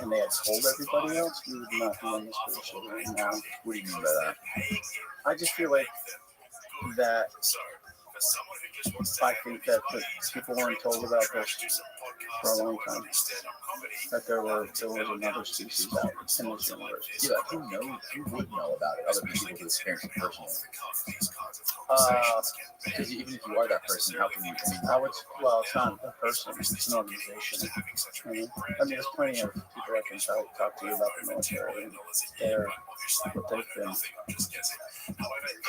and they had told everybody else, we would not be in this position right now. What do you mean by that? I just feel like that I think that the people weren't told about this for a long time. That there was another species out in this universe. Yeah, who knows? Who would know about it? Other people who experience it personally. Because even if you are that person, how can you? Well, it's not a person; it's an organization. I mean, there's plenty of people I can talk to you about the military, and what they've been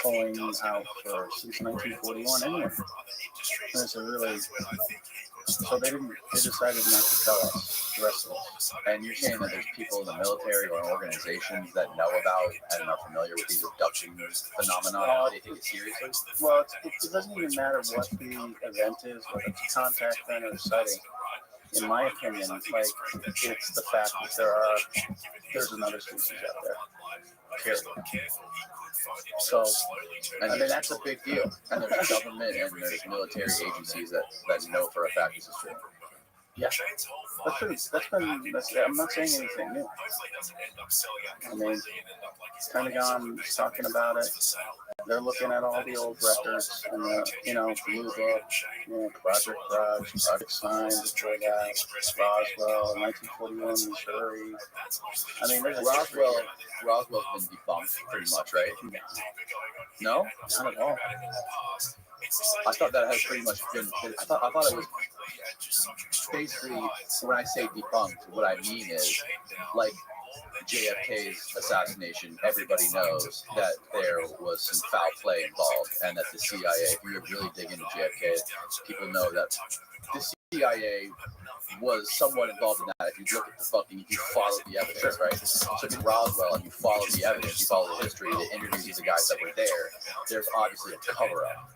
pulling out for since 1941 anyway. And it's a really so they decided not to tell us the rest of us. And you're saying that there's people in the military or organizations that know about and are familiar with these abduction phenomena? They take it seriously? Well, it doesn't even matter what the event is, whether it's a contact event or a sighting. In my opinion, like it's the fact that there's another species out there. Period. So, I mean, that's a big deal. And there's government and there's military agencies that know for a fact this is true. Yeah, I'm not saying anything new. I mean, Pentagon's talking about it. They're looking at all the old records and Blue Book, Project Grudge, Project Sign, before that, Roswell, 1941, Missouri. I mean, Roswell's been debunked pretty much, right? No, not at all. I thought that had pretty much been. I thought it was basically, when I say debunked, what I mean is like JFK's assassination. Everybody knows that there was some foul play involved, and that the CIA. If you really dig into JFK, people know that the CIA was somewhat involved in that. If you look at if you follow the evidence, right? So if you Roswell and you follow the evidence, you follow the history, the interviews of the guys that were there, there's obviously a cover-up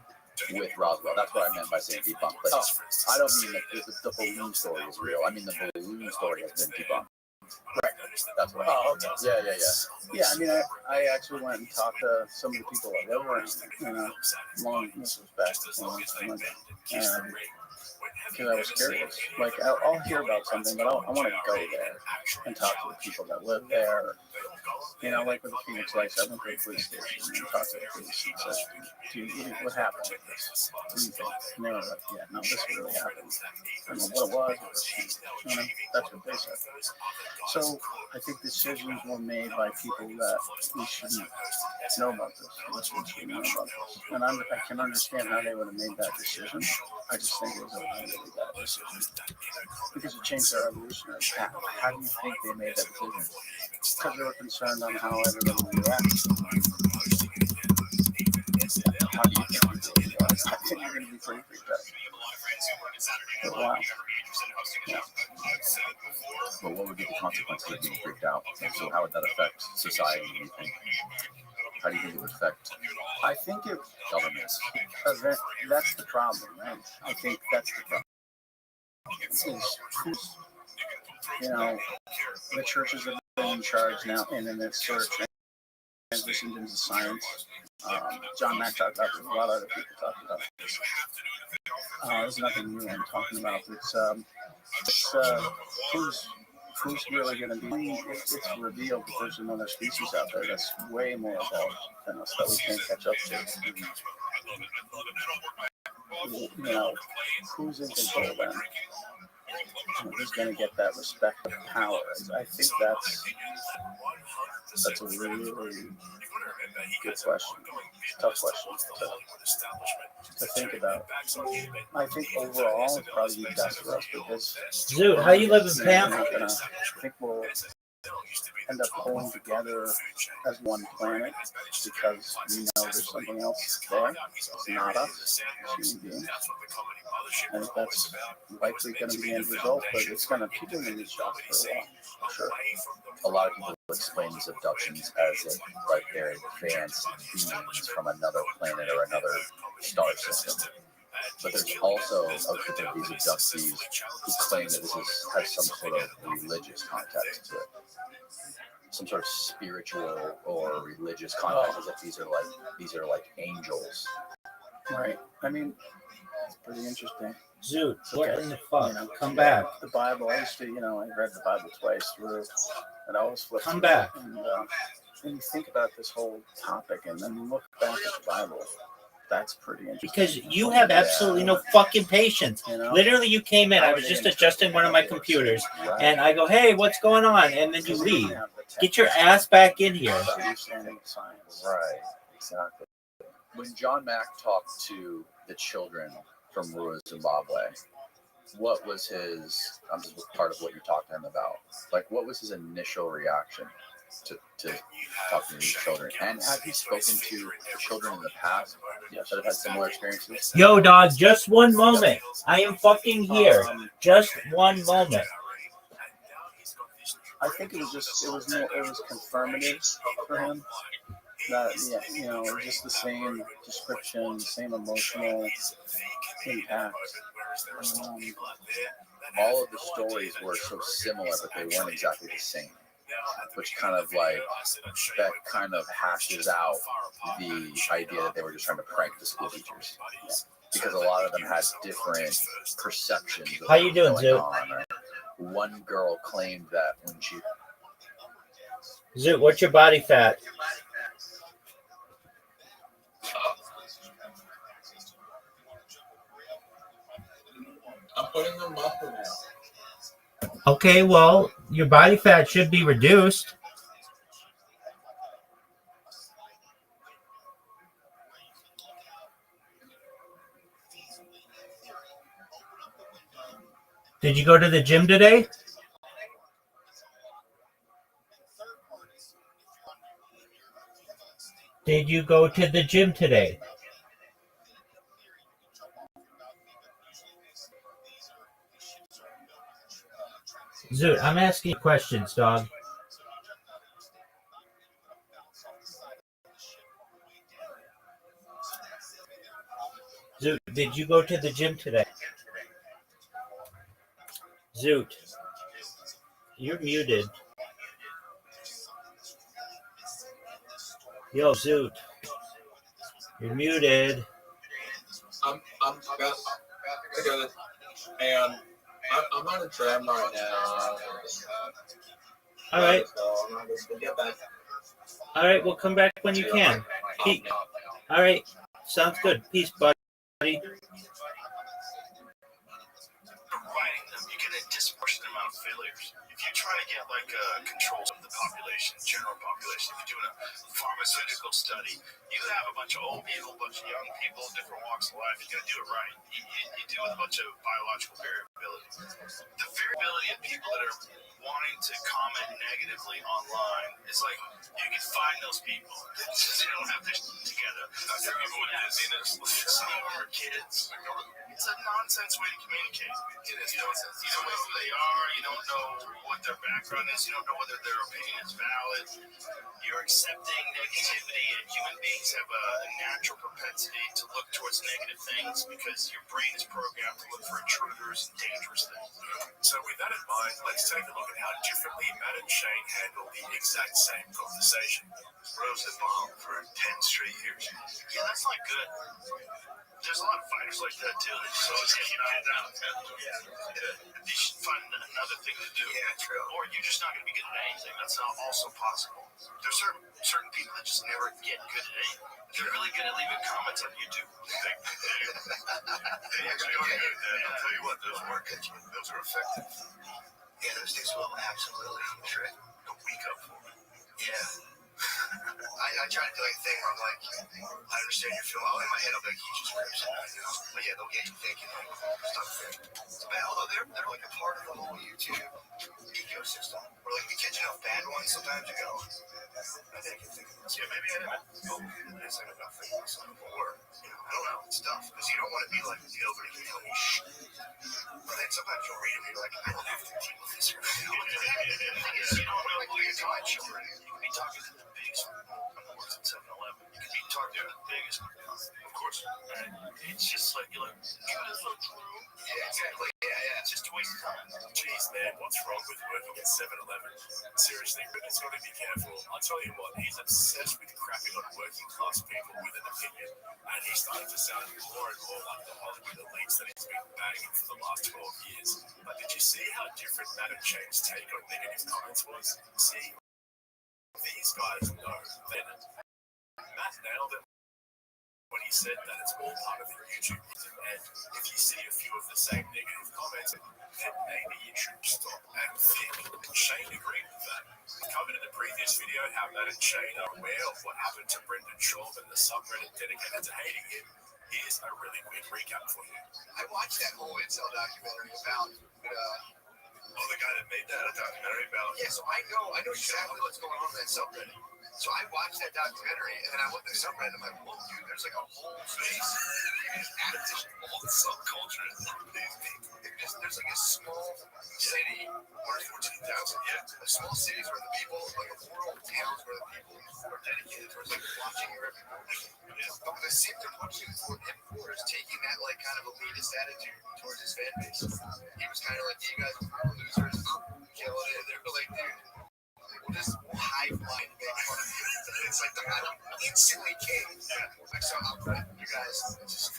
with Roswell. That's what I meant by saying debunked. But I don't mean that the balloon story is real. I mean the balloon story has been debunked. Right. That's what okay. Yeah. Yeah, I mean, I actually went and talked to some of the people that live around there, this was back a long time ago. Because I was curious. Like, I'll hear about something, but I want to go there and talk to the people that live there. Like with the Phoenix Lights, I went to the police station and talked to the police and said, what happened with this? What do you think? And they were like, yeah, no, this really happened. I don't know what it was. That's what they said. So I think decisions were made by people that we shouldn't know about this. We shouldn't know about this. And I can understand how they would have made that decision. I just think it was a really bad decision. Because it changed our evolutionary path. How do you think they made that decision? Because they were concerned on how everybody would react. How do you think? I think you're going to be pretty freaked out. But wow. Yeah. But what would be the consequences of being freaked out? So how would that affect society, do you think? How do you think it would affect I think it governments? That's the problem, right? I think that's the problem. The churches have been in charge now, and then it's sort of transitioned into science. John Mack talked about this, a lot of other people talked about this. There's nothing new I'm talking about. It's who's really going to be, it's revealed that there's another species out there that's way more evolved than us that we can't catch up to. Who's in control then? Who's going to get that respect and power? I think that's a really, really good question. Tough question to think about. I think overall it's probably best for us because dude, how you living, Pam? I think we'll end up pulling together as one planet because we know there's something else there. It's not us, it's human beings. I think that's likely going to be the end result, but it's going to keep them in these shots for a while, for sure. A lot of people explain these abductions as if like they're advanced beings from another planet or another star system. But there's also a group of these abductees who claim that this has some sort of religious context to it. Some sort of spiritual or religious context, as if these are like angels. Right. I mean, it's pretty interesting. Zoot, what in the You fuck? know, Come back. the Bible. I used to, I read the Bible twice through, and I always flip Come through back. it. And you think about this whole topic, and then you look back at the Bible. That's pretty interesting. Because you have absolutely no fucking patience. Literally, you came in. I was just adjusting one of my computers, and I go, "Hey, what's going on?" And then you leave. Get your ass back in here. Understanding science. Right, exactly. When John Mack talked to the children from Rua, Zimbabwe, what was his, this is part of what you talked to him about, like what was his initial reaction to talking to these children? And have you spoken to children in the past that have had similar experiences? Yo, dog, just one moment. I am fucking here. Just one moment. I think it was confirmative for him. That it was just the same description, the same emotional impact. All of the stories were so similar, but they weren't exactly the same. Which kind of hashes out the idea that they were just trying to prank the school teachers. Yeah. Because a lot of them had different perceptions of How you doing, Zoot? One girl claimed that when she... Zoot, what's your body fat? I'm putting them up now. Okay, well, your body fat should be reduced. Did you go to the gym today? Did you go to the gym today? Zoot, I'm asking you questions, dog. Zoot, did you go to the gym today? Zoot, you're muted. Yo, Zoot, you're muted. I'm together, and I'm on a tram right now. All right. We'll get back. All right, we'll come back when you can. All right, sounds good. Peace, buddy. Providing them, you get a disproportionate amount of failures. If you try to get controls of the population, general population, if you're doing a pharmaceutical study, you have a bunch of old people, a bunch of young people, different walks of life. You got to do it right. You deal with a bunch of biological variability. The variability of people that are wanting to comment negatively online is like you can find those people. They don't have this together. They're people with dizziness. Some of them are kids. It's a nonsense way to communicate. You don't know who they are. You don't know what their background is. You don't know whether their opinion is valid. You're accepting negativity, and human beings have a natural propensity to look towards negative things because your brain is programmed to look for intruders and dangerous things. So with that in mind, let's take a look at how differently Matt and Shane handled the exact same conversation. Rose the bomb for 10 straight years. Yeah, that's not good. There's a lot of fighters like that too. They just always get knocked out. You should find another thing to do. Yeah, true. Or you're just not going to be good at anything. That's also possible. There's certain people that just never get good at anything. They're really good at leaving comments on YouTube. They actually are good at that. I'll tell you what, those work. Those are effective. Yeah, those days will absolutely shred a week up for me. Yeah. I try to do a thing where I'm like, I understand your feeling. In my head, I'll be like, he just rips it out, But yeah, they'll get you thinking, stuff. It's bad, although they're like a part of the whole YouTube ecosystem. Where like we catch enough bad ones, sometimes you go, I think I can think of this. Yeah, maybe I didn't. This ain't enough thing myself. Or, I don't know, it's tough. Because you don't want to be like, nobody can tell me shit. But then sometimes you'll read them and you're like, I don't have to deal with this right now. The thing is, you don't know who you're talking to. You can be talking to the biggest works at 7-Eleven. You can be talking to the biggest, of course. And it's just like, you're like, that is so true. Yeah, exactly. Yeah. It's just a waste of time. Jeez, man, what's what's wrong with working at 7-Eleven. Seriously, Ruben's got to be careful. I'll tell you what, he's obsessed with crapping on working class people with an opinion. And he's starting to sound more and more like the Hollywood elites that he's been banging for the last 12 years. But did you see how different Madam Shane's take on negative comments was? See, these guys know then. Matt nailed it when he said that it's all part of the YouTube reason. And if you see a few of the same negative comments, then maybe you should stop and think. Shane agreed with that. I covered in the previous video how Matt and Shane are aware of what happened to Brendan Schaub and the subreddit dedicated to hating him. Here's a really quick recap for you. I watched that whole incel documentary about The guy that made that a documentary about. yeah, so I know exactly what's going on in that subreddit. So I watched that documentary and then I looked at the subreddit and I'm like, whoa, dude, there's like a whole space. You can just add this all the subculture. There's like a small city where 14,000, yeah, small cities where the people, like a rural towns where the people are dedicated towards like watching your every move. But the same they're watching for him for is taking that like kind of elitist attitude towards his fan base. He was kind of like, you guys are losers, killing it. They're like, dude, we'll just hive mind and make fun of you. It's like the instantly king. Like, so I'll put you guys just.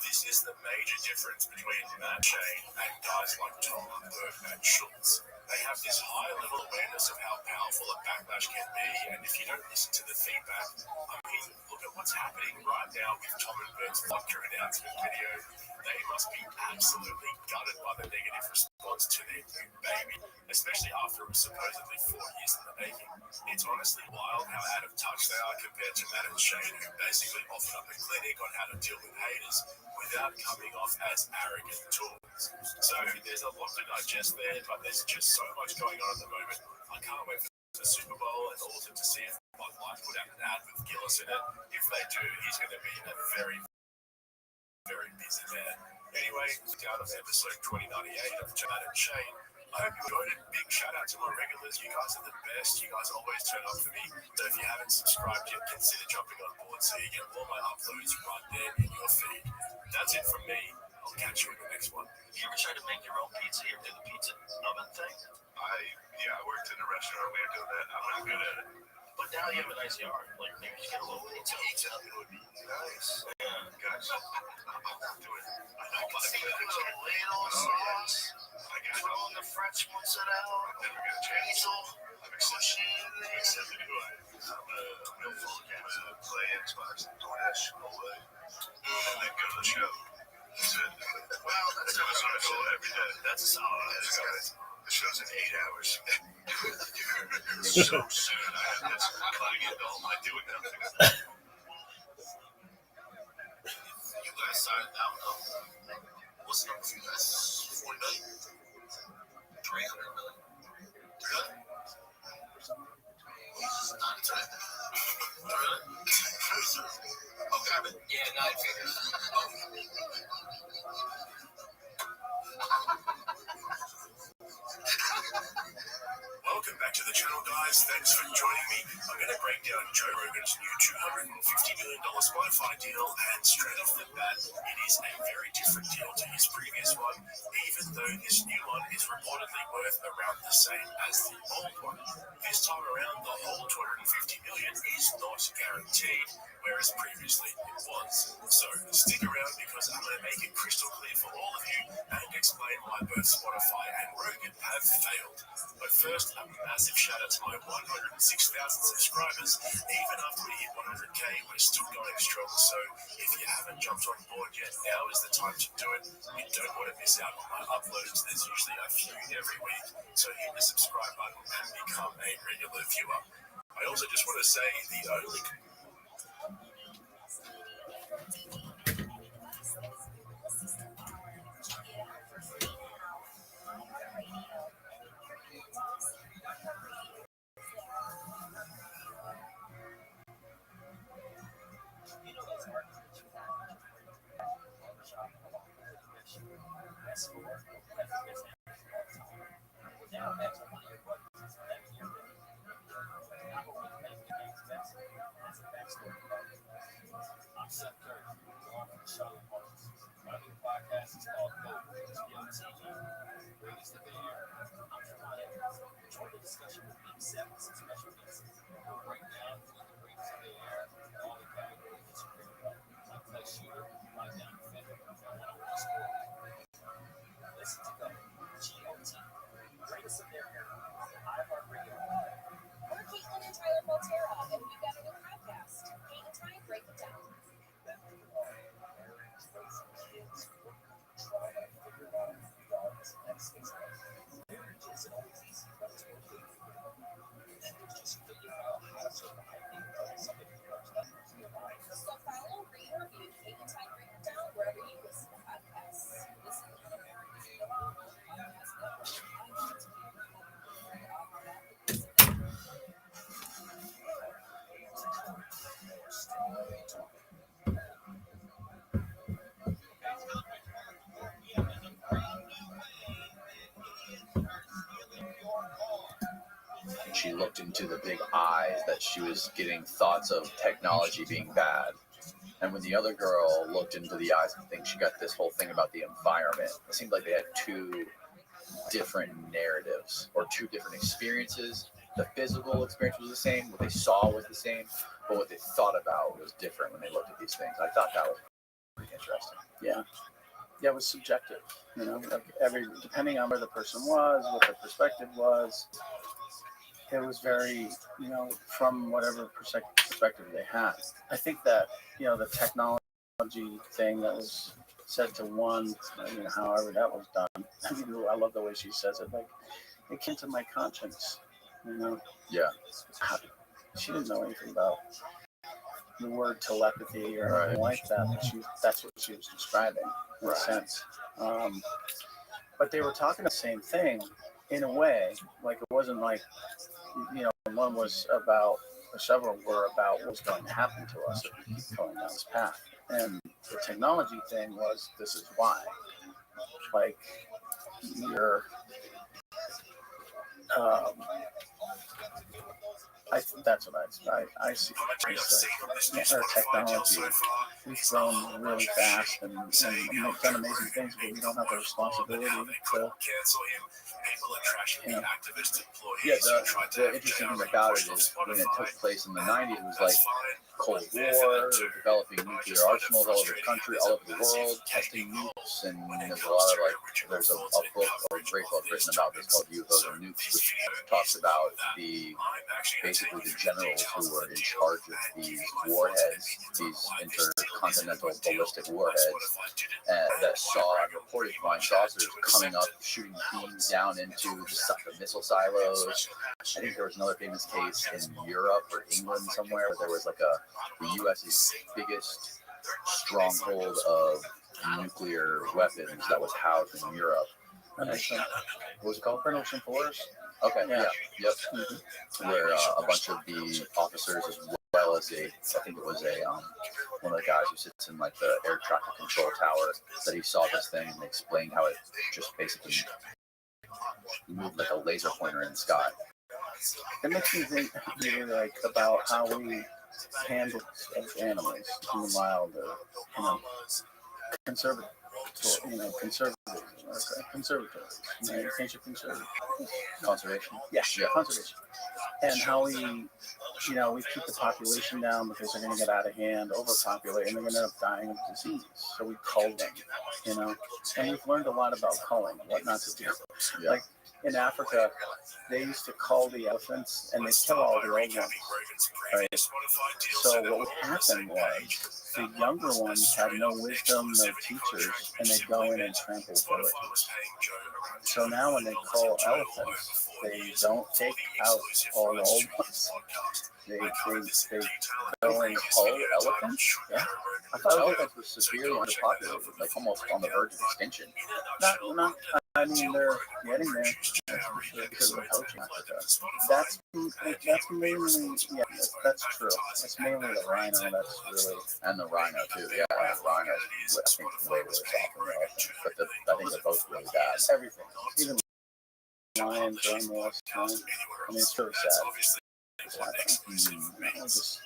This is the major difference between Matt Shane and guys like Tom Berg and Schultz. They have this high level awareness of how powerful a backlash can be, and if you don't listen to the feedback, I mean, look at what's happening right now with Tom and Berg's vodka announcement video. They must be absolutely gutted by the negative response to their new baby, especially after it was supposedly 4 years in the making. It's honestly wild how out of touch they are compared to Matt and Shane, who basically offered up a clinic on how to deal with haters without coming off as arrogant tools. So there's a lot to digest there, but there's just so much going on at the moment. I can't wait for the Super Bowl and also to see if Bud Light put out an ad with Gillis in it. If they do, he's going to be a very, very busy man. Anyway, down on episode 2098 of Matt and Shane. I hope you enjoyed it. Big shout out to my regulars. You guys are the best. You guys always turn up for me. So if you haven't subscribed yet, consider jumping on board so you get all my uploads right there in your feed. That's it from me. I'll catch you in the next one. You ever try to make your own pizza or do the pizza oven thing? I worked in a restaurant. We were doing that. I'm not good at it. But now you have a nice yard. Like maybe you get a little pizza oven would be nice. Yeah, guys. I'm not doing it. I can see you with a little sauce. Throw in the French mozzarella. I'm never going to change. Basil. I'm accepting who I am. I'm gonna play Xbox and DoorDash all day. And then go to the show. That's it. Well, that's That's what I go every day. That's a solid. The show's in 8 hours. So soon. I have this cutting into all my doing nothing. You guys signed out of what's the number for you guys? 40 million? 300 million? 300? Not a threat. Really? Okay, but yeah, 9 figures. Welcome back to the channel, guys. Thanks for joining me. I'm going to break down Joe Rogan's new $250 million Spotify deal, and straight off the bat, it is a very different deal to his previous one, even though this new one is reportedly worth around the same as the old one. This time around, the whole $250 million is not guaranteed, whereas previously it was. So stick around because I'm going to make it crystal clear for all of you and explain why both Spotify and Rogan have failed. But first, a massive shout out to my 106,000 subscribers. Even after we hit 100k, we're still going strong. So if you haven't jumped on board yet, now is the time to do it. You don't want to miss out on my uploads. There's usually a few every week. So hit the subscribe button and become a regular viewer. I also just want to say the only she looked into the big eyes, that she was getting thoughts of technology being bad. And when the other girl looked into the eyes and things, she got this whole thing about the environment. It seemed like they had two different narratives or two different experiences. The physical experience was the same, what they saw was the same, but what they thought about was different when they looked at these things. I thought that was pretty interesting. Yeah. Yeah, it was subjective, you know, like depending on where the person was, what their perspective was, it was very, you know, from whatever perspective they had. I think that, you know, the technology thing that was said to one, you know, however that was done. I mean, I love the way she says it. Like, it came to my conscience, you know. Yeah. She didn't know anything about the word telepathy or anything like that. But that's what she was describing in a sense. But they were talking the same thing in a way. Like, it wasn't like, you know, one was about, or several were about what's going to happen to us if we keep going down this path. And the technology thing was, this is why. Like, you're, that's what I see. Our technology, we've grown really fast and done amazing things, but we don't have the responsibility to, you know. Yeah, the interesting thing about it is when it took place in the 90s, it was like Cold War, developing nuclear arsenals all over the country, all over the world, testing nukes, and there's a lot of there's a book or a great book written about this called UFOs and Nukes, which talks about basically the generals who were in charge of these warheads, these intercontinental ballistic warheads, that saw and reported flying saucers coming up, shooting beams down into the missile silos. I think there was another famous case in Europe or England somewhere where there was like the U.S.'s biggest stronghold of nuclear weapons that was housed in Europe. What was it called? Ocean Force. Okay, yeah, yep. Mm-hmm. Where a bunch of the officers, as well as I think it was one of the guys who sits in like the air traffic control tower, that he saw this thing and explained how it just basically moved like a laser pointer in the sky. It makes me think really like about how we handle animals in the wild, or, you know, conservative, Conservation. Yeah, conservation. And how we, you know, we keep the population down because they're going to get out of hand, overpopulate, and they're going to end up dying of disease. So we cull them, you know. And we've learned a lot about culling, what not to do. Yeah. Like in Africa, they used to cull the elephants and they kill all the old ones. Right? So what would happen was the younger ones had no wisdom, no teachers, and they go in and trample villages. So now when they cull elephants, they don't take out all the old ones. They go and cull elephants. Yeah. I thought elephants were severely underpopulated, like almost on the verge of extinction. Not. I mean, they're getting there because of poaching. That's mainly, yeah, that's true. That's mainly the rhino. That's really, and the rhino too. Yeah, the rhino. I think way worse off than the elephant, but I think they're both really bad. Everything, even lions are on the list. I mean, it's really sad. Just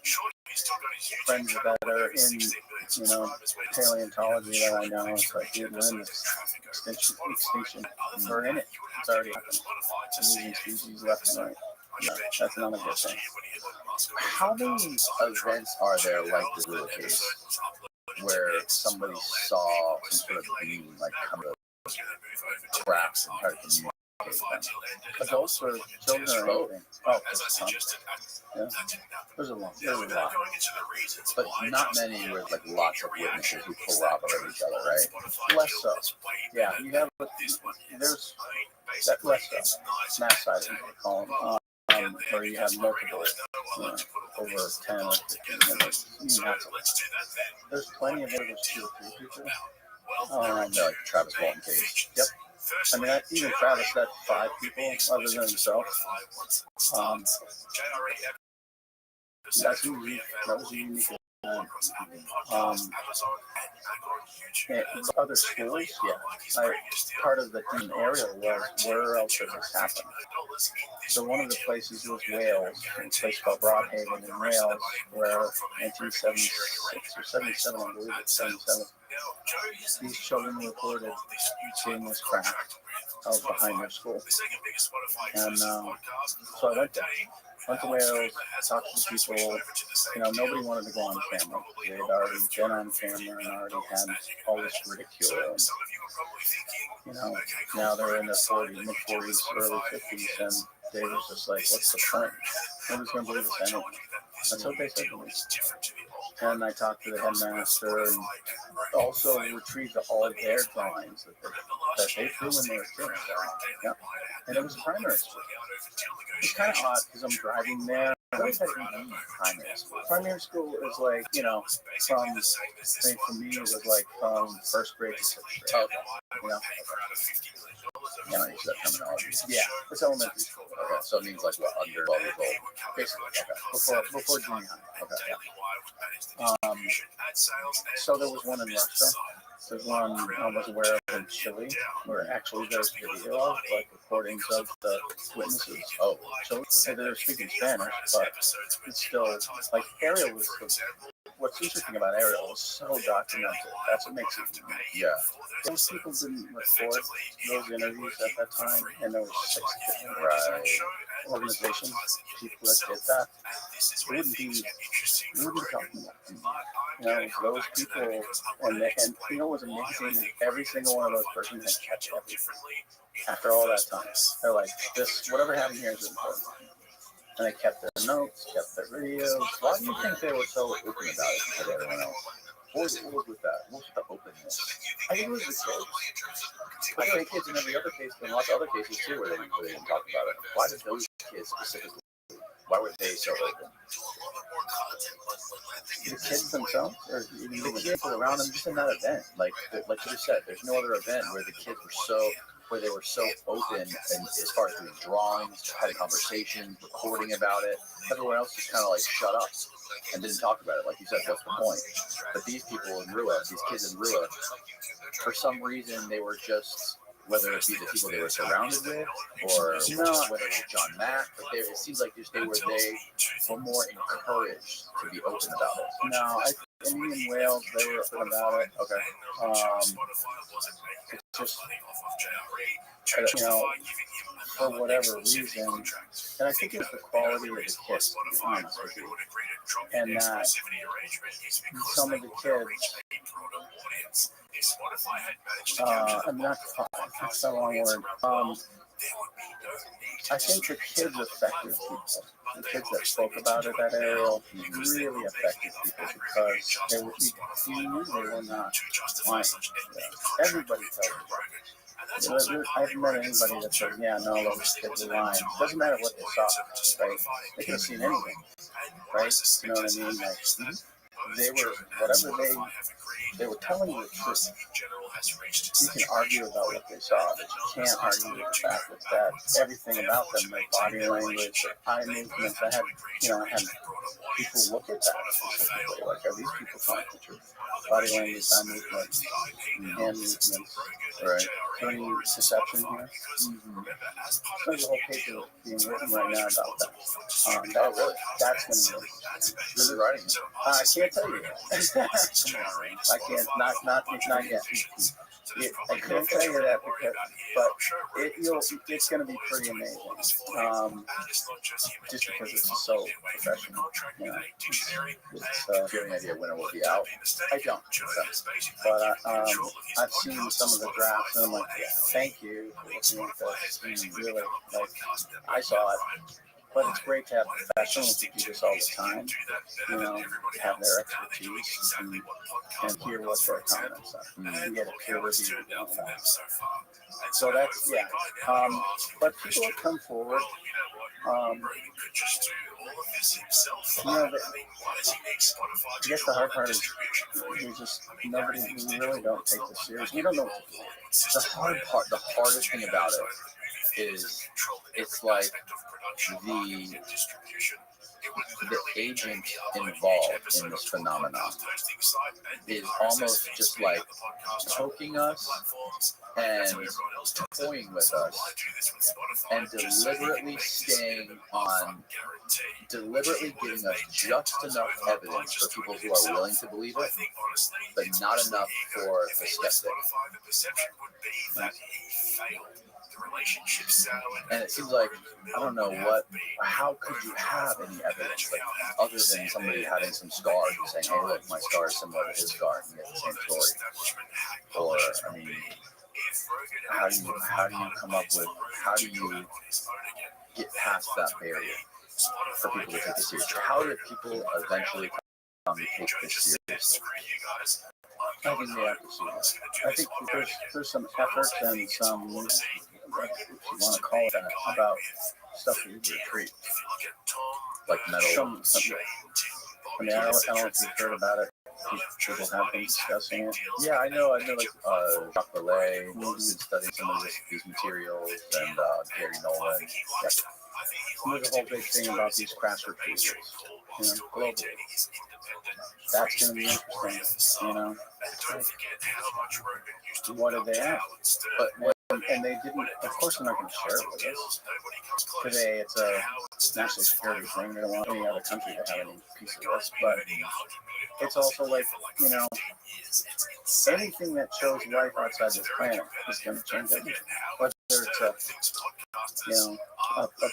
friends that are in, you know, paleontology that I know, it's like, dude, we're in this extinction. We're in it. It's already happening. Losing species left and right. No, that's not a good thing. How many events are there like this little case where somebody saw some sort of being like come to cracks and try to communicate? Adults or children or anything? Oh, yeah. There's a lot. But not many with like lots of witnesses who corroborate each other, right? Less so. Yeah, you have. There's that less so. Snap sighting, they call them. Where you have multiple, over 10 or 15 minutes. There's plenty of it. There's 2 or 3 people. Like Travis Walton case. Yep. I mean, even Travis had 5 people other than himself. That's unique. That was a unique other schools, yeah. Part of the team area was where else did this happen? So one of the places was Wales, a place called Broadhaven in Wales, where 1976 or 77, I believe it's 77, these children reported seeing this crack out behind their school. And so I went there. Went to Wales, talked to the people. Nobody wanted to go on camera. They had already been on camera and already had all this ridicule. And, now they're in their 40s, mid-40s, early 50s, and they was just like, what's the point? Nobody's going to believe this anyway. That's what they said to me. And I talked to the headmaster and also retrieved all their drawings that they drew when they were kids. Yeah. And it was a primary school. It's kind of odd because I'm driving there. I always had ED primary school. Primary school is like, for me, it was like from first grade to sixth grade. You see that terminology. Yeah, it's elementary school. Okay, so it means like what, under 12 years old? Basically, okay. Before junior high. Okay, yeah. So there was one in Russia. There's one I was aware of in Chile, where actually there's video of, like, recordings of the witnesses. Oh, so they're speaking Spanish, but it's still, like, Ariel was what's interesting about Ariel is so documented. That's what makes it unique. Yeah. Those people didn't record those interviews at that time, and there were 6 different organizations, people that did that. We wouldn't be talking about them. Those people, and what's amazing? Every single one of those persons had kept everything. After all that time, they're like, this, whatever happened here is important. And they kept their notes, kept their videos. Why do you think they were so open about it compared to everyone else? What was with that? What was the openness? I think it was the kids. But there were kids in every other case, and lots of other cases too, where they didn't talk about it. Why did those kids specifically? Why were they so open? The kids themselves, or even the kids around them, just in that event. Like you just said, there's no other event where the kids where they were so open, and as far as doing drawings, having conversations, recording about it. Everyone else just kind of like shut up and didn't talk about it. Like you said, what's the point? But these people in Rua, these kids in Rua, for some reason they were just, whether it be the people they were surrounded with, or whether it was John Mack, but it seems like they were more encouraged to be open about it. No, in Wales, they were open about it. Okay. It's just, for whatever reason, and I think it's the quality of the kids, to be honest with you, and that some of the kids, I'm not, that's the wrong word. I think the kids affected people. The kids that spoke about it, that Ariel, really affected people because they were not lying. Everybody tells you. I haven't met anybody that says, yeah, no, those kids are lying. It doesn't matter what they saw, right? They could have seen anything, right? You know what I mean? Like, they were, whatever they were telling you the truth. You can argue about what they saw, but you can't argue with the fact that everything about them, their body language, their eye movements, I had people look at that specifically, like, are these people telling the truth? Body language, eye movements, hand movements, right? Any deception here? There's a whole paper being written right now about that. That's going to be really writing. I can't tell you that. I can't, not yet. I can't tell you that but it's going to be pretty amazing. Just because it's so professional. Do you have any idea when it will be out? I don't. But I've seen some of the drafts, and I'm like, yeah, thank you for looking at this. Really, like, I saw it. But it's great to have professionals who do this all the time, have their expertise and hear what their comments are. And get a peer review. So that's, yeah. But people have come forward. I guess the hard part is we really don't take this serious. We don't know what to do. The hardest thing about it is, it's like the agent involved in this phenomenon is almost just like poking us and toying with us and deliberately deliberately giving us just enough evidence for people who are willing to believe it, but not enough for the skeptic. And it seems like, I don't know how could you have any evidence, like, other than somebody having some scars and saying, hey, look, my scar is similar to his scar, and you get the same story. Or, I mean, how do you come up with, how do you get past that barrier for people to take it seriously? How do people eventually come to take this seriously? I think they have to see that. I think there's some effort and some, if you want to call it that, about stuff that you retreat. Like metal. I mean, I don't know if you've heard about it. People have been discussing it. Yeah, I know, like Jacques Vallée, who's been studying some of these materials, and Gary Nolan. Yeah. There's a whole big thing about these crash retrievers, globally. That's going to be interesting, What are they at? And they didn't, of course they're not going to share it with us. Today it's a national security thing. They don't want any other country to have any piece of this. But it's also like, anything that shows life outside this planet is going to change everything. Whether it's a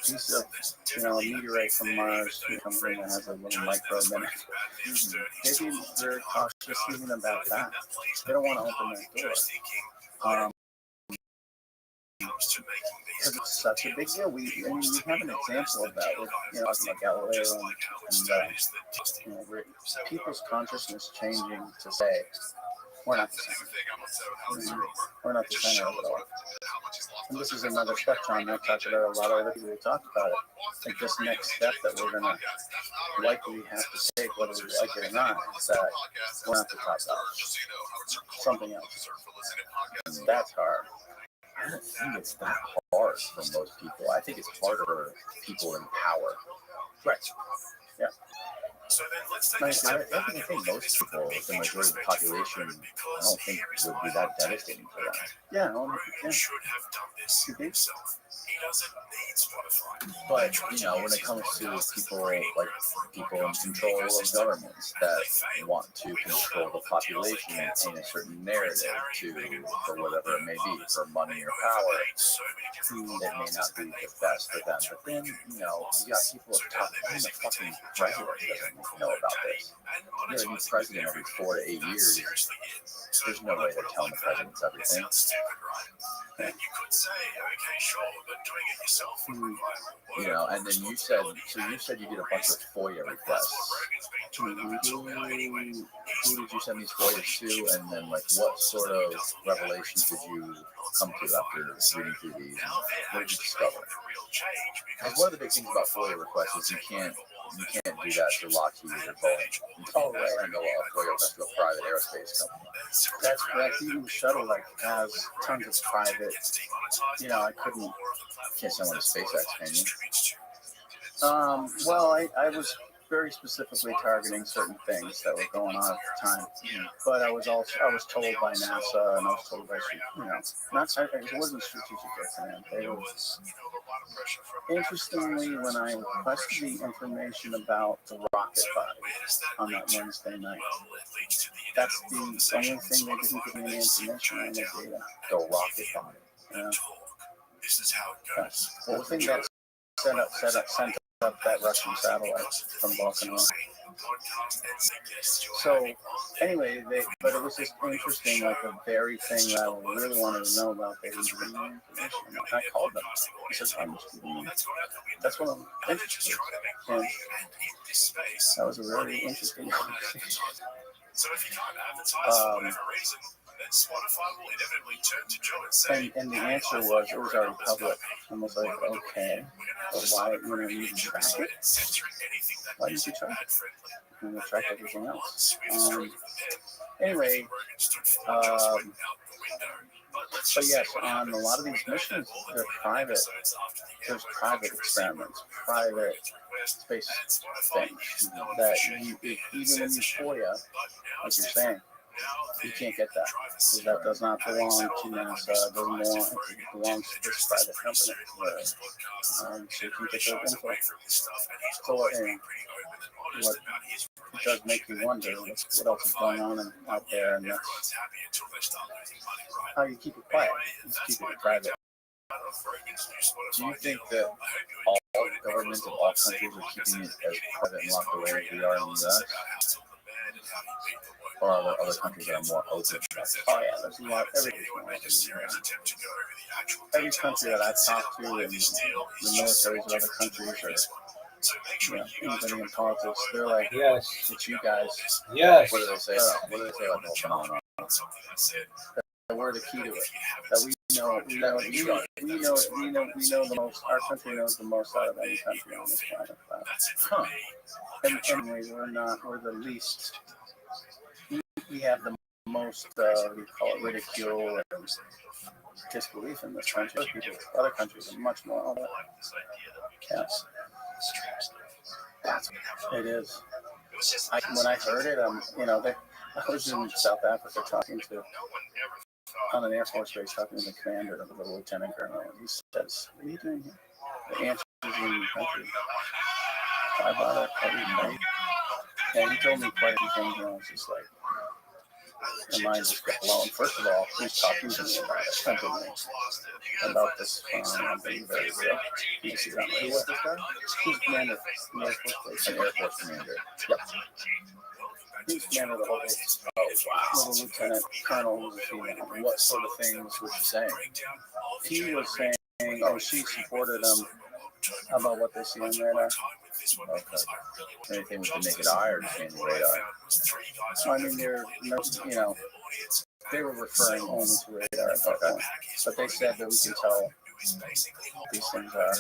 piece of, a meteorite from Mars, something that has a little microbe in it. Maybe they're cautious even about that. They don't want to open that door. Because it's such a big deal. We have an example of that with, talking about Galileo and people's consciousness changing to say, we're not the same. We're not the center of it all. And this is another spectrum I've talked about a lot of other people who talked about it. Like this next step that we're going to likely have to take, whether we like it or not, is that we're not the top dog. Something else. And that's hard. I don't think it's that hard for most people. I think it's harder for people in power. Right. Yeah. So then let's take I a step back. think most people, the majority of the population, I don't think would be that devastating for them. Yeah, should have done this himself. He doesn't need Spotify. But when it comes to people in control of governments that want to control the population and paint a certain narrative for whatever it may be, for money or power, it may not be the best for them. But then, you got people at the top. Even the fucking president doesn't know about this. You're a new president every 4 to 8 years. There's no way they're telling the presidents everything. And you could say, okay, sure, but doing it yourself would require and then you said you did a bunch of FOIA requests. Who did you send these FOIAs to, and then what sort of revelations did you come to after reading through these? What did you discover? Because one of the big things about FOIA requests is you can't do that to Lockheed or Boeing. Oh, right. And go FOIA request to a private aerospace company. That's correct. Even the shuttle has tons of private. I couldn't. Can't send one to SpaceX, can you? Well, I was very specifically targeting certain things that were going on at the time. But I was told by NASA, and I was told by, it wasn't strategic command. It was, interestingly, when I requested the information about the rocket body on that Wednesday night, that's the only thing they didn't give me any information on the data. The rocket body. Yeah. This is how it goes. Well, the thing that sent up that Russian satellite from Baltimore. So anyway, but it was just interesting, like the very thing that I really wanted to know about. They didn't give me information. I called them. I said, that's what I'm interested in. And that was a really interesting conversation. So if you can't advertise for whatever reason, then Spotify will inevitably turn to Joe and say, and the answer was, it was already public. I was like, okay, but why, you track it? Why did you track it? And we track everything else. Anyway, But yes, on a lot of these missions, they're private. There's private experiments, private space things that you, even when you FOIA, like you're saying, you can't get that because that does not belong to NASA. It belongs to this private company. So you can get those info. So what it does make you wonder what else is going on out there, and that's how you keep it quiet. You keep it private. Do you think that all governments of all countries are keeping it as private and locked away as we are in the U.S.? Or are there other countries that are more open? Oh yeah, there's a lot. Every country that I've talked to, and the militaries of other countries, or anybody in politics, they're like, Yes. it's you guys. Yes. What do they say about the whole phenomenon? That we're the key to it. That we know the most. Our country knows the most out of any country on this planet. Huh. And anyway, we're the least. We have the most, we call it ridicule and disbelief in this country. Other countries are much more on that. Yes. It is. When I heard it, I was in South Africa talking to, on an Air Force base, talking to the commander, the lieutenant colonel, and he says, "What are you doing here? The answer is in your country." I bought it every night. And he told me quite a few things, and I was just like, my mind just got blown. First of all, he's talking to me about this being very real. You see that? Who was this guy? He's commander, an Air Force commander. Yep. He's commander of the whole base. Oh, wow. Little lieutenant colonel was a female. What sort of things was she saying? He was saying, she supported him about what they see on radar. Okay. Anything with the naked eye or just on the radar? I mean, they were referring only to radar at that point. But they said that we can tell what these things are.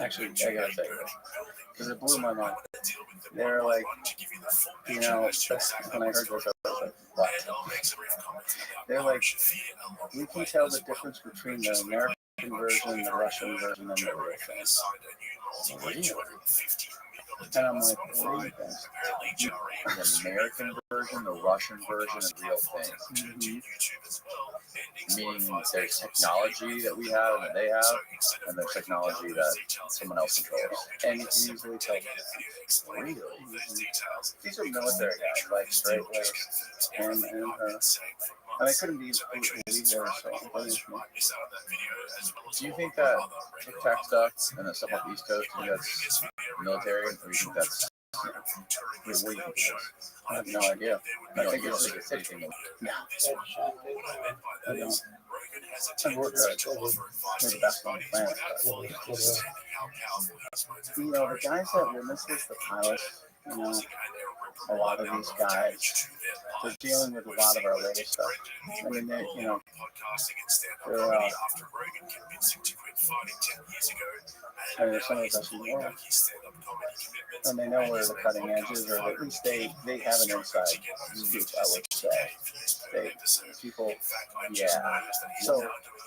Actually, I gotta tell you, because it blew my mind. They're like, when I heard this, I was like, what? They're like, we can tell the difference between the American version, the Russian version, and the real thing. Really? And I'm like, what are you guys? The American version, the Russian version, and real thing. Meaning there's technology that we have and that they have, and there's technology that someone else controls. And you can easily tell. Really? These are military guys, like straight laced, and I couldn't be believe there. Do you think that Tic Tac stuff and the stuff on the East Coast, do you think that's military, or do you think that's what do you think it is? I have no idea. I think it's a city thing. No. I don't. We're the best on the planet. The guys that witness this, the pilots, a lot of these guys, they're dealing with a lot of our latest stuff. I mean, they're some of the best in the world. And they know where the cutting edge is, or at least they have an inside scoop, I would say. People, yeah. So,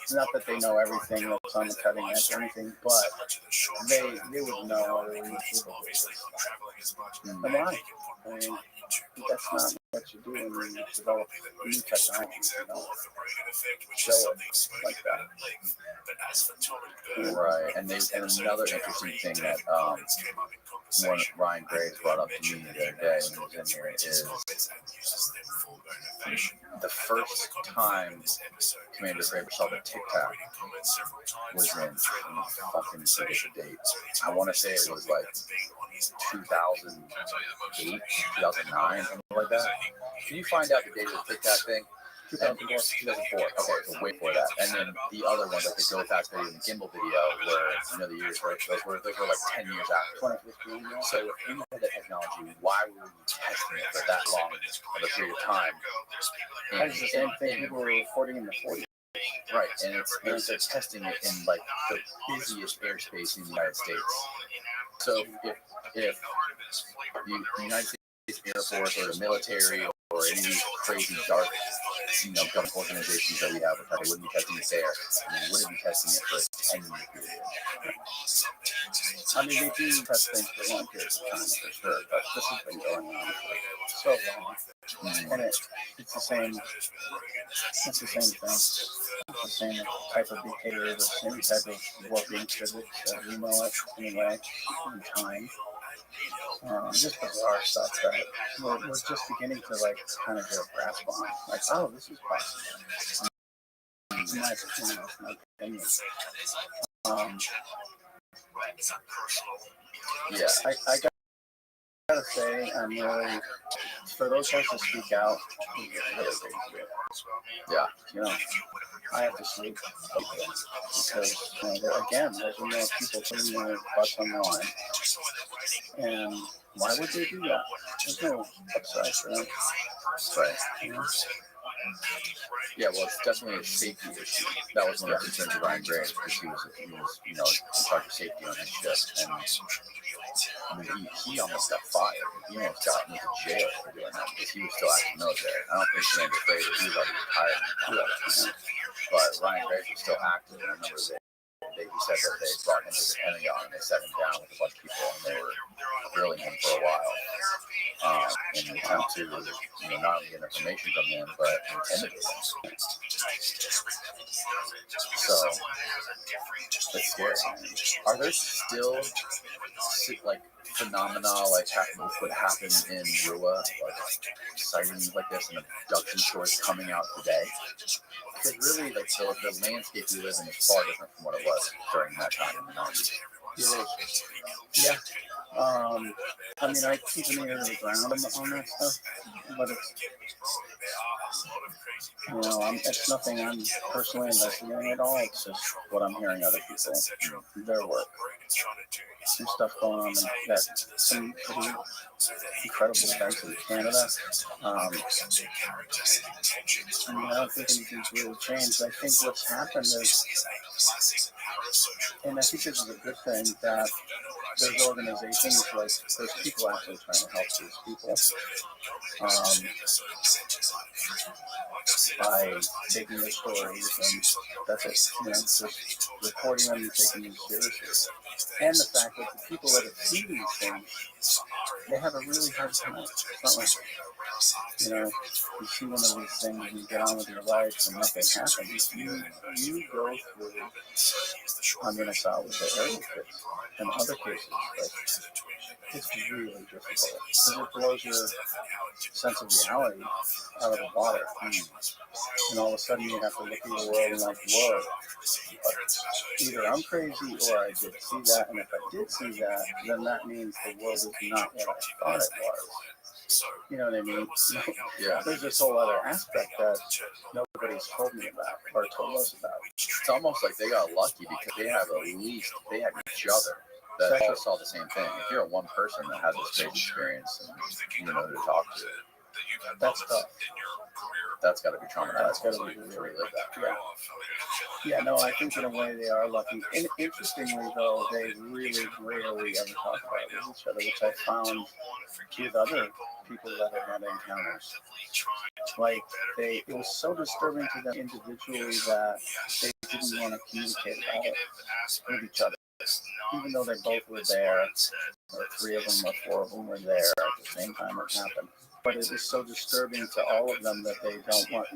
it's not that they know everything that's on the cutting edge or anything, but they would know other people. And why? I mean, that's not what you do when you develop new technology, show it like that. Right, and another interesting thing that one Ryan Graves brought up to me the other day when he was in here is the first time Commander Graves saw the Tic Tac was in fucking forget the date. I want to say it was like 2008, 2009, something like that. Can you find out the date of the Tic Tac thing? 2004. Okay, so wait for that. And then the other one, like the Go Fast video and the Gimbal video, where the years were those were like 10 years after 2015. So if you had that technology, why were we testing it for that long of a period of time? And it's the same thing people were reporting in the 40s. Right, and they're testing it in like the busiest airspace in the United States. So if the United States Air Force or the military or any of these crazy dark government organizations that we have, they wouldn't be testing it there, and they wouldn't be testing it for a 10-year period. I mean, they do test things for long periods of time, for sure, but this has been going on for so long. And it's the same. It's the same thing. It's the same type of behavior, the same type of working physics that we know it anyway in time. Just bizarre stuff that we're just beginning to like kind of get a grasp on. Like, oh, this is possible. My opinion. Yeah, I gotta say, I'm really, for those guys to speak out, really big. yeah. I have to sleep because, again, there's more people putting their butts on the line. And why would they do that? There's no upside for them. Right. Yeah, well, it's definitely a safety issue. That was one of the concerns of Ryan Graves, because he was, in charge of safety on his ship, and I mean, he almost got fired. He almost got into jail for doing that because he was still active military. I don't think Commander Fraser, he was already retired, but Ryan Graves was still active. And I remember he said that they brought him to the Pentagon and they set him down with a bunch of people, and they were grilling him for a while in an attempt to not only get information from him, but intimidate him. So it's scary. Are there still like phenomena like what happened in Rua, like sightings like this and abduction stories coming out today? Because really, like the landscape we live in is far different from what it was during that time in the 90s. Yeah. I mean, I keep an ear to the ground on that stuff, but it's, it's nothing I'm personally investigating at all. It's just what I'm hearing other people, their work. Some stuff going on that some pretty incredible events in Canada. I don't think anything's really changed. I think what's happened is, and I think this is a good thing, that there's organizations, like there's people actually trying to help these people by taking their stories, and that's it, just reporting them and taking them seriously. And the fact that the people that have seen these things, they have a really hard time. It's not like, you see one of these things and you get on with your life and nothing happens. You go through, I'm going to start with the area kids and other cases, but it's really difficult because it blows your sense of reality out of the water. And all of a sudden you have to look at the world and like, whoa, either I'm crazy or I did see that, and if I did see that, then that means the world is not what I thought it was. You know what I mean? Yeah. There's this whole other aspect that nobody's told me about or told us about. It's almost like they got lucky because they have each other that all saw the same thing. If you're one person that has this great experience and you know who to talk to, that's tough. That's got to be traumatizing. That's got to be really that. Yeah, no, I think in a way they are lucky. And interestingly, though, they really rarely ever talk about it with each other, which I found with other people that have had encounters. Like, it was so disturbing to them individually that they didn't want to communicate about it with each other. Even though they both were there, or 3 of them or 4 of them were there at the same time it happened. But it is so disturbing to all of them that they don't want,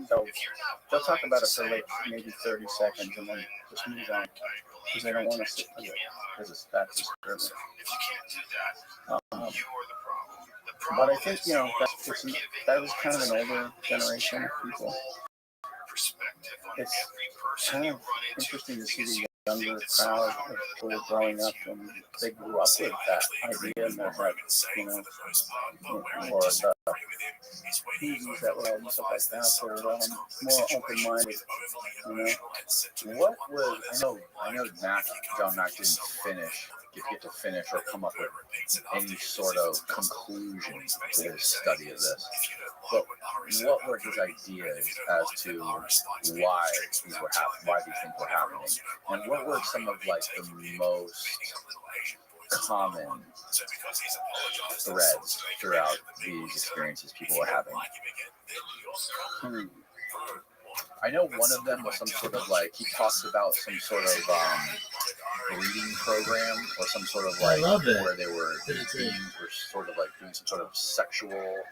they'll talk about it for like maybe 30 seconds and then just move on because they don't want to sit with it because it's that disturbing. But I think, that was kind of an older generation of people. It's kind of interesting to see the younger crowd of people growing up, and they grew up with that idea in their head, or the movies that were and stuff like that. They're more open-minded, What was, I know John Mack didn't get to finish or come up with any sort of conclusion to his study of this. But what were his ideas as to why these things were happening, and what were some of like the most common threads throughout these experiences people were having? I know one of them was some sort of like, he talks about some sort of breeding program or some sort of I like love it. where they were sort of like doing some sort of sexual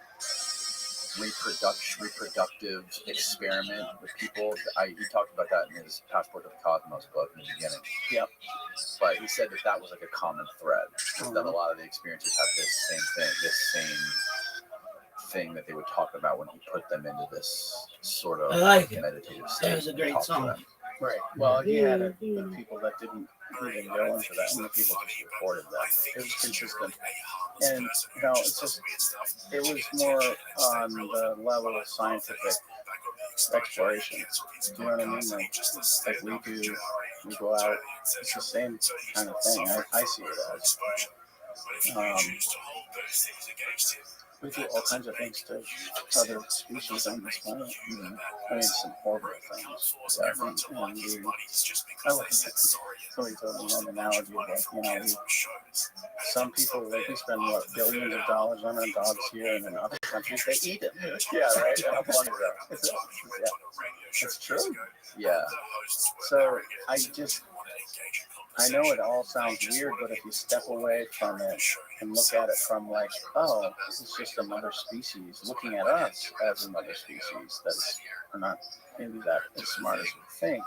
reproductive experiment with people. He talked about that in his Passport to the Cosmos book in the beginning. Yep. But he said that was like a common thread, that a lot of the experiences have this same thing that they would talk about when he put them into this sort of I like it. meditative state. That was a great Talk to song. them. Right. Well, he had the people that didn't even go into that, and the people just reported that. It was consistent. And, it's just, it was more on the level of scientific exploration. Do you know what I mean? Like we go out, it's the same kind of thing. I see it as. We do all kinds of things to other species on this planet. I mean, some horrible things. I look at somebody told me an analogy of some people, we spend billions of dollars on our dogs here, and in other countries they eat them. Yeah, right. How funny is that? It's true. Yeah. So I know it all sounds weird, but if you step away from it and look at it from like, oh, this is just another species looking at us as another species that are not maybe that as smart as we think.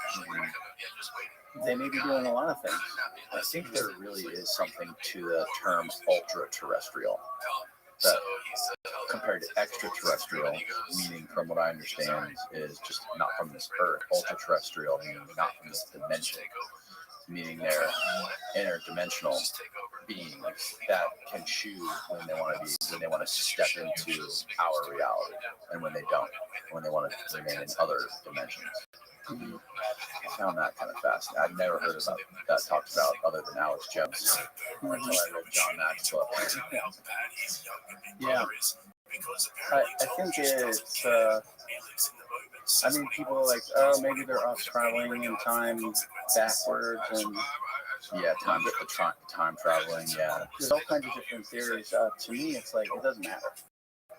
They may be doing a lot of things. I think there really is something to the term ultra-terrestrial that compared to extraterrestrial, meaning from what I understand is just not from this earth. Ultra-terrestrial meaning not from this dimension, meaning they're interdimensional beings that can choose when they want to step into our reality and when they don't, when they want to remain in other dimensions. I found that kind of fascinating. I'd never heard about that talked about other than Alex Jones until I read John Mack's book. Yeah. I think it's, I mean, people are like, oh, maybe they're off traveling in time backwards and time traveling. Yeah, there's all kinds of different theories. To me, it's like, it doesn't matter.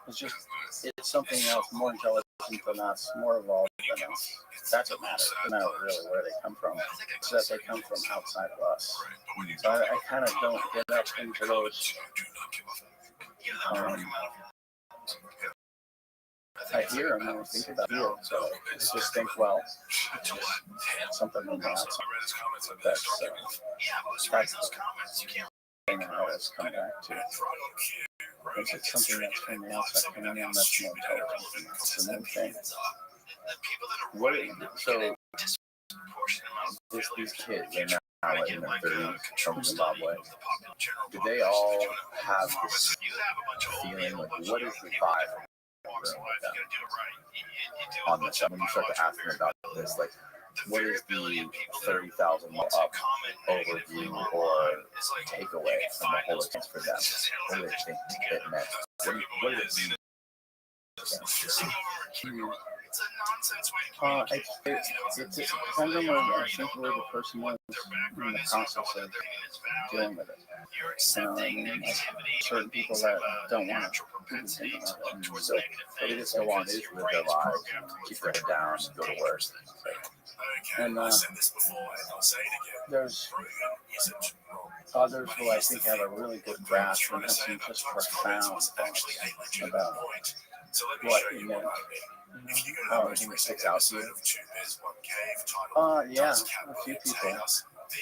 It's something else more intelligent than us, more evolved than us. That's what matters. It doesn't matter really where they come from. It's that they come from outside of us. So I kind of don't get up into those. I hear them and I think about it, so I just think, well, it's just something from the outside. That's the thing I always come back to. It's something that's from the outside coming in that's more intelligent. It's the main thing. So these kids, they're now in their 30s from Zimbabwe. Do they all have this feeling like, what is the vibe on this? When you start to ask them about this, like, what is the 30,000 up overview or takeaway from the whole experience for them? What do they think it meant? What did it mean? It depends on where the person is in the process of dealing with it. I mean, like certain people that don't want to do anything about it. So they just go on, they just live their lives, keep their head down, and go to work. And there's others who I think have a really good grasp and have some just profound thoughts about what it meant. Anything that sticks out to you? Yeah, a few people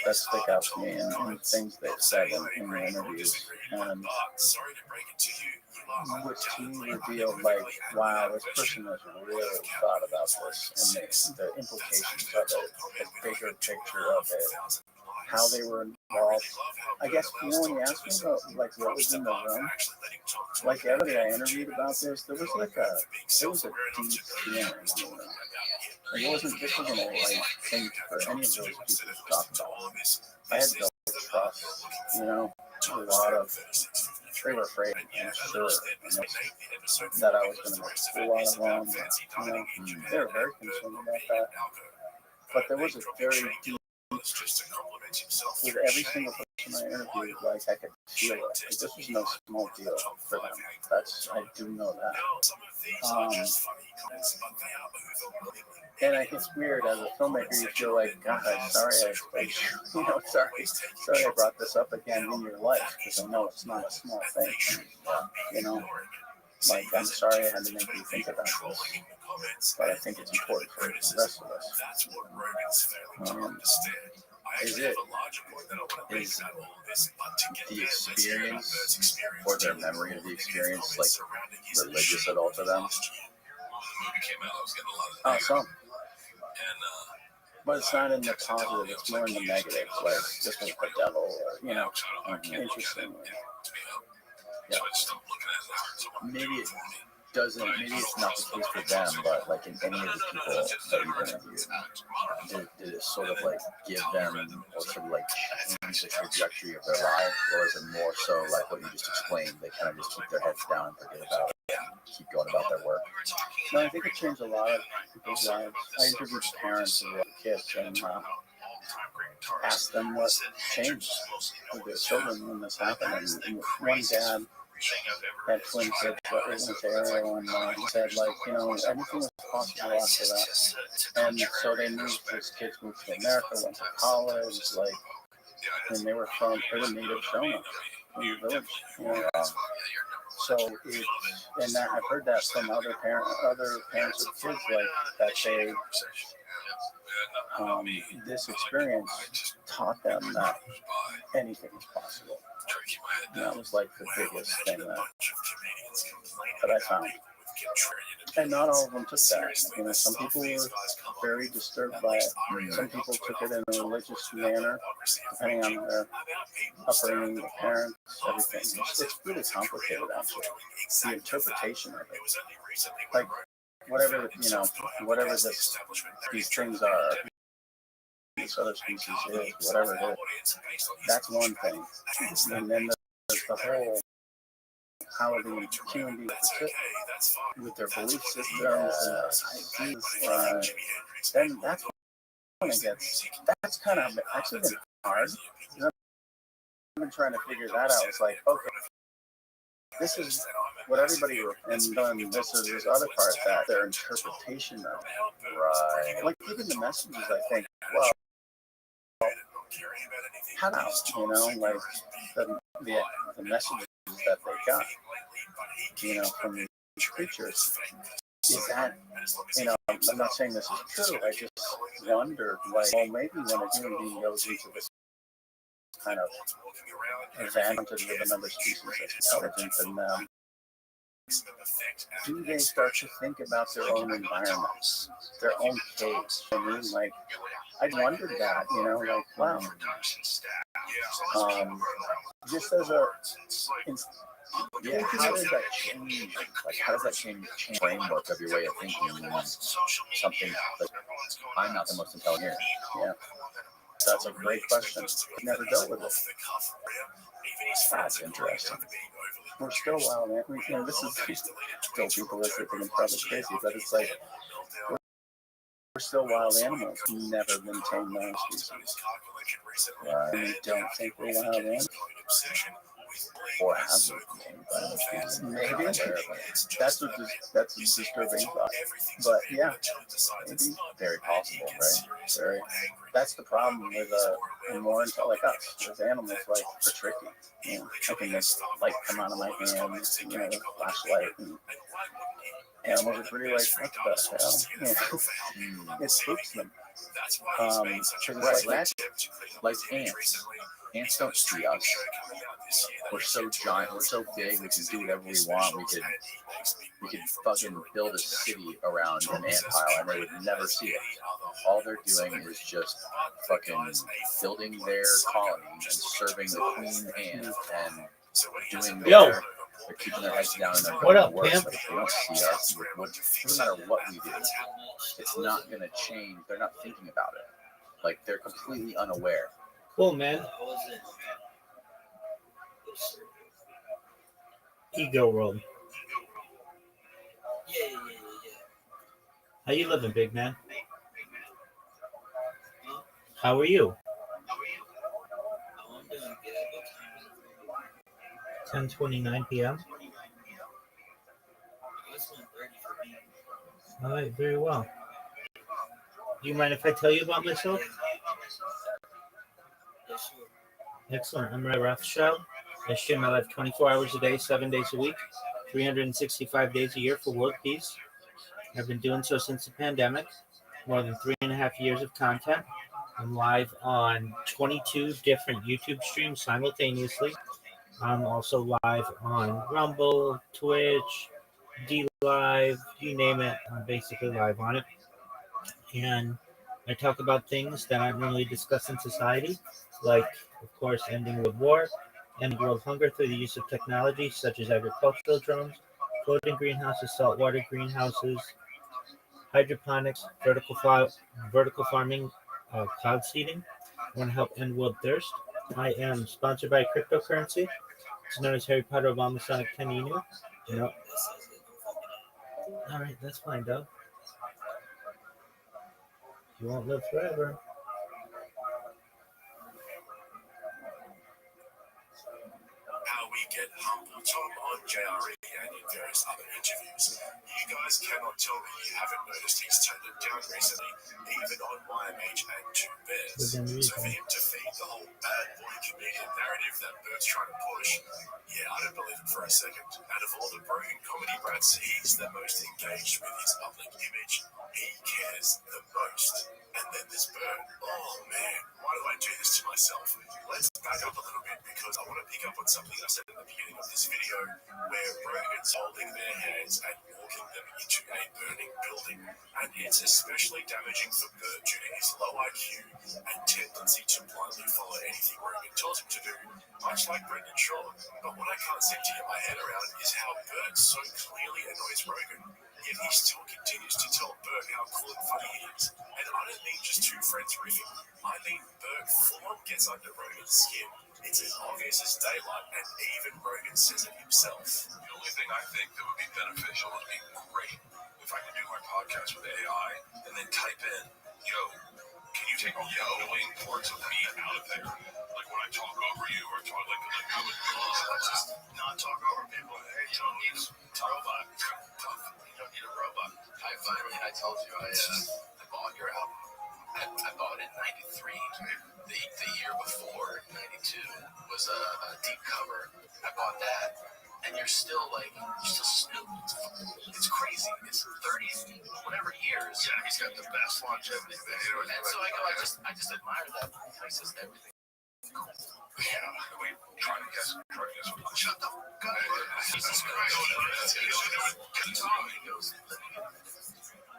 that stick out to me and things they've said in the interviews. And which to me revealed, like, wow, this person has really thought about this and the implications of it, the bigger picture of it, how they were involved. I guess, when you asked me about, like, what was in the room, like, everybody I interviewed about this, there was a deep feeling in the room. Like, this wasn't a light thing for any of those people to talk about. I had built trust, a lot of, they were afraid, I'm sure, that I was going to make a lot of them. They were very concerned about that. But there was a very deep, with every single I interviewed, like I could feel it. Like, this was no small deal for them. I do know that. And it's weird as a filmmaker, you feel like, God, I'm sorry, sorry I brought this up again in your life, because I know it's not a small thing. Like, I'm sorry I had to make you think about this, but I think it's important for the rest of us. Is the experience or their memory of the experience like religious at all to them? Oh, some. But it's not in the positive, it's more in the negative, like this was the devil, or, interesting. Yeah. Maybe it's not the case for them, but like in any of the people that you've interviewed, did it sort of like give them or sort of like change the trajectory of their life, or is it more so like what you just explained, they kind of just keep their heads down and forget about it and keep going about their work? No, I think it changed a lot of people's lives. I interviewed parents of kids and asked them what changed with their children when this happened. And one dad had twin kids that went to Ariel, and said, like, anything was possible after that. And so they moved, his kids moved to America, went to college, like, and they were native Shona in the village. So and that, I've heard that from other parents of kids, like that this experience taught them that anything is possible. And that was like the biggest thing that I found. And not all of them took that. Some people were very disturbed by it. Some people took it in a religious manner, depending on their upbringing, their parents, everything. It's really complicated, actually. The interpretation of it. Like, whatever these things are, this other species is, whatever it is, that's one thing. And then there's the whole, how the human beings sit with their belief systems and ideas, then that's when it gets, that's kind of actually been hard. I've been trying to figure that out. It's like, okay, this is what everybody wrote, and then this is this other part that their interpretation of it. Right. Like, even the messages, I think, well, how now, like the messages that they got, from these creatures, is that, I'm not saying this is true, I just wondered, like, well, maybe when a human being goes into this kind of advantage with another species that's intelligent than them, do they start to think about their own environments, their own case? I mean, like, I wondered that, like, wow. Just as a, how does that change? Like, how does that change the framework of your way of thinking? Something like, I'm not the most intelligent. Yeah, that's a great question. I've never dealt with it. That's interesting. We're still wild, man. This is still people that think I'm probably crazy, but it's like, we're still wild animals. We've never been tamed by a species. We don't think we're wild animals. Or have we been tamed by a species? Maybe. That's a disturbing thought. But yeah, maybe. Very possible, right? Very. That's the problem with more like us, as animals, like, we're tricky. I can just light come out of my hand, flashlight, and animals are pretty like, what the hell? It spooks them. Right, like ants. Ants don't see us. We're so giant, we're so big, we can do whatever we want. We could fucking build a city around an ant pile and they would never see it. All they're doing is just fucking building their colony and serving the queen ant and doing their, they're keeping their heads down and they're going to work. But if they don't see us, it doesn't matter what we do, it's not going to change. They're not thinking about it. Like, they're completely unaware. Cool, man. Ego world. How you living, big man? How are you? 10:29 p.m. All right, very well. Do you mind if I tell you about myself? Excellent. I'm Ray Rothschild. I stream my life 24 hours a day, 7 days a week, 365 days a year for world peace. I've been doing so since the pandemic, more than 3.5 years of content. I'm live on 22 different YouTube streams simultaneously. I'm also live on Rumble, Twitch, D Live, you name it. I'm basically live on it. And I talk about things that aren't normally discussed in society, like, of course, ending world war, ending world hunger through the use of technology such as agricultural drones, floating greenhouses, saltwater greenhouses, hydroponics, vertical farming, cloud seeding. I want to help end world thirst. I am sponsored by cryptocurrency. It's known as Harry Potter Obama Sonic Caninu. No. All right, that's fine, Doug. You won't live forever. How we get humble Tom on JRE and in various other interviews. You guys cannot tell me you haven't noticed he's toned it down recently, even on YMH and Two Bears. So for him to feed the whole bad boy comedian narrative that Bert's trying to push, yeah, I don't believe it for a second. Out of all the broken comedy brats, he's the most engaged with his public image. He cares the most. And then this Bert, oh man, why do I do this to myself? Let's back up a little bit because I want to pick up on something I said at the beginning of this video where Rogan's holding their hands and walking them into a burning building. And it's especially damaging for Bert due to his low IQ and tendency to blindly follow anything Rogan tells him to do, much like Brendan Shaw. But what I can't seem to get my head around is how Bert so clearly annoys Rogan, yet he still continues to tell Bert how cool and funny he is. And I don't mean just two friends riffing. I mean Bert full-on gets under Rogan's skin. It's as obvious as daylight, and even Rogan says it himself. The only thing I think that would be beneficial would be great if I could do my podcast with AI and then type in, yo, can you take all the annoying parts of me out of there? Like when I talk over you or talk like I would just not talk over people. Hey, you don't need a robot. You don't need a robot. I told you I bought your album. I bought it in 93. The year before, 92, was a deep cover. I bought that. And you're still Snoop. It's crazy. It's 30, whatever years. Yeah, he's got the best longevity. And so I just admire that. He says everything. Yeah, we try to guess. Shut the fuck up. Jesus Christ.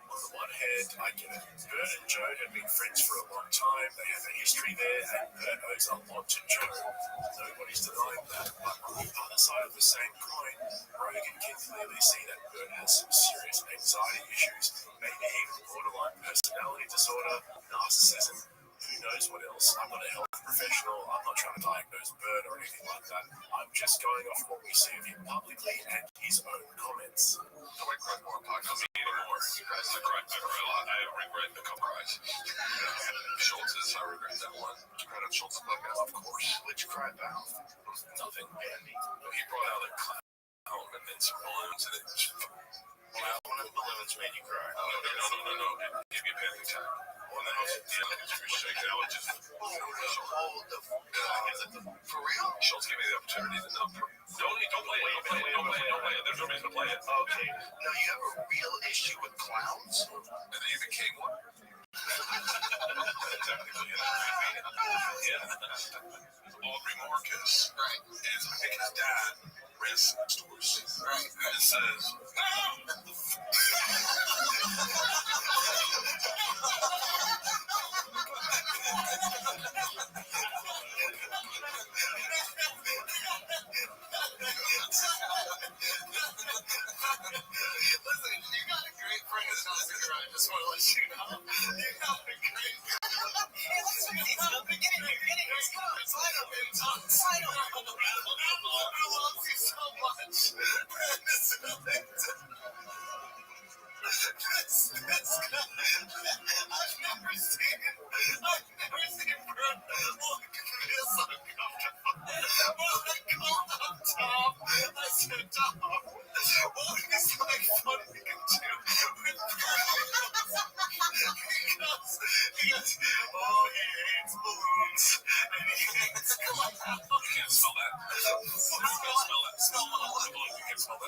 On the one hand, I get it. Bert and Joe have been friends for a long time. They have a history there, and Bert owes a lot to Joe. Nobody's denying that. But on the other side of the same coin, Rogan can clearly see that Bert has some serious anxiety issues, maybe even borderline personality disorder, narcissism. Who knows what else? I'm not a health professional. I'm not trying to diagnose Bert or anything like that. I'm just going off what we see of him publicly and his own comments. I might cry more podcast anymore. I regret the couple cries. Schultz's, I regret that one. Credit Schultz's podcast, of course. Which cry about? Nothing. Andy. He brought out a clown and then some balloons and then one of the balloons made you cry. No. It gave me a panic attack. One that was shaking out just for real? Schultz gave me the opportunity to not. Don't play it. There's no reason to play it. Okay. Now you have a real issue with clowns? And then you became one. Technically, yeah. Aubrey Marcus. Right. Is I think his dad ran stores. Right. And it says, Listen, you got a great friend that's not here. I just want to let you know. You got a great friend. Hey, listen, get in here. Come on, slide up, baby. Slide up. I love you so much. This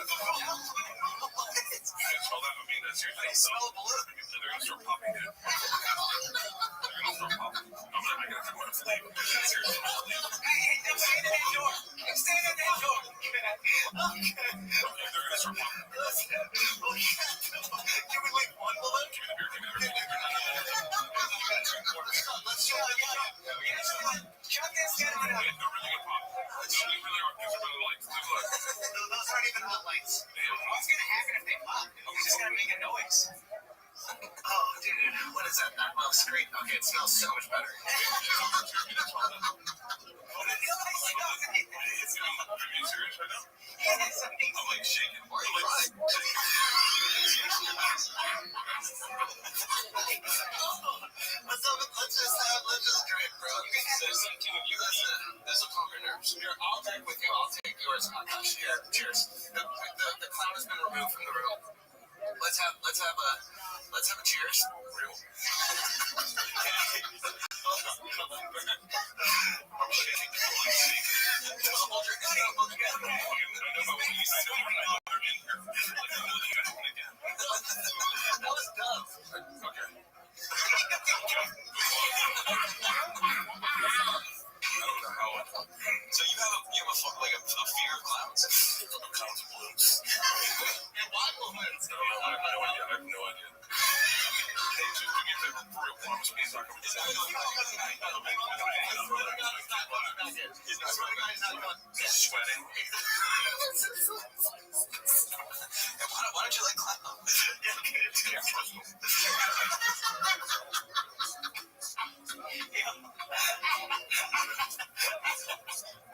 Well, that would mean that seriously. I smell a balloon. They're gonna start popping, dude. They're gonna start popping. I'm gonna have to go and leave. Seriously. Hey, stay in that door. Stay in that door. Okay, they're gonna start popping. Can we leave one balloon? Give me the beer. Give me the beer. Let's show it. Chuck this down. They're really gonna pop. Those aren't even hot lights. What's gonna happen if they pop? It's just gonna make a noise. Oh, dude, what is that? That smells great. Okay, it smells so much better. Are you serious right now? I'm like shaking. Why are you crying? Let's just drink, bro. There's something of you. This will calm your nerves. Here, I'll drink with you. I'll take yours. Cheers. The cloud has been removed from the room. Let's have a cheers. Real. I'm shaking. Hold your that was dumb. Okay. I don't know how. So you have a fear of clouds? Clouds and balloons. Why balloons? I have no idea. Hey, do me a favor, for real, promise me it's not going to be sweating. Why don't you like clap? Yeah, trust me.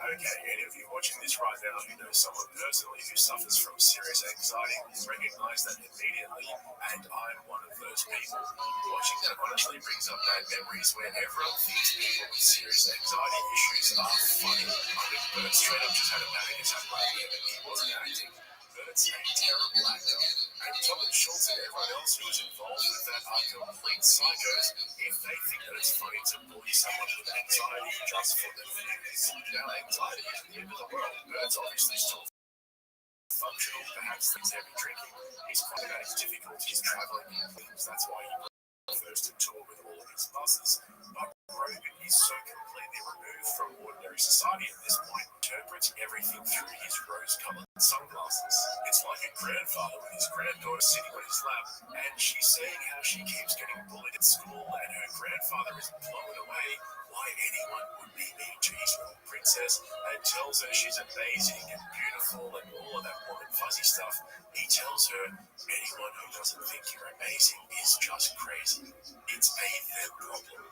Okay, any of you watching this right now who know someone personally who suffers from serious anxiety, recognize that immediately, and I'm one of those people. Watching that honestly brings up bad memories where everyone thinks people with serious anxiety issues are funny. Bert straight up just had a panic attack right here, and he wasn't acting. Bert's a terrible actor. And Tom and Schultz and everyone else who is involved with that are complete psychos if they think that it's funny to bully someone with anxiety just for the views. Now, anxiety is the end of the world. Bert's obviously still functional, perhaps things heavy drinking. He's crying about his difficulties traveling and things. That's why he prefers to tour with all of his buses. But Rogan is so completely removed from ordinary society at this point, interprets everything through his rose-colored sunglasses. It's like a grandfather with his granddaughter sitting on his lap, and she's saying how she keeps getting bullied at school, and her grandfather is blown away why anyone would be mean to his little princess, and tells her she's amazing and beautiful and all of that warm and fuzzy stuff. He tells her anyone who doesn't think you're amazing is just crazy. It's a them problem.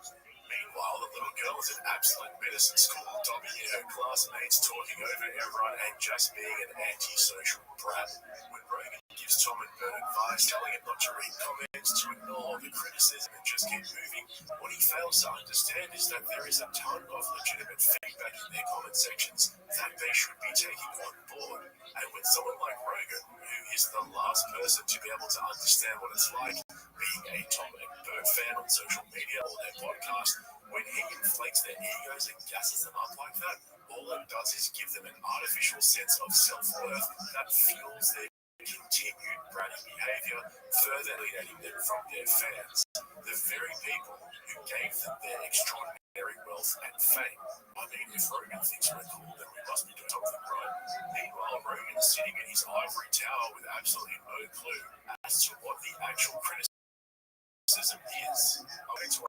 Meanwhile, the little girl is an absolute menace at school, dogging her classmates, talking over everyone, and just being an antisocial brat. When Rogan gives Tom and Bert advice, telling him not to read comments, to ignore the criticism and just keep moving, what he fails to understand is that there is a ton of legitimate feedback in their comment sections that they should be taking on board. And when someone like Rogan, who is the last person to be able to understand what it's like being a Tom and Bert fan on social media or their podcast, when he inflates their egos and gasses them up like that, all it does is give them an artificial sense of self-worth that fuels their continued bratty behavior, further alienating them from their fans, the very people who gave them their extraordinary wealth and fame. I mean, if Rogan thinks we're cool, then we must be doing something right. Meanwhile, Rogan is sitting in his ivory tower with absolutely no clue as to what the actual criticism is. I went to one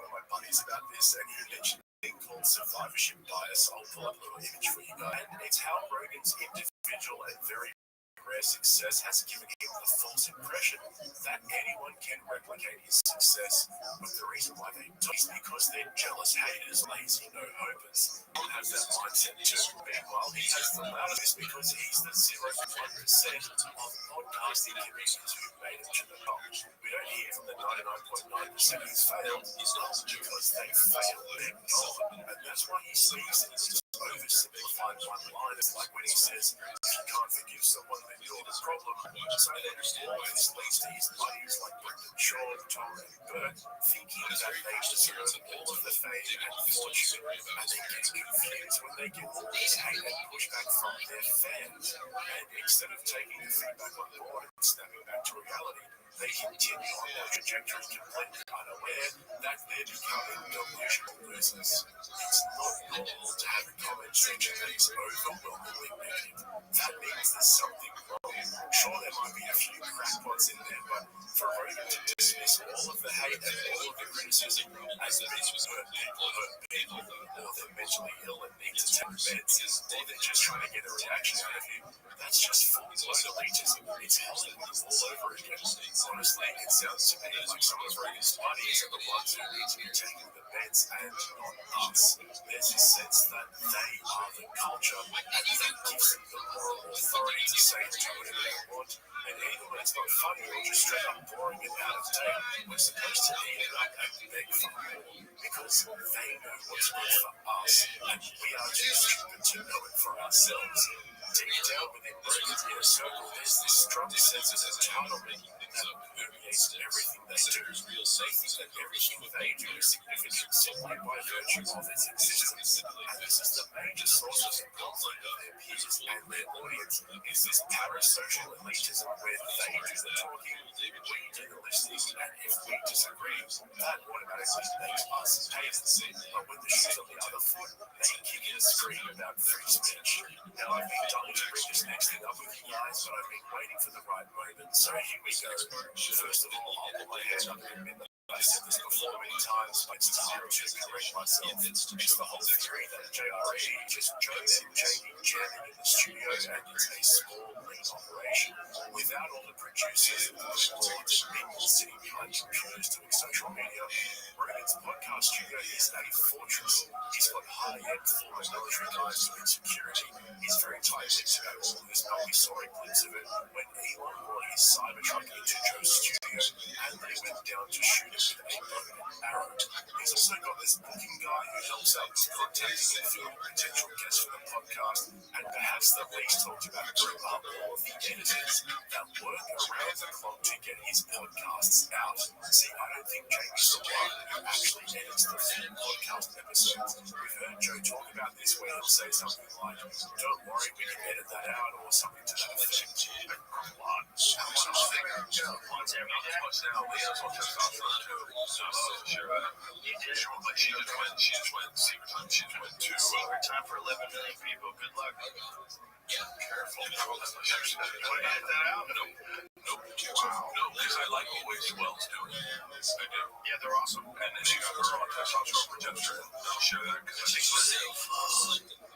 of my buddies about this, and he mentioned a thing called survivorship bias. I'll pull up a little image for you guys. And it's how Rogan's individual and very rare success has given him the false impression that anyone can replicate his success. But the reason why they don't is because they're jealous haters, lazy no-hopers. Don't have that mindset too. Meanwhile, he has the loudest because he's the 0.1% of podcasting comedians who made it to the top. We don't hear from the 99.9% who's failed, because they failed. They're gone. And that's why he sees it as just oversimplified one line. It's like when he says, if you can't forgive someone, then you're the problem. So then all of this leads to his buddies like Brendan Shaw, Tom and Bert thinking that they deserve all of the fame and fortune, and they get confused when they get all this hate and pushback feedback from their fans. And instead of taking the feedback on board and snapping back to reality, they continue on their trajectory completely unaware that they're becoming delusional losers. It's not normal to have a comment section that is overwhelmingly negative. That means there's something wrong. Sure, there might be a few crackpots in there, but for Rogan to dismiss all of the hate and all of the criticism as this was hurt people, or they're mentally ill and need to take meds, or they're just trying to get a reaction out of you, that's just full-blown elitism. It's Hollywood all over again. Honestly, it sounds to me like some of Rogan's buddies are the ones who need to be taking the meds and not us. There's a sense that they are the culture, and that gives them the moral authority to say and do whatever they want. And even when it's not funny or just straight up boring and out of date, we're supposed to eat it up and beg for more because they know what's good for us, and we are too stupid to know it for ourselves. Deep down within Rogan's inner circle, there's this strong sense of entitlement that permeates everything they do. They think that everything they do is significant simply by virtue of its existence. And this is the major source of the conflict of their peers and their audience, is this parasocial elitism where they do the talking, we do the listening, and if we disagree, that automatically makes us hate. But when the shoe's on the other foot, they kick and scream about free speech. Now, I've been dying to bring this next thing up with you guys, but I've been waiting for the right moment, so here we go. First of all, I'll put my hand up and admit that I've said this before many times, but it's time to correct myself. It's the whole theory that JRE just joins in Jamie jamming in the studio and it's a small, lean operation. Without all the producers, the boards, and minions sitting behind computers doing social media, Rogan's podcast studio is a fortress. He's got high-end former military guys doing security. He's very tight-lipped about all of this, but we saw a glimpse of it when Elon brought his Cybertruck into Joe's studio and they went down to shoot it with a bow and arrow. He's also got this booking guy who helps out with contacting and filming potential guests for the podcast, and perhaps the least talked about group are all of the editors that work around the clock to get his podcasts out. See, I don't think Jamie's the one who actually edits the full podcast episodes. We've heard Joe talk about this where he'll say something like, "Don't worry, we can edit that out," or something to that effect. And come on, how much I think, once every day. Now, Leah's on testosterone too. Sure, you did. But she just went secret time. She just went to secret time for 11 million people. Good luck. Yeah, careful. You want to edit that out? No. Wow. No, because I like what Waste Wells doing. I do. Yeah, they're awesome. And then she got her on testosterone progesterone. I'll share that because I think it's fun.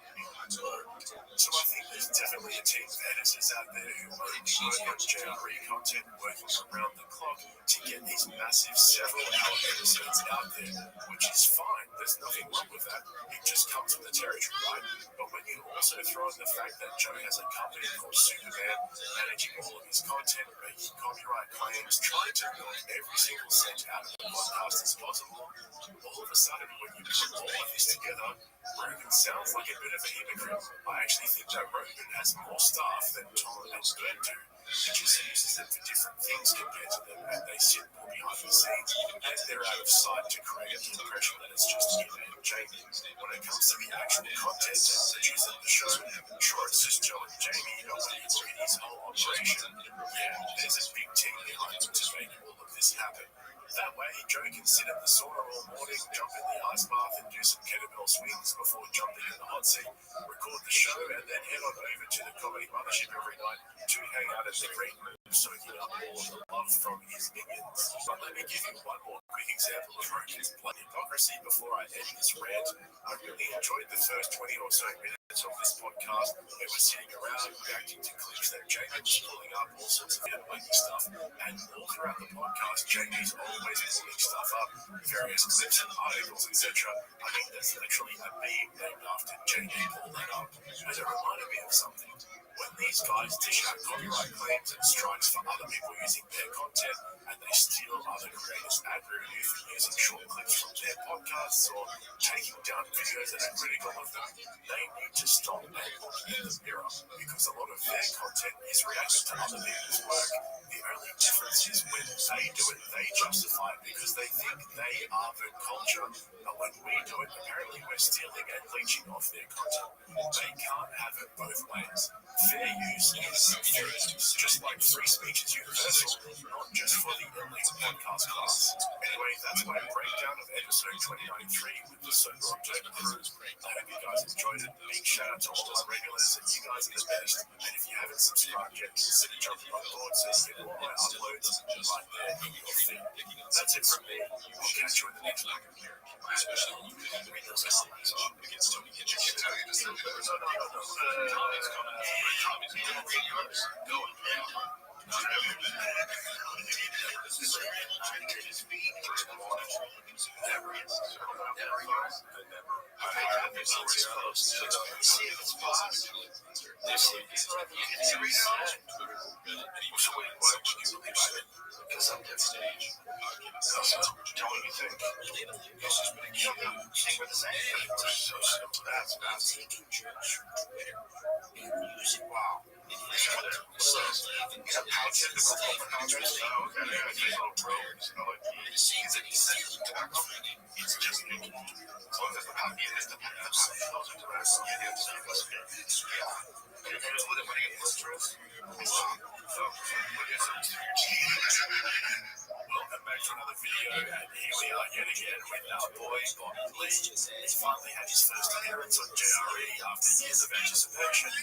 So I think there's definitely a team of editors out there who work on JRE content, working around the clock to get these massive several-hour episodes out there, which is fine. There's nothing wrong with that. It just comes with the territory, right? But when you also throw in the fact that Joe has a company called Superman, managing all of his content, making copyright claims, trying to milk every single cent out of the podcast as possible, all of a sudden, when you put all of this together, Rogan sounds like a bit of a hypocrite. I actually think that Rogan has more staff than Tom and Glenn do. He just uses them for different things compared to them, and they sit more behind the scenes, and they're out of sight to create the impression that it's just him and Jamie. When it comes to the actual content and producing the show, sure, it's just Joe and Jamie, but when you look at his whole operation, yeah, there's a big team behind him to make all of this happen. That way, Joe can sit at the sauna all morning, jump in the ice bath, and do some kettlebell swings before jumping in the hot seat, record the show, and then head on over to the comedy mothership every night to hang out at the green room, soaking up all of the love from his minions. But let me give you one more quick example of Rogan's blunt hypocrisy before I end this rant. I really enjoyed the first 20 or so minutes of this podcast. They were sitting around reacting to clips that Jamie was pulling up, all sorts of wacky stuff, and all throughout the podcast, Jamie's always pulling stuff up, various clips and articles, etc. I mean, there's literally a meme named after Jamie pulled that up, and it reminded me of something. When these guys dish out copyright claims and strikes for other people using their content, and they steal other creators' ad revenue for using short clips from their podcasts or taking down videos that are critical of them. They need to stop and look in the mirror because a lot of their content is reacting to other people's work. The only difference is when they do it, they justify it because they think they are the culture. But when we do it, apparently we're stealing and leeching off their content. They can't have it both ways. Fair use is just like free speech is universal, not just for the elite podcast class. Anyway, that's my breakdown of episode 2093 with the Sober October crew. I hope you guys enjoyed it. Big shout out to all our regulars, and you guys are the best. And if you haven't subscribed yet, consider jumping on board so you get all my uploads right there in your feed. That's it from me. We'll catch you in the next one. Especially when you can read those comments up against Tony Kitchen. Tommy's going to read yours. Go ahead. Because I'm devastated. Tell me you think. This has been a key. Think we're the same. That's wow. So, it's a pouch in the countries. Oh, okay. These little probes. It's just me. So, it's the pouch. It's the pouch. Welcome back to another video, and here we are yet again with our boy Bobby Lee. He's finally had his first appearance on JRE after years of anticipation.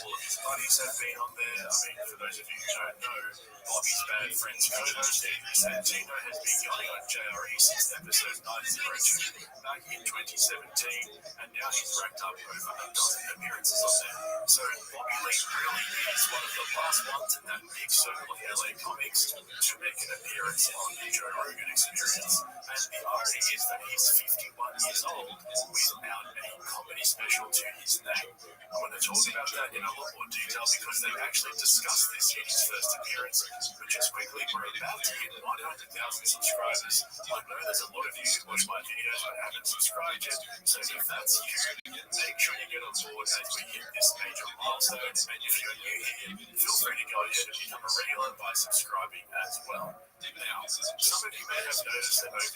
All of his buddies have been on there. I mean, for those of you who don't know, Bobby's bad friends co-host Andrew Santino has been yelling on JRE since episode 902 back in 2017, and now he's racked up over a dozen appearances on there. So Bobby Lee really is one of the last ones in that big circle of LA comics to make an appearance on the Joe Rogan Experience. And the irony is that he's 51 years old without a comedy special to his name. I want to talk about that in a lot more detail because they actually discussed this in his first appearance. But just quickly, we're about to hit 100,000 subscribers. I know there's a lot of you who watch my videos but haven't subscribed yet, so if that's you, make sure you get on board as we hit this major milestone. And if you're new here, feel free to go ahead and become a regular by subscribing as well. Now, some of you may have noticed that over the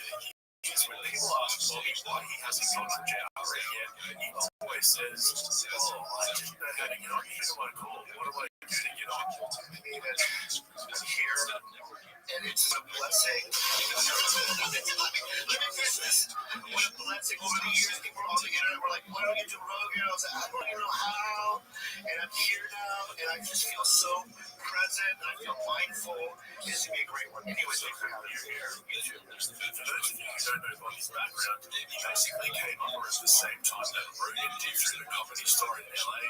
years, when people ask Bobby why he hasn't gone on JRE yet, he always says, "Oh, I didn't know how to get on. Who do I call? What do I do to get on?" I'm here, and it's a blessing. Let me finish this. What a blessing over the years. People on the internet were like, "Why don't you do Rogan?" I was like, "I don't even know how." And I'm here now, and I just feel so present. I feel mindful. This would be a great one. Anyways, thanks for having me here. For those of you who don't know Bobby's background, he basically came up around the same time that Rogan did through the Comedy Store in LA.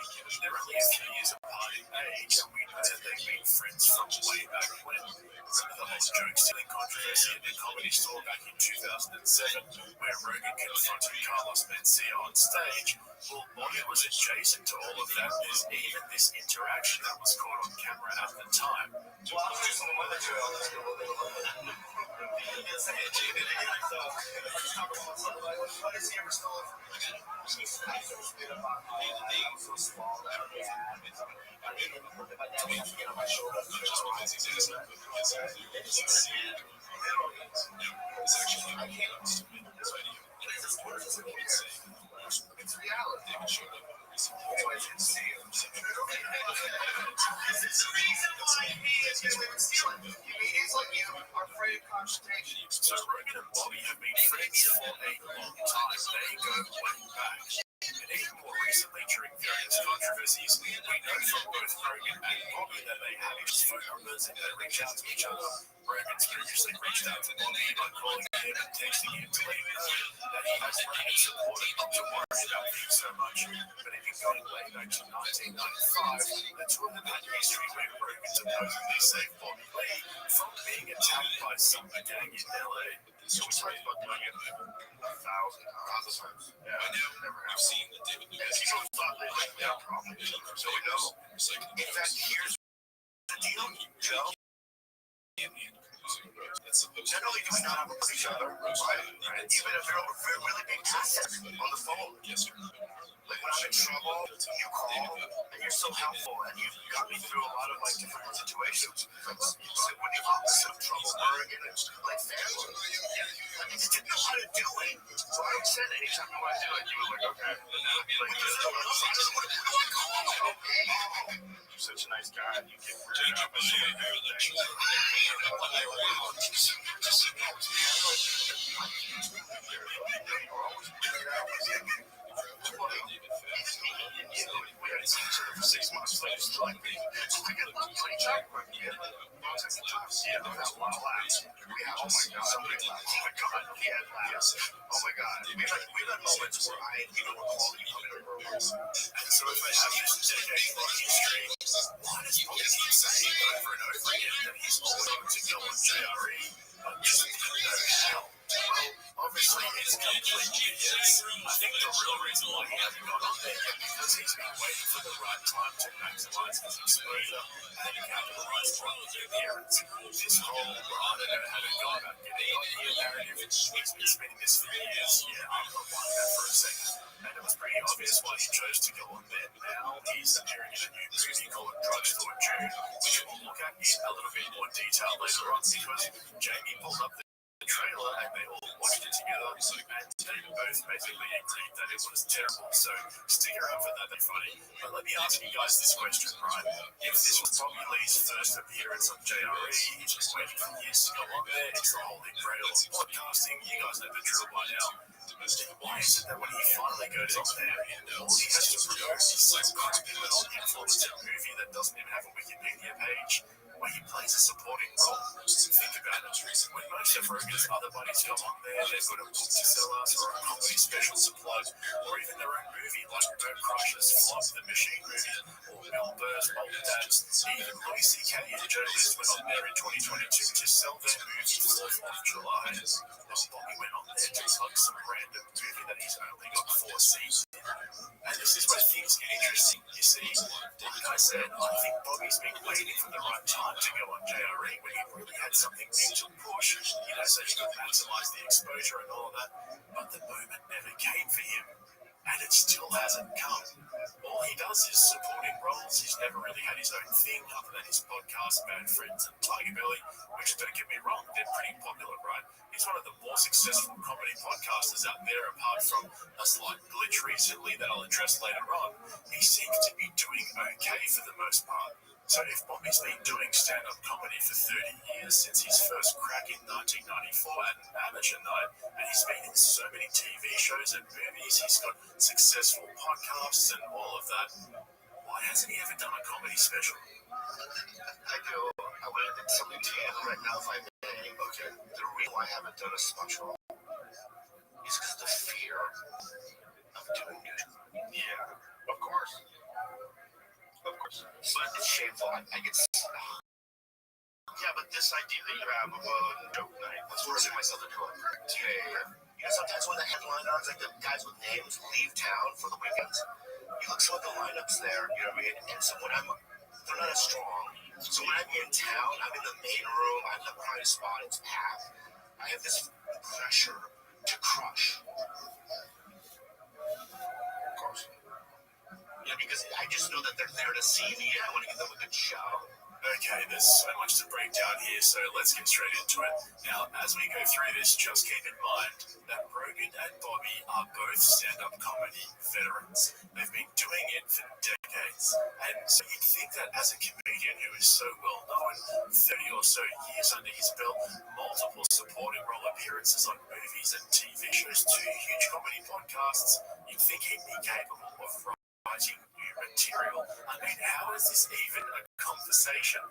They're only a few years apart in age, and we know that they've been friends from way back when. Remember the whole joke stealing controversy at the Comedy Store back in 2007, where Rogan confronted Carlos Mencia on stage? Well, Bobby was adjacent to all of that. There's even this interaction that was caught on camera at the time. Well, I'm just on the trail. What is he ever stolen from me? He's been about how I'm so small that I really put my dad to get on my shoulder. It's reality. This is the reason why he is going to steal it. He's like you are afraid of confrontation. So Rogan and Bobby have been friends for a long time. They go way back. And even more recently, during various controversies, we know from both Rogan and Bobby that they have each phone numbers and they reach out to each other. Rogan's previously reached out to Bobby by calling him and texting him to let him know that he has Rogan's support and not to worry about things so much. But even going way back to 1995, the two of them had history where Rogan supposedly saved Bobby Lee from being attacked by some gang in LA. So we talked about doing it 1,000 times. Yeah, I never have seen the David Lewis. People thought they like that problem. So we know. In fact, here's the deal, Joe. Generally, do we not have each other, right? Even if you're a really big asset on the phone. Yes, sir. Like when I'm in trouble, you call, and you're so helpful, and you've got me through a lot of like different situations. Like when you got some trouble, Oregon, and like family, I just didn't know how to do it. So I would send anytime you want to do it, you were like, okay. And then I'd be like, you're such a nice guy. You get rid of we had seen each other for 6 months, so I just like me. So I got a play check with you. Yeah, that's one laughs. We had, oh my god, he had laughs. Oh my god, we had moments where I and you were quality coming. So if I have this decade-long history, why does Bobby keep saying over and over again that he's always going to go on JRE? Just no hell. Well, obviously it's complete BS. I think the real reason why he hasn't got on there yet because he's been waiting for the right time to maximize his exposure and capitalize on his appearance. This whole, I don't know how to go about getting on here narrative, he's been spinning this for years. Yeah, I'm not like that for a second. And it was pretty obvious why he chose to go on there. Now he's appearing in a new movie called Drugstore June, which we'll look at in a little bit more detail later on because Jamie pulled up the trailer and they all watched it together and they both basically agreed that it was terrible. So stick around for that, they're funny. But let me ask you guys this question, right? If this was Bobby Lee's first appearance on JRE, he's been waiting for years to go on there, it's the holy grail of podcasting, you guys know the drill by now. Why is it that when he finally goes on there, all he has to produce is some crappy little influencer movie that doesn't even have a Wikipedia page, where he plays a supporting role? Think about it. When most of Rogan's other buddies come on there, they've got a book to sell us, or a comedy special to plug, or even their own movie, like Bert Kreischer's Flop the Machine movie, or Bill Burr's Old Dads. Even Louis C.K. and Joe List went on there in 2022 to sell their movie 4th of July. Bobby went on there to plug some random movie that he's only got 4 scenes in. And this is where things get interesting, you see. Like I said, I think Bobby's been waiting for the right time to go on JRE when he really had something big to push, so he could maximize the exposure and all of that. But the moment never came for him, and it still hasn't come. All he does is supporting roles. He's never really had his own thing other than his podcast, Bad Friends and Tiger Belly, which, don't get me wrong, they're pretty popular, right? He's one of the more successful comedy podcasters out there, apart from a slight glitch recently that I'll address later on. He seems to be doing okay for the most part. So if Bobby's been doing stand-up comedy for 30 years since his first crack in 1994 at an amateur night, and he's been in so many TV shows and movies, he's got successful podcasts and all of that, why hasn't he ever done a comedy special? I do. I want to do something to you right now if I may. Okay. The reason why I haven't done a special is because the fear of doing it. Yeah, of course. Of course. But it's shameful. I get... Yeah, but this idea that you have of a joke night, let's forcing myself to do it. Yeah. You know, sometimes when the headliners, like the guys with names, leave town for the weekends, you look some of the lineups there, you know what I mean? And so when they're not as strong. So when I'm in town, I'm in the main room, I'm the prime spot, it's packed. I have this pressure to crush. Of course. Yeah, because I just know that they're there to see me and I want to give them a good show. Okay, there's so much to break down here, so let's get straight into it. Now, as we go through this, just keep in mind that Rogan and Bobby are both stand-up comedy veterans. They've been doing it for decades. And so you'd think that as a comedian who is so well known, 30 or so years under his belt, multiple supporting role appearances on movies and TV shows, 2 huge comedy podcasts, you'd think he'd be capable of writing new material. I mean, how is this even a conversation?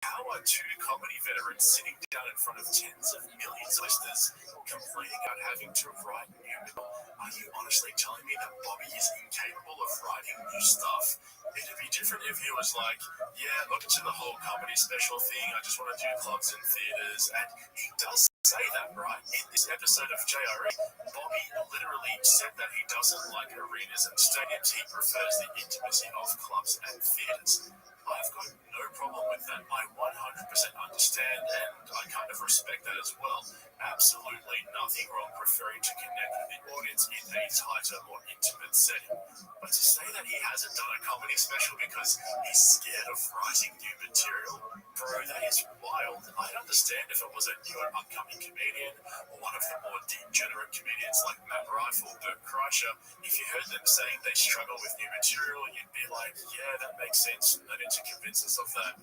How are 2 comedy veterans sitting down in front of tens of millions of listeners complaining about having to write new material? Are you honestly telling me that Bobby is incapable of writing new stuff? It'd be different if he was like, yeah, look into the whole comedy special thing. I just want to do clubs and theaters. And he does say that, right? In this episode of JRE, Bobby literally said that he doesn't like arenas and stadiums. He prefers the intimacy of clubs and theaters. I've got no problem with that. I 100% understand and I kind of respect that as well. Absolutely nothing wrong preferring to connect with the audience in a tighter, more intimate setting. But to say that he hasn't done a comedy special because he's scared of writing new material, bro, that is wild. I'd understand if it was a new and upcoming comedian or one of the more degenerate comedians like Matt Rife or Bert Kreischer. If you heard them saying they struggle with new material, you'd be like, yeah, that makes sense. No need to convince us of that.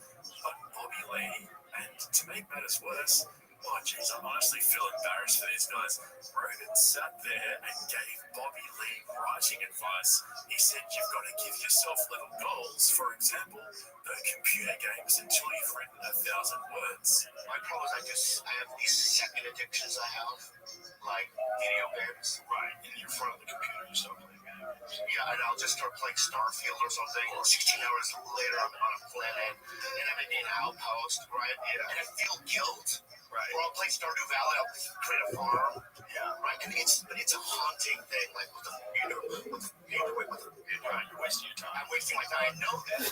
But Bobby Lee, and to make matters worse, oh jeez, I honestly feel embarrassed for these guys. Rogan sat there and gave Bobby Lee writing advice. He said you've got to give yourself little goals. For example, the computer games until you've written 1,000 words. My problem is I have these second addictions I have, like video games. Right, and you're in front of the computer, you start playing games. Yeah, and I'll just start playing Starfield or something. 16 hours later, I'm on a planet, and I'm in an outpost, right? Yeah. And I feel guilt. Right. Or I'll play Stardew Valley. I'll create a farm. Yeah. Right, and it's a haunting thing. Like with Right, you're wasting your time. I'm wasting my time. I know that.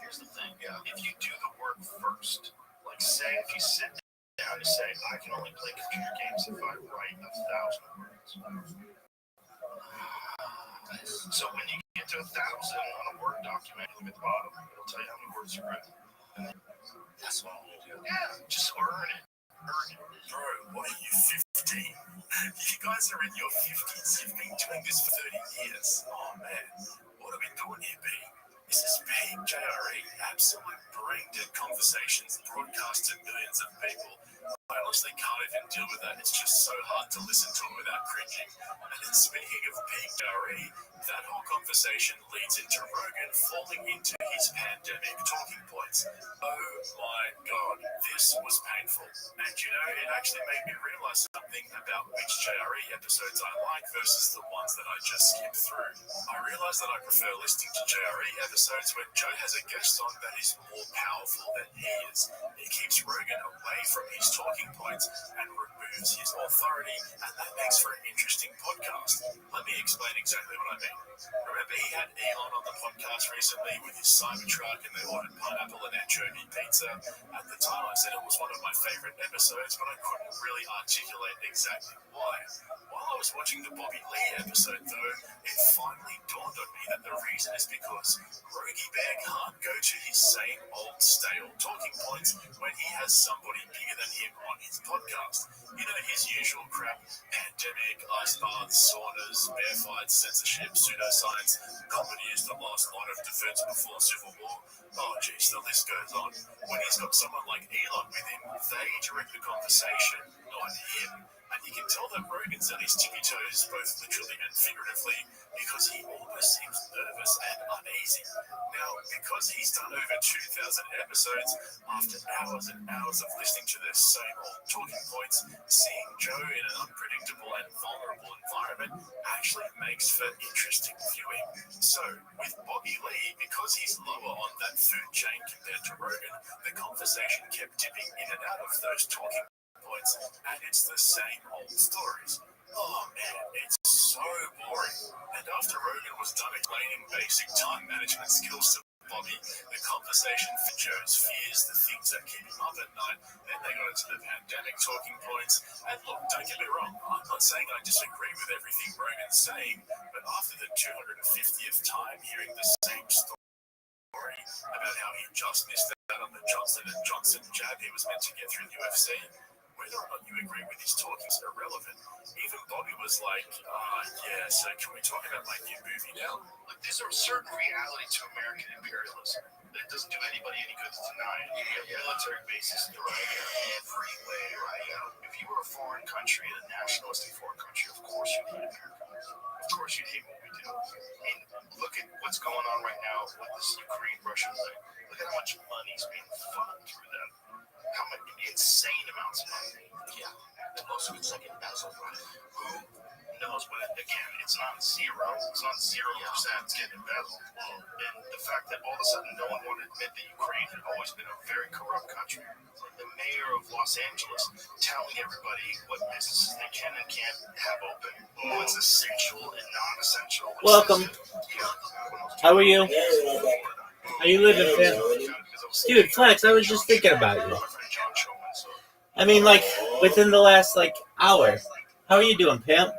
Here's the thing, if you do the work first, like say if you sit down and say, I can only play computer games if I write 1,000 words. So when you get to 1,000 on a Word document, look at the bottom, it'll tell you how many words you wrote. And that's what I'm gonna do. Yeah, just earn it. Bro, what are you, 15? You guys are in your 50s. You've been doing this for 30 years. Oh man, what are we doing here, B? This is peak JRE, absolute brain-dead conversations broadcast to millions of people. I honestly can't even deal with that. It's just so hard to listen to it without cringing. And then speaking of peak JRE, that whole conversation leads into Rogan falling into his pandemic talking points. Oh my god, this was painful. And you know, it actually made me realize something about which JRE episodes I like versus the ones that I just skipped through. I realized that I prefer listening to JRE episodes when Joe has a guest on that is more powerful than he is. He keeps Rogan away from his talking points and removes his authority, and that makes for an interesting podcast. Let me explain exactly what I mean. Remember, he had Elon on the podcast recently with his Cybertruck and they ordered pineapple and anchovy pizza. At the time, I said it was one of my favorite episodes, but I couldn't really articulate exactly why. While I was watching the Bobby Lee episode, though, it finally dawned on me that the reason is because Rogie Bear can't go to his same old stale talking points when he has somebody bigger than him on his podcast. You know, his usual crap: pandemic, ice baths, saunas, bear fights, censorship, pseudoscience, comedy is the last line of defense before civil war. Oh geez, the list goes on. When he's got someone like Elon with him, they direct the conversation, not him. And you can tell that Rogan's on his tippy toes, both literally and figuratively, because he always seems nervous and uneasy. Now, because he's done over 2,000 episodes, after hours and hours of listening to the same old talking points, seeing Joe in an unpredictable and vulnerable environment actually makes for interesting viewing. So, with Bobby Lee, because he's lower on that food chain compared to Rogan, the conversation kept dipping in and out of those talking points, and it's the same old stories. Oh man, it's so boring. And after Rogan was done explaining basic time management skills to Bobby, the conversation for Joe's fears, the things that keep him up at night, then they got into the pandemic talking points. And look, don't get me wrong, I'm not saying I disagree with everything Rogan's saying, but after the 250th time hearing the same story about how he just missed out on the Johnson & Johnson jab he was meant to get through the UFC, whether or not you agree with his talk is irrelevant. Even Bobby was like, yeah, so can we talk about my new movie now? Like, there's a certain reality to American imperialism that doesn't do anybody any good to deny it. You have military bases throughout everywhere, right? If you were a foreign country, a nationalistic foreign country, of course you'd hate America. Of course you'd hate what we do. And look at what's going on right now with this Ukraine-Russia thing. Look at how much money's being funneled through that. How many insane amounts of money. Yeah. And most of it's like embezzled, right? Who knows what it, again, it's not zero. It's not 0%. It's getting embezzled. And the fact that all of a sudden no one wanted to admit that Ukraine had always been a very corrupt country. The mayor of Los Angeles telling everybody what businesses they can and can't have open, what's essential and non-essential. Welcome. How are you? How you living, fam? Dude, Flex, I was just thinking about you. I mean, like, within the last, like, hour. How are you doing, pimp?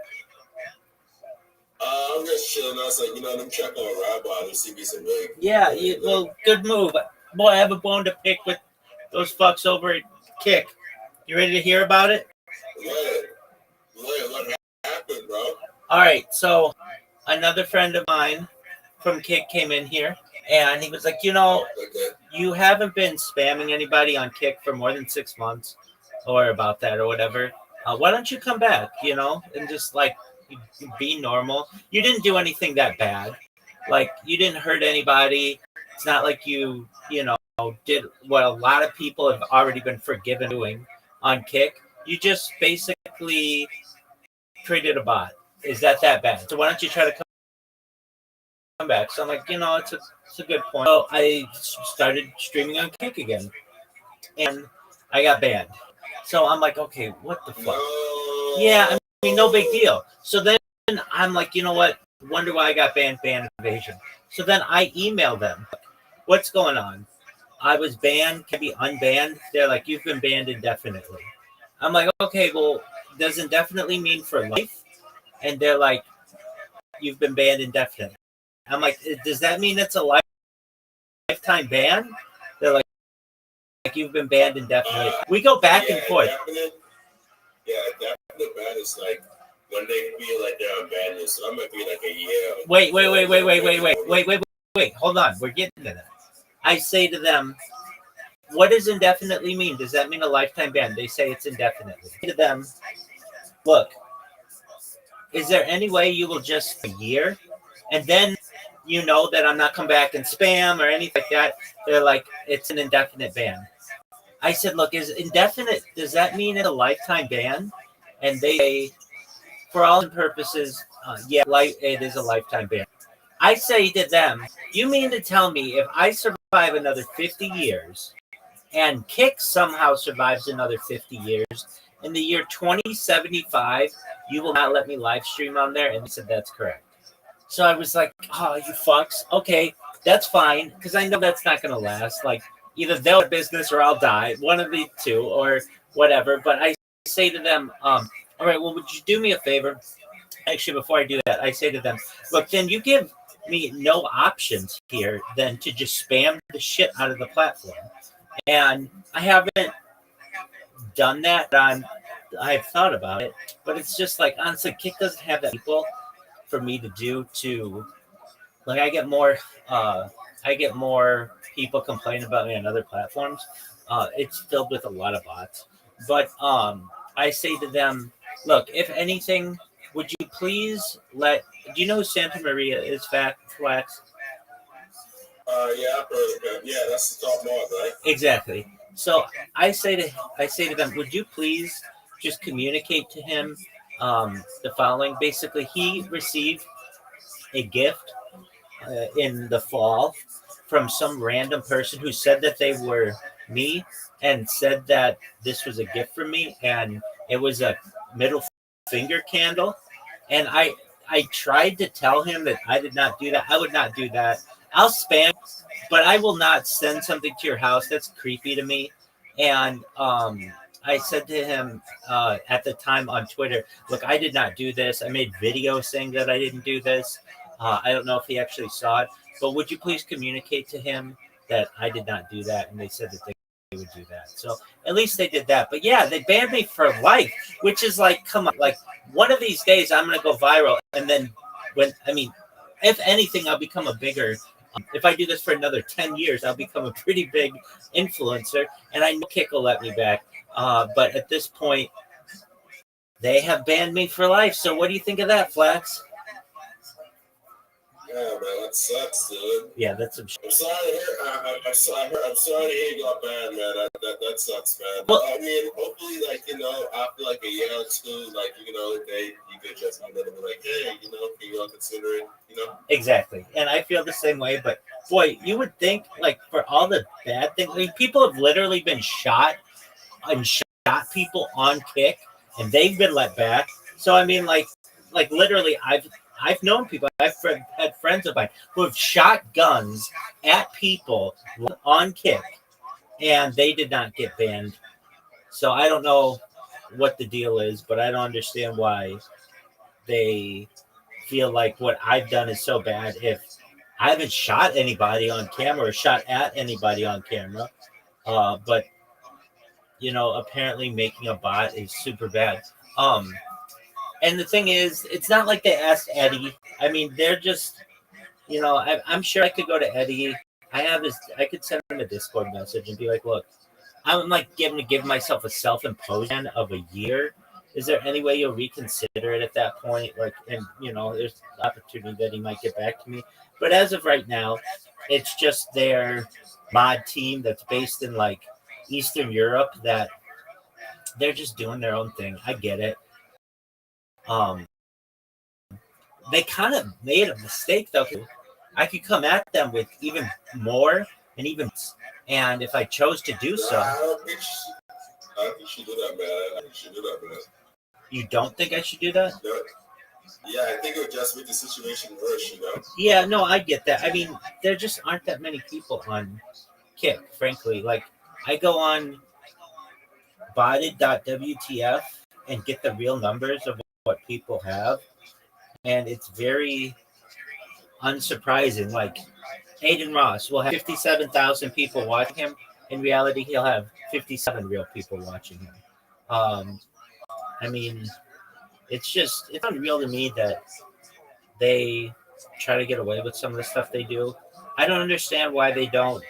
I'm just chilling. I was like, you know, them check on rap bottoms, see me some big. Yeah, well, good move. Boy, I have a bone to pick with those fucks over at Kick. You ready to hear about it? What happened, bro? All right, so another friend of mine from Kick came in here, and he was like, you know, you haven't been spamming anybody on Kick for more than 6 months or about that or whatever. Why don't you come back, you know, and just, like, be normal? You didn't do anything that bad. Like, you didn't hurt anybody. It's not like you know, did what a lot of people have already been forgiven doing on Kick. You just basically created a bot. Is that bad? So why don't you try to come back? So I'm like, you know, it's a good point. So I started streaming on Kick again, and I got banned. So I'm like, okay, what the fuck? Yeah, I mean, no big deal. So then I'm like, you know what? Wonder why I got banned, ban evasion. So then I emailed them. What's going on? I was banned. Can I be unbanned? They're like, you've been banned indefinitely. I'm like, okay, well, does indefinitely mean for life? And they're like, you've been banned indefinitely. I'm like, does that mean it's a lifetime ban? They're like you've been banned indefinitely. We go back and forth. Definite ban is like when they feel like they're abandoned. So that might be like a year. Wait. Hold on. We're getting to that. I say to them, what does indefinitely mean? Does that mean a lifetime ban? They say it's indefinitely. I say to them, look, is there any way you will just a year and then you know that I'm not come back and spam or anything like that? They're like, it's an indefinite ban. I said, look, is indefinite, does that mean it's a lifetime ban? And they say, for all purposes, yeah, it is a lifetime ban. I say to them, you mean to tell me if I survive another 50 years and Kick somehow survives another 50 years, in the year 2075, you will not let me live stream on there? And they said, that's correct. So I was like, oh, you fucks. Okay, that's fine, because I know that's not going to last. Like, either they'll have business or I'll die, one of the two, or whatever. But I say to them, all right, well, would you do me a favor? Actually, before I do that, I say to them, look, then you give me no options here than to just spam the shit out of the platform. And I haven't done that. I've thought about it, but it's just like, honestly, Kick doesn't have that people for me to do to, like, I get more people complaining about me on other platforms. It's filled with a lot of bots. But I say to them, look, if anything, would you please do you know who Santa Maria is, Flax? Yeah, I've heard of that. Yeah, that's the top mark, right? Exactly. So I say to them, would you please just communicate to him the following? Basically, he received a gift in the fall from some random person who said that they were me and said that this was a gift from me, and it was a middle finger candle. And I tried to tell him that I did not do that. I would not do that. I'll spam, but I will not send something to your house. That's creepy to me. And I said to him at the time on Twitter, look, I did not do this. I made videos saying that I didn't do this. I don't know if he actually saw it, but would you please communicate to him that I did not do that? And they said that they would do that. So at least they did that. But yeah, they banned me for life, which is like, come on, like one of these days I'm going to go viral. And then if anything, I'll become a bigger, if I do this for another 10 years, I'll become a pretty big influencer. And I know Kick will let me back. But at this point, they have banned me for life. So what do you think of that, Flax? Yeah, man, that sucks, dude. Yeah, that's some shit. I'm sorry to hear. I'm sorry to hear you got banned, man. That sucks, man. Well- I mean, hopefully, like, you know, after like a year or two, like, you know, you could just be like, hey, you know, can you all consider it, you know? Exactly. And I feel the same way, but boy, you would think like for all the bad things, I mean, people have literally been shot and shot people on Kick and they've been let back. So I mean like literally I've known people, had friends of mine who have shot guns at people on Kick and they did not get banned. So I don't know what the deal is, but I don't understand why they feel like what I've done is so bad if I haven't shot anybody on camera or shot at anybody on camera. But you know, apparently making a bot is super bad. And the thing is, it's not like they asked Eddie. I mean, they're just, you know, I'm sure I could go to Eddie. I could send him a Discord message and be like, look, I'm like give myself a self-imposed ban of a year. Is there any way you'll reconsider it at that point? Like, and you know, there's opportunity that he might get back to me. But as of right now, it's just their mod team that's based in like Eastern Europe that they're just doing their own thing. I get it. They kind of made a mistake though. I could come at them with even more and if I chose to do so. I don't think you should do that, man. I think you should do that, man. You don't think I should do that? No. Yeah, I think it would just make the situation worse, you know? Yeah, no, I get that. I mean, there just aren't that many people on Kick, frankly. Like, I go on botted.wtf and get the real numbers of what people have, and it's very unsurprising. Like, Aiden Ross will have 57,000 people watching him. In reality, he'll have 57 real people watching him. I mean, it's unreal to me that they try to get away with some of the stuff they do. I don't understand why they don't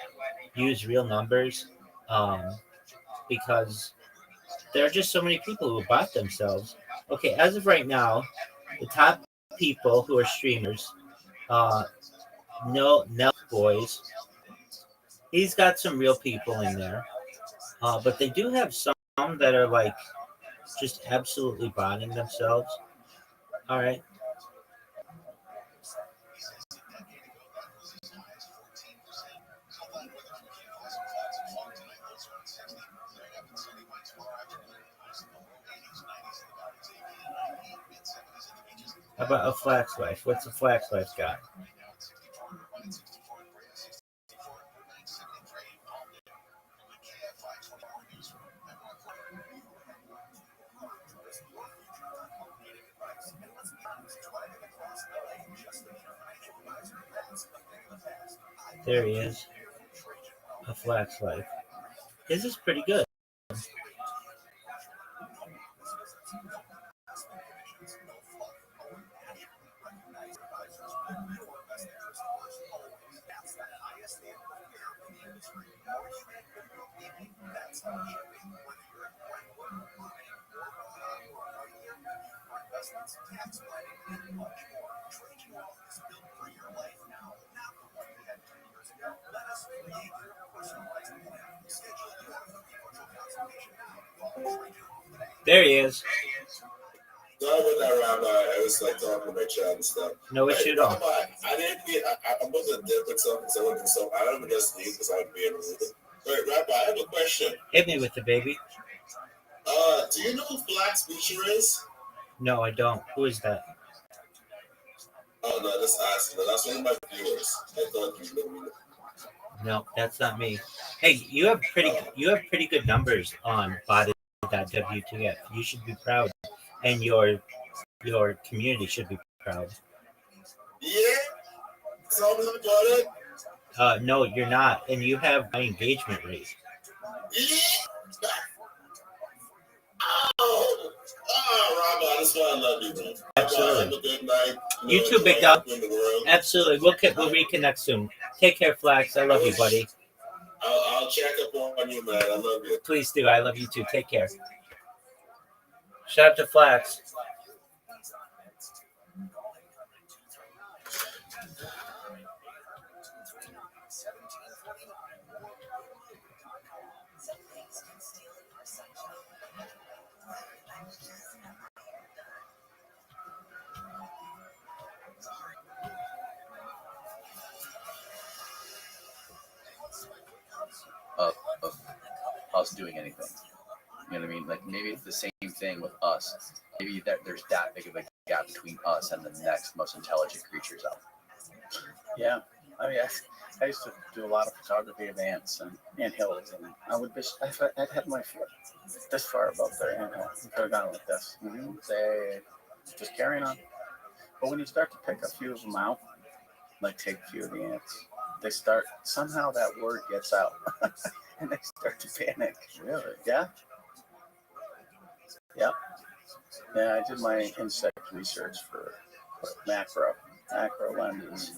use real numbers, because there are just so many people who bot themselves. Okay, as of right now, the top people who are streamers, no Nelk Boys, he's got some real people in there, but they do have some that are like just absolutely botting themselves. All right. How about a Flax Life? What's a Flax Life got? There he is. A Flax Life. His is pretty good. There he is. Sorry about that, Rabbi. I was like talking to my chat and stuff. No issue at all. Rabbi, I didn't mean, I wasn't dip with something, so I went to some. I don't even just leave because I'm being rude. Wait, Rabbi, I have a question. Hit me with the baby. Do you know who Flax Beecher is? No, I don't. Who is that? Oh no, that's asking. That's one of my viewers. I thought you knew me. No, that's not me. Hey, you have pretty good numbers on botted.wtf. You should be proud, and your community should be proud. Yeah. Tell me about it. No, you're not, and you have high engagement rate. Yeah. Rabbi, that's why I love you, bro. Absolutely. Have a good night. You too, big dog. Absolutely. We'll reconnect soon. Take care, Flax. I love you, buddy. I'll check up on you, man. I love you. Please do. I love you too. Take care. Shout out to Flax. of us doing anything. You know what I mean? Like maybe it's the same thing with us. Maybe there's that big of a gap between us and the next most intelligent creatures out there. Yeah. I mean, I used to do a lot of photography of ants and hills, and I would be, I'd had my foot this far above their anthill. You could have gone like this. Say, just carrying on. But when you start to pick a few of them out, like take a few of the ants, they start, somehow that word gets out, and they start to panic. Really? Yeah. Yep. Yeah, I did my insect research for macro lenses.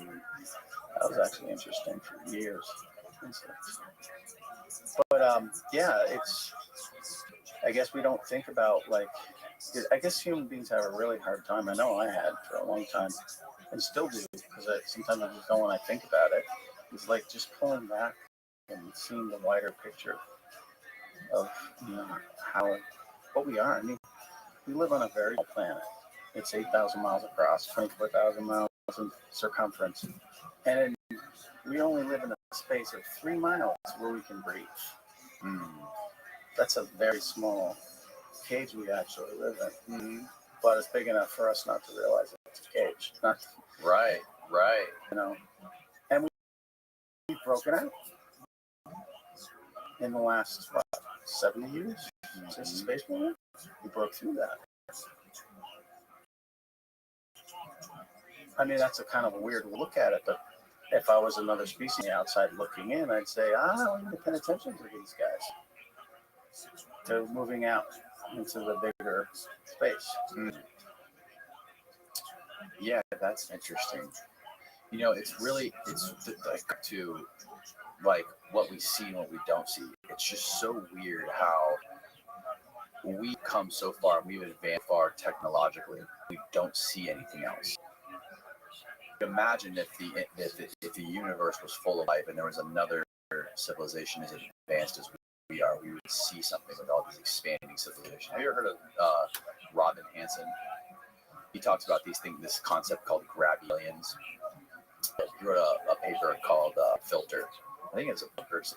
That was actually interesting for years. But yeah, it's. I guess we don't think about like. I guess human beings have a really hard time. I know I had for a long time, and still do, because sometimes I just don't when I think about it. It's like just pulling back and seeing the wider picture of how what we are. I mean, we live on a very small planet. It's 8,000 miles across, 24,000 miles in circumference, and we only live in a space of 3 miles where we can breathe. That's a very small cage we actually live in, but it's big enough for us not to realize it's a cage. Not right. And we've broken out in the last 70 years since the space program. We broke through that. I mean, that's a kind of a weird look at it, but if I was another species outside looking in, I'd say, we need to pay attention to these guys. They're moving out into the bigger space. Yeah, that's interesting. It's like to like what we see and what we don't see. It's just so weird how we come so far, we've advanced far technologically. We don't see anything else. Imagine if the universe was full of life and there was another civilization as advanced as we are, we would see something with all these expanding civilizations. Have you ever heard of Robin Hanson? He talks about this concept called gravity aliens. He wrote a paper called Filter. I think it's a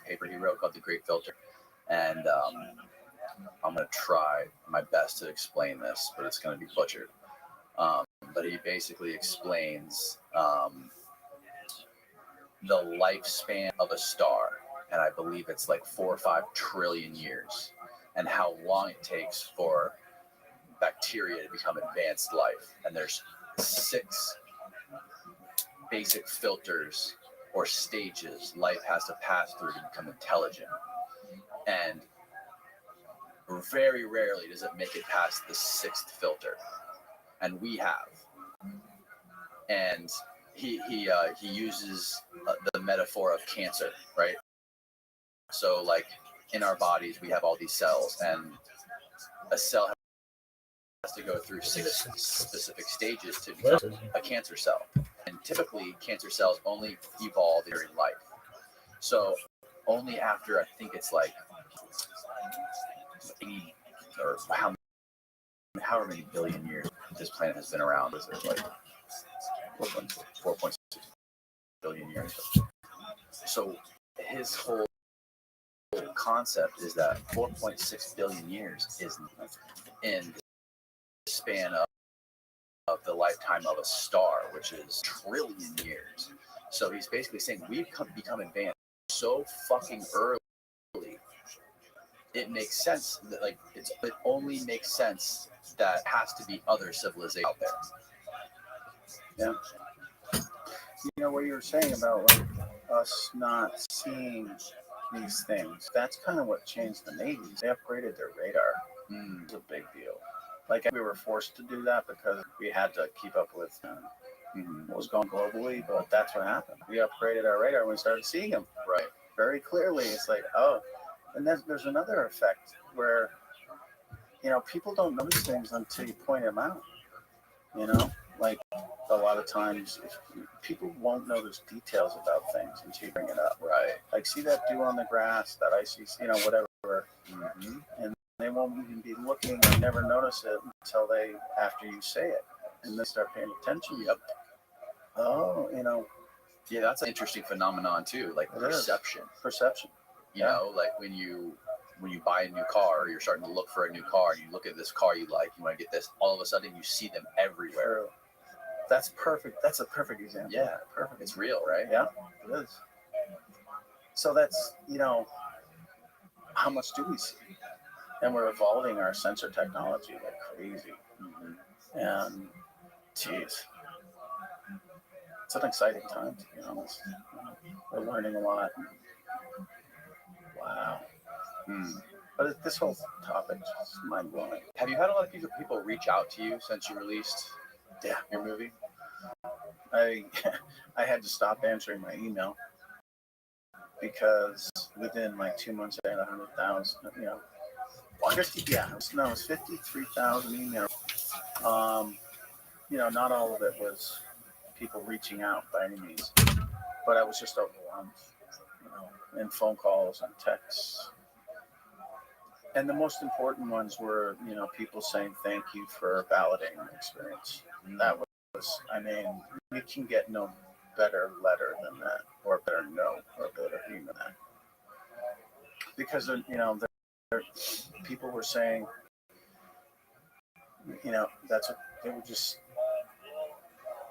paper he wrote called The Great Filter. And I'm going to try my best to explain this, but it's going to be butchered. But he basically explains the lifespan of a star, and I believe it's like 4 or 5 trillion years, and how long it takes for bacteria to become advanced life. And there's 6 basic filters or stages life has to pass through to become intelligent. And very rarely does it make it past the 6th filter. And we have. And he uses the metaphor of cancer, right? So like in our bodies, we have all these cells, and a cell has to go through 6 specific stages to become a cancer cell. And typically, cancer cells only evolve during life. So only after, I think it's like 80 or however many billion years this planet has been around, is it like 4.6 billion years. So his whole concept is that 4.6 billion years is in the span of the lifetime of a star, which is trillion years. So he's basically saying we've become advanced so fucking early. It makes sense that it only makes sense that has to be other civilizations out there. Yeah. What you were saying about like us not seeing these things, that's kind of what changed the Navies. They upgraded their radar. It's a big deal. Like we were forced to do that because we had to keep up with what was going globally, but that's what happened. We upgraded our radar and we started seeing them very clearly. It's like, and there's another effect where, people don't notice things until you point them out. Like a lot of times people won't notice details about things until you bring it up. Right. Like, see that dew on the grass, that icy, whatever. And they won't even be looking and never notice it until after you say it. And they start paying attention. Yep. Oh, Yeah, that's an interesting phenomenon too, like perception. Perception. You know, like when you buy a new car, you're starting to look for a new car, and you look at this car you like, you want to get this. All of a sudden, you see them everywhere. True. That's perfect. That's a perfect example. Yeah, Perfect. it's real, right? Yeah, it is. So that's, how much do we see? And we're evolving our sensor technology like crazy. And, geez, it's an exciting time, to be honest. We're learning a lot. Wow. But this whole topic is mind blowing. Have you had a lot of people reach out to you since you released your movie? I had to stop answering my email because within like 2 months I had 100,000. 53,000 emails. Not all of it was people reaching out by any means, but I was just overwhelmed. And phone calls and texts. And the most important ones were, people saying thank you for validating the experience. And that was, you can get no better letter than that, or better note, or better email than that. Because, people were saying, that's what they were just,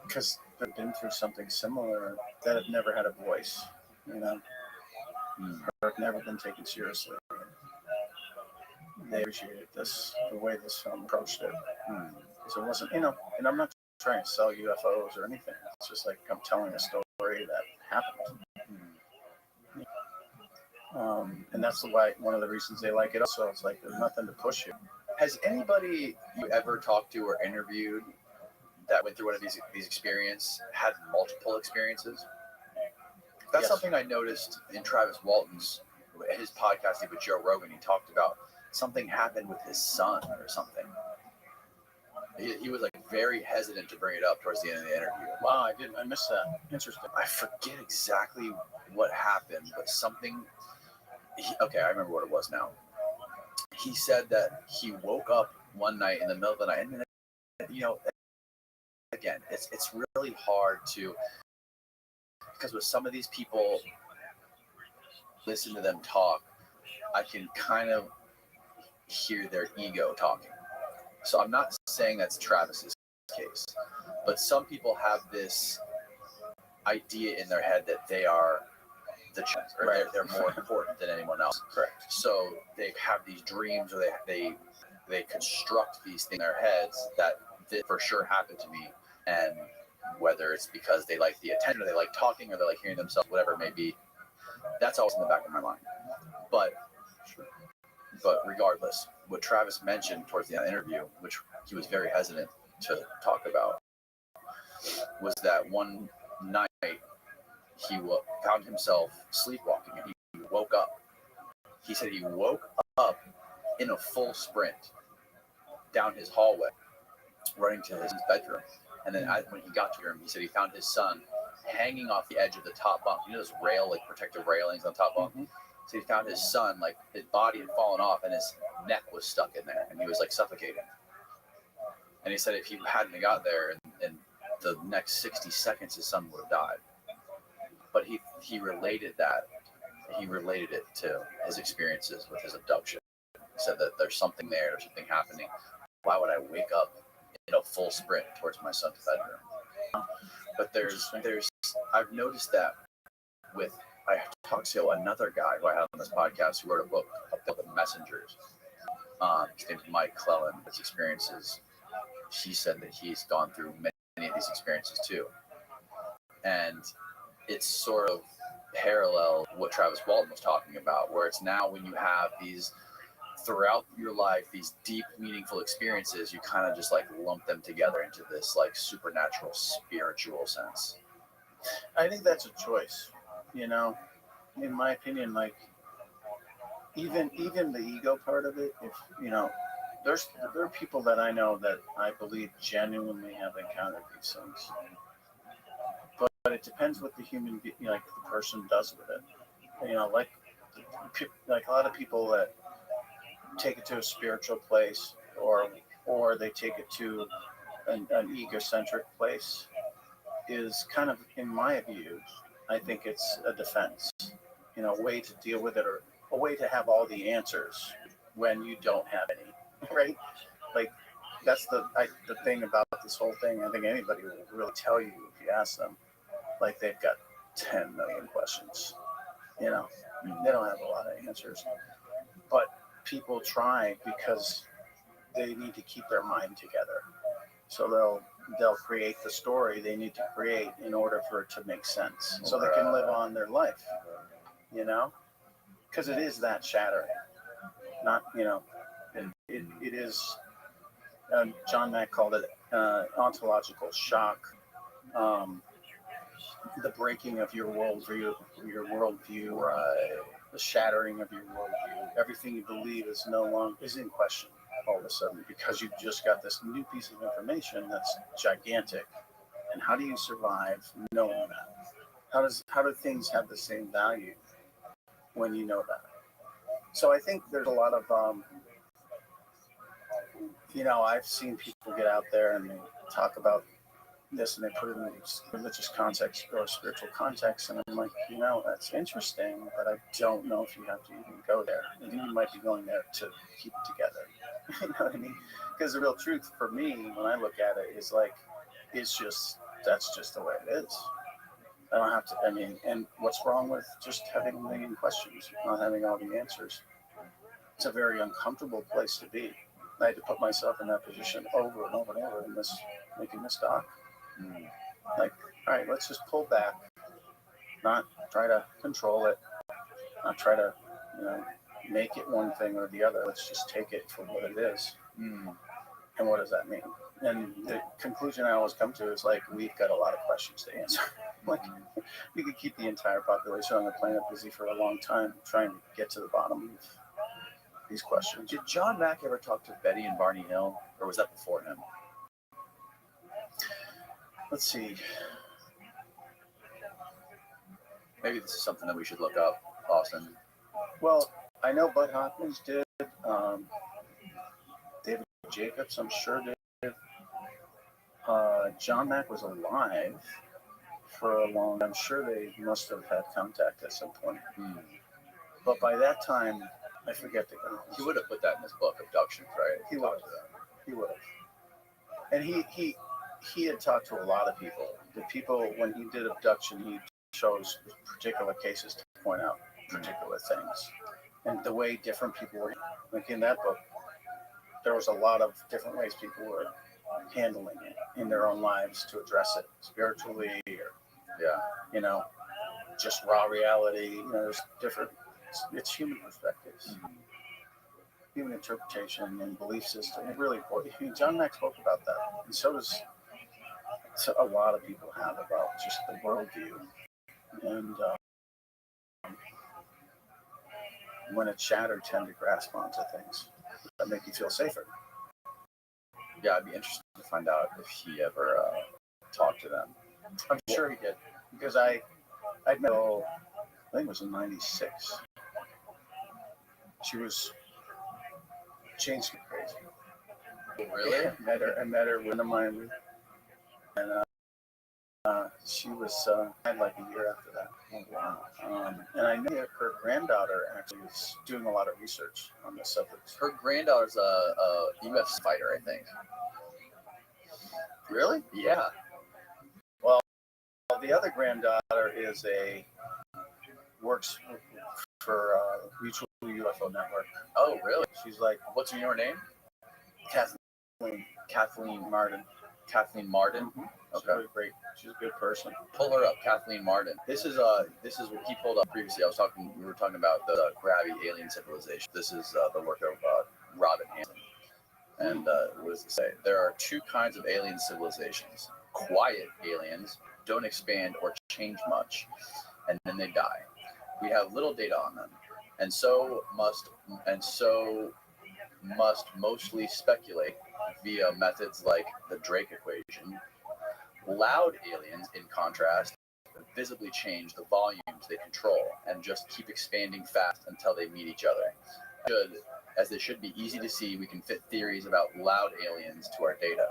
because they've been through something similar that have never had a voice, or have never been taken seriously. They appreciated the way this film approached it. Because it wasn't, and I'm not trying to sell UFOs or anything. It's just like I'm telling a story that happened. And that's one of the reasons they like it. Also, it's like there's nothing to push you. Has anybody you ever talked to or interviewed that went through one of these experiences had multiple experiences? That's Yes. something I noticed in Travis Walton's his podcast with Joe Rogan. He talked about something happened with his son or something. He was like very hesitant to bring it up towards the end of the interview. Wow, I missed that. Interesting. I forget exactly what happened, but something. Okay, I remember what it was now. He said that he woke up one night in the middle of the night, and again, it's really hard to, because with some of these people, listen to them talk, I can kind of hear their ego talking. So I'm not saying that's Travis's case, but some people have this idea in their head that they are the champs, or Right. they're more important than anyone else. Correct. So they have these dreams, or they construct these things in their heads that this for sure happened to me, and whether it's because they like the attention, or they like talking, or they like hearing themselves, whatever it may be, that's always in the back of my mind. But regardless, what Travis mentioned towards the end of the interview, which he was very hesitant to talk about, was that one night he found himself sleepwalking, and he woke up. He said he woke up in a full sprint down his hallway, running to his bedroom. And then when he got to him, he said he found his son hanging off the edge of the top bunk. Those protective railings on top bunk? Mm-hmm. So he found his son, like his body had fallen off and his neck was stuck in there, and he was like suffocating. And he said if he hadn't got there in the next 60 seconds, his son would have died. But he related it to his experiences with his abduction. He said that there's something there, there's something happening. Why would I wake up in a full sprint towards my son's bedroom? But I've noticed that I talked to another guy who I had on this podcast who wrote a book called The Messengers. His name's Mike Clellan. His experiences, he said that he's gone through many of these experiences too. And it's sort of parallel what Travis Walton was talking about, where it's now when you have these throughout your life, these deep, meaningful experiences, you kind of just like lump them together into this like supernatural, spiritual sense. I think that's a choice, in my opinion. Like even the ego part of it, if there are people that I know that I believe genuinely have encountered these things, but it depends what the human the person does with it. Like a lot of people that take it to a spiritual place, or they take it to an egocentric place, is kind of, in my view, I think it's a defense, a way to deal with it, a way to have all the answers when you don't have any, right? Like that's the thing about this whole thing. I think anybody will really tell you if you ask them, like they've got 10 million questions. You know, they don't have a lot of answers, but people try because they need to keep their mind together. So they'll create the story they need to create in order for it to make sense, so they can live on their life. You know, because it is that shattering. Not it is. John Mack called it ontological shock. The breaking of your worldview, the shattering of your worldview. Everything you believe is in question all of a sudden because you just got this new piece of information that's gigantic. And how do you survive knowing that? How do things have the same value when you know that? So I think there's a lot of I've seen people get out there and they talk about this and they put it in religious context or spiritual context, and I'm like, that's interesting, but I don't know if you have to even go there. I think you might be going there to keep it together. You know what I mean? Because the real truth for me, when I look at it, is like, that's just the way it is. I don't have to. I mean, and what's wrong with just having a million questions, not having all the answers? It's a very uncomfortable place to be. I had to put myself in that position over and over and over in making this doc. Like, all right, let's just pull back, not try to control it, not try to, make it one thing or the other. Let's just take it for what it is. And what does that mean? And the conclusion I always come to is like, we've got a lot of questions to answer. Like, we could keep the entire population on the planet busy for a long time trying to get to the bottom of these questions. Did John Mack ever talk to Betty and Barney Hill, or was that before him? Let's see. Maybe this is something that we should look up, Austin. Well, I know Bud Hopkins did. David Jacobs, I'm sure did. John Mack was alive for a long. I'm sure they must have had contact at some point. But by that time, I forget the guy. He would have put that in his book, Abductions, right? He would have. He would have. And he had talked to a lot of people. The people, when he did Abduction, he chose particular cases to point out particular things. And the way different people were, like in that book, there was a lot of different ways people were handling it in their own lives to address it spiritually or, just raw reality. There's different, it's human perspectives, human interpretation and belief system. It really, John Mack spoke about that. And so does a lot of people have about just the worldview. And when it's shattered, tend to grasp onto things that make you feel safer. Yeah, I'd be interested to find out if he ever talked to them. I'm sure he did, because I'd met her, I think it was in '96. She was changed me crazy. Really? I met her with a mine, and she was died like a year after that. Oh, wow. And I knew her granddaughter actually was doing a lot of research on this subject. Her granddaughter's a UFC fighter, I think. Really? Yeah. Well, the other granddaughter works for Mutual UFO Network. Oh, really? She's like, what's your name? Kathleen Martin. Kathleen Martin. Mm-hmm. Okay. She's a good person. Pull her up, Kathleen Martin. This is what he pulled up previously. We were talking about the Grabby alien civilization. This is the work of Robin Hanson. And what does it say? There are two kinds of alien civilizations. Quiet aliens don't expand or change much, and then they die. We have little data on them, and so must mostly speculate via methods like the Drake equation. Loud aliens, in contrast, visibly change the volumes they control and just keep expanding fast until they meet each other. As they should be easy to see, we can fit theories about loud aliens to our data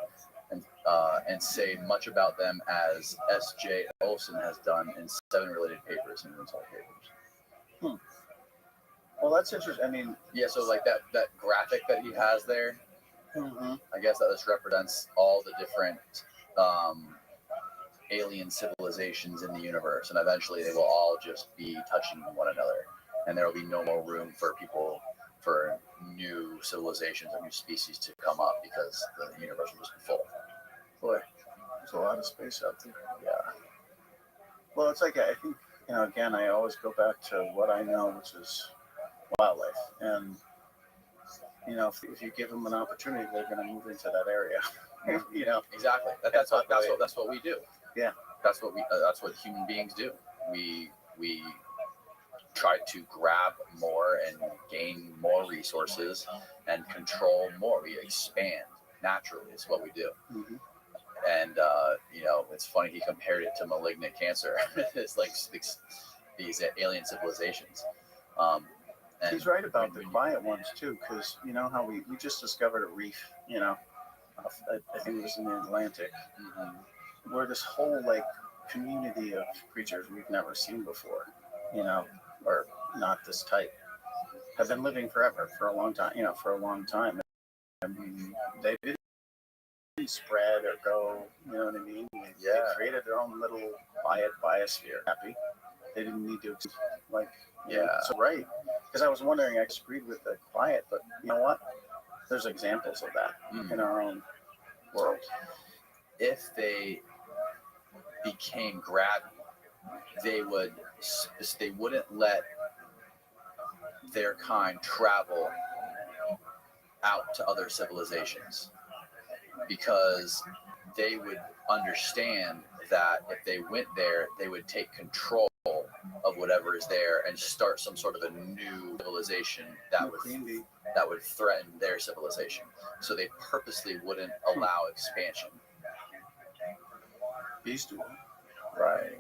and say much about them as S.J. Olson has done in 7 related papers in Intel Papers. Well, that's interesting. I mean, Yeah, so like that graphic that he has there, I guess that just represents all the different alien civilizations in the universe, and eventually they will all just be touching one another, and there will be no more room for new civilizations or new species to come up because the universe will just be full. boy, there's a lot of space out there. Yeah. Well, it's like, I think, again, I always go back to what I know, which is wildlife. And, if you give them an opportunity, they're going to move into that area. Exactly. That's what we do. Yeah. That's what human beings do. We try to grab more and gain more resources and control more. We expand naturally. It's what we do. Mm-hmm. And it's funny he compared it to malignant cancer. It's like these alien civilizations. And he's right about the quiet ones too, because you know how we just discovered a reef. I think it was in the Atlantic, where this whole community of creatures we've never seen before, or not this type, have been living forever for a long time. And they didn't spread or go, you know what I mean? They created their own little quiet biosphere. Happy. They didn't need to, so right. Because I was wondering, I agreed with the quiet, but you know what? There's examples of that in our own world. If they became grabby, they wouldn't let their kind travel out to other civilizations, because they would understand that if they went there, they would take control of whatever is there and start some sort of a new civilization that would threaten their civilization. So they purposely wouldn't allow expansion. These two, right?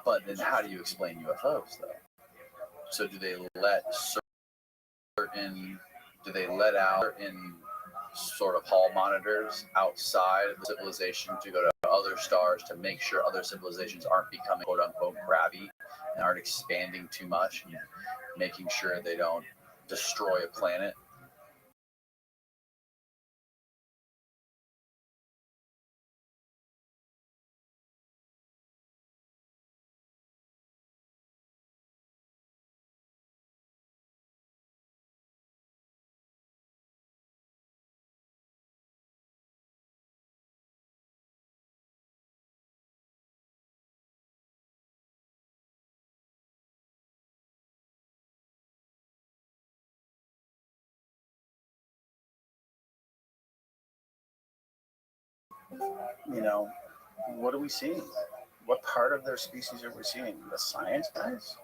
But then, how do you explain UFOs, though? So do they let out certain sort of hall monitors outside of the civilization to go to other stars to make sure other civilizations aren't becoming quote unquote grabby and aren't expanding too much, and making sure they don't destroy a planet? what are we seeing? What part of their species are we seeing? The science guys?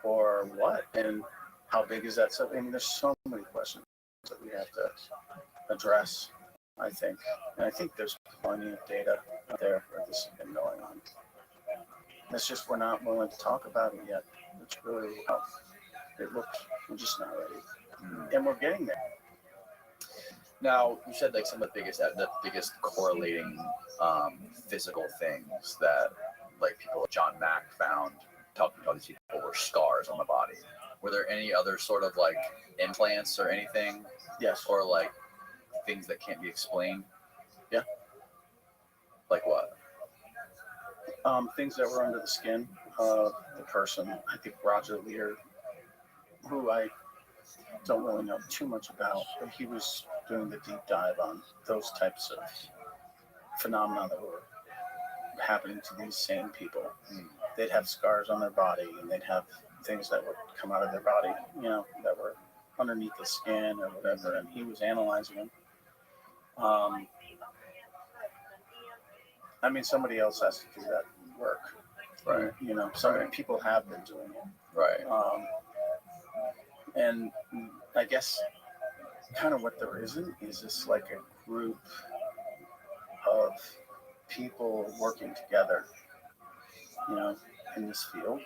Or what? And how big is that? So, I mean, there's so many questions that we have to address, I think. And I think there's plenty of data out there where this has been going on. It's just we're not willing to talk about it yet. It's really how it looks. We're just not ready. And we're getting there. Now, you said some of the biggest correlating physical things that people like John Mack found talking about these people were scars on the body. Were there any other sort of implants or anything? Yes. Or things that can't be explained? Yeah. Like what? Things that were under the skin of the person. I think Roger Lear, who I don't really know too much about, but he was doing the deep dive on those types of phenomena that were happening to these same people. They'd have scars on their body, and they'd have things that would come out of their body, that were underneath the skin or whatever, and he was analyzing them. I mean, somebody else has to do that work. Right. Some people have been doing it. Right. And I guess kind of what there isn't is just a group of people working together, in this field.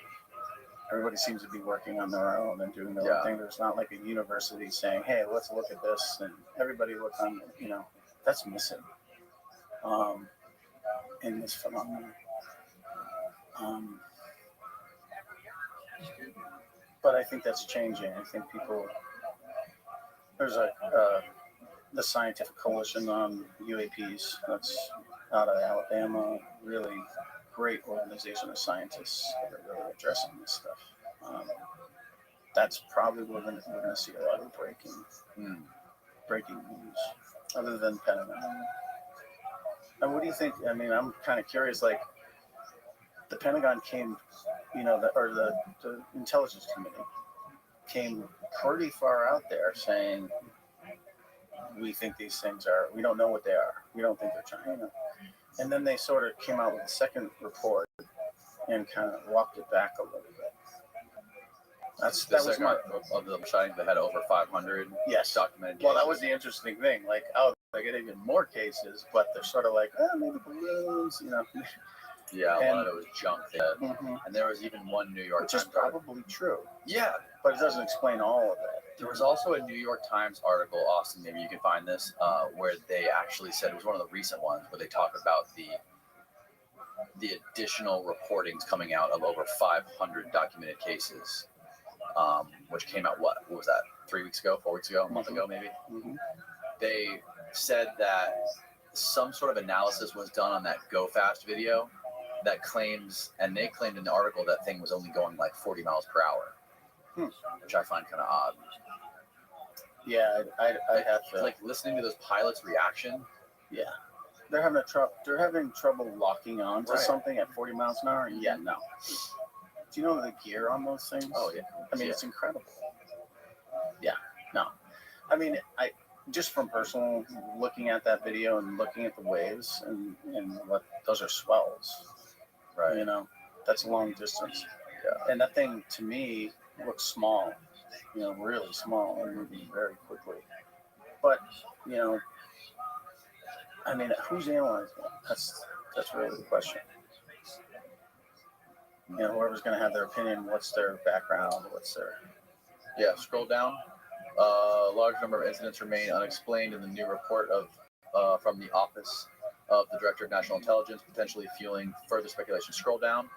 Everybody seems to be working on their own and doing their own thing. There's not a university saying, hey, let's look at this, and everybody look on, that's missing in this phenomenon. but I think that's changing. I think there's the Scientific Coalition on UAPs that's out of Alabama, really great organization of scientists that are really addressing this stuff. That's probably where we're going to see a lot of breaking news, other than Pentagon. And what do you think? I mean, I'm kind of curious. Like, the Pentagon came, or the Intelligence Committee came pretty far out there saying, we think these things we don't know what they are. We don't think they're China. And then they sort of came out with a second report and kind of walked it back a little bit. That was my of them showing they had over 500 documented cases. Well, that was the interesting thing. Like, they get even more cases, but they're sort of like, maybe balloons, Yeah, and a lot of it was junk. And there was even one New York Times, which is probably true. Yeah, but it doesn't explain all of it. There was also a New York Times article, Austin, maybe you can find this, where they actually said, it was one of the recent ones, where they talk about the additional reportings coming out of over 500 documented cases, which came out, what was that, 3 weeks ago, 4 weeks ago, a month ago maybe? They said that some sort of analysis was done on that Go Fast video that claims, and they claimed in the article that thing was only going like 40 miles per hour, which I find kind of odd. Yeah, I have to. Like, listening to those pilots' reaction. Yeah, they're having trouble locking on to something at 40 miles an hour. Yeah, no. Do you know the gear on those things? Oh yeah, I mean, it's incredible. Yeah, no. I mean, just from personal looking at that video and looking at the waves and what those are swells, right? That's a long distance. Yeah, and that thing to me looks small. Really small and moving very quickly. But, I mean, who's analyzing it? That's really the question. Whoever's going to have their opinion, what's their background, Yeah, scroll down. A large number of incidents remain unexplained in the new report from the Office of the Director of National Intelligence, potentially fueling further speculation. Scroll down.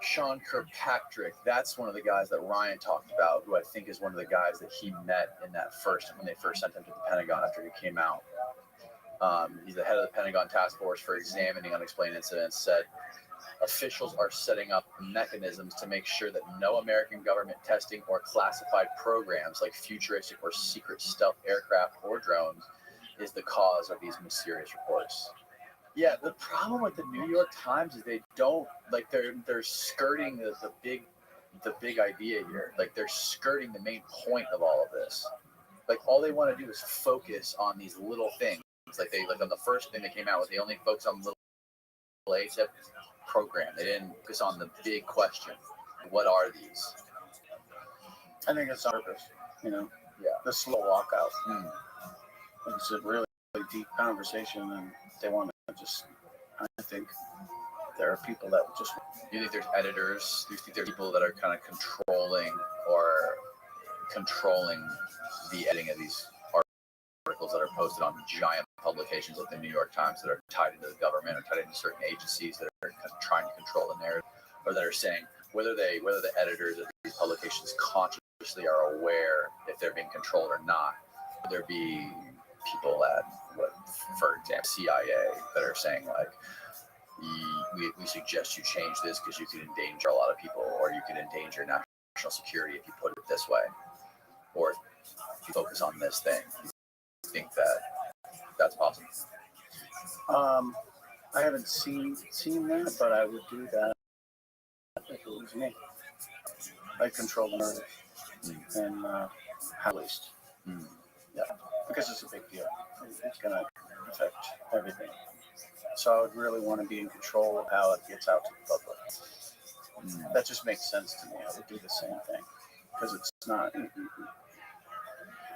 Sean Kirkpatrick, that's one of the guys that Ryan talked about, who I think is one of the guys that he met in when they first sent him to the Pentagon after he came out. He's the head of the Pentagon Task Force for Examining Unexplained Incidents, said officials are setting up mechanisms to make sure that no American government testing or classified programs like futuristic or secret stealth aircraft or drones is the cause of these mysterious reports. Yeah, the problem with the New York Times is they don't, like, they're skirting the big idea here. Like, they're skirting the main point of all of this. Like, all they want to do is focus on these little things. Like on the first thing they came out with, they only focused on little ATIP program. They didn't focus on the big question. What are these? I think it's on purpose, Yeah. The slow walkout. It's a really deep conversation, and they want to I think there are people that just. Do you think there's editors? Do you think there's people that are kind of controlling the editing of these articles that are posted on giant publications like the New York Times that are tied into the government or tied into certain agencies that are trying to control the narrative, or that are saying whether the editors of these publications consciously are aware if they're being controlled or not? Would there be people at, for example, CIA that are saying, like, we suggest you change this because you could endanger a lot of people, or you could endanger national security if you put it this way, or if you focus on this thing? You think that's possible? I haven't seen that, but I would do that if it was me. I'd control the narrative and at least. Yeah, because it's a big deal. It's going to affect everything. So I would really want to be in control of how it gets out to the public. That just makes sense to me. I would do the same thing because it's not.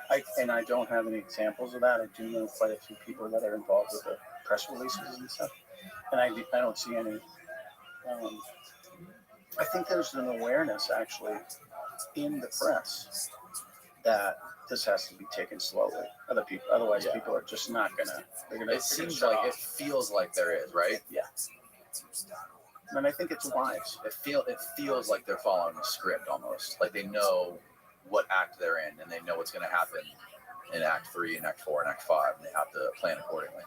I don't have any examples of that. I do know quite a few people that are involved with the press releases and stuff, and I don't see any. I think there's an awareness actually in the press that this has to be taken slowly. Otherwise, people are just not gonna. It seems like it feels like there is, right? Yeah. And I think it's wise. It feels like they're following a script almost. Like they know what act they're in, and they know what's going to happen in Act 3, and Act 4, and Act 5, and they have to plan accordingly.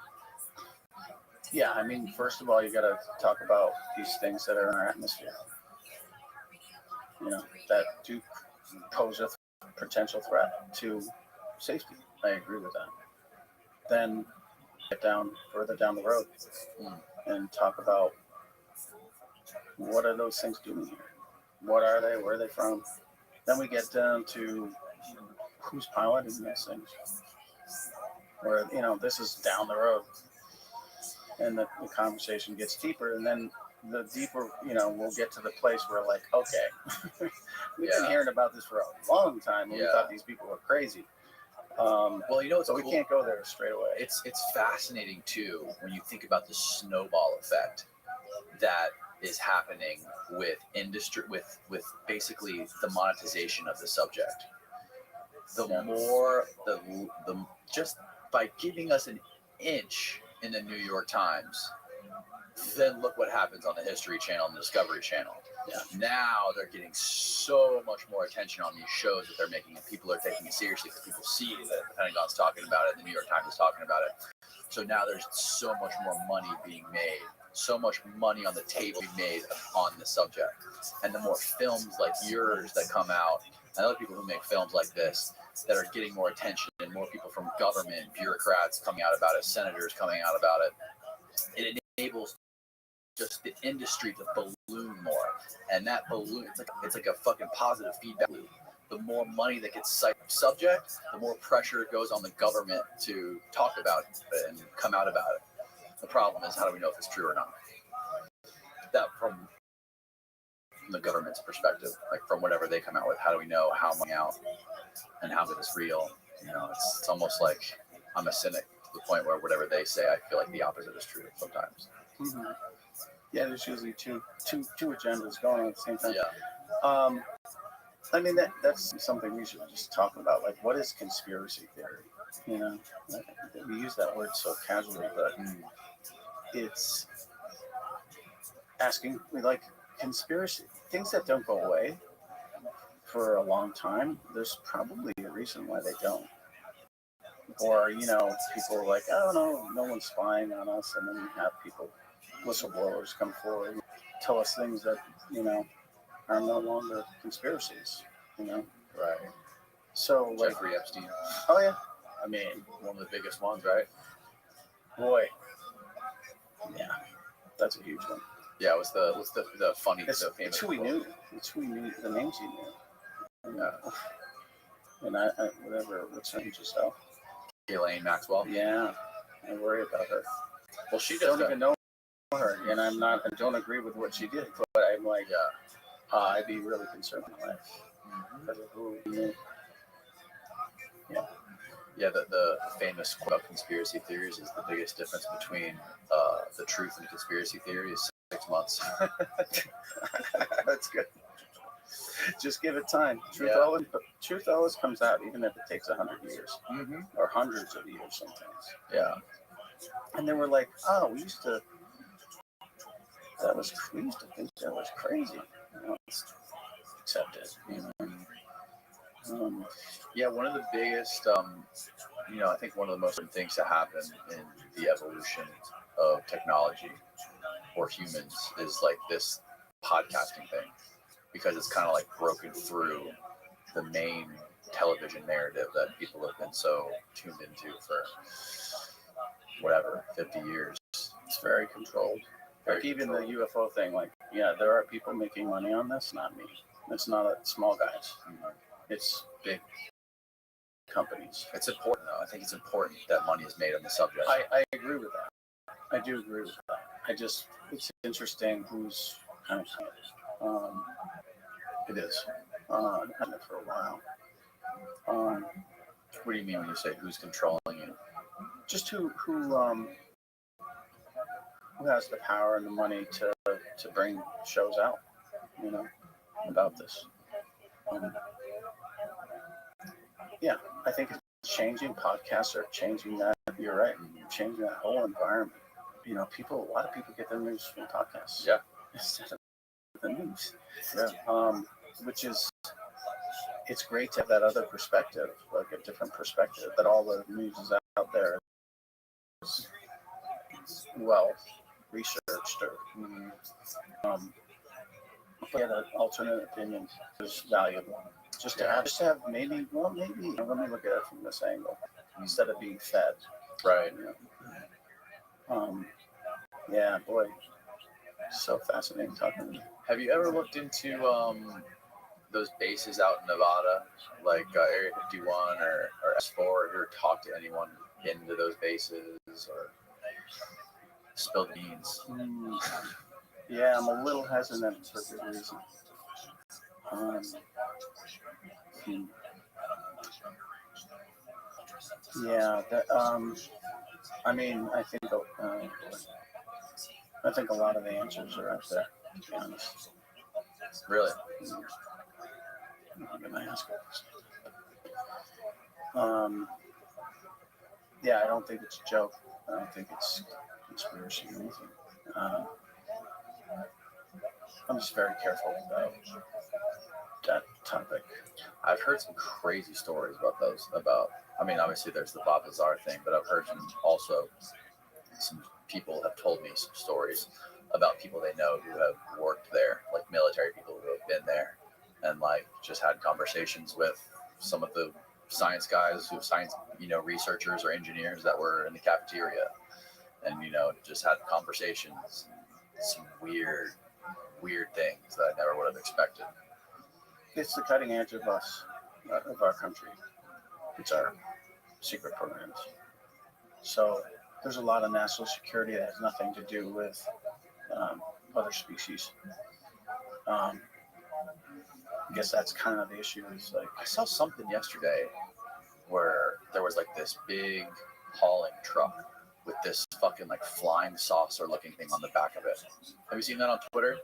Yeah, I mean, first of all, you got to talk about these things that are in our atmosphere. You know, that do pose a potential threat to safety. I agree with that. Then get further down the road and talk about what are those things doing here? What are they? Where are they from? Then we get down to who's piloting these things. Where, you know, this is down the road. And the conversation gets deeper. And then the deeper, you know, we'll get to the place where, like, okay, we've been hearing about this for a long time. And we thought these people were crazy. Well, you know, so cool. We can't go there straight away. It's fascinating, too, when you think about the snowball effect that is happening with industry, with basically the monetization of the subject. The more the just by giving us an inch in the New York Times, then look what happens on the History Channel and the Discovery Channel. Yeah. Now they're getting so much more attention on these shows that they're making, and people are taking it seriously because people see that the Pentagon's talking about it, the New York Times is talking about it. So now there's so much more money being made, so much money on the table being made on the subject. And the more films like yours that come out, and other people who make films like this, that are getting more attention, and more people from government, bureaucrats coming out about it, senators coming out about it, it enables just the industry to balloon more. And that balloon, it's like a fucking positive feedback loop. The more money that gets subject, the more pressure it goes on the government to talk about it and come out about it. The problem is, how do we know if it's true or not? That from the government's perspective, like from whatever they come out with, how do we know how money out and how good is real? You know, it's almost like I'm a cynic to the point where whatever they say, I feel like the opposite is true sometimes. Mm-hmm. Yeah, there's usually two agendas going on at the same time. Yeah. I mean, that's something we should just talk about. Like, what is conspiracy theory? You know, we use that word so casually, but it's asking, like, conspiracy things that don't go away for a long time. There's probably a reason why they don't. Or, you know, people are like, oh no one's spying on us, and then you have people, whistleblowers, come forward and tell us things that, you know, are no longer conspiracies, you know. Right. So, like, Jeffrey Epstein. Oh yeah. I mean, one of the biggest ones, right? Boy. Yeah. That's a huge one. Yeah, what's the funny, the famous? It's who we knew. It's who we knew. The names he knew. Yeah. And I what's her name, Giselle? Ghislaine Maxwell. Yeah. I worry about her. Well, she don't even know her, and I don't agree with what she did, but I'm like, I'd be really concerned in my life because of who we knew. Yeah. Yeah, the famous quote about conspiracy theories is the biggest difference between the truth and conspiracy theory is 6 months. That's good. Just give it time. Truth always comes out, even if it takes 100 years or hundreds of years sometimes. Yeah. And they were like, oh, we used to think that was crazy. You know, accept it. You know. Yeah, one of the biggest, you know, I think one of the most important things to happen in the evolution of technology or humans is like this podcasting thing, because it's kind of like broken through the main television narrative that people have been so tuned into for whatever, 50 years. It's very controlled. Like even the UFO thing, like, yeah, there are people making money on this, not me. It's not a small guys. It's big companies. It's important, though. I think it's important that money is made on the subject. I agree with that. I do agree with that. It's interesting who's kind of, it is. I've had it for a while. What do you mean when you say who's controlling you? Just who has the power and the money to bring shows out, you know, about this. Yeah, I think it's changing. Podcasts are changing that. You're right. Changing that whole environment. You know, a lot of people get their news from podcasts. Yeah. instead of the news. Which is, it's great to have that other perspective, like a different perspective, that all the news is out there is well researched or get an alternate opinion is valuable. Just to have maybe, let me look at it from this angle instead of being fed. Right. Yeah, boy, so fascinating talking to you. Have you ever looked into those bases out in Nevada, like Area 51 or S4? Have you ever talked to anyone into those bases or spilled beans? Yeah, I'm a little hesitant for good reason. Yeah, I mean, I think a lot of the answers are out there, to be honest. Really? I'm gonna ask it. Yeah, I don't think it's a joke. I don't think it's conspiracy or anything. I'm just very careful about that topic. I've heard some crazy stories about those. I mean, obviously there's the Bob Lazar thing, but I've heard some people have told me some stories about people they know who have worked there, like military people who have been there, and like just had conversations with some of the science guys researchers or engineers that were in the cafeteria, and just had conversations, some weird things that I never would have expected. It's the cutting edge of our country. It's our secret programs. So there's a lot of national security that has nothing to do with other species. I guess that's kind of the issue. Is like, I saw something yesterday where there was like this big hauling truck with this fucking like flying saucer looking thing on the back of it. Have you seen that on Twitter?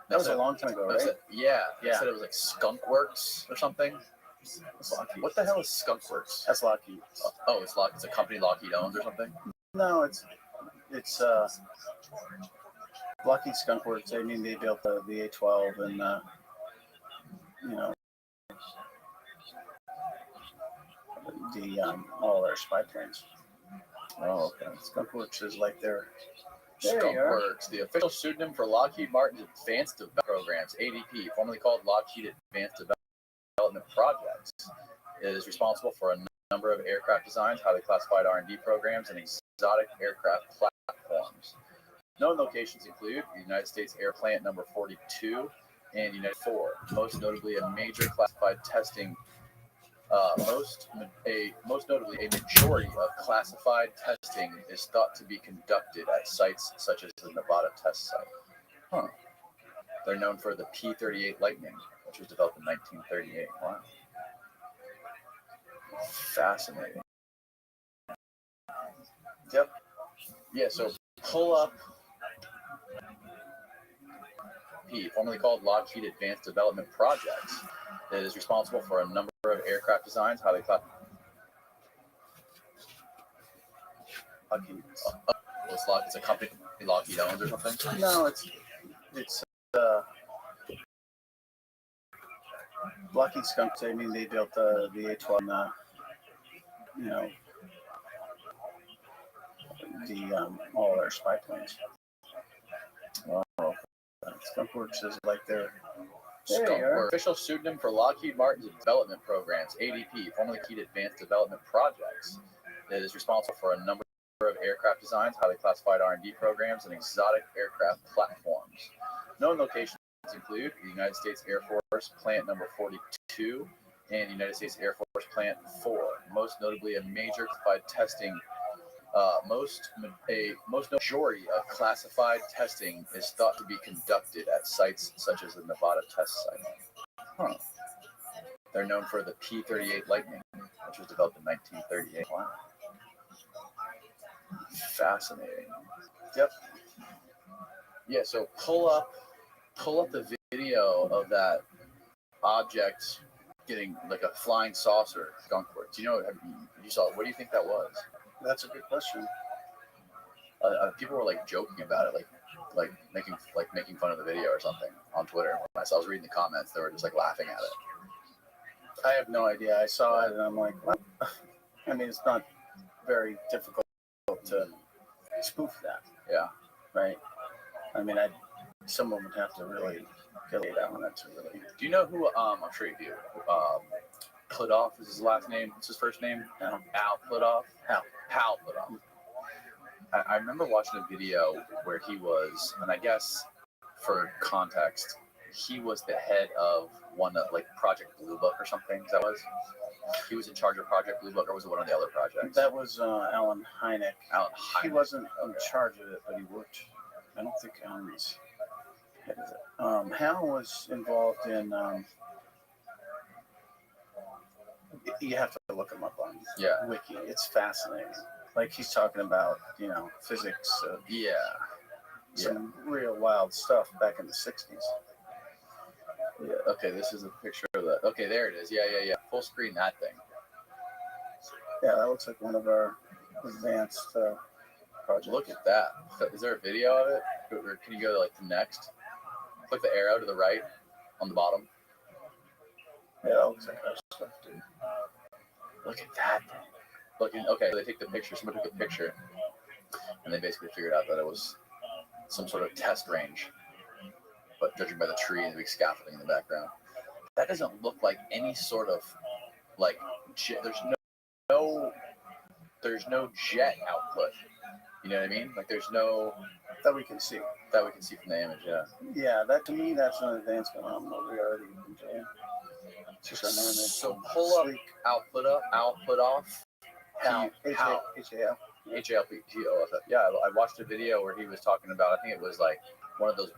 that was a long time ago, right? Yeah. They said it was like Skunk Works or something. What the hell is Skunk Works? That's Lockheed. Oh, it's a company Lockheed owns or something? No, it's Lockheed Skunk Works. I mean, they built the A-12 and all their spy planes. Oh, okay. Skunk Works is like their Skunk Works, the official pseudonym for Lockheed Martin's Advanced Development Programs, ADP, formerly called Lockheed Advanced Development Projects. It is responsible for a number of aircraft designs, highly classified R&D programs, and exotic aircraft platforms. Known locations include the United States Air Plant number 42 and United 4, most notably a major classified testing. Most notably, a majority of classified testing is thought to be conducted at sites such as the Nevada test site. Huh. They're known for the P-38 Lightning, which was developed in 1938. Wow. Fascinating. Yep. Yeah, so pull up P, formerly called Lockheed Advanced Development Projects. It is responsible for a number of aircraft designs, highly classified. It's a company Lockheed owns or something? No, it's Lockheed Skunk. I mean, they built the A-12 and all their spy planes. Oh, Skunk Works is like their official pseudonym for Lockheed Martin's development programs, ADP, formerly Lockheed Advanced Development Projects. It is responsible for a number of aircraft designs, highly classified R&D programs, and exotic aircraft platforms. Known locations include the United States Air Force Plant number 42 and United States Air Force Plant 4, most notably a major classified testing. Most majority of classified testing is thought to be conducted at sites such as the Nevada test site. Huh. They're known for the P-38 Lightning, which was developed in 1938. Wow. Fascinating. Yep. Yeah, so pull up the video of that object getting like a flying saucer Skunk Works. You saw it. What do you think that was? That's a good question. People were like joking about it. Like making fun of the video or something on Twitter. When I was reading the comments, they were just like laughing at it. I have no idea. I saw it and I'm like, what? I mean, it's not very difficult to spoof that. Yeah. Right. I mean, someone would have to really get it on it to really. Do you know who? I'm sure you do. Plutoff is his last name. What's his first name? Al Plutoff. Hal Plutoff. I remember watching a video where he was, and I guess for context, he was the head of one of like Project Blue Book or something. That was. He was in charge of Project Blue Book, or was it one of the other projects? That was Alan Hynek. He wasn't in charge of it, but he worked. I don't think Alan was head of it. Hal was involved in. You have to look him up on Wiki. It's fascinating. Like he's talking about, physics. Some real wild stuff back in the 60s. Yeah. Okay, this is a picture of that. Okay, there it is. Yeah. Full screen that thing. Yeah, that looks like one of our advanced projects. Look at that. Is there a video of it? Or can you go to like the next? Click the arrow to the right on the bottom. Yeah, that looks like our stuff, dude. Look at that thing. Okay, they take the picture. Somebody took a picture, and they basically figured out that it was some sort of test range. But judging by the tree and the big scaffolding in the background, that doesn't look like any sort of like there's no jet output. You know what I mean? Like there's no that we can see from the image. Yeah. Yeah, that to me that's an advancement on what we already been doing. So pull up output off. HAL. Yeah, I watched a video where he was talking about. I think it was like one of the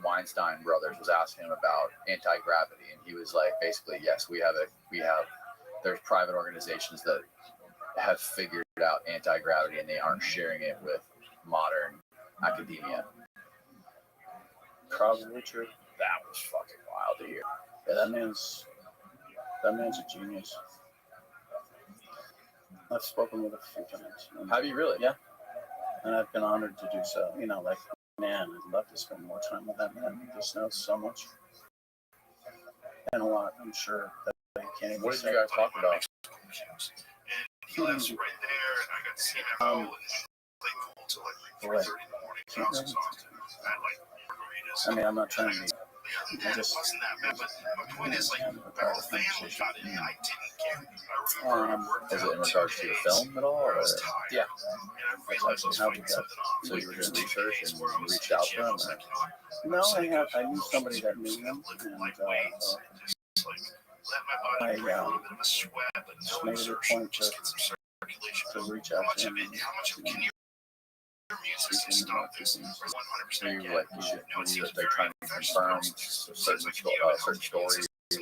Weinstein brothers was asking him about anti-gravity, and he was like, basically, yes, we have. There's private organizations that have figured out anti-gravity, and they aren't sharing it with modern academia. Probably true. That was fucking wild to hear. Yeah, that man's a genius. I've spoken with him a few times. Have you really? Yeah. And I've been honored to do so. Man, I'd love to spend more time with that man. He just knows so much. And a lot, I'm sure, that I can't even What did say. you guys talk about? He lives right there, and I got to see him go and play pool till like 3:30 in the morning. I was exhausted. I had like margaritas. I mean, I'm not trying to be. Yeah, it wasn't that bad, but my point is, like, my whole family got it, and I didn't care. I remember Is it in regards to the film at all? Or? Yeah. And I realized I was fighting something off. So you were doing research and you reached out to them? No, I knew somebody that knew him, and let my body bring a little bit of a sweat, but just no made it a exertion, point just get some circulation. to reach out How much to of him. it, how much of can you music to stop this? 100% So you get like it. No, it seems they're very trying to professional. confirm certain stories or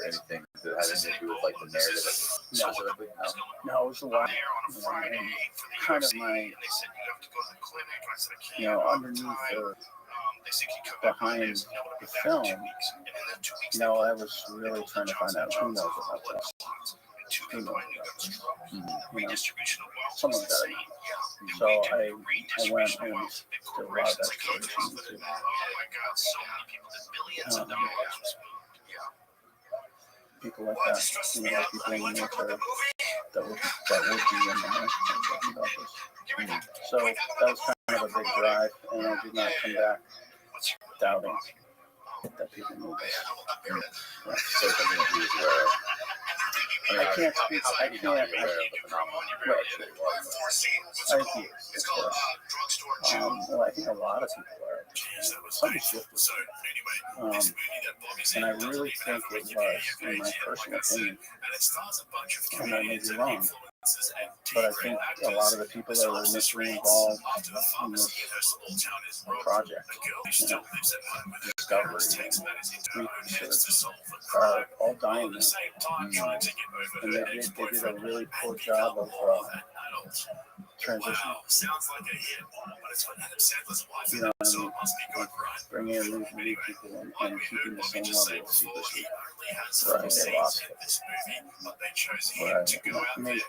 anything that had anything to do with like the narrative specifically? No, it was a lot. There on a Friday for the Kind of UFC, my, and they said you have to go to the clinic. And I said I can't. underneath time. They said you come back behind Monday. I said, no, it'll be the back film. in 2 weeks. And in the 2 weeks, I was really trying to find out who knows about this. Two people I knew got stroke. Redistribution of wealth. Someone's got it. Yeah. So I went Redistribution of and wealth. Big did a lot of corporations like exploration Kodak. too. Oh my God, so many people did billions of dollars was moved. Yeah. People like that, people in the military that would be in the talking about this. So that was kind of a big drive, and I did not come back doubting that people knew this. So something that he was aware of. I can't speak. How did he not be aware of the phenomenon? Right. I think he is, of course. Well, I think a lot of people are. Some shifted. And I really think it was, in my personal opinion, and I may be wrong, but I think a lot of the people that were initially involved in this project, discovery, research, are all dying now. And they did a really poor job of transition. You know what I mean? Like bringing in new people and keeping the same level of secrecy. Right, they lost it. Right. I mean,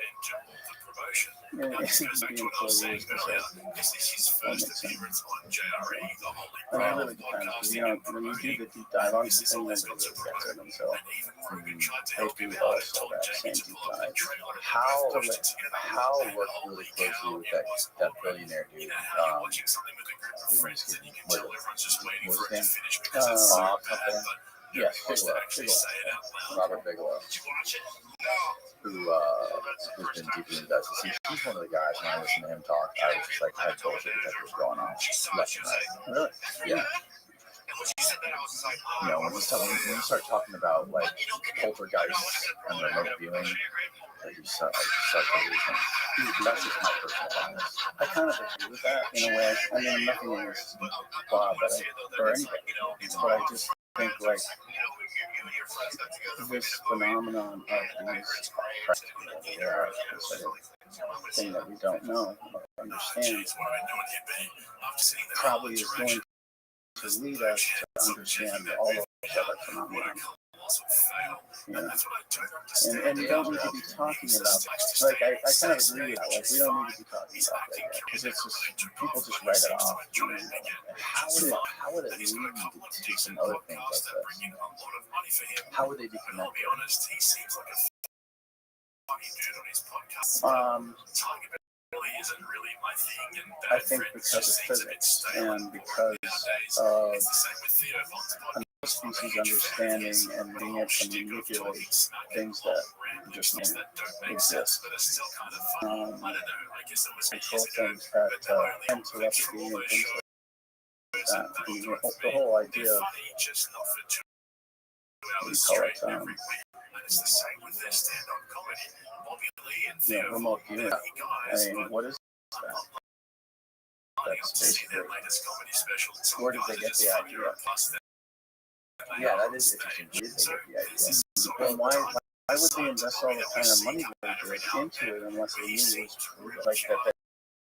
promotion. Yeah, Now, this goes back being to what I was saying 4 years to earlier. say. This is his first appearance on JRE, the Holy And it Grail really of depends. podcasting You know, and when you do promoting. the deep dive on This is all something, he's then got to it really gets promote. in them. So And even Rogan tried to they help him do out and also told that Jamie same to deep pull up the dive. trailer and How they pushed it together. how And worked holy really closely cow, with it was that awesome. billionaire You dude. know how you're watching something with a group of friends and you can tell everyone's just waiting What for was it to his finish because it's so Bob bad, something? but Yes, nobody wants to Bigelow, actually Bigelow. say it out loud. Robert Bigelow, Did you watch it? No. who's been deeply invested. He's one of the guys. When I listen to him talk, I was just like, I had bullshit detectors going on left and right. Really? Yeah. And when she said that, I was just like, You know, when you start talking about like poltergeists and remote viewing, like you start to lose them. That's just my personal bias. I kind of agree with that in a way. I mean, nothing against Bob or anybody, but I just think like this phenomenon of these thing that we don't know or understand probably is going to lead us to understand all of these other phenomena. You know? And you don't need to be talking about, like, I kind of agree with that. Like, we don't need to be talking about that yet, because it's just, people just write it off. You know? How would it lead you to some other things like this? How would they be connected? I think because of physics and because of another species understanding and being able to manipulate things that just exist. Control things that and telepathy and things like that. The whole idea of what do you call it? Remote viewing. I mean, what is that? That's basically, where did they get the idea? Yeah, that is interesting. Where did they get the idea? And why would they invest all the kind of money they did into it unless they knew it was true? Like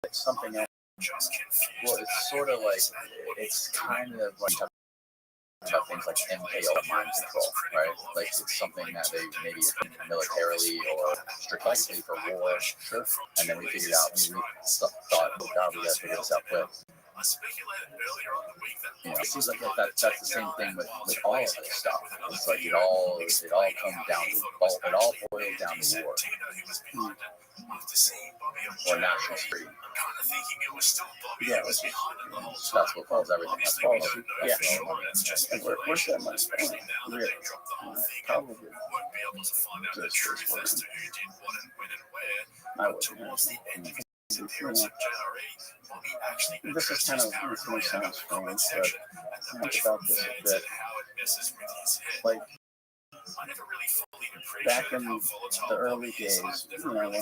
that's something else. Well, it's sort of like, it's kind of like about things like MKO, mind control, right? Like it's something that they maybe militarily or strategically for war, sure. And then we figured out, we thought, oh God, we gotta figure this out quick. You know, it seems like that's the same thing with all of this stuff. It's like it all comes down to, it all boils down to war. Or national security. Yeah, That's what calls everything up. Yeah. And where's that money going? Really? Probably just I wouldn't know. This is kind of, this may sound strange, but think about this a bit. Like, back in the early days, you know, when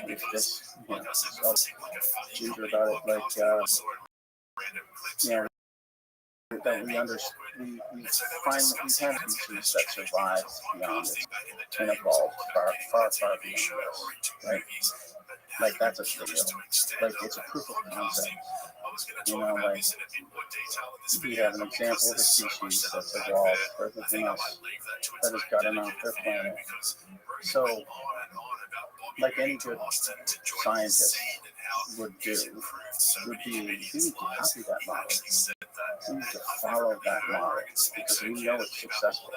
if this, you know, ginger about it, like, you know, that we understand, we finally, we have species that survived beyond this and evolved far beyond this, right? Like, that's a deal. Like, it's a proof of concept. You know, like, we have an example of a species that's evolved for everything else that has gotten off their planet. So, like any good scientist would do, would be, we need to copy that model. We need to follow that model because we know it's successful,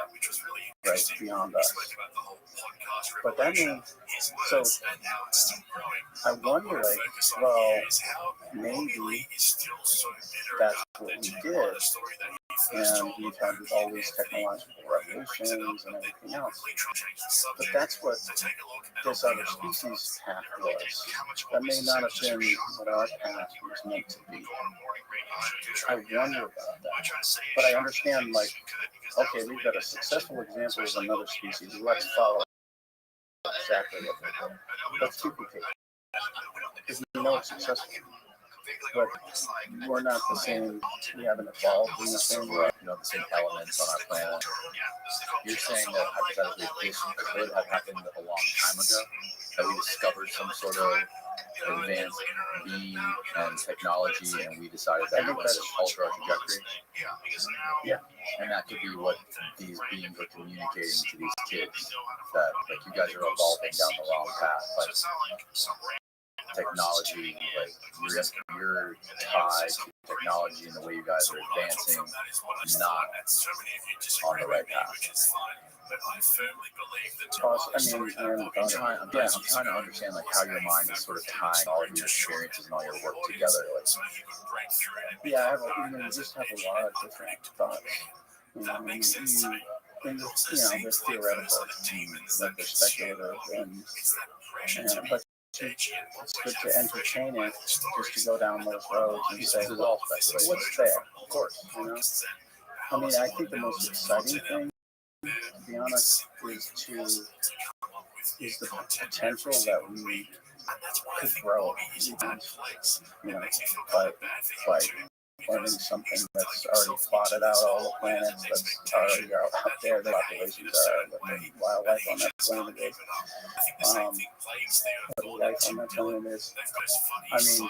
right, beyond us. But that means, so I wonder, like, well, maybe that's what we did, and we've had all these technological revolutions and everything else. But that's what this other species path was. That may not have been what our path was meant to be. I wonder about that. But I understand, like, okay, we've got a successful example of another species. Let's follow exactly what they did. Let's duplicate it. Because we know it's successful. But we're not the same, we haven't evolved in the same way. You know, the same elements on our planet. You're saying that hypothetically this could have happened a long time ago? That we discovered some sort of advanced being and technology, and we decided that was alter our trajectory. Yeah. And that could be what these beings are communicating to these kids, that like you guys are evolving down the wrong path. Like technology, like you're tied to technology and the way you guys are advancing, not on the right path. I'm trying to understand like how your mind is sort of tying all of your experiences and all your work together. Like, I just have a lot of different thoughts. They're theoretical, like they're speculative, but it's good to entertain it, just to go down those roads and say, well, what's there? Of course, I think the most exciting thing, to be honest, is the potential that we could grow, by learning something that's already plotted out all the planets that's already out there, the populations are, the wildlife on that planet is, what life on that planet is.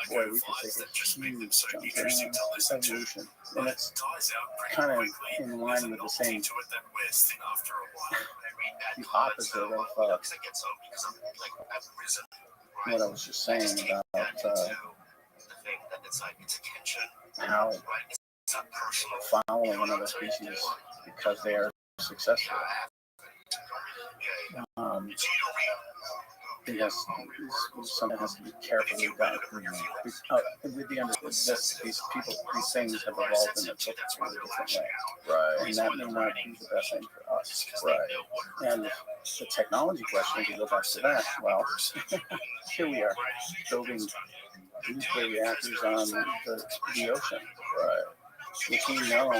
Boy, we could take a huge jump in evolution, and it's kind of in line with the same, the opposite of what I was just saying about how following another species because they are successful. I think that's something that has to be carefully done. With the understanding these things have evolved in a totally different way. right. And that may not be the best thing for us. Right. And the technology question, if you go back to that, well, here we are building nuclear reactors on the ocean, Right. which we know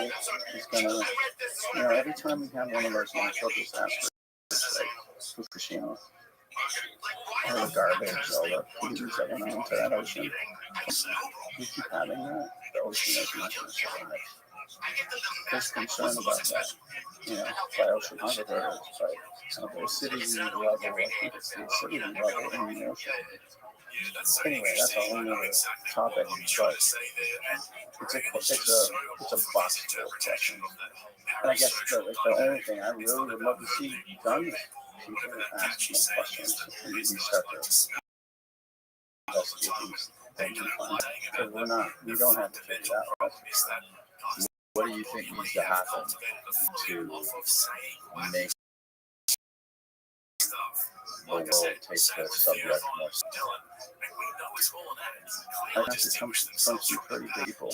is going to, every time we have one of those natural disasters, like Fukushima, all the garbage, all the pollutants that went into that ocean, we keep having that, the ocean is not going to survive. There's concern about that, by ocean harbor, by the acidity level, I think it's the acidity level in the ocean. Anyway, that's a whole other topic, but it's a box question. And I guess the only thing I really would love to see done is people ask more questions and we start to investigate these things and find, because we don't have to figure it out. What do you think needs to happen to make the world take the subject more seriously? I have to come from some pretty big people.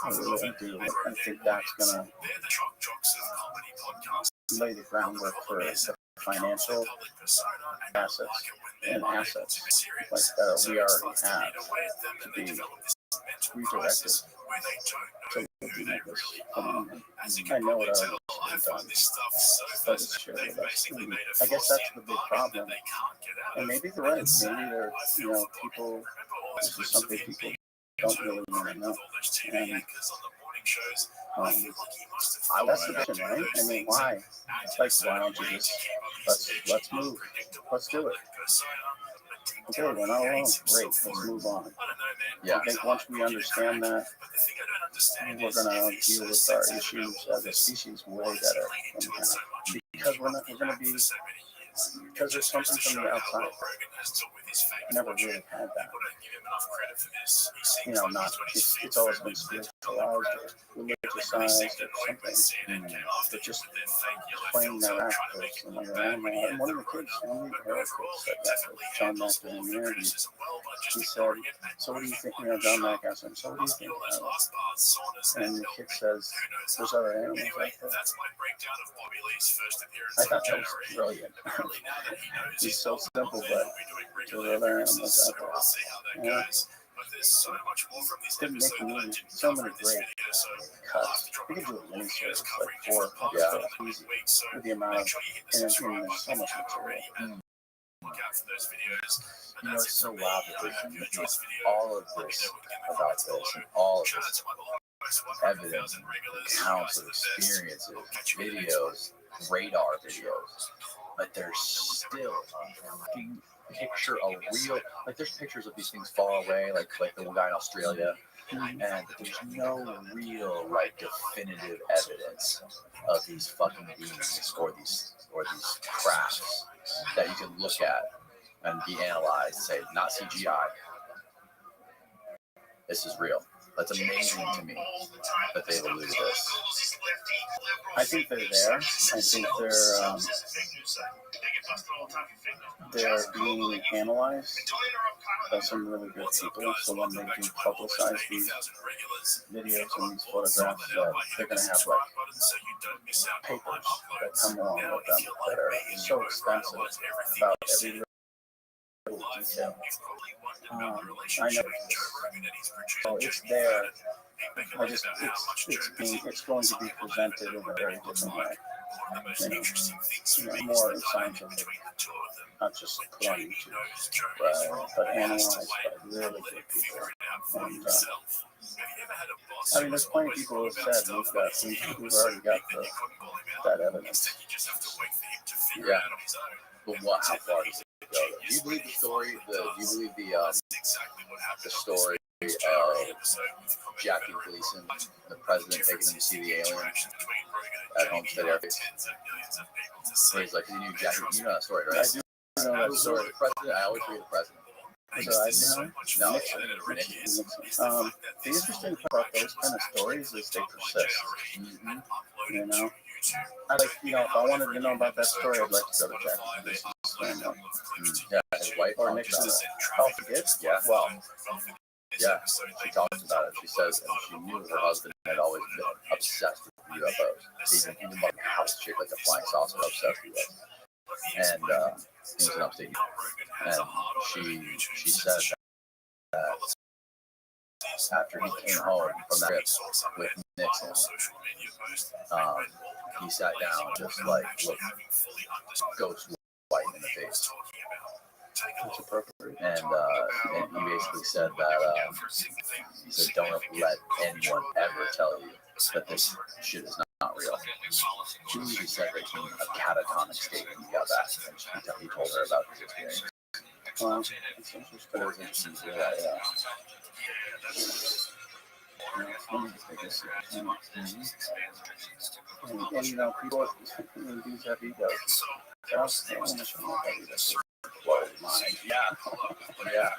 I really do. I think that's going to lay the groundwork for the financial assets and assets like that we already have to be redirected to make this phenomenon. I know it already has been done, but it's shared with us. And I guess that's the big problem. And maybe they're right. Maybe they're, people, this is something people don't really want to know. And that's the vision, right? Why? It's like, why don't you just, let's move. Let's do it. Okay, we're not alone. Great, let's move on. Yeah. I think once we understand that, we're going to deal with our issues as a species way better than we have. Because we're going to be, because there's something from the outside. Never really had that. It's always been spiritualized or religiousized or something. But just playing their actors and other animal. And one of the kids, one of the kids said that, John Mack in the interview. He said, so what do you think, John Mack asked him, so what do you think? And the kid says, there's other animals out there. I thought that was brilliant. It's so simple, but there's other animals out there. Yeah. Didn't make the movie. So many great cuts. We could do a mini series, like 4 episodes, easy, with the amount of, and there's so much material. It's so wild that there's all of this about this and all of this evidence, accounts of experiences, videos, radar videos, but there's still a fucking picture, a real, like there's pictures of these things far away, like the one guy in Australia, and there's no real like definitive evidence of these fucking beings or these crafts that you can look at and be analyzed, say not CGI. This is real. That's amazing to me that they've alluded to this. I think they're there. I think they're being analyzed by some really good people. So when they do publicize these videos and these photographs, they're going to have like papers that come along with them that are so expensive about every little detail. I know. So it's there. It's going to be presented in a very different way. More scientific, not just put on YouTube, but analyzed by really good people. And I mean, there's plenty of people who have said we've already got that evidence. Yeah. But how far does it go? Do you believe the story? Do you believe the story of Jackie Gleason, the president taking him to see the alien at Homestead Air Base? Where he's like, you knew Jackie. You know that story, right? I do know that story. The president. I always read the president. No. Nixon. The interesting part about those kind of stories is they persist. Mm-hmm. You know, if I wanted to know about that story, I'd like to go to Jackie Gleason's stand-up. Yeah, his wife or Nixon's. Yeah. Well, yeah, she talks about it. She says that she knew her husband had always been obsessed with UFOs. Even bought a house shaped like a flying saucer, obsessed with it. And he was an upstate. And she said that after he came home from that trip with Nixon, he sat down just like looked ghost white in the face. that's appropriate. And he basically said that he said, don't let anyone ever tell you that this shit is not real. She usually said that he a catatonic state when he got back, and he told her about his experience. It's interesting. But it was interesting to hear that, And you know, people these have egos. Just blow mind. Yeah. Yeah.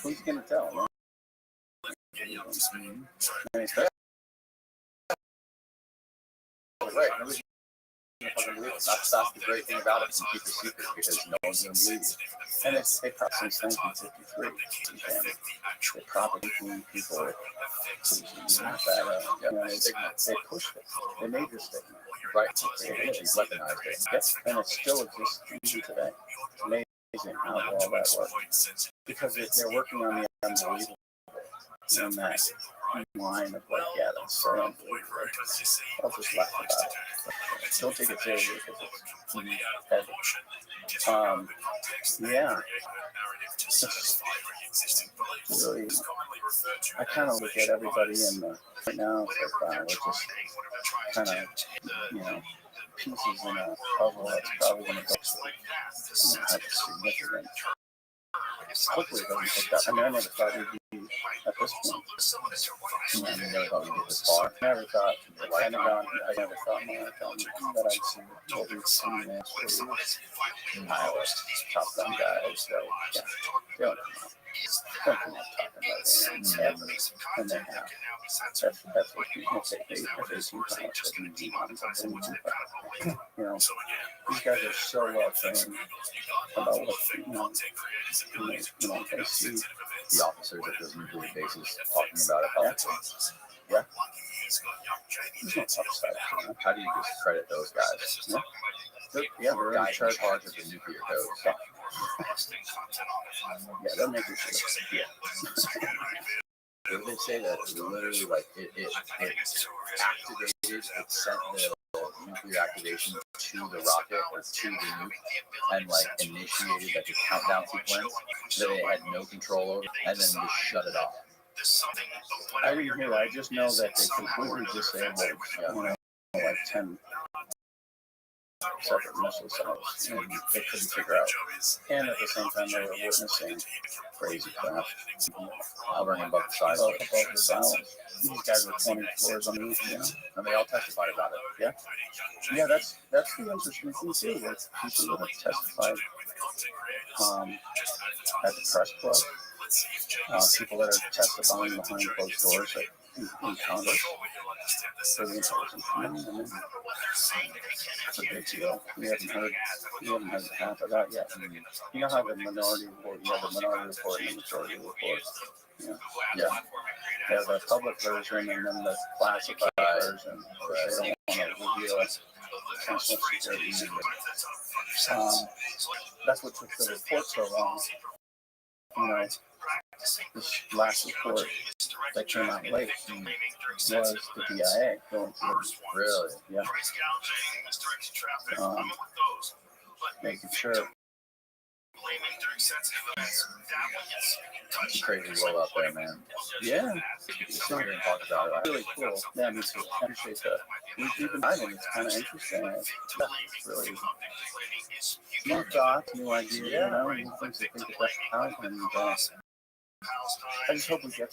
Who's gonna tell? Man? Right. Nobody's gonna fucking believe it. That's the great thing about it. You keep the secret because no one's gonna believe you. And they probably since 1953. They probably people they pushed it. They made this stigma. Right. They weaponized it. Yes, and it still exists even today. It's amazing how all that works. Because they're working on the unbelievable in that line of like, yeah, that's so unbelievable. I'll just laugh about it. Don't take it seriously because it's heavy. Yeah. Really, I kind of look at everybody in the right now. It's like, we're just kind of, pieces in a puzzle that's probably going to go have significant. Hopefully, it doesn't take that. I mean, I never thought we'd be at this point. I never thought we'd get this far. I never thought Pentagon. I never thought that I'd see what we've seen in Iowa. Top Gun guys. Yeah, they don't come out talking about it. And they have. That's what people say. If these guys are so well trained about what they see. The officers at those nuclear bases talking about it publicly. Yeah. There's no upside. How do you discredit those guys? They're guys in charge of the nuclear codes. Yeah, they're making sure. Yeah. They say that it literally, like, it activated, it sent the nuclear activation to the rocket or to the nuke and, like, initiated, like, a countdown sequence that they had no control over and then just shut it off. there's something of I whatever didn't you're hear doing. that. I just know that they Somehow or completely another, disabled, that's everything. like 10 separate missile sites, and they couldn't figure out. And at the same time, they were witnessing crazy crap Hovering above the side. above the south. These guys were 20 floors underneath, And they all testified about it. Yeah, that's the interesting thing too. With people that have testified at the press club, people that are testifying behind closed doors in Congress for the intelligence committee. I mean, it's a big deal. We haven't heard half of that yet. You know how the minority report, you have the minority report and the majority report. Yeah. They have the public version and then the classified version. They don't want to reveal national security. That's what took the report so long. This last report that came out late was the DIA going through. Really? Yeah. Making sure. It's a crazy world out there, man. Yeah. So we're going to talk about it. Really cool. Yeah, me too. I appreciate that. We've been diving. It's kind of interesting. It's really new thoughts, new ideas, new things to think about. And I just hope we get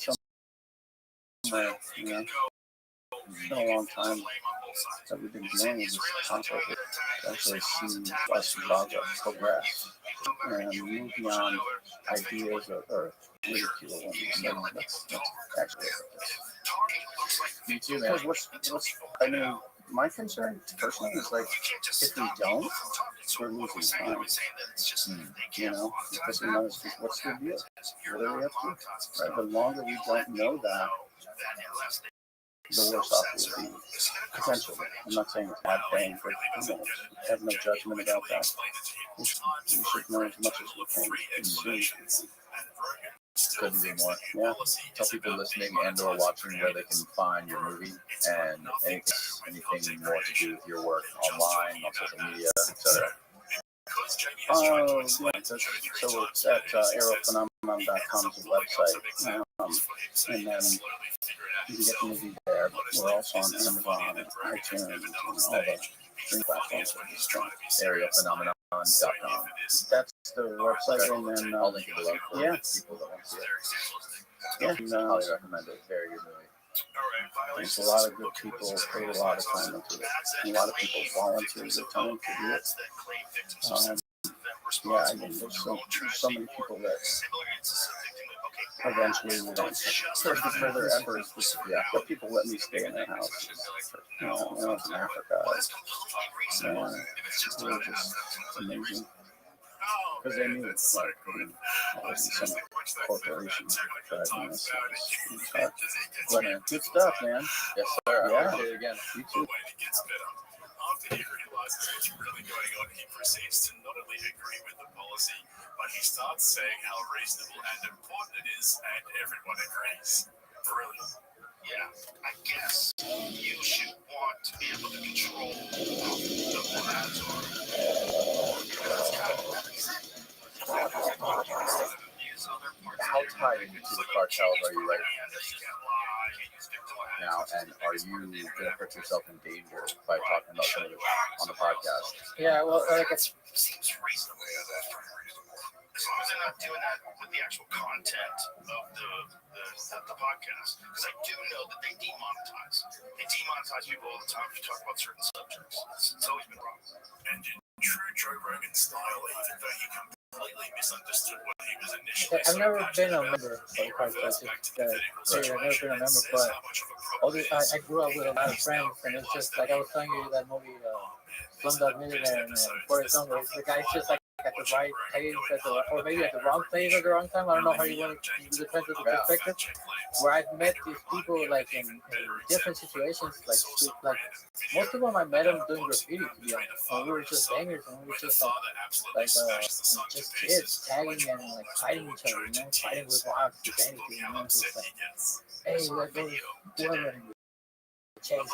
somewhere, It's been a long time that we've been dealing with this conflict. To actually see us progress and move beyond ideas or ridicule and that's actually Me too, man. I mean, my concern personally is like if we don't, we're losing time. Because what's the deal? What do we have to do? Right? The longer we don't know that, the worse off we'll be. Potentially. I'm not saying it's a bad thing, but I have no judgment about that. We should know as much as we can and see. Couldn't be more. Yeah. Tell people listening and or watching where they can find your movie and anything more to do with your work online, on social media, etc. So it's at aerophenomenon.com is the website. And then you can get the movie there. We're also on Amazon and iTunes and all the streaming platforms. Areaphenomenon.com. That's the website, and then I'll link it below for yeah. people that want to see it. Yeah, And, highly recommend it. Very good movie. there's a lot of good people paid a lot of time into it. A lot of people volunteered their time to do it. I mean, there's so many people that eventually will further efforts. Yeah. But people let me stay in their house. When I was in Africa, it was just amazing. Because they knew it's like, I wasn't some corporation driving us. But good stuff, man. Yes, sir. Yeah. I appreciate it again. You too. After he realizes what's really going on, he proceeds to not only agree with the policy, but he starts saying how reasonable and important it is, and everyone agrees. Brilliant. Yeah, I guess you should want to be able to control the plasma. That's kind of How tied into the cartels are you right now, and are you going to put yourself in danger by talking about some of this on the podcast? Yeah, well, like it's seems reasonable. As long as they're not doing that with the actual content of the podcast, because I do know that they demonetize. They demonetize people all the time if you talk about certain subjects. It's always been wrong. And in true Joe Rogan style, even though he completely misunderstood what he was initially I've never been a about, member of the podcast. back to the political I've never been a member, says but how much of a I grew up with a lot of friends, and it's just like I was telling you that movie, Slumdog Millionaire, and Forrest Gump, where the guy's just like at the right place, or maybe at the wrong place at the wrong time. I don't know how you want to depends on the perspective. Where I've met these people like in different situations, like most of them I met them doing graffiti. To be honest, and we were just bangers, and we were just just kids tagging and like fighting each other, fighting with rocks, with anything, just like, hey, let go, whoever, and we chase up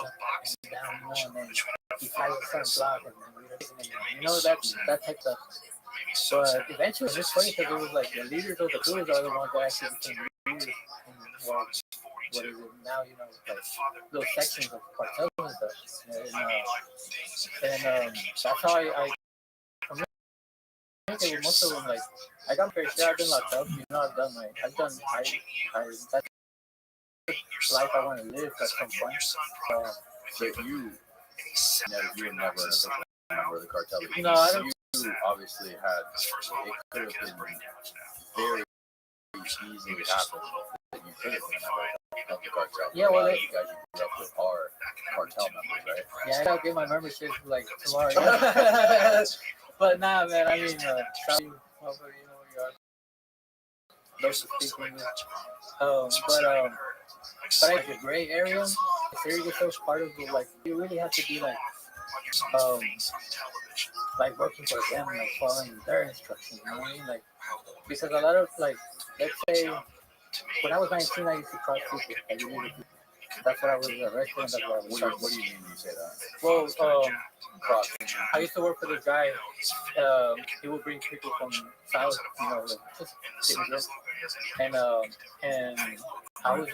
and down, and then he fights a certain block, and then we were that type of stuff. But eventually, it's funny because it was like the leaders of the crews are the ones that actually became leaders what is it now? You know, like little sections of cartels and stuff. And that's how I communicate with most of them. Like I got fair share. I've been locked up. You know, I've done that's the life I want to live at some point. So you were never a member of the cartel. No, I don't. You obviously had. It could have been very easily happened that you could have been a member of the cartel. Yeah, well, you guys you grew up with are cartel members, right? Yeah, I gotta get my membership like tomorrow. But nah, man. I mean, sorry, motherfucker, you know where you are. Those to speak with me. But like the gray area, the serious yourself part of the like, you really have to be like working for them, like following their instructions. You know what I mean? Like because a lot of like, let's say when I was 19, I used to cross people. Like, illegal people. That's what I was arrested, and that's what I was. What do you mean when you say that? Well, I used to work for this guy. He would bring people from South, you know, like just immigrants. And I was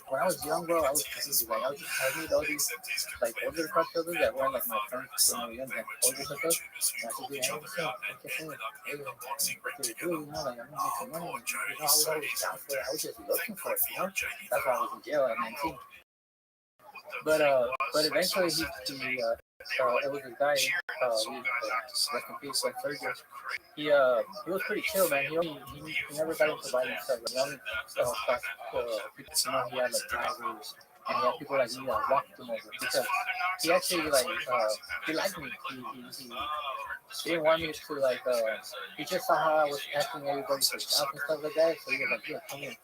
when I was young, bro. I was crazy. Like I made all these like older car children that weren't like my friends when I was young, like older stuff. And I said, dude, hey, what do you do? You know, like I'm gonna make some money. You know, I was always down for it. I was just looking for it. You know, that's why I was in jail at 19. But eventually it was a guy, rest in peace, like Sergio. He was pretty chill, man. He never got into violent stuff. He only crossed people, you know, he had like drivers, and he had people like me that walked him over because he actually like he liked me. He didn't want me to like he just saw how I was asking everybody for stuff and stuff like that. So he was like, yeah, come here.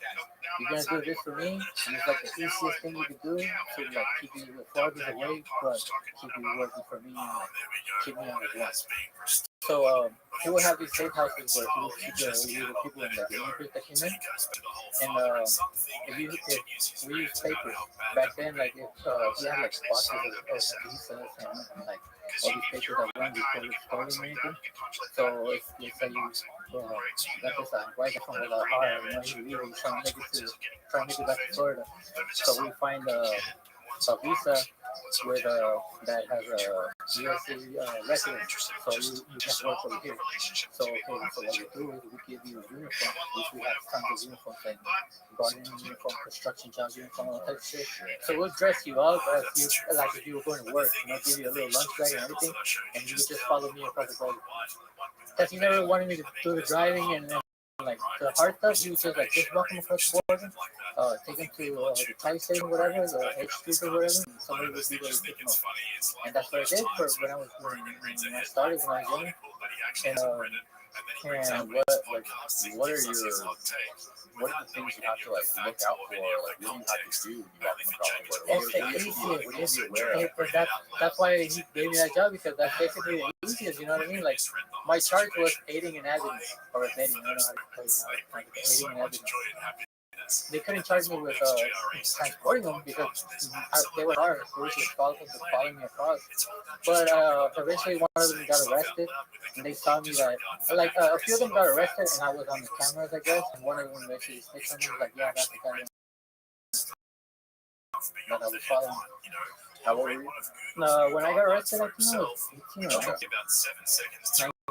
You're gonna do this for me, and it's like the easiest thing you could do to like keep you farther away, but keep you working for me and like, keep me on the block. So he would have these safe houses where he would keep the illegal people in the immigrants that came in. And if we used paper back then, like if we had like boxes of visas and like all these papers that weren't recorded stolen or anything. So if you say you got this white from Guadalajara, you know, he's trying to make it back to Florida. So we find a visa with that has a USA residence, so you can work over here. So what we do is we give you a uniform, which we have tons of uniforms like gardening uniform, construction job uniform, all type of shit. So we'll dress you up as if you were going to work, you know, give you a little lunch bag and everything, and you would just follow me across the border. Because he never wanted me to do the driving and like the hard stuff, he was just walk him across the border, take him to the time station, whatever, the H Street or whatever, and somebody would be there to pick him up. And that's what I did for when I started when I was young. And what are the things you have to like look out for? Like what do you have to do when you walk across the border? What is it? That's why he gave me that job, because that's basically the easiest, you know what I mean? Like my charge was aiding and abetting, or abetting, I don't know how to say it, like aiding and abetting. They couldn't charge me with transporting them because they were cars. They were just following me across. But eventually one of them got arrested, and they saw me that, like, a few of them got arrested, and I was on the cameras, I guess, and one of them actually snitched on me, like, yeah, that's the guy that I was following. How old were you? When I got arrested, I think I was 18 or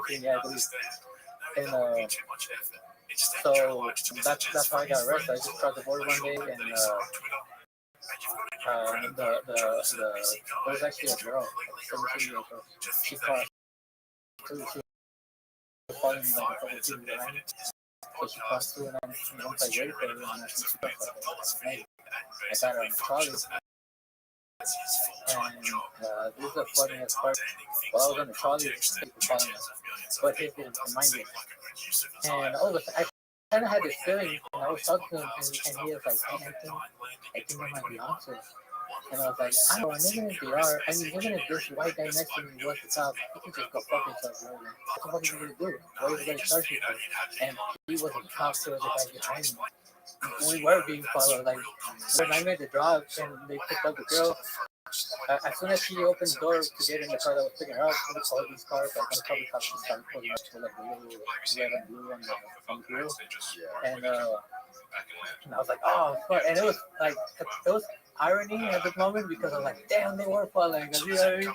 19, yeah, I believe. And so that's how I got arrested. I just crossed the border one day, and there was actually a girl, 17 years old. She crossed too. She was following me like a couple of people behind me. So she crossed through, and once I waited for her, and I got her on the trolley. And this is the funniest part. While I was on the trolley, people following us, but his didn't mind it. And all of a sudden, I kind of had this feeling, and I was talking to him, and he was like, hey, I think they might be officers. And I was like, I don't know, and even if they are, I mean, even if this white guy next to me was the cop, he could just go fuck himself, right? What the fuck are you gonna do? What are you gonna charge me for? And he wasn't the cop, so the guy behind me. We were being followed. Like, when I made the drop and they picked up the girl, as soon as she opened the door to get in the car that was picking her up, all these cars, like, the cops just started pulling up to like the little red and blue on the grill. And And I was like, oh fuck, and it was like it was irony at the moment because I was like, damn, they were falling. You know what I mean?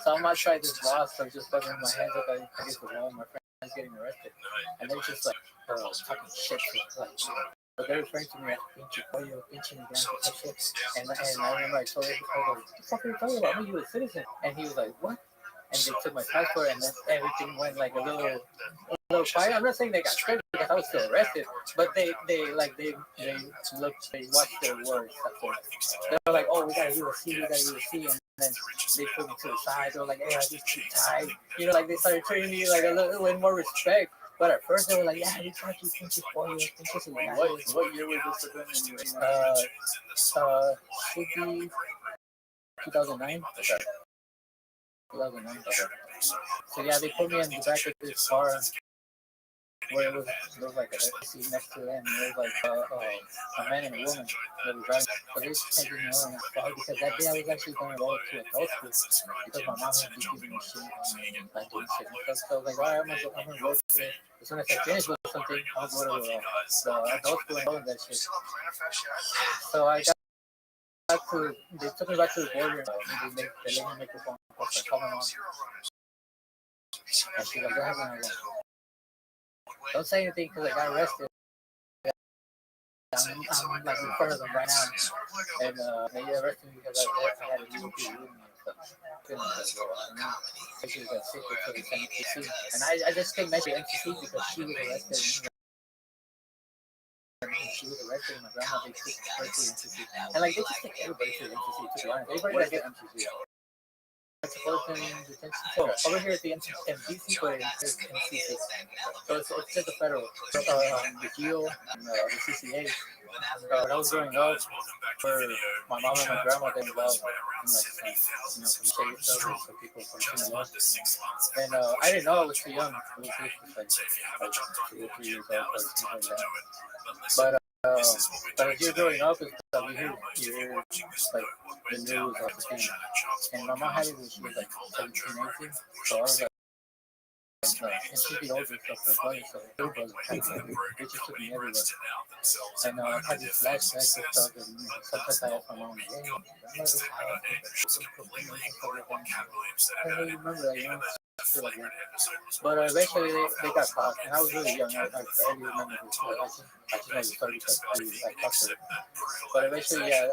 So I'm outside this boss, so just fucking my hands up against the wall. My friend's getting arrested, and they're just like talking shit, like. But they're referring to me as pinche pollo, pinche migrante, type shit. And I remember I told him, I was like, what the fuck are you talking about? I'm a U.S. citizen. And he was like, what? And they took my passport, and then everything went like a little fight. I'm not saying they got scared because I was still arrested, but they looked, they watched their words. They were like, oh, we got a USC, we got a USC, and then they put me to the side. They were like, hey, I just too tight. You know, like they started treating me like a little with more respect. But at first they were like, yeah, we tried to pinches for you, pinches in What year was this event? Should be 2009. Okay. 2009. Okay. So yeah, they put me in the back of this car where it was like a seat next to them, and there was like a man and a woman that were driving. So they just taking me on because that day I was actually going to go to adult school because my mom had been giving me shit and like doing shit and stuff. So I was like, all right, I'm gonna go today. As soon as I finish with something, I'll go to the adult school and all of that shit. So I got to, they took me back to the border. They let me make the phone call. So I called my mom. And she's like, what happened? Don't say anything because I got arrested. I'm like in front of them right now. And they arrested me because I had a little bit of room and stuff. She was sick to the MCC. And I just didn't mention MCC because she was arrested. She was arrested and my grandma, they took her to MCC. And like, they just take everybody to MCC, to be honest. Everybody that gets MCC. Metropolitan Detention Center. Over here at the MDC, but it's MCC. So it's just the federal. The GEO and the CCA. When I was growing up, where my mom and my grandma got involved in like some shady stuff with some people from Sinaloa. And I didn't know I was too young. It was just like 2 or 3 years old or something like that. But as you're growing up and stuff, you hear like the news all the time. And my mom had it when she was like 17, 18. So I was like, and she'd be older and stuff like that. So it was kind of they just took me everywhere. And I had these flashbacks and stuff. And sometimes I asked my mom, hey, grandmother's house. I don't remember that, you know. But eventually they got caught, and I was really young. I barely remember this. I just know the story because I talked to them. But eventually, yeah,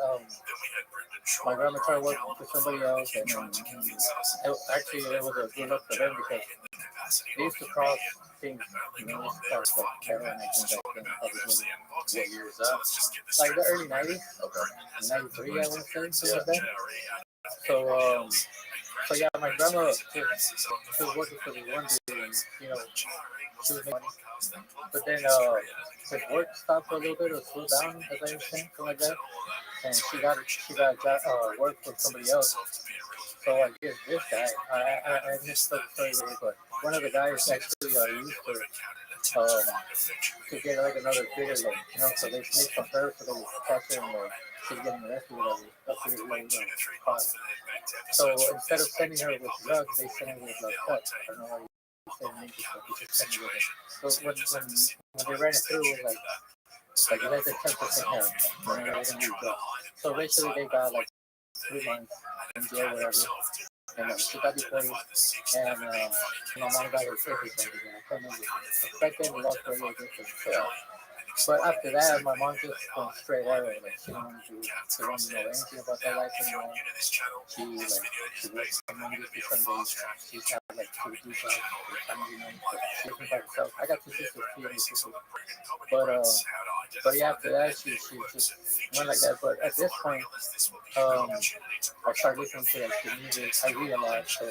my grandma tried working for somebody else, and actually it was a good look for them because they used to cross things, you know, cross like cattle and everything back then. What year is that? Like the early 90s, Okay. 93, I want to say, something like that. So yeah, my grandma, she was working for the one day, and you know, she was making money. But then his work stopped for a little bit or slowed down, as I understand, something like that. And she got work for somebody else. So I guess this guy, I missed the story really, but one of the guys actually used to get like another figure, like, you know, so they snitched on her, so they would catch her and she's getting arrested or whatever. So instead of sending her with drugs, they sent her with like cuts. I don't know how you say in English, but they just sent her with it. So when they ran it through, it was like less than 10% hair. You know, they didn't use drugs. So eventually they got like 3 months in jail, whatever. And she got deported, and my mom got her everything again. I can't remember. Back then, we lost very different. But after that, my mom just went straight at it. Like, she didn't want to know anything about that life anymore. She worked from Monday to Sunday. She had like 2 or 3 jobs for family money. She was by herself. I got 2 sisters, 3 younger sisters. But yeah, after that, she just went like that. But at this point, I started listening to like the music. I read a lot, so I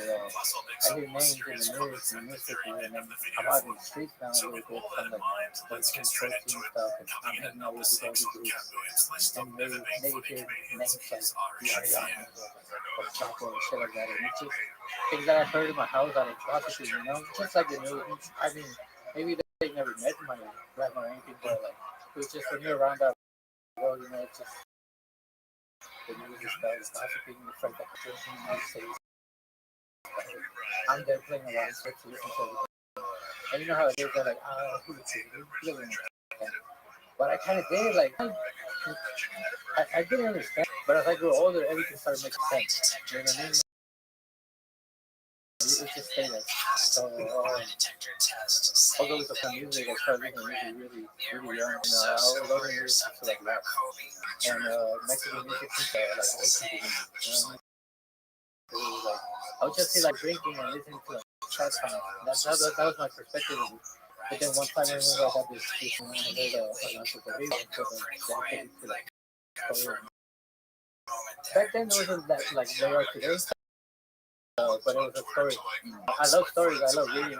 hear names in the news and newspaper, and then I'm out in the streets now a little bit. I'm like 13, 14 stuff, and I'm hanging out with these other groups, and they hear names like Yariana or Chaco and shit like that, and it's just things that I've heard in my house out of gossiping, you know, just like the news. I mean, maybe they never met my grandma or anything, but like it was just when you're around that world, you know, it's just. The news is about gossiping, it's like that person in the cities. I'm there playing around, so to listen to everything. And you know how it is, they're like, who's it? but I kind of did. Like, I didn't understand. But as I grew older, everything started making sense. You know what I mean? It just stayed there. So, although it's a fun music, I started listening to music really young. You know, I was learning music to like rap. And Mexican music since like old people music. You know what I mean? It was like, I would just say like drinking and listening to like sad songs. That was my perspective of it. But then one time I remember I got this you know, I heard an Uncle Corrido and so then to like story. Back then there wasn't that like they are today, but it was a story. I love stories. I love reading.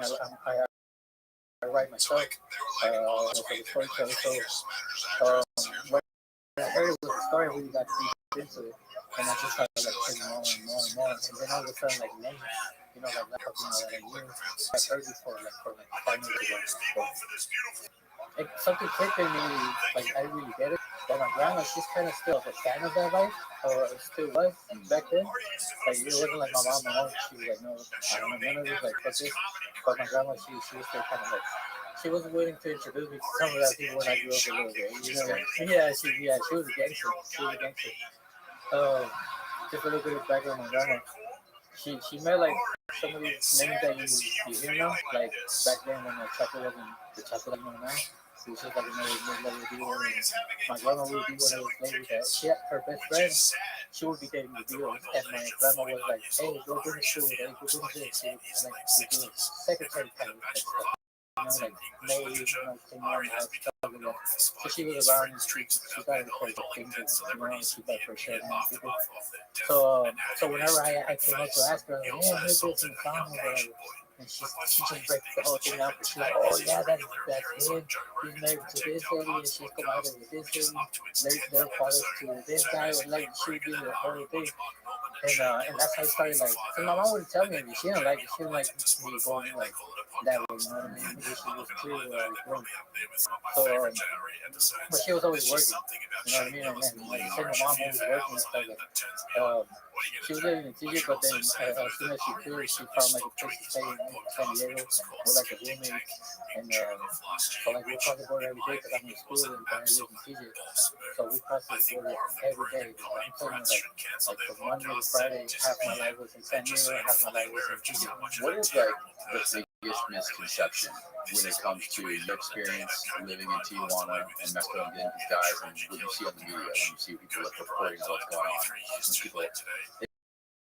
I write myself. As a storyteller. So when I heard it was a story, I really got deep into it, and I just started like putting more and more and more. And then all of a sudden, like names, you know, like that I knew I heard before, like for like 5 minutes ago. Like something clicked in me, like I really get it. But my grandma, she's kind of still a fan of that life, or still was back then. Like it wasn't like my mom. My mom, she was like, no, I don't know, none of this, like fuck this. But my grandma, she was still kind of like, she wasn't willing to introduce me to some of that people when I grew up a little bit. You know, like, she was a gangster. She was a gangster. Just a little bit of background on my grandma. She met like some of these names that you hear now, like back then when the chocolate wasn't the chocolate like now. It was just like another mid-level deal. And my grandma would be one of those ladies that she had her best friend. She would be dating the deal, and my grandma was like, "Hey, go do this food. Hey, go do this." She like she do secretary kind of like stuff. You know, like maid, you know, cleaning out house, stuff like that. So she was around and she got her first things, you know, she got her share and people. So whenever I came up to ask her, like, "Hey, I heard this in the song or whatever," and she just breaks the whole thing up. And she's like, "Oh yeah, that's him. He's married to this lady, and she's collided with this lady. They're fathers to this guy." And like she would do the whole thing. And that's how I started like. So my mom wouldn't tell me anything. She didn't like it. She didn't like me going like that way. You know what I mean? Maybe she was too drunk. But she was always working. You know what I mean? And then like I said, my mom always working and stuff like. She was living in TJ, but then as soon as she could, she found like a place to stay in San Diego with like a roommate. And so like we crossed the border every day because I'm in school and I live in TJ. So we crossed the border every day. I'm telling you like from Monday to Friday, half my life was in San Diego, half my life was in TJ. What is like the biggest misconception when it comes to your experience living in Tijuana and Mexico and getting these guys and what you see on the media when you see people like reporting on what's going on? People,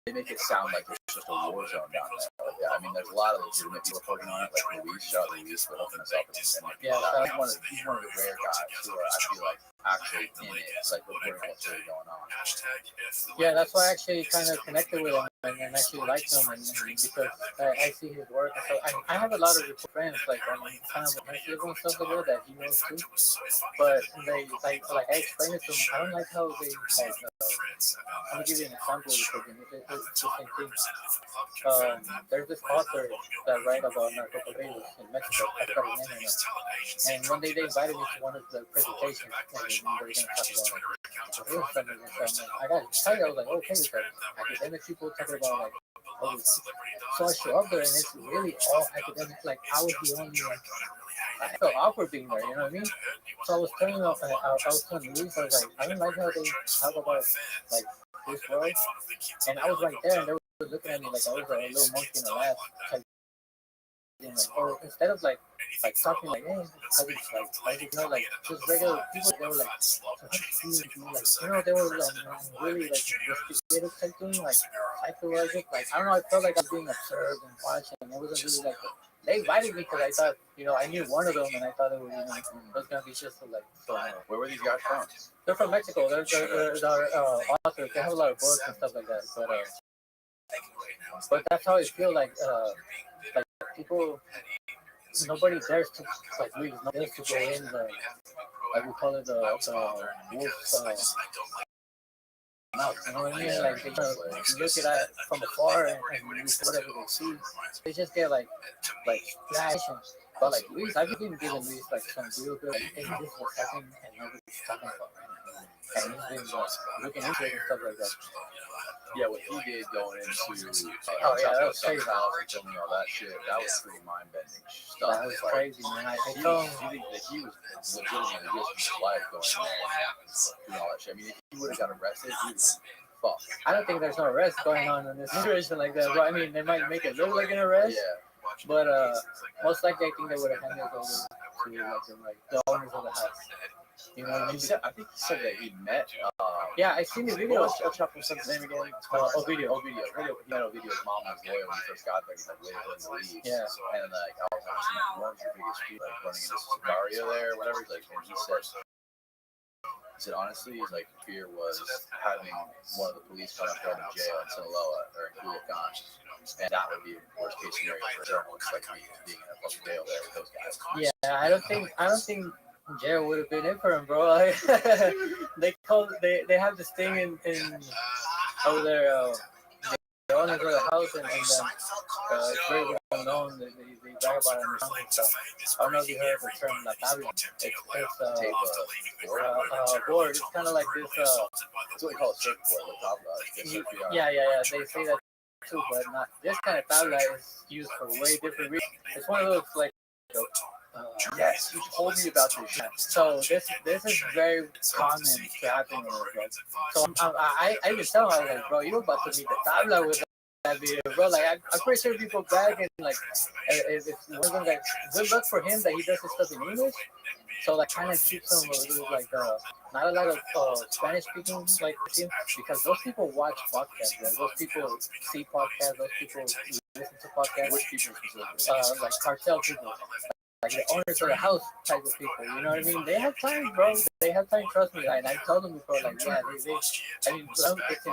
they make it sound like it's just a war zone down there. Yeah, I mean, there's a lot of legitimate people reporting on it, like Luis, shout Luis for hooking us up. And he's one of the rare guys who are, I feel like, actually in it. It's like reporting what's really going on. Yeah, that's why I actually kind of connected with him and actually liked him and because I see his work. So I have a lot of friends like kind of Mexico and stuff like that he knows too. But they like I explained it to him. I don't like how they like. I'm gonna give you an example because it's the same thing. There's this author that write about narco corridos in Mexico. I forgot his name right now. And one day they invited me to one of the presentations, and they were going to talk about corridos stuff. And I got excited. I was like, okay, so academic people talking about like. Oh, so I show up there and it's really all academic. Like I was the only one. I felt awkward being there. You know what I mean? So I was telling them, I was telling Luis, I was like, I don't like how they talk about like this world. And I was right there, and they were looking at me like I was a little monkey in a lab. Like, or instead of like talking like, hey, you know, like just regular people, they were like, so how do you they were like really like investigative type thing, like psychological. Like I don't know, I felt like I was being observed and watched, and it wasn't really like. They invited me because I thought, I knew one of them, and I thought it was, it was gonna be just like. So, where were these guys from? They're from Mexico. They're authors. They have a lot of books and stuff like that. But that's how I feel like people. Nobody dares to leave. Nobody dares to go in the like we call it the wolf's mouth. You know what I mean? Like they look at it from afar and whatever they see, they just get like flash. But like Luis, I've been giving Luis like some real good things. This was happening and nobody's talking about right now. And he's been looking into it and stuff like that. Yeah, what he did going into Oh, yeah, that was Chapo crazy. House and filming all that shit, that was pretty mind-bending stuff. That was Like, crazy, man. I he told was, him, you think that he was legitimately risking his life going in there and doing all that shit. I mean, if he would have got arrested, he would have fucked. I don't think there's no arrest going on in this situation like that, bro. I mean, they might make it look like an arrest, Yeah. but most likely I think they would have handed it over to like the owners of the house. You know what I mean? I think he said that he met. Yeah, I seen the video. What's Chapo's name again? Ovidio. He met Ovidio's mom was lawyer when he first got there. He's like waiting for him to leave. Yeah. And like I was asking him, what was your biggest fear, like running into Sicario there, or whatever. He's like, and he said honestly, he's like fear was having one of the police come and throw him in jail in Sinaloa or in Culiacan, and that would be the worst case scenario for journalists like me being in a fucking jail there with those guys. Yeah, I don't think jail would have been it for him, bro. Like, they have this thing in over there. The owners of the house and then it's very well known. They brag about it in the song and stuff. I don't know if you heard the term la tabla. It's board. It's kind of like this. That's what we call a surfboard, la tabla. Yeah. They say that too, but not this kind of tabla is used for way different reasons. It's one of those like. Yes, you told me about this shit. So this is very common to happen with it, bro. So I even tell him, I was like, bro, you're about to meet the tabla with that video, bro. Like I'm pretty sure people back and like if one of them like good luck for him that he does his stuff in English. So like kind of keeps him like not a lot of Spanish speaking like him because those people watch podcasts, right? Those people see podcasts, those people listen to podcasts. Which people specifically? Like cartel people. Like the owners of the house type of people, you know what I mean? They have time, bro. They have time. Trust me. And I told them before, like, yeah, I mean, it's in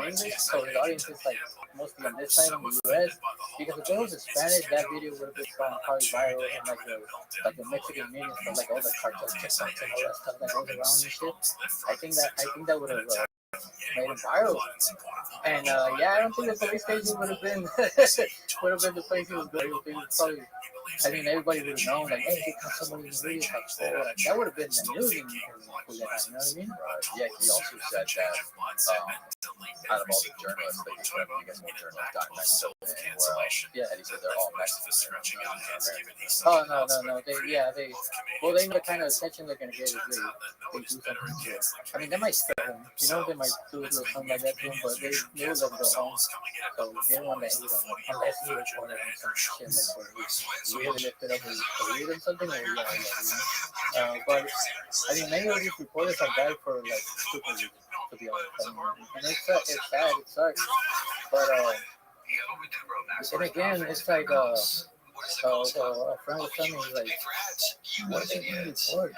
English, so the audience is like mostly on this side in the U.S. Because if it was in Spanish, that video would have been gone probably viral in like the Mexican media for like all the cartel TikToks and all that stuff that goes around and shit. I think that would have made him viral. And yeah, I don't think the police station would have been the place he was going. It would be probably. I mean, everybody would have known, like, hey, he caught somebody in the video, like, oh, like, that would have been the news in Culiacan, you know what I mean? Yeah, he also said that out of all the journalists that he's I guess more journalists got in Mexico than anywhere else. Yeah, and he said they're all Mexicans. Oh, no. They know the kind of attention they're going to get if they do something to it. I mean, they might scare him. You know, they might do a little something like that to him, but they will let him go home. So they don't want to hate him unless he reported him some shit like that. Really lifted up his career or something, or but I mean, many of these reporters have died for like stupid reasons, to be honest. And it's sad, it sucks. But and again, it's like a friend was telling me like, what they want to report?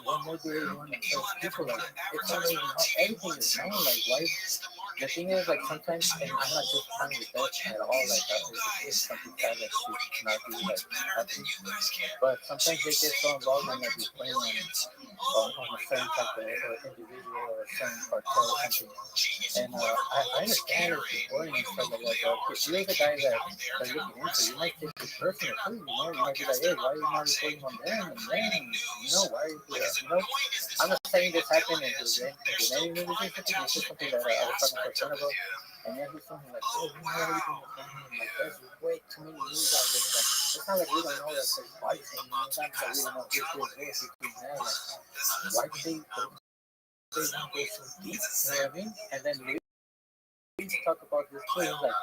What more do they want to tell people? Like, it's not even anything is known. Like, why? The thing is, like, sometimes, and I'm not just trying to bet at all, like, it's something bad that should not be, like, happening. But sometimes they get so involved in, like, playing on a certain type of individual or a certain cartel or something. And I understand it's reporting and stuff like that, but if you're the guy that they're looking into, you might take it personal too, you know? You might be like, hey, why are you not reporting on them and them? You know, why are you doing that? You know? I'm not saying this happened in any news or something, it's just something that I was talking to a friend about. And then he's something like, oh, you know everything that's going on. Like, there's way too many news out there. Like, it's not like we don't know that there's bodies in there. It's not like we don't know this, that. Like, why do they want to go so deep? You know what I mean? And then we talk about this too. It's like,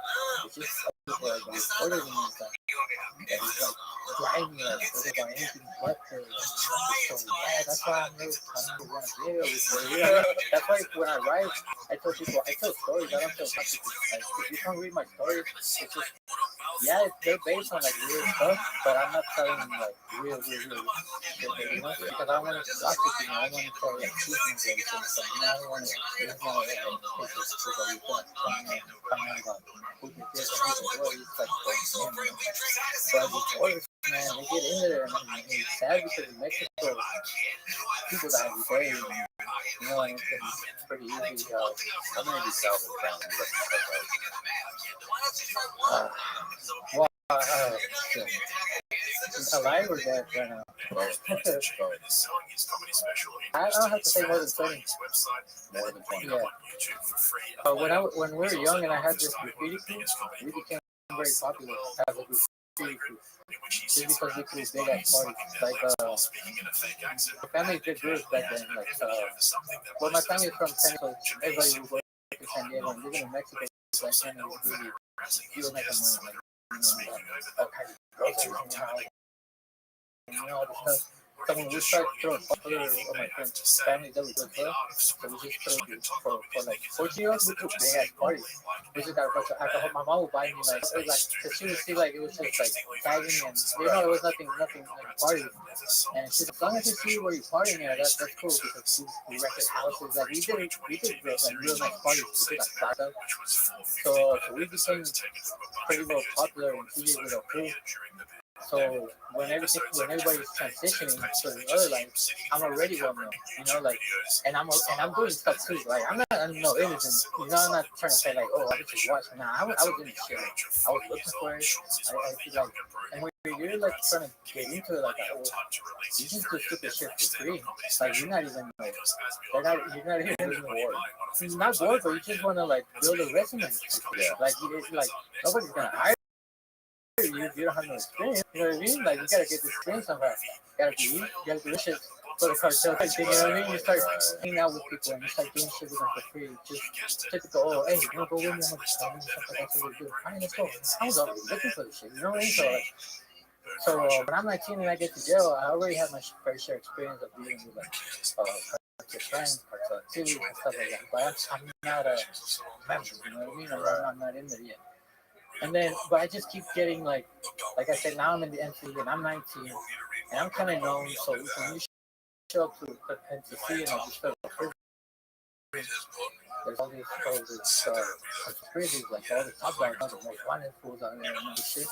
it's just people are going to order me and stuff. And it's like, driving me, like, talking about anything but the, so yeah, that's why I'm really trying to run a video before, you know? That's why when I write, I tell people, I tell stories, I don't tell topics. Like, if you come read my stories, it's just, yeah, they're based on, like, real stuff, but I'm not telling them, like, real shit, you know? Because I want to talk to people, I want to tell, like, achievements and stuff, you know? I don't want to, it's not like, pictures that we put comment about who did this and who did what, it's like, but reporters, man, they get in there and it's sad because in Mexico, people die every day, you know, and it's pretty easy. How many of these cells are found in well, alive or dead right now? I don't have to say more than 20. More than 20. Yeah. When we were young and I had this graffiti crew, we became very popular as a graffiti crew. Just because we threw big ass parties. Like, the family did groups back then. Like, well, my family is from San Diego, so everybody would go to San Diego and living in Mexico. Back then, it was really, you were making money. Like, all kinds of groceries in your house. All this stuff. So when we started throwing other of my friends' family that we good for, so we just threw for like 14 years, we threw big ass parties. We just got a bunch of alcohol. My mom would buy me like, cause she would see like it was just like tagging and it was nothing like parties. And she's like, as long as you see where you're partying at, that's cool because we rented houses. Like we did like real nice parties. We did like plaza. So we became pretty well popular and we with a crew. So when everybody's transitioning to the other life, I'm already well known, like, and I'm doing stuff too. Like I'm no innocent, I'm not trying to say like, oh, I was just watching. Nah, I was in the shit. I was looking for it. I feel like, and when you're like trying to get into it, like, you just do stupid shit for free. Like you're not even like, you're not even bored. You're not bored, but you just want to like build a resume. Yeah. Like nobody's gonna hire. You don't have no experience, you know what I mean? Like, you gotta get the experience somewhere. You gotta do shit for the cartel thing, you know what I mean? You start hanging out with people and you start doing shit with them for free. Just typical, oh, hey, you wanna go with me? I'm like, stuff like that's what we do. Alright, let's go. I was already looking for this shit, you know what I mean? So when I'm 19 and I get to jail, I already have my fair share experience of dealing with like cartel crimes, cartel activities, and stuff like that. But I'm not a member, you know what I mean? I'm not in there yet. And then, but I just keep getting like I said, now I'm in the NC and I'm 19 and I'm kind of known. So when you show up to NCC and I just feel like there's all these conspiracies, like all the top guys, all the most wanted fools out there and this shit.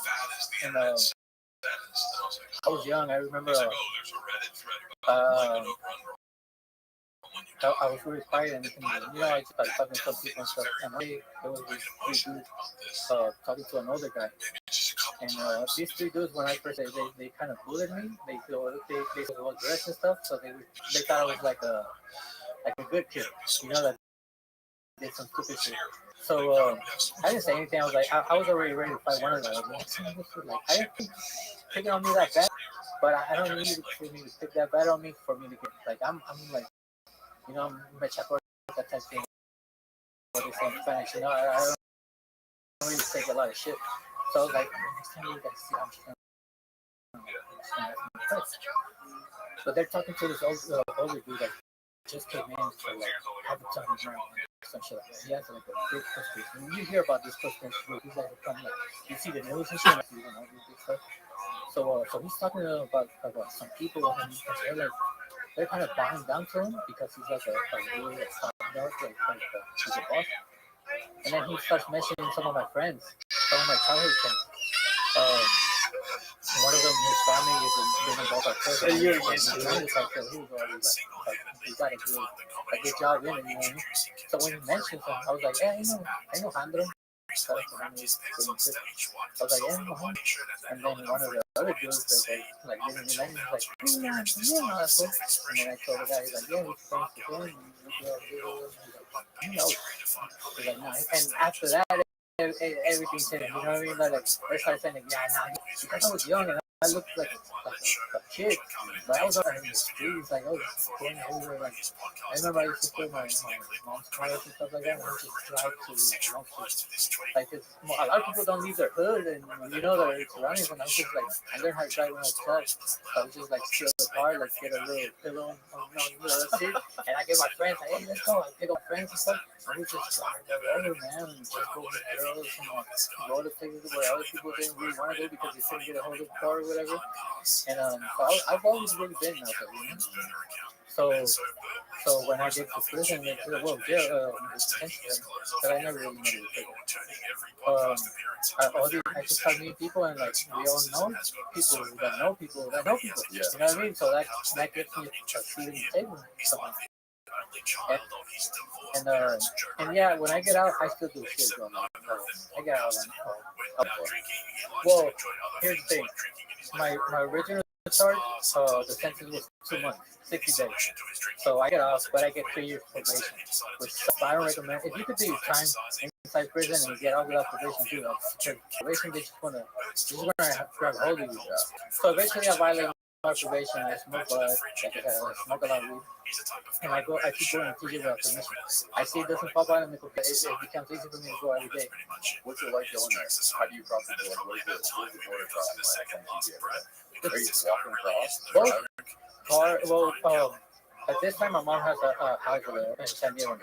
And I was young. I remember I was really quiet and I just started talking to some people and stuff. And there was these three dudes talking to another guy. And these three dudes, when I first they kind of bullied me. They were all dressed and stuff, so they thought I was like a good kid, that did some stupid shit. So I didn't say anything. I was like, I was already ready to fight one of them. I was like, I didn't think picking on me that bad, but I don't need it for me to pick that bad on me for me to get like I'm like. I'm Mechapor, that type of thing. What they say in Spanish, I don't really take a lot of shit. So I was like, next time you guys see, I'm just gonna But they're talking to this older dude that just came in for like have a ton of money, some shit like that. He has like a big conspiracy. You hear about this conspiracy group, he's like, you see the news and shit, like, this big stuff. So he's talking about some people and they're kind of bowing down to him because he's like a really top dog, like he's a boss. And then he starts mentioning some of my friends, some of my childhood friends. One of them, his family is been involved with cartel. He was already like he got a good job in it, you know what I mean? So when he mentioned him, I was like, yeah, I know Handro. I was like, yeah, and then one of the other dudes that like didn't remember, like, yeah, so, and then I told the guy, he's like, yeah, he's friends with him. He's like, no. And after that, everything changed. You know what I mean? Like they started saying, yeah, nah, because I was young and I looked like a kid, but I was out in the streets, like I was going everywhere. Like I remember I used to play my mom's cars and stuff like that, and I would just drive to like a lot of people don't leave their hood and their surroundings, and I was just like I learned how to drive when I was 12, so I was just like steal the car, like get a little pillow, that's it, and I get my friends like, hey, let's go, I pick up friends and stuff, and we just drive wherever, man, and just go with girls and go to places where other people didn't really want to go because they couldn't get a hold of the car or whatever. And so I've always really been out there, So when I get to prison, they said, well, jail, but I never really knew it. I just start meeting people, and like we all know people that know people that know people. Yeah. You know what I mean? So that gets me a seat at the table. And yeah, when I get out, I still do shit, bro. I get out and well, here's the thing. My original charge, the sentence was 2 months, 60 days. So I get off, but I get 3 years probation, which I don't recommend. If you could do your time inside prison and get out without probation, do that. Because probation, they just wanna grab hold of you. So eventually I violated my probation. I smoke bud, like I said, I smoke a lot of weed. And I keep going to TJ without permission. I see it doesn't pop out in the computer. It becomes easy for me to go every day. What's it like going there? How do you cross the border? What's the border crossing like from TJ? Are you just walking across? Both car, well, at this time my mom has a house there in San Diego.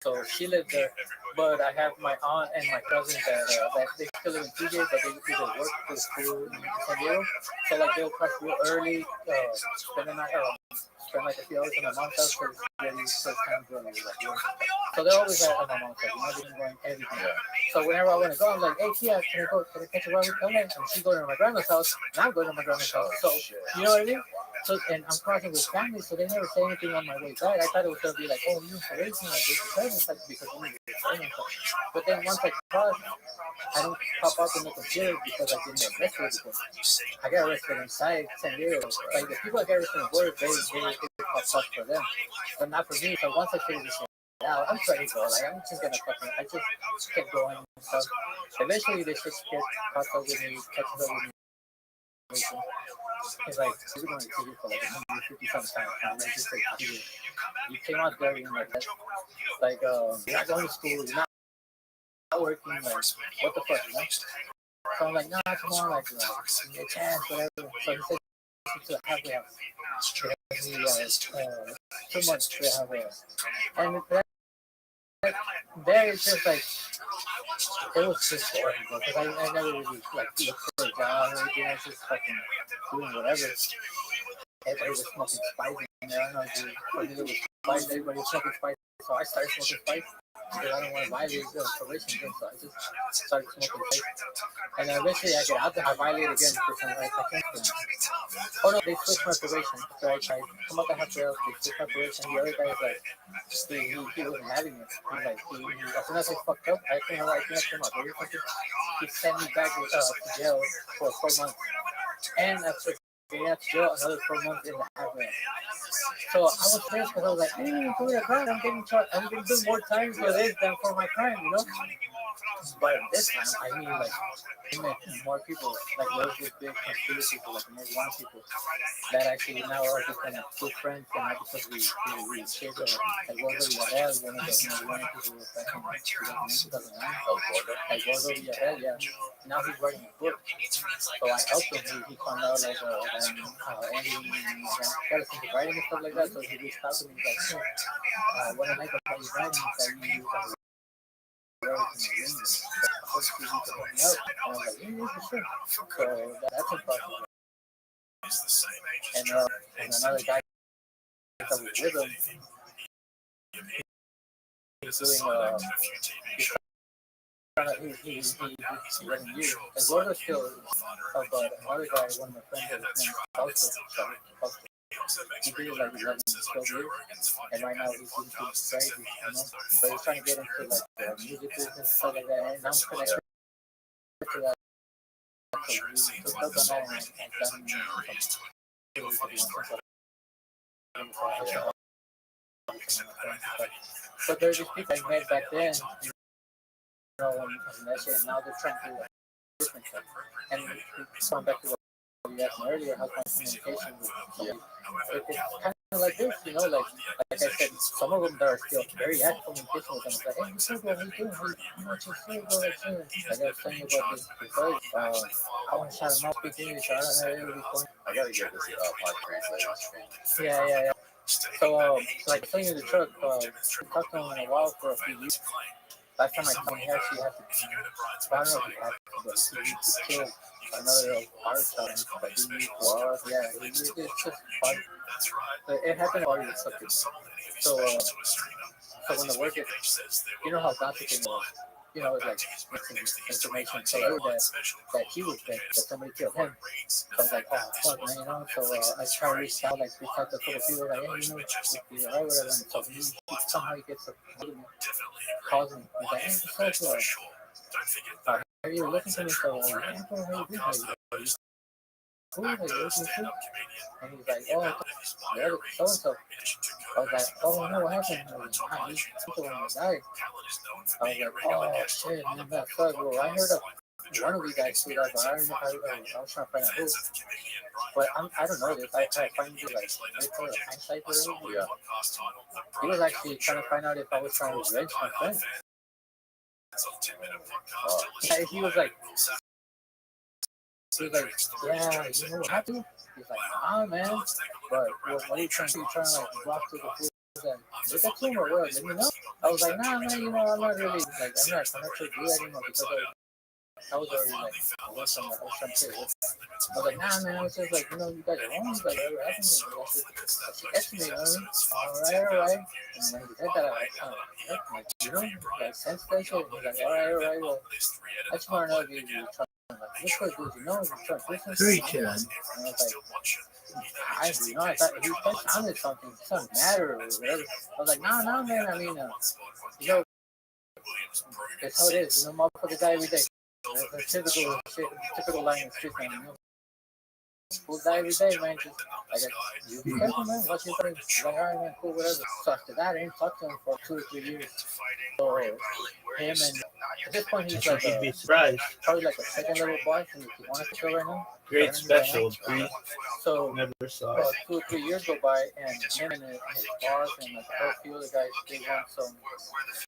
So she lives there. But I have my aunt and my cousins that they still live in TJ, but they either work for the school in San Diego. So like they'll cross real early, spend the night, spend like a few hours in my mom's house because they first time doing like work. So they're always at my mom's house. They've been going everything. So whenever I want to go, I'm like, hey Kia, can I catch a ride with you? And she go to my grandma's house, and I'm going to my grandma's house. So you know what I mean? So, and I'm crossing with family, so they never say anything on my way back. I thought it was gonna be like, oh, you for racing, like it's like because we need to. But then once I cross, I don't pop up in the computer because I didn't get arrested. Because I got arrested inside San Diego. Like the people that get arrested in work, they pop up for them, but not for me. So once I figure this out, I'm trying to go. Like I'm just gonna I just kept going and stuff. Eventually, they just get caught up with me, catches up with me. It's like we're going to TV for like 150 sometimes. And they just say, you came out there and like that. Like you're not going to school, you're not working. Like what the fuck, you know? So I'm like, nah, come on, like give me a chance, whatever. So he said to have the house. 2 months to have a, and there it's just like it was just boring because I never really like looked for a job or anything. I was just fucking doing whatever. Everybody was smoking spice in there. I don't know if you was spice. Everybody was smoking spice, so I started smoking spice because I don't want to violate the probation again. So I just started smoking spice. And eventually I get out there, I violate again for some like I can't. Oh no, they switched my probation. So I come up the half rails, they switched my probation. The other guy is like, he wasn't having it. As soon as I fucked up, I think I came out. He sent me back to jail for 4 months. And after getting out to jail, another 4 months in the half rail. So I was pissed because I was like, I didn't even do a crime. I'm getting charged. I'm going to do more time for this than for my crime, you know? But this time, I mean, like, more people, like those big conspiracy people, like more one people that actually now are just kind of good friends, and not because we share the like Gordo Villarreal, one of the one people was back in 2009, like Gordo Villarreal, yeah. Now he's writing a book, so I helped him. He found out like Andy got us into writing and stuff like that, so he reached out to me like, what I like about your writing is that you use so that's a problem. And another guy that was with him, he's doing he's running you. As well as still, but another guy, one of my friends, his name is Fausto. He did it like 11, 12 years, and right now he's doing crazy, you know. But he's trying to get into like the music business and stuff like that, and I'm connected to that. So we took up on that and but there's these people I met back then, you know, and that shit, and now they're trying to do like different stuff. And going back to what you asked me earlier, how's my communication with people? It's kind of like this, you know, like I said, some of them that are still very active communication with them. It's like, hey, what's up, what are you doing? How much you see, bro? Like I was telling you about this because I want to shout them out, speak English, I don't know, it would be fun. I gotta get this podcast. Yeah. So, like saying in the truck, we talked to him in a while for a few weeks. Last time I told him he actually had to, I don't know if he had to, but he killed another art style, but he was, yeah, it's just fun. It happened while you were cooking. So when the work is, you know how gossiping was. You know, it's like information told that he was dead, that somebody killed him. So I was like, oh fuck, man, you know. So I try to reach out, like reach out to a couple people, like, hey, you know, you're right, whatever. And so he somehow he gets a calls me. He's like, hey, what's up? Are you looking for me? So I'm like, yeah, how you doing? who? Like, who's me too? And he's like, oh, the other so and so. I was like, oh no, what happened? I was like, he's the one that died. I was like, oh shit, man, that sucks. Well, I heard of one of you guys do that, but I don't know how. I was trying to find out who. But I don't know this. I find it like they call it hindsight or whatever. Yeah. He was actually trying to find out if I was trying to revenge my friend. Yeah, he was like, yeah, you know what happened? He's like, nah, man. But what are you trying to do? You trying to like walk through the food and look at him or what? Let me know. I was like, nah, man, you know, I'm not really like, I'm not trying to do that anymore because I was already like, I was trying to say, I was like, nah, man, I was just like, you know, you guys are wrong, like, whatever happened, that's estimate, you know what I mean? All right. And when he said that, I kind of like, you know, like, sense that shit. He's like, all right, well, I just want to know if you're trying to, like, this was good, you know, if you're trying to do Very something. chill. And I was like, you know, I thought he sounded something, something matter or whatever. I was like, nah, man, I mean, you know, that's how it is, you know, motherfucker die every day. It's a typical line in street, man, you know. People die every day, man. Just, I guess, you be careful, man. Watch your friends. Like, all right, man, cool, whatever. So after that, I didn't talk to him for 2 or 3 years. So him and at this point, he's like You'd be surprised. probably like a second level boss in the Tijuana show right now. Great special. So Never saw about it. 2 or 3 years go by, and him and his boss and like a few other guys, they want some.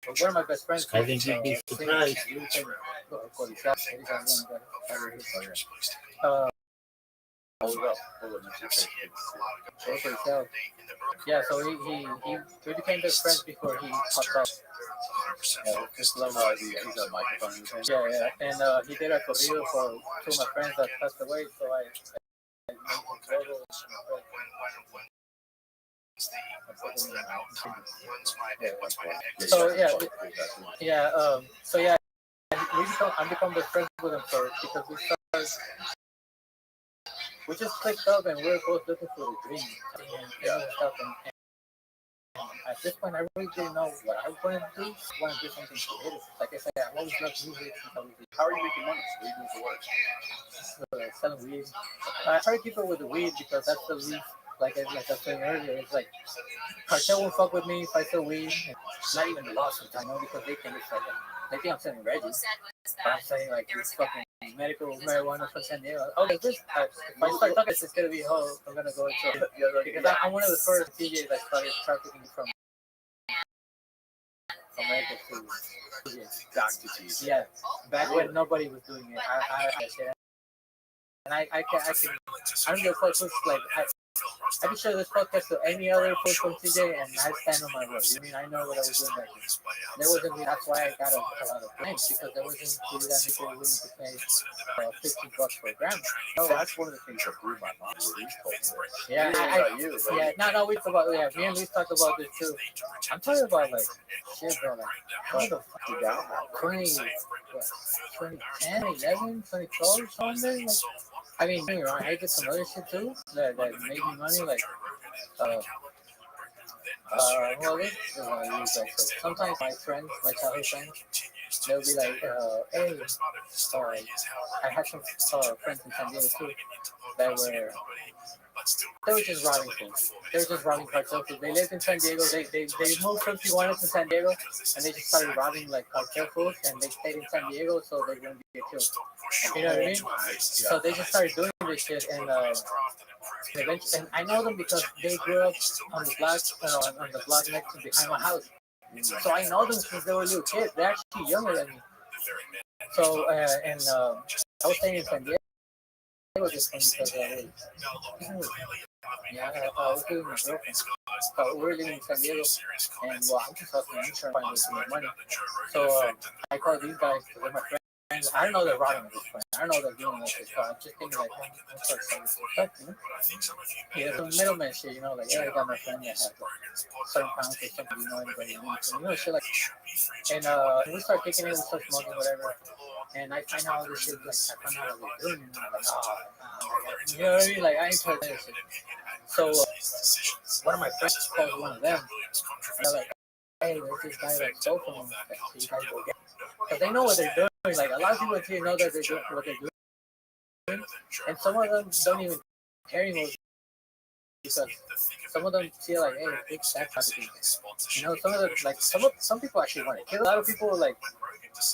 But one of my best friends, I think you'd be surprised. Hold up. Yeah, so we became best friends before he popped up. Just love he's a microphone in his hand. Yeah, and he did a corrido for 2 of my friends that passed away, so I made his logo. So yeah, I become best friends with him first because we just clicked up and we were both looking for the dream and stuff. And at this point, I really didn't know what I wanted to do. I wanted to do something creative. Like I said, I always loved music since I was a How are you making money? What are you doing for work? selling weed. I try to keep it with the weed because that's the least. Like I was saying earlier, it's like cartel won't fuck with me if I sell weed. Not even the law sometimes, you know, because they think it's like they think I'm selling Reggie. But I'm saying like it's fucking medical marijuana from San Diego. Okay, if I start talking, it's gonna be I'm gonna go into because I'm one of the first DJs that started trafficking from America to Dr. Cheese. yeah. Back when nobody was doing it, and I don't give a fuck who's like I can show this podcast to any other post from TJ and I stand on my word. I mean, I know what I was doing back then. There wasn't, that's why I got a lot of thanks because there wasn't really that many people willing to pay $15 for a gram. No, that's one of the things that blew my mind. Luis told me. Yeah, no, we talked about, me and Luis talked about this too. I'm talking about like, shit, bro, like, how the fuck you got 2010, 11, 2012, something like, I mean, I did some other shit too that made me money, like, sometimes my friends, my childhood friends, they'll be like, hey, I had some friends in San Diego too that they were just robbing things. They were just robbing cartel food. They lived in San Diego. They moved from Tijuana to San Diego, and they just started robbing like cartel food, and they stayed in San Diego so they wouldn't get killed. You know what I mean? So they just started doing this shit, and I know them because they grew up on the block, on the block next to behind my house. So I know them since they were little kids. They're actually younger than me. So I was staying in San Diego. It was just because I was living with my girlfriend. So we were living in San Diego, and I'm just hustling. I'm trying to find some money. So I called these guys because they're my friends. I don't know they're robbing at this point. I don't know they're doing this. I'm just thinking like, I'm start selling some stuff, you know? Yeah, some middleman shit, you know, like, yeah, I got my friend that has like certain pounds or something, you know, anybody needs, you know, shit like. And we start kicking in, we start smoking, whatever. And I find out all this shit, like, I find out what they're doing, and I'm like, you know what I mean? Like, I ain't trying to do shit. So, one of my friends calls one of them, and they're like, hey, there's this guy that stole from them, so you guys go get him. Because they know what they're doing. Like, a lot of people here know that they're doing what they're doing, and some of them don't even care anymore because some of them feel like, hey, it's that type of thing. You know, some of them, like some people actually want to kill. A lot of people like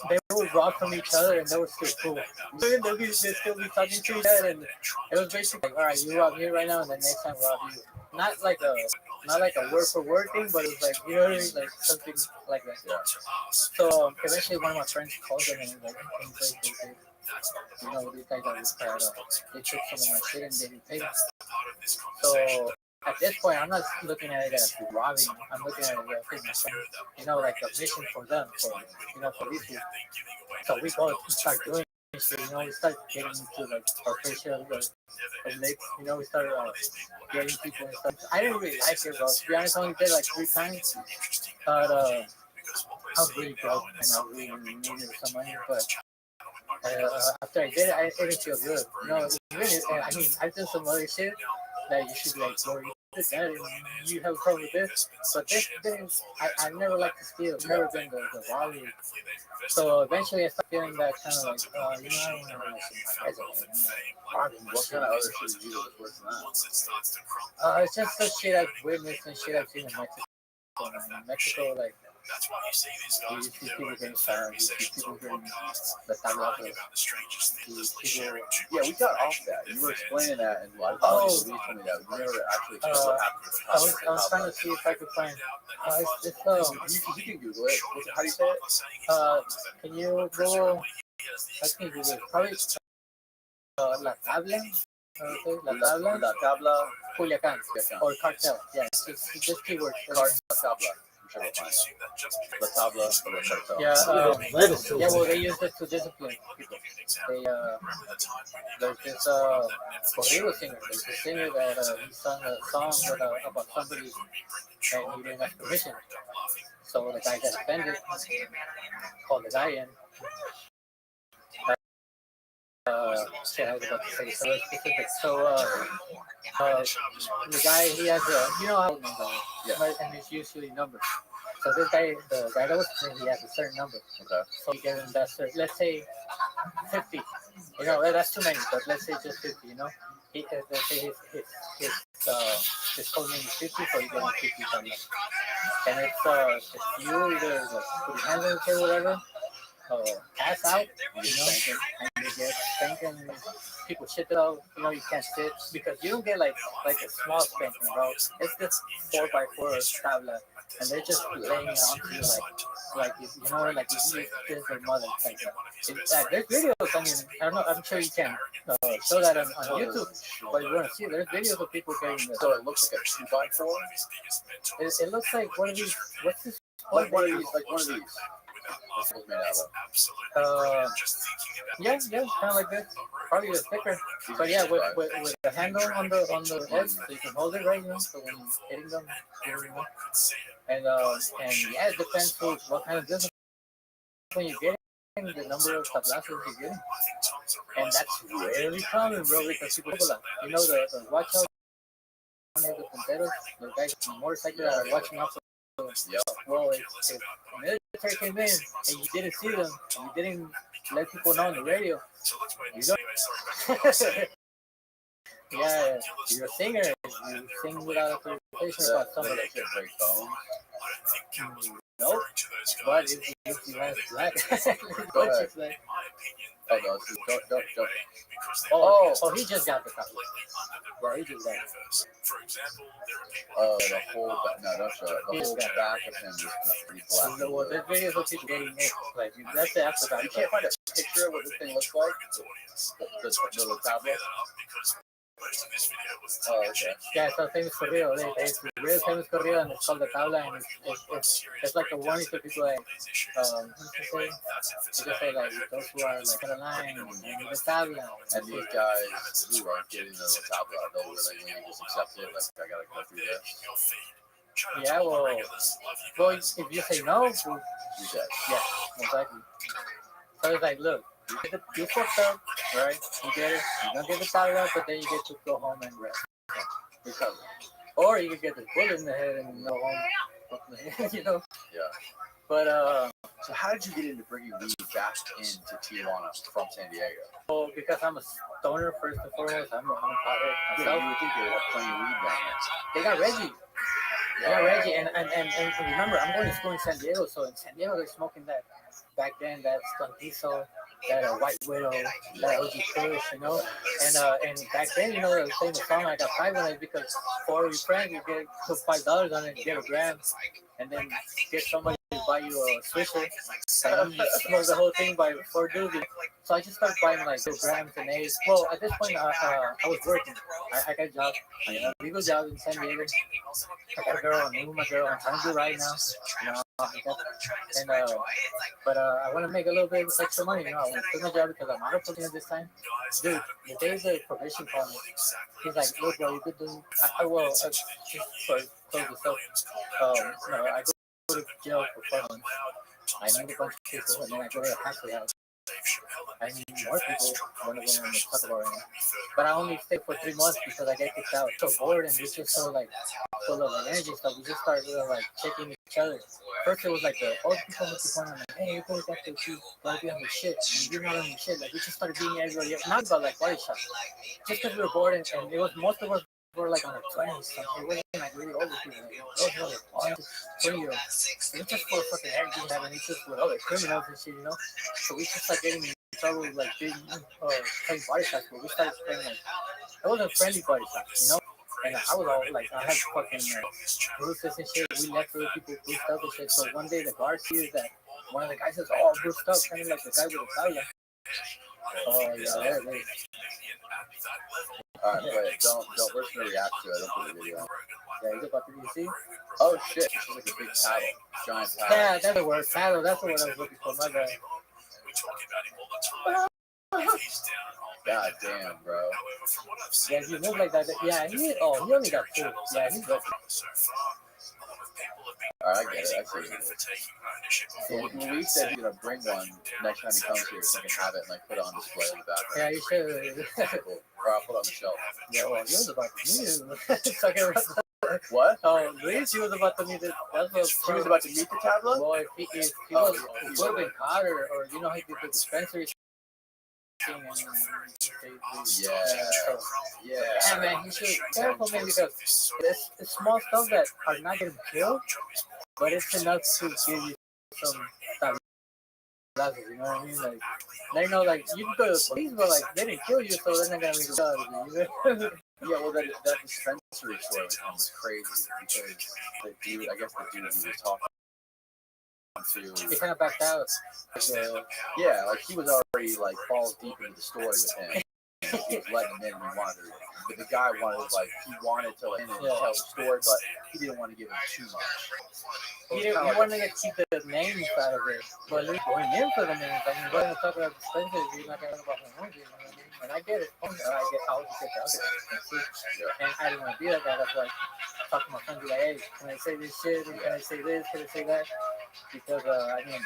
they would rob from each other and they were still cool. They'd still be talking to each other, and it was basically like, all right, you rob me right now, and then next time rob you. Not like a word for word thing, but it was like, you know what I mean, like something like that. Yeah. So eventually, one of my friends called them and was like, you know, these guys are they took some of my shit and they didn't pay me. So at this point, I'm not looking at it as robbing. I'm looking at it as, you know, like a mission for them, for these people. So we both start doing shit, you know, we start getting into like official like, you know, we started getting people and stuff. I didn't really like it, bro. To be honest, I only did like 3 times, but I was really broke and I really needed some money, but after I did it, it didn't feel good. You know, really, I mean, I've done some other shit that you should be like, bro, you did that and you have a problem with this. But this didn't, I never liked to steal. It's never been the robbery. So eventually I started feeling that kind of like, you know, I don't want to What kind of other shit do you do that's worse than that? it's just the shit I've witnessed and shit I've seen in Mexico. In Mexico, like, That's why you see these you guys see people getting shot, you see people getting the tablas. Yeah, we got off that. You were explaining that, and I thought you told me that. We never actually explained what happened to the I was trying to see if I could find. You can Google it. How do you say it? Can you go? I can Google it. Probably La Tabla. La Tabla. La Tabla. Culiacán. Or cartel. Yeah, it's just keywords. Tabla. I'm sure we'll find it. La Tabla or La Cartel. Yeah, yeah. Well, they use it to discipline people. They there's this corrido singer. There's a singer that he sung a song with, about somebody and he didn't ask permission. So the guy got offended, called the guy in. Shit, I was about to say so specific. So the guy, he has a, you know how numbers are, right? And it's usually numbers. So this guy, the guy that was playing, he has a certain number. Okay. So he gave him that certain, let's say 50. You know, that's too many, but let's say just 50. You know, let's say his code name is 50, so he gave him 50 times. And it's if you either like, put your hands on the table, whatever. Pass out, you know, and you get spanking. People shit out, you know, you can't sit because you don't get like a small spanking, bro. It's just 4x4 tablet, and they're just laying it onto you like you know, like you is their mother type of. There's videos. I mean, I don't know. I'm sure you can show that on YouTube, but you want to see. There's videos of people carrying this. So it looks like a 2x4. It looks like one of these. What's this? Like one of these. Yeah, kind of like this. Probably a thicker. But yeah, with the handle on the edge, so you can hold it right, you know. So when you're hitting them, and yeah, it depends on what kind of discipline you're getting, the number of tablazos you're getting, and that's really common, bro. Because people, you know, the watch out, the punteros, the guys on the motorcycle that are watching out. Well, if the military came in and you didn't see them, you didn't let people know on the radio, you don't. Yeah, you're a singer. You sing without authorization about somebody. Nope. But if you have black, Go ahead. Oh, he just got the copy. Yeah, he just got it. The whole back, no, don't show it. The whole back of him is completely black. Well, there's videos of people getting it. Like, that's the after that. You can't find a picture of what this thing looks like. The tablet. Oh, okay. Yeah, it's a famous corrido. It's a real famous corrido, and it's called the tabla, and it's like a warning to people like, what to say like those who are like on the line, and the tabla. And these guys who are getting the tabla, they'll really just accept it. Like, I gotta go through that. Yeah, well, if you say no, well, You dead. yeah, exactly. So it's like, look. You fucked up, right? You get it. You don't get the tabla, but then you get to go home and rest. Recover. Or you can get the bullet in the head and go home. You know. Yeah. But so how did you get into bringing weed back into Tijuana from San Diego? well, because I'm stoner first and foremost. I'm a pothead Yeah, myself. you would think they would have plenty of weed down They got Reggie. They got Reggie, and remember, I'm going to school in San Diego, so in San Diego they're smoking that back then that skunk diesel, that White Widow, that OG Kush, you know, and back then, you know, the famous song I got 5 on it because for every friend you get put $5 on it, you get a gram, and then get somebody to buy you a Swisher, and you smoke the whole thing by 4 dudes. So I just started buying like grams and A's. Well, at this point, I was working. I got a job. I got a legal job in San Diego. I got a girl. I'm living with my girl. I'm trying to do right now. You know, but I want to make a little bit of extra money. You know, I want to quit my job because I'm out of probation this time. Dude, the day the probation called me, he's like, look, bro, you could do. Just for close this up. I go to jail for 4 months. I need a bunch of people, and then I go to a halfway house. I need more people. One of them I'm gonna talk about right now. But I only stayed for 3 months because I get kicked out. So bored and we just so like full of energy stuff. We just started like checking each other. First it was like the old people would be going like, hey, you guys got to gotta be on your shit. And you're not on your shit. Like we just started being everybody. Not about like body shots. Just because we were bored and it was most of us were like on our 20s. So it wasn't like really older people. Like, those were like 20-year-olds. It was just for fucking energy having issues with other criminals and shit, you know? So we just like getting in trouble with like big playing body shots, but we started playing like it wasn't friendly body shots, you know. And I was all like, I had fucking bruises and shit. We left other people bruised up and shit. So one day the guard sees that one of the guys is all bruised up, kind of like the guy with the tabla. Oh yeah, there it is. Alright, go ahead. Where's the react to it? Don't put the video on. Yeah, he's about to be see. Oh shit, it's like a big paddle. Giant paddle. Yeah, that's the word. Paddle. That's the word I was looking for. My bad. God damn, bro. Yeah, if you move like that, yeah, he only got 2. Yeah, he's good. Alright, I get it. I see it. So when we said he's gonna bring one next time he comes here, so we can have it and like put it on display in the background. Yeah, you should. Cool. Or I'll put it on the shelf. Yeah, well, he was about to meet it. Talking about What? oh, Luis, he was about to meet it. That's what He was about to meet the tablet? well, if he was, it would have been caught or you know, he did the dispensary thing and yeah, man, he should be careful, man, because it's small stuff that are not getting killed, but it's enough to give you some glasses, you know what I mean? Like, they know, like, you can go to the police, but, like, they didn't kill you, so they're not gonna make a job of you, Yeah, well, that dispensary story was crazy because the dude, I guess the dude he was talking to, he kind of backed out. yeah, like he was already like balls deep into the story with him. He was letting him in. But the guy wanted he wanted to let him tell the story, but he didn't want to give him too much. He wanted to keep the names out of it, but Luis going in for the names. I mean, we're gonna talk about dispensers. You're not gonna talk about hormones, you know what I mean? And I get it. I always get the other and I didn't want to be like that. I was like, talking to my friends, like, hey, can I say this shit? Can I say this? Can I say that? Because, I mean,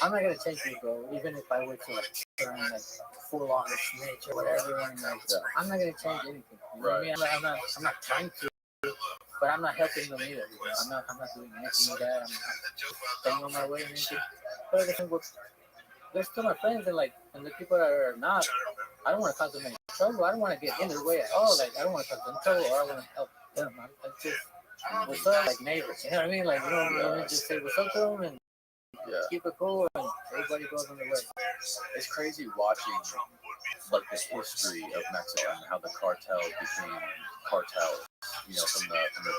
I'm not going to change you, bro. Even if I were to, like, turn, like, full on a snitch or whatever. And, like, I'm not going to change anything. You know what I mean? I'm not trying to, but I'm not helping them either. You know? I'm not doing anything with that. I'm not staying on my way or anything. But I think there's still my friends and the people that are not, I don't want to cause them any trouble. I don't want to get in their way at all. Like, I don't want to cause them trouble or I want to help them. I'm just, what's up? Like neighbors, you know what I mean? Like, you know, just say what's up to them and keep it cool and everybody goes on their way. It's crazy watching like the history of Mexico and how the cartels became cartels. You know, from the day of the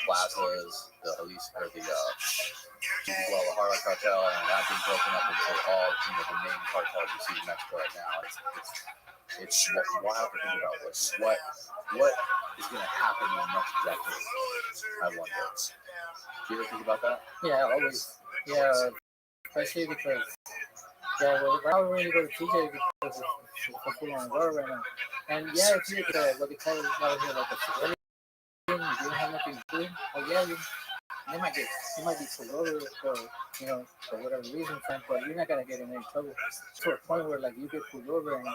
plazas, the Jalisco, or the Guadalajara cartel, and that being broken up into all the main cartels you see in Mexico right now. It's wild to think about what is going to happen in the next decade. I wonder. Do you ever think about that? Yeah, always. Yeah, especially because well, we're not really go to TJ because it's full on road right now. And yeah, if you what they call it out here like a civilian, you don't have nothing to do. Well, yeah, you might be pulled over for for whatever reason, but you're not gonna get in any trouble to a point where like you get pulled over and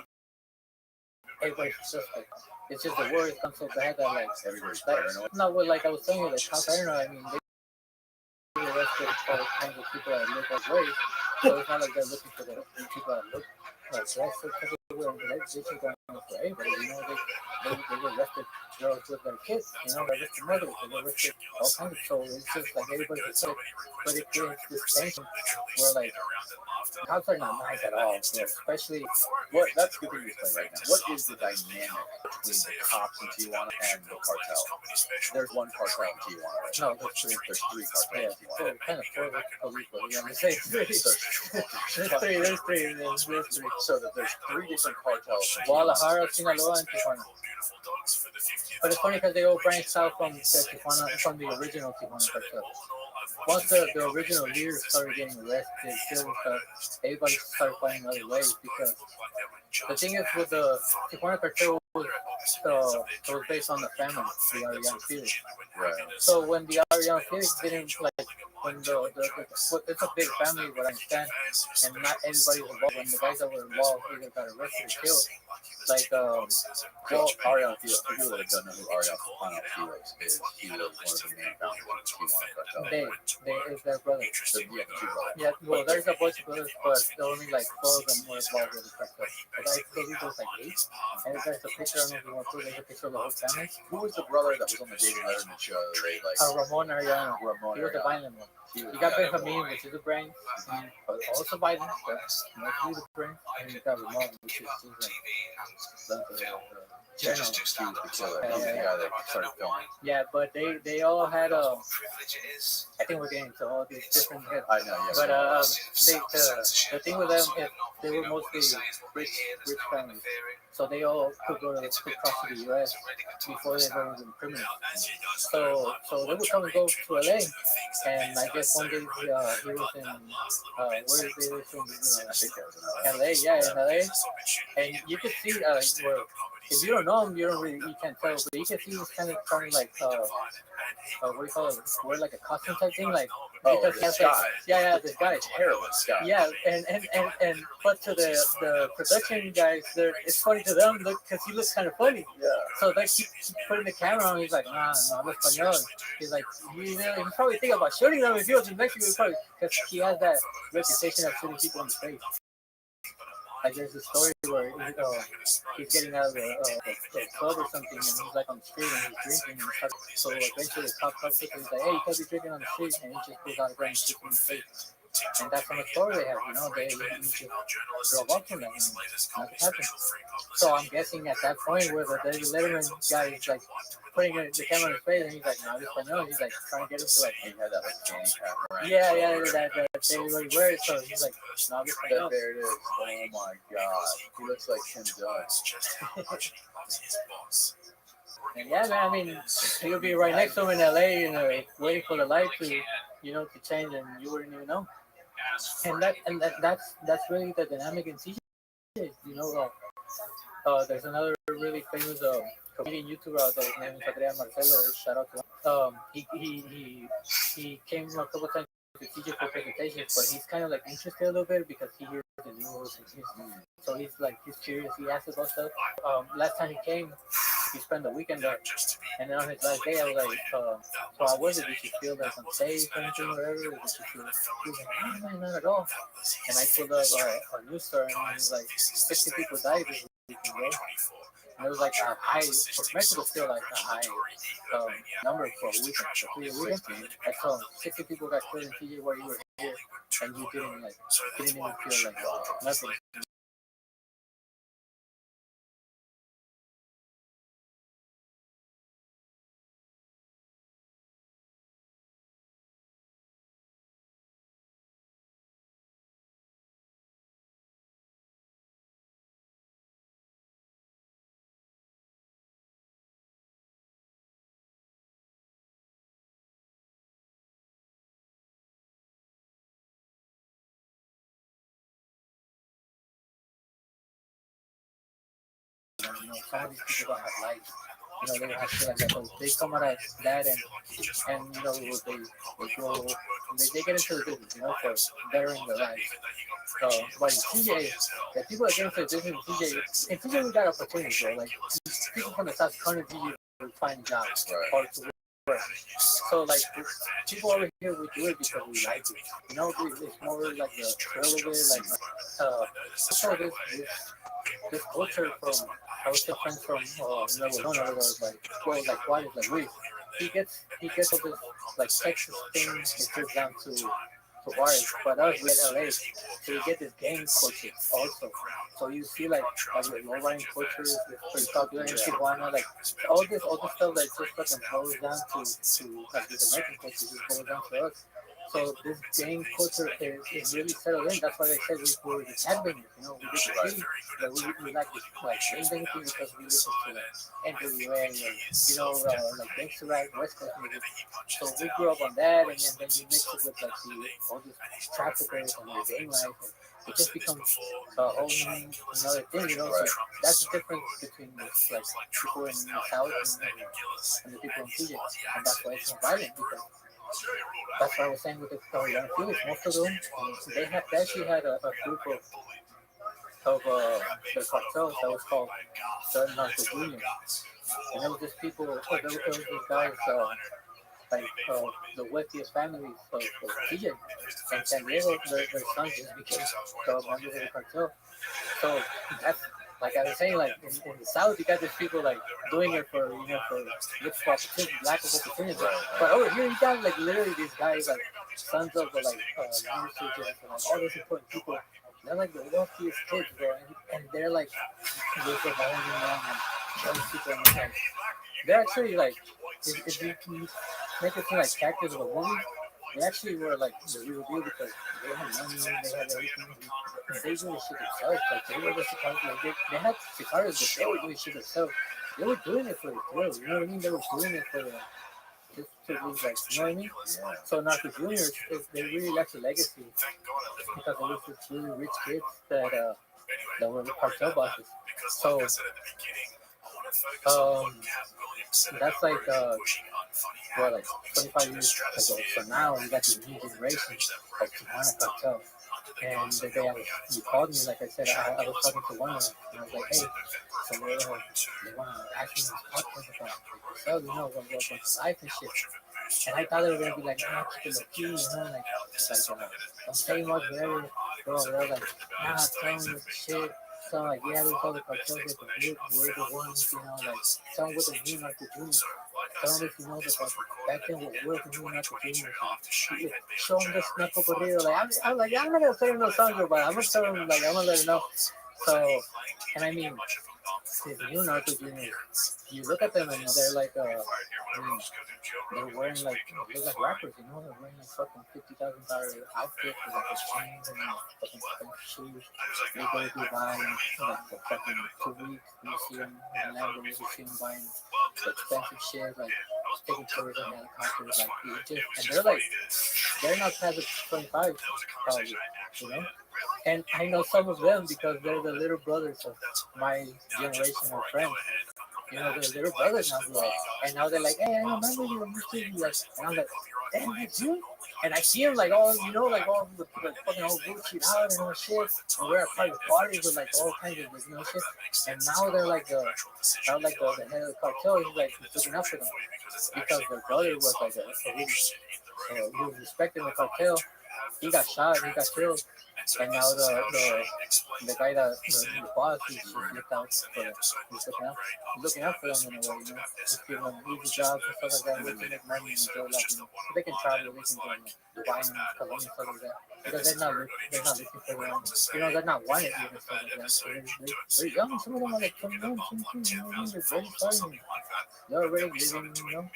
everybody's suspect. It's just the word comes so bad that like everybody's paranoid. Not what like I was telling you, like how paranoid. I mean, they arrested all kinds of people that look that way, so it's not like they're looking for the people that look like that. So they should go for everybody. You know, they arrested girls with their kids. You know, they arrested mothers. They arrested all kinds of. So it's just like everybody's upset, but it creates this tension where like cops are not nice at all. So especially What that's the thing you explain right now. What is the dynamic between the cops in Tijuana and the cartel? There's one cartel in Tijuana, right? no, there's three. There's three cartels Yeah, in Tijuana. so kind of four police, but you know, they say three. There's three. So that there's three different cartels. in Guadalajara, Tijuana. Sinaloa, and Tijuana. But it's funny because they all branched out from the Tijuana, from the original Tijuana cartel. Once the original leaders started getting arrested, killed and stuff, everybody started finding other ways because the thing is with the Tijuana cartel was, it was based on the family, the Arellano Felix. Right. So when the Arellano Felix didn't like, when it's a big family, what I understand, and not everybody was involved. When the guys that were involved either got arrested or killed, like Well, Ariel Felix, for people that don't know who Ariel Felix is, he was one of the main founders of the Tijuana cartel. they is their brother. So, yeah, the two brothers. Yeah, well, there's a bunch of brothers, but only like 4 of them were involved with the cartel. But I believe there's like 8. And there's a picture, I don't know if you want to put there's a picture of the whole family. Who was the brother that was on the David Letterman show? They like Ramon Arellano. Ramon. He was the Arellano. violent one. You got Benjamin, which is the brain, but also violent, but mostly the brain. And you got Ramon, which is Yeah, just he was the killer. He was the guy that started filming. yeah, but they all had I think we're getting into all these different heads. I know, yeah. But the thing with them is they were mostly rich families, so they all could cross to the U.S. before they were even criminals. So they would come and go to LA, and I guess one day he was in where they were from, I think that was another. LA, yeah, in LA, and you could see where if you don't know him, you can't tell, but you can see he's kind of trying like what do you call it? Wear like a costume type thing, like because he has, like, this guy. Hairless guy. Yeah, and but to the production guys, it's funny to them because he looks kind of funny. Yeah. So they keep putting the camera on. He's like, no, I'm español. He's like, he's probably thinking about shooting them if he was in Mexico, probably because he has that reputation of shooting people in the face. Like there's a story where he's getting out of the club or something, and he's like on the street and he's drinking, and so eventually the cop comes up and he's like, hey, you can't be drinking on the street, and he just pulls out a gun and shoots him in the face. And that's on the story they have, they just drove up from them and nothing happened. So I'm guessing at that point where the David Letterman guy is like putting the camera in his face, and he's like, no, this one, he's like trying to get him to like, He had that like candy cap around. yeah, that everybody wears, so he's like, no, this one, There it is. Oh my god. He looks like Tim Dunn. And yeah, man, I mean, you'll be right next to him in LA, waiting for the light to, to change, and you wouldn't even know. And that's really the dynamic in CJ. There's another really famous comedian YouTuber out there. His name is Andrea Marcelo. Shout out to him. He came a couple times to CJ for presentations, but he's kind of like interested a little bit because he hears the news, so he's curious. He asks about stuff. Last time he came, he spent the weekend there, and then on his last day, I was like, so how was it? Did you feel like unsafe or anything, or whatever? Did you feel? He was like, no, not at all. And I pulled up a news story, and it was like 60 people died this weekend, bro. And it was like a high, for Mexico, still like a high number for a weekend. For 3 weekends, I saw 60 people got killed in TJ while you were here, and you didn't even feel like nothing. Some of these people don't have life. They don't have shit like that. So they come out of that, and they go, they get into the business, for bettering their life. But in TJ, the people that get into the business in TJ we got opportunities, bro. Like people from the South Corner TJ will find jobs or to So like people over here, we do it because we like it. You know, it's more like the thrill of it. Like also this culture from I was friends from Nuevo León, like well, like Juarez, like Luis. He gets all this like Texas thing. It goes down to Juarez, but us we at LA, so you get this gang culture also. So you see like the low riding culture is pretty popular in Tijuana. Like all this stuff that just fucking flows down to like this American culture just goes down to us. So this gang culture is really settled in. That's why I said we're the headbangers. You know, we just see that we like this like gang thing because we listen to like NWA and like gangster rap, West Coast music. So we grew up on that, and then you mix it with like all these traffickers and the gang life, and it just becomes a whole another thing. You know, so that's the difference between like people in the South and the people in TJ, and that's why it's so violent because. That's what I was saying with the young Felix. Most of them, they actually had a group of the cartels that was called the Narco Junior, and it was just people. There was these guys like the wealthiest families of TJ and San Diego. Their sons just became the members of the cartel. So that's like I was saying, like in the South, you got these people like doing it for for opportunity, lack of opportunity. But over here, you got like literally these guys like sons of the ministers and like all these important people. They're like the wealthiest kids, bro, and they're like with the money and young people and like they're actually like if you can make it seem like characters of a movie. They actually were like the real deal because they had money, they had everything. They doing shit themselves. Like they were the cigars, like they had cigars, but they were doing shit themselves. They were doing it for the thrill. You know what I mean? They were doing it for the just to be like, you know what I mean? Yeah. So Narco Juniors, they really left a legacy because they were just really rich kids that were the cartel bosses. So that's like like 25 years ago. So now you got this new generation of Tijuana cartel. And the day you called me, like I said, I was talking to one of them, and I was like, hey, so they want to ask me this podcast about yourself, what's life and shit. And I thought they were going to be like, nah, keep it low key, don't say much, whatever. Bro, they're like, nah, tell me this shit. So like, yeah, there's other cartels that we're the ones, like, tell them what they mean, like the juniors. Tell them if you know that back then what we're the new Naco Juniors. Show them this Naco Corrido. I'm like, I'm not gonna play no songs, but I'm gonna tell them, like, I'm gonna let them know. So, and I mean, the new Naco Juniors, you look at them and they're like, they're wearing like, they look like rappers, they're wearing like fucking $50,000 outfits with like a chains and fucking shoes. They go to Dubai like for fucking 2 weeks. You see them in Lambo, you see them buying expensive shit, like taking tours on helicopters, like Egypt. And they're not past 25, probably, And I know some of them because they're the little brothers of my generation of friends. They're little brothers now, bro. And now they're like, hey, I remember you used to be like, and I'm like, damn, that's you? And I see them like all, like all the fucking all Gucci out and all shit. And we're at private parties with like all kinds of shit. And now they're like the head of the cartel. He's like looking up for them because their brother was like a really, he was respecting the cartel. He got shot, he got killed. And now the guy that the boss he's looked out for them. He's looking out for them in a way, He's giving them easy jobs and stuff like that. They can make money and go like so they can travel, they can go like Dubai and Colombia and stuff like that. Because they're not looking for them. They're not wanted even stuff like that. So they're young. Some of them are like 21, 22. They're very starting. They're already living.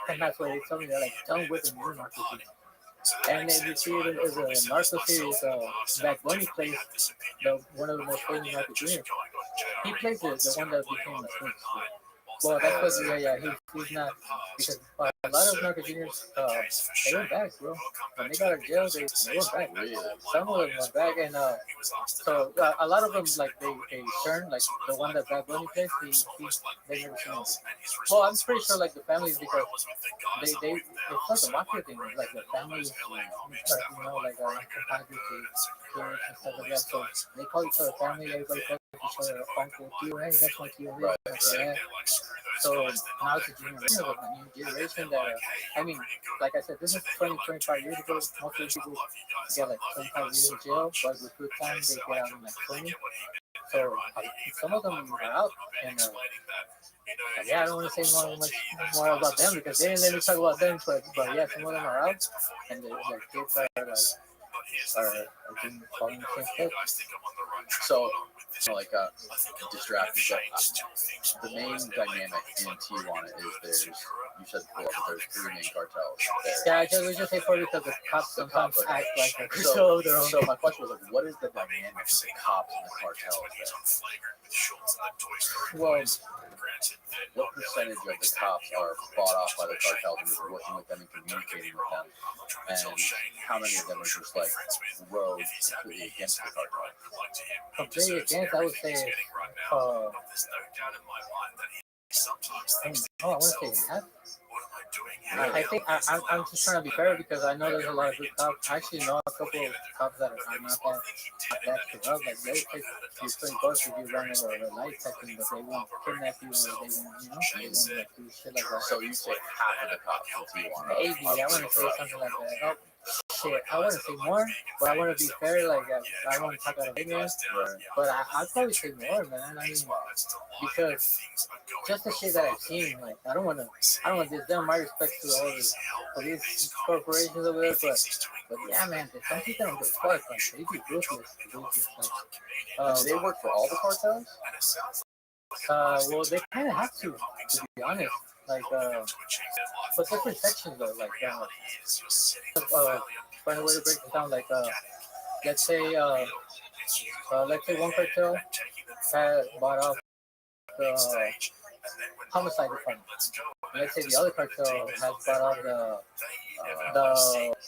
And that's why they tell me they're like done with the new market. And then you see it as a narco series, Bad Bunny plays one of the most famous narco juniors. He plays the one that became a snitch. Well, that's what, he's not, because a lot of narco juniors, they went back, bro. When they got out of jail, they went back. Really? Some of them went back, and so a lot of them, like, they turned, like, the one that Bad Bunny plays, they never seen him. Well, I'm pretty sure, like, the families, because it's like a mafia thing, like, the families, like, compadre to and stuff like that, so they call each other family, everybody calls each other, uncle, tío, hey, that's my tío, Right. like that. So now it's a generation of a new generation that, I mean, like I said, this is 20, 25 years ago. Most of the people get like 25 years in jail, but with good time they get out in like 20. So some of them are out, and yeah, I don't want to say much more about them because they didn't let me talk about them, but yeah, some of them are out, and their kids are being following the same steps. So, distracted. The main dynamic in Tijuana is you said before, there's three main cartels. Yeah, we just say four because the cops sometimes act like a So, control of their own. so my question was like, what is the dynamic of the cops and the cartels there? Well, What percentage of the cops are bought off by the cartels and is working with them and communicating with them? And how many of them are just like rogue completely against the cartel? completely against, I would say, I want to say half. I think I'm just trying to be fair because I know there's a lot of good cops. I actually know a couple of cops that are not that corrupt. Like they'll take you pretty close if you run over a light second, but they won't kidnap you or they won't, they won't like, do shit like that. So you say half of the cops in Tijuana? Maybe I want to say something like that. Oh, shit, I want to say more, but I want to be fair. Like I want to talk out of ignorance, but I'd probably say more, man. I mean, because just the shit that I've seen, like I don't want to diss them. My respect to all the police corporations over there, but yeah, man, some people don't give a fuck. Like they be ruthless. Do they work for all the cartels? Well, they kind of have to be honest. Like, but different sections though. Like, find a way to break it down. Like, let's say one cartel had bought off the homicide department. Let's say the other cartel has bought off the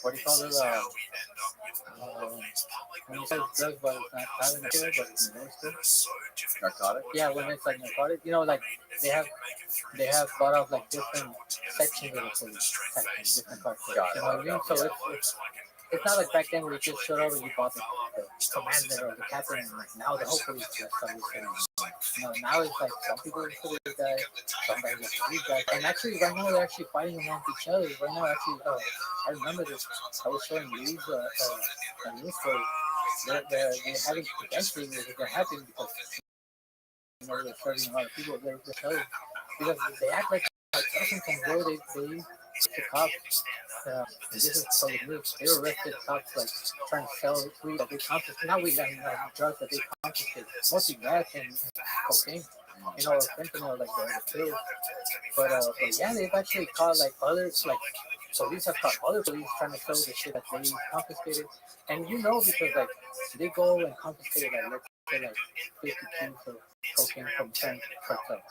what do you call it? When you say drugs, but it's not having a killer, but it's Narcotic? yeah, when it's like narcotic, like they have bought off like different sections of the police, different cartels. You know what I mean? So it's not like back then where you just showed up and you bought the commander or the captain, and like now the whole police just started saying, now it's like some people are for this guy, some guys are for these guys, and actually right now they're actually fighting amongst each other. Right now, actually, I remember this. I was showing Louise a news story. They're having eventually it can happen because they're serving a lot of people. They're showing because they act like sometimes though they the cops. This is public news. They arrested cops like trying to sell weed that they confiscated. Not weed, drugs that they confiscated. Mostly meth and cocaine. Or fentanyl, like the pills. But yeah, they've actually caught like others, like police have caught other police trying to sell the shit that they confiscated. And because like they go and confiscate like let's say like 50 kilos of cocaine from 10 cartels.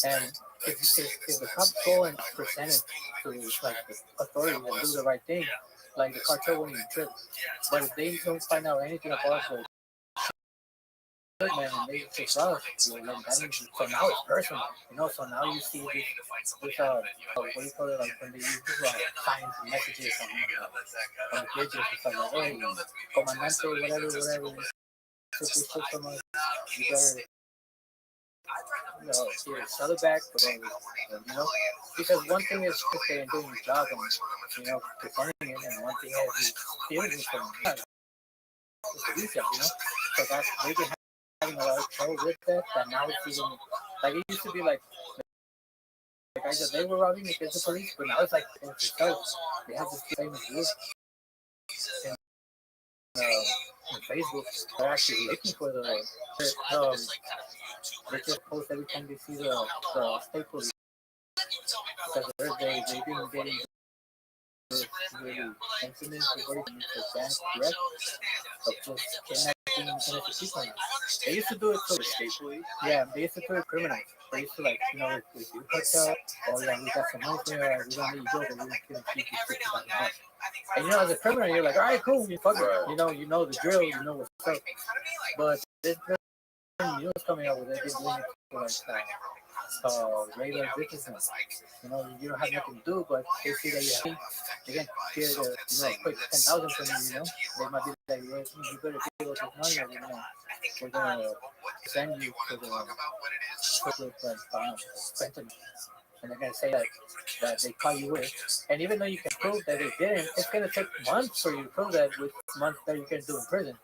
And if the cops go and present it to like the authorities and do the right thing, like the cartel won't even trip. But if they don't find out anything about the shit, man, and they say us, then that means so now it's personal, So now you see this what do you call it? Like when they use signs and messages on the bridges, it's like, hey, comandante, whatever, took this shit from us, you better. Either sell it back, or, because one thing is okay and doing your job and, presenting it, and one thing is feeling from the detail, So that's they've been having a lot of trouble with that now it's even, like it used to be like I said, they were robbing against the police, but now it's like they have this famous group on Facebook. They're actually looking for they just post every time they see the state police because they've been getting this really incident regarding the bank threat of just kidnapping innocent people. They used to do it for the state police. Yeah, they used to do it criminals. They used to if you cartel, we got some money for you, we don't need you, but we're going to keep you $50,000. And as a criminal, you're like, all right, cool, you fuck it. You know the drill, you know what's up. But this news coming out with it, they're doing it for regular businessmen. You know, you don't have nothing to do, but they see that you have, they can get a quick 10,000 from you. You know, they might be like, well, you better give us this money, or we're gonna send you to the and they're gonna say that they caught you with. And even though you can prove that they didn't, it's gonna take months for you to prove that with months that you can do in prison.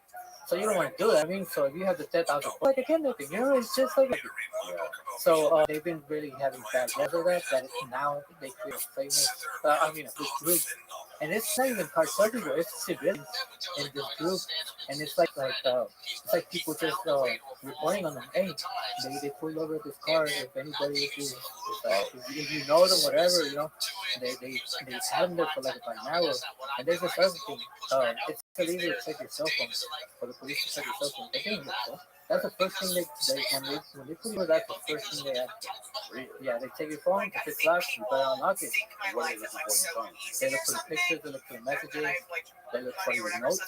So you don't want to do that. I mean, so if you have the 10,000, like a kidnapping, you know, it's just like. So they've been really having bad luck with that. That now they feel famous. I mean, this group, and it's not even cartel people. It's civilians in this group, and it's like people just reporting on them. Hey, they pull over this car. If anybody if you know them, whatever, you know, they have them there for like about an hour, and there's this other thing. It's illegal to check your cell phone for the police to check your cell phone. They didn't look for. That's the first thing when they put you, that's the first thing they ask. Yeah, they take your phone. If it's locked, you better unlock it. What are they looking for in your phone? They look for the pictures. They look for the messages. They look for your notes.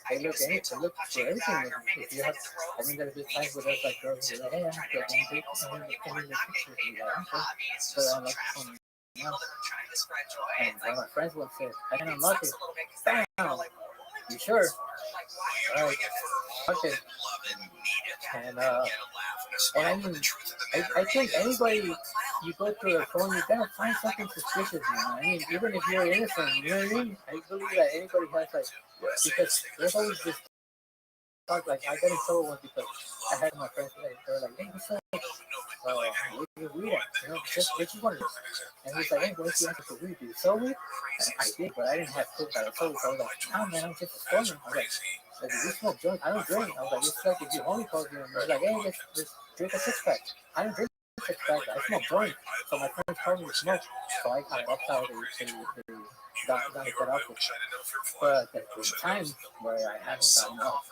They look for everything. If you have, I mean, there's been times where there's like girls who are like, hey, I'm getting big, and then the pictures. Yeah, okay. So I unlock the phone. Yeah. And one of my friends once said, I can unlock it. Bam! You sure? All right. Okay. And I mean, I think anybody you go through a phone, you gotta find something suspicious, man. I mean, even if you're innocent, you know what I mean? I believe that anybody has like, because there's always this talk. Like I got in trouble once because I had my friends today. They were like, hey, what's up? Where's weed at? You know, just wanted. And he's like, hey, what's the answer for weed? Do you sell weed? And I did, but I didn't have proof that I sold it. So I was like, nah, man, I'm just a stoner. I was like, do you smoke joints? I don't drink. I was like, it's like if your homie calls you and he's like, hey, let's drink a six pack. I don't drink a six pack. I smoke joints. So my friends told me to smoke. So I kind of upped out got it cut off. But at the time where I haven't gotten off,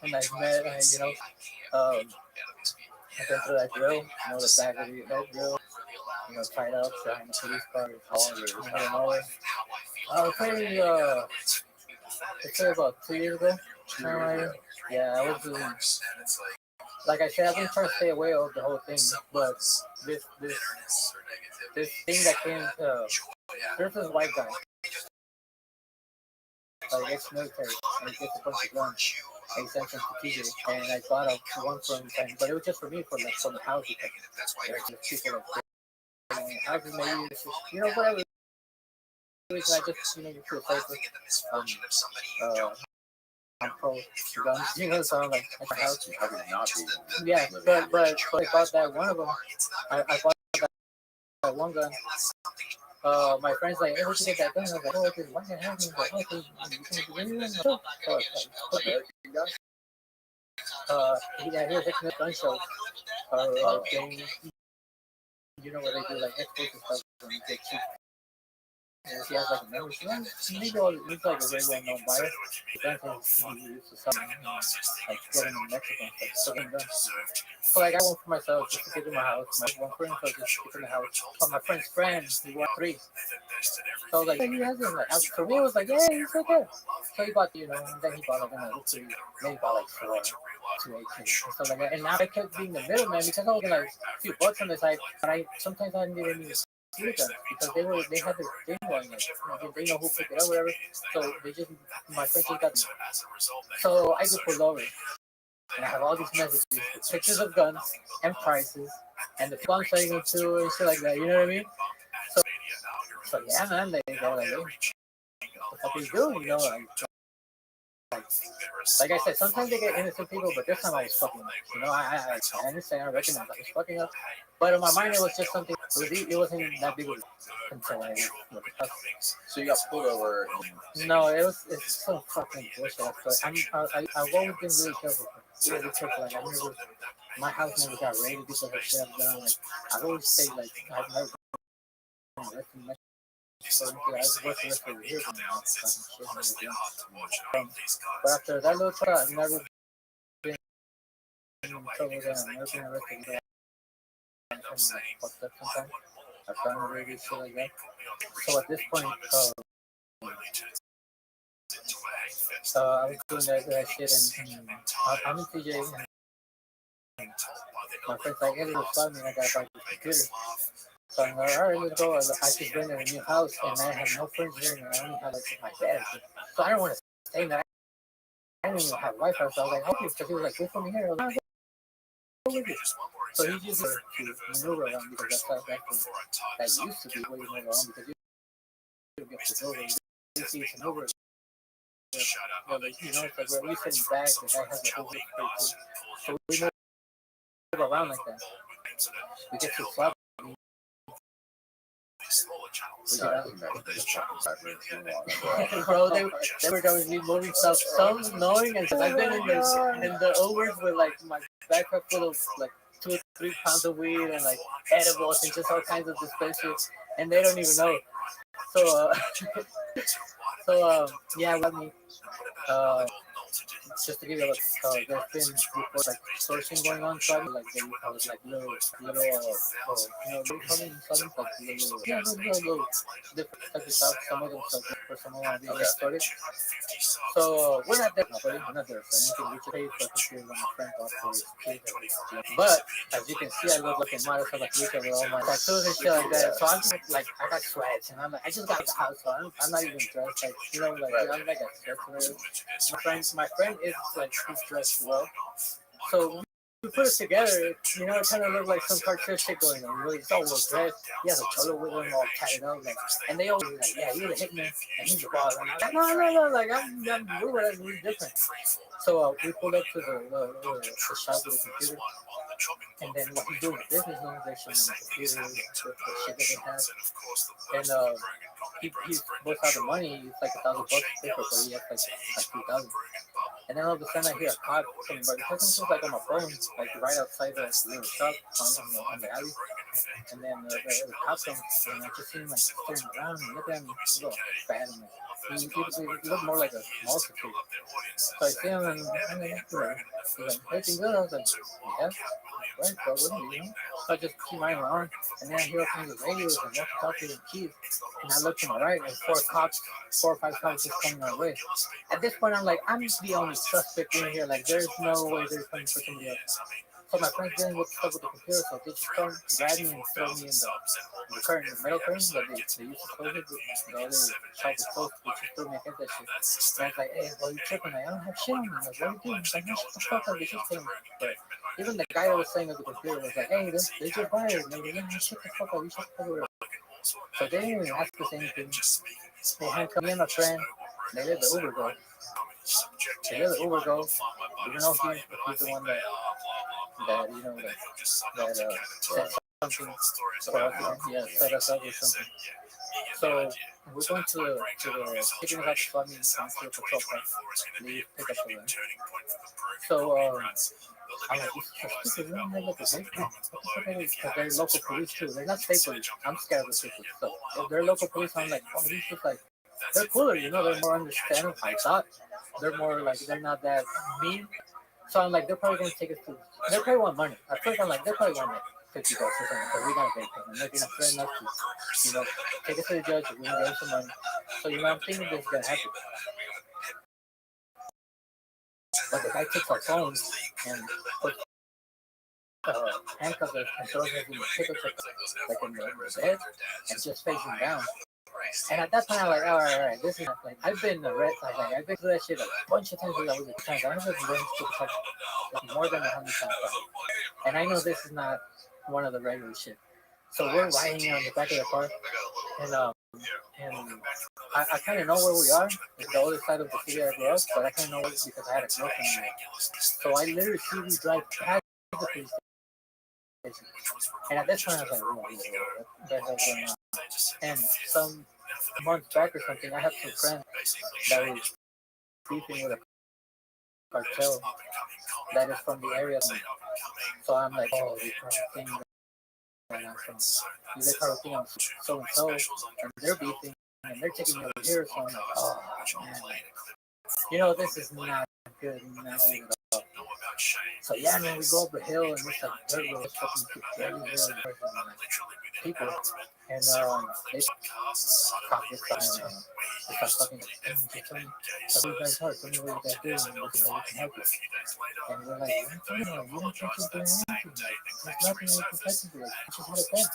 and I've met, I've been through that drill, you know, the back of your head drill, you know, tied up behind the police car. How long were you in Norway? Probably, I'd say about 2 years ago. Yeah, I was doing, like I said, I've been trying to stay away of the whole thing, but this thing that came, there's this white guy, like ex-military, and he gets a bunch of guns. I sent them to TJ, and I bought one from him, but it was just for me, for like from the house, because there's people like houses, maybe, you know, whatever. I just, you know, you feel safer. I'm pro guns, you know, so I'm like, at the house. How could it not be? Yeah, but I bought that one of them. I bought that one gun. My friend's like, hey, we should get that gun. I was like, oh, okay, why can't I have it? Like, oh, okay, you can do anything? Sure. Okay. Yeah, here's a gun show. Thing, you know what they do, like explosive stuff when you get cheap. And she has like a memory. Maybe all looks like a very well known buyer. He used to sell like getting in Mexico and stuff. So like I got one for myself just to get in my house. One for him, so just to get in the house. But my friend's friend, he bought 3. So I was like, hey, he has it. Like, for me, it was like, yeah, he's right there. So he bought, you know, and then he bought like another 3. Then he bought like 4, 2 18, and stuff like that. And now I kept being the middleman because I was getting like a few bucks on the side, but sometimes I didn't even see them because they had their thing going, like, they know who picked it up, whatever. So they just, my friend just got. So I just pulled over, and I have all these messages, with pictures of guns and prices, and the people I'm selling them to and shit like that. You know what I mean? So yeah, man, they're like, hey, what the fuck are you doing? You know, like I said, sometimes they get innocent people, but this time I was fucking up. You know, I understand, I recognize I was fucking up. But in my mind, it was just something, it wasn't that big of a concern. So you got pulled over? No, it's so fucking bullshit. I've always been really careful. Really careful. Like, my house never got raided because of shit I've done. Like, I've always stayed, like, I've never been arrested. So I was working with the years and but after that little trial, I've never been in trouble again. I've never been arrested. I've done already shit like that. So at this point, I was doing that shit, and I'm in TJ. my friend's like, hey, let's fly me, and I gotta buy the computer. So I'm like, all right, let's go. I just rented a new house, and I have no furniture, and I only have like my bed. So I don't want to stay in that. I didn't even have Wi-Fi, so I was like, okay, because he was like, wait for me here. I was like, go with you. So he just to maneuver around because that's how that used to be where you maneuver around because you get to go there. You see it's maneuver. Well, like, you know, it's like we're at least sitting back, the guy has a whole big too. So we move around like that. We get to flop. Bro, they were always me moving stuff, some knowing, and I've been in the overs with like my backpack full of like 2 or 3 pounds of weed and like edibles and just all kinds of dispensaries, and they don't even know. So, yeah, let me. Just to give you there's been reports like sourcing going on, so like they like little you know, they call them something like little different types of stuff. Some of them stuff for some of them being exported. So we're not there, buddy. We're not there for anything. We just pay for computers on my friend off for his kids. But as you can see, I look like a model for like with all my tattoos and shit like that. So I'm just like I got sweats and I'm like I just got the house, so I'm not even dressed like you know like I'm like a dress. My friend is like he's dressed well, so we put it together. You know, it kind of looked like some cartoon shit going on. Really, it's all well dressed. He has a cholo with him, all tatted up, like, and they always like, yeah, you're the hitman, and he's the boss. And I'm like, no, like we're different. So we pulled up to the shop with the computer, and then what he's doing with business loans, they're showing him the computer, the shit that they have, and he puts out the money. It's like $1,000 paper, but he has like 2,000. And then all of a sudden I hear a cop coming, but it was like on my phone, like right outside the little shop on the alley. And then the cop comes, and I just see him like staring around and looking at me, a little fat, and he looked more like a multitude. So I see him, and I'm like, he's like, everything good? I was like, yeah. Right, bro, what do you know? So I just keep mine around, and then I hear all kinds of radios and walkie-talkies and keys. And I look to my right, and 4 or 5 cops just coming our way. At this point, I'm like, I'm the only suspect in here. Like, there's no way they're coming for somebody else. So my friends didn't look stuff with the computer, so they just come, grab me, and throw me in the curtain, the metal curtain that they used to close it. The other shop was closed, they just threw me against that shit. And I was like, hey, well, you tripping? Like, I don't have shit on me. Like, what are you doing? He's like, no, shut the fuck up, they just came. But even the guy that was saying at the computer was like, hey, they just fired. And they were like, shut the fuck up, you shut the fuck up. So they didn't even ask us anything. They handcuffed me and my friend. They let the Uber go. Even though he's the one that you know that said something for us, yeah, set us up with something. So we're going to the picking up the Swami Council Patrol Car. We pick up the run. So I'm like, this is not like a state police. Because they're local police too. They're not state police. I'm scared of the state police. So if they're local police, I'm like, oh, these just like they're cooler, you know, they're more understanding. I thought they're more like they're not that mean. So I'm like, they're probably gonna take us to. They probably want money. At first, I'm like, they probably want like $50 or something, but we gotta pay them. I'm like, fair enough to, you know, take us to the judge. We're gonna get some money. So you know, I'm thinking this is gonna happen. But the guy takes our phones and puts handcuffs us and throws us in the pickup like in the bed and just facing down. And at that point, I'm like, all right, this is not like I've been arrested, like I've been through that shit a bunch of times. I was at times. I was been to like more than 100 times, and I know this is not one of the regular shit. So we're riding on the back of the car, and I kind of know where we are. It's the other side of the city I grew up, but I kind of know it because I had a girlfriend in there. So I literally see we drive past the police station, and at this point, I was like, what the hell's going on? And some months back or something, I have some friends that was beefing with a cartel that is from the area. So I'm like, oh, they think that I'm from so and so, and they're beefing, and they're taking me over here. So I'm like, oh man, you know, this is not good, not good at all. So yeah, man, we go up the hill, and it's like dirt road, fucking people, and they caught this guy and they start talking like, "Damn, just tell me what you guys are, tell me what you guys do, and this is how we can help you." And we're like, "What are you talking about? You don't think you're doing anything. There's nothing you can touch to. Like, you just had a pen."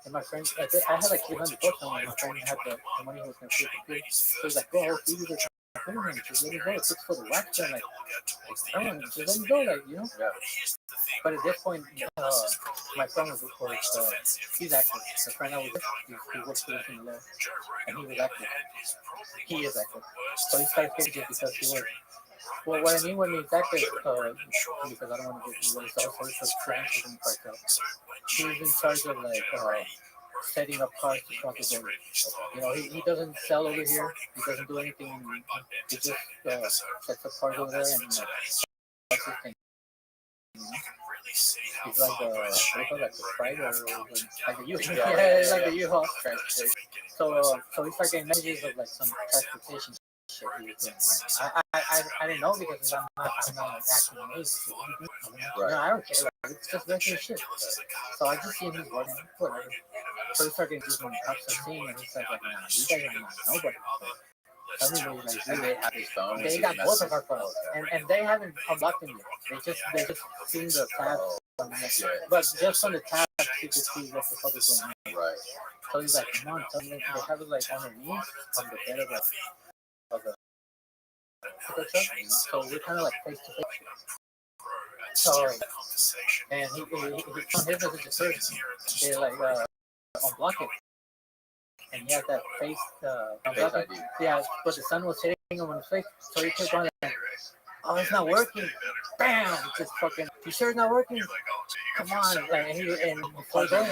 And my friend, I had like 300 bucks on me. My friend had the money he was going to pay for free. So he was like, "Bro, I'll give you the computer, just let me go. It's for the wax pen. Like, just let me go, like, you know." Yeah. But at this point, my friend was he's active. The friend I was with, he works with us in the lab, and he was active. He is active. So he started fidgeting because he was. Well, what I mean when he's active, because I don't want to get really so he's transferred in the cartel. He was in charge of like setting up cars to cross the border. You know, he doesn't sell over here. He doesn't do anything. He just sets up cars over there and that's his thing. He's like what do you call that, the Sprite or like the U-Haul. Yeah, it's like the U-Haul. So we start getting messages of like some transportation shit he was doing. I didn't know because I'm not like acting amazing. You know, I don't care. Like, it's just regular shit. So I just see him he's working, whatever. So we start getting these when cops are seeing and he's like, nah, you guys are not nobody. Suddenly, like, They have his phone. they got both of our phones, and they haven't unlocked them yet. They just seen the tabs, but just on the tabs you could see what the fuck is going on. Right. So he's like, "Come on, tell me." They have it like on their knees on the bed of the pickup truck. So we're kind of like face to face. So and he found his messages first. They like unblock it. And he had that face, yeah, but the sun was hitting him on his face, so he kept on like, "Oh, it's not working." Bam! Just fucking, "You sure it's not working? Come on!" Like, and before going,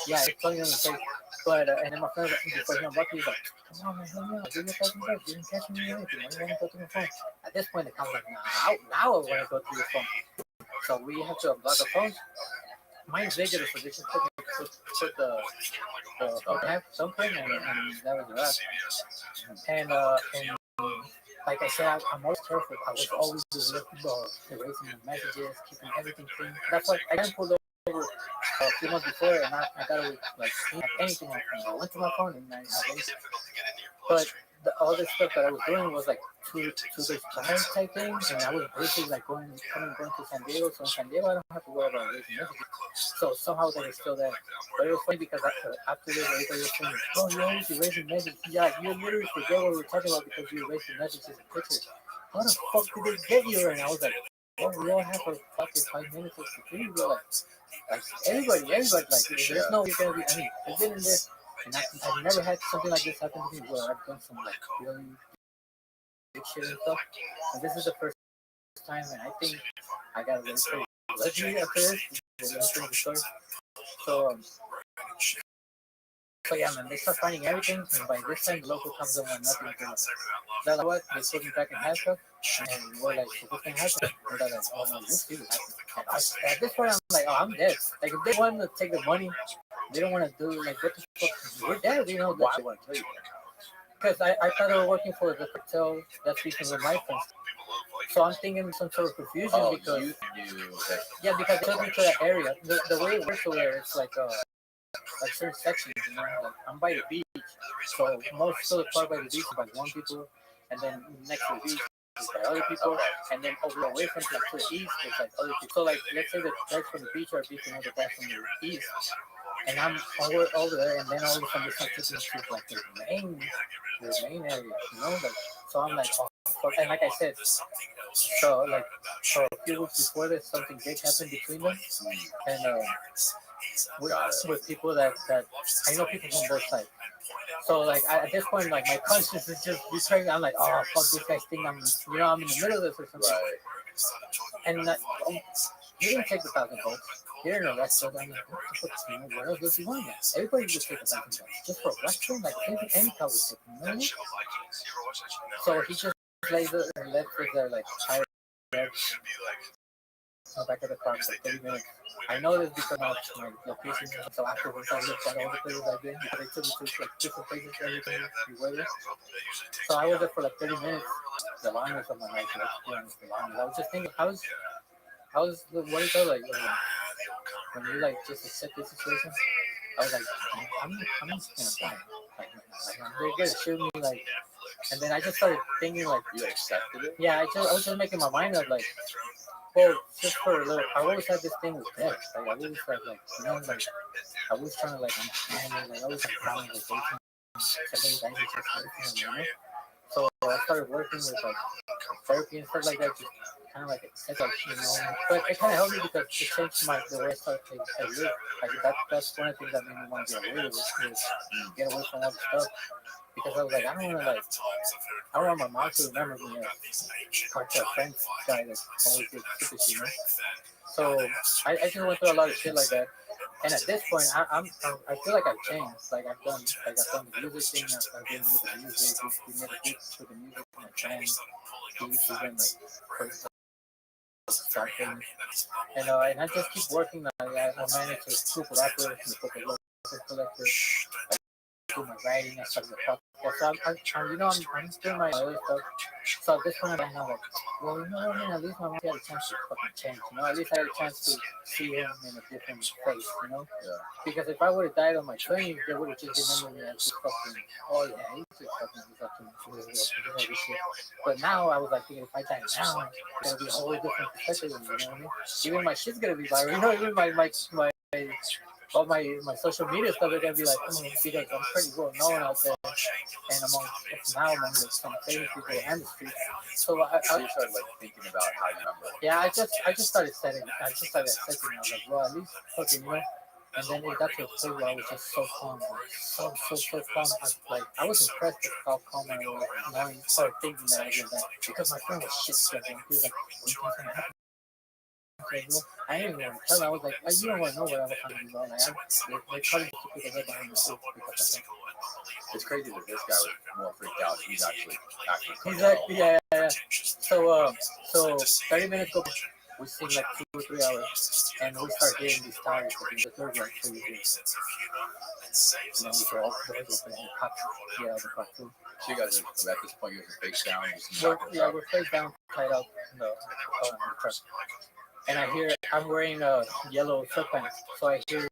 yeah, he's pulling him in the face. But and then my friend, before he unblocked, he's like, "Come on, man, help me out. Give me a fucking break. You didn't catch me or anything. Why do you want to go through my phone?" At this point, the cop's like, now I want to go through your phone. So we have to unblock the phones. Mine's bigger, so they just put the something, and that was the rest. And like I said, I'm always careful. I was always erasing the messages, keeping everything clean. That's why I pulled over a few months before, and I got away like anything on my phone. I went to my phone and I had anything. But the other stuff that I was doing was like to those clients type things, and I was basically like going to San Diego. So in San Diego, I don't have to worry about erasing messages. So somehow they were still there. But it was funny because after this, everybody was saying, "Oh, you're always erasing messages." Yeah, you literally forget what we were talking about because you erased the messages and pictures. How the fuck did they get you? And I was like, "Oh, we all have a fucking 5 minutes of security." We're like everybody, like there's no way you're gonna be. I mean, I've been in this, and I've never had something like this happen to me where I've done some like really big shit and stuff. And this is the first time, and I think I got a really pretty lucky after this. The story. So, so yeah, man, they start finding everything, and by this time, the local comes up with nothing to do. That's what they put me back in handcuffs, and we're like, "So what's gonna happen?" And they're like, "Oh no, this is happening." At this point, I'm like, "Oh, I'm dead." Like if they want to take the money, they don't want to do like what the fuck. We're dead, you know. Why they want to kill you? Because I thought they were working for the cartel that's speaking with my friends. So I'm thinking some sort of confusion because you knew that. Yeah, because they took me to that area. The way it works over there, it's like certain sections, you know, like I'm by the beach, so most of the part by the beach is by one people, and then next to the beach is by other people, and then over away from like to the east is like other people. So like let's say the guys from the beach are beating other guys from the east, and I'm over there, and then all of a sudden it's like like the main area, you know, like so I'm like, oh, fuck. And like I said, so a few weeks before this, something big happened between them, and with people that I know people from both sides. So like at this point, like my conscience is just returning. I'm like, oh fuck, this guy's thing. I'm in the middle of this or something. Right. And he didn't take the $1,000. He didn't arrest us. I'm like, what the fuck? What else does he want? Everybody just take $1,000 just for arresting. Like any cop would take, you know what I mean? So he just lays it and left with their like tire there. In the back of the car for 30 minutes. I know this because of my location. So afterwards, I looked at all the places I've been because they took me to like different places everything you were. So I was there for like 30 minutes. The line was on my life. I was just thinking, how's what is that like when you like just accept the situation? I was like, I'm just gonna die. They're gonna shoot me like, and then I just started thinking like, You accepted it? yeah, I was just making my mind up like, well, just for a little, I always had this thing with death. Like I always had like, you know, like I was trying to like understand it. Like I always had conversations. Somebody died with you know. So I started working with like therapy and stuff like that. Just kind of like it's like you know, but it kind of helped me because it changed the way I started to live. Like that's one of the things that made me want to get away with it, is get away from all the stuff. Because I was like, I don't want to like, I don't want my mom to remember me as like a friend guy that always did stupid shit, you know. So I just went through a lot of shit like that. And at this point, I feel like I've changed. Like I've done the music thing. I've been with the music. We made a beat with the music with my friends. We used to even like first something. And I just keep working. I managed to scoop it up with the collector. Do my writing. I started the podcast. So I'm doing my other stuff. So at this point, I'm like, well, you know what, man? At least my mom had a chance to fucking change. You know, at least I had a chance to see him in a different place. You know, because if I would have died on my 20s, they would have just remembered me as fucking. Oh yeah, he's just fucking. But now I was like thinking, if I die now, it's gonna be a whole different perspective. You know what I mean? Even my shit's gonna be viral. You know, even my all my social media stuff, they're gonna be like, because I'm pretty well known out there, and among like some famous people and the street. So I started like thinking about how you remember. yeah, I just started setting. I was like, well, at least fucking, you know. And then it got to a point where I was just so calm, like, so calm. I was impressed with how calm I was. And I started thinking that I did that because my friend was shit scared. He was like, what do you think's gonna happen? I didn't even tell him. I was like, you don't want to know what I was trying to do. Like, they probably just took the head behind the suit because It's crazy that this guy was more freaked out. He's actually exactly, yeah. So 30 minutes go, we sing like 2 or 3 hours, and we start getting these tires. The third one, so you know, we go all the way up and the cops get out of the car too. So you guys are at this point, you're face down. We're face down, tied up in the truck. And I'm wearing yellow sweatpants, so I hear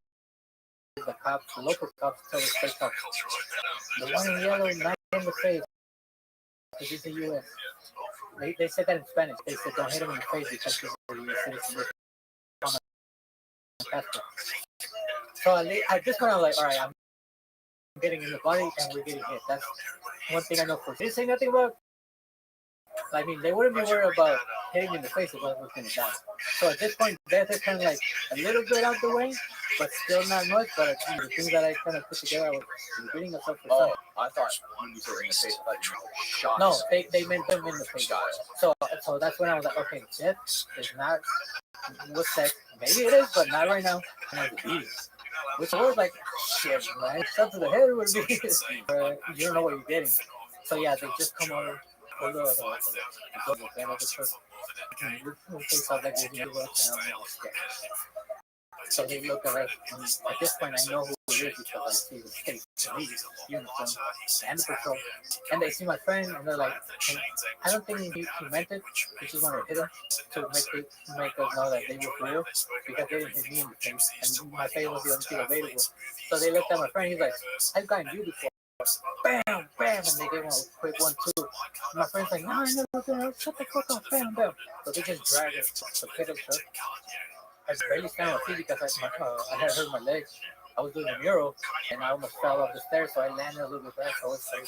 the cops, the local cops, tell the state cops, the one in yellow, not in the face, because he's the U.S. They said that in Spanish. They said, don't hit him in the face because he's a U.S. citizen. So at this point, I was like, all right, I'm getting in the body and we're getting hit. That's one thing I know for sure. They say nothing about. I mean, they wouldn't be worried about hitting me in the face if I was going to die. So at this point, death is kind of like a little bit out the way, but still not much. But the things that I kind of put together, I was beating myself for something. I thought when you said in the face, I thought you shot. No, they meant them in the face. So that's when I was like, okay, death is not what's that? Maybe it is, but not right now. And I was like, which was like, shit, man, shot to the head would be. You don't know what you're getting. So yeah, they just come over. So they look at us, and at this point I know who it is because I see the state, the police, uniform, and the patrol. And they see my friend, and they're like, and I don't think he meant it. He just wanted to hit him to make us know that they were real because they didn't hit me in the face, and my face was the only thing available. So they looked at my friend, he's like, I've gotten you before. Bam, bam, and they gave him a quick 1-2. My friend's like, no, I never gonna shut the fuck up, bam, bam. So they just dragged us to the pit of the truck. I barely stand on my feet because I had hurt my legs. I was doing a mural and I almost fell off the stairs, so I landed a little bit back. So I was sleepy.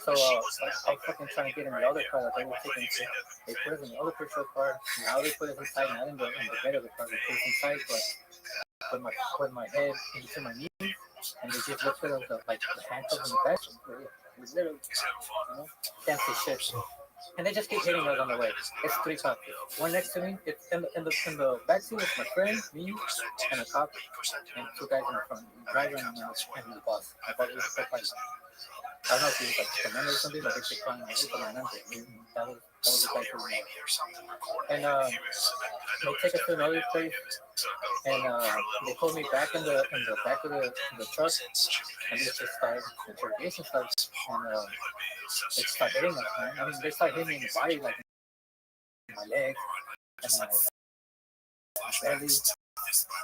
So I was fucking trying to get in the other car that they were taking. They put us in the other patrol car. Now they put us inside, not in the bed of the car. They put us inside, but put my head into my knee. And they just looked at us like the handcuffs in the back. With little, you know, fancy shit. And they just keep hitting us on the way. It's 3 cops. One next to me. It's in the back seat with my friend, me, and a cop, and 2 guys in the front, the driver and the boss. My boss was so funny. I don't know if he was like commander or something, but they kept calling him That was the guy who was and they take us to another place, and they pulled me back in the back of the truck, and they just started interrogation starts, and they start hitting us, man. I mean, they start hitting me in the body, like my leg, and my belly,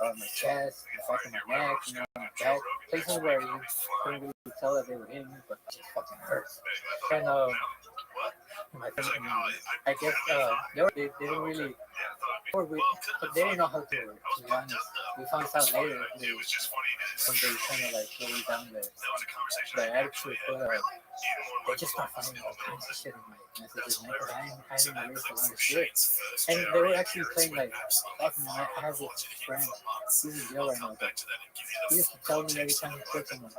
my chest, the back of my neck, you know, my back, places where you couldn't really tell that they were hitting me, but it just fucking hurts. And my friend, I guess they didn't really, or we, but they didn't know how to do it. To be honest, we found out later when they kind of like slowly down the attitude, but they just start finding all kinds of shit in my messages, man. Cause I didn't erase a lot of shit, and they were actually playing like, fucking, I have this friend, he's in jail right now, but he used to tell me every time he quit someone,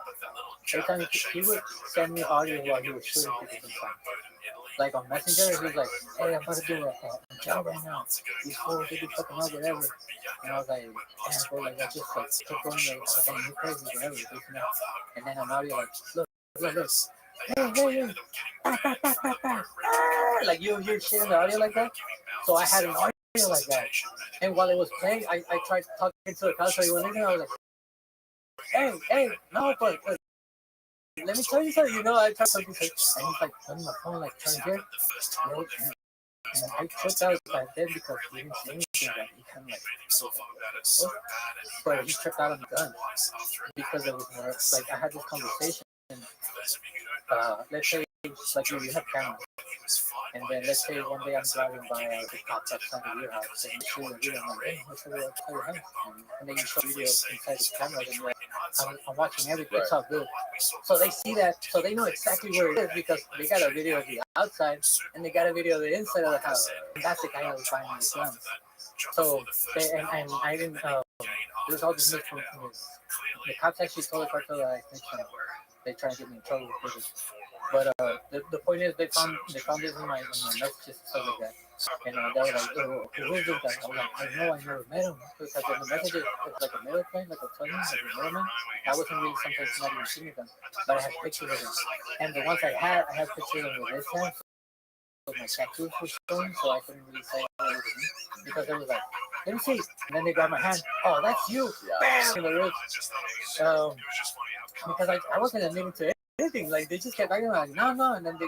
every time he would send me audio while he was shooting people sometimes. Like on Messenger, he was like, hey, I'm about to do a job right now. These fools, they be fucking up, whatever. And I was like, damn, bro, like, I just like kept going, like, okay, you crazy, whatever, you know. And then on audio, like, look. Hey. Like, you hear shit in the audio like that? So I had an audio like that. And while it was playing, I tried talking to the cops, so he was listening, I was like, hey, no, but let me tell you something, you know, I tried something, and he's like, on my phone, like, trying to hear, and I tripped out back then because he didn't say anything, like, he kind of like, but he tripped out on the gun, because it was more, like, I had this conversation, let's say, like, you have cameras, and then let's say one day I'm driving by the cops outside of your house, and you shoot a video, I'm like, hey, what's the outside your house? And then you show video inside the camera, and you're like, I'm watching everything, it's all good. So they see that, so they know exactly where it is, because they got a video of the outside, and they got a video of the inside of the house, and that's the guy that was buying the guns. So, and I didn't, it was all just mixed from the cops actually told the cartel that I snitched on. They tried to get me in trouble with it. But the point is, they found this in my messages and stuff like that. And they were like, oh, who's this guy? I was like, I never met him. Because in the messages, it's like a middle plane, like a plane, like a middleman. I wasn't really sometimes not even seeing them. But I had pictures of them. And the ones I had pictures of them with this hand. So my tattoos were showing, so I couldn't really say what it was me. Because it was like, let me see. And then they grabbed my hand. Oh, that's you. Bam! In the ribs. Because I wasn't admitting to anything. Like, they just kept acting like, no. And then they,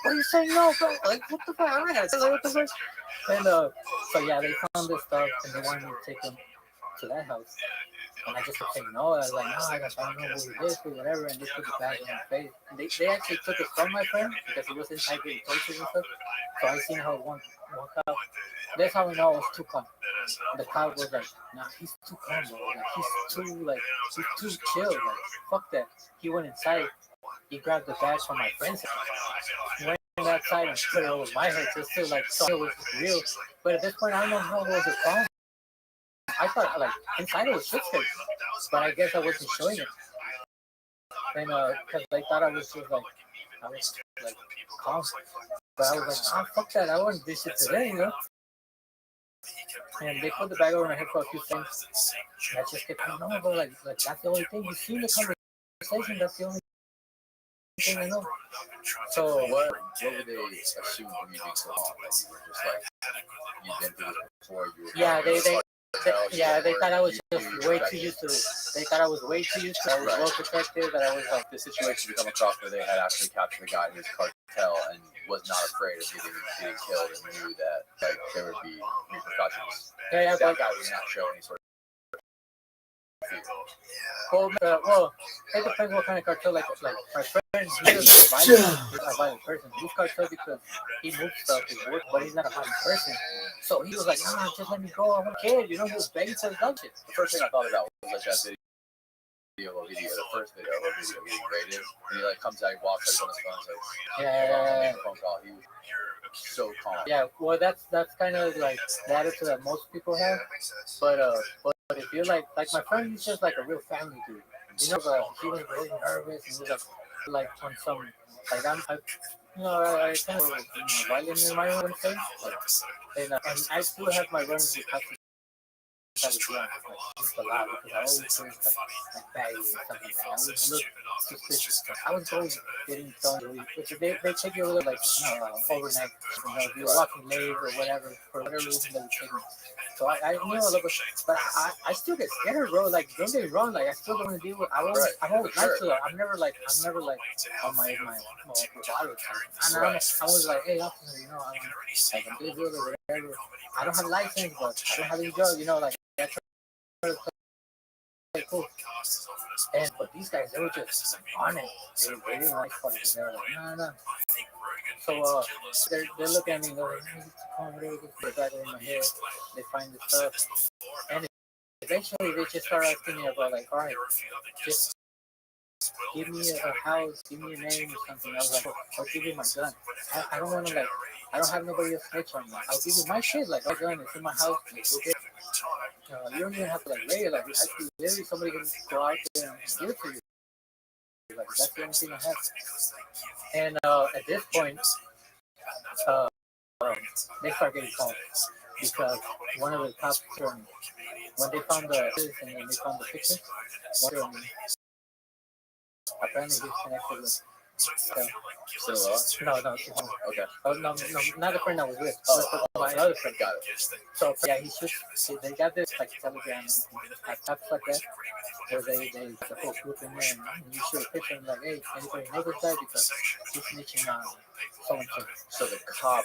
what are you saying, no, bro? Like, what the fuck? I'm not gonna say like, what the fuck? And so yeah, they found this stuff and they wanted me to take them to that house. And I just kept saying no. I was like, no, I don't know who it is or whatever. And they put the bag on my face. And they actually took it from my friend because he was inside getting tortured and stuff. So I seen how one cop. That's how we know it was too calm. The cop was like, nah, he's too calm, bro. Like, he's too chill. Like, fuck that. He went inside. He grabbed the bag from my friend's head. Went outside and put it over my head just to like so it was real. But at this point, I don't know how it was a problem. I thought like inside it was shit scared, but I guess I wasn't showing it. And because they thought I was just like calm, but I was like, oh fuck that, I want this shit today, you know. And they put the bag over my head for a few seconds. And I just kept going, no, bro, like that's the only thing. You see the conversation, that's the only thing I know. So what would they assume from you being so calm? That you were just like, you've been through this before, you were they thought I was just way too used to it. They thought I was way too used to it. I was well protected, that I was like, the situation you come across where they had actually captured a guy in his cartel and was not afraid of getting killed and knew that like there would be repercussions. yeah, That guy would not show any sort of fear. Well, it depends what kind of cartel. Like my friend, he was a violent person. He's cartel because he moves stuff and work, but he's not a violent person. So he was like, nah, just let me go. I'm a kid, you know. He was begging for his dog shit. The first thing I thought about was like that the first video of a video getting graded, and he like comes out, he walks out on his phone, like, phone call. He was so calm. Yeah, well, that's kind of like the attitude that most people have. But if you're like my friend, he's just like a real family dude. You know, he was really nervous. He was like on some I kind of violent in my own thing. And I still have my runs with customers. I was young, just a lot because I always was like baggy or something like that. I would look suspicious. I was always getting done. They take you over like overnight. You know, if you're walking late or whatever, for whatever reason they would take me. So I knew a little bit, but I still get scared, bro. Like don't get me wrong, like I still don't want to deal with. I'm always nice to them. I'm never like on my bottle. I was like, hey, officer, you know, I'm busy or whatever. I don't have a license, but I don't have any drugs, you know, like. like, cool. And but these guys, they were just on it. They didn't like fucking. They were like, nah. So they're looking at me and they're like, they got it in my head. They find the stuff, and eventually they just start asking me about like, all right, just give me a house, give me a name or something. I was like, I'll give you my gun. I don't want to like, I don't have nobody else snitch on me. I'll give you my shit, like my gun, it's in my house. Like, okay. You don't even have to like lay it. Like, actually, literally somebody can go out there and give it to you. Like, that's the only thing I have. And at this point, uh, they start getting called because one of the cops, when they found the and when they found the picture, one of them apparently he's connected with. No. Okay. Oh, no, not the friend I was with. My other friend. Got it. So yeah, he switched. They got this like Telegram apps like that, where they the whole group in there, and you shoot a picture and like, hey, anybody know this guy because he's snitching on so and so. So the cop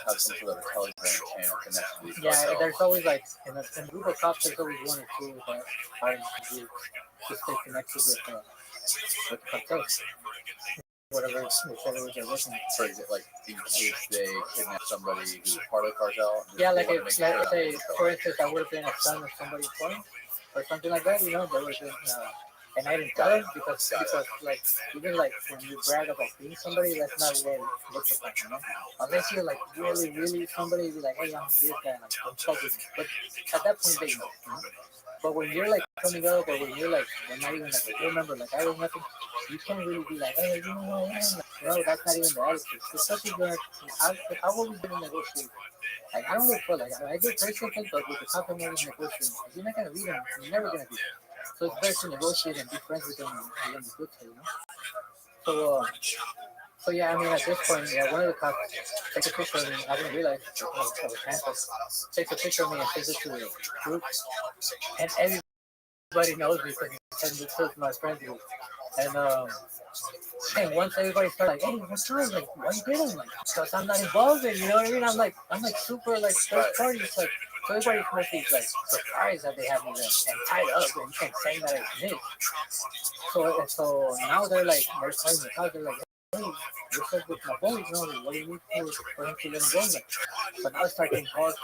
has some sort of Telegram channel connected to these Yeah, cartels. there's always like in a group of cops, there's always one or two that are in the group to stay connected with the cartels. Whichever they're listening. For example, like in case they kidnap somebody who's part of the cartel. Yeah, like they if, wanna make like sure say, that for instance, I would have been a son of somebody's friend or something like that, you know, there would have been, and I didn't tell him because like, even like when you brag about being somebody, that's not what it looks like, you know? Unless you're like really somebody, be like, hey, I'm this guy, like, I'm fucking, but at that point, they know, you know? But when you're like coming up, or when you're like, you're not even like a real member, like I was nothing, you can't really be like, hey, you know what I am? Like, no, that's not even the attitude. Especially when I've always been a negotiator. Like, I don't look for, like, I get very simple, but with the top of negotiating, you're not going to read them, you're never going to be. So it's better to negotiate and be friends with them and be good to, you know? So yeah, I mean, at this point, yeah, one of the cops takes a picture of me. I didn't realize I was handcuffed. Takes a picture of me and sends it to the group. And everybody knows me because he sends it to my friend group. And once everybody started like, hey, what's wrong? Like, why you did it? Like, because I'm not involved in, you know what I mean? I'm like super like third party. It's like, so everybody's mostly like surprised that they have me there and tied up and saying that I did. So now they're like, they're calling the cops. They're like, hey, you're stuck with my boy, you know, like, what do you need for him to let him go? Like, so now I start getting calls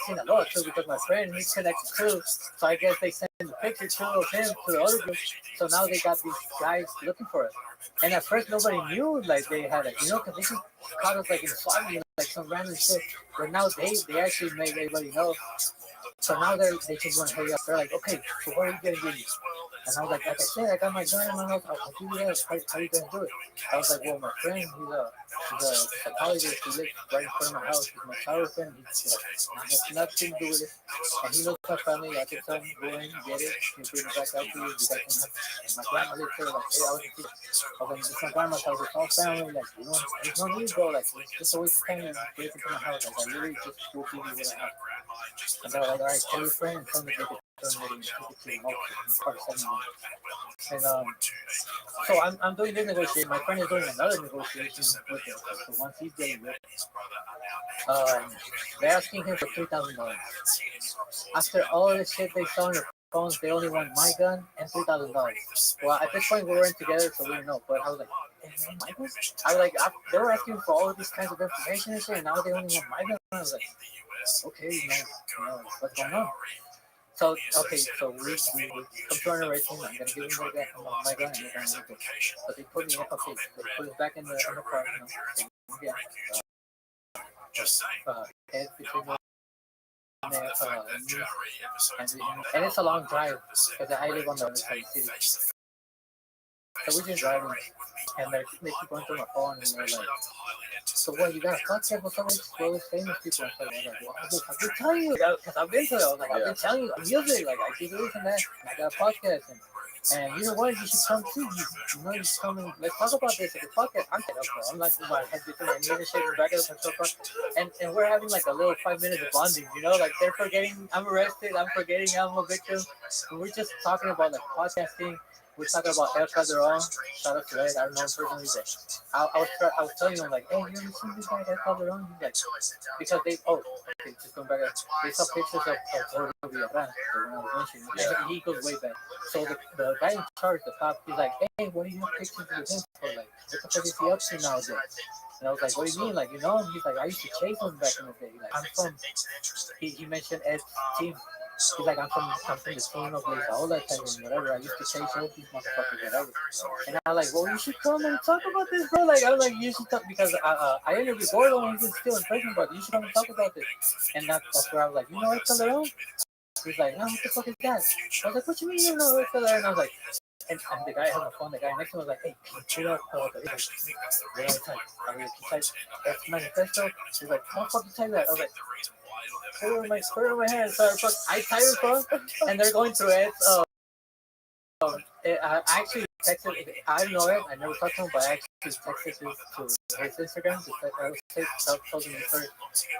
Sinaloa too because my friend, he's connected too. So I guess they send the picture too of him to the other group. So now they got these guys looking for us. And at first nobody knew like they had like, you know, because they just caught us like in SWAT, you know, like some random shit. But now they actually made everybody know. So now they just want to hurry up. They're like, okay, so what are you gonna give me? And I was like I said, I got my gun in my mouth. I'll give you that. How you gonna do it? I was like, well, my friend, he's a psychologist. He lives right in front of my house. He's my childhood friend. He's has nothing to do with it. And he knows my family. I can tell him, go in, get it, and bring it back out to you. You guys can have. And my grandma lives there. Like, hey, I was like, it's my grandma's house. It's all family. Like, you know, there's no need, bro. Like, just a waste of time and break into my house. Like, I literally just will give you what I have. And they're like, all right, tell your friend and tell me to take it. And so I'm doing this negotiation. My friend is doing another negotiation with it. So once he's getting it, they're asking him for $3,000. After all this shit they saw on their phones, they only want my gun and $3,000. Well, at this point we weren't together, so we didn't know. But I was like, hey, man, my gun? I was like, they were asking for all of these kinds of information and shit, and now they only want my gun. I was like, okay, you know what's going on? So okay, so we come to our narration. I'm gonna give him my gun, and they're gonna leave it. But they put me they put it back in the car. You know, yeah. Head between the and it's a long drive because I live on the other side of the city. So we've been driving, and they keep going through my phone, and they're like, so what, you got a podcast with some of these famous people? So I was like, well, I've been telling you, because I've been to it. I was like, I've been telling you, music, like, I keep listening to that, and I got a podcast, and you know what, you should come too. You know, you should come and let's talk about this at the podcast. I'm set up, bro. I'm like, my head between my knees and shit, and back up and so far. And we're having like a little 5 minutes of bonding, you know, like they're forgetting I'm arrested, I'm forgetting I'm a victim, and we're just talking about like podcasting. we're talking about El Calderon. Shout out to Ed. I don't know him personally, but I was telling him like, hey, you ever seen this guy El Calderon? He's like, because okay, just going back. They saw pictures of Villarreal, when I was mentioning. Yeah. He goes way back. So the guy in charge, the cop, he's like, hey, what do you have pictures with him for? Like, what the fuck is he up to nowadays? And I was like, what do you mean? Like, you know him? He's like, I used to chase him back in the day. Like, I'm from, he mentioned Ed's team. He's like, I'm from the team of like all that type and whatever. I used to chase all these motherfuckers, whatever. And I'm like, well, you should come and talk about this, bro. Like, I was like, you should talk, because I interviewed Gordo and he's still in prison, but you should come and talk about this. And that's where I was like, you know what, Calderon? He's like, no, what the fuck is that? I was like, what you mean you know what, Calderon? And I was like, and the guy on the phone, the guy next to him was like, hey, can you type F manifesto? He's like, how the fuck you type that? I was like, put it in my hand. So I type it for him, and they're going through it. I actually texted, I know it, I never talked to him, but I actually texted it to his Instagram. Told him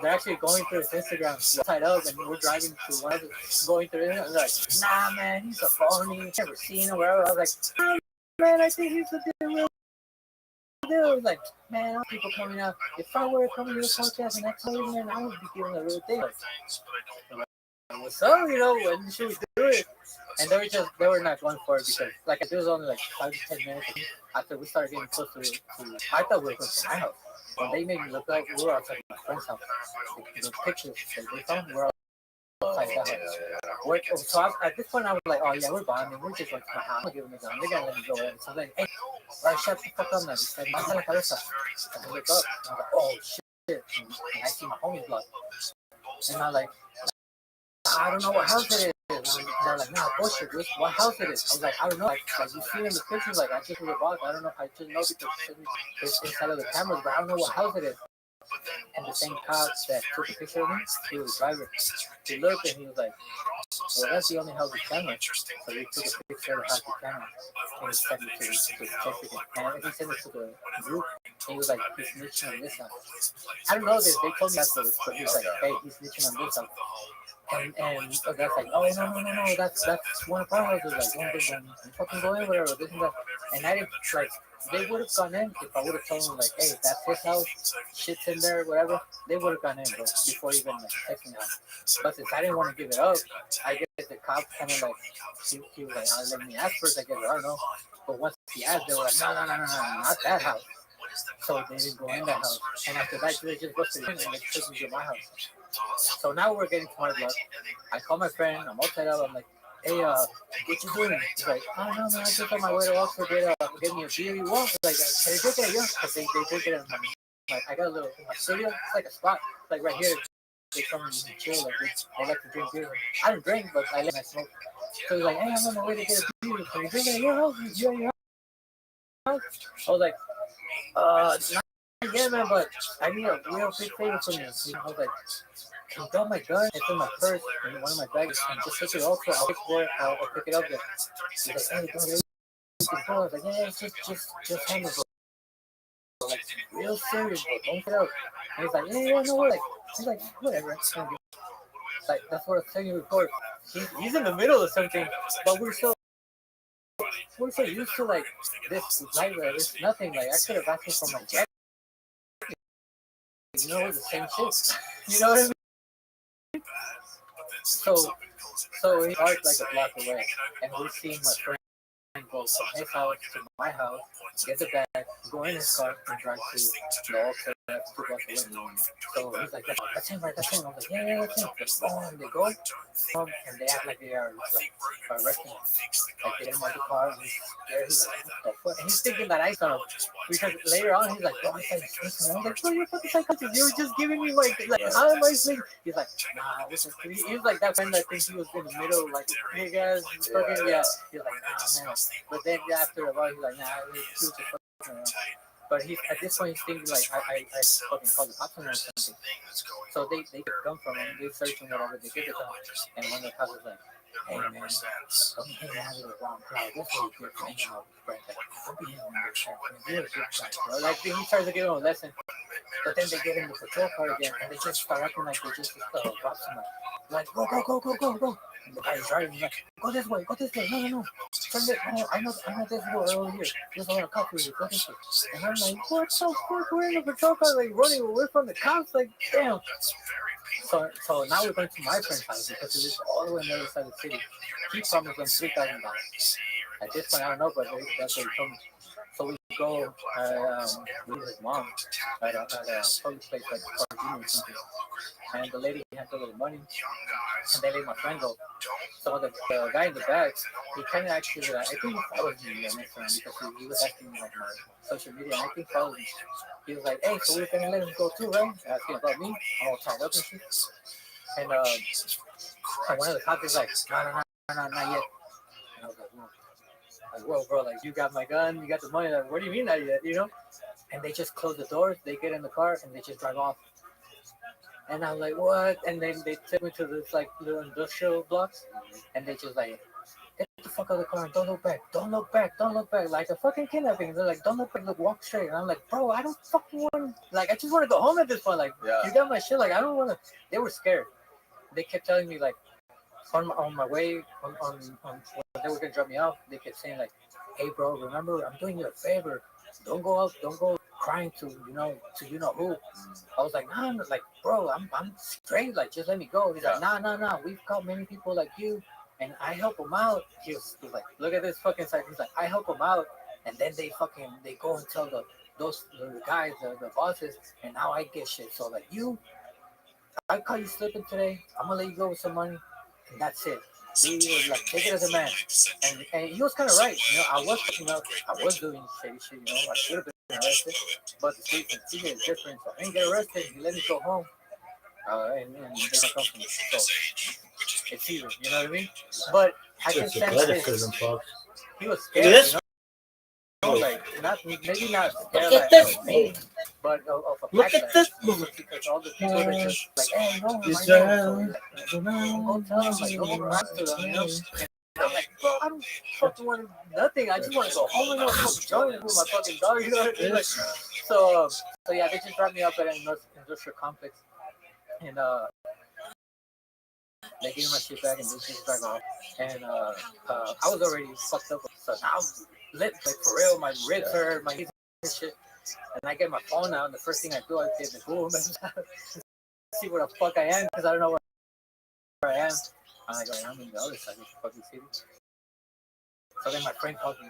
they're actually going through his Instagram, tied up, and we're driving to one of the, going through it, and they're like, nah, man, he's a phony, never seen him, whatever. I was like, nah, man, I think he's a real dude. Like, man, all people coming out. If I were coming to the podcast and I told you, man, I would be giving a real thing. Like, what's up, you know, when should we do it? And they were not going for it because, like, it was only like 5 to 10 minutes after we started getting close to I thought we were going to my house. When they made me look up, we were outside my friend's house. The pictures that they found, we were outside that house. So at this point, I was like, oh, yeah, we're bonding. We're just like, I'm going to give them a gun. They're going to let me go in. So then, hey, all right, shut the fuck up now. He said, baja la cabeza. I look up. And I was like, oh, shit. And I see my homie's blood. And I'm like, I don't know what house it is. And they're like, nah, bullshit, dude. What house it is? I was like, I don't know. Like you see in the pictures, like, I just was a box. I don't know. I just know because it's inside of the cameras, but I don't know what house it is. And the same cop that took the picture of me, he was the driver. He looked and he was like, well, that's the only house with cameras. So we took a picture of the house with cameras. And he sent it to the check again. And he sent it to the group. And he was like, he's snitching on this house. I don't know this. They told me afterwards, but he was like, hey, he's snitching on this house. And so that's like, oh, no, that's one of our houses. Like, don't fucking go in, whatever, this and that. And I didn't, like, they would have gone in if I would have told them, like, hey, that's his house, shit's in there, whatever. They would have gone in, bro, before even, like, texting out. But since I didn't want to give it up, I guess the cop kind of, like, he was like, let me ask first, I guess, I don't know. But once he asked, they were like, no, not that house. So they didn't go in that house. And after that, they just busted in and they took me to my house. So now we're getting to my block. I call my friend. I'm all tied up. I'm like, hey, what you doing? He's like, oh, no, man, I just on my way to Oxford get me a beer you want. Like, can you drink it at yours? Because they drink it at my, I got a little, my studio. It's like a spot, like right here. They come and chill. Like, they like to drink beer. I don't drink, but I like to smoke. So he's like, hey, I'm on my way to get a beer. Can you drink it at your house? You at your house? I was like, not again, man, but I need a real big favor from you. I was like, can you grab my gun? It's in my purse in one of my bags. And just take it off. I'll pick it up there. He's like, hey, bro, I was like, yeah, just handle it. Like, real serious, bro. Don't get out. And he's like, yeah, no, like, he's like, whatever. Like, that's what I'm saying you record. He's in the middle of something, but we're so used to, like, this nightmare, this nothing. Like, I could have asked him for my jacket. You know, the same shit. You know what I mean? So he parked like a block away, and we seen my friend go from his house to my house, get the bag, go in his car, and drive to the Oxford 2 blocks away. So he's like, that's him, right? That's him. I was like, yeah, that's him. And they go, and they act like they are like arresting him. Like they get him out of the car, and he's there. He's like, what the fuck? And he's thinking that I saw him. Because later on, he's like, oh, I said, listen. I was like, oh, you're fucking psychotic. You were just giving me like how am I saying? He's like, nah, listen. He was like that friend that thinks he was in the middle, like, hey guys, fucking, yeah. He's like, nah, man. But then after a while, he's like, nah, he was just fucking around. But he at this point, he's thinking like, I fucking called the cops on him or something. So they get a gun from him, they search him, whatever, they get the gun. And one of the cops was like, hey man, don't hang out with the wrong crowd. That's what you get from hanging out with friends. Like, don't be hanging out with friends. You're a good guy, bro. Like, he tries to give him a lesson. But then they get in the patrol car again, and they just start acting like they just rob somebody. Like, go, go, go, go, go, go. And the guy's driving, like, go this way, go this way. No, no, no. Turn it. No, I know this road over here. There's a lot of cops over here. Go this way. And I'm like, what the fuck? We're in the patrol car, like, running away from the cops. Like, damn. So now we're going to my friend's house because it is all the way on the other side of the city. He promised them $3,000. At this point, I don't know, but that's what he told me. So we go with his mom at a public place like Park or something. And the lady had a little money, and they let my friend go. So the guy in the back, he kind of actually, I think he followed me on Instagram because he was asking me like my social media, and I think he followed me. He was like, hey, so we're gonna let him go too, right? Asking about me, I'm all tied up and shit. And one of the cops is like, no, not yet. And I was like, whoa. Like, whoa, bro, like, you got my gun, you got the money, like, what do you mean not yet, you know? And they just close the doors, they get in the car, and they just drive off. And I'm like, what? And then they took me to this, like, little industrial blocks, and they just, like, get the fuck out of the car and don't look back, don't look back, don't look back, like a fucking kidnapping. They're like, don't look back, look, walk straight. And I'm like, bro, I don't fucking want, like, I just want to go home at this point, like, you got my shit, like, I don't want to, they were scared. They kept telling me, like, on my way, on when they were gonna drop me off, they kept saying like, "Hey, bro, remember, I'm doing you a favor. Don't go out, don't go crying to you know who." I was like, "Nah, like, bro, I'm straight. Like, just let me go." He's like, "Nah. We've caught many people like you, and I help them out." He was like, "Look at this fucking side." He's like, "I help them out, and then they go and tell the guys, the bosses, and now I get shit. So like I caught you slipping today. I'm gonna let you go with some money." And that's it. He was like, take it as a man. And he was kind of right. You know, I was doing shady shit, you know, I should have been arrested. But the state and city is different. So I didn't get arrested. He let me go home. And they don't come from me. So it's either, you know what I mean? But I can sense this. He was scared, you know? Like, maybe not scared, Look at this movie. but of a Look at this movie. because all the people are just like, hey, no, go tell them, like, don't go back to them, you know? And I'm like, bro, I don't fucking want nothing. I just want to go home and enjoy it with my fucking dog, you know what I mean? Like, so yeah, they just dropped me up at an industrial complex, and they gave me my shit back and they just drive off. And I was already fucked up, so now I'm lit, like, for real. My ribs hurt, my knees and shit. And I get my phone out, and the first thing I do, I get the Google message, see where the fuck I am, because I don't know where I am. I'm like, I'm in the other side of the fucking city. So then my friend calls me,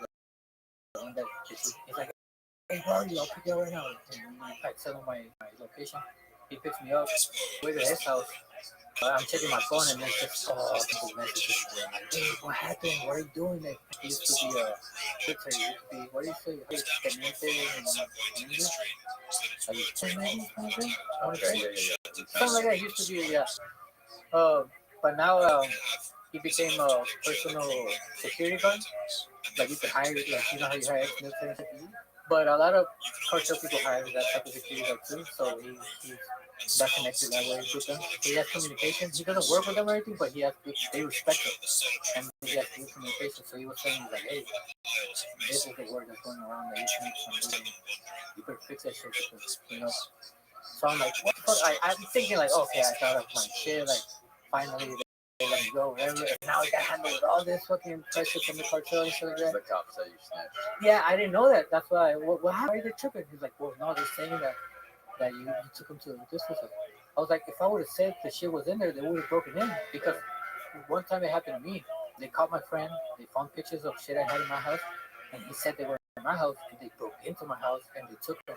he's like, hey, where are you? I'll pick you up right now. And I tell him my location. He picks me up, way to his house. I'm checking my phone, and it's just people messages. Like, hey, what happened? What are you doing? Like, he used to be a military. What do you say? Something like that. He used to be, yeah. But now he became a personal security guard. Like, you can hire, like, you know how you hire ex-military. But a lot of cartel people hire that type of security guard too. So he's that connected that way with them. He has communication. He doesn't work with them or anything, but they respect him. And he has good communication. So he was saying, like, hey, this is the word that's going around that you can make some money. You could fix that shit because, you know. So I'm like, what the fuck? I'm thinking, like, okay, I thought of my shit. Like, finally, they let me go, whatever. And now I got handled with all this fucking pressure from the cartel and shit like that. The cops say you snitched. Yeah, I didn't know that. That's why. What happened? Why are they tripping? He's like, well, no, they're saying that you took him to this was it. I was like, if I would have said the shit was in there, they would have broken in. Because one time it happened to me. They caught my friend. They found pictures of shit I had in my house, and he said they were in my house, and they broke into my house and they took them.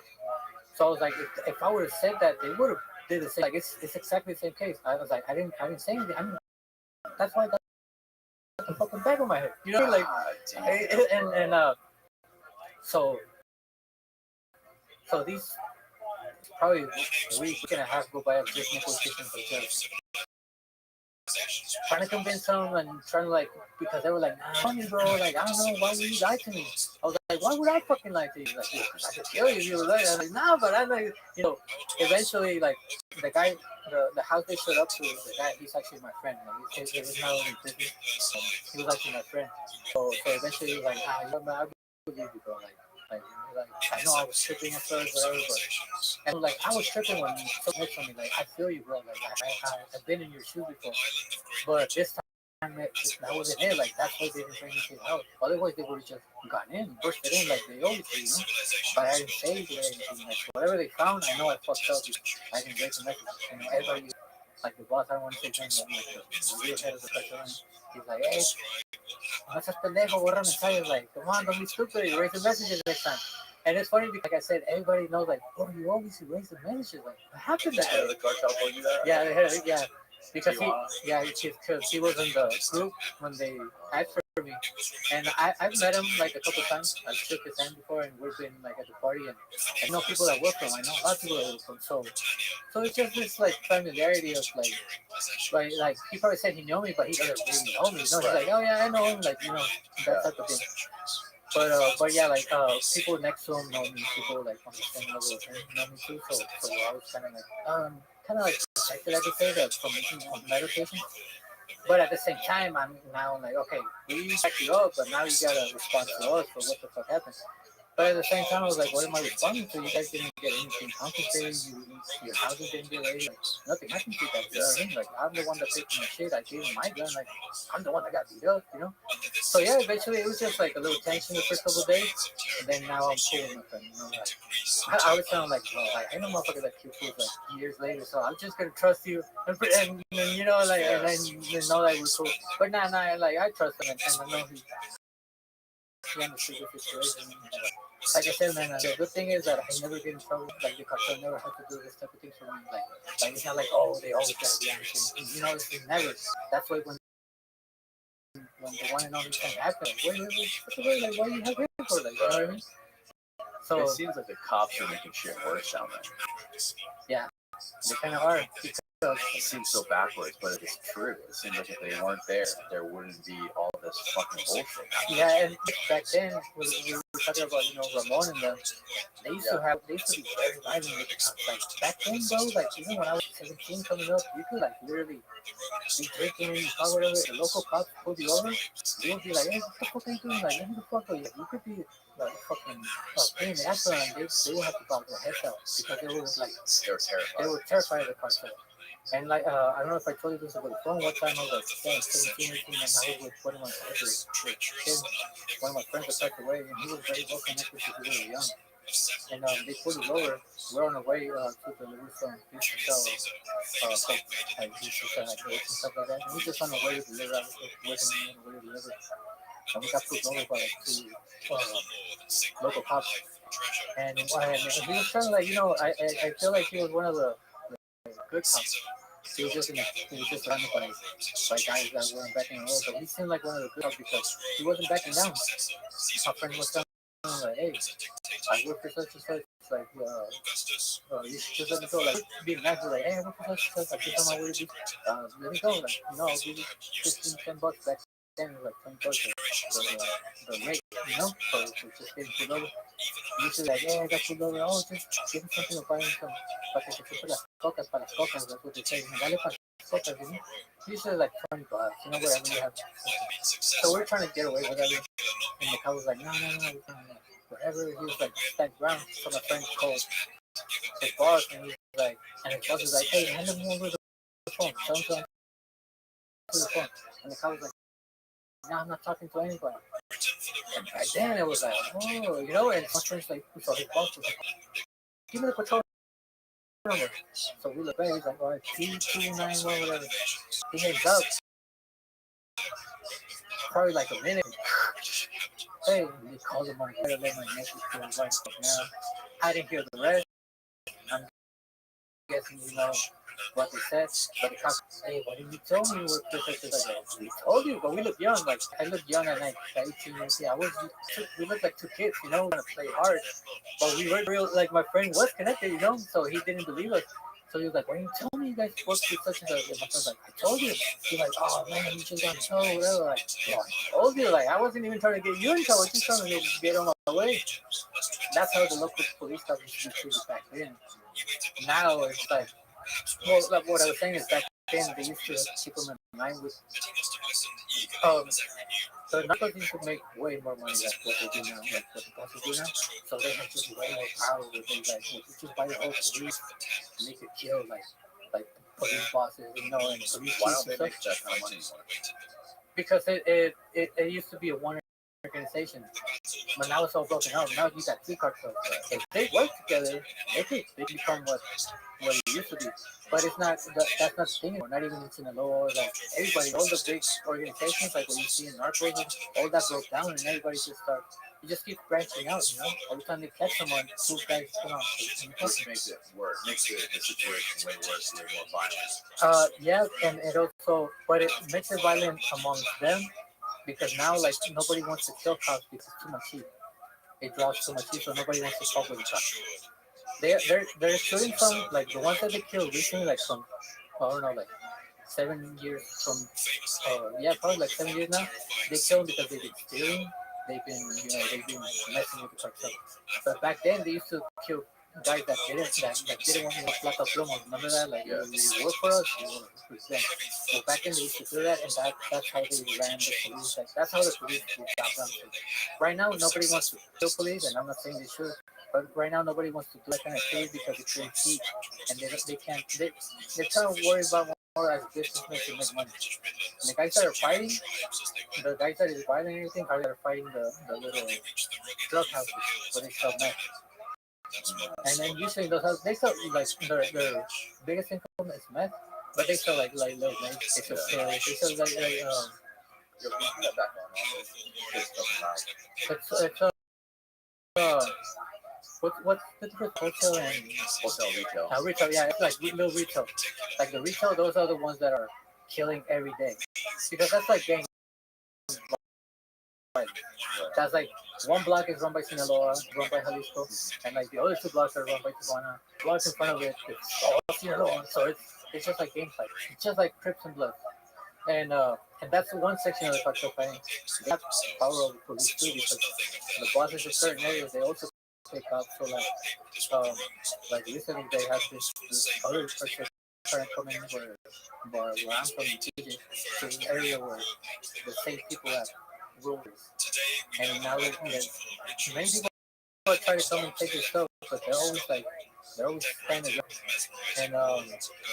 So I was like, if I would have said that, they would have did the same. Like, it's exactly the same case. I was like, I didn't say anything. I mean, that's why I got the fucking bag on my head. You know, like, and so these probably a week and a half go by of just negotiations for judge. Trying to convince them and trying to, like, because they were like, nah, funny, bro, like, I don't know, why would you lie to me? I was like, why would I fucking lie to you? Like, yeah, I could kill you if you were lying. I was like, nah, but I'm like, you know, eventually, like, the guy, the house they showed up to, the guy, he's actually my friend. Like, he's not only business, he was actually my friend. So eventually he was like, you know, I'll believe you, bro, like, like I know I was tripping at first, whatever, but and like I was tripping when someone hit on me. Like I feel you, bro. Like I've been in your shoes before, but this time that wasn't it. Like that's why they didn't bring me to the house. Otherwise, they would have just gone in, bursted in like they always do, you know. But I didn't say anything. Like whatever they found, I know I fucked up. I didn't break the message. You know, everybody. Like the boss, I don't want to say things, but like the real head of the restaurant, he's like, hey, no seas pendejo, borra mensajes, like, come on, don't be stupid, erase the messages next time. And it's funny because, like I said, everybody knows, like, oh, you always erase the messages. Like, what happened that day? The cartel told you that? Yeah. Because he was in the group when they asked for me. And I've met him, like, a couple times. I've shook his hand before, and we've been, like, at the party. And I know people that work for him. I know a lot of people that work for him. So it's just this, like, familiarity of, like he probably said he knew me, but he doesn't really know me. You know, he's like, oh yeah, I know him, like you know, that type of thing. But yeah, like people next to him know me. People like on the same level as him know me too. So I was kind of like protected, I could say, that from making meditation. But at the same time, I'm now like, okay, we back you up, but now you gotta respond to us for what the fuck happened. But at the same time, I was like, what am I responding to? You guys didn't get anything compensated. Your housing didn't get raised. Like, nothing happened to you guys. You know what I mean? Like, I'm the one that picked my shit. I gave him my gun. Like, I'm the one that got beat up, you know? So, yeah, eventually it was just like a little tension the first couple of days. And then now I'm cool with my friend. You know, like, I was telling like, bro, like, I know motherfuckers that kill fools like years later. So I'm just going to trust you. And you know, like, and then you know that we're cool. But nah, like, I trust him. And I know he understood the situation. Like I said, man, the good thing is that I never get in trouble. Like the cops never have to do this type of thing for me. Like it's not like, oh, they always gotta be honest. You know, it's never. That's why when the one and only thing happens, why you have him for? Like, you know what I mean? So it seems like the cops are making shit worse down there. Yeah, they kind of are. It seems so backwards, but it's true. It seems like if they weren't there, there wouldn't be all this fucking bullshit. Yeah, and back then, when we were talking about, you know, Ramon and them, they used to be very violent with the cops. Like, back then, bro, like, even when I was 17 coming up, you could, like, literally be drinking in or whatever, the local cops pulled you over, they would be like, hey, what the fuck are you doing? Like, who the fuck are you? You could be, like, fucking, pain in the ass, and they would have to block their heads out, because they were, like, they were terrified of the cartel. And like, I don't know if I told you this over the phone. One time I was like 17, 18, and I was with one of my kids. One of my friends that passed away, and he was very well connected because he was really young. And they pulled us over. We're on the way to the Restream. He used to sell coke. Like, he used to sell like grapes and stuff like that. And we just on the way to deliver. I was working on the way to deliver. And we got pulled over by like two local cops. And he was trying to, like, you know, I feel like he was one of the good cops. He was just surrounded by guys that weren't backing away, but he seemed like one of the good cops because he wasn't backing down. My friend was telling him, like, hey, I work for such and such, like, you should just let me go. Like, being nice, like, hey, I work for such and such, I just on my way to do, let me go. Like, you know, I'll give you 15, $10 back then, it was like $20 the rate, you know, so just getting pulled over. Usually, like, hey, I got pulled over, oh, just give me something to buy me some, para que se chupe las cocas, para las cocas, that's what they say, dale para las cocas, you know. Usually, like, $20, you know, whatever you have. So we're trying to get away with everything, and the cop was like, no, we can't, whatever. He was like, stacked ground, so my friend called his boss, and he was like, and his boss was like, hey, hand him over the phone, tell him to the phone. And the cop was like, no, I'm not talking to anybody. And back then it was like, oh, you know, and my friend's like, so his boss was like, give me the patrol number. So we look back, he's like, all right, 2291, whatever. He hangs up. Probably like a minute. Hey, he calls him on the let my message to his wife. Now, I didn't hear the rest. I'm guessing you know what they said, but the cop, hey, why didn't you tell me what this is? Like, we told you, but we look young. Like, I look young at like 18 years. Yeah, we look like two kids, you know, trying to play hard. But we were real, like, my friend was connected, you know, so he didn't believe us. So he was like, why didn't you tell me you guys worked with such and such? And my friend's like, I told you. He's like, oh man, you just got in trouble, whatever. Like, oh, I told you, like, I wasn't even trying to get you in trouble, just trying to get on my way. That's how the local police stuff used to be treated back then. Now it's like, well, like what I was saying is back then they used to keep them in mind with the narcos used to make way more money than what they do now, like what the bosses do now. So they have just way more power with things like you just buy the whole police and they could kill like police bosses, and police Why chiefs don't and they make stuff. that kind of money anymore? Because it used to be a one organization, but now it's all broken out. Now you got three cartels. If they work together, they become what it used to be. But it's not that's not the thing anymore. Not even in Sinaloa. Like everybody, all the big organizations, like what you see in Narcos, all that broke down, and everybody just start. You just keep branching out, you know. Every time they catch someone, two guys come out. Which makes it worse. Makes the situation way worse, way more violent. Yeah, and it also, but it makes it violent amongst them because now, like, nobody wants to kill cops because it's too much heat. It draws too much heat, so nobody wants to fuck with the cops. They're shooting from like the ones that they killed recently, like from I don't know, like 7 years from yeah, probably like 7 years now. They killed them because they've been stealing. They've been messing with the cartel. But back then they used to kill guys that didn't want to placa plomos. Remember that? Like you work for us, you represent. So back then they used to do that, and that's how they ran the police. Like that's how the police got done. So right now nobody wants to kill police, and I'm not saying they should. But right now nobody wants to do that kind of thing because it creates heat, and they can't. They're kind of worried about more as businessmen to make money. The guys that are fighting, the guys that is fighting anything, are that are fighting the little drug houses where they sell meth. And then usually those houses, they sell like their biggest income is meth, but they sell like little things. They sell pills. They sell Yo, can you put that back on? This doesn't matter. it's what's the difference wholesale and Wholesale retail. retail? Yeah, it's like little retail. Like the retail, those are the ones that are killing every day because that's like gang. That's like one block is run by Sinaloa, run by Jalisco, and like the other two blocks are run by Tijuana. Blocks in front of it's all Sinaloa, so it's just like game fight. It's just like Crips and Bloods, and that's one section of the cartel fighting. They have power over police too because the bosses in certain areas they also take up. So like recently they have this other cartel trying to come in where I'm from, TJ, to an area where the same people have rulers. And now many people are trying to come and take their stuff, but they're always kind of young. And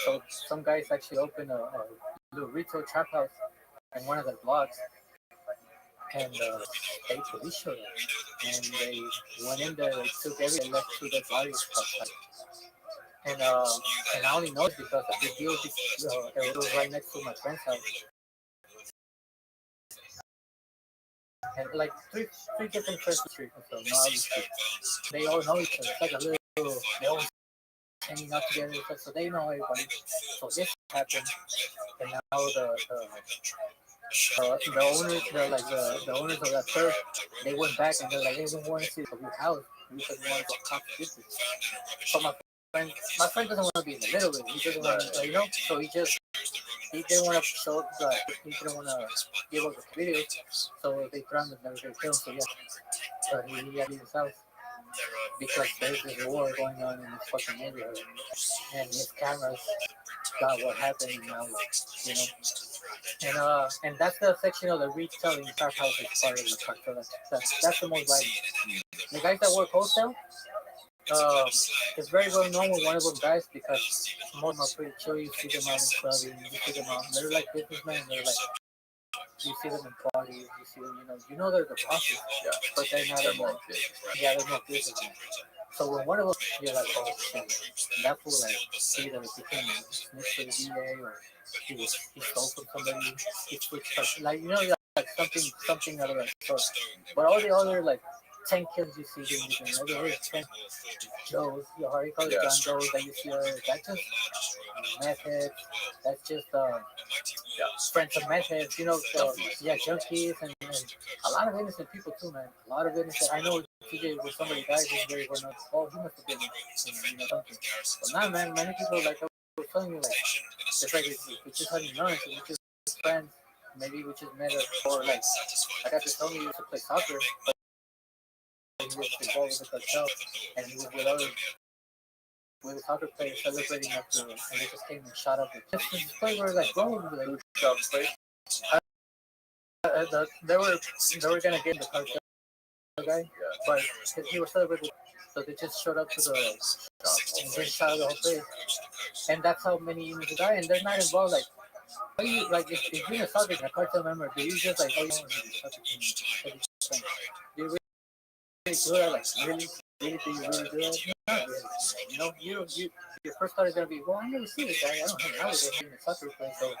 so some guys actually opened a little retail trap house in one of the blocks, and they police showed up, and they went in there, they took everything, left two dead bodies outside. And I only know it because the big deal it was right next to my friend's house. And like three different friends street, so no other street. They all know each other. It's like a little they always hanging out together, so they know everybody. So this happened, and now the owners, the owners of that turf, they went back and they're like, hey, we want to see your house. We said we want to go talk to this. So my friend doesn't want to be in the middle of it. He doesn't want to, so he didn't want to show up, he didn't want to give up the video, so they threatened him never to kill him. So yeah, but he had his house because there's this war going on in this fucking neighborhood, and his cameras got what happened now, you know. And that's the section of the retailing trap house is part of the cartel. That's the most violent. The guys that work wholesale, it's very well known when one of them dies because most of them are pretty chill. You see them out in clubbing, you see them out. They're like businessmen. They're like you see them in parties. You see them, they're the bosses, but they're not in like yeah, they're not businessmen. So when one of them, you're like, oh shit, that fool like either became a snitch for the DA or he stole from somebody. He switched up, like like something out of that sort. But all the other like 10 kills you see doing this, like there's 10 Joes, how you call it, John Joes that you see that's just meth heads. That's just friends of meth heads, junkies and a lot of innocent people too, man. A lot of innocent. I know TJ when somebody dies, he's very well known. Oh, he must have been, something. But now, man, many people like I was telling you, like it's like we just having knowledge, we just friends. Maybe we just met or like I got to tell me he used to play soccer, but he was involved with the cartel, and he was with a soccer player celebrating after, and they just came and shot up. Just this play where like, bro, like, they were gonna get the cartel guy, but he was celebrating, so they just showed up to the and they shot the whole place, and that's how many humans die, and they're not involved. Like, what do you like? If you're a subject, a cartel member, do you just like, oh, you want to be subject? Do you really do that? Like, really, do you really do that? Not really. You know, your first thought is gonna be, well, I never see this guy. I don't hang out with him in the soccer place, so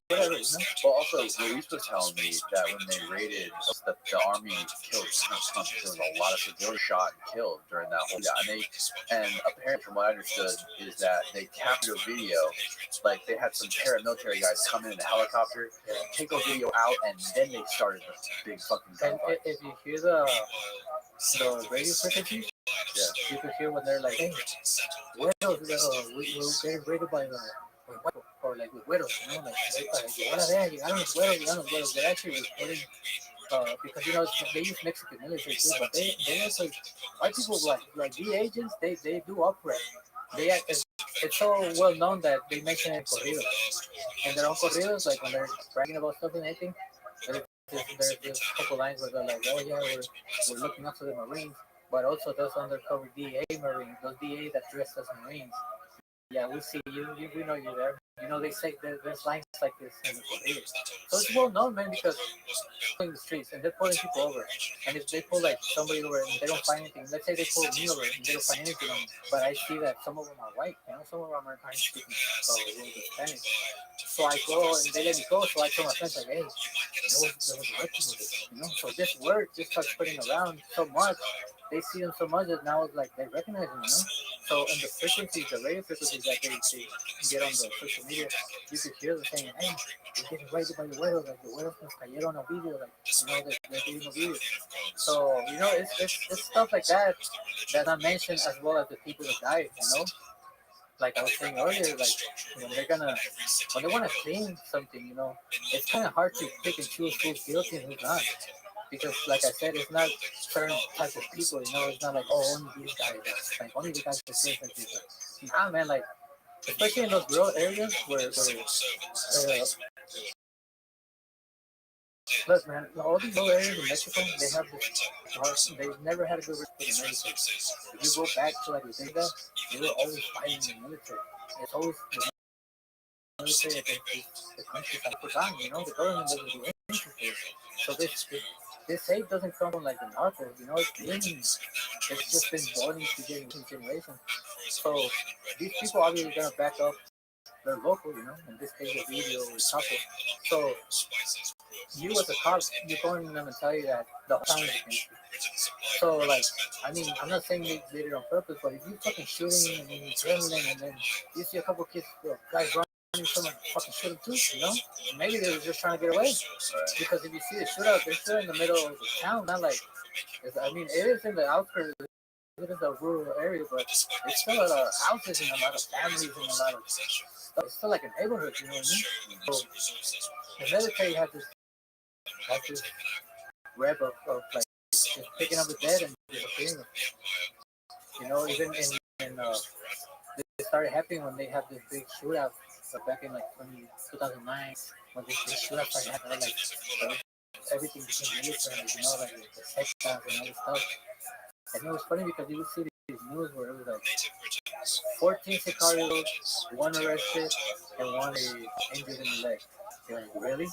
whatever. You know. Well, also, Luis was telling me that when they raided, the army killed tons. There was a lot of civilians shot and killed during that whole. Yeah, and apparently, from what I understood, is that they captured a video. Like they had some paramilitary guys come in a helicopter, take a video out, and then they started the big fucking And gunfight. if you hear the radio frequencies, you could hear when they're like, hey, we're getting raided by the or like with widows, you know, like llegaron los güeros. They're actually recording, because you know they use Mexican military too, but they also white people like the agents they do operate. They act, it's so well known that they mention it in corridos, and their own corridos, like when they're bragging about stuff and anything, there's a couple lines where they're like, oh yeah, we're looking up to the Marines, but also those undercover DA Marines, those DA that dress as Marines. Yeah, we see you. We know you're there. You know, they say there's lines like this in the corridos. So it's well known, man, because they're in the streets and they're pulling people over. And if they pull like somebody over and they don't find anything, let's say they pull me over and they don't find anything on me, but I see that some of them are white, you know, some of them are kind of speaking a little bit Spanish. So I go and they let me go. So I tell my friends like, hey, there was a this, you know. So this word just starts spreading around so much. They see them so much that now it's like they recognize them, you know. So in the frequencies, the radio frequencies that they get on the social media, you could hear them saying, hey, we're getting raided by the güeros, like the güeros nos cayeron a video, like, you know, they're getting a video. So, you know, it's stuff like that that I mentioned, as well as the people that died, you know. Like I was saying earlier, like when they want to claim something, you know, it's kind of hard to pick and choose who's guilty and who's not. Because, like I said, it's not certain types of people, you know. It's not like, oh, only these guys, like only the guys that say that people. Nah, man, like especially in those rural areas where look, man, all these rural areas in Mexico, they have this. They've never had a good reputation. If you go back to like the thing that they were always fighting in the military. It's always the military against the country have forgotten. You know, the government doesn't do anything for it. So this hate doesn't come from like the narcos, you know, it's just been born into generation. So these people obviously gonna back up their local, you know, in this case the video or couple. So you as a cop, you're going to them and tell you that the whole time is against you. So like, I mean, I'm not saying they did it on purpose, but if you fucking shooting and then you're adrenaline and then you see a couple kids, guys running, someone fucking shoot them too, you know? Maybe they were just trying to get away. Because if you see the shootout, they're still in the middle of the town, not like, I mean, it is in the outskirts, it is a rural area, but it's still a lot of houses and a lot of families and a lot of stuff. It's still like a neighborhood, you know what I mean? So the military had this web of like just picking up the dead and disappearing them. You know, even in it started happening when they had this big shootout back in like 2009 when this big shootout started happening, like everything became military, you know, like the sex stuff and all this stuff. And it was funny because you would see these news where it was like 14 Sicarios, one arrested, and one injured in the leg. You're like, really?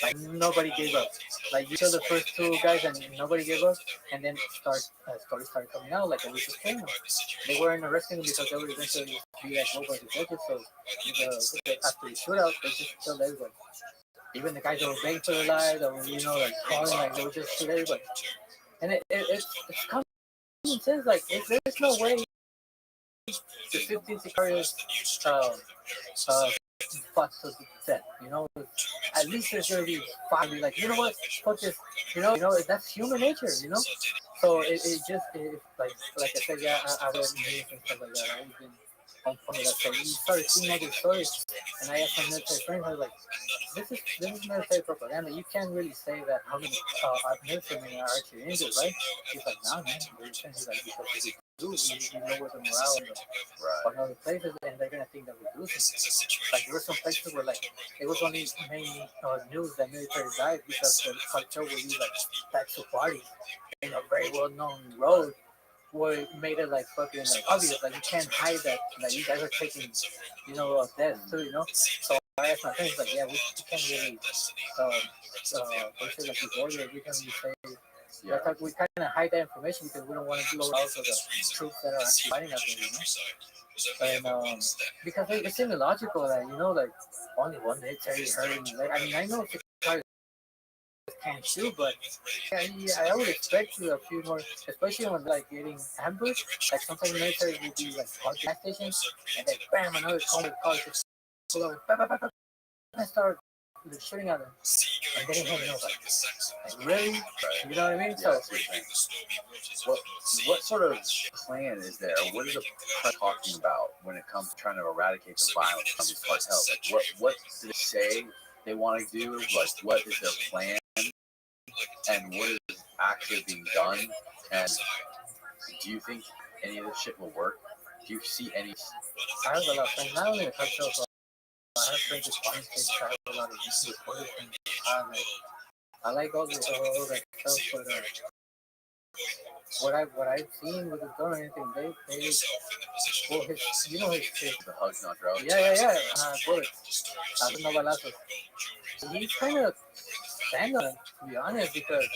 Like nobody gave up. Like you killed the first two guys and nobody gave up, and then stories started coming out like it was just killing them. They weren't arresting them because they were eventually be like over the judges. So after the shootout, they just killed everybody. Even the guys that were begging for their lives, that were like calling, like they would just shoot everybody. And it's common sense. Like there's no way the 15 Sicarios fought to death. You know, at least there's gonna be five. Be like, you know what? Fuck this. You know, that's human nature. You know. So it like I said, yeah, I read news and stuff like that. I've been on point of that. So you started seeing all these stories, and I asked my military friends, I was like, this is military propaganda. You can't really say that how many military men are actually injured, right? He's like, nah, man. He's like, because do. We lower the morale on other places, and they're gonna think that we're losing. Like there were some places where like it was only main news that military died because the cartel would use like types of parties in a very well known road where it made it like fucking like obvious, like you can't hide that you guys are taking, death too, So I asked my friends like, yeah, we can't really basically like avoid it. We can really say that's like we kind of hide that information because we don't want to blow out for the troops that are actually fighting us, And because it's illogical that like only one military hurting. Like I mean, I know Chicago can't shoot, but I would expect a few more, especially when like getting ambushed. Like sometimes military will be like park gas stations, and then bam, another car just pull over, and start shooting at them, and they didn't hit nobody. Like really, you know what I mean? Yeah, So what sort of plan is there? What is the press talking about when it comes to trying to eradicate the violence from these cartels? Like, what do they say they want to do? Like, what is their plan? And what is actually being done? And do you think any of this shit will work? Do you see any? I have a lot of things, not only the cartel, but I have friends with farming states. I have a lot of reporters things. I like all that stuff, but what I've seen with the gun or anything, they well, his The hugs not drugs. yeah, bullets. No balazos. He's kind of stand on it, to be honest, because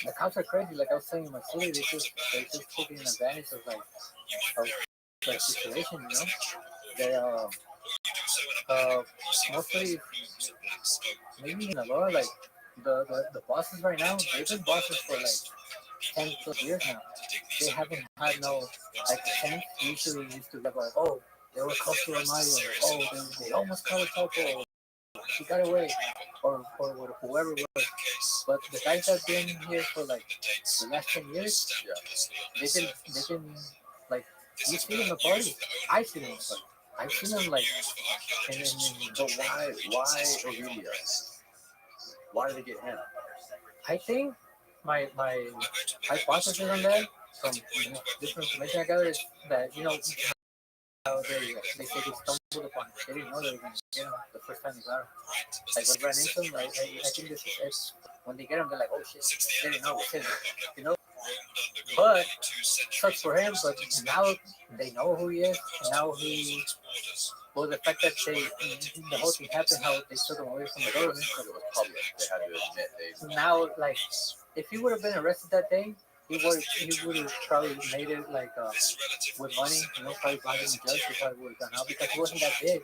the cops are crazy. Like I was saying in my city, they're just taking advantage of of the situation. They mostly maybe in a lot like the bosses right now. They've been bosses for like 10+ years now. They haven't had no like 10 usually used to be like, oh, they were close to Mario, oh, they almost caught a Topo, he got away, or whoever it was. But the guys that have been here for like the last 10 years, they've been like, you see them in the party. I see them in the party. I've seen them like, But why Ovidio? Why did they get him? I think my hypothesis on that from different information I gathered is that how they say they stumbled upon it. They didn't know they were going to get him the first time they got him. Like when they ran into him, like I think this is it. When they get him, they're like, oh shit, they didn't know it was him. But sucks for him. But now they know who he is. And now well, the fact that the whole thing happened, how they took him away from the government. Because it was public. They had to admit Now, like, if he would have been arrested that day, he would have probably made it like with money, probably finding a judge. He probably would have gone out because he wasn't that big.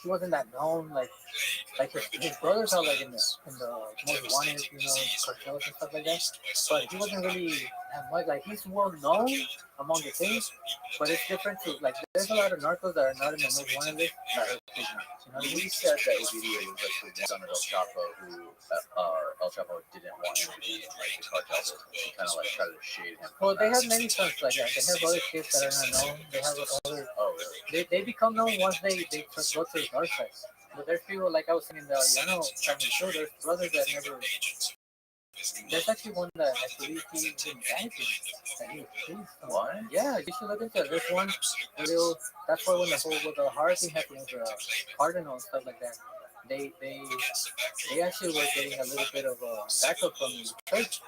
He wasn't that known. Like his brothers are like in the most wanted, cartels and stuff like that. But he wasn't really that much. Like he's well known among the things, but it's different too. Like there's a lot of narcos that are not in the most wanted list. He said that Ovidio was like the son of El Chapo, who El Chapo didn't want him to be in like the cartel business. He kind of like tried to shade him. Well, they have many sons like that. They have other kids that are not known. They have other. Oh, really? They become known once they go to the dark side. But there's people like I was saying in the Llano family show. There's brothers that never. There's actually one that I believe he didn't die to. What? Yeah, you should look into it. There's one little. That's why when the heart thing happened with the cardinal and stuff like that, they actually were getting a little bit of backup from the church,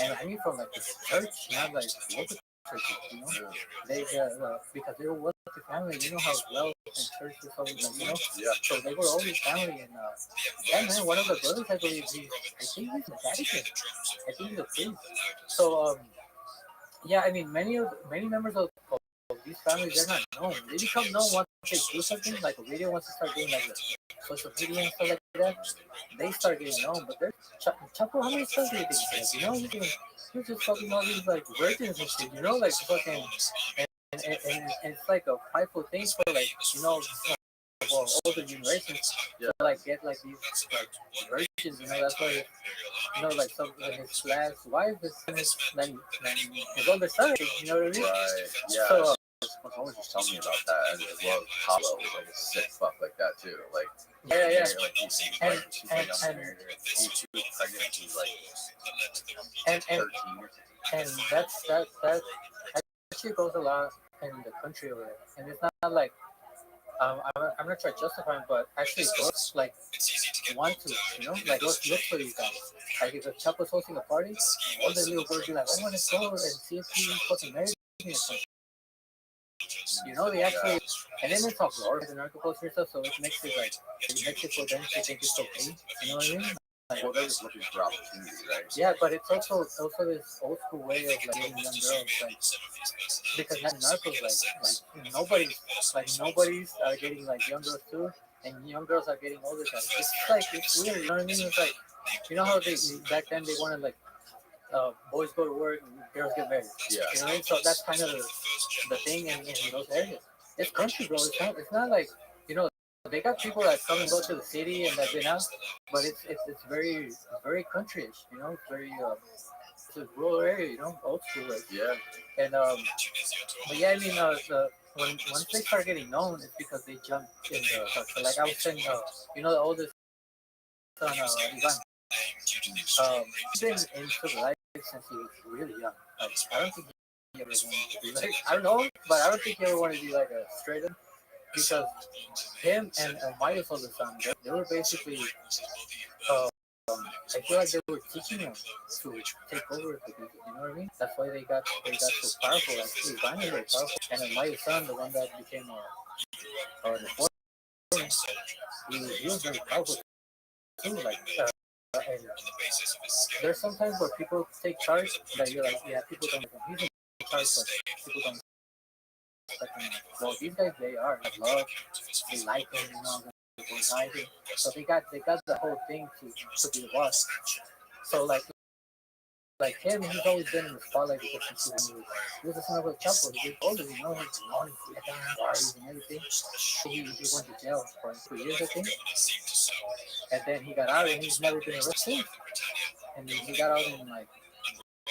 and I mean from like the church, not like local churches, They because they were wealthy family, how wealth and church is always like, Yeah. So they were always family, and yeah, man, one of the brothers I believe I think he's the Vatican. I think he's a priest. So yeah, I mean many members of these families, they're not known. They become known once they do something, like a video, once they start doing like the social media and stuff like that, they start getting known. But there's Chapo, how many sons do you think he has? He's just fucking all these like virgins and shit, like fucking, and it's like a prideful thing for like, for older generations to like get like these like virgins, that's why, like some like his last wife is his older son, you know what I mean? Right. Yeah. So, someone just told me about that, and as well as Pablo was like a sick fuck like that too. Like yeah. Like he's And- super young and- married her. She was pregnant. She was like and 13 or something. and that's actually goes a lot in the country over there, and it's not like I'm not trying to justify it, but actually girls like want to, like look for these guys. Like if a Chapo's hosting a party, all the little girls be like, "I want to go and see if he fucking married me or something." They actually, and then it's all glorified in narco culture and stuff, so it makes it for them to think it's okay. You know what I mean? Like, Well, they're just looking for opportunity, right? yeah, but it's also this old school way of like getting young girls, like because not narcos, like nobody's getting like young girls too, and young girls are getting older guys. It's weird, you know what I mean? It's like how they back then they wanted like boys go to work and girls get married. Yeah. You know what I mean? So that's kind of the thing in those areas. It's country, bro. It's not like they got people that come and go to the city and that been out, but it's very countryish. It's very it's a rural area. Old school. Like. Yeah. And but yeah, I mean once they start getting known, it's because they jump in the like I was saying, the oldest son, Ivan. He's been into the life since he was really young. Like, I don't think he ever wanted to be like, I don't know, but I don't think he ever wanted to be like a straight up because him and Mayo's older son, they were basically, I feel like they were teaching him to take over the people. You know what I mean? That's why they got so powerful. Like, Ivan is very powerful, and then Mayo's son, the one that became the fourth, he was very powerful too. Like. And there's sometimes where people take charge that you're like, yeah, people don't. He's in charge, but people don't respect him. Well, these guys, they are love, they like him, they like him. So they got the whole thing to be the boss. So like him, he's always been in the spotlight because he was the son of a Chapo. He was older, he's known parties and everything. He went to jail for 2 years, I think. And then he got out and he's never been arrested. And he got out in like, I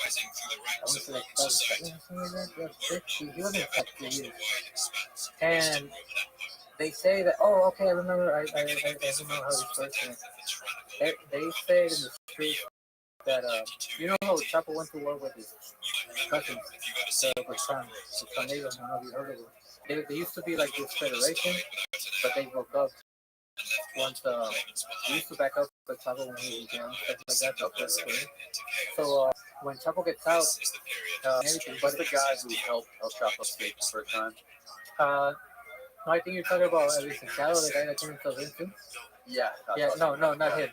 want to say like 2007 or something like that. He wasn't in like 3 years. And they say that, oh, okay, I remember, I remember how this works. They said in the street that, how Chapo went to war with his cousins, the Tornadoes, I don't know if you heard of them. They used to be like this federation, but they broke up. Once we used to back up with Chapo when he was young, stuff like that. So when Chapo gets out, everything. But the guy who helped Chapo escape the first time. No, I think you're talking about Shadow, the guy that came into the too. Yeah. Yeah. No, not him.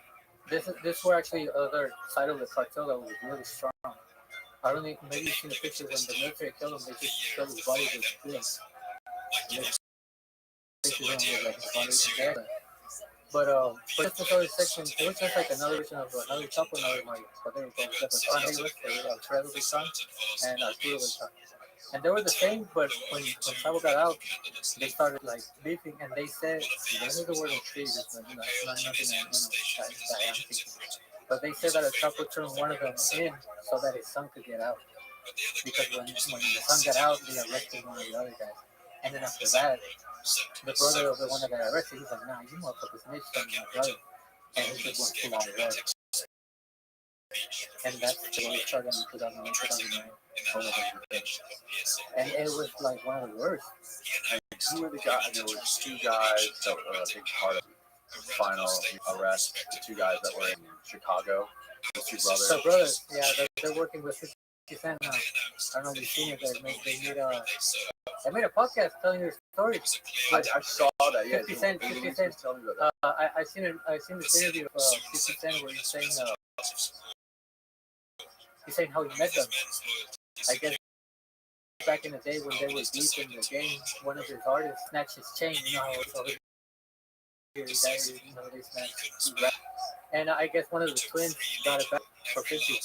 This were actually other side of the cartel that was really strong. I don't think maybe you've seen the picture when the military killed him. They just killed his body with bullets. But just the other section, it was just like another version of another Chapo, another Mario. But they were called Trevor was son, and Arturo was son. And they were the same, but when Chapo got out, they started like beefing, and they said, they knew the word in street, it's not nothing that I'm thinking. But they said that Chapo turned one of them in so that his son could get out. Because when the son got out, they arrested one of the other guys. And then after that, the brother of the one that got arrested, he's like, nah, you motherfuckers snitched on my brother. And he just went full on war. And that's the way it started in 2008, 2009. And it was like one of the worst. Who were the guys? There were two guys that were a big part of the final arrest. The two guys that were in Chicago. The two brothers. So brothers, yeah, they're working with 50 Cent now. I don't know if you've seen it. They made a podcast telling their stories. I saw that. Yeah. 50 Cent. Tell me about that. I seen this interview of 50 Cent where he's saying how he met them. I guess back in the day when they were deep in the game, one of his artists snatched his chain. You know how it's always they snatched. And I guess one of the twins got it back for 50.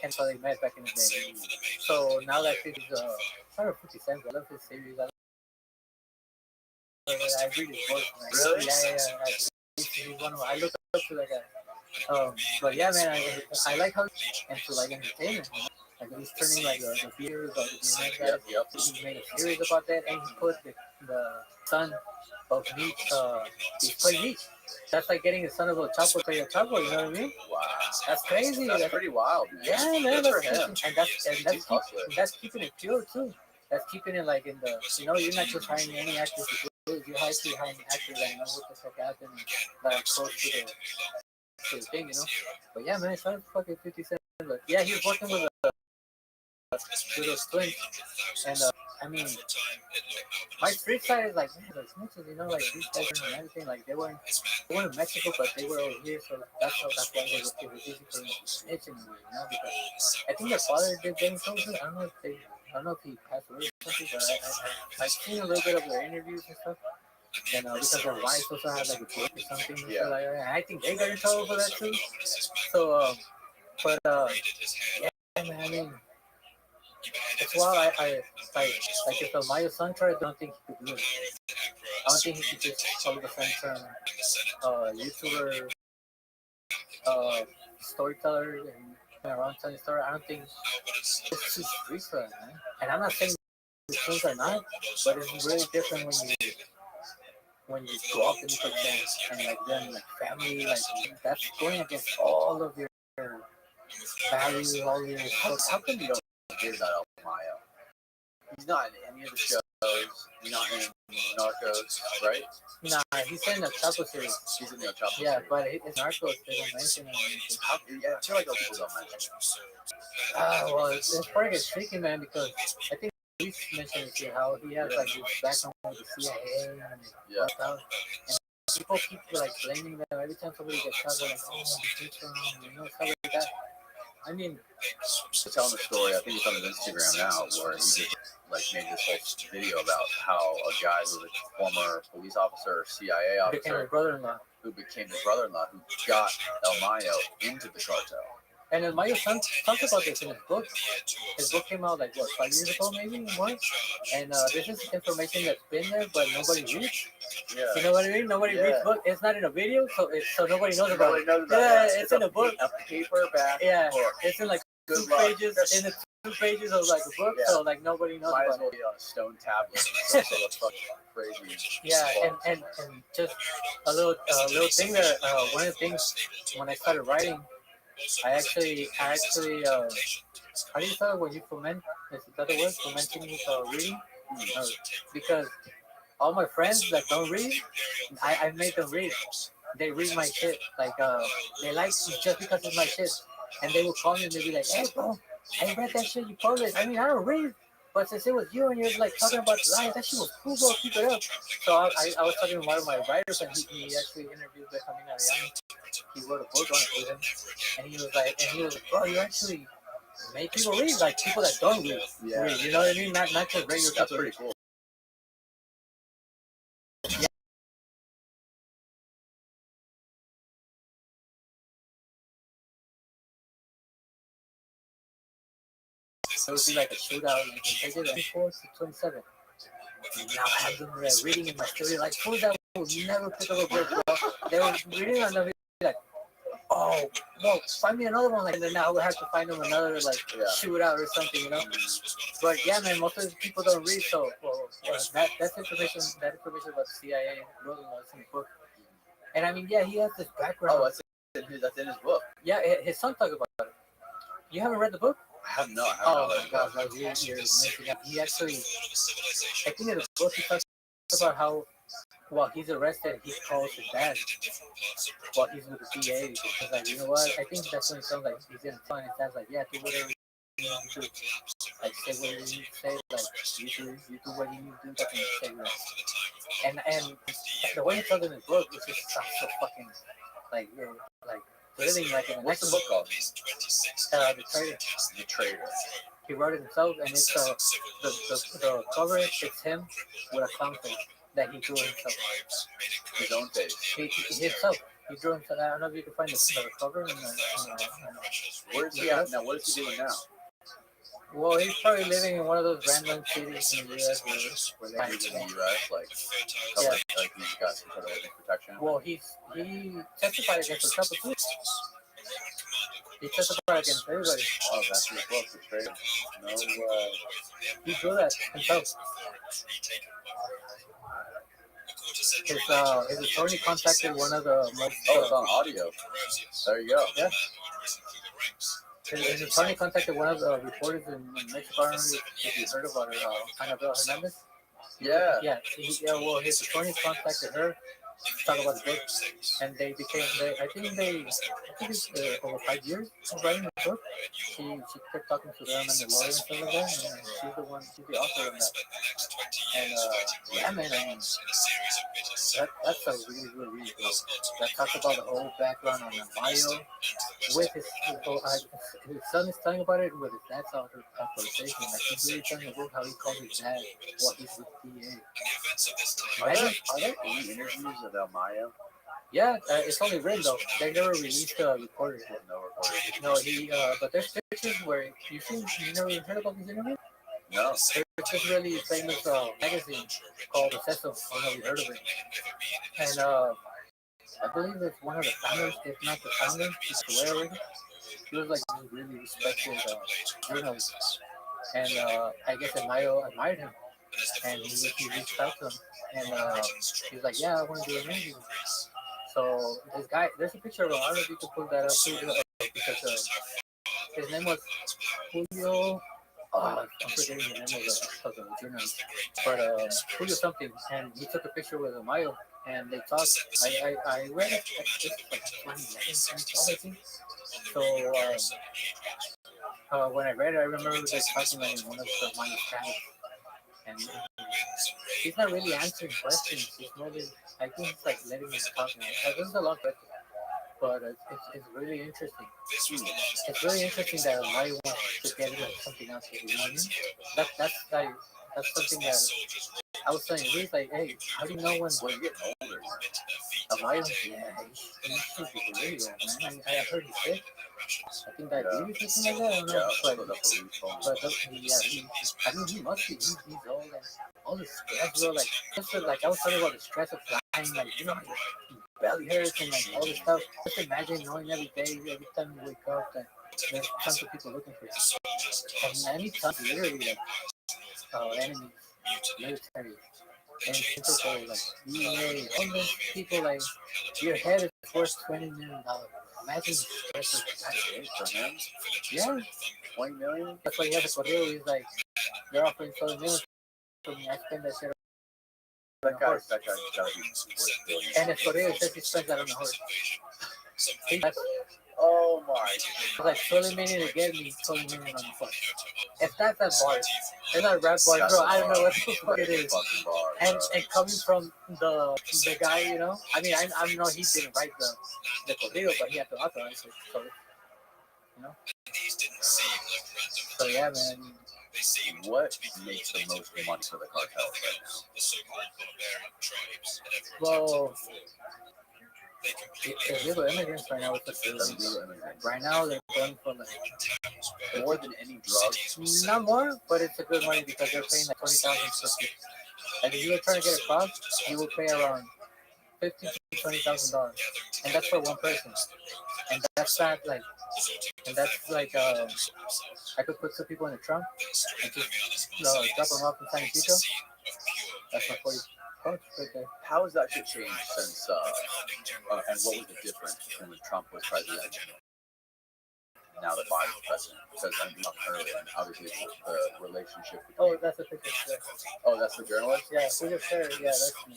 And so they met back in the day. So now that 50's, I don't know 50 Cent, I love his series. I read his books. Really? Yeah. I look up to that guy. But yeah, man, I like how into like entertainment. Like he's turning like the viewers of the guys. Yep. He made a series about that, and he put the son of Meat. He's playing Meat. That's like getting the son of a Chapo play a Chapo. You know what I mean? Wow. That's crazy. That's pretty wild. Man. Yeah, man. That's for him. And that's keeping it pure too. that's keeping it like in the, you're not just hiring any actors to do it. You're actually hiring actors that know what the fuck happened and that are close to the thing, But yeah, man, it's not fucking 57. But yeah, he was working with those twins, and I mean, my street side is like, man, those snitches, like these guys and everything, like they weren't in Mexico, but they were over here, so that's why it was easy for them to snitch in a way, because I think their father did getting social. I don't know if he passed away or something, but I've seen a little bit of their interviews and stuff. And because their wives also had like a book or something, so like, I think they got in trouble for that too. So, but yeah, man, I mean, it's wild. Like if a Mayo son tried, I don't think he could do it. I don't think he could just all of a sudden turn YouTuber, uh, storyteller, and around telling story. I don't think it's too street for that, man. And I'm not saying the things are not, but it's really different when you grow up in the dance and like then like family, like that's going against all of your values, all your How come you don't hear about El Mayo? He's not in any of the shows. He's not in Narcos, right? Nah, he's in the Chapo series. He's in the El Chapo. Yeah, series. but it's Narcos. They don't mention him. Yeah, I feel like those people don't mention him. Well, it's part of it's tricky, man, because I think Luis mentioned it, how he has like his background with the CIA and Yeah. stuff. And people keep like blaming them every time somebody gets shot. They're like, oh, the from, stuff like that. I mean, He's telling the story. I think it's on his Instagram now, where he just like made this whole video about how a guy who was a former police officer, CIA became officer, his brother-in-law. who became his brother-in-law, who got El Mayo into the cartel. And then Mayo talks about this in his book. His book came out like what, 5 years ago, maybe more. And this is information that's been there, but nobody reads. Yeah. You know what I mean? Nobody reads book. It's not in a video, so nobody knows about it. It's in a book. A paperback. Yeah, book. It's in like Good two luck. pages. In the 2 pages of like a book, so like nobody knows Might as about well it. be on a stone tablet. Some sort of fucking crazy. Yeah, and just a little thing there. One of the things when I started writing, I actually how do you spell it when you ferment? Is that the word? Fermenting reading? Because all my friends that don't read, I make them read. They read my shit. Like they like it just because it's my shit. And they will call me and they'll be like, hey bro, I read that shit you published. I mean, I don't read, but since it was you and you're like talking about the life, that shit was cool, bro. Keep it up. So I was talking to one of my writers, and he actually interviewed Benjamin Ariani. He wrote a book on it with him, and he was like, bro, you actually make people read, like people that don't read. Read, you know what I mean? Not just regular people. That's pretty cool. So it would be like a shootout, and they did 24 to 27. And now I have them reading in my studio, like fools that would never pick up a book, bro. They were reading and they'll be like, oh, well, find me another one. Like, and then now I would have to find them another, like, shootout or something, But yeah, man, most of the people don't read, so that's information about the CIA wrote in his book. And I mean, yeah, he has this background. Oh, that's in his book. Yeah, his son talked about it. You haven't read the book? I have not. Oh my God, no, you're missing out. He actually, I think in the book he talks about how while he's arrested, he calls his dad while he's with the DA. He's like, you know what? I think that's when it sounds like he's gonna tell his dad's like, yeah, do whatever you need to do. Like, say what you need to say. Like, you do what you need to do. That's when you say that. And the way he tells in his book, it just sounds so fucking like living like in What's the book called? The Traitor. The Traitor. He wrote it himself, and it's the cover. It's him with a clown face that he drew himself. His own face. He himself. He drew himself. I don't know if you can find the cover. Where is he at now? What is he doing now? Well, he's probably living in one of those random cities in the U.S. where they live in the U.S. Like he's got some sort of witness protection. Well, he testified against the couple too. He testified against everybody. Oh, that's his book, The Traitor. No way. He drew that himself. His attorney contacted one of the most. Oh, it's on audio. There you go. Yeah. his attorney contacted one of the reporters in Mexico. I don't know if you heard about her, Annabelle Hernandez. Yeah. Well, his attorney contacted her to talk about the book, and they became. I think it's over 5 years of writing the book. She kept talking to them and the lawyer and stuff like that, and she's the author of that. And yeah, man, I mean, that's a really good read. That talks about the whole background on Mayo with his son is telling about it with his dad's authorization. Like he's really telling the book how he called his dad while he's with DA. Are there any interviews of El Mayo? Yeah, it's only written though. They never released the recording. No recording. No, but there's pictures where you never heard about this interview? No. There's this really famous magazine called The Cecil. I don't know if you heard of it. And I believe it's one of the founders, if not the founder, he's aware of it. He was like a really respected journalist. And I guess Mayo admired him. And he reached out to him. And he was like, yeah, I want to do an interview. So this guy, there's a picture of him. I don't know if you can pull that up too, because his name was Julio. I'm forgetting the name of the journalist, but Julio something. And he took a picture with Mayo, and they talked. I read it. It's like 2011, 2012, I think. So when I read it, I remember they talking like in one of the Mayo's channels, and he's not really answering questions. He's more than, I think he's like letting us talk now. This is a long question, but it's really interesting. It's really interesting that Maya wants to get into something else. You know what I mean? That's something that I was saying. He's like, hey, how do you know when We're getting older. Maya? Yeah, he should be really old, man. I heard he's sick. I think diabetes or something like that. I don't know, but I mean, he must be. He's old and all the stress, bro. Like I was talking about the stress of flying, like you know, belly hurts and like all this stuff. Just imagine knowing every day, every time you wake up, that there's tons of people looking for you, and any tons, literally, like enemies, military, and Interpol, like DEA, all those people, like your head is worth $20 million. Imagine the stress of that for him. Yeah, 20 million? that's why he has a correo. He's like, they're offering $20 million for me. I spend that shit. That guy's gotta be worth billions. And his correo says he spends that on the horse. Oh my. It's like 20 million to get me, 20 million on the phone. If that's that bar, it's not a rap bar, bro. I don't know what the fuck it is. And coming from the guy, you know, I mean, I know he didn't write the correo, but he had to authorize it. So, you know. So yeah, man. What makes the most money for the cartel right now? Well, illegal immigrants right now with the right now they're going for like more than any drug. Not more, but it's a good money because they're paying like 20,000 for people. Like if you were trying to get across, you will pay around $15,000 to $20,000, and that's for one person. And that's not like, I could put some people in the trunk and just drop them off in San Francisco. That's my 40 bucks right there. How has that shit changed since? And what was the difference between when Trump was president and now that Biden's president? Because I'm talking earlier, and obviously the relationship. Oh, that's a picture. Yeah. Oh, that's the journalist. Yeah, we just there. Yeah, that's me.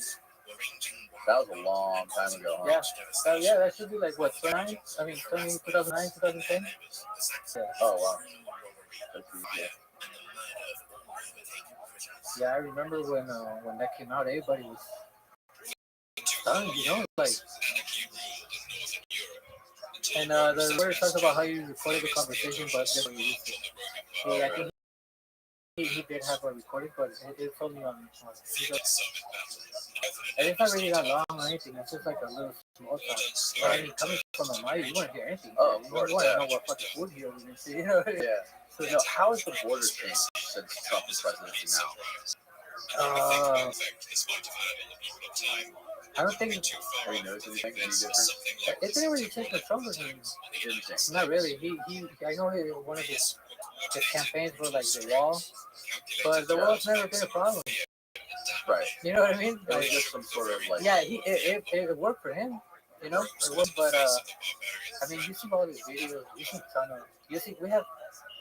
That was a long time ago. Huh? Yeah, that should be like what 2009? I mean, 2009, 2010. Yeah. Oh wow. Yeah, I remember when that came out, everybody was stunned, you know, like. And the lawyer talks about how you recorded the conversation, but never released it. Yeah, I think he did have a recording, but it told me on and it's not really that long or anything. It's just like a little small talk. But I mean, coming from a mind, you want to hear anything. Oh, you want to know what fucking food here we can see. You know? Yeah. So now, how has the border changed since Trump is president now? I don't think Have you noticed anything any different? it didn't really change the Trump regime. Not really. I know one of his campaigns were like the wall, but the wall's never been a problem. Right. You know what I mean? It was just some sort of like. Yeah, it worked for him. you know, it was. But I mean, you see all these videos, you see ton of, you see, we have.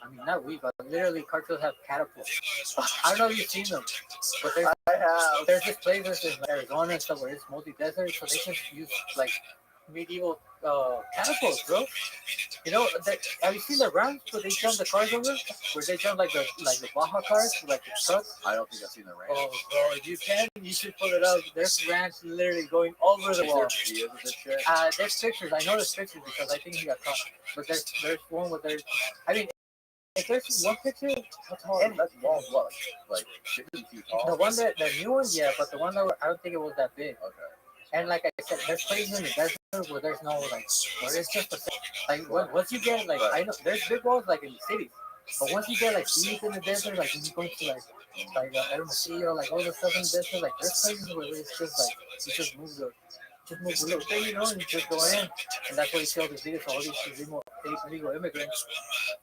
I mean, not we, but literally cartels have catapults. I don't know if you've seen them, but I have. there's this place in Arizona and stuff where it's multi-desert, so they just use like medieval catapults, bro. You know, have you seen the rounds where they jump the cars over? Where they jump like the Baja cars, like the trucks? I don't think I've seen the range. Oh, bro, if you can, you should pull it up. There's ramps literally going over the wall. Videos of this shit. There's pictures. I know there's pictures because I think he got caught. But there's one where there's. I mean, if there's one picture, how tall? And that's walls what? Like 50 feet tall? The one that the new one, yeah, but the one that I don't think it was that big. Okay. And like I said, there's places in the desert where there's no like, where it's just once you get like, I know there's big walls like in the cities, but once you get like deep in the desert, like when you go to like Hermosillo, like all the stuff in the desert, like there's places where it's just like you just move the little thing, you know, and you just go in, and that's why you see all these videos of all these illegal immigrants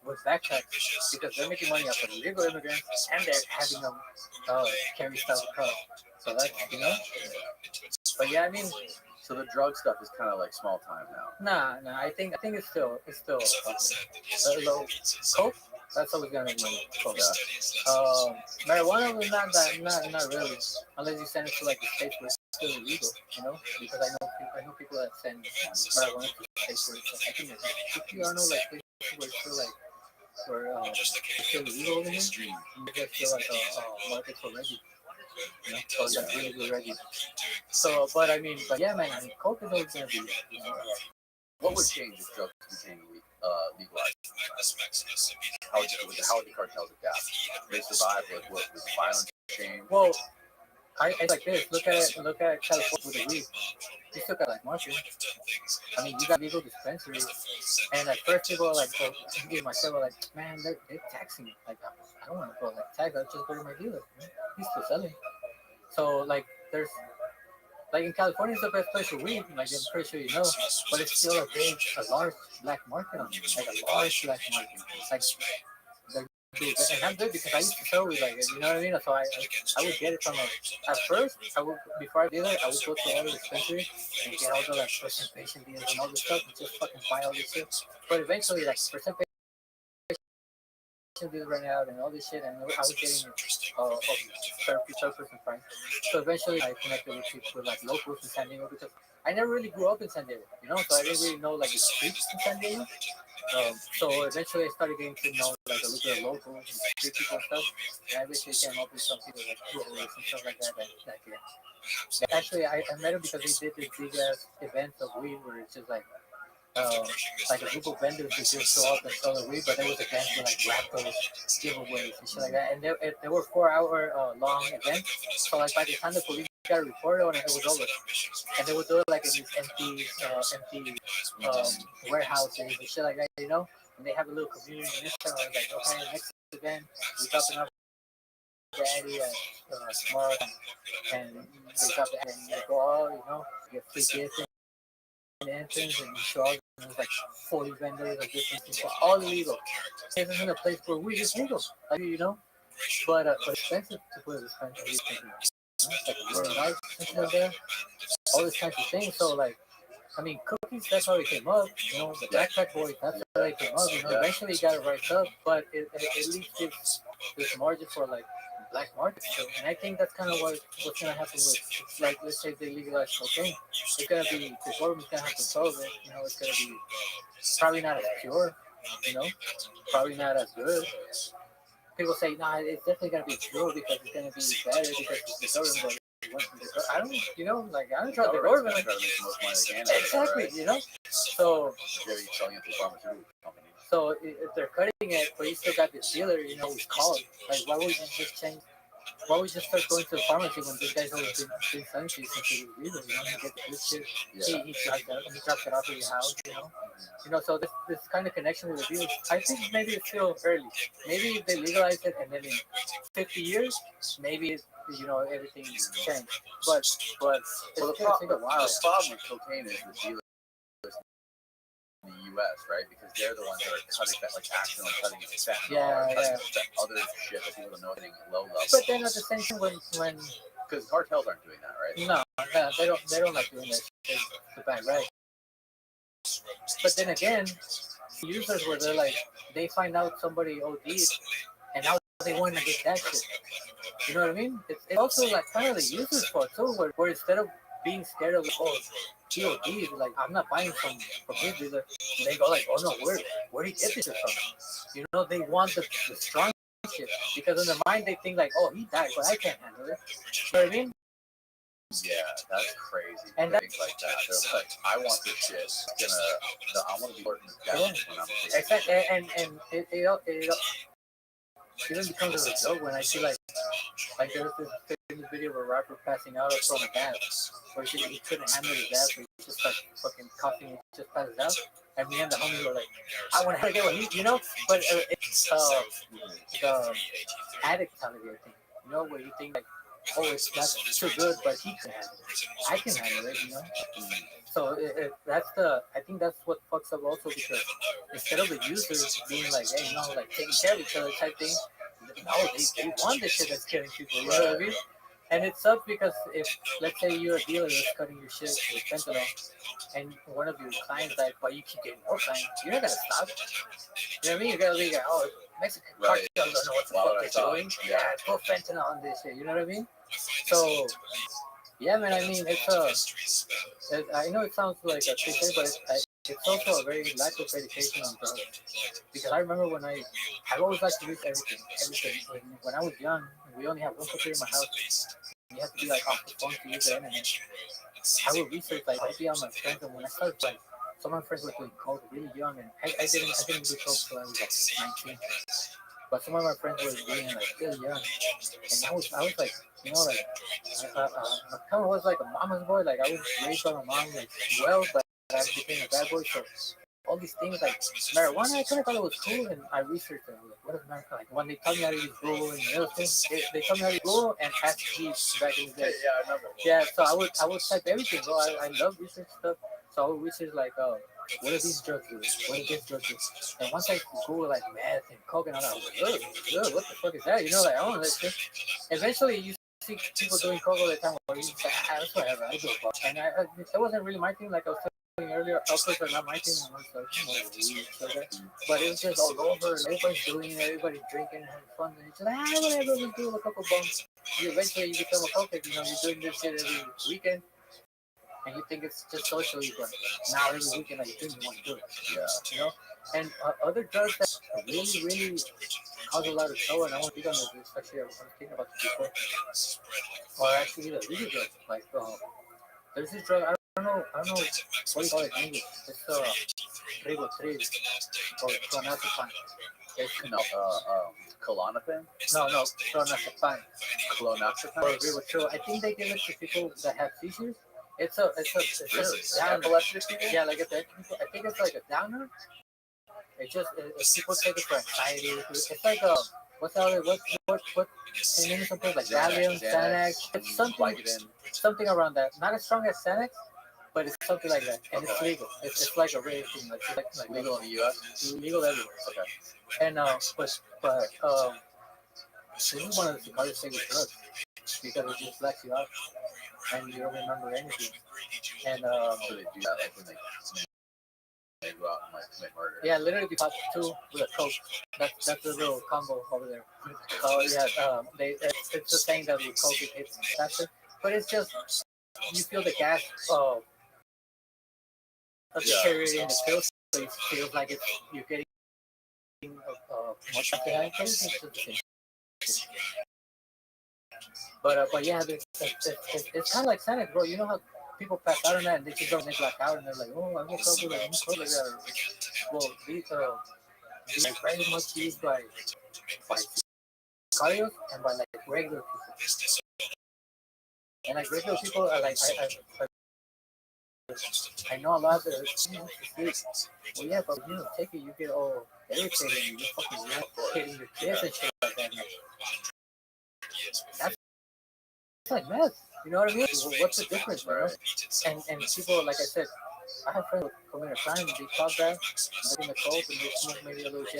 with backpacks because they're making money off of illegal immigrants and they're having them carry stuff across. So that's, you know. But yeah, I mean, So the drug stuff is kind of like small time now. nah. I think it's still low. Coke, that's always gonna make money. Coke. Marijuana was not really, unless you send it to like the states where it's still illegal, you know. Because I know people that send marijuana to states where it's, I think if you are no like places where it's still like where it's still illegal over here, and there's still like a market for Reggie. You know, so that's really good Reggie. So, but yeah, man, I mean, coke is always gonna be, you know, What would change if drugs became legalized? How would the cartels adapt? They survive with violence change. well, it's like this. Look at California with the weed. You still got like market. I mean, you got legal dispensaries, and at first people are like, so, me and myself were like, man, they're taxing me. Like, I don't want to go like tax. I'll just go to my dealer. He's still selling. So like, there's like in California, it's the best place for weed. Like I'm pretty sure you know, but it's still a large black market on it. Like a large black market. Like and I'm good because I used to sell weed like it, you know what I mean? So I would get it from at first before I did it, I would go to all the dispensary and get all the like presentation deals and all this stuff and just fucking buy all this shit. But eventually like presentation deals ran out and all this shit and I was getting surface price. So eventually I connected with people with like locals in San Diego because I never really grew up in San Diego, you know, so I didn't really know like the streets in San Diego. So eventually I started getting to know like a little bit of locals and street people and stuff. And I eventually came up with some people like growers and stuff like that. Yeah. Actually, I met them because they did this big ass event of weed where it's just like a group of vendors that just show up and sell the weed, but there was events with like raffles, giveaways and shit like that. And they were 4 hour long events. So like by the time the police got a report on it, it was over. And they would do it like in these empty warehouses and shit like that, you know. And they have a little community in this town. Like, okay, next event, we're dropping off Daddy tomorrow, and they drop the and they go out, you know, get free gifts and entrance and show up. And there's like 40 vendors of different things, all illegal. This isn't a place where weed is legal, like, you know. But expensive to put a dispensary. Like $1 million there, all these kinds of things. So like, I mean, cookies. That's how it came up. You know, the backpack boys. That's how it came up. You know, eventually it got it right up, but it at least gives this margin for like black market. And I think that's kind of what's gonna happen with, like, let's say they legalize cocaine. It's gonna be the government's gonna have to solve it. You know, it's gonna be probably not as pure. You know, probably not as good. People say, nah, it's definitely gonna be true because it's gonna be better because the government. I don't, you know, like I don't trust the government. Exactly, you know. So if they're cutting it, but you still got the dealer, you know, who's called. Like, why would you just change? Why would you just start going to the pharmacy when this guy's always been selling to you since he was legal? You know, you get the good shit. Yeah. He drops it off at your house, you know. You know, so this kind of connection with the dealers, I think maybe it's still early. Maybe if they legalize it and then in 50 years, maybe you know everything changed. But the problem with cocaine is the dealers in the U.S., right? Because they're the ones that are cutting that, like accidentally cutting it fat. Other shit that people don't know anything low level. But then at the same time, when because cartels aren't doing that, right? No, they don't like doing that. It's a bad right. But then again, users where they're like, they find out somebody OD'd, and now they want to get that shit. You know what I mean? It's also like kind of the user's fault too, where instead of being scared of like, oh, GOD, like I'm not buying from his dealer, they go like, oh no, where do you get this shit from? You know, they want the strong shit because in their mind they think like, oh, he died, but I can't handle it. You know what I mean? Yeah, that's crazy. And Things like that. They're like, I want this shit. I want to be working down when I'm exactly, and it even becomes a joke when I see like there's this famous video of a rapper passing out from a dab, where he couldn't handle his dab, so he just like fucking coughing and just passes out. And me and the homies were like, I want to get what he, you know, but it's the addict mentality, I think. You know, where you think like, oh, it's that's too good, but he can handle it. I can handle it, you know. So I think that's what fucks up also because instead of the users being like, hey, no, like taking care of each other type thing, no, they want the shit that's killing people. You know what I mean? And it sucks because if let's say you're a dealer that's cutting your shit with fentanyl, and one of your clients died, but you keep getting more clients, you're not gonna stop. You know what I mean? You're gonna be like, oh, Mexican cartel don't know what the fuck they're doing. Yeah, put fentanyl on this shit. You know what I mean? So yeah, man. I mean, I know it sounds like a cliche, but it's also a very lack of education on drugs. Because I remember when I always liked to read everything. When I was young, we only had one computer in my house. You have to be like off the phone to use the internet. I would research like I'd be on my friends, and when I started like some of my friends were doing coke really young, and I didn't do coke until I was like 19. But some of my friends were doing like really young, and I was like, you know, like I kind of was like a mama's boy. Like I was raised by my mom, like well, but I became a bad boy. So all these things like marijuana, I kind of thought it was cool, and I researched it. I was like, what is marijuana? Like when they taught me how to use Google and other things, they taught me how to use Google and ask Jeeves back in the day. Yeah, I remember. Yeah, so I would type everything, bro. I love research stuff. So I would research like, what are these drugs do? What are these drugs do? And once I Google like meth and coke, and I'm like, ugh, what the fuck is that? You know, like I don't know that shit. Eventually, you see people doing coke all the time, where you say, that's whatever, I do fuck. And it wasn't really my thing, like I was saying earlier. Alcohols are not my thing. I was like, weed, so that. But it was just all over. Everybody's doing it. Everybody's drinking and having fun. And it's just like, whatever, we do a couple bumps. Eventually, you become a cokehead. You know, you're doing this shit every weekend. And you think it's just socially, but now every weekend I think you want to do it. Yeah. You know? And other drugs that really cause a lot of trouble, and I want to speak on this, especially I was thinking about this before, or actually the legal drugs. Like, there's this drug, I don't know what do you call it in English. It's Ribotril, or clonazepam. It's No, Klonopin? no, clonazepam. Clonopin? Or Ribotril. I think they give it to people that have seizures. It's a downer. Epileptic people? Yeah, like I think it's like a downer. It just people take it for anxiety. It's like what's the other what can you name something like Valium, Xanax? It's something around that. Not as strong as Xanax, but it's something like that, and it's legal. It's like a rare thing. Like Legal in the U.S.? legal everywhere. Okay. And but this is one of the hardest things with drugs because it just blacks you out and you don't remember anything. And So they do that like when they go out and like commit murder. yeah, literally we popped two with a coke. That's the little combo over there. Yeah, it's the thing that with coke it hits faster, but it's just you feel the gas deteriorating in the pills, so it feels like you're getting much behind. It's just the same. But yeah, it's kind of like Xanax, bro. You know how people pass out on that and they just don't make black out and they're like, oh, I woke up with a like that. Well, these are very much used by cardios and by like regular people. And like regular people are like I know a lot of the well, yeah, but you don't take it, you get all irritated and you fucking hitting your kids and shit like that. That's like meth. You know what I mean? What's the difference, bro? And people, like I said, I have friends who commit a crime, they talk that, they're in the coke and they smoke maybe a little J,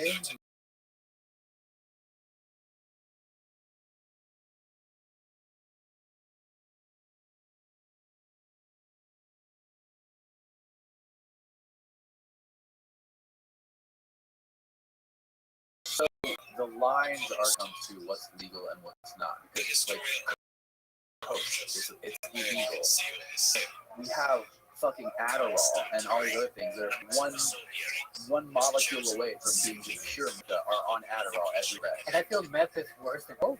the lines are come to what's legal and what's not, because like coke, it's illegal. We have fucking Adderall and all these other things that are one molecule away from being pure that are on Adderall every day. And I feel meth is worse than coke.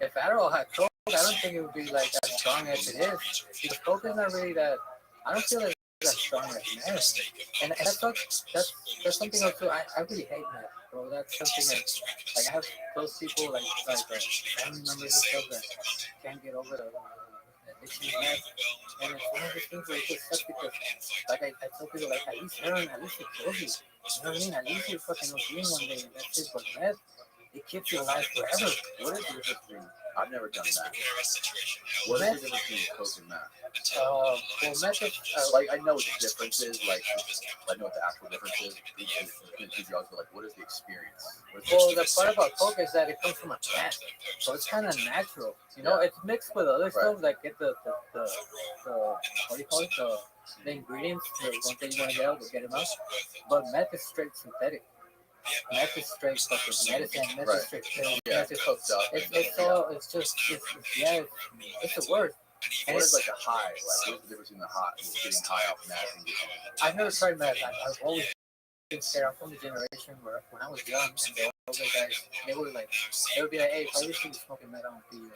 If Adderall had coke, I don't think it would be like as strong as it is. Because coke is not really that. I don't feel like it's that strong as meth. And that's something else too. I really hate meth, bro. That's something that like I have close people like family members and stuff that can't get over the addiction to meth. And it's one of those things where it just sucks because like I tell people like at least heroin, at least it kills you. You know what I mean? At least you're fucking ODing one day and that's it. But meth, it keeps you alive forever. What is the difference between? I've never done that. What is the difference between coke and meth? Well, meth is Like I know what the difference is. Like I know what the actual difference is between two drugs, but like what is the experience? well, the part about coke is that it comes from a plant, so it's kind of natural. You know, it's mixed with other stuff that get the what do you call it? The ingredients, the ones that you want to get out, to get them out. But meth is straight synthetic. Meth is straight fucking medicine. Meth is straight pills. Meth is cooked up. it's all. It's just. It's the word. And What it's is like a high? Like what's the difference between the high, getting high off meth and getting? I've never tried meth. I've always been scared. I'm from the generation where when I was young, and the older guys, they would be like, hey, if I used to be smoking meth, I don't be.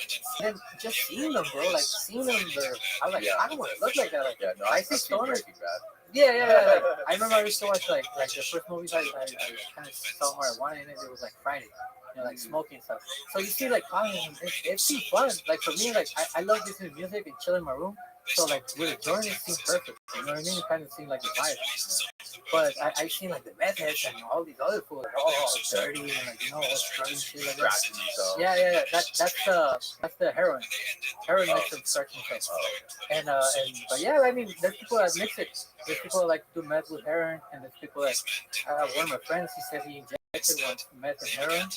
And then just seeing them, bro, like seeing them, I was like, I don't want to look like that. Like, Yeah, no, I I've see seen stoners. Breaking Bad. Yeah. Like, I remember I used to watch like the first movies I kind of saw marijuana in it. It was like Friday, you know, like smoking and stuff. So you see like it seems fun. Like for me, like I love listening to music and chilling in my room. So like with a joint, it seemed perfect. You know what I mean? It kind of seemed like a vibe. But I seen like the meth heads and all these other fools, like, all dirty and like all scrubby shit like that. Yeah. That's the heroin. Heroin makes them start themselves. And but yeah, I mean, there's people that mix it. There's people that like do meth with heroin, and there's people that one of my friends, he said he injected one meth and heroin.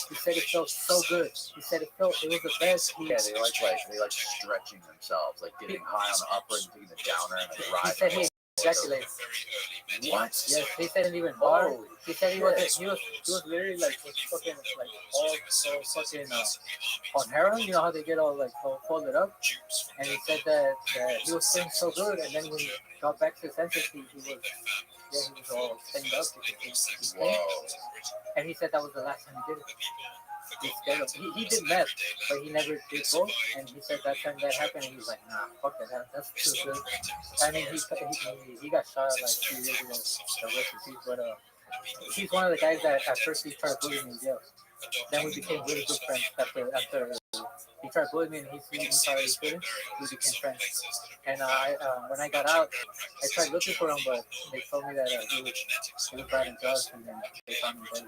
He said it felt so good. He said it was the best. Yeah, they like stretching themselves, like getting high on the upper and taking the downer and He riding. said he ejaculated. What? Yes, he said it even hard. He said he was literally like fucking like all fucking on heroin. You know how they get all like all folded up. And he said that he was feeling so good, and then when he got back to his senses, he was all stained up. Whoa. And he said that was the last time he did it. He did meth, but he never did both. And he said that time that happened, and he was like, nah, fuck that, that's too good. I mean, he got shot like 2 years ago, so rest in peace. But he's one of the guys that at first he tried bullying me in jail. Then we became really good friends after he tried bullying me and he thought he couldn't. We became friends. And when I got out, I tried looking for him, but they told me that he was bad in drugs, and then they found him dead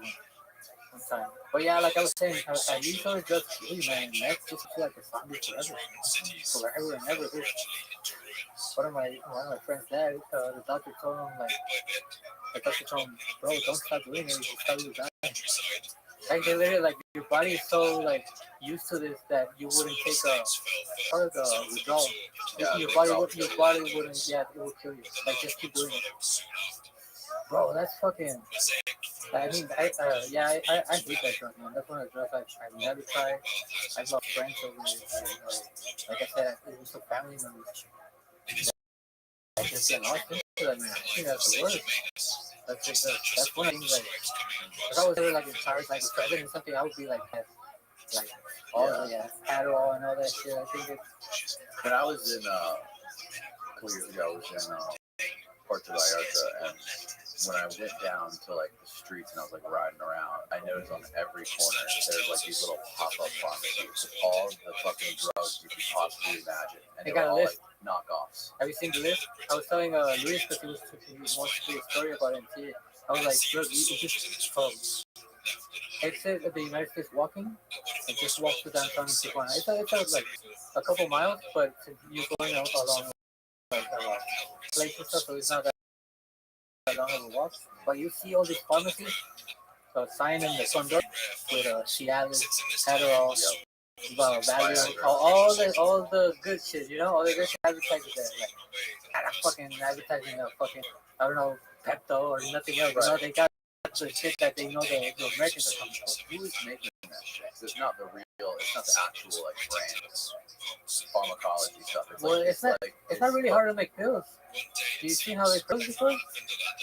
one time. But yeah, like I was saying, I least other drugs kill you, man. Meth just feel like a zombie forever and ever. One of my friends' dad, the doctor told him bro, don't stop doing it. You stop you dying. Like they literally, like your body is so like used to this that you wouldn't take part of the withdrawal. Your body wouldn't. Yeah, it would kill you. Like just keep doing it. Bro, that's fucking. I mean, I hate that drug, man. That's one of the drugs I've never tried. I've lost friends over it. Like I said, it was a family members. I just get lost into that, man. I think that's the worst. That's one of the things, like, if I was ever like in charge, like a president or something, I would be like all the Adderall and all that shit. I think it's. When I was in a couple years ago, I was in Puerto Vallarta, and when I went down to like the streets and I was like riding around, I noticed on every corner there's like these little pop-up pharmacies with all the fucking drugs you could possibly imagine, and They they got were a all list. like knockoffs. Have you seen the list? I was telling Luis because he wants to do a story about it. And I was like, look, you just exit the United States walking and just walk to downtown Tijuana. It's like a couple miles, but you're going along like places and stuff, so it's not that long of a walk. But you see all these pharmacies, sign in the front door with Cialis, Adderall, Valium, all the good shit, you know, all the good shit advertising there. Like, not fucking advertising fucking, I don't know, Pepto or nothing else. You know, they got the shit that they know the Americans are coming from. Who is making that shit? 'Cause it's not the real. It's not the actual like brand pharmacology stuff. It's Well, like it's not really hard to make pills. Do you see how they pills before?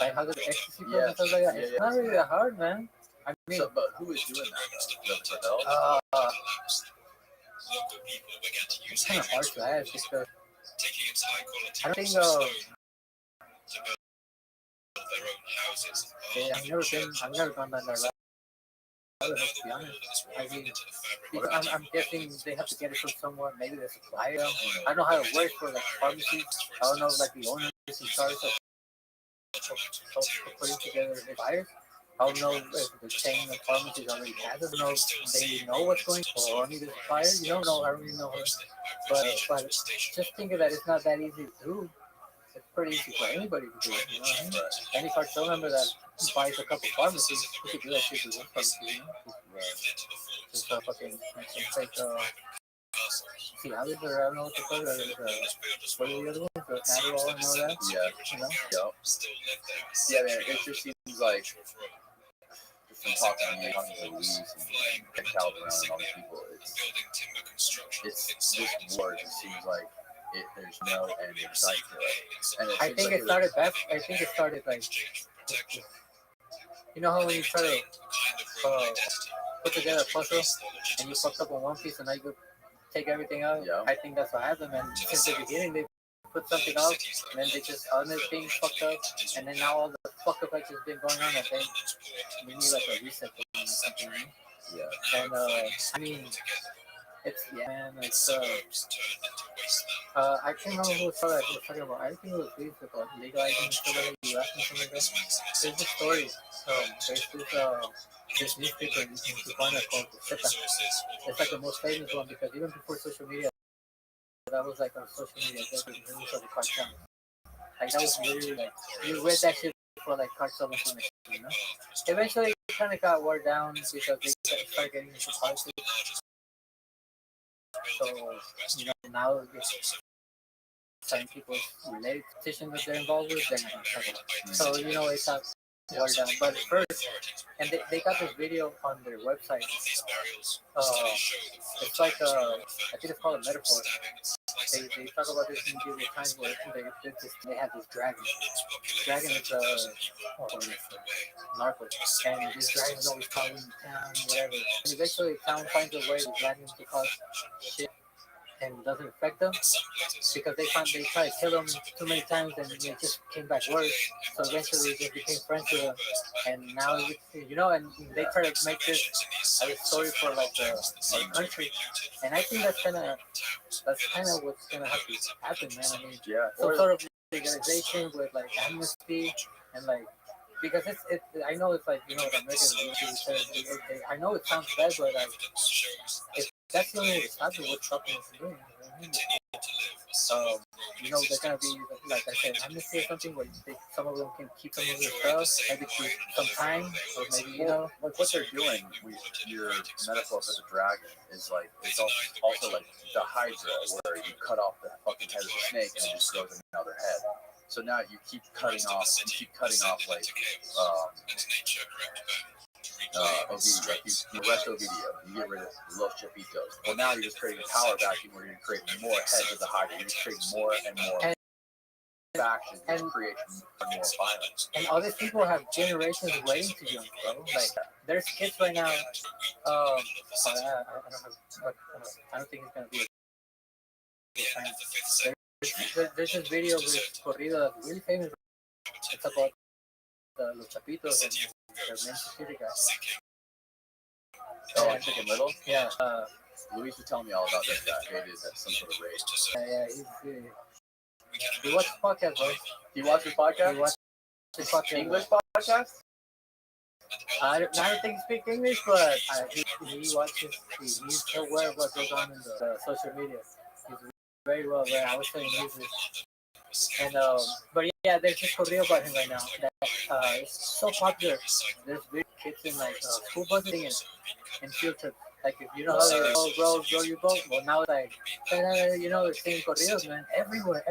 Like how the ecstasy pills and stuff like that. It's not really that hard, man. I mean, So, but who is doing that though? The cartels? it's kind of hard to ask because I don't think yeah, I've never gone down that route. To be honest, I mean, because I'm guessing they have to get it from somewhere. Maybe the supplier. I don't know how it works for like pharmacies. I don't know like the owners in charge of putting together the suppliers. I don't know if the chain of pharmacies already has it. I don't know if they know what's going on or only the supplier. You don't know. I don't really know. But just think of that. It's not that easy to do. It's pretty easy for anybody to do it. You know what I mean? Any cartel member that buys a couple pharmacies, you could do that shit with one pharmacy. You know? Just fucking like some fake Cialis or I don't know what they call it. What are the other ones? The Adderall and all that. Yeah. You know? Yeah, man. It just seems like from talking to Louise and Calvin and all these people, it's this war. It seems like there's no end in sight to it. And I think it started back. I think it started like, you know how when you try to put together a puzzle and you fucked up on one piece and now you take everything out. Yeah. I think that's what happened. And since the beginning, they put something out, and then they just other things fucked up, and then now all the fuck up like just been going on. I think we need like a reset or something. Yeah. And I mean, it's man, it's I can't remember who was talking about. I think it was Reese about legalizing stuff like the US and something like that. There's this story. There's this newspaper in Tijuana called Zeta. It's like the most famous one because even before social media, that was like on social media. That was the news of the cartel. Like that was really like you read that shit for like cartel information, you know. Eventually, it kind of got wore down because they started getting into politics. So you know now some people related petition that they're involved with, they're not gonna talk about it. So you know it's not watered down. But first, and they got this video on their website. It's like I think it's called a metaphor. They talk about this in the times where they have this dragon. Dragon is narco, and this dragon is always calling town, whatever. And eventually, town finds a way to dragon to cause shit and doesn't affect them because they try to kill them too many times and it just came back worse. So eventually they became friends with them, and now you know, and they try to make this a story for like the country, and I think that's kind of what's gonna have to happen, man. I mean, some sort of legalization with like amnesty and like. Because it's I know it's like, you know, the Americans I know it sounds bad, but like if that's the only way to stop it, what's stopping us from doing it? You know, there's gonna be like I said, amnesty or something where some of them can keep some of their stuff, maybe keep some time, or maybe you know, like what they're doing. Your metaphor for the dragon is like it's also like the Hydra, where you cut off the fucking head of the snake and it just grows another head. So now you keep cutting off like Ovidio, like you arrest Ovidio, you get rid of Los Chapitos. Well, now you're just creating a power vacuum where you're creating more heads of the Hydra. You're just creating more and more factions, which creates more violence. And all these people have generations waiting to join, bro. Like there's kids right now. I don't think it's gonna be. There's this video with Corrido that's really famous. It's about the Los Chapitos and their main security guys. Oh, Chicken Little? Yeah. Luis was telling me all about this guy. Maybe that's some sort of race. Yeah, he watched the podcast, bro. He watched his podcast? He watched his podcast. English podcast? I don't think he speaks English, but he watches. He's so aware of what goes on in the social media. He's very well aware. I was saying music. And but yeah, there's just a reel about him right now that it's so popular. There's big kids in like school buses and field trips. Like if you know how they go, you go. Well, now it's like you know they're singing corridos, man, everywhere.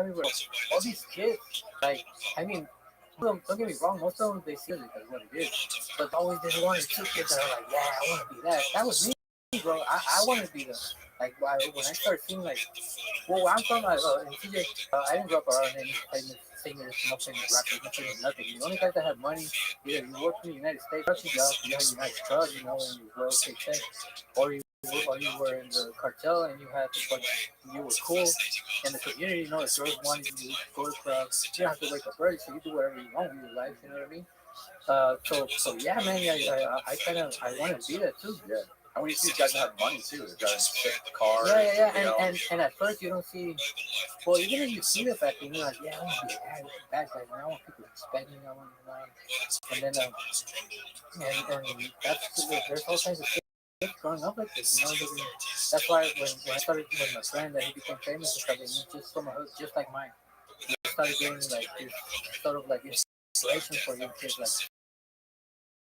All these kids, like I mean, them, don't get me wrong, most of them they see it as what it is. But always there's one or two kids that are like, yeah, I want to be that. That was me, bro. I want to be the like when I started seeing like, well, where I'm from, in TJ, I didn't grow up around any famous singers, no famous rappers, no famous nothing. The only guys that have money, either you work in the United States, trucking job, you have a nice truck, you know, and you well paid check, or you were in the cartel and you had to, but you were cool in the community, you know, the girls wanted you to go to clubs. You don't have to wake up early, so you do whatever you want with your life, you know what I mean? So yeah, man, I kind of, I want to be that too. Yeah. And when you see guys that have money too, they're driving sick cars. Yeah. You know? And at first you don't see, well, even if you see the fact that you're like, yeah, I want to be a bad guy, man. I want people to respect me, I want to, and then, and that's, there's all kinds of shit growing up like this, you know. That's why when I started with my friend that he became famous and stuff, and he's just from a hood, just like mine. He started getting like this sort of like inspiration for young kids, like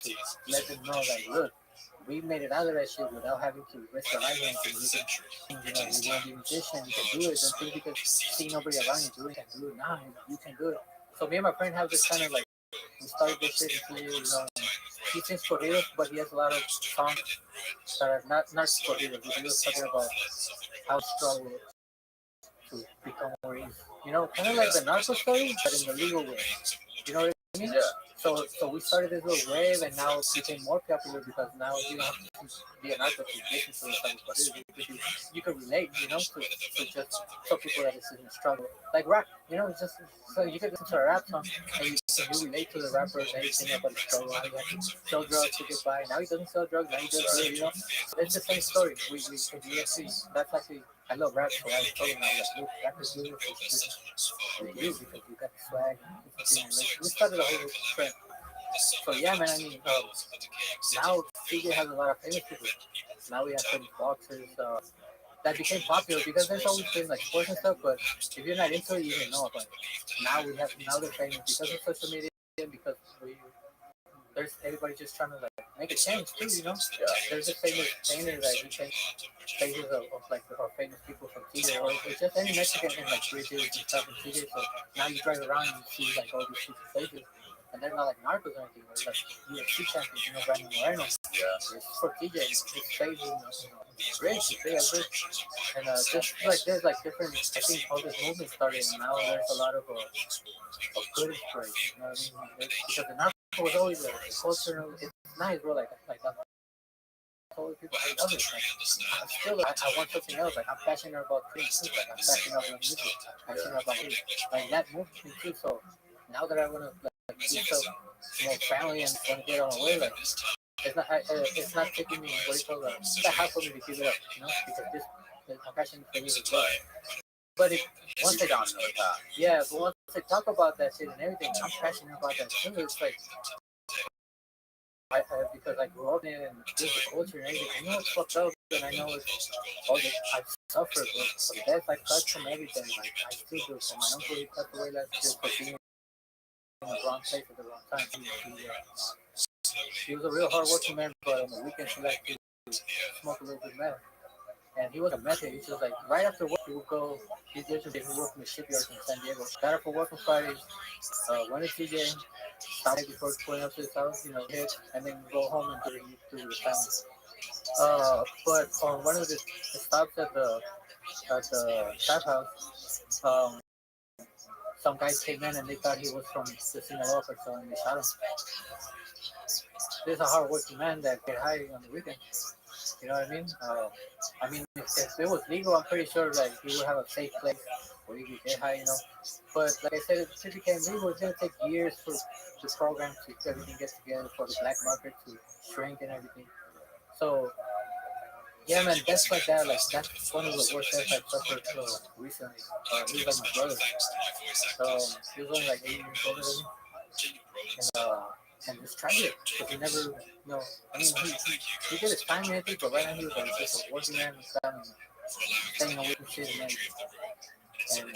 to let them know, like, look, we made it out of that shit without having to risk our lives. And you can, you know, you want to be a musician, you can do it. Don't think because see nobody around you do it, you can do it. Nah, you can do it. So me and my friend have this kind of like, we started this shit into, you know, he sings corridos, but he has a lot of songs that are not corridos. He was talking about how struggle to become where he is. You know, kind of like the narco story, but in the legal way. You know what I mean? Yeah. So we started this little wave, and now it became more popular because now you don't have to be an artist to listen to something, but you can relate, you know, to just so people that is in a struggle, like rap, you know, it's just so you can listen to a rap song and you relate to the rapper and everything about the struggle, how he had to sell drugs to get by. Now he doesn't sell drugs, now he does good, you know. So it's the same story. We actually, that's actually, I love rap, so I told him, I was like, look, rap is good for you because you got the swag. We started a whole trend. So yeah, man. I mean, now CJ has a lot of famous people. Now we have famous boxers that became popular because there's always been like sports and stuff. But if you're not into it, you don't know about it. Now they're famous because of social media and because there's everybody just trying to like make a change too. You know, there's a famous painter that he paints faces of like our famous people from TJ or it's just any Mexican in like bridges and stuff in TJ. So now you drive around and you see like all these people's faces. And they're not like narcos or anything. They're like UFC champions, you know, Brandon Moreno. Yeah. It's for TJ. It's phase in bridge, big as bridge. And just like there's like different, I think all this movement started and now there's a lot of good inspiration, you know what I mean? Because the narco was always a cultural, it's nice, bro, like I told people I love it. Like, I'm still, I want something else. Like I'm passionate about things too. Like I'm passionate about music. I'm passionate about it. Like that moves me too. So now that I want to like do some more family and want to get on the way, like it's not taking me what do you call that? It's not hard for me to give it up, you know, because this I'm passionate for music. But if once I but once I talk about that shit and everything, I'm passionate about that too. It's like because I grew up in it and this the culture and everything. I know it's fucked up and I know it's all this I've suffered but death I cut from everything. Like I still do. So my uncle he passed away last year for being in the wrong place at the wrong time. He was a real hard working man, but on the weekends he liked to smoke a little bit of meth. And he was a meth head. He was like right after work he would go he did some different work in the shipyards in San Diego. Got up for work on Fridays, went to CJ, stop before going up to his house, you know, hit, and then go home and do the family. But on one of the stops at the trap house, some guys came in and they thought he was from the Sinaloa cartel and they shot him. There's a hard-working man that get high on the weekends. You know what I mean? If it was legal, I'm pretty sure like he would have a safe place where he could get high, you know. But like I said, if it became legal, it's gonna take years for the program to everything get together for the black market to shrink and everything. So yeah, man, deaths like that, like that's one of the worst deaths I've suffered recently. He was like my brother. He was only like 8 years older than me, and it's tragic because he never, you know, I mean, he did his time and everything, but right now he was like just a working man and stuff, and staying away from shit and everything. And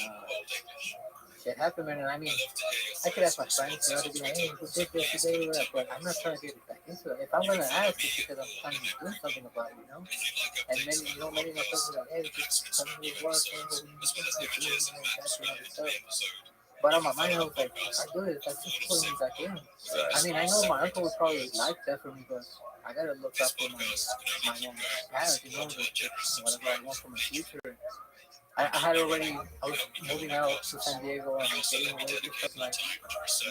shit happened, man. And I mean, I could ask my friends, you know, to be like, hey, who did this today, whatever. But I'm not trying to get back into it. If I'm gonna ask, it's because I'm trying to do something about it, you know. And many, you know, many of my friends are like, hey, just something with work, and we need to do this and that and other stuff. But on my mind, I was like, if I do this, that's just putting me back in. I mean, I know my uncle would probably like that for me, but I gotta look up for my own parents, whatever I want for my future. I had already, I was moving out to San Diego and I was getting away with stuff like,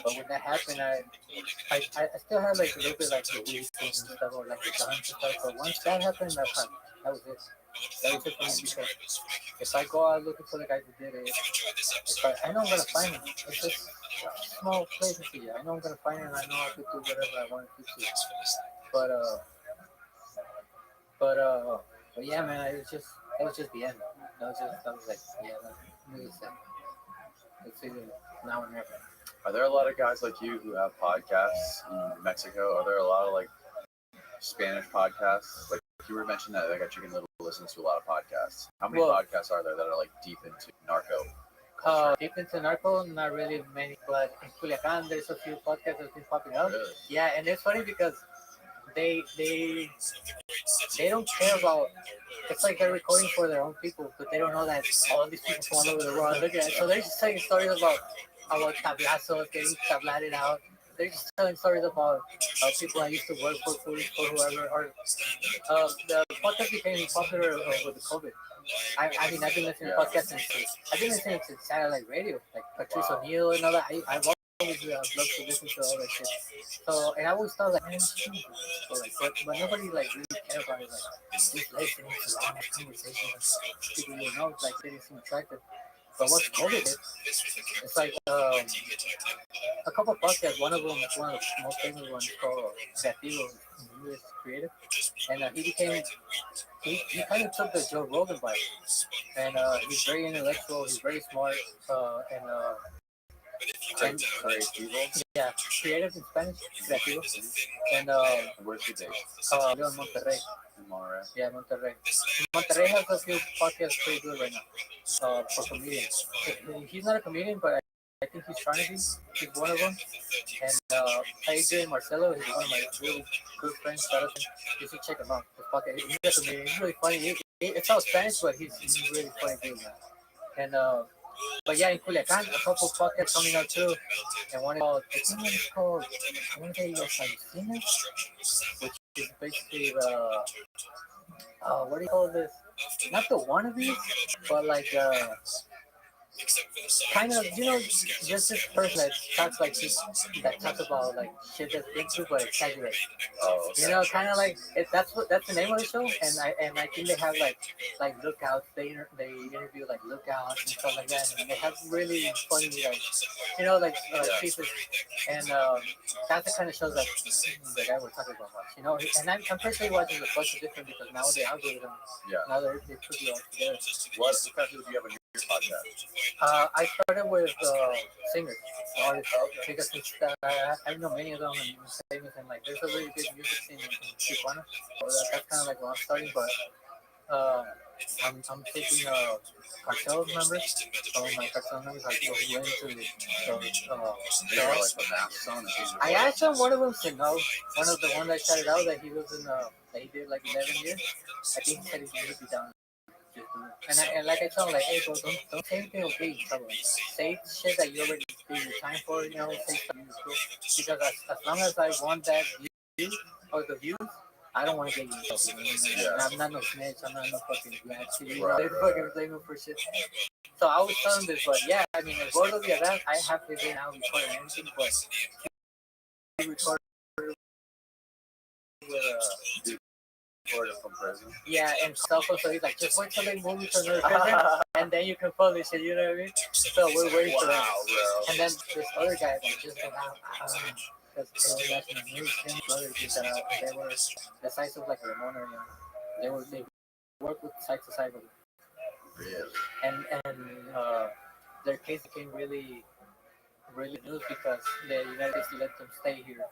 but when that happened, I still had like a little bit like the weed thing and stuff or like the guns and stuff, but once that happened, that was it. That was it for me because if I go out looking for the guys who did it, I know I'm gonna find them. It's just a small place in here. I know I'm gonna find it and I know I could do whatever I want to do. But but uh, but yeah, man, it was just the end. That was like yeah, that really sad. It's either now or never. Are there a lot of guys like you who have podcasts in Mexico? Are there a lot of like Spanish podcasts? Like you were mentioning that like Chicken Little listens to a lot of podcasts. How many podcasts are there that are like deep into narco? Deep into narco, not really many, but in Culiacan, there's a few podcasts that's been popping up. Really? Yeah, and it's funny because they don't care about. It's like they're recording for their own people, but they don't know that all these people from all over the world look at it. So they're just telling stories about tablazos getting tablated out. They're just telling stories about people I used to work for whoever. Or the podcast became popular with the COVID. I mean, I've been listening to podcasts since I've been listening to satellite radio, like Patrice O'Neill and all that. I've always loved to listen to all that shit. So, and I always thought like, man, so, like, but nobody like really cared about it. Like, just listening to long conversations, people you know, like they didn't seem attractive. But what's COVID is, it's like a couple of podcasts. One of them, one of the most famous ones, called Creativo, in US Creative, and he kind of took the Joe Rogan vibe, and he's very intellectual, he's very smart, and yeah, creative in Spanish, creativo, and Where's he based? in Monterrey. In Monterrey. Yeah, Monterrey. Monterrey has a few podcasts pretty good right now for comedians. He's not a comedian, but I think he's trying to be. He's one of them. And Adrian Marcelo, he's one of my really good friends. You should check him out. His podcast. He's a comedian. He's really funny. It's all Spanish, but he's really funny dude, man. And but yeah, in Culiacan, a couple podcasts coming out too. And one is called, I think it's called, I want to say Los Alucines, which is basically the, what do you call this? Not the wannabes, but like kind of, just this person that talks like this, that talks about like shit that's been through, but exaggerate. Oh, okay. Kind of like that's the name of the show, and I think they have like lookouts. They interview like lookouts and stuff like that, and they have really funny like pieces, and that's the kind of shows that the guy was talking about. And I'm pretty sure he watches a bunch of different because now the algorithm, now they put you all together. What do you have on your podcast? I started with singers, artists, because I know many of them and famous, and like there's a really good music scene in Tijuana. So that's kind of like where I'm starting, but I'm taking cartel members. Some of my cartel members I go into I asked him, one of them said no. One of the one that shouted out that he was in that he did like 11 years. I think he said he would be down. And like I told him, like, hey, bro, don't say anything will be in trouble. Say shit that you already did your time for, say stuff because as long as I want that view or the views, I don't want to get you in trouble. I'm not no snitch, I'm not no fucking black shit. They fucking blame me for shit. So I was telling this, but yeah, I mean, as well as the event, I have to be now recording anything, but he recorded with From prison. yeah, and cell phone, so he's like, just wait till they move you to another prison, and then you can publish it, you know what I mean? So we're waiting for that. And then this other guy that just came out, because they were national news, him, brother, just got out, they were the size of like a Ramona, they work with side to side with it. Really? And their case became really news because the United States let them stay here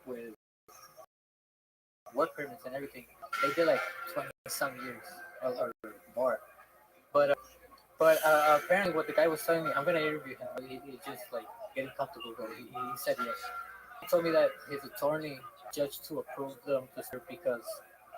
with work permits and everything. They did like 20 some years or more. But apparently what the guy was telling me, I'm gonna interview him. He's just like getting comfortable. But he said yes. He told me that his attorney judged to approve them to serve because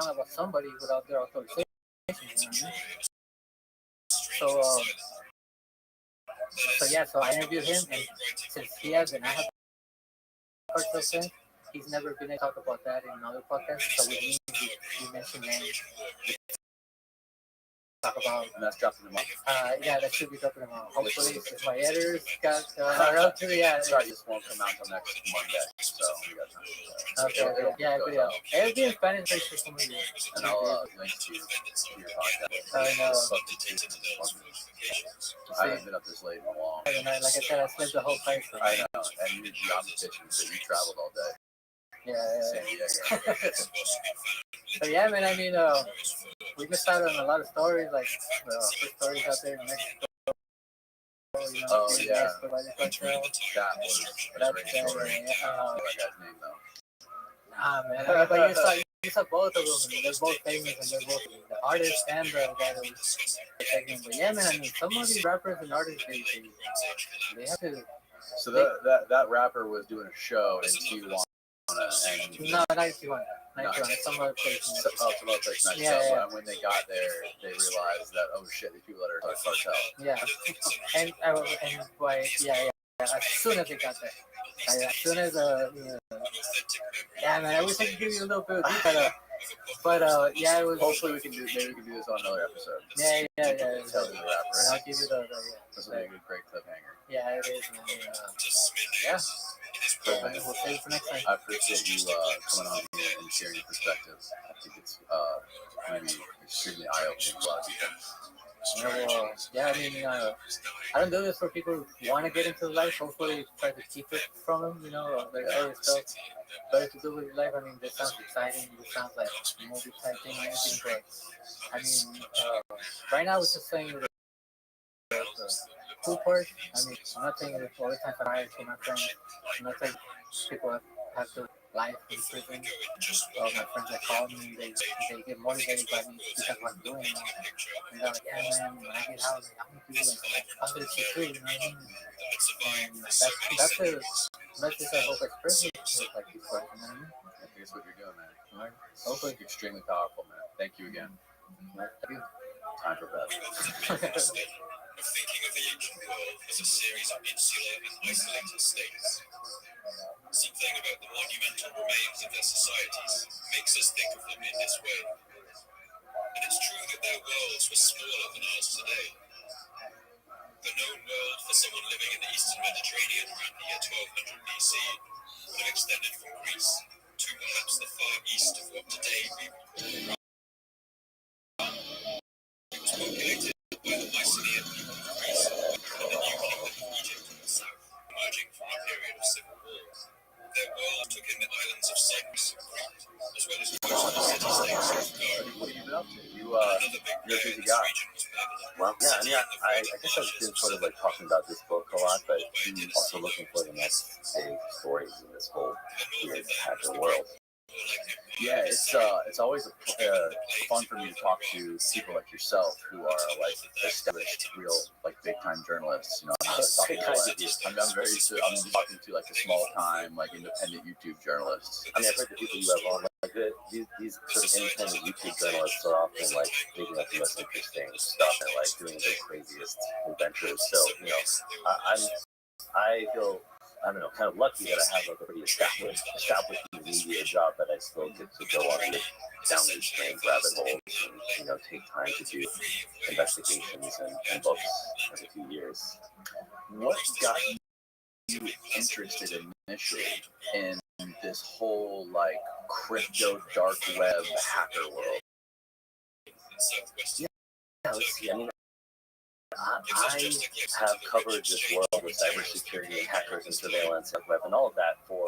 talking about somebody without their authorization. You know what I mean? So yeah, so I interviewed him, and since he has and I have parts of him, he's never been able to talk about that in another podcast. So with me, we mentioned names. Talk about And that's dropping them off. yeah, that should be dropping them out. Hopefully, if my editors got around to yeah. Sorry, this won't come out until next Monday, so we got time. Okay, yeah, good deal. It'll be in Spanish for some reason. And I'll link to your podcast. I know. I haven't been up this late in a long. And like I said, I spent the whole place. I know, and I'm bitching that you traveled all day. Yeah. San Diego. So yeah, man. I mean, we missed out on a lot of stories, like stories out there in Mexico. You know, Oh yeah, Mexico, by the cartel. that was a great story. I know that guy's name though. Ah man, but you saw both of them. And they're both famous, and they're both the artist and the guy that was taking. But yeah, man. I mean, some of these rappers and artists, they have to. So that rapper was doing a show in Tijuana, and No, not Tijuana. Some other place. some other place next. Yeah, So yeah. when they got there, they realized that oh shit, these people that are cartel. Yeah, and as soon as they got there, as soon as yeah, man, I wish I could give you a little bit of detail, but yeah, it was. Hopefully we can do this on another episode. Yeah. Tell the And rapper. I'll give you the This will be a good great cliffhanger. yeah, it is. Man. Yeah. We'll save it for next time. I appreciate you coming on here and sharing your perspectives. I think it's going to be extremely eye-opening for a lot of people. Yeah, I mean, I don't do this for people who want to get into life. Hopefully, try to keep it from them, you know, like other stuff. Better to do with your life. I mean, this sounds exciting. This sounds like a movie type thing and everything, but I mean, right now, we're just saying the cool part. I mean, I'm not saying that all the time I to my friends. I'm not saying people have to life in prison. My friends that call me, they get motivated by me because what I'm doing. And they're like, yeah, man, when I get out, I'm going to do like 100 to 3, you know what I mean? And that's the message I hope I express with like these words, you know what I mean? I think it's what you're doing, man. Right. Hopefully, extremely powerful, man. Thank you again. Thank you. Time for bed. Of thinking of the ancient world as a series of insular and isolated states. Something about the monumental remains of their societies makes us think of them in this way. And it's true that their worlds were smaller than ours today. The known world for someone living in the eastern Mediterranean around the year 1200 BC would have extended from Greece to perhaps the far east of what today we call Iran. It was populated by the Mycenaean people of Greece and the new kingdom of Egypt in the south, emerging from a period of civil war. Their world took in the islands of Cyprus and Crete, as well as coastal city-states of Bulgaria. What have you been up to? Another big You're a player busy in this guy. region was Babylon. Well, yeah, I mean, I guess I've been sort of like talking about this book a lot, but I'm also looking for the next big stories in this whole weird hacker world. Yeah, it's always fun for me to talk to people like yourself who are like established, real like big time journalists. You know, I'm talking to like the small time like independent YouTube journalists. I mean, I've heard the people you have on, like these sort of independent YouTube journalists are often like digging up the most interesting stuff and like doing the craziest adventures. So, you know, I feel, I don't know, kind of lucky that I have like a pretty established media job that I still get to go on down these strange rabbit holes and, you know, take time to do investigations and books every few years. What got you interested initially in this whole like crypto dark web hacker world? Yeah, let's see. I mean, I have covered this world with cybersecurity and hackers and surveillance and web and all of that for,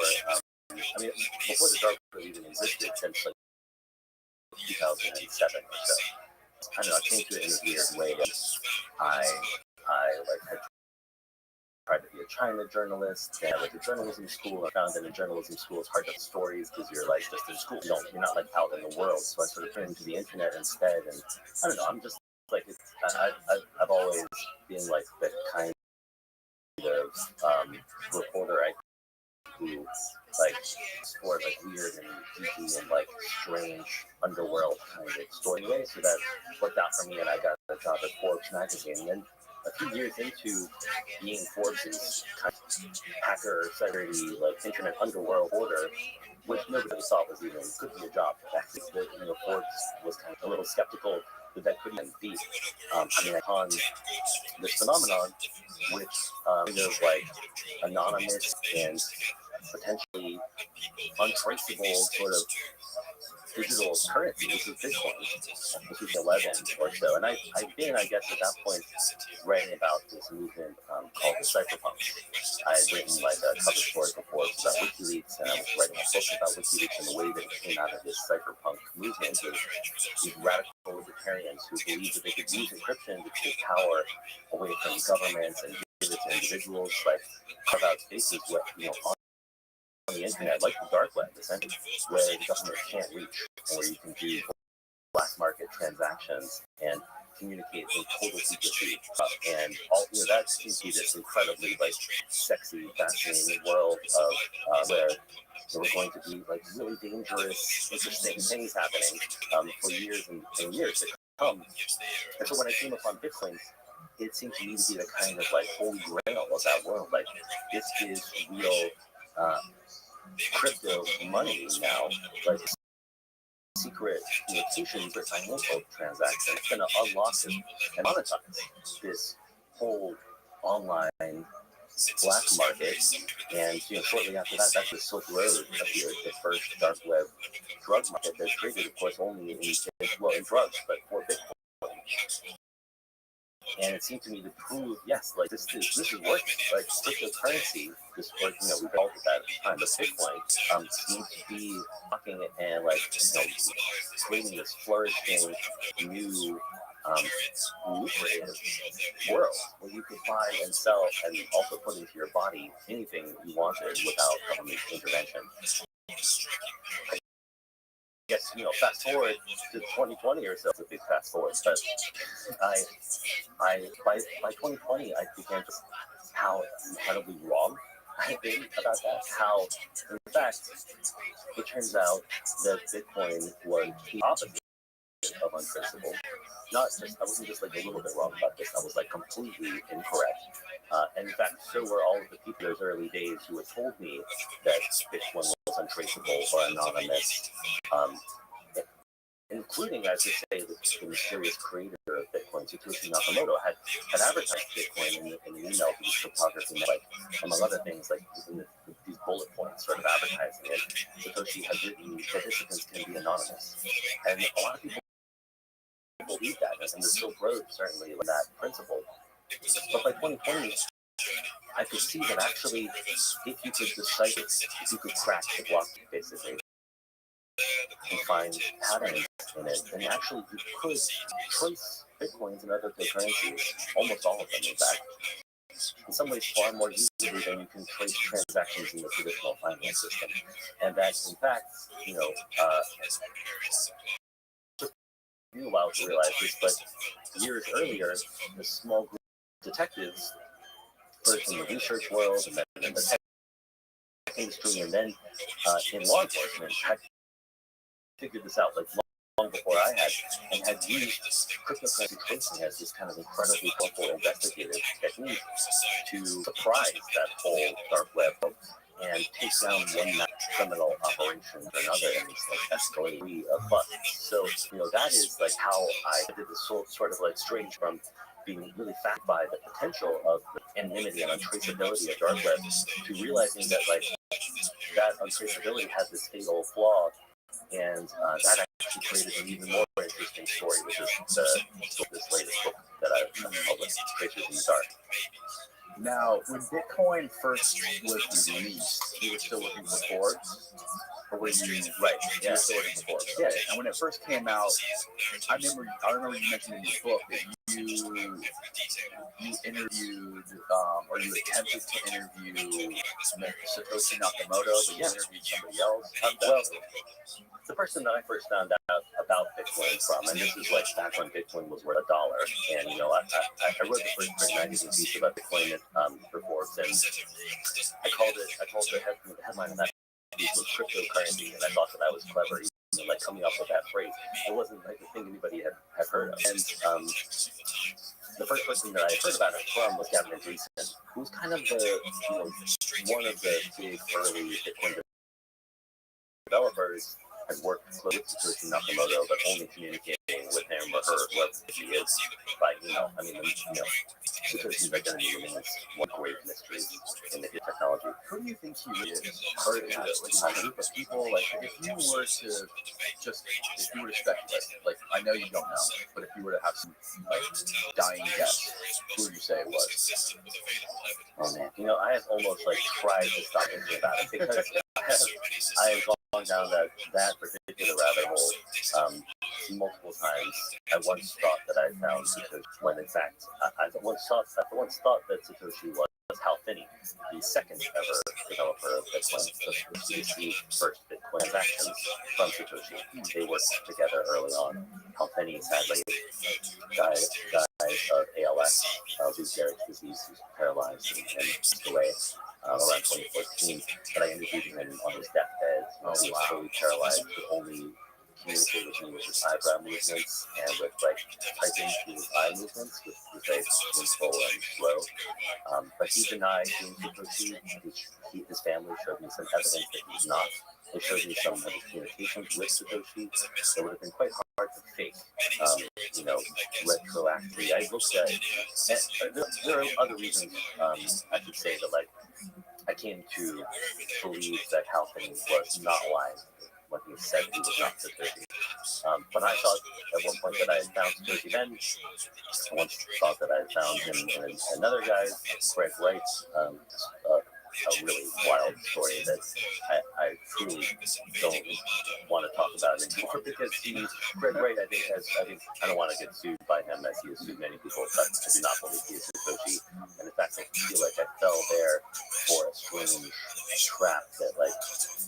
I mean, before the dark web even existed, since like 2007 or so. I don't know, I came to it in a weird way. I like had tried to be a China journalist, and I went to journalism school. I found that in journalism school it's hard to tell stories because you're like just in school. You're not like out in the world. So I sort of turned into the internet instead, and I don't know, I'm just like, I've always been like the kind of reporter I who like explore like weird and geeky and like strange underworld kind of story way. So that worked out for me, and I got a job at Forbes magazine. And then a few years into being Forbes' kind of hacker, cybersecurity, like internet underworld order, which nobody thought was even could be a job. Actually, Forbes was kind of a little skeptical that couldn't even be. I mean, on this phenomenon, which is like anonymous and potentially untraceable sort of digital currency, which is Bitcoin, which is 11 or so. And I've been, I guess, at that point, writing about this movement called the cypherpunks. I had written like a cover story before about WikiLeaks, and I was writing a book about WikiLeaks and the way that it came out of this cypherpunk movement of these radical libertarians who believed that they could use encryption to take power away from governments and give it to individuals, like carve out spaces where, on the internet, like the dark web, essentially, where the government can't reach, and where you can do black market transactions and communicate in total secrecy. And all that seems to be this incredibly like sexy, fascinating world of where there were going to be like really dangerous, interesting things happening for years and years to come. And so when I came upon Bitcoin, it seemed to me to be the kind of like holy grail of that world. Like this is real crypto money now, like secret communications or financial transactions. It's going to unlock and monetize this whole online black market. And shortly after that, that's the Silk Road appeared, the first dark web drug market that's traded, of course, only in drugs, but for Bitcoin. And it seemed to me to prove, yes, like this is working. Like cryptocurrency, this like we called it that at the time, but Bitcoin seems to be talking and like creating this flourishing new lucrative world where you could buy and sell and also put into your body anything you wanted without government intervention. Yes, fast forward to 2020 or so, it's a big fast forward, but by 2020, I began to how incredibly wrong I've been about that. How, in fact, it turns out that Bitcoin was the opposite of untraceable. I wasn't just like a little bit wrong about this. I was like completely incorrect. And in fact, so were all of the people in those early days who had told me that Bitcoin was untraceable or anonymous. Including, I should say, the mysterious creator of Bitcoin, Satoshi Nakamoto, had advertised Bitcoin in the email to these cryptography, like among other things, like these bullet points, sort of advertising it. Satoshi had written participants can be anonymous, and a lot of people believe that, and the Silk Road certainly that principle. But by 2020, I could see that actually, if you could decipher, if you could crack the blockchain, basically, and find patterns in it, and actually you could trace Bitcoins and other cryptocurrencies, almost all of them, in fact, in some ways far more easily than you can trace transactions in the traditional finance system. And that, in fact, took me a while to realize this, but years earlier, the small group of detectives, first in the research world, and then in the tech industry, and then in law enforcement, had figured this out like long before I had, and had used cryptocurrency tracing as this kind of incredibly powerful investigative technique to surprise that whole dark web and take down one criminal operation or another, and it's like escalating a bust. So that is like how I did this sort of like strange from being really fascinated by the potential of anonymity and untraceability of dark web to realizing that like that untraceability has this fatal flaw. And that actually created an even more interesting story, which is this latest book that I published, Tracers in the Dark. Now, when Bitcoin first was released, you were still looking for Forbes? Or were you right? Yeah, you were still looking for Forbes. Yeah. And when it first came out, I remember you mentioned in your book that you you interviewed or you attempted to interview Satoshi Nakamoto, but you interviewed somebody else. Well, the person that I first found out about Bitcoin from, and this is like back when Bitcoin was worth $1, and I wrote the first print magazine piece about Bitcoin for Forbes, and I called the headline of that piece was cryptocurrency, and I thought that was clever. Even, like coming up with that phrase, it wasn't like a thing anybody had heard of, and the first person that I heard about it from was Gavin Andresen, who's kind of the one of the big early Bitcoin developers. Had worked close to Satoshi Nakamoto, but only communicating with him or her, whoever she is, by email. I mean, Satoshi's identity remains one great mystery in the technology. Who do you think he really is? Or is it like a group of people? Like, if you were to speculate, like, I know you don't know, but if you were to have some like dying guess, who would you say it was? Oh man, I have almost like tried to stop thinking about it because I have gone down that particular rabbit hole multiple times. I once thought that I found Satoshi when in fact I once thought that Satoshi was Hal Finney, the second ever developer of Bitcoin, to receive first Bitcoin transactions from Satoshi. They worked together early on. Hal Finney sadly died of ALS, Lou Gehrig's disease, who's paralyzed and passed away around 2014. But I interviewed him on his deathbed. He was fully paralyzed, could only communicate with me with his eyebrow movements and with like typing through his eye movements, which was very painful and slow. But he denied being Satoshi. His family showed me some evidence that he's not. They showed me some of his communications with Satoshi. It would have been quite hard to fake, retroactively. I looked at, and there are other reasons I should say that like I came to believe that Hal Finney was not lying when he said he was not Satoshi. But I thought at one point that I had found Satoshi then. I once thought that I had found him in another guy, Greg Wright, a really wild story that I truly don't want to talk about anymore because Greg Wright, I don't want to get sued by him as he has sued many people, but I do not believe he is Satoshi. And in fact, I feel like I fell there for a strange trap that like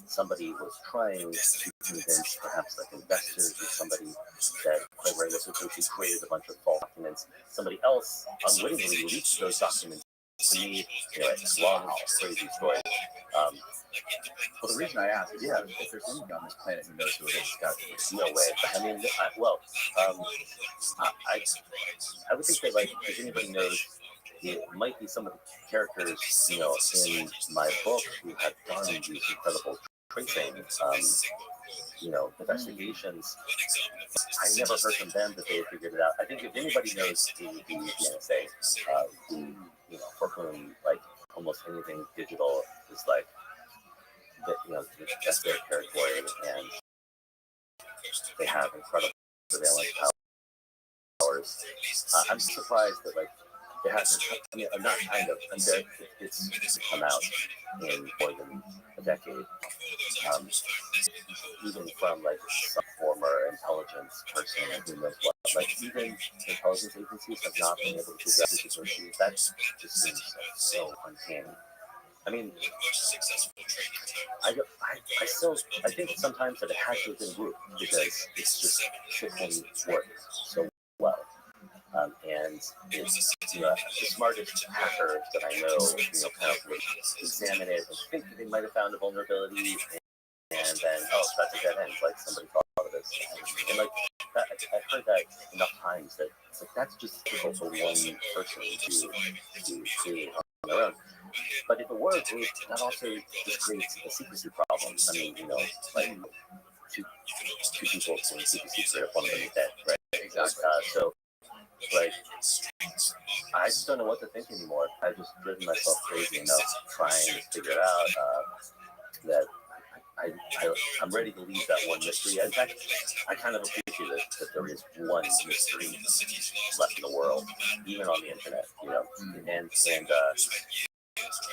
somebody was trying to convince perhaps like investors or somebody that Greg Wright was Satoshi, created a bunch of false documents. Somebody else unwittingly leaked those documents to me. It's a long, crazy story. Well, the reason I ask is, if there's anybody on this planet who knows who it is, it's got to be No way. I mean, I would think that like if anybody knows, it might be some of the characters, in my book who have done these incredible tracing, investigations. I never heard from them that they had figured it out. I think if anybody knows the NSA, for whom like almost anything digital is like, that's their territory, and they have incredible surveillance powers. I'm surprised that like it hasn't. I mean, I'm not kind of. It's come out in more than a decade. Even from like some former intelligence person who knows what, like even intelligence agencies have not been able to figure out this issue. That just seems so uncanny. I mean, I think sometimes that it has to have been root because it's just Bitcoin works so well. And it's the smartest hackers that I know, kind of would examine it and think that they might have found a vulnerability, and then that's a dead end. Like somebody thought of this, and like that, I've heard that enough times that it's like that's just difficult for one person to create on their own. But if it were a group, that also just creates a secrecy problem. I mean, like two people can keep a secret if one of them is dead, right? exactly. So. Like, I just don't know what to think anymore. I've just driven myself crazy enough trying to figure it out that I'm ready to leave that one mystery. In fact, I kind of appreciate it that there is one mystery left in the world, even on the internet, And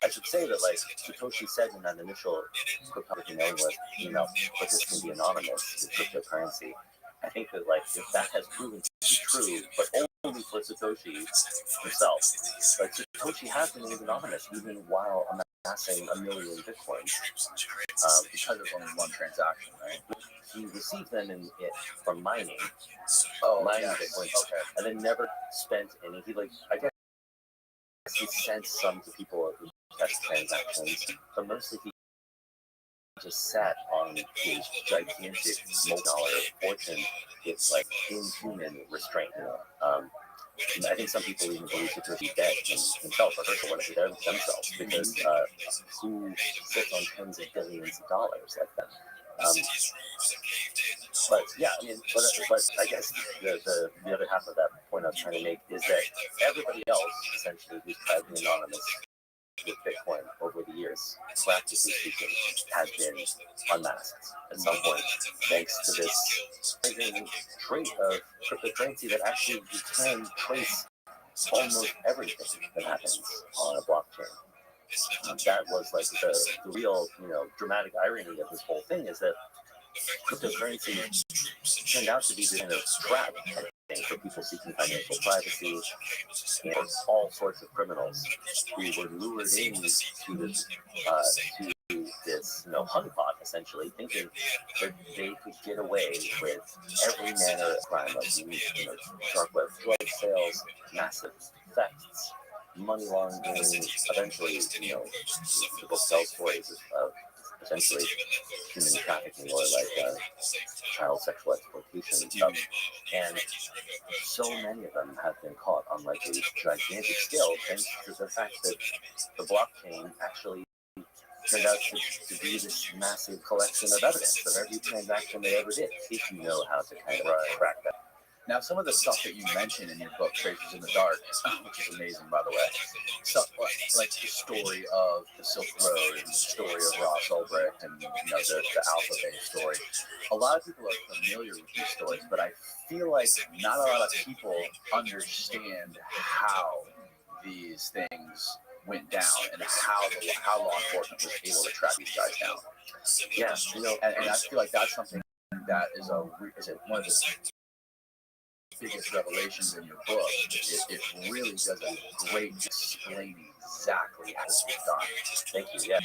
I should say that, like Satoshi said in that initial cryptography mailing list email, but this can be anonymous in cryptocurrency. I think that, like, if that has proven to be true, but only for Satoshi himself, but Satoshi has been anonymous even while amassing 1 million bitcoins Because there's only one transaction, right? he received them from mining, Yes. bitcoins, Okay. and then never spent any. I guess he sent some to people who test transactions, but mostly he just sat on his gigantic multi-dollar fortune with like inhuman restraint. I think some people even believe Satoshi dead himself or Herschel wanted to dead themselves because who sits on tens of billions of dollars like that? But yeah, I mean, but I guess the other half of that point I was trying to make is that everybody else essentially who's proudly anonymous with Bitcoin over the years, practically speaking, has been unmasked at some point, thanks to this amazing trait of cryptocurrency that actually you can trace almost everything that happens on a blockchain. That was like the real, dramatic irony of this whole thing is that cryptocurrency turned out to be this kind of trap, I think, for people seeking financial privacy and all sorts of criminals who were lured into this, honeypot, essentially, thinking that they could get away with every manner of crime, like dark web drug sales, massive thefts, money laundering, eventually, the book tells stories of essentially human trafficking or like child sexual exploitation and stuff. And so many of them have been caught on like a gigantic scale thanks to the fact that the blockchain actually turned out to be this massive collection of evidence of every transaction they ever did, if you know how to kind of track that. Now, some of the stuff that you mention in your book, Traces in the Dark, which is amazing, by the way, stuff like the story of the Silk Road and the story of Ross Ulbricht and the Alphabet story. A lot of people are familiar with these stories, but I feel like not a lot of people understand how these things went down and how law enforcement was able to track these guys down. Yeah, and I feel like that's something that is one of the biggest revelations in your book. It really does a great explaining exactly how this was done. Thank you. Yeah.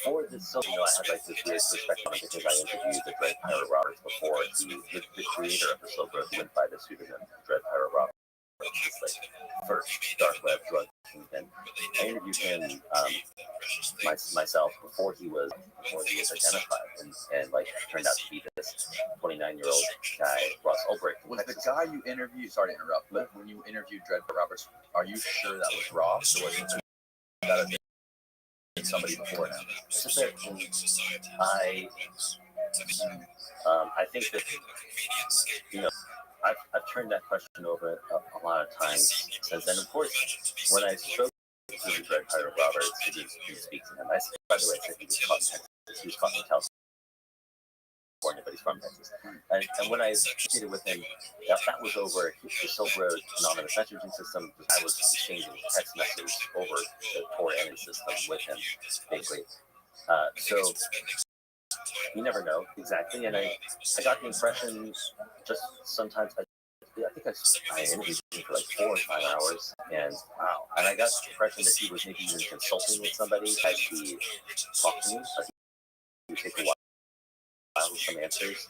For this, I had like this weird perspective on it because I interviewed the Dread Pirate Roberts before. The creator of the Silk Road went by the pseudonym Dread Pirate Roberts. It's like first dark web drug kingpin. I interviewed him myself before he was identified, and like turned out to be this 29-year-old guy, Ross Ulbricht. Was the guy you interviewed? Sorry to interrupt, but when you interviewed Dread Roberts, are you sure that was Ross, or was it that have been somebody before him? It's just that I think that I've turned that question over a lot of times since then. Of course, when I spoke to the Dread Pirate Roberts, who did speak to him, by the way, I said he was caught in Texas. He was caught in California, but he's from Texas. And when I communicated with him, that was over the Silk Road anonymous messaging system. I was exchanging text messages over the Tor enemy system with him, basically. So you never know exactly, and I got the impression just sometimes I think I interviewed him for like 4 or 5 hours, and I got the impression that he was maybe even consulting with somebody as he talked to me. Like he would take a while with some answers,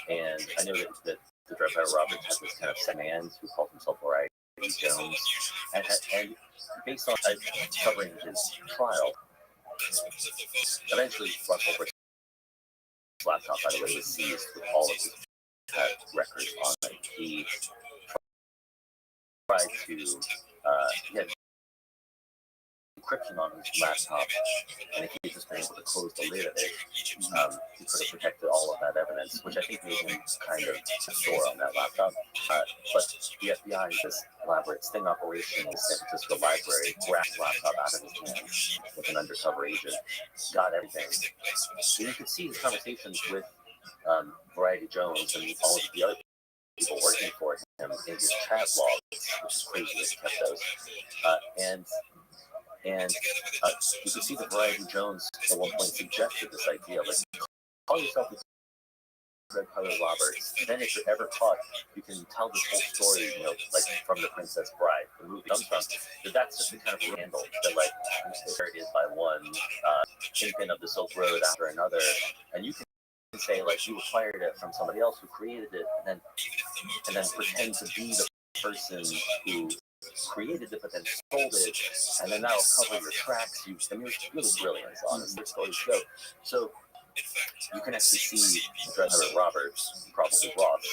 and I know that the Dread Pirate Roberts had this kind of set man who called himself Variety Jones, and based on covering his trial, eventually Russ Ulbricht's laptop, by the way, was seized with all of his records on it. He tried to he had encryption on his laptop, and if he had just been able to close the lid of it, he could have protected all of that evidence, which I think made him kind of store on that laptop. But the FBI, this elaborate sting operation in the San Francisco library, grabbed the laptop out of his hands with an undercover agent, got everything. So you could see his conversations with Variety Jones and all of the other people working for him in his chat log, which is crazy that he kept those. And you could see that Variety Jones at one point suggested this idea, like, call yourself Red Pilot Roberts. And then if you're ever caught, you can tell this whole story, like from The Princess Bride, the movie comes from. But that's just the kind of handle that like inherited by one kingpin of the Silk Road after another, and you can say like you acquired it from somebody else who created it, and then pretend to be the person who created it, but then sold it, and then that'll cover your tracks. I mean, it's really brilliant, honestly. Stories go. So you can actually see Dread Pirate Roberts, probably Ross,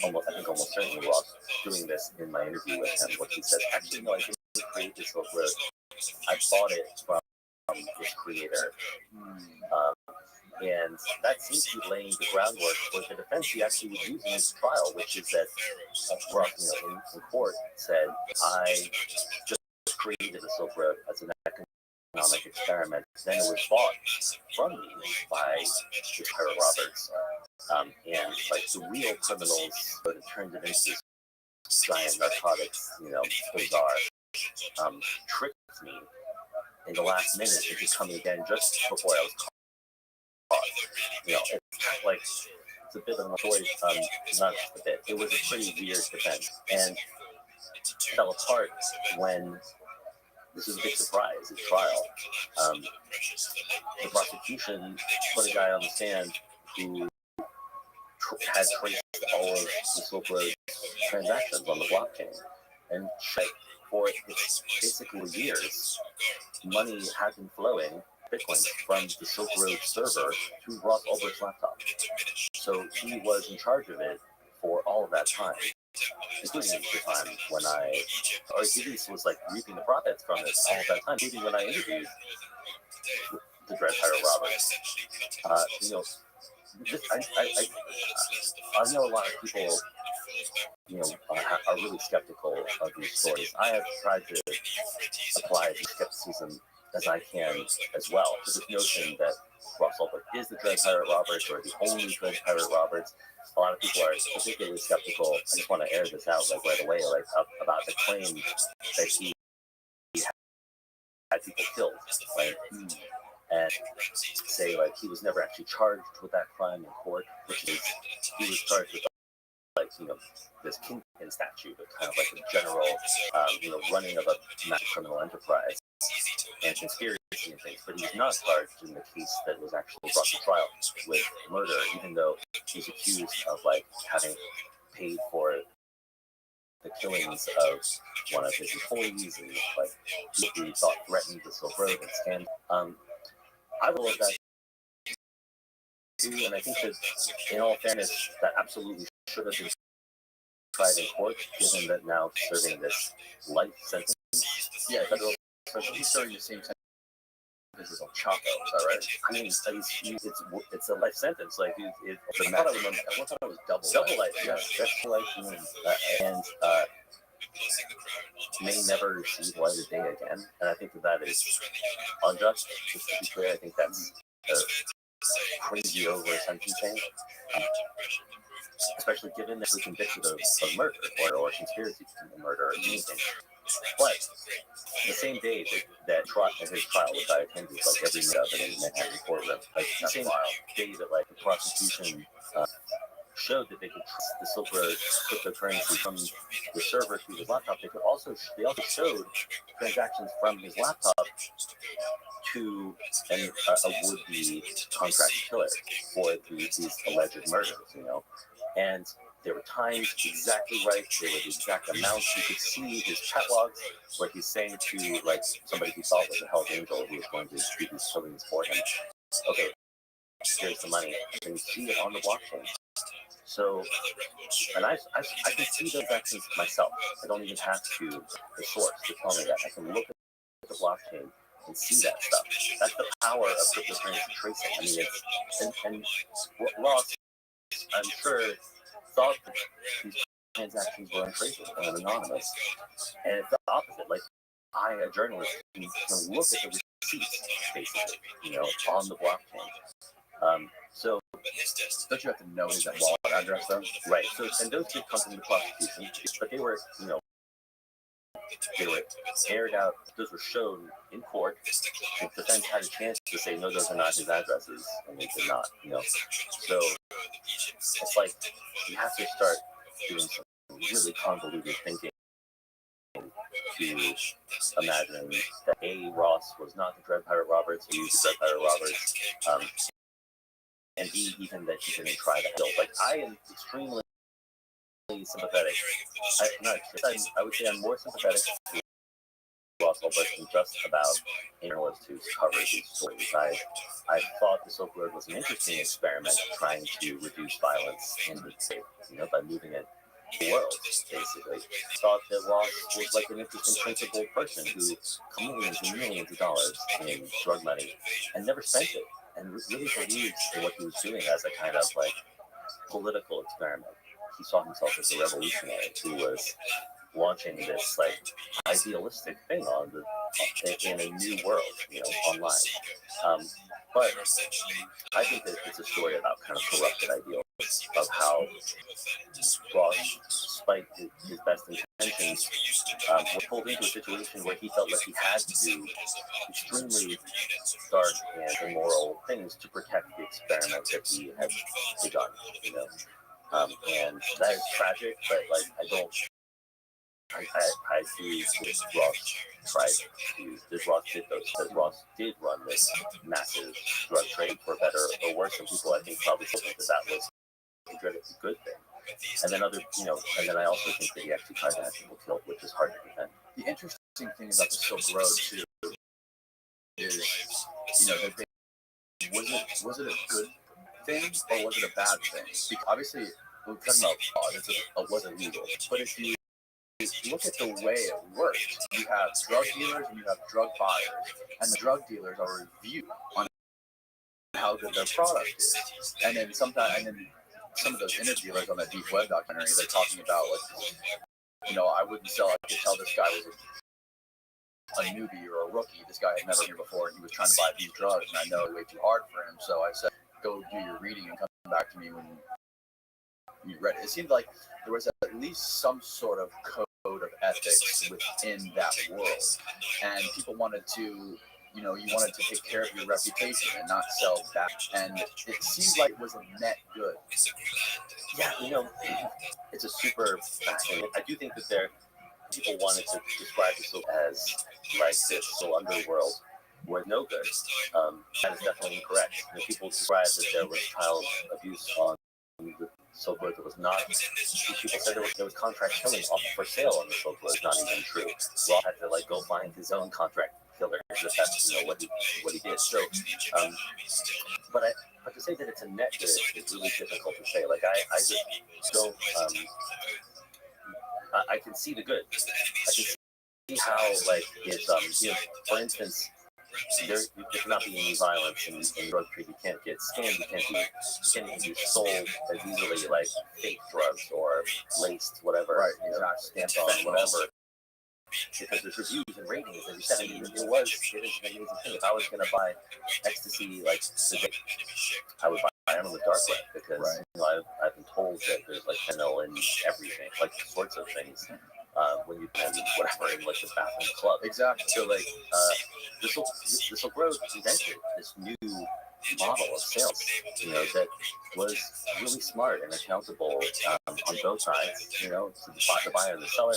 I think almost certainly Ross, doing this in my interview with him, what he said, actually, no, I didn't create this Silk Road. I bought it from this creator. And that seems to be laying the groundwork for the defense he actually was using in his trial, which is that Ross, in court, said, I just created the Silk Road as an economic experiment. Then it was bought from me by Tyra Roberts. And like the real criminals sort of turned it into this giant narcotics, bazaar, tricked me in the last minute into coming again just before I was caught. It's kind of like, it's a bit of a story, not just a bit. It was a pretty weird defense. And it fell apart when this was a big surprise at trial. The prosecution put a guy on the stand who had traced all of the Silk Road transactions on the blockchain. And for basically years, money had been flowing Bitcoin from the Silk Road server to Ross Ulbricht's laptop. So he was in charge of it for all of that time, including the time when or at least was like reaping the profits from it all of that time, including when I interviewed the Dread Pirate Roberts. I know a lot of people, are really skeptical of these stories. I have tried to apply the skepticism as I can as well, to this notion that Ross Ulbricht is the Dread Pirate Roberts or the only Dread Pirate Roberts. A lot of people are particularly skeptical. I just want to air this out right away, about the claim that he had people killed, and say he was never actually charged with that crime in court, which is he was charged with this kingpin statute, of kind of like a general running of a massive criminal enterprise and conspiracy and things, but he was not charged in the case that was actually brought to trial with murder, even though he's accused of having paid for the killings of one of his employees and he thought threatened the Silk Road and scam. I will love that too, and I think that in all fairness, that absolutely should have been tried in court, given that now serving this life sentence. Yeah, federal. So he's serving the same sentence as El Chapo, is that right? I mean, it's a life sentence. I thought it was double life. Yeah, that's life, and may never see the light of day again. And I think that is unjust. Just to be clear, I think that's crazy over sentencing. Especially given that we're convicted of murder or conspiracy to commit murder or anything. But the same day that his trial, which I attended every night in Manhattan courtroom, the same day that the prosecution showed that they could trust the Silk Road cryptocurrency from the server to his laptop, they also showed transactions from his laptop to a would-be contract killer for these alleged murders, and they were timed exactly right. They were the exact amounts. You could see his chat logs where he's saying to somebody he thought was a Hell's Angel who was going to do these killings for him, okay, here's the money. And you see it on the blockchain. So, and I can see those actions myself. I don't even have to the source to tell me that. I can look at the blockchain and see that stuff. That's the power of cryptocurrency tracing. I mean, and Ross, I'm sure, thought that these transactions were untraceable and anonymous. And it's the opposite. I, a journalist, can look at the receipts, basically, on the blockchain. So, don't you have to know his wallet address, though? Right. So, and those did come from the prosecution, but they were, they were aired out. Those were shown in court. The defense had a chance to say no, those are not his addresses, and they did not. So it's like you have to start doing some really convoluted thinking to imagine that A, Ross was not the Dread Pirate Roberts, who used the Dread Pirate Roberts, and B, even that he didn't try to help. Like, I am extremely sympathetic. I would say I'm more sympathetic to Ross Ulbricht than just about a journalist who's covered these stories. I thought the Silk Road was an interesting experiment trying to reduce violence in the state, by moving it the world, basically. Thought that Ross was like an interesting principled person who millions and millions of dollars in drug money and never spent it, and really believed in what he was doing as a kind of like political experiment. He saw himself as a revolutionary who was launching this like idealistic thing in a new world, online. But I think that it's a story about kind of corrupted ideals of how Ross, despite his best intentions, was pulled into a situation where he felt like he had to do extremely dark and immoral things to protect the experiment that he had begun, and that is tragic, but like I see this Ross tried to, this Ross did those, that Ross did run this massive drug trade for better or worse, and people I think probably still think that was a good thing. And then and then I also think that he actually tried to have people killed, which is hard to defend. The interesting thing about the Silk Road too is, that was it a good thing or was it a bad thing? Because obviously, we're talking about fraud. It wasn't legal, but if you look at the way it works, you have drug dealers and you have drug buyers, and the drug dealers are reviewed on how good their product is, and then some of those interviewers on the Deep Web documentary, they're talking about like, I wouldn't sell. I could tell this guy was a newbie or a rookie. This guy had never here before, and he was trying to buy these drugs, and I know it way too hard for him. So I said, go do your reading and come back to me when you read it. It seemed like there was at least some sort of code of ethics within that world, and people wanted to, you wanted to take care of your reputation and not sell that. And it seemed like it was a net good. Yeah, it's a super fascinating. I do think that people wanted to describe the Silk as like this soul underworld where no good. That is definitely incorrect. People described that there was child abuse on the Silk Road that was not. People said there was contract killing off for sale on the Silk Road. It's not even true. Ross had to go find his own contract killer. That's what he did. So, but to say that it's a net good is really difficult to say. Like I just don't. I can see the good. I can see how it's for instance, there cannot be any violence in drug trade. You can't get scammed. You can't even be sold as easily like fake drugs or laced whatever, right? Stamped on whatever. Because there's reviews and ratings, and you said it is an amazing thing. If I was going to buy ecstasy like today, I would buy it on the dark web because I've been told that there's like fentanyl in everything, like sorts of things. When you can whatever in like the bathroom club. Exactly. So like this Silk Road invented this new model of sales, that was really smart and accountable on both sides, to the buyer and the seller.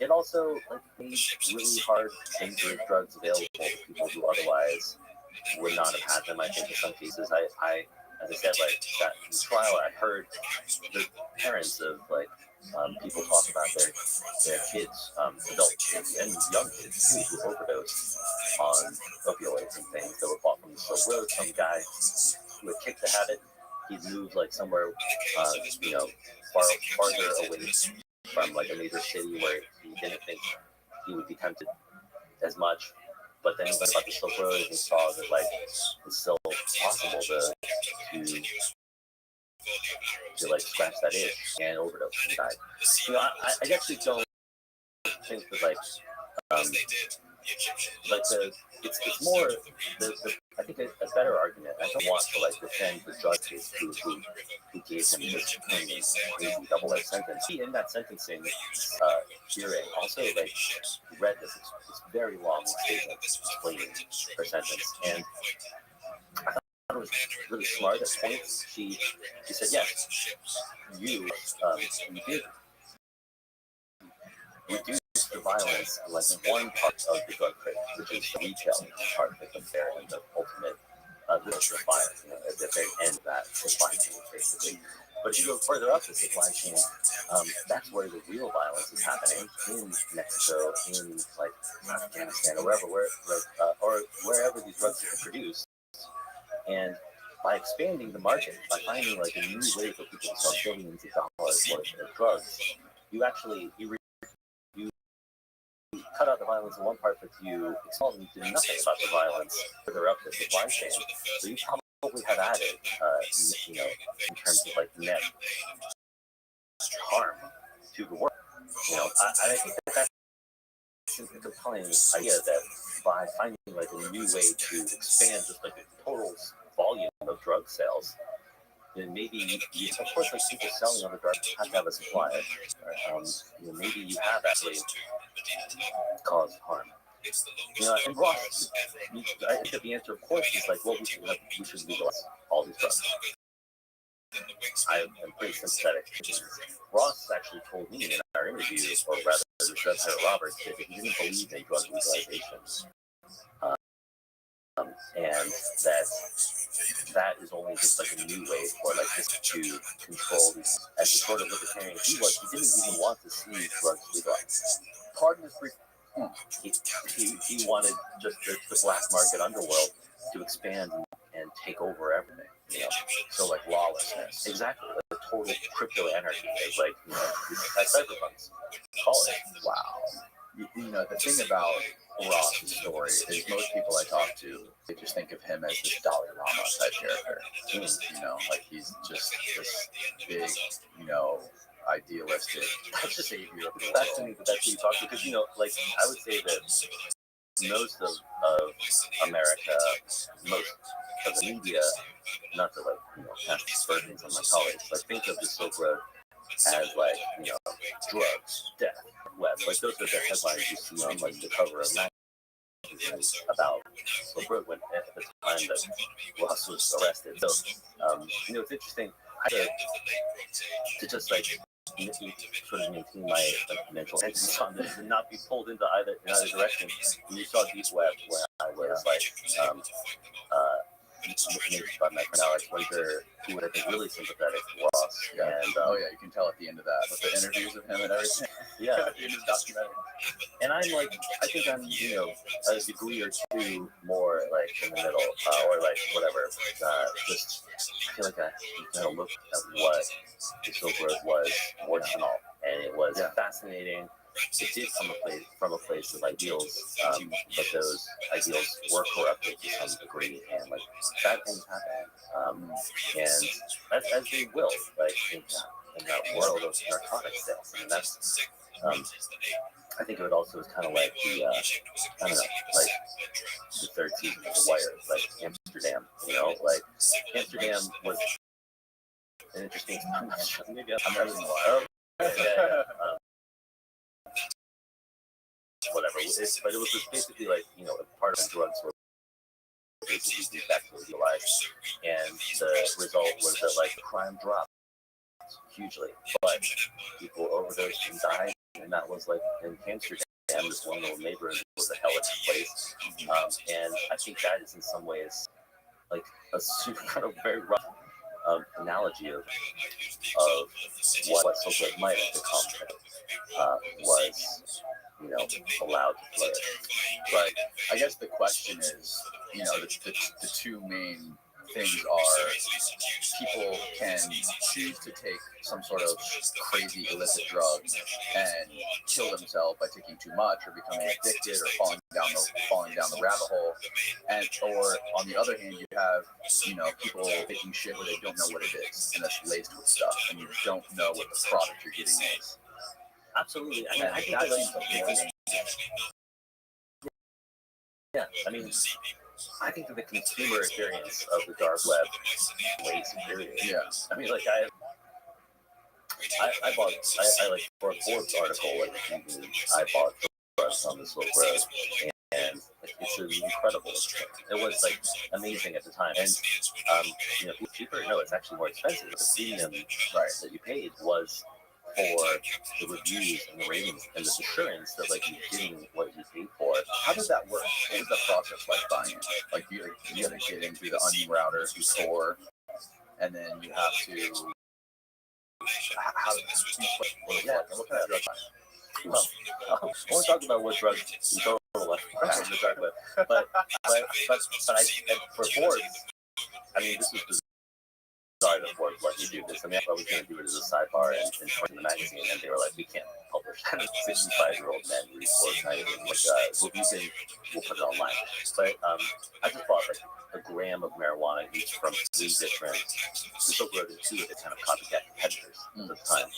It also made really hard, dangerous drugs available to people who otherwise would not have had them. I think in some cases, I as I said, that in the trial, I heard the parents of people talk about their kids, adult kids and young kids too, who overdosed on opioids and things that were bought from the Silk Road. Some guy who had kicked the habit, he'd moved somewhere, farther away from a major city where he didn't think he would be tempted as much. But then he went about the Silk Road and he saw that it's still possible to scratch that itch and overdose and die. I actually don't think that it's more I think a better argument. I don't want to defend the judge who gave him this crazy double-edged sentence. He in that sentencing hearing. Also, like, read this very long statement explaining her sentence, and I thought it was really smart at points. She said, yes, you did reduce the violence like in one part of the drug trade, which is the retail part of the fair and the ultimate the supply, at the very end of that supply chain, basically. But if you go further up the supply chain, that's where the real violence is happening in Mexico, in like Afghanistan, or or wherever these drugs are produced. And by expanding the market, by finding like a new way for people to sell billions of dollars worth of drugs, you actually you cut out the violence in one part, but you explicitly do nothing about the violence further up the supply chain. So you probably have added, in terms of like net harm to the world. I think that's a compelling idea that by finding like a new way to expand just like the total volume of drug sales, then maybe of course, like people selling other drugs have to have a supply. Maybe you have actually caused harm. And Ross, I think that the answer, of course, is like, well, we should legalize all these drugs. I am pretty sympathetic. Ross actually told me in our interview, or rather, Senator Roberts, that he didn't believe in drug legalization. And that is only just like a new way for like this to control these. As the sort of libertarian he was, he didn't even want to see drugs legalized. Pardon his brief. He wanted just the black market underworld to expand and take over everything. So like lawlessness. Exactly. Like the total crypto anarchy is like cyberpunks. Call it. Wow. The thing about Ross's story is most people I talk to, they just think of him as this Dalai Lama type character. Like he's just this big, idealistic savior of the world. That's to me, but that's who you talk to, because like I would say that most of America, most of the media, not to like cast burdens on my colleagues, but think of the Silk Road as like drugs, death, web. Like those are the headlines you see on like the cover of magazines about Silk Road when at the time that Ross was arrested. So it's interesting to just like sort of maintain my mental emphasis on this and not be pulled into either direction. And you saw Deep Web where I was managed by my friend Alex Winter, who I think really sympathetic to Ross. Yeah. And you can tell at the end of that with the interviews of him and everything. Yeah, in his documentary. And I'm like, I think I'm a degree or two more like in the middle, or like whatever. Just I feel like I kind of looked at what the Silk Road was, warts and all, and it was fascinating. It did come from a place of ideals, but those ideals were corrupted to some degree, and like bad things happen, and as they will, like in that world of narcotic sales. I mean, that's I think of it also as kind of like the I don't know, like the third season of The Wire, like Amsterdam. Like Amsterdam was an interesting. Maybe I'm not even whatever. But it was just basically like part of the drugs were basically de facto legalized, and the result was that like crime dropped hugely, but people overdosed and died, and that was like in Amsterdam. This one little neighborhood was a hellish place, and I think that is in some ways like a super kind of very rough analogy of what Silk Road might have become was allowed to flourish. But I guess the question is, the two main things are people can choose to take some sort of crazy illicit drug and kill themselves by taking too much or becoming addicted or falling down the rabbit hole, or on the other hand you have people taking shit where they don't know what it is and it's laced with stuff and you don't know what the product you're getting is. Absolutely. I mean, I think I think that the consumer experience of the dark web is way superior. Yeah. I mean, like I bought I like for a Forbes article like I bought drugs on the Silk Road, and it's incredible. It was like amazing at the time, and you know, cheaper. No, it's actually more expensive. The premium price that you paid was for the reviews and the ratings and the assurance that like you're getting what you paid for. How did that work? What was the process like buying it? Like you had to get into the Onion router, you store, and then you have to. How did this Yeah, what kind of drugs? Well, I won't talk about what drugs you told like to talk about, but for Forbes, I mean, this was bizarre that Forbes let you do this. I mean, I was going to do it as a sidebar and in the magazine, and they were like, we can't publish 65-year-old men read Forbes magazine. Like, we'll put it online. But I just bought like a gram of marijuana each from 3 different. We still wrote into it kind of copycat competitors at the time.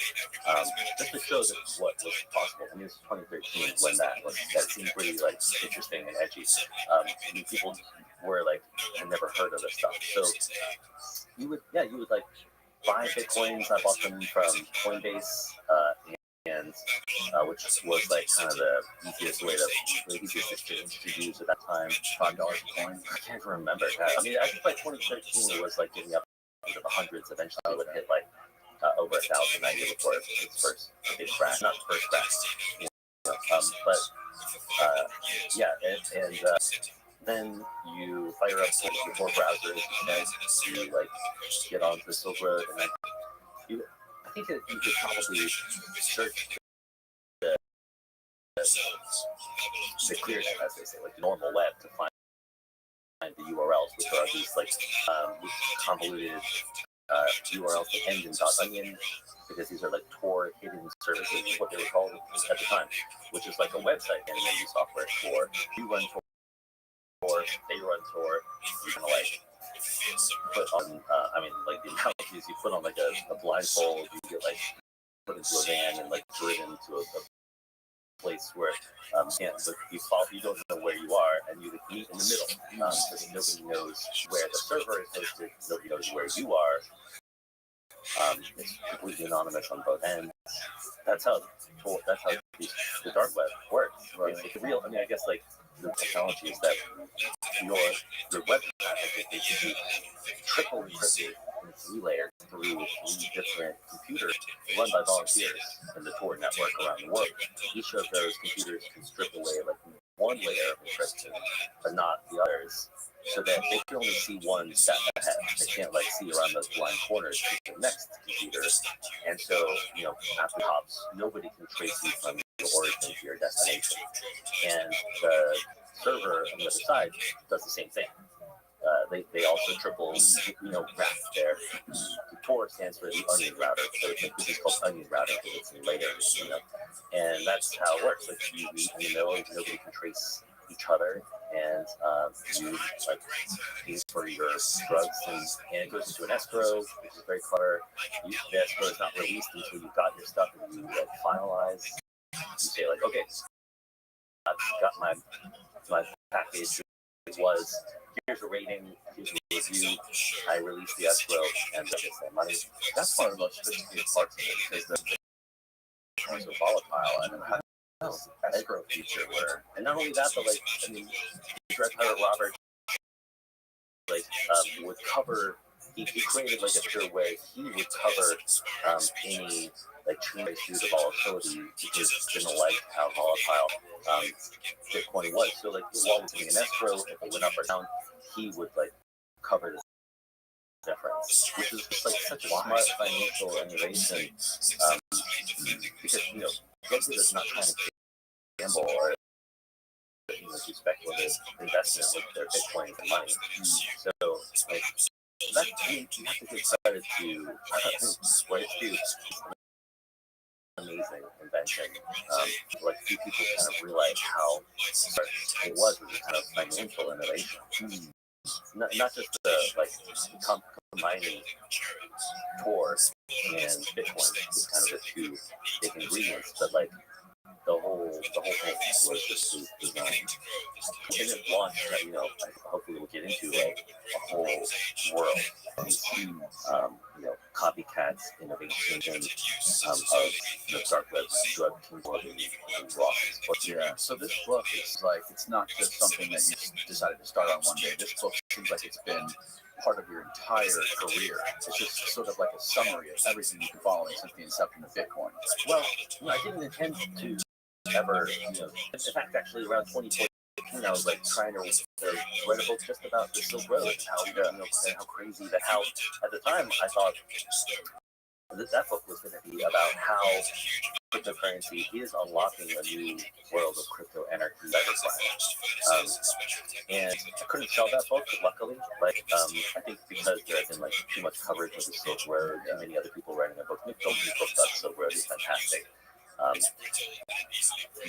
Just to show that what was possible. I mean, this was 2013 when that seemed pretty like interesting and edgy. I mean, people were like had never heard of this stuff. So you would like buy bitcoins. I bought them from Coinbase, and which was like kind of the easiest exchange to use at that time. $5 a coin. I can't remember. I mean, I think by 2013 it was like getting up into the hundreds. Eventually, it would hit like over 1,000 a year before its first big crash. Not the first crash, you know, but yeah, and then you fire up your 4 browsers, and you like get onto the Silk Road, and then I think that you could probably search the clear net, as they say, like the normal web, to find the URLs, which are these like convoluted URLs that end in .onion, because these are like Tor hidden services, is what they were called at the time, which is like a website animating software for you run Tor, they run Tor. You kind of like put on, I mean, like the analogies, you put on like a blindfold, you get like put into a van and like driven to a place where you don't know where you are, and you meet in the middle, because nobody knows where the server is hosted, nobody knows where you are. It's completely anonymous on both ends. That's how the dark web works. Right? It's real. I mean, I guess like the technology is that your web traffic is basically triple encrypted in 3 layers through 3 different computers run by volunteers in the Tor network around the world. Each of those computers can strip away like 1 layer of encryption, but not the others, so that they can only see 1 step ahead. They can't like see around those blind corners to the next computer. And so, you know, after hops, nobody can trace you from your origin to your destination. And the server on the other side does the same thing. They also triple, wrap there. The Tor stands for the onion router, so this is called onion routing because it's in layers, and that's how it works. Like you meet in the middle, nobody can trace each other, and you like pay for your drugs, and it goes into an escrow, which is very clever. The escrow is not released until you've got your stuff and you like finalize. You say like, okay, I've got my package. It was, here's a rating, here's a review, I released the escrow, and I get that money. That's one of the most sophisticated parts of it, because the terms are volatile, and how does escrow feature where, and not only that, but like, I mean, Direct Pirate Robert, like, would cover, he created like a pure way, he would cover any like change due to volatility, because he didn't like how volatile Bitcoin was. So like while it's in an escrow, if it went up or down, he would like cover the difference, which is just like such a smart financial innovation. Because Gensler is not trying to gamble or do speculative investment with their Bitcoin and money. So like that, you have to give credit to what it's due. Amazing invention. Like few people kind of realize how smart it was as a kind of financial innovation. Not just the like combining Tor and Bitcoin was kind of the 2 big ingredients, but like the whole thing was just designed. And it launched, hopefully we'll get into like a whole world of copycat that's innovation of the dark web drug controlling rocks. But yeah, so this book is like, it's not just something that you decided to start on one day. This book seems like it's been part of your entire career. It's just sort of like a summary of everything you've been following since the inception of Bitcoin. Well, I didn't intend to ever, in fact, actually around 2014, I was like trying to write a book just about the Silk Road and how, and how crazy that, how at the time I thought that book was going to be about how cryptocurrency is unlocking a new world of crypto anarchy cybercrime. And I couldn't sell that book, luckily. I think because there had been too much coverage of the Silk Road, too many other people writing a book. Nick Dolan's book about the Silk Road is fantastic.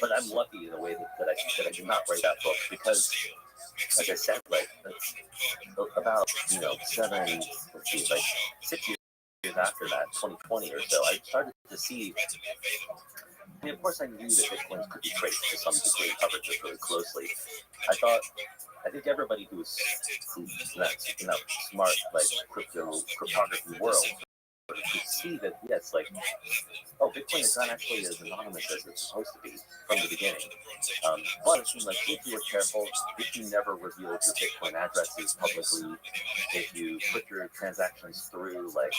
But I'm lucky in a way that I did not write that book because, like I said, about 6 years after that, 2020 or so, I started to see. I mean, of course, I knew that Bitcoins could be traced to some degree, covered this really closely. I think everybody who's in that smart cryptography world could see that, yes, Bitcoin is not actually as anonymous as it's supposed to be from the beginning. But it seems like if you were careful, if you never revealed your Bitcoin addresses publicly, if you put your transactions through a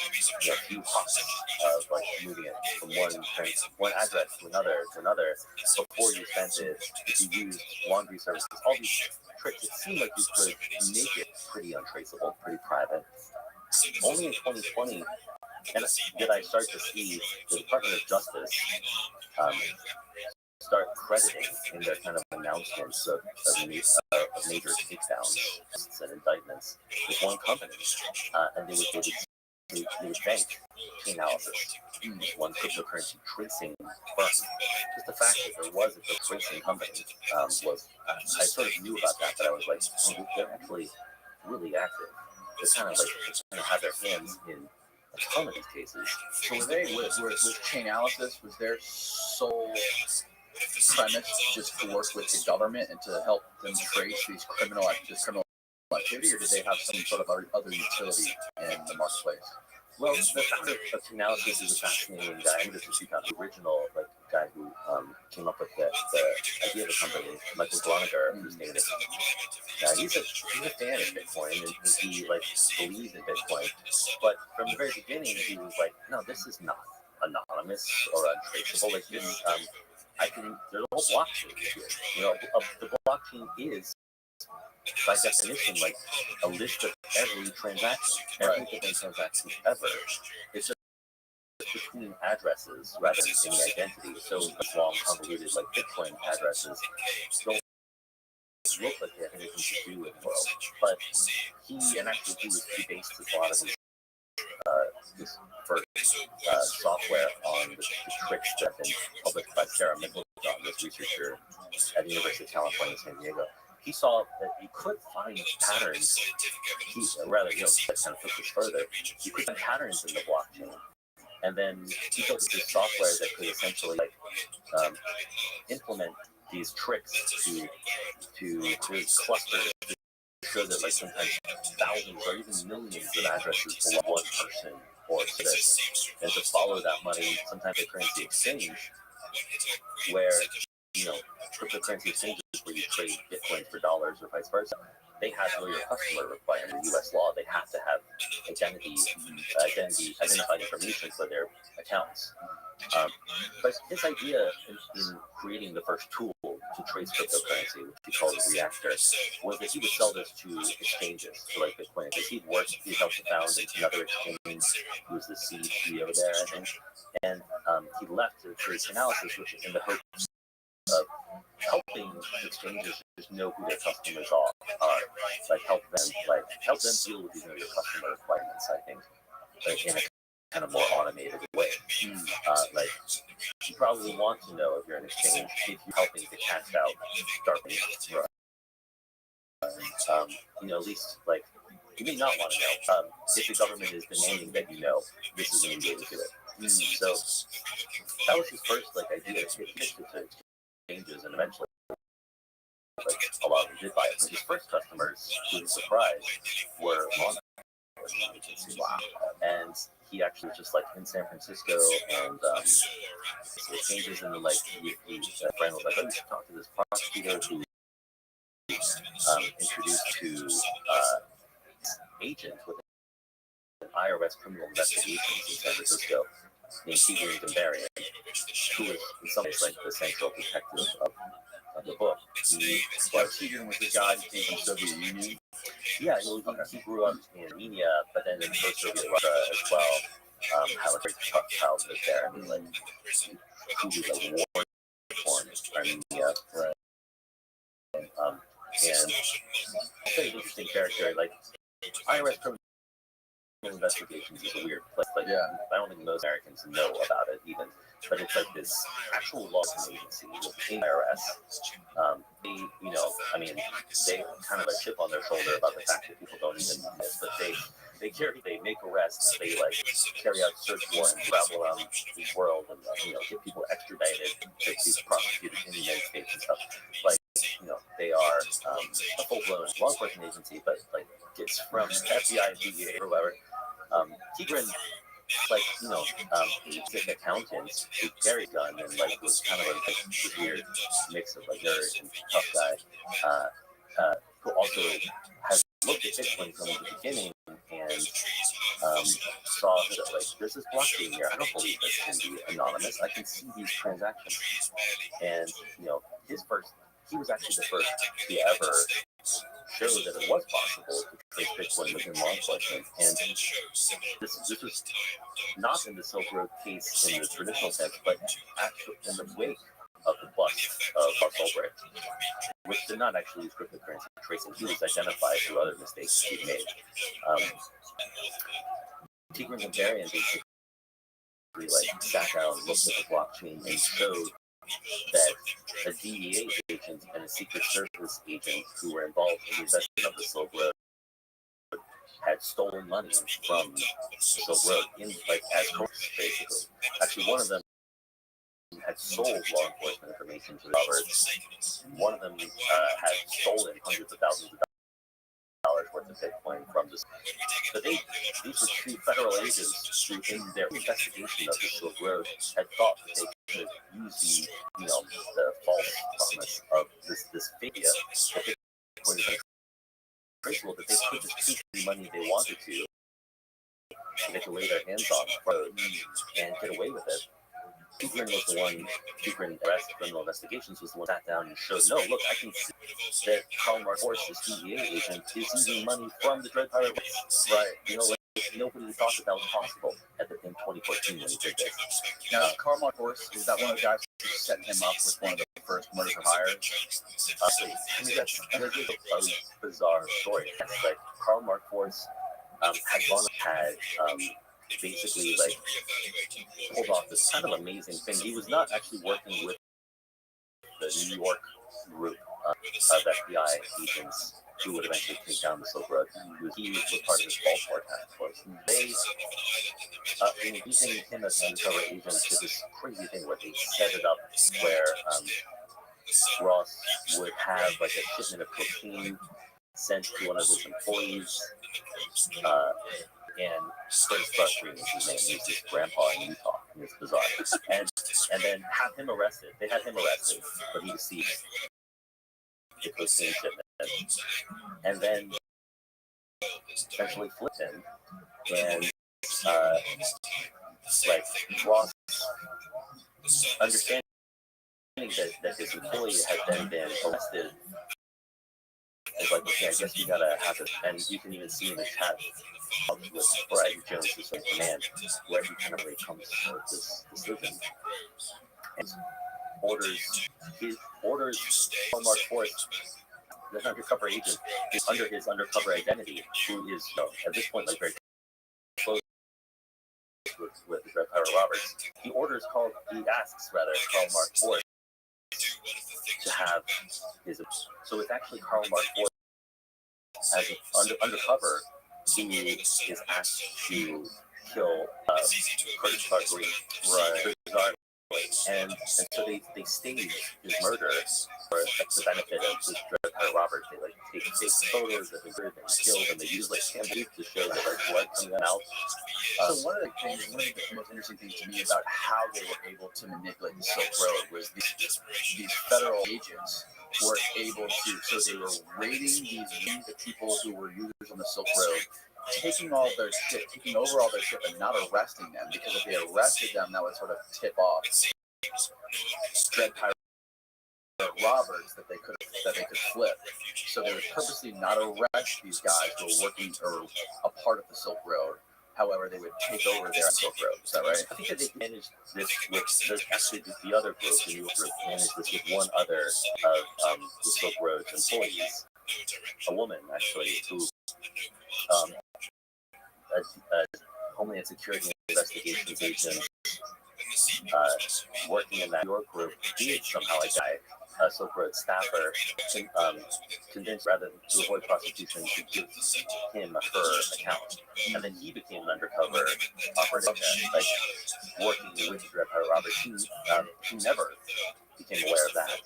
few hops of moving it from one address to another before you spent it, if you used laundry services, all these tricks, it seemed like you could make it pretty untraceable, pretty private. Only in 2020 did I start to see the Department of Justice start crediting in their kind of announcements of major takedowns and indictments with one company, and they would bank Chainalysis, one cryptocurrency tracing firm. Just the fact that there was a tracing company was, I sort of knew about that, but I was like, oh, they're actually really active. They're kind of have their hands in a ton of these cases. So was Chainalysis, was their sole premise just to work with the government and to help them trace these criminal activity, or did they have some sort of other utility in the marketplace? Well, the founder of Chainalysis is a fascinating guy. This is the original guy who came up with the idea of the company, Michael Gloniger, whose name is. He's a fan of Bitcoin, and he believes in Bitcoin. But from the very beginning, he was like, "No, this is not anonymous or untraceable. There's a whole blockchain here. The blockchain is, by definition, a list of every transaction, every different transaction ever. It's just between addresses rather than any identity. So long, convoluted Bitcoin addresses don't look like they have anything to do with the world. But he based a lot of his first software on the tricks that have been published by Sarah Micklejohn, this researcher at the University of California, San Diego. He saw that you could find patterns, that kind of took this further, you could find patterns in the blockchain. And then he built this software that could essentially implement these tricks to create clusters so that sometimes thousands or even millions of addresses belong one person or citizen. And to follow that money, sometimes the currency exchange, where cryptocurrency exchanges where you trade Bitcoin for dollars or vice versa, they have know your customer requirement. In U.S. law, they have to have identified information for their accounts. But his idea in creating the first tool to trace cryptocurrency, which he called a reactor, was that he would sell this to exchanges, to Bitcoin. Because he'd helped to found another exchange. He was the CEO there, I think. And he left to create Chainalysis, which in the hopes of helping exchanges just know who their customers are, help them deal with these know your customer requirements, I think, in a kind of more automated way. You probably want to know if you're an exchange if you're helping to cast out dark money. At least you may not want to know if the government is demanding that this is an way to do it. So that was his first idea to pitch it to exchanges, and eventually a lot of them did buy it. But his first customers, to his surprise, were law enforcement agency. Wow. And he actually was just like in San Francisco, and so it changes, and then like a friend was like, oh, you should talk to this prosecutor who introduced to agent with an IRS criminal investigations in San Francisco named Tigran Gambarian, who was in some ways like the central detective of the book. Tigran was the guy who came from Soviet Union. Yeah, he grew up in Armenia, but then in post-Soviet Russia as well. Had a very tough childhood there. I mean, like, he was like war-torn Armenia, right? And it's an interesting character. Like, IRS criminal investigations is a weird place. Like, Yeah. I don't think most Americans know about it even. But it's like this actual law agency within IRS. They, you know, I mean, they kind of a chip on their shoulder about the fact that people don't even know this, but they make arrests, they like carry out search warrants, travel around the world, and get people extradited to be prosecuted in the United States and stuff. Like, they are a full-blown law enforcement agency, but like it's from FBI, DEA, or whatever. Tigran, like, he's an accountant who carried a gun and like was kind of like this weird mix of like nerd and tough guy, who also has looked at Bitcoin from the beginning and saw that like there's this blockchain here. I don't believe this can be anonymous. I can see these transactions, and he was actually the first to ever show that it was possible to trace Bitcoin within law enforcement. And this was not in the Silk Road case in the traditional sense, but actually in the wake of the bust of Buck Albright, which did not actually use cryptocurrency tracing. He was identified through other mistakes he made. Tigran Gambarian basically like sat down, looked at the blockchain, and showed that a DEA agent and a Secret Service agent who were involved in the investigation of the Silk Road had stolen money from the Silk Road as course, basically. Actually, one of them had sold law enforcement information to the robbers. One of them had stolen hundreds of thousands of dollars worth of Bitcoin from this. But these were two federal agents who, in their investigation of the Silk Road, had thought that they could use the false promise of this figure that Bitcoin is traceable, that they could just keep the money they wanted to, and they could lay their hands on the road and get away with it. Tigran was the one, Tigran arrest criminal investigations was the one that sat down and showed, no, look, I can see that Karl Marx Force, this DEA agent, is using money from the Dread Pirate. Right. Nobody thought that was possible in 2014 when he did this. Now, Karl Marx Force, is that one of the guys who set him up with one of the first murder for hire? I mean, that's a bizarre story. It's like Karl Marx Force had basically like pulled off this kind of amazing thing. He was not actually working with the New York group of FBI agents who would eventually take down the Silk Road. He was part of this Baltimore task force. They, using him as an undercover agent, did this crazy thing where they set it up where Ross would have like a shipment of cocaine sent to one of his employees. And Curtis Restream is his name. He's his grandpa in Utah. It's bizarre. And then have him arrested. They had him arrested, but he received the cocaine shipment. And then eventually flipped him. And Ross, understanding that his employee had then been arrested, is like, okay, I guess we gotta have it. And you can even see in the chat with Brian Jones' command, where he kind of really comes to this decision and orders Karl Marx Force, the undercover agent, is under his undercover identity, who is at this point like very close with the Dread Pirate Roberts. He asks Karl Marx Force to have his. So it's actually Karl Marx Force as undercover who is asked to kill Curtis Green. Right. And so they staged his murder for the benefit of this Dread Pirate Roberts. They like take fake photos of him and killed, and they use like candles to show that like blood coming out. So one of the most interesting things to me about how they were able to manipulate the Silk Road was these federal agents were able to, so they were raiding the people who were users on the Silk Road, taking all their shit, taking over all their shit, and not arresting them, because if they arrested them, that would sort of tip off Dread Pirate Roberts that they could flip. So they would purposely not arrest these guys who were working or a part of the Silk Road. However, they would take over their Silk Road. Is that right? I think that they managed this with actually the other group, the new group, managed this with one other of the Silk Road's employees, a woman actually, who a Homeland Security Investigations agent working in that New York group did somehow die. Silk Road staffer convinced, rather than to avoid prosecution, to give him her account, and then he became an undercover operative, like working with Dread Pirate Roberts. He never became aware of that.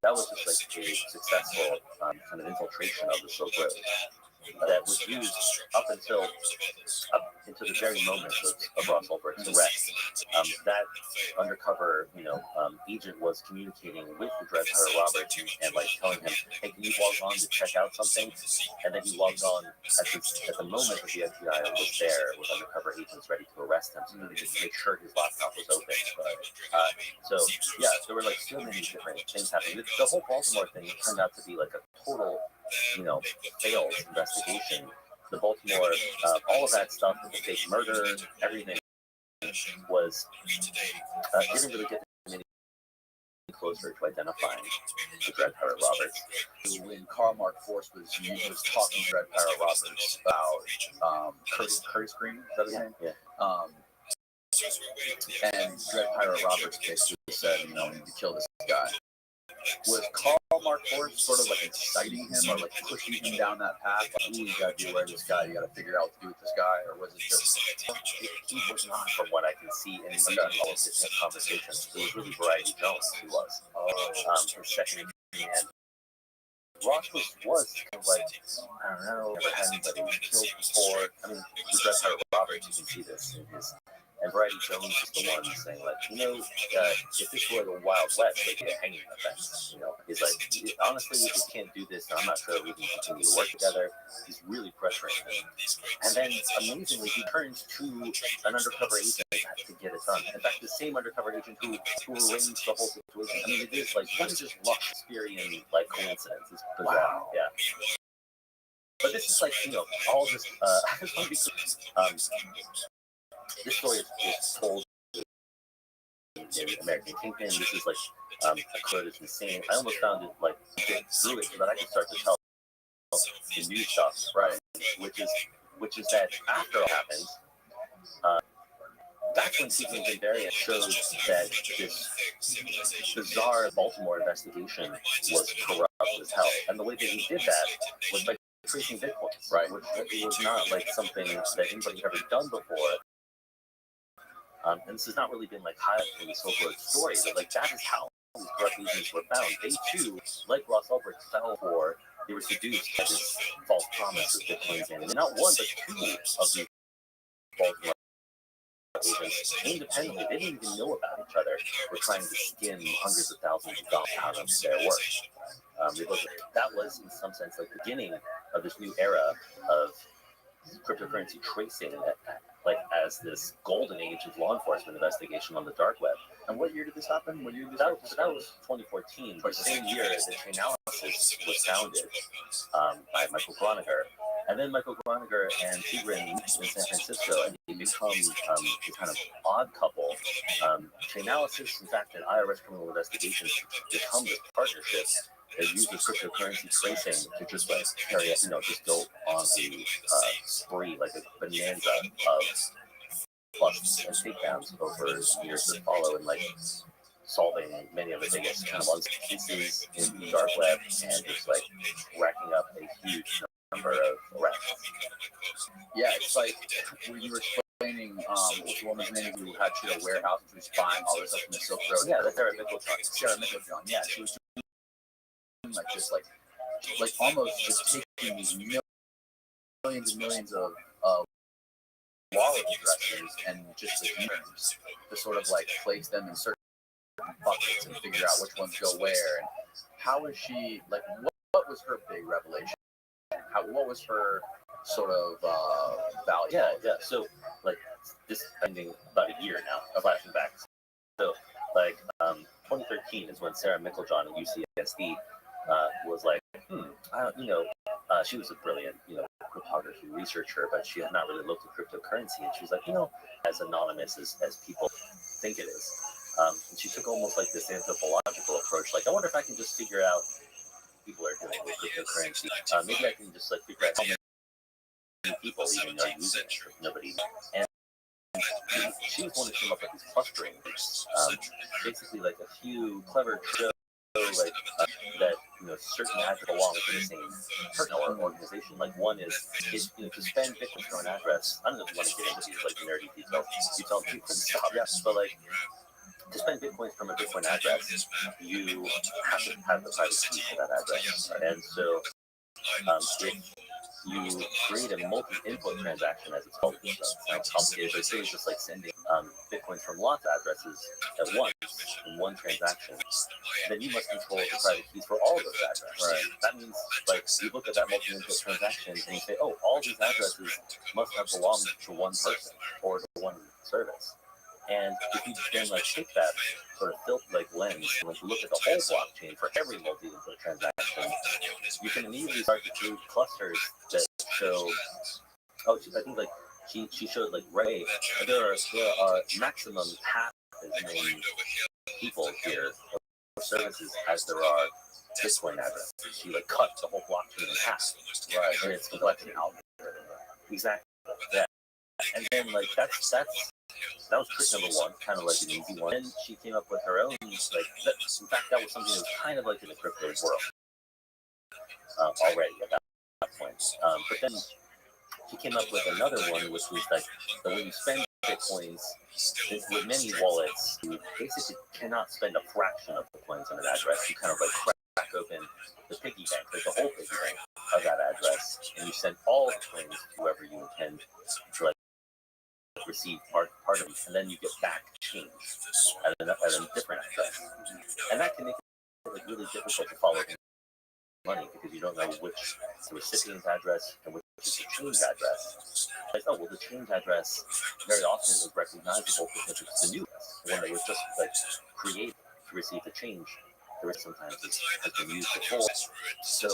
That was just like a successful kind of infiltration of the Silk Road that was used up into the very moment of Ross Ulbricht's arrest. That undercover, agent was communicating with the Dread Pirate Roberts and like telling him, "Hey, can you log on to check out something?" And then he logged on at the moment that the FBI was there with undercover agents ready to arrest him, so he could make sure his laptop was open. So yeah, there were like so many different things happening. The whole Baltimore thing turned out to be like a total, failed investigation. The Baltimore, all of that stuff, the fake murder, everything was didn't really get any closer to identifying the Dread Pirate Roberts. When Carl Mark Force was talking to Dread Pirate Roberts about Curtis Green, is that his name? Yeah. And Dread Pirate Roberts basically said, we need to kill this guy. Was Carl Mark Force sort of like inciting him or like pushing him down that path? Like, ooh, you gotta be aware of this guy, you gotta figure out what to do with this guy? Or was it just. He was not, from what I can see, in all of his conversations. It was really Variety Jones who was. His second in command. Ross was kind of like, I don't know, never had anybody killed before. I mean, the Dread Pirate Roberts, you can see this in his. And Variety Jones is the one saying, like, if this were the Wild West, they'd get a hanging offense. He's like, honestly, we can't do this, and I'm not sure we can continue to work together. He's really pressuring him. And then, amazingly, he turns to an undercover agent to get it done. In fact, the same undercover agent who arranged the whole situation. I mean, it is like, what is this Shakespearean, like, coincidence? It's bizarre. Wow. Yeah. But this is like, all just, I just want to be this story is told in American Kingpin. This is like a quote is insane. I almost found it like get through it so that I could start to tell the new stuff, right? Which is that after it happens, that's when Stephen J. showed that this bizarre Baltimore investigation was corrupt as hell, and the way that he did that was by tracing Bitcoin, right? Which was not like something that anybody had ever done before. And this has not really been like highlighted in the Silk Road story, but like that is how these corrupt agents were found. They too, like Ross Ulbricht, fell for, they were seduced by this false promise of Bitcoin's and not one but two of these Baltimore agents independently, they didn't even know about each other, were trying to skim hundreds of thousands of dollars out of their work. That was in some sense like the beginning of this new era of cryptocurrency tracing, like as this golden age of law enforcement investigation on the dark web. And what year did this happen? That was 2014, the same year that Chainalysis was founded by Michael Groninger. And then Michael Groninger and Tigran meet in San Francisco, and they become a kind of odd couple. Chainalysis, in fact, and IRS criminal investigations become this partnership that uses cryptocurrency tracing to just like carry out, just go on a spree, like a bonanza of busts and takedowns over years that follow, and like solving many of the biggest kind of cases in the dark web, and just like racking up a huge number of arrests. Yeah, it's like when you were explaining what the woman's name who had she had a warehouse and she was buying all this stuff from the Silk Road. Yeah, that's Sarah Michelson. Sarah Michelson. Yeah, she was doing like this, like almost just taking these millions and millions of wallet addresses and just the names to sort of like place them in certain buckets and figure out which ones go where. And how is she like? What was her big revelation? What was her sort of value? Yeah. So like this ending about a year now, flashing back. So like 2013 is when Sarah Michelson at UCSD was like, she was a brilliant, cryptography researcher, but she had not really looked at cryptocurrency, and she was like, as anonymous as people think it is. And she took almost like this anthropological approach, like, I wonder if I can just figure out what people are doing with cryptocurrency. Maybe I can just like figure out how many people even are using it. Nobody. And she was one who came up with these clustering, basically like a few clever like that certain address belong to the same person or organization. Like one is to spend Bitcoin for an address. I don't know if you want to get into these like nerdy details. You tell people to stop. Yes, but like to spend Bitcoin from a Bitcoin address, you have to have the private key for that address. And so if you create a multi-input transaction, as it's called, sounds complicated, but it's just like sending Bitcoins from lots of addresses at once in one transaction, then you must control the private keys for all of those addresses. Right. That means, like, you look at that multi-input transaction and you say, oh, all these addresses must have belonged to one person or to one service. And if you then like take that sort of lens and like look at the whole blockchain for every multi-input transaction, you can immediately start to create clusters that show. Oh, I think like she showed like Ray. There are maximum half as many people here or services as there are Bitcoin addresses. She like cut the whole blockchain in half. Right, and it's collecting algorithm. Exactly. Yeah. And then like that was trick number one, kind of like an easy one. Then she came up with her own, in fact, that was something that was kind of like in the crypto world already at that point. But then she came up with another one, which was like that when you spend Bitcoins with many wallets, you basically cannot spend a fraction of the coins on an address. You kind of like crack open the piggy bank, like the whole piggy bank of that address, and you send all the coins to whoever you intend to like receive part of it, and then you get back change at a different address, and that can make it like really difficult to follow money because you don't know which is the recipient's address and which is the change address. Like, oh well, the change address very often is recognizable because it's the new one that was just like created to receive the change. The rest sometimes has been used before, so.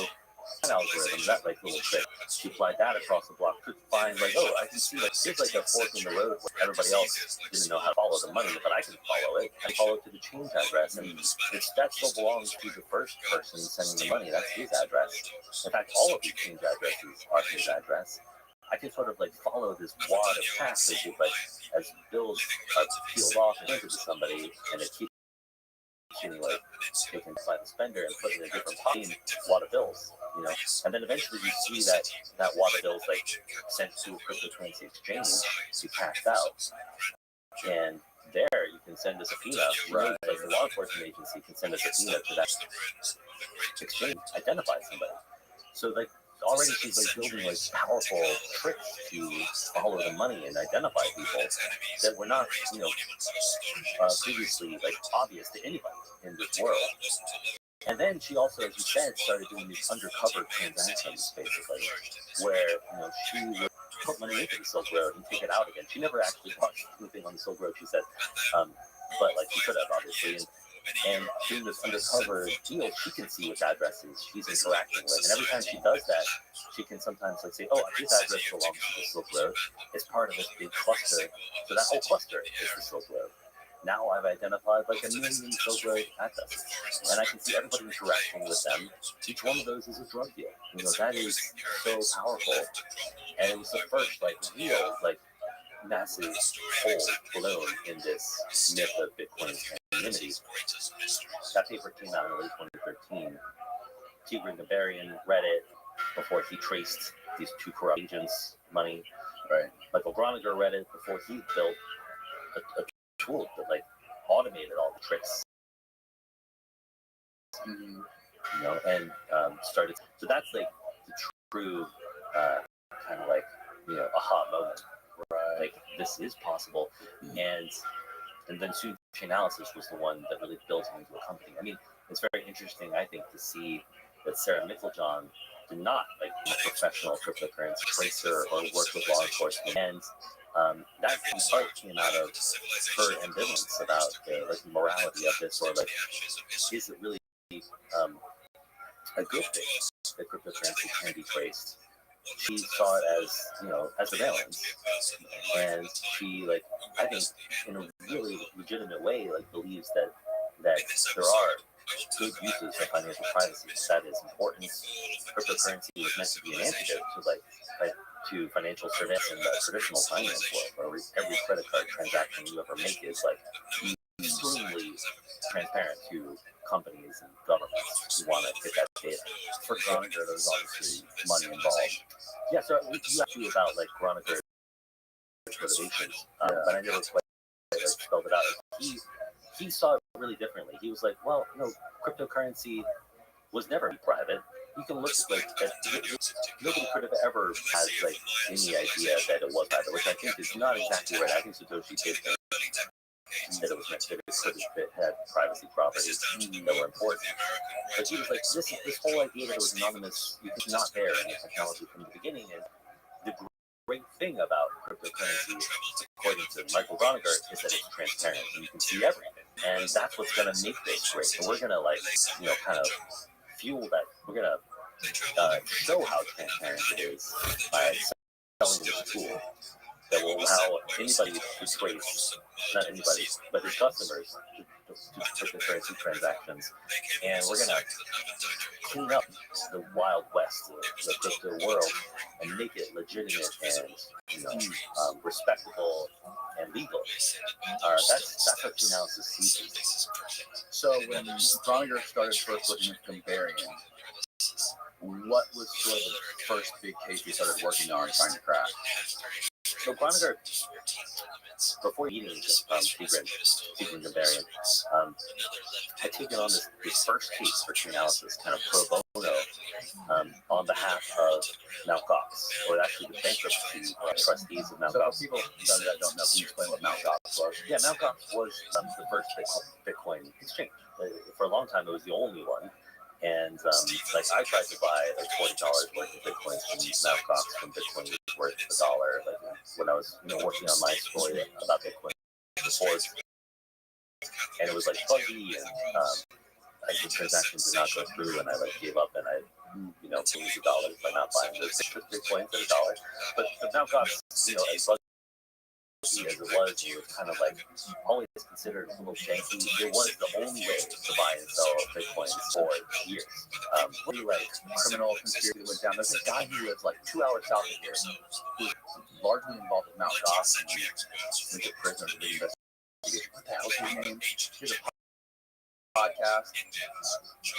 That algorithm, that like little trick, she applied that across the block to find like, oh, I can see like there's like a fork in the road where everybody else didn't know how to follow the money, but I can follow it. I follow it to the change address, and that still belongs to the first person sending the money. That's his address. In fact, all of these change addresses are his address. I can sort of like follow this wad of cash as bills are peeled off and handed to somebody, and it keeps getting like taken by the spender and put in a different wad of bills. And then eventually you see that wad of bills like sent to a cryptocurrency exchange to cash out, and there you can send a subpoena. Right. Like the law enforcement agency can send a subpoena to that exchange, identify somebody. So like already she's like building like powerful tricks to follow the money and identify people that were not previously like obvious to anybody in this world. And then she also, as you said, started doing these undercover transactions, basically, where she would put money into the Silk Road and take it out again. She never actually watched anything on the Silk Road, she said, but like she could have, obviously. And doing this undercover deal, she can see which addresses she's interacting with, and every time she does that, she can sometimes like say, "Oh, this address belongs to the Silk Road. It's part of this big cluster, so that whole cluster is the Silk Road." Now I've identified like a million Silk Road addresses, and I can see everybody interacting with them. Each one of those is a drug deal. That is so powerful, and it was the first like real like massive hole blown in this myth of Bitcoin's anonymity. That paper came out in late 2013. Tigran Gabarian read it before he traced these two corrupt agents' money. Right. Michael Broniger read it before he built a tool that like automated all the tricks. Mhm. You know, and started. So that's like the true kind of like aha moment. Right. Like this is possible, and then soon chain analysis was the one that really built him into a company. I mean, it's very interesting, I think, to see that Sarah Mitteljohn did not like be a professional cryptocurrency tracer or work with law enforcement, and that in part came out of her ambivalence about the morality of this, or like, is it really a good thing that cryptocurrency can be traced? She saw it as surveillance, and she I think in a really legitimate way believes that there are good uses of financial privacy. That is important. Cryptocurrency was meant to be an antidote to financial surveillance in the traditional finance world, where every credit card transaction you ever make is extremely transparent to companies and governments who want to get that data. For Groninger, there's obviously money involved. Yeah, so you asked me about Groninger's motivations, but I never quite spelled it out. He saw it really differently. He was like, well, cryptocurrency was never private. You can look at nobody could have ever had any idea that it was private, which I think is not exactly right. I think Satoshi did think that it was meant that it had privacy properties that were important. But he was like, this whole idea that it was anonymous was not there in the technology from the beginning. And the great thing about cryptocurrency, according to Michael Broniger, is that it's transparent and you can see everything. And that's what's going to make this great. So we're going to kind of fuel that. We're going to show how transparent it is by selling this tool that will allow anybody to trace, not anybody, but his customers to cryptocurrency transactions. And we're going to clean up the wild west of the crypto world and make it legitimate and respectable and legal. That's how chain analysis sees it. So when Groninger started first looking at Convariant, what was sort of the first big case he started working on trying to crack? So Broniger, before meeting Tigran Convariant, had taken on this first case for chain analysis, kind of pro bono, on behalf of Mt. Gox, or actually the bankruptcy trustees of Mt. So Gox. for people that don't know, can you explain what Mt. Gox was? Yeah, Mt. Gox was the first Bitcoin exchange. For a long time, it was the only one. And I tried to buy $40 worth of Bitcoins from Mt. Gox when Bitcoin was worth $1. When I was working on my story about Bitcoin before, and it was buggy, and the transaction did not go through, and I gave up, and I millions of dollars by not buying those Bitcoins at $1. But Mt. Gox, as buggy as it was kind of always considered a little janky. It was the only way to buy and sell Bitcoins for years. Criminal conspiracy that went down. There's a guy who lives 2 hours south of here who's largely involved with Mt. Gox and went to prison for the investigation. What the hell's his name? Here's a podcast.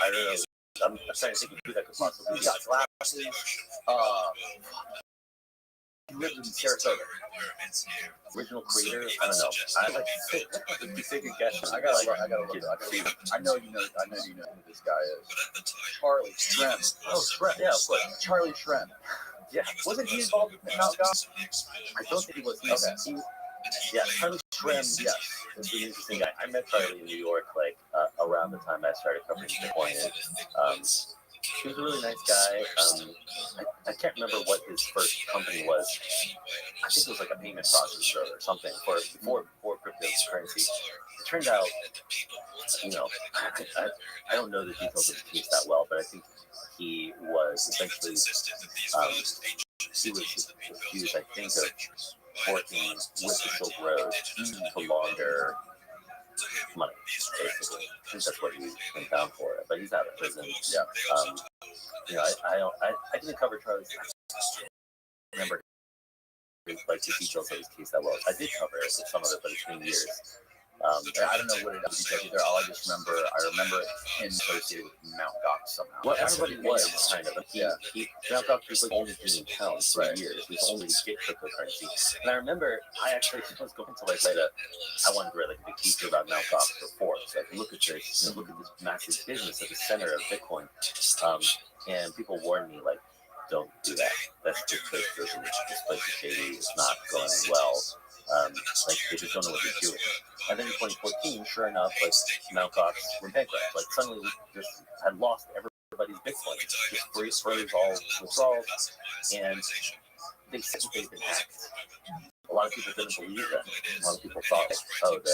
I don't know. I'm trying to think of who that could possibly be. He's got glasses. He lives in Sarasota. Original creator? I don't know. I take a guess. I gotta look. I know you know who this guy is. Charlie Shrem. Oh, Shrem. Yeah, of course. Charlie Shrem. Yeah. Wasn't he involved with Mt. Gox? I don't think he was. Okay. Yeah, Charlie Shrem, yes. He's an interesting guy. I met Charlie in New York around the time I started covering Bitcoin. And, he was a really nice guy. I can't remember what his first company was. I think it was a payment processor or something before cryptocurrency. It turned out, I don't know the details of the case that well, but I think he was essentially he was accused, I think, of working with the Silk Road to launder money, basically. I think that's what he went down for. But he's out of prison. Yeah. I didn't cover Charlie's. I don't remember the details of his case that well. I did cover some of it, but it's been years. I don't know what it is because either. All I remember it associated with Mount Gox somehow. Well, everybody was kind of. Yeah. Mount Gox was like only being in town for years. It was only legit cryptocurrency. And I remember I actually was going to like I wanted to write like a big feature about Mount Gox before. So like look at this, look at this massive business at the center of Bitcoin. And people warned me like, don't do that. That's just this place is shady. It's not going well. Like they just don't know what they're doing. And then in 2014, sure enough, like Mt. Gox were bankrupt. Like suddenly we just had lost everybody's Bitcoin. Just froze all withdrawals, and they said they'd been hacked. A lot of people didn't believe that. A lot of people thought, like, oh, the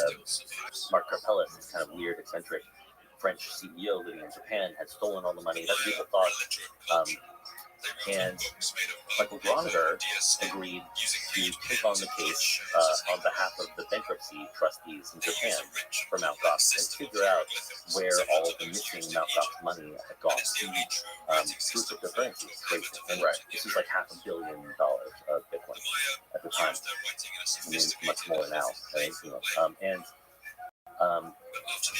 Mark Karpelès, this kind of weird, eccentric French CEO living in Japan, had stolen all the money. That's what people thought. And Michael Groniger agreed to take on the case on behalf of the bankruptcy trustees in Japan for Mt. Gox and figure out where all of the missing Mt. Gox money had gone through cryptocurrency tracing. And this is like $500 million of Bitcoin at the time. I mean, much more now. Right?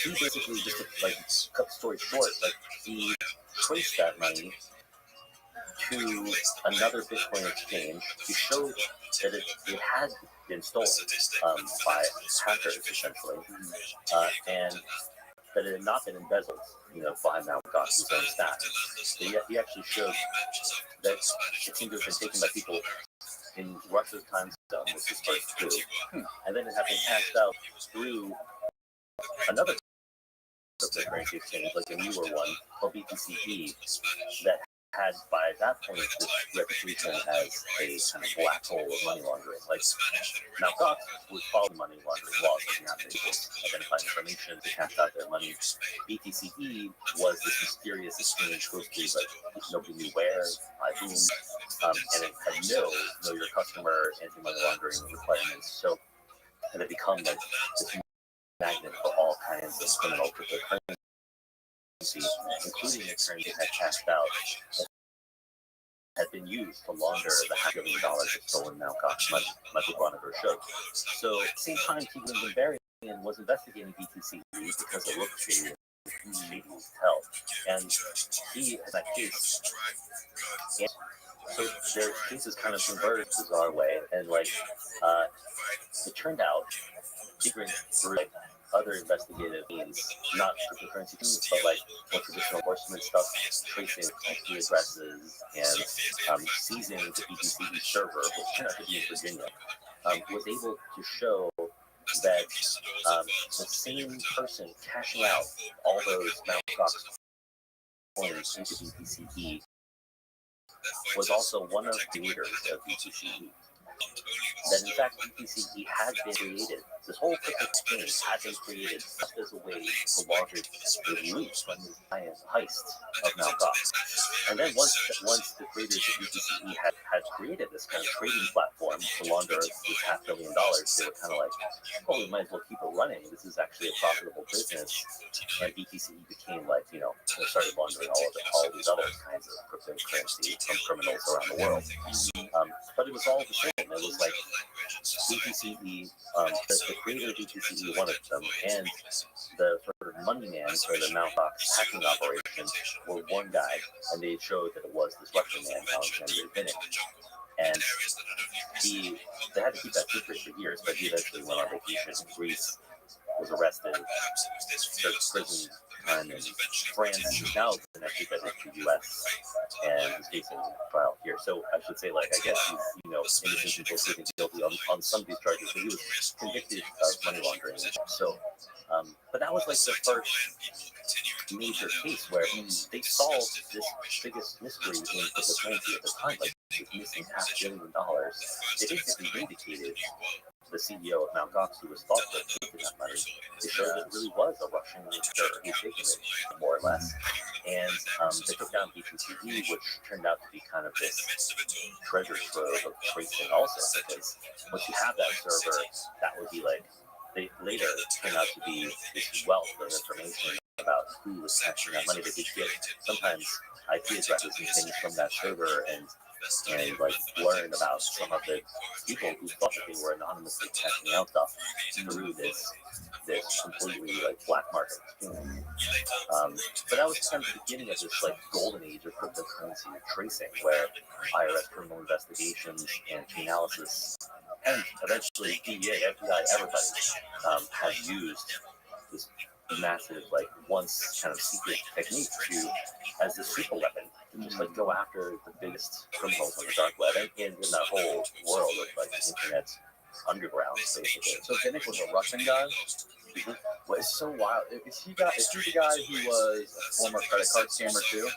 He basically, just to like cut the story short, like he traced that money to another Bitcoin exchange to show that it had been stolen by hackers, essentially, and that it had not been embezzled, by Mt. Gox's own staff. So he actually showed that it seemed to have been taken by people in Russia's time zone, which is first true, and then it had been passed out through another cryptocurrency exchange, like a newer one called BTCE, that had by that point this reputation as a kind of black hole of money laundering. Like Mt. Gox was following money laundering laws, looking at people, identifying information to cash out their money. BTCE was this mysterious exchange supposed to be like nobody knew where, by whom, and it had no know your customer anti-money laundering requirements. So it had become like this magnet for all kinds of criminal cryptocurrency, including the currency that had cashed out, that had been used to launder the $500 million of stolen Mt. Gox money, Michael Groniger showed. So at the same time, Keegan Barbarian was investigating BTC because it looked shady as hell. And he had that case. And so their cases kind of converged bizarre way, and like it turned out, figuring through like other investigative means, not cryptocurrency means, but like more traditional enforcement stuff, tracing IP addresses and seizing the BTCE server, which turned out to be in Virginia, was able to show that the same person cashing out all those Mt. Gox coins into BTCE was also one of the leaders of BTCE. That in fact BTCE had been created, this whole crypto exchange had been created just as a way to launder the loot from the heist of Mt. Gox. And then once the creators of BTCE had created this kind of trading platform to launder this $500 million, they were kind of like, oh, we might as well keep it running. This is actually a profitable business. And BTCE became like, they started laundering all these other kinds of cryptocurrency from criminals around the world. But it was all the same. It was like BTCE, the creator of BTCE, one of them, and the sort of money man for the Mt. Gox hacking operation were one guy, and they showed that it was this Russian man, Alexander Vinnik. And they had to keep that secret for years, but he eventually went on vacation in Greece, was arrested, served prison time in France, and he's now been extradited to the U.S. and is facing trial here. So I should say, like, I guess he's, innocent people sitting guilty on some of these charges, but he was convicted of money laundering. So, but that was like the first major case where they solved this biggest mystery in cryptocurrency at the time, like missing $500 million. They basically vindicated the CEO of Mt. Gox, who was thought to have taken that money. They showed that it really was a Russian terror who taken it, more or less. And they took down BTCE, which turned out to be kind of this treasure trove of tracing also, because once you have that server, that would be like, they later turned out to be this wealth of information about who was cashing that money. They could get sometimes IP addresses and things from that server and like learn about some of the people who thought that they were anonymously cashing out stuff through this this completely like black market thing. But that was kind of the beginning of this like golden age of cryptocurrency tracing, where IRS criminal investigations and analysis, and eventually DEA, FBI, everybody have used this massive, like once kind of secret technique to as this super weapon to just like go after the biggest criminals on the dark web and in that whole world of like the internet underground, basically. So Vinnick was a Russian guy. Well, it's so wild. Is he the guy who was a former credit card scammer too?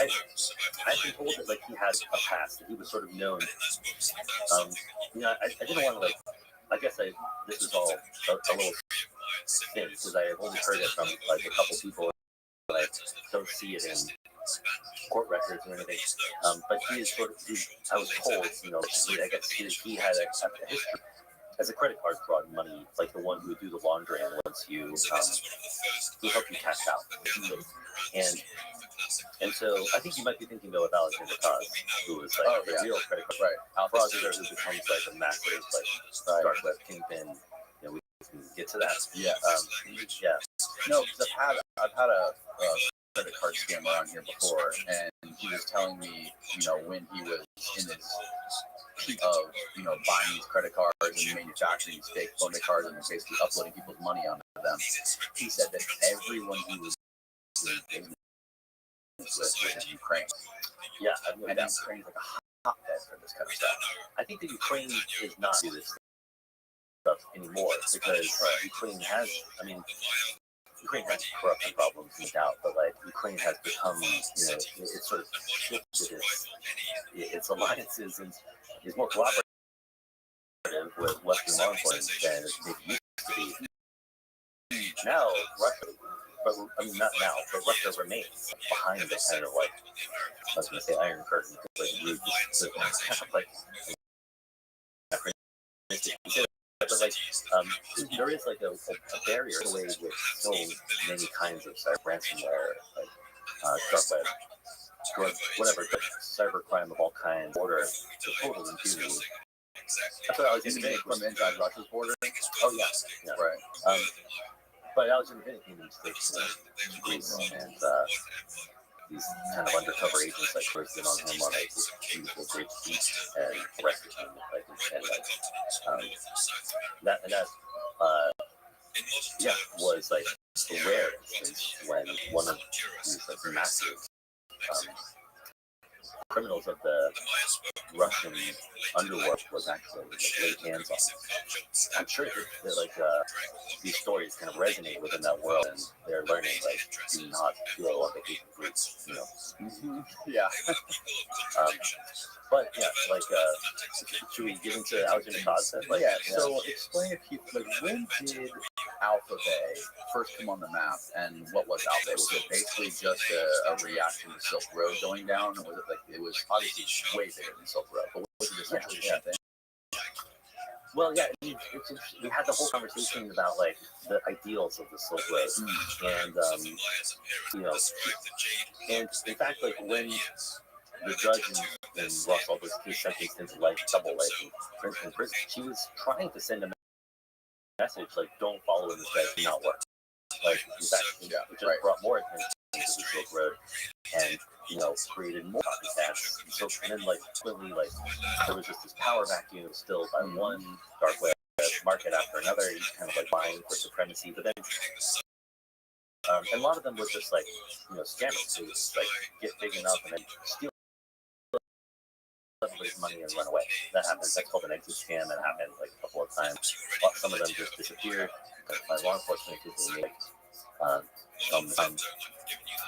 I've been told that like he had a past, that he was sort of known. I didn't want to like. I guess this is all a little thin because I have only heard it from like a couple people, but I don't see it in court records or anything. But he is sort of. I was told, I guess he had a history as a credit card fraud money, like the one who would do the laundering once you who helped you cash out. And so I think you might be thinking though of Alexander Cos, who was like the real credit card fraudster who becomes like a massive like dark web kingpin. We can get to that. Yeah. Yeah. No, because I've had a credit card scammer on here before, and he was telling me, when he was in his peak of, buying these credit cards and manufacturing these fake phone cards and basically uploading people's money onto them. He said that everyone he was doing business with is Ukraine. Yeah, and Ukraine's like a hotbed for this kind of stuff. I think that Ukraine is not do this stuff anymore because Ukraine has corruption problems, no doubt, but like Ukraine has become, it's sort of shifted its alliances and is more cooperative with Western law enforcement than it used to be. Now, Russia, not now, but Russia remains behind the kind of like, I was going to say Iron Curtain, but like, kind of like, but like, there is like a barrier away with so many kinds of ransomware, like dark web, whatever, cybercrime of all kinds, border to total impunity. That's what I was Vinnick from inside Russia's border. Oh yeah, Right. But Alexander Vinnick came to the States to Greece, and these kind of undercover agents like closed in on him on like this beautiful Greek beach and arrested him like and like that was like the rare instance when one of these like massive criminals of the Russian underworld was actually like, laid hands on. I'm sure that like these stories kind of resonate within that world, and they're learning like do not go on vacation groups, Yeah. But yeah, like should we get into Alexander Cos? Like, So explain if you like when did Alpha Bay first come on the map, and what was Alpha Bay? Was it basically just a reaction to Silk Road going down, or was it like it was obviously way bigger than Silk Road, but was it essentially the same thing? Well, yeah, we had the whole conversation about like the ideals of the Silk Road, and and in fact, like when the judge in Los Altos case sentenced him to life, double life in prison, she was trying to send a message like, "Don't follow in this guy; do not work." Like, in fact, it just brought more attention to the Silk Road, and created more copycats. So, and then like clearly, like there was just this power vacuum still by one dark web market after another, each kind of like vying for supremacy. But then, and a lot of them were just like scammers who just like get big enough and then steal everybody's money and run away. That happens. That's called an exit scam. That happened like a couple of times. Some of them just disappeared by law enforcement because they made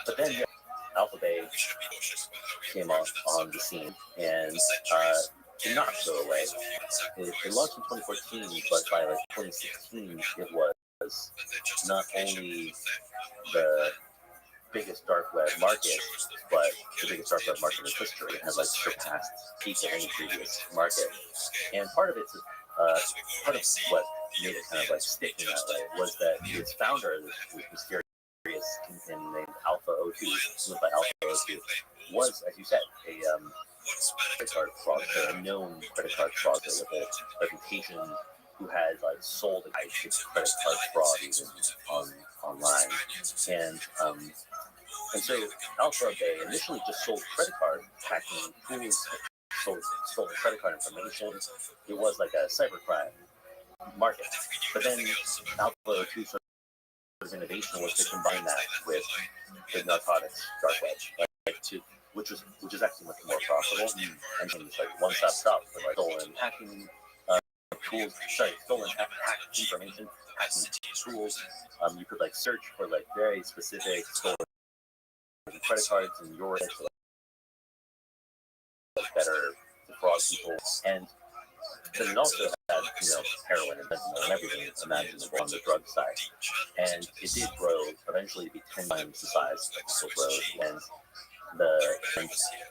but then Alpha Bay came on the scene and did not go away. It launched in 2014, but by like 2016, it was not only the biggest dark web market, but the biggest dark web market in history. It has like surpassed peak of any previous market. And part of it's part of what made it kind of like stick in that way was that its founder, this mysterious kingpin named Alpha O2, went by Alpha O2, was, as you said, a credit card fraudster, a known credit card fraudster with a reputation who had like sold a guy to credit card fraud even online, and so Alpha Bay initially just sold credit card hacking tools, sold credit card information. It was like a cybercrime market, but then Alpha 2 sort of innovation was to combine that with the narcotics dark web, like which is actually much more profitable and it's like one-stop shop for like stolen hacking tools. Stolen hack information, hacking tools. You could like search for like very specific stolen credit cards in your to like better defraud people, and then it also had heroin and fentanyl and everything imaginable on the drug side, and it did grow eventually to be 10 times the size of Silk Road, and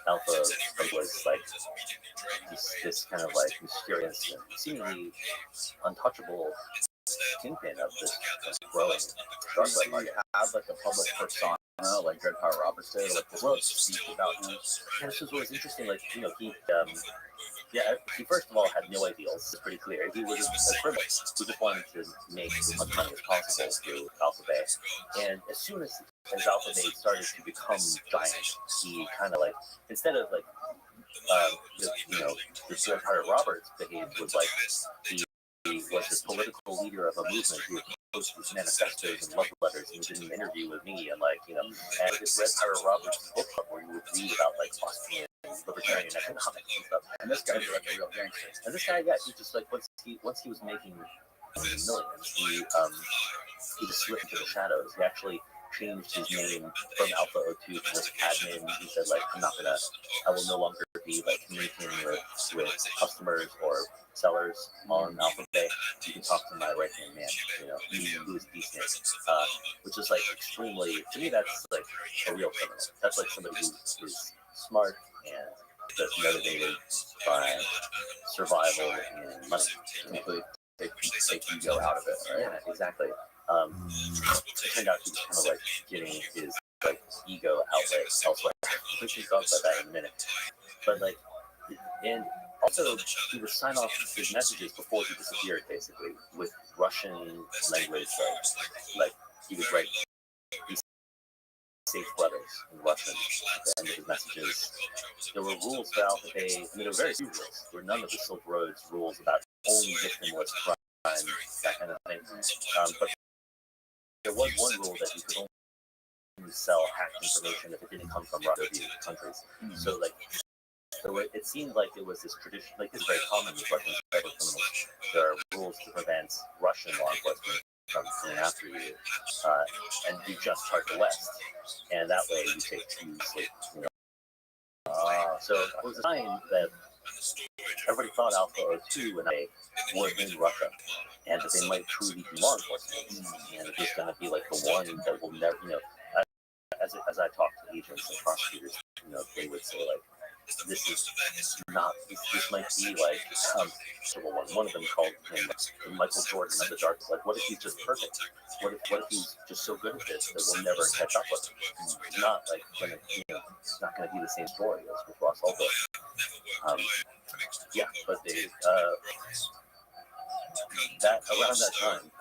Alpha was like this kind of like mysterious and seemingly untouchable kingpin of this growing drug Do market. you have like a public persona like Dread Power Roberts did, like the world speak about him? And this is what was interesting. Like he first of all had no ideals. It's pretty clear. He was a criminal who just wanted to make as much money as possible through Alpha Bay. And as soon as Alpha Bay started to become giant, he kind of like instead of like the Dread Power Roberts behaved was like he was the political leader of a movement who posted his manifestos and love letters, and he did an interview with me and and this Red Power Roberts book club where you would read about like Austrian libertarian economics and stuff. And this guy was like a real gangster. And this guy, he just like once he was making millions, he just slipped into the shadows. He actually changed his name from Alpha O2 to this admin. He said like I will no longer be like communicating with customers or sellers on Alpha Bay. You can talk to my right hand man, who is decent, which is like extremely, to me that's like a real criminal. That's like somebody who is smart and just motivated by survival and money. Completely take ego out of it, right? Yeah, exactly. It turned out he was kind of like getting his like ego outlet elsewhere. We can talk about that in a minute. But like, and also he would sign off his messages before he disappeared, basically with Russian language. Like he would write these safe letters in Russian at the end of his messages. There were rules for Alpha Bay. I mean, there were very few rules. There were none of the Silk Road's rules about only victimless crime, that kind of thing. But there was one rule that you could only sell hacked information if it didn't come from Russia countries. So it seemed like it was this tradition, like it's very common with Russian cyber criminals. There are rules to prevent Russian law enforcement from coming after you, and you just charge the West, and that way you take two, so it was a sign that everybody thought Alpha O2 and I were in Russia, and that they might truly be law enforcement, and it's going to be like the one that will never, as I talk to agents and prosecutors, they would say like, this is not, this might be like one of them called him Michael Jordan of the dark. Like, what if he's just perfect? What if he's just so good at this that we'll never catch up with him? It's not like gonna, it's not gonna be the same story as with Ross Ulbricht. But they that around that time,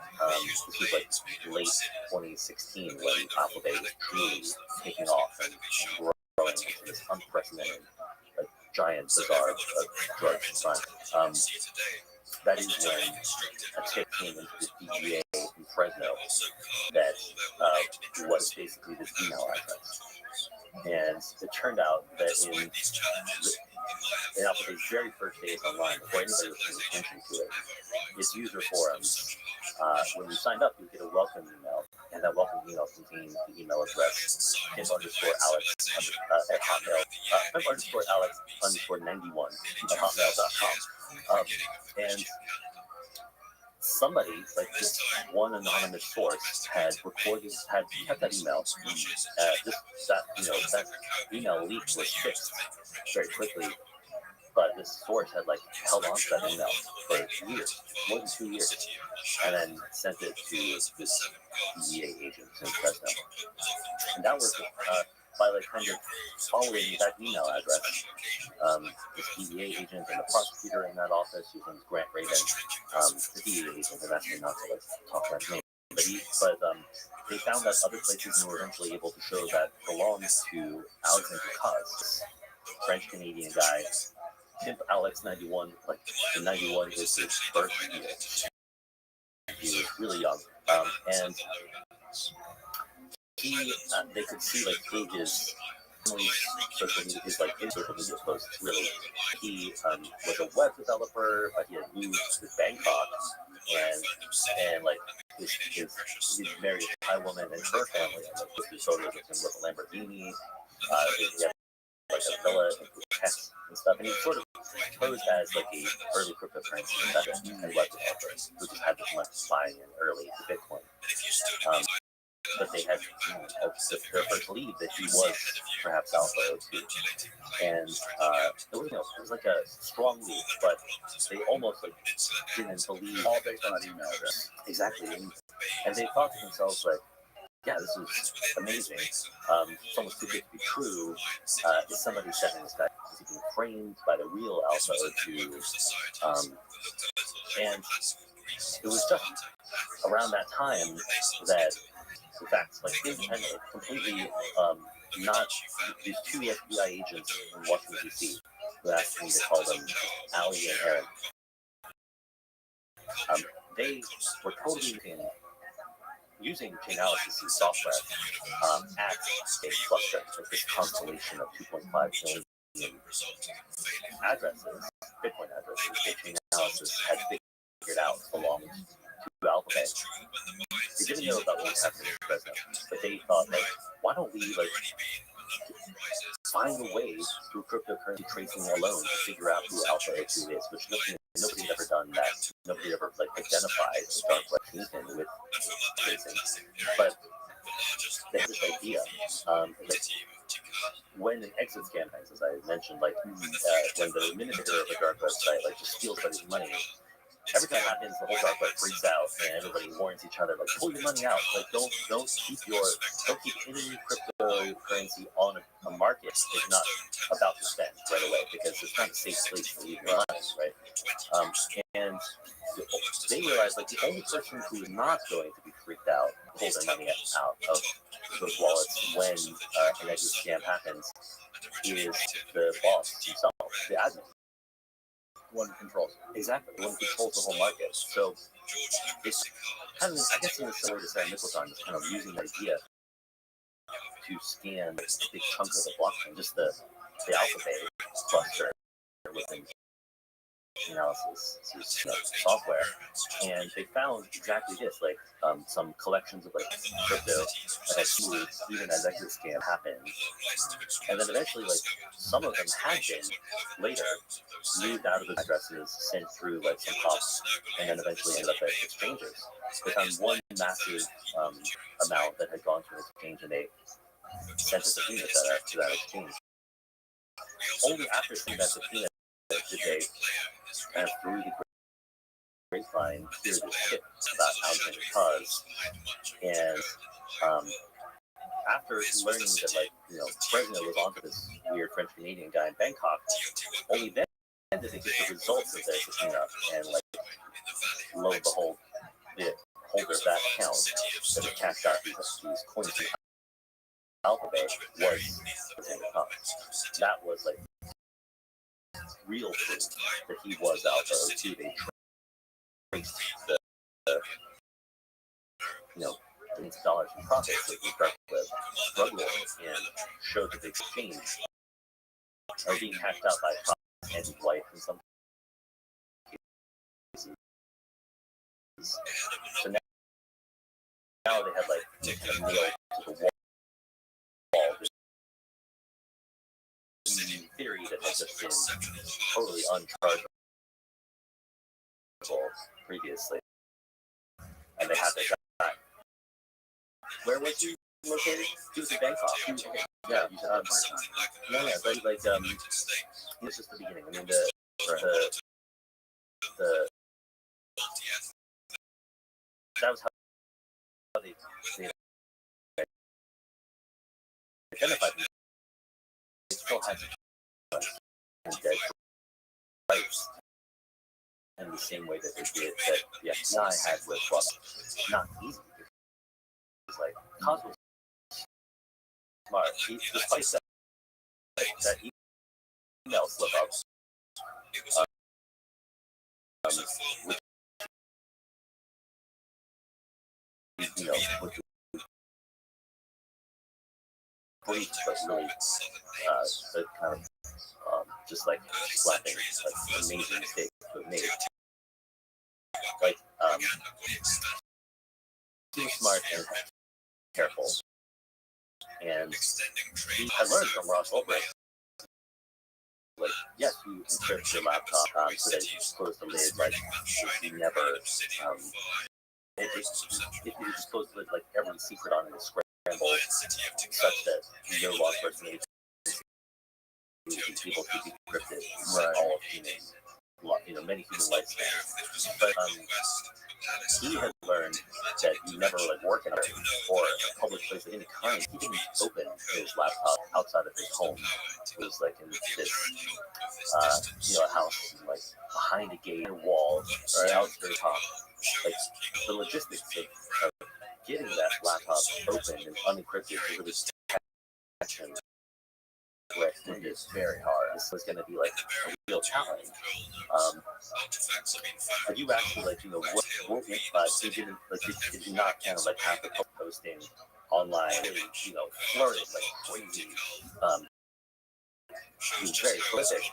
this was like late 2016 when Alpha Bay was truly taking off and growing into this unprecedented, like, giant bazaar of drugs and crime. That is when a tip came into the DGA in Fresno that was basically this email address. And it turned out that in Alpha Bay's very first days online, before anybody was paying attention to it, its user forums, when you signed up, you get a welcome email, and that welcome email contained the email address pimp_Alex at hotmail, pimp_Alex_91 at hotmail.com. And somebody, like this one anonymous source, had kept that email. That email leak was fixed very quickly, but this source had like held on to that email for years, more than 2 years, and then sent it to this DEA agent in Fresno. And that was by like kind of following that email address, this DEA agent and the prosecutor in that office, whose name is Grant Raven, the DEA agent, and actually not to like talk about his name, but they found that other places and were eventually able to show that belonged to Alexander Cuz, French Canadian guy. Pimp Alex 91, like the 91 is his birth year. He was really young, and they could see like through his social media, his like his social media posts. Really, he was a web developer, but he had moved to Bangkok, and like he's married a Thai woman and her family. And like posted photos of him with a Lamborghini. He had like a villa and pets and stuff, and he sort of posed as like a early cryptocurrency investor and web developer who just had this much buying in early Bitcoin. But they had their first lead that he was perhaps Alpha 02. And it was like a strong lead, but they almost like didn't believe. All based on that email address. Exactly. And they thought to themselves, like, yeah, this is amazing. It's almost too good to be true. Is somebody setting this guy? Is he being framed by the real Alpha 02? And it was just around that time that, in fact, like independently, completely not these two FBI agents in Washington, D.C., who asked me to call them Ali and Aaron. They were totally using Chainalysis software at a cluster, like this constellation of 2.5 million addresses, Bitcoin addresses, that Chainalysis had figured out belonged to Alphabet. They didn't know about what was happening in Fresno, but they thought, like, why don't we like find a way through cryptocurrency tracing alone to figure out who Alpha 02 is, which nobody had ever done that. Nobody ever like identified the dark web Ethan with tracing. But they had this idea that when an exit scam happens, as I mentioned, like when the administrator of a dark website like just steals somebody's money. Every time it happens, the whole dark web freaks out, and everybody warns each other, like, pull your money out. Like, don't keep any cryptocurrency on a market if you're not about to spend right away, because it's not a safe place to leave your money, right? And they realized, like, the only person who is not going to be freaked out, pull their money out of those wallets when an exit scam happens, is the boss himself, the admin. One controls. Exactly. One controls the whole market. So it's kind of, I guess, in a similar to Sam Nicholson, just kind of using the idea to scan a big chunk of the blockchain, just the alphabet cluster within Chainalysis software, and they found exactly this, like some collections of like crypto that had moved even as exit scam happened, and then eventually like some of them had been later moved out of the addresses, sent through like some hops, and then eventually ended up at exchanges. They found one massive amount that had gone to an exchange, and they sent a subpoena to that exchange. Only after seeing that subpoena did they kind of through the grapevine hear this tip about Alexander Cuz, and after learning that, like, you know, Fresno was onto this weird French Canadian guy in Bangkok, only then did they get the results of their subpoena, and like lo and behold, the holder of that account that had cashed out these coins from Alphabet was Alexander Cuz. That was like real proof that he was Alpha 02. They traced the billions of dollars in profits that these dark web drug lords, and showed that the exchange are being hacked out by Cuz and his wife in some cases. So now they had like kind of nailed to the wall this theory that had just been totally unchargeable previously, and they had their guy. Where was he located? He was in Bangkok. Yeah, but like it was just the beginning. I mean, the that was how they identified them, they still had dead rights in the same way that they did that the FBI had with Trump. Not easy. It's like Cos was smart. He, despite that email slip ups, which, you know, which brief but really the kind of just like slapping, like amazing mistakes were made. Like he was smart and careful, and I learned from Ross Ulbricht. Like, yes, you encrypt your laptop so that you close the lid. Like, you never. It just close the lid like every secret on it is scrambled, such that no law person needs people to be encrypted. Right. All of human, many human lifespans. But he had learned that you never like work in a or a public place of any kind. He didn't open his laptop outside of his home. It was like in this, a house like behind a gate and walls, right out to the top. Like the logistics of getting that laptop open and unencrypted to really catch him. It's very hard. This was going to be like a real challenge. But you actually what you didn't you did not kind of like have the posting online, flourished like crazy. He was very prolific,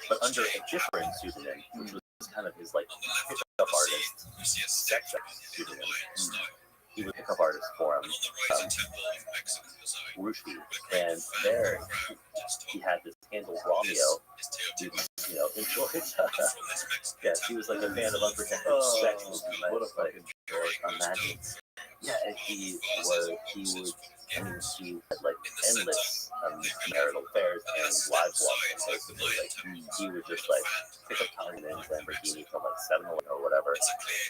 but under a different pseudonym, which was kind of his like pickup artist, sex pseudonym. He was a pickup artist for him, Rushdie, and there he had this handle Romeo, who enjoyed. Yeah, he was like a fan of unprotected sex. What a fucking joy! Imagine. Yeah, and he had like endless marital affairs and live blogs. Basically, like he would just like pick up time in Lamborghini from like 7-Eleven or whatever,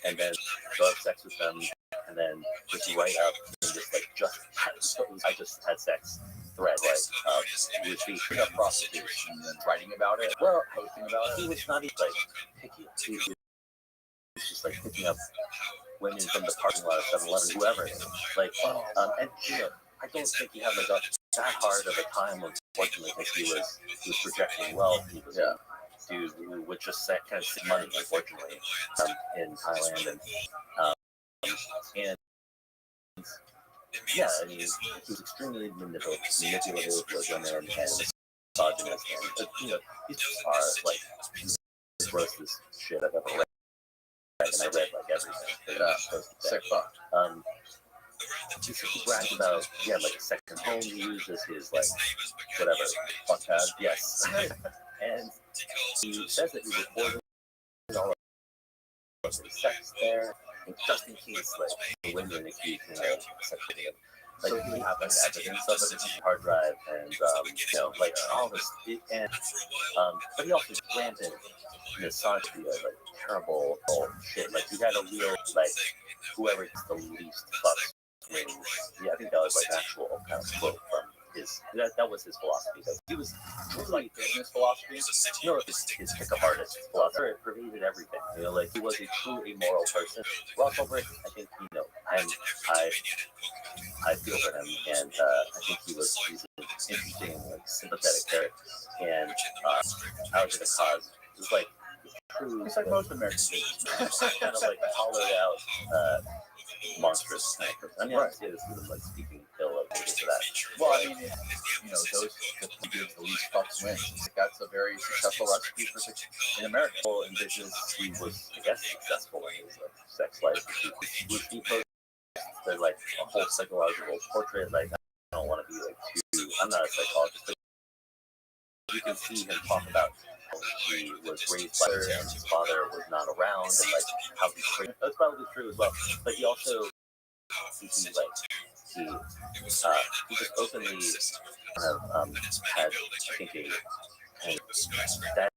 and then go have sex with them, and then just write up and I just had sex thread, like which he pick up prostitution and then writing about it. Well, posting about it. He was not even like picky. He was just like picking up women from the parking lot of 7-Eleven, whoever. Like, and I don't think he had like that hard of a time, unfortunately, because he was projecting wealth. He was a dude who would just kind of sit money, unfortunately, in Thailand, and yeah, I mean, he was extremely manipulative with women and misogynist, and these are like the grossest shit I've ever read. And I read like everything. Sick fuck. He bragged about like a second home he used as his like whatever fuck pad. Yes. And he says that he recorded all of his sex there, and just in case like the women accused him of sexually. Like he would have like evidence of it in his hard drive, and like all this, and but he also rampant misogyny, like terrible shit. Like he had a real like whoever gets the least fucks wins. Yeah, I think that was like an actual kind of quote from his. That was his philosophy. He was like business philosophy. His pickup artist philosophy. It pervaded everything. Like he was a true immoral person. Ross Ulbricht, I think I feel for him, and I think he's an interesting, like sympathetic character. And I was in a cause. It was like true. It's like most American business. Kind of like hollowed out, monstrous kind of person. I mean, I see this as like speaking ill of it for that. Well, I mean, those who give the least fucks win. That's a very successful recipe for success in America. Well, in business, he was, I guess, successful in his like, sex life. He posted like a whole psychological portrait. Like, I don't want to be like too. I'm not a psychologist, but you can see him talk about how he was raised by her and his father was not around, and like how he trained. That's probably true as well. But he also he just openly kind of had I think that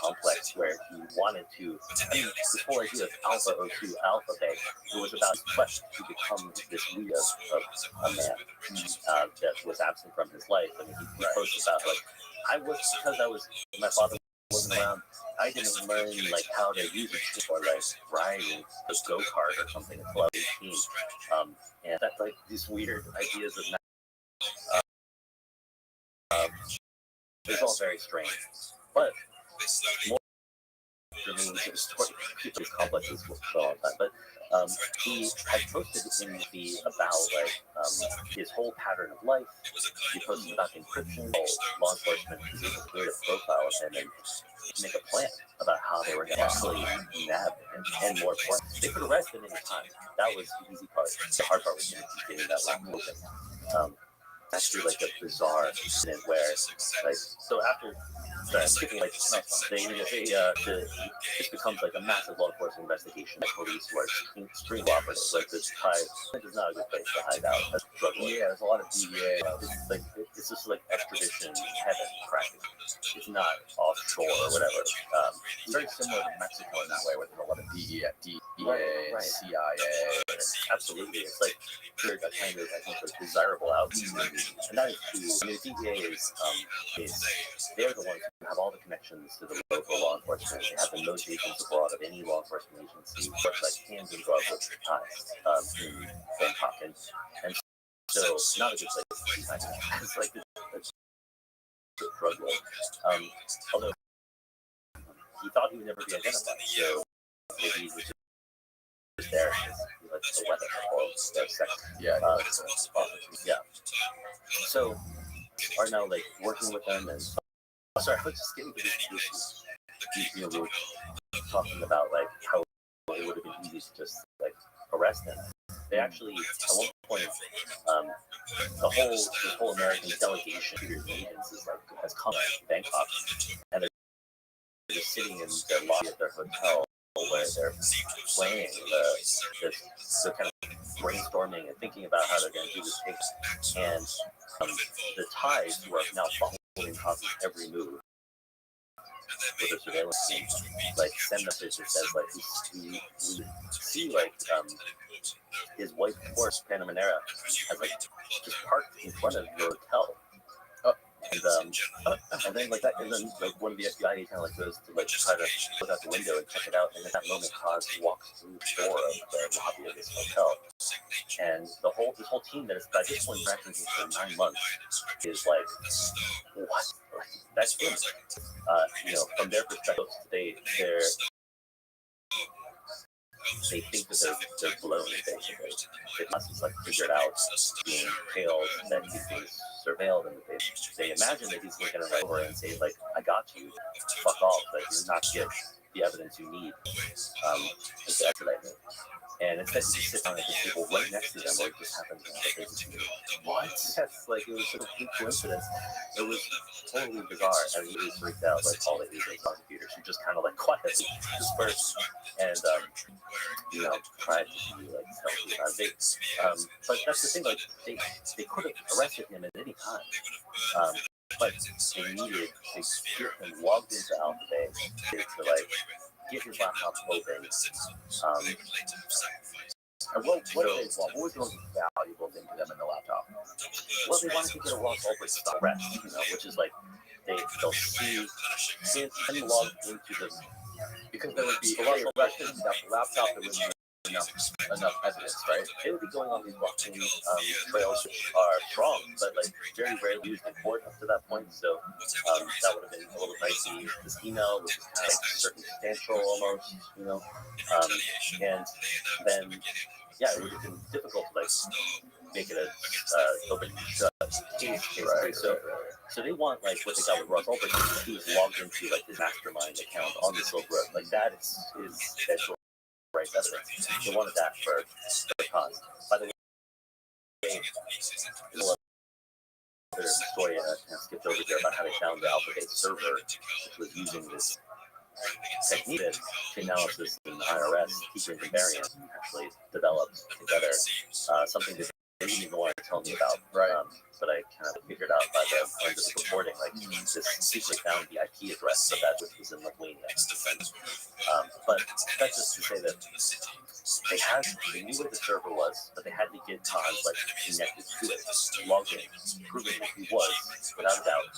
complex where he wanted to. I mean, this whole idea of Alpha O2 Alpha Bay, it was about his quest to become this lead of a man that was absent from his life. I mean, he posted about like my father wasn't around. I didn't learn like how to use it or like riding a go kart or something until I was 18. And that's like these weird ideas of it's all very strange, but more for me, these complexes for a long time. But he had posted in the feed about like his whole pattern of life. He posted about encryption, law enforcement, he was able to create a profile of him and make a plan about how they were going to actually nab him. And more important, they could arrest him any time. That was the easy part. The hard part was getting that lock open. Actually, like a bizarre incident where, like, so after skipping like it becomes like a massive law enforcement investigation. The police were extremely cooperative. Like this Tide is not a good place to hide out. Yeah, there's a lot of DEA. It's just like extradition heaven practically. It's not offshore or whatever. Very similar to Mexico in that way, with a lot of DEA, right. CIA. Absolutely, it's like they're a kind of, I think, like desirable outcome, and that is true. I mean, the DEA is they're the ones who have all the connections to the local law enforcement. They have the most agents abroad of any law enforcement agency. Works like hands in glove with the Ties in Bangkok, and so not a good place. It's like it's drug lord. Although he thought he would never be identified, so maybe he was just there because he likes the weather or the sex. Yeah. Yeah. So are now like working with them and sorry, I was just getting to this we were talking about like how it would have been easy to just like arrest them. They actually at one point the whole American delegation of agents is like has come to Bangkok and they're just sitting in the lobby of their hotel where they're playing the kind of brainstorming and thinking about how they're going to do this case. And the Thais who are now following Cosby's every move with the surveillance team, like send messages that says like we see like his white Porsche Panamera has like just parked in front of your hotel. And then like that, and then like one of the FBI agents kind of like goes to like try to look out the window and check it out, and at that moment, Cos walks through the door of the lobby of this hotel, and this whole team that is by this point tracking him for 9 months is like, what? Like, that's him. From their perspective, they think that they're blown basically. It must have like figured out being hailed that he's being surveilled, and they imagine that he's looking over and say like, "I got you, fuck off, like you're not get the evidence you need." That's what I think. And instead, he just sits down and there's people right next to them, or it just happens to have a business meeting. What? Yes, like it was sort of a coincidence. It was totally bizarre. I mean, it was freaked out like all the agents, prosecutors who just kind of like quietly dispersed and tried to be like healthy. But that's the thing. Like they could have arrested him at any time. But they needed to get him logged into Alpha Bay to like get his laptop open. And what was the most valuable thing to them in the laptop? Well, they wanted to get a Ross Ulbricht arrest, which is like they'll see him logged into this because there would be a arrested enough laptop that would be enough evidence, right? They would be going on these blockchain trails which are strong, but like very rarely used in court up to that point. So that would have been a little dicey. This email was kind of like circumstantial almost, and then it would have been difficult to like make it a open shut case basically. So they want like what they got with Ross Ulbricht, who's logged into like his mastermind account on the Silk Road. Like that is essential. Right, that's right. They wanted that for Cos. By the way, there's a story I skipped over there about how they found the Alphabet server, which was using this technique that analysis and IRS, keeping the variant, actually developed together something that they didn't even want to tell me about. Right. But I kind of figured out by the end of the reporting, like this secret found the IP address of that, which was in Lithuania. But that's just to say that they knew where the server was, but they had to get Hans like connected to it, logged in, proving that he was, without a doubt,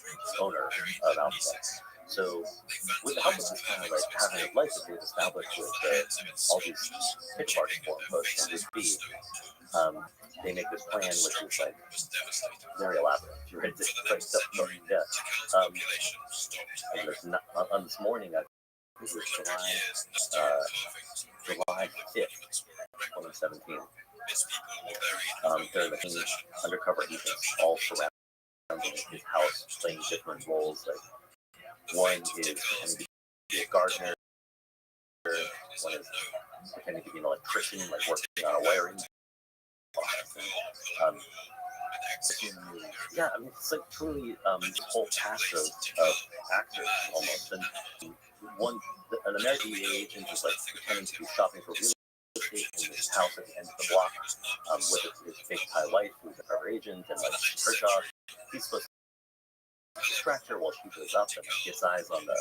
the owner of Alphabet. So, with the help of this kind of like pattern of life that they've established with all these pitch marks forum posts and this feed, they make this plan, which is like very elaborate. You're ready to stuff. Yeah. On this morning, I think it was July 5th, 2017. There are the undercover agents all surrounding his house, playing different roles. Like one is pretending to be a gardener, one is pretending to be an electrician, like working on a wiring. Yeah, I mean, it's like truly this whole cast of actors almost. And an American agent is like pretending to be shopping for real estate in his house at the end of the block with his fake Thai wife, who's a cover agent, and like her job. He's supposed to distract her while she goes up and gets eyes on the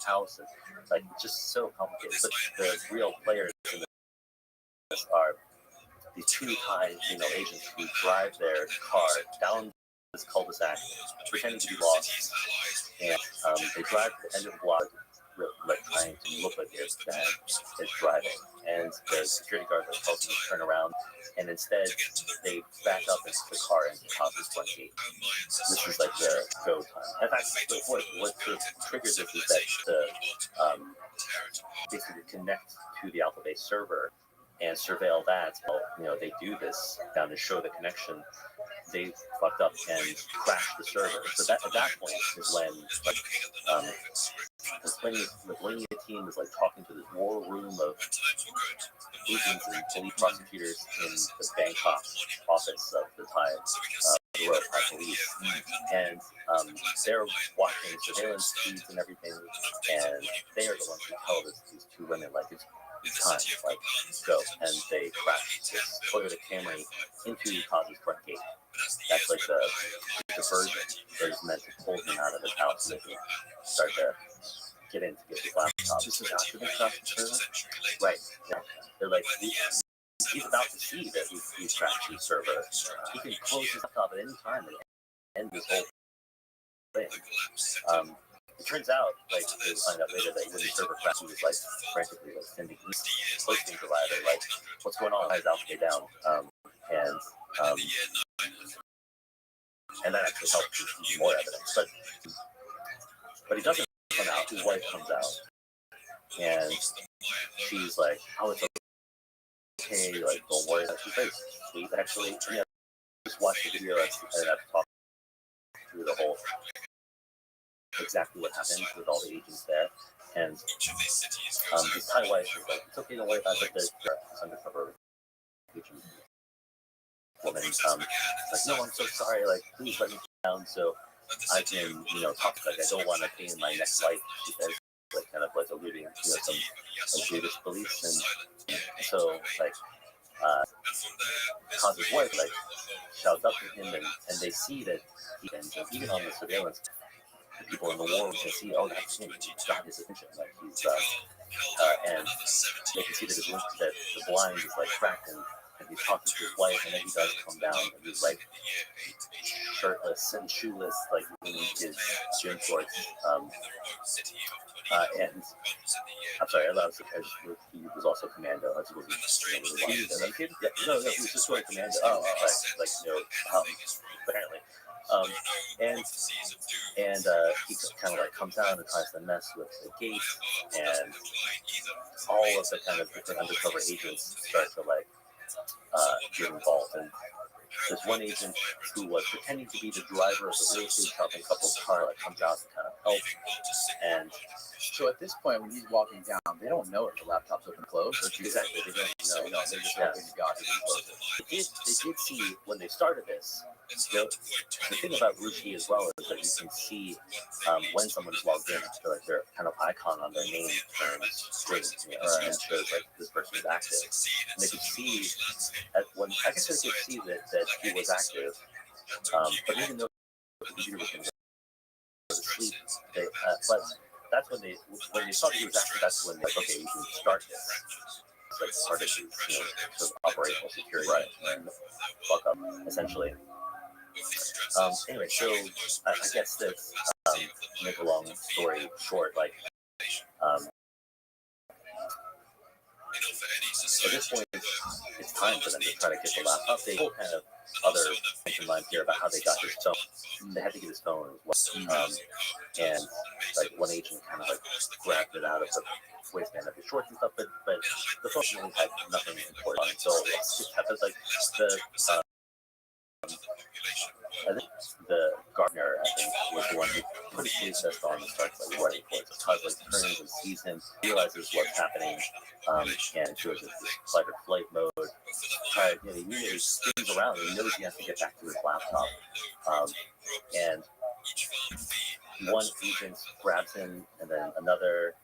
house. And like, it's just so complicated. But the real players in this are these two Thai female agents who drive their car down this cul-de-sac, pretending to be lost, and they drive to the end of the block, like trying to look like their dad is driving, and the security guards are telling them to turn around, and instead they back up into the car and pop this front gate. This is like the go time. In fact, what sort of triggers this is that to basically connect to the Alphabet server and surveil that. Well, they do this down to show the connection. They fucked up and crashed the server. So at that point is when the Lithuania team is like talking to this war room of agents and police prosecutors in the Bangkok office of the Thai Royal Thai Police, and they're watching surveillance feeds and everything, and they are the ones who tell these two women like it's time, like go, and they crash this Toyota Camry into Kaz's front gate. That's like the diversion that is meant to pull him out of his house so they can start to get in to get his laptop. This is after they crashed the server? Right. Yeah. They're like, he's about to see that he's crashed his server. He can close his laptop at any time and end this whole thing. It turns out, like, they find out later that when the server crashed, he was like frantically like sending posting provider, like, what's going on? Why is Alphabet down? And that actually helps with more evidence. But he doesn't come out. His wife comes out, and she's like, "Oh, it's okay. Like, don't worry." She's very sweet, actually. Yeah, just watch the video and I've talked through the whole exactly what happened with all the agents there. And his Thai wife is like, "It's okay, don't worry about it. There's this undercover agent woman. Like, no, I'm so sorry. Like, please let me down so I can, talk. Like, I don't want to pay in my next life." She says, like, kind of like alluding to some Jewish beliefs, and so like Kaz's wife like shouts up to him, and they see that even on the surveillance, the people in the war can see, oh, that's him. He's got his attention. Like, he's and they can see that that the blind is like cracked, and he's talking to his wife, and then he does come down, and he's like shirtless and shoeless, like in his gym shorts. And I'm sorry, he was also commando. I suppose he was naked. Yeah, no, he was just wearing commando. Oh, right. Apparently. And he kind of like comes out and tries to mess with the gate, and all of the kind of different undercover agents start to like get involved. And there's one agent who was pretending to be the driver of the real estate shopping couple's car, like comes out to kind of help, and So at this point, when he's walking down, they don't know if the laptop's open or closed. Or Exactly. They don't know. they just Yeah. hoping to God he didn't close it. They did see when they started this. The thing about Rushi as well is that you can see when someone's logged in, so like their kind of icon on their name turns green, and shows like this person is active. And they could see when I guess they could see that he was active, but even though the computer was going to go to sleep, but that's when they saw that he was active. That's when they like, okay, you can start this. It's like part of his, sort of operational security, right? And fuck up essentially. Anyway, so I guess that to make a long story short, like at this point, it's time for them to try to get the laptop. They whole kind of other things in mind here about how they got his phone. They had to get his phone as well, and like one agent kind of like grabbed it out of the waistband of his shorts and stuff, but the phone really had nothing important on it. So it's just happened like the. I think the gardener, was the one who put his police vest on and starts like running towards the Todd like turns and sees him, realizes what's happening, and goes into fight or flight mode. He immediately spins around and he knows he has to get back to his laptop. And one agent grabs him, and then another.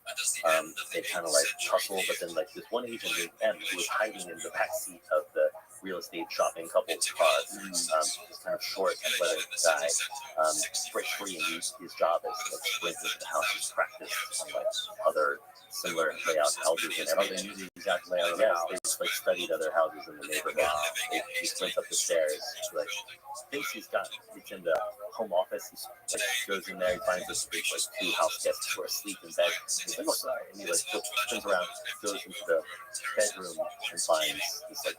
They kind of like tussle, but then like this one agent named M, who was hiding in the back seat of the real estate shopping couple's car, this kind of short, athletic guy, breaks free and used his job as like sprint into the house and practice on like other similar layout houses and everything. Using the exact layout of the Yes, house. they just like studied other houses in the neighborhood. He sprints up the stairs, like thinks it's in the home office. He like goes in there, he finds this big like two house guests who are asleep in bed. He's like, oh sorry, and he like spins around, goes into the bedroom and finds this like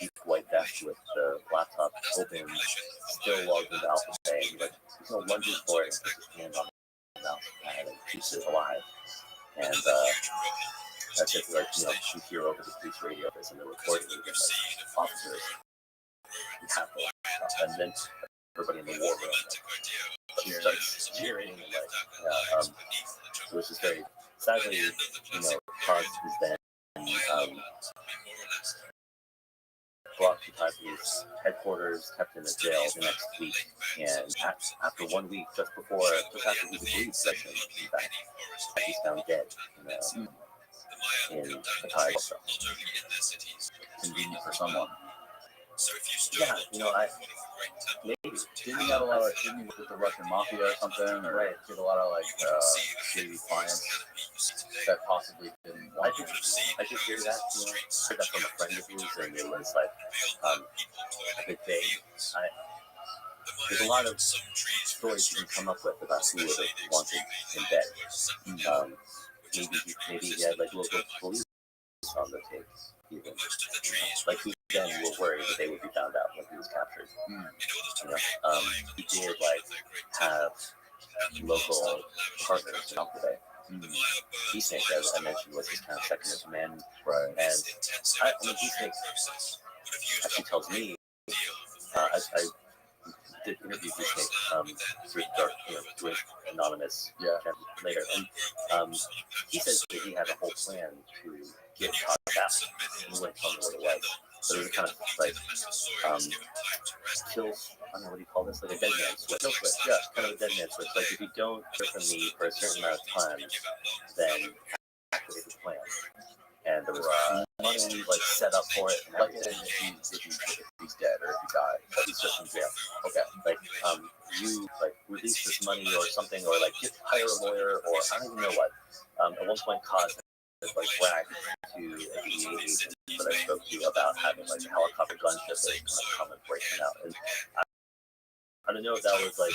cheap white desk with the laptop open, still logged into Alpha Bay. And he like lunges for it and puts his hand on the mouse pad and keeps it alive. And that's it. Like you hear over the police radio this and they're recording it, like officers and then everybody in the war room starts cheering and like it was just very sadly Todd is then brought to Type's headquarters, kept in a jail the next week, and after 1 week, just after his agreed session, in fact, he's found dead in the Thai cell. Convenient for someone. Yeah, maybe. Didn't he have a lot of, didn't he work with the Russian mafia or something? Or right. Did a lot of like shady clients that possibly didn't want to. I did hear that, heard that from a friend of his, and it was like a big day. There's a lot of stories you can come up with about who would have wanted him dead. Maybe he had like local police on the tape, even. Like who then were worried that they would be found out when he was captured. He did like have local partners in Alpha Bay. D-Snake, as I mentioned, was his kind of second in command. Right. And D-Snake actually tells me, I did interview D-Snake through anonymous later, and he says that he had a whole plan to get Todd back. He wouldn't tell me what it was. But it was kind of like kills. I don't know what do you call this, like a dead man switch. Yeah, kind of a dead man switch. Like if you don't hear from me for a certain amount of time, then activate the plan. And there was money like set up for it, and Like everything. if he's dead or if he died, But he's just in jail. Okay, like you like release this money or something, or like hire a lawyer, or I don't even know what. At one point, Cos like bragged to a DEA agent that I spoke to about having like a helicopter gunship that was kind of come and breaking out. And I don't know if that was like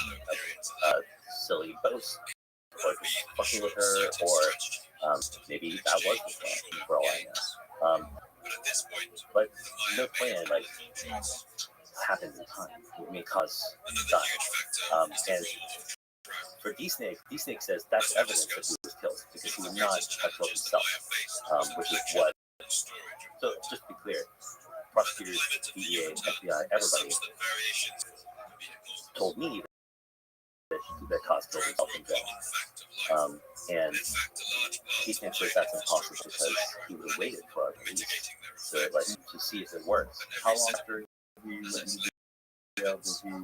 a silly boast, like fucking with her, or maybe that was the plan for all I know. But no plan like happens in time. I mean, Cos died, and for D-Snake says that's evidence that he was killed because he would not have killed himself, which is what. So just to be clear, prosecutors, DEA, FBI, everybody told me that Cos killed himself in jail. And he thinks that that's impossible because he would have waited for our release to see if it works. How long after you went into jail did you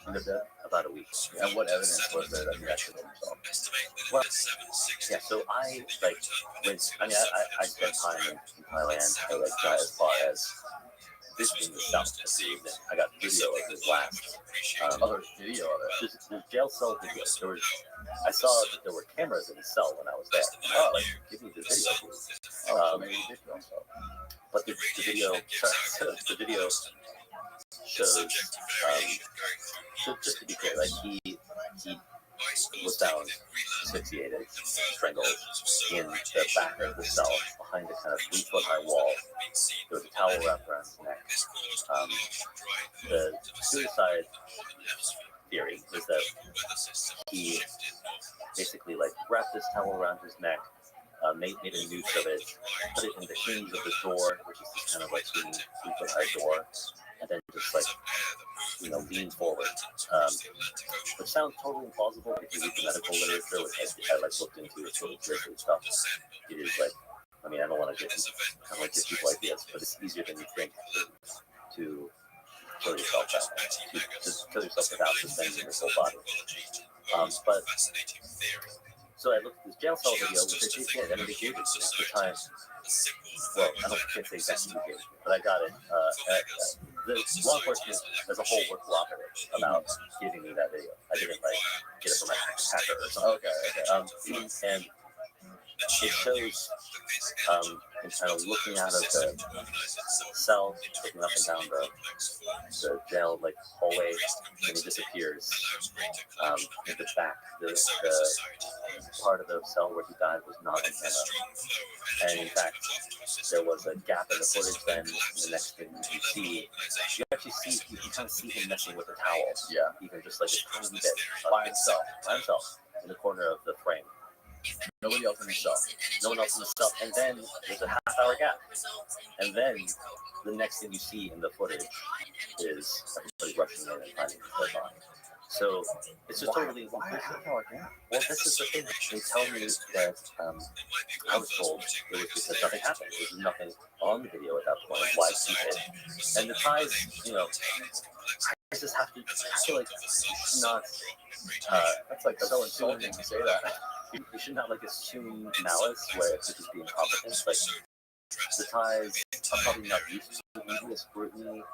end up dead? About a week. And what evidence was there that you actually killed yourself? Well, yeah, so I spent time in Thailand. I got as far as visiting the south. I got video of his last. There's video of it. There's jail cell videos. I saw that there were cameras in his cell when I was there. Give me the video, please. Maybe you did kill yourself. But the video shows. So just to be clear, he was found asphyxiated, strangled in the back of the cell behind a kind of 3-foot-high wall. There was a towel wrapped around his neck. The suicide theory is that he basically wrapped this towel around his neck, made a noose of it, put it in the hinge of the door, which is this kind of 3-foot-high door, and then just leaned forward, which sounds totally implausible if you read the medical literature, which I looked into. It's really grisly stuff. It is I don't want to give people ideas, but it's easier than you think to kill yourself to kill yourself without suspending your whole body. But so I looked at this jail cell video, which I did, and they gave it at the time. Well, I can't say exactly who gave it, but I got it. The law enforcement as a whole were cooperative about giving me that video. I didn't get it from a hacker or something. Okay. And it shows him kind of looking out of the cell, looking up and down the jail hallway, and he disappears in the back. The part of the cell where he died was not in camera. And in fact, there was a gap in the footage. Then the next thing you actually see, you can kind of see him messing with the towel. Yeah. Even just a tiny bit by himself in the corner of the frame. Nobody else in the cell. No one else in the cell. And then there's a half-hour gap. And then the next thing you see in the footage is everybody rushing in and finding his dead body. So it's just totally why a half-hour gap? Well, this is the thing. They tell me that I was told it was because nothing happened. There was nothing on the video at that point. Why keep it? And the ties, I just have to not. That's so insulting to say that. You should not assume malice where it could just be incompetence. The ties are probably not used to media scrutiny,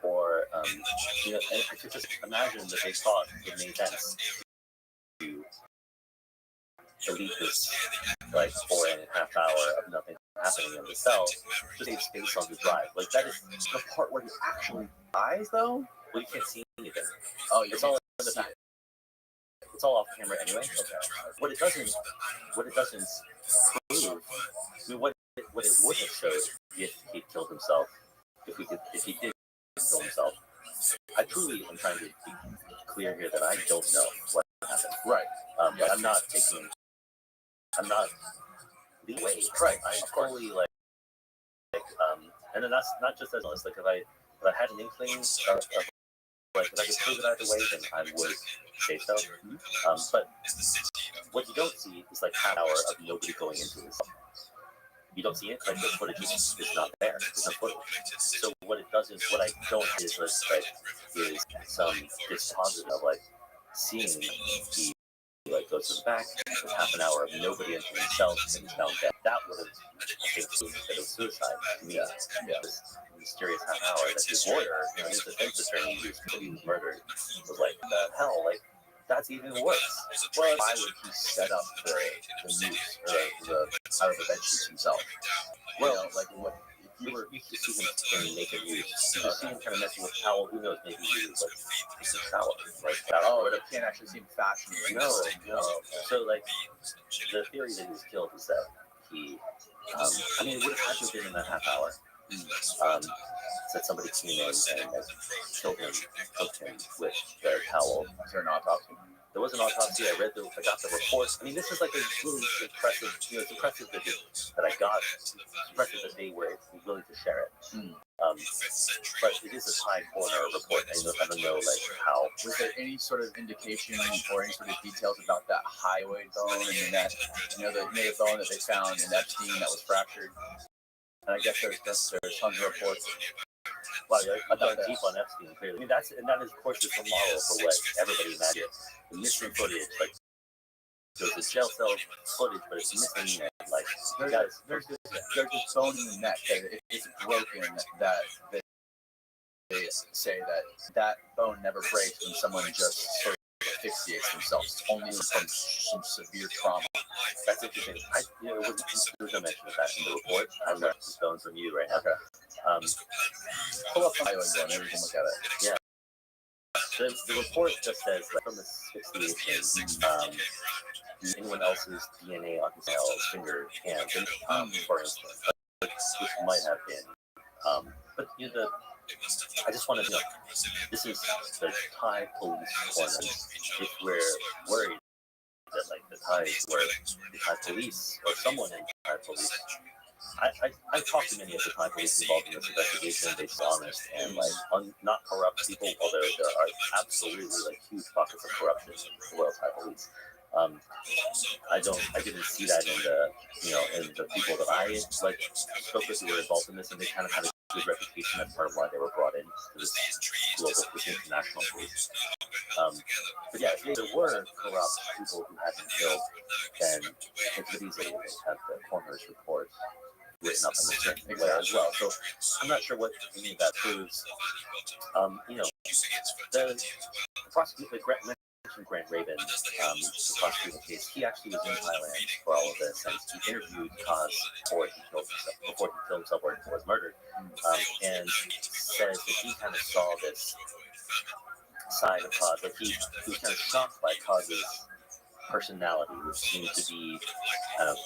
or and I could just imagine that they thought it made sense to delete this 4.5 hour of nothing happening in the cell, just save space on the drive. That is The part where he actually dies, though? well, you can't see anything. Oh, It's all in the back. It's all off camera anyway. Okay. What it doesn't prove. What it would have showed if he killed himself, if he did kill himself. I truly am trying to be clear here that I don't know what happened. Right. But I'm not leading away. Right. I'm totally and then that's not just as honest. If I had an inkling of if I could prove it either way, then I would say so. But what you don't see is half hour of nobody going into this. You don't see it. The footage is not there. There's no footage. So what I don't is some dispositive of seeing he goes to the back. There's half an hour of nobody entering himself, and he's found dead. That would have, I think, proved that it was suicide to me. This mysterious half hour that his lawyer, his defense attorney, who was murdered, was the hell, that's even worse. Well, why would he set up the noose or the out of the bed sheets himself? Well, what if you see him naked noose, you just see him kind of messing with the towel. Who knows? Maybe he was it's a towel, You can't actually see him fashion. No. So the theory that he was killed is that he, it would have had to have been in that half hour. Said somebody came in and killed him with their towel. Is there an autopsy? There was an autopsy. I got the report. I mean, this is like a really impressive. It's impressive that I got. It's impressive that they were willing to share it. But it is a Thai coroner report. I don't know like how. Was there any sort of indication or any sort of details about that hyoid bone and the bone that they found in Epstein that was fractured? And I guess there's tons of reports. Wow, I've gone deep on Epstein. Clearly, I mean that is of course just a model for what everybody imagines. The missing footage, like there's the jail cell footage, but it's missing. And, like there's this bone in the neck that it's broken. That they say that bone never breaks when someone just sort of asphyxiates themselves, only from some severe trauma. That's interesting. There was no mention of that in the report. I'm learning the bones from you right now. Okay. Pull up the hyoid bone, maybe we can look at it. Yeah. The report just says like, from asphyxiation, anyone else's DNA on his nails, finger, hand, for instance, which might have been. But I just want to know, this is the Thai police corners. If we're worried that like the Thai police or someone in Thai police, I talked to many of the Thai police involved in this investigation. They're honest and like not corrupt people, although there are absolutely like huge pockets of corruption in the Royal Thai police. I didn't see that in the people that I like spoke with who were involved in this, and they kind of had a good reputation as part of why they were brought in to this international police. But yeah, if there were corrupt people who had been killed, then it could easily have the coroner's report written up in a certain way as well. So I'm not sure what any of that proves. The prosecutor, Grant Raven, the prosecuting case, he actually was in Thailand for all of this, and he interviewed Kaz before he killed himself or was murdered, and says that he kind of saw this side of Kaz, like he was kind of shocked by Kaz's personality, which seemed to be kind of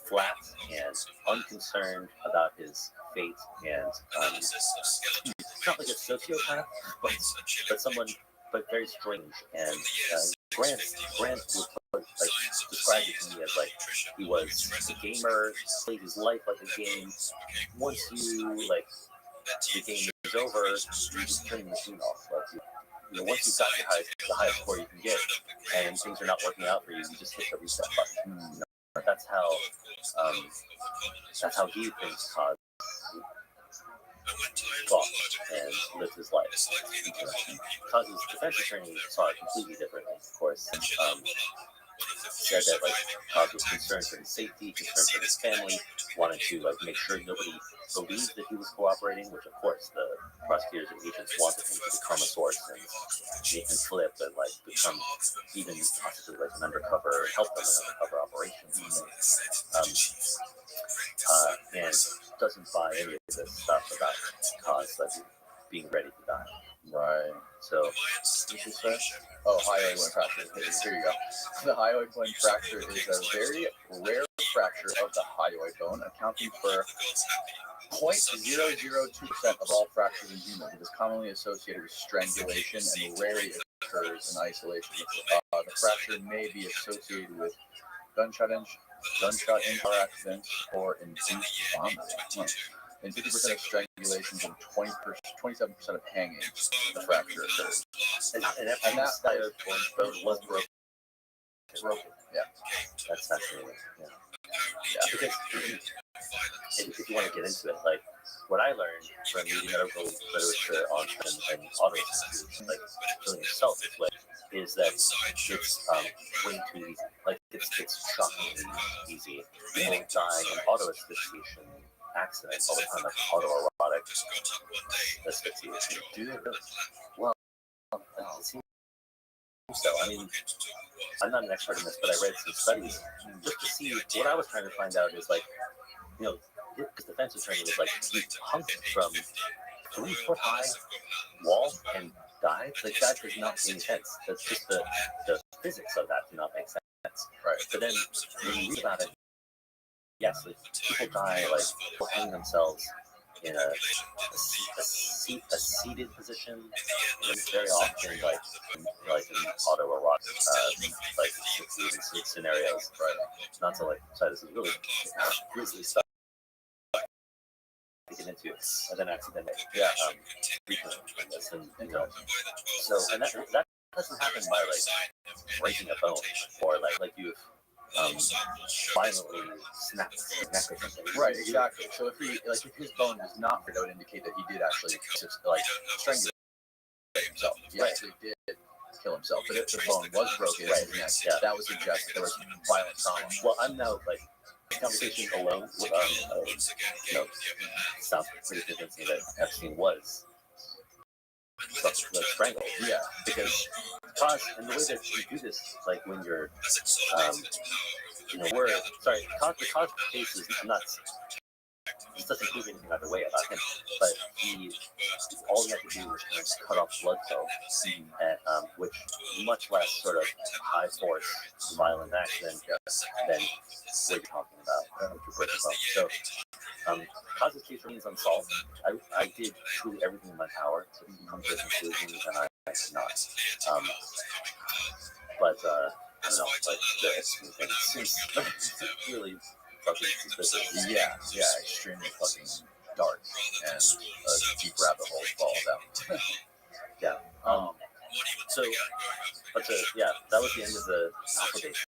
flat and unconcerned about his fate, and not like a sociopath, but someone, but very strange. And Grant would described it to me as like he was a gamer, played his life like a game. Once the game is over, you just turn the machine off. Like once you've got the highest score you can get, and things are not working out for you, you just hit the reset button. That's how he thinks Todd thought and lived his life. Todd's defense attorney saw it completely differently, of course. Said that Todd was concerned for his safety, concerned for his family, wanted to make sure nobody believed that he was cooperating, which of course the prosecutors and agents wanted him to become a source and make him flip and become even possibly an undercover, help them in undercover operations. And doesn't buy any of this stuff about Todd being ready to die. Right. So, hyoid bone fracture. Here you go. The hyoid bone fracture is a very rare fracture of the hyoid bone, accounting for 0.002% of all fractures in humans. It is commonly associated with strangulation and rarely occurs in isolation. The fracture may be associated with gunshot in car accidents or induced vomiting. In 50% of strangulations and 27% of hangings, the fracture occurs. And that side of bone was broken. Yeah. That's fascinating. Yeah. Because if you want to get into it, what I learned from reading medical literature on and auto killing yourself is that it's way too easy. It's shockingly easy. People die in auto asphyxiation accidents all the time, autoerotic asphyxiation. Do they really? Well, it seems so. I mean, I'm not an expert in this, but I read some studies just to see what I was trying to find out is his defense attorney was he hung from 3-foot high wall and died. That does not make sense. That's just the physics of that do not make sense. Right. But then when you read about it, yes, like people die, like people hang themselves in a seated position. It's very often like in autoerotic like scenarios, right? Not to like try this is really grisly stuff to get into, and then accidentally this, and you know, so and that doesn't happen by like breaking a bone or like you've violently snapped his neck or something. Right, exactly. So if if his bone was not, that would indicate that he did actually like strangle himself. He actually did kill himself. But if the bone was broken, right, that would suggest there was violent trauma. Well, I'm now like this conversation alone with sounds pretty convincing that Epstein was strangled. Yeah, because cause and the way that you do this, like when you're we're sorry, the cause case is nuts. This doesn't prove anything either way about him, but all he had to do was kind of cut off blood flow, and which much less sort of high force, violent action than what you're talking about. So, Cause's case remains unsolved. I did truly everything in my power to come to a conclusion, and I could not. But I don't know, like the Epstein thing seems really fucking suspicious. Yeah, extremely fucking dark and a deep rabbit hole to fall down. Yeah. That was the end of the application.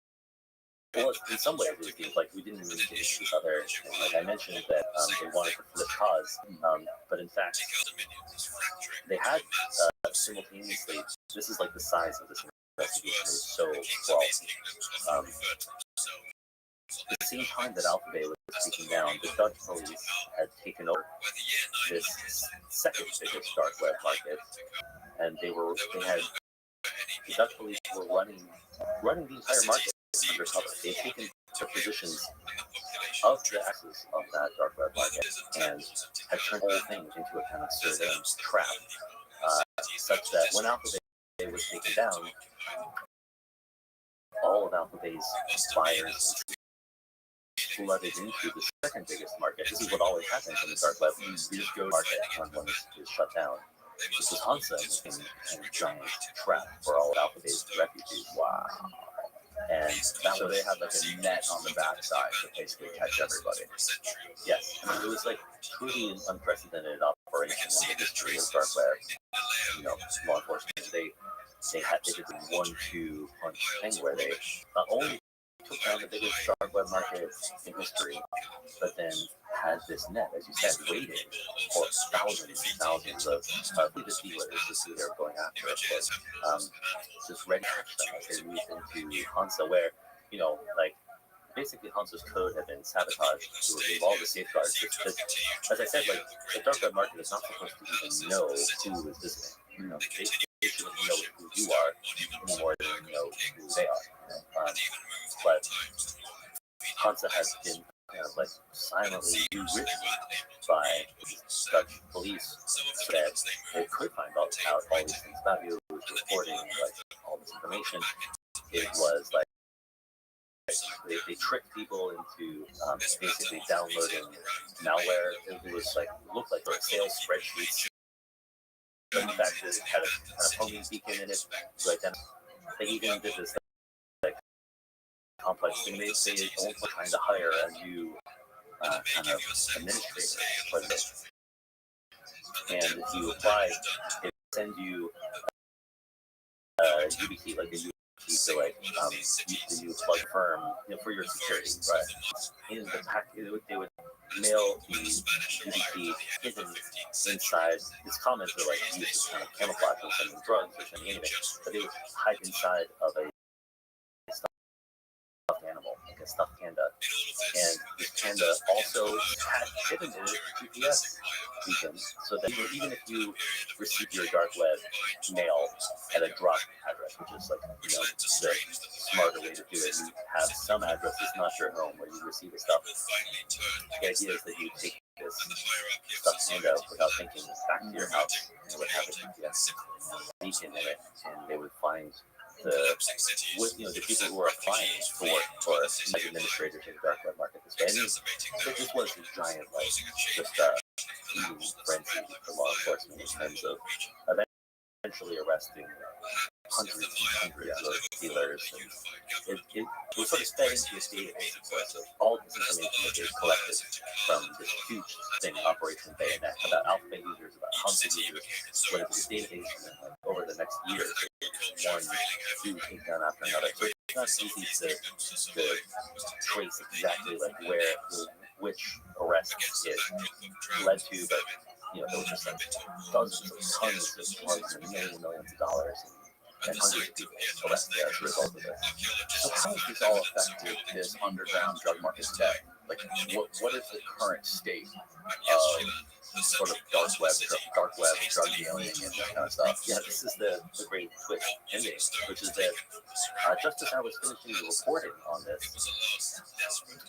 Well, in some ways, it seems like we didn't really get into each other. Like I mentioned that they wanted to flip cause, but in fact, they had simultaneously. This is like the size of this investigation is so well. At the same time that Alpha Bay was taken down, the Dutch police had taken over this second biggest dark web market, and the Dutch police were running the entire market undercover. They'd taken the positions of the axis of that dark web market and had turned the whole thing into a kind of surveillance trap, such that when Alpha Bay was taken down, all of Alpha Bay's buyers flooded into the second biggest market. This is what always happens in the dark web. You just go to market when it's shut down. This was Hansa became a giant trap for all of Alpha Bay's refugees. Wow. And so they had like a net on the backside to basically catch everybody. Yes, I mean, it was like truly an unprecedented operation in the history of dark web. Law enforcement they did the 1-2 punch thing where they not only took down the biggest dark web market in history, but then had this net, as you said, waiting for thousands and thousands of the dealers to see they were going after it. Just ready to catch them as they moved into Hansa, where, basically Hansa's code had been sabotaged to remove all the safeguards. As I said, the dark web market is not supposed to even know who is visiting. They shouldn't know who you are any more than you know who they are. But Hansa has been silently rewritten by Dutch police so that they could find out all these things about you. It was reporting all this information. It was they tricked people into basically downloading malware. It was looked like sales spreadsheets. But in fact, it had a homing beacon in it to identify. They even did this complex thing. They almost trying to hire a new kind of administrator for this. And if you apply, they send you a UBT, like a UBT, so you plug firm for your security. Right. In the pack, they would mail the UBT hidden inside. Its comments are used to kind of camouflage or sending drugs or sending anything, but they would hide inside of a stuffed animal, like a stuffed panda. And this panda also had hidden in it GPS beacon, so that even if you receive your dark web mail at a drop address, which is the smarter way to do it, you have some address that's not your home where you receive the stuff. The idea is that you take this stuffed panda without thinking back to your house and would have a GPS beacon in it, and they would find the people who are applying for administrators in the dark web market. And this was a giant, like, just eating frenzy for law enforcement in terms of eventually arresting hundreds and hundreds of dealers. And it was sort of fed into a database, of course, of all this information that they've collected from this huge thing, Operation Bayonet, about alpha users, about hunter users, whatever the database, and then like, over the next year, one huge takedown after another. So it's not easy to trace exactly like which arrest it led to, but there was just like dozens of tons and millions of dollars and hundreds of people arrested as a result of it. So how has this all affected this underground drug market today? Like, what is the current state of sort of dark web drug dealing and that kind of stuff? Yeah, this is the great twist ending, which is that just as I was finishing the reporting on this,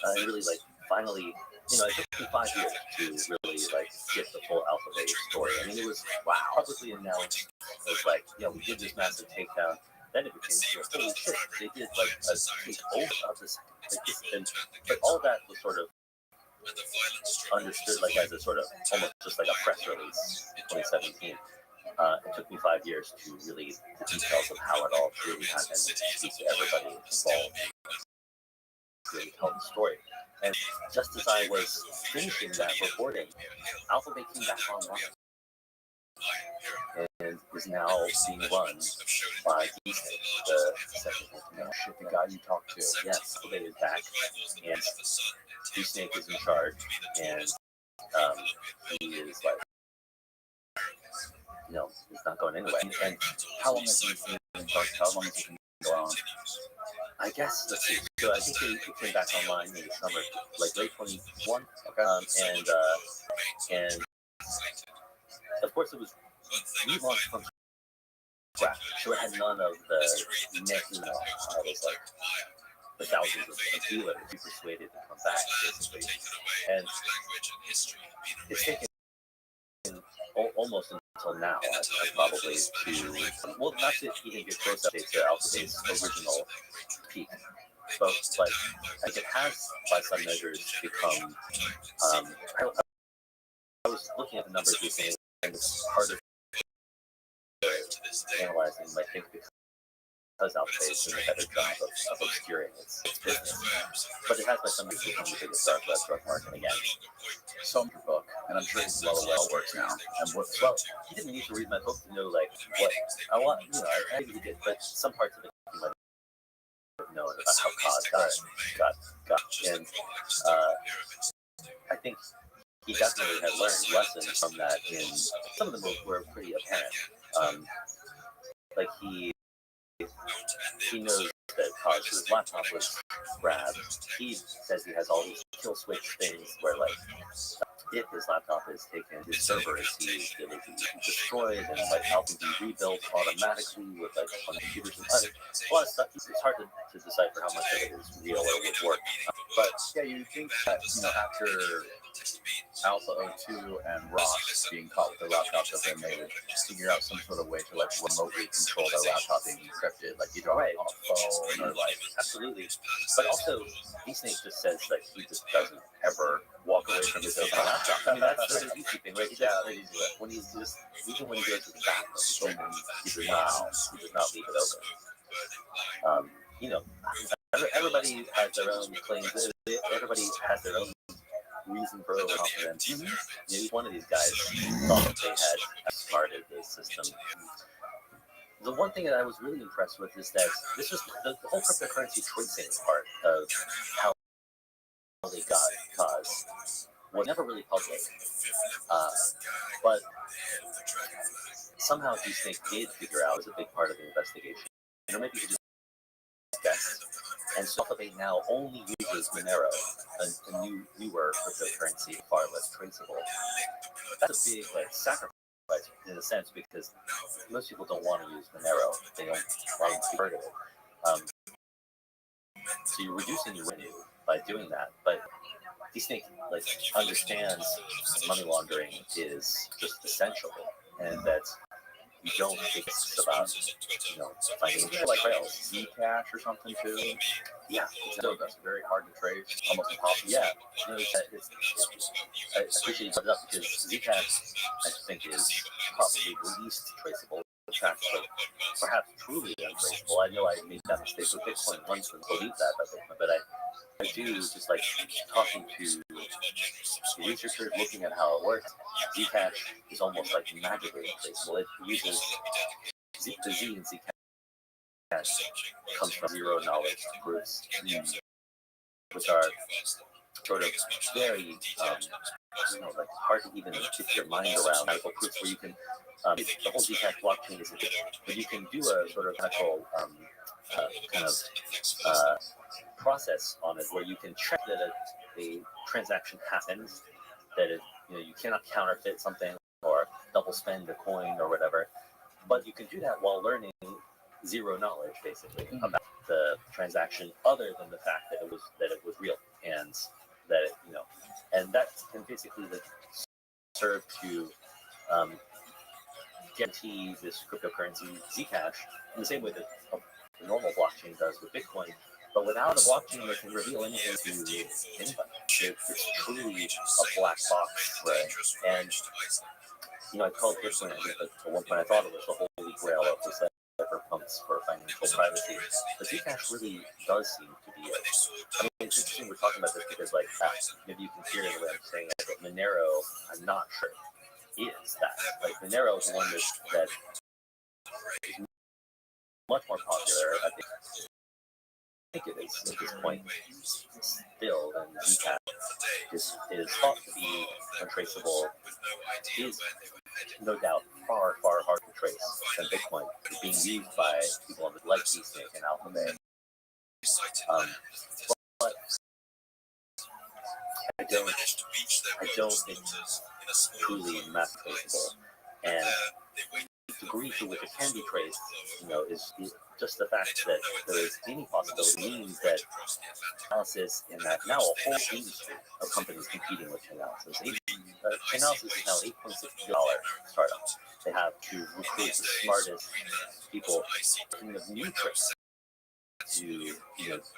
I really like finally, it took me 5 years to really like get the full Alphabet story. I mean, it was publicly announced. It was like, we did this massive takedown. Then it became holy shit, they did like a takeover of this, but all that was sort of understood like as a sort of almost just like a press release in 2017. It took me 5 years to really the details of how it all really happened, speak to everybody involved, really tell the story. And just as I was finishing that reporting, Alphabet came back online and is now being run by Ethan, the second in command. Shit, the guy you talked to. Yes, Alphabet is back, and Snake is in charge, and he is like, he's not going anywhere. And how long has he been in charge? How long has he been going on? I guess, let's see. So I think he came back online in the summer, like late 21. Okay. And of course it was relaunched from scratch, so it had none of the net, like the thousands of dealers who persuaded to come back, basically. And it's taken almost until now, probably, not to even get close to Alphabet's original peak, but I think it has, by some measures, become, I was looking at the numbers recently, and it's harder to analyze them, I think, because Alphabet is doing a better job of obscuring its business. But it has, by some measures, become the biggest dark web drug market again. So your book, and I'm sure he's well aware how it works now. And well, he didn't need to read my book to know like what I want. I maybe he did, but some parts of it he might have known about how Cause got, and I think he definitely had learned lessons from that. In some of them were pretty apparent. Like he knows that Cause's laptop was grabbed. He says he has all these kill switch things where like, if his laptop is taken, his server is seized, it would be destroyed, and like how can be rebuilt automatically with like on computers and other. A lot of stuff. It's hard to decipher how much of it is real or would work. But yeah, you think that after Alpha 02 and Ross being caught with their laptops that they made, figure out some sort of way to like remotely control their laptop being encrypted, like either on a phone or like. Absolutely. But also, Snake just says that he just doesn't ever walk away from his own laptop. I mean, that's the easy thing, right? When he's just, even when he goes to the bathroom, he does not leave it open. Everybody has their own claims. Everybody has their own reason for overconfidence. Each one of these guys thought they had outsmarted the system. The one thing that I was really impressed with is that this was the whole cryptocurrency tracing part of how they got Cause was never really public, but somehow Snake did figure out as a big part of the investigation, or maybe he just guessed. And so Alphabet now only uses Monero, a newer cryptocurrency, far less traceable. That's a big sacrifice in a sense, because most people don't want to use Monero. They don't want to be heard of it. So you're reducing your revenue by doing that. But Snake understands money laundering is just essential, and that you don't think it's about, finding like Zcash or something too. yeah, So that's very hard to trace, almost impossible. yeah. I appreciate you brought it up because Zcash, I think, is probably the least traceable. In fact, like, perhaps truly untraceable. I know I made that mistake with Bitcoin once and believe that about Bitcoin, but I do just like talking to researchers, looking at how it works. Zcash is almost like magically untraceable. It uses the Z in Zcash comes from zero knowledge proofs, which are sort of very, like hard to even get your mind around. Medical proofs where you can, the whole Zcash blockchain is, but you can do a sort of natural kind of process on it where you can check that a transaction happens, that it, you cannot counterfeit something or double spend a coin or whatever, but you can do that while learning zero knowledge basically about the transaction, other than the fact that it was real and that it, and that can basically serve to guarantee this cryptocurrency Zcash in the same way that the normal blockchain does with Bitcoin. But without a blockchain that can reveal anything to anybody, it's truly a black box, right? And I called Bitcoin, I think, at one point I thought it was the holy grail of the cypherpunks for financial privacy. But Zcash really does seem to be it. I mean, it's interesting we're talking about this because, like, maybe you can hear the way I'm saying it, but Monero, I'm not sure, is that. Like, Monero is one that is much more popular, I think it is at this point still, than Zcash is thought to be untraceable, is no doubt far harder to trace than Bitcoin, being used by people like Snake and Alphabet. But I don't think it's truly mass traceable, and the degree to which it can be traced, is just the fact that there is any possibility means that Chainalysis, in that now a whole industry of companies competing with Chainalysis. Chainalysis is now $8.6 billion startup. They have to recruit the smartest people in the new tricks to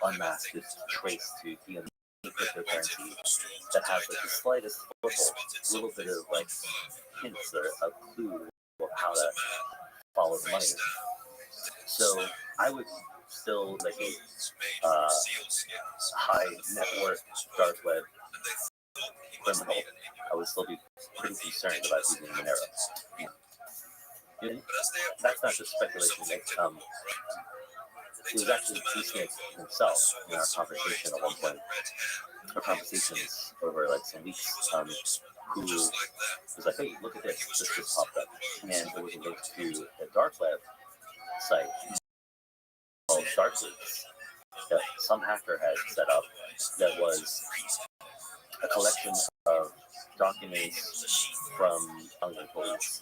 unmask this trace to the cryptocurrency that has like the slightest foothold, a little bit of like hints or a clue of how to follow the money. So I would still like a high net worth dark web criminal. I would still be pretty concerned about using Monero. And that's not just speculation. It was actually Snake himself in our conversation at one point, our conversations over like some weeks, who was like, "Hey, look at this! This just popped up," and it was a link to a dark web site called Darkleaks that some hacker had set up that was a collection of documents from Italian police.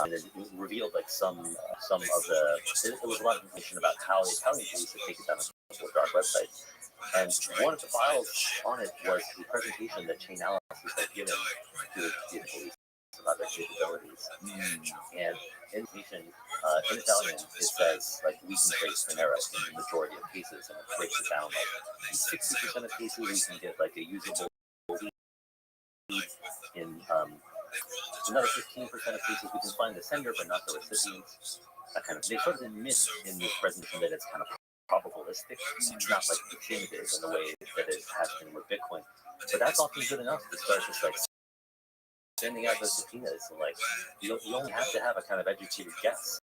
And it revealed like some of the. It was a lot of information about how the Italian police had taken down a couple of dark websites. And one of the files on it was the presentation that Chainalysis had given to the police about their capabilities. And information in Italian, it says like we can trace Monero in the majority of cases, and it breaks it down like in 60% of cases we can get like a usable lead. In another 15% of cases we can find the sender but not the recipient. That kind of, they sort of admit in this presentation that it's kind of probabilistic. It's not like definitive in the way that it has been with Bitcoin. But that's often good enough to start just like sending out those subpoenas, and like you only have to have a kind of educated guess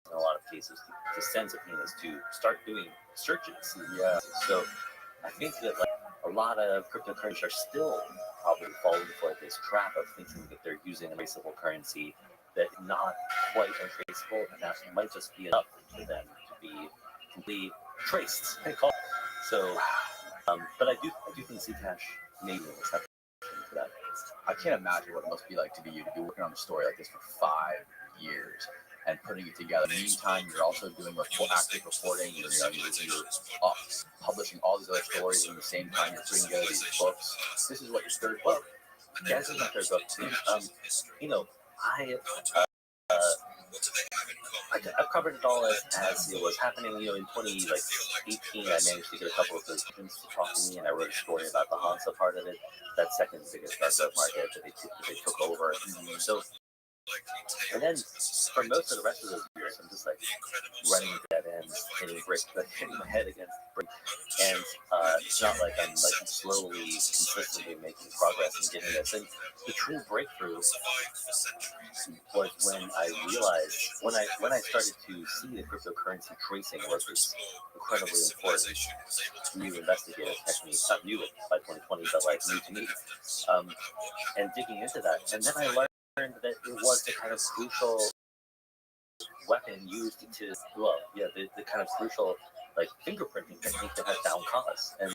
in a lot of cases to send subpoenas to start doing searches. Yeah. So I think that like a lot of cryptocurrencies are still probably falling for this trap of thinking that they're using a traceable currency that is not quite untraceable, and that might just be enough for them to be completely traced. So, but I do think Zcash may be an exception to that. I can't imagine what it must be like to be working on a story like this for 5 years and putting it together. In the meantime, you're also doing active reporting. You're publishing all these other stories in the same time. You're putting together these books. This is what your third book. Yeah, this is my third book too. I've covered it all as it was happening. You know, in 2018, I managed to get a couple of those agents to talk to me, and I wrote a story about the Hansa part of it, that second biggest dark web market that they took over. So, and then for most of the rest of those years, I'm just like running dead ends, hitting my head against brick, and it's not like I'm like slowly, consistently making progress and getting this. And the true breakthrough was when I realized when I started to see the cryptocurrency tracing was this incredibly important new investigative technique, not new by 2020, but like new to me, and digging into that, and then I learned that it was the kind of crucial weapon used to, well, yeah, the kind of crucial like fingerprinting technique that has down cause, and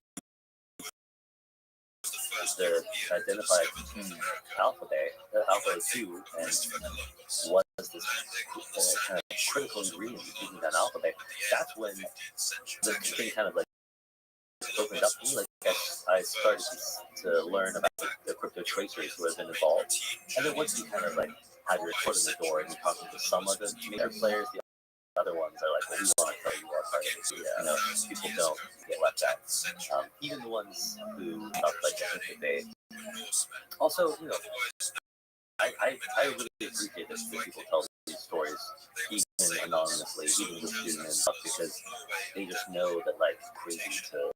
the identified alpha 2, and was this kind of critical ingredient in keeping that alphabet. That's when the thing kind of like opened up to me. Like I started to learn about the crypto tracers who have been involved, and then once you kind of like have your foot in the door and you're talking to some of the major players, the other ones are like, well, we want to tell you our part of it. You know, people don't get left out. Even the ones who like I think that they also, you know, I really appreciate this when people tell these stories, even anonymously, even with students and stuff, because they just know that like it's crazy to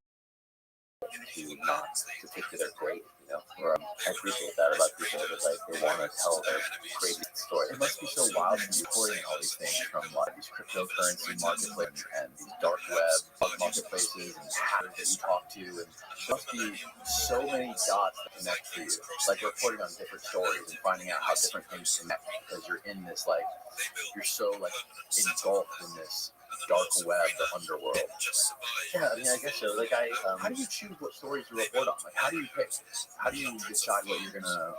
not to take to their grave, you know. Or I appreciate that about people that like they want to tell their crazy story. It must be so wild to be recording all these things from a lot of these cryptocurrency marketplaces and these dark web marketplaces and hackers that you talk to, and there must be so many dots that connect to you. Like reporting on different stories and finding out how different things connect because you're in this like you're so like engulfed in this dark web, the underworld. Yeah, I mean, I guess so. Like how do you choose what stories to report on? Like, how do you pick? How do you decide what you're gonna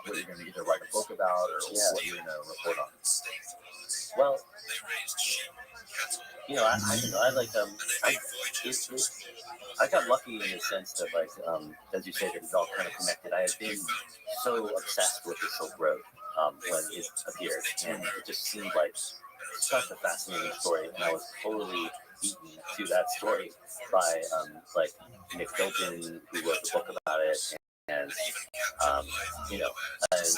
either write a book about or what you're gonna report on? Well, you know, I like I got lucky in the sense that like as you say that it's all kind of connected. I had been so obsessed with the Silk Road when it appeared, and it just seemed like such a fascinating story, and I was totally beaten to that story by like Nick Bilton, who wrote the book about it, and you know, and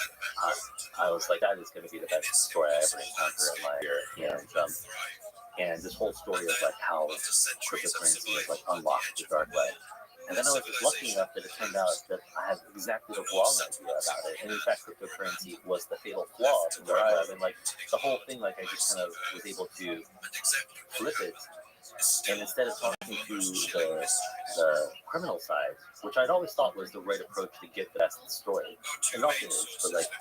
I was like, that is going to be the best story I ever encountered in my career, and this whole story of like how cryptocurrency has like unlocked the dark web. And then I was just lucky enough that it turned out that I had exactly the wrong idea about it. And in fact, cryptocurrency was the fatal flaw of the dark web. And like the whole thing, like I just kind of was able to flip it. And instead of talking to the criminal side, which I'd always thought was the right approach to get the best of the story, and often is, but like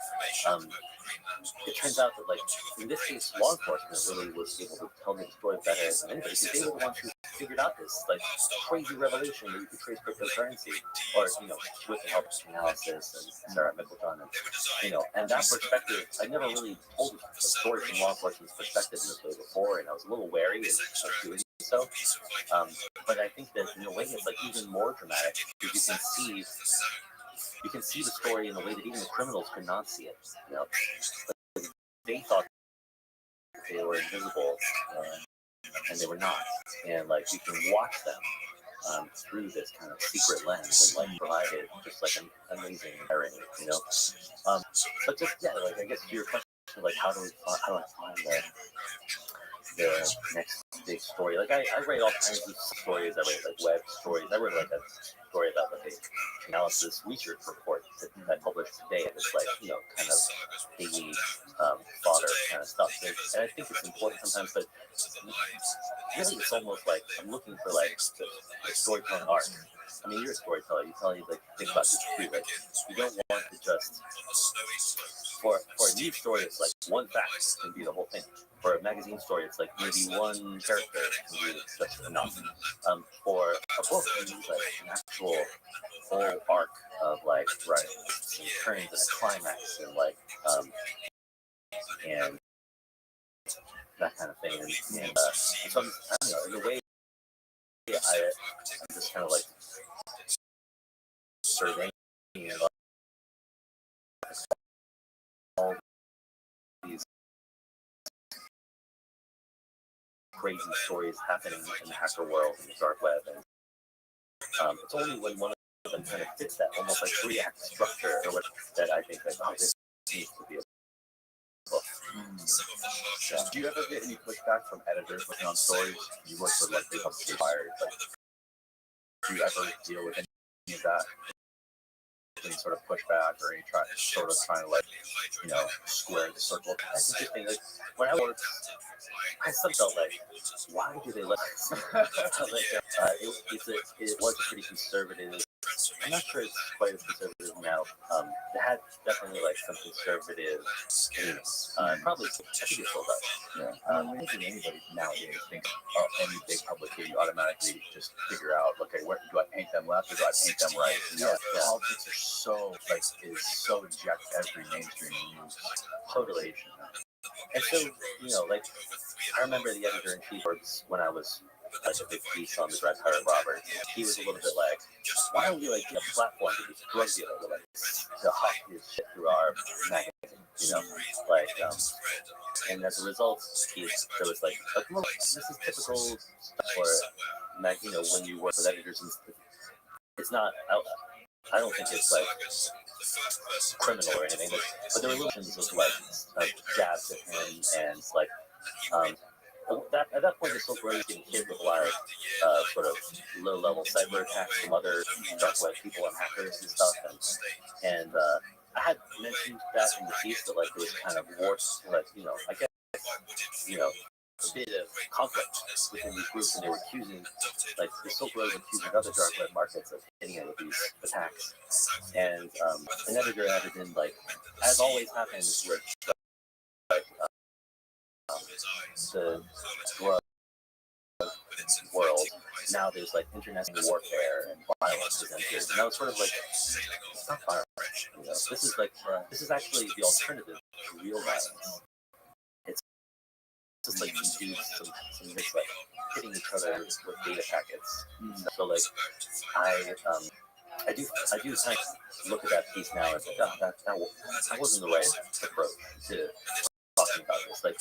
it turns out that like in this case, law enforcement really was able to tell me the story better than anybody because they were the ones who figured out this like crazy revelation that you could trace cryptocurrency, or you know, with the help of analysis and Sarah Mickleton, and you know, and that perspective, I never really told a story from law enforcement's perspective in this way before, and I was a little wary of doing so. But I think that in a way it's like even more dramatic because you can see the story in a way that even the criminals could not see it. You know, they thought they were invisible, and they were not. And like you can watch them through this kind of secret lens and like provided just like an amazing irony, you know. But just yeah, like I guess to your question, like how do I find the next big story? Like I write all kinds of stories. I write like web stories. I wrote like a story about like a analysis research report that I published today. And it's like, you know, kind of daily fodder kind of stuff. And I think it's important sometimes, but really it's almost like I'm looking for like the storytelling arc. I mean, you're a storyteller. You probably like think about this too. Like you don't want to just for a news story, it's like one fact can be the whole thing. For a magazine story, it's like maybe one character can be just enough. For a book, you need like an actual whole arc of like and turns and a climax and like and that kind of thing. And so I don't know, in a way, I'm just kind of like surveying all these crazy stories happening in the hacker world and the dark web, and it's only when one of them kind of fits that almost like 3-act structure or what that I think that this needs to be a book. Yeah. Do you ever get any pushback from editors working on stories? You work with like big publishers, but do you ever deal with any of that? Any sort of pushback or any trying to like, you know, square the circle? That's interesting. Like when I worked, I still felt like, why do they let us? It was pretty conservative. I'm not sure it's quite as conservative now. It had definitely like some conservative themes. Probably, I think it still does. Yeah. I think anybody nowadays thinks any big publication, you automatically just figure out, okay, where do I paint them left or do I paint them right? You know, politics are so like is so inject every mainstream news. Totally. And so, you know, like I remember the editor in chief when I was like a big piece on the Dry Pirate Robert. He was a little bit like, why don't we like get a platform to these drug dealers to like to hawk this shit through our magazine, you know, like and as a result, there was like, well, this is typical stuff for you know, when you work with editors, and it's not. I don't think it's like criminal or anything, but there were little things of like jabs at him and like at that point the Silk Road was getting hit with a lot of sort of low-level cyber attacks from other dark web people and hackers and stuff, and I had mentioned that in the piece that like there was kind of wars, like, you know, I guess, you know, a bit of conflict within these groups, and they were accusing, like the Silk Road was accusing other dark web markets of hitting it with these attacks, and an editor added in, like, as always happens with like the drug world, now there's like international warfare and violence is entered, and that was sort of like, it's not violence, you know, this is actually the alternative to real violence. It's just like some dudes, some mix, like hitting each other with data packets. So like I do kind of look at that piece now and think, oh, that wasn't the right approach to talking about this. Like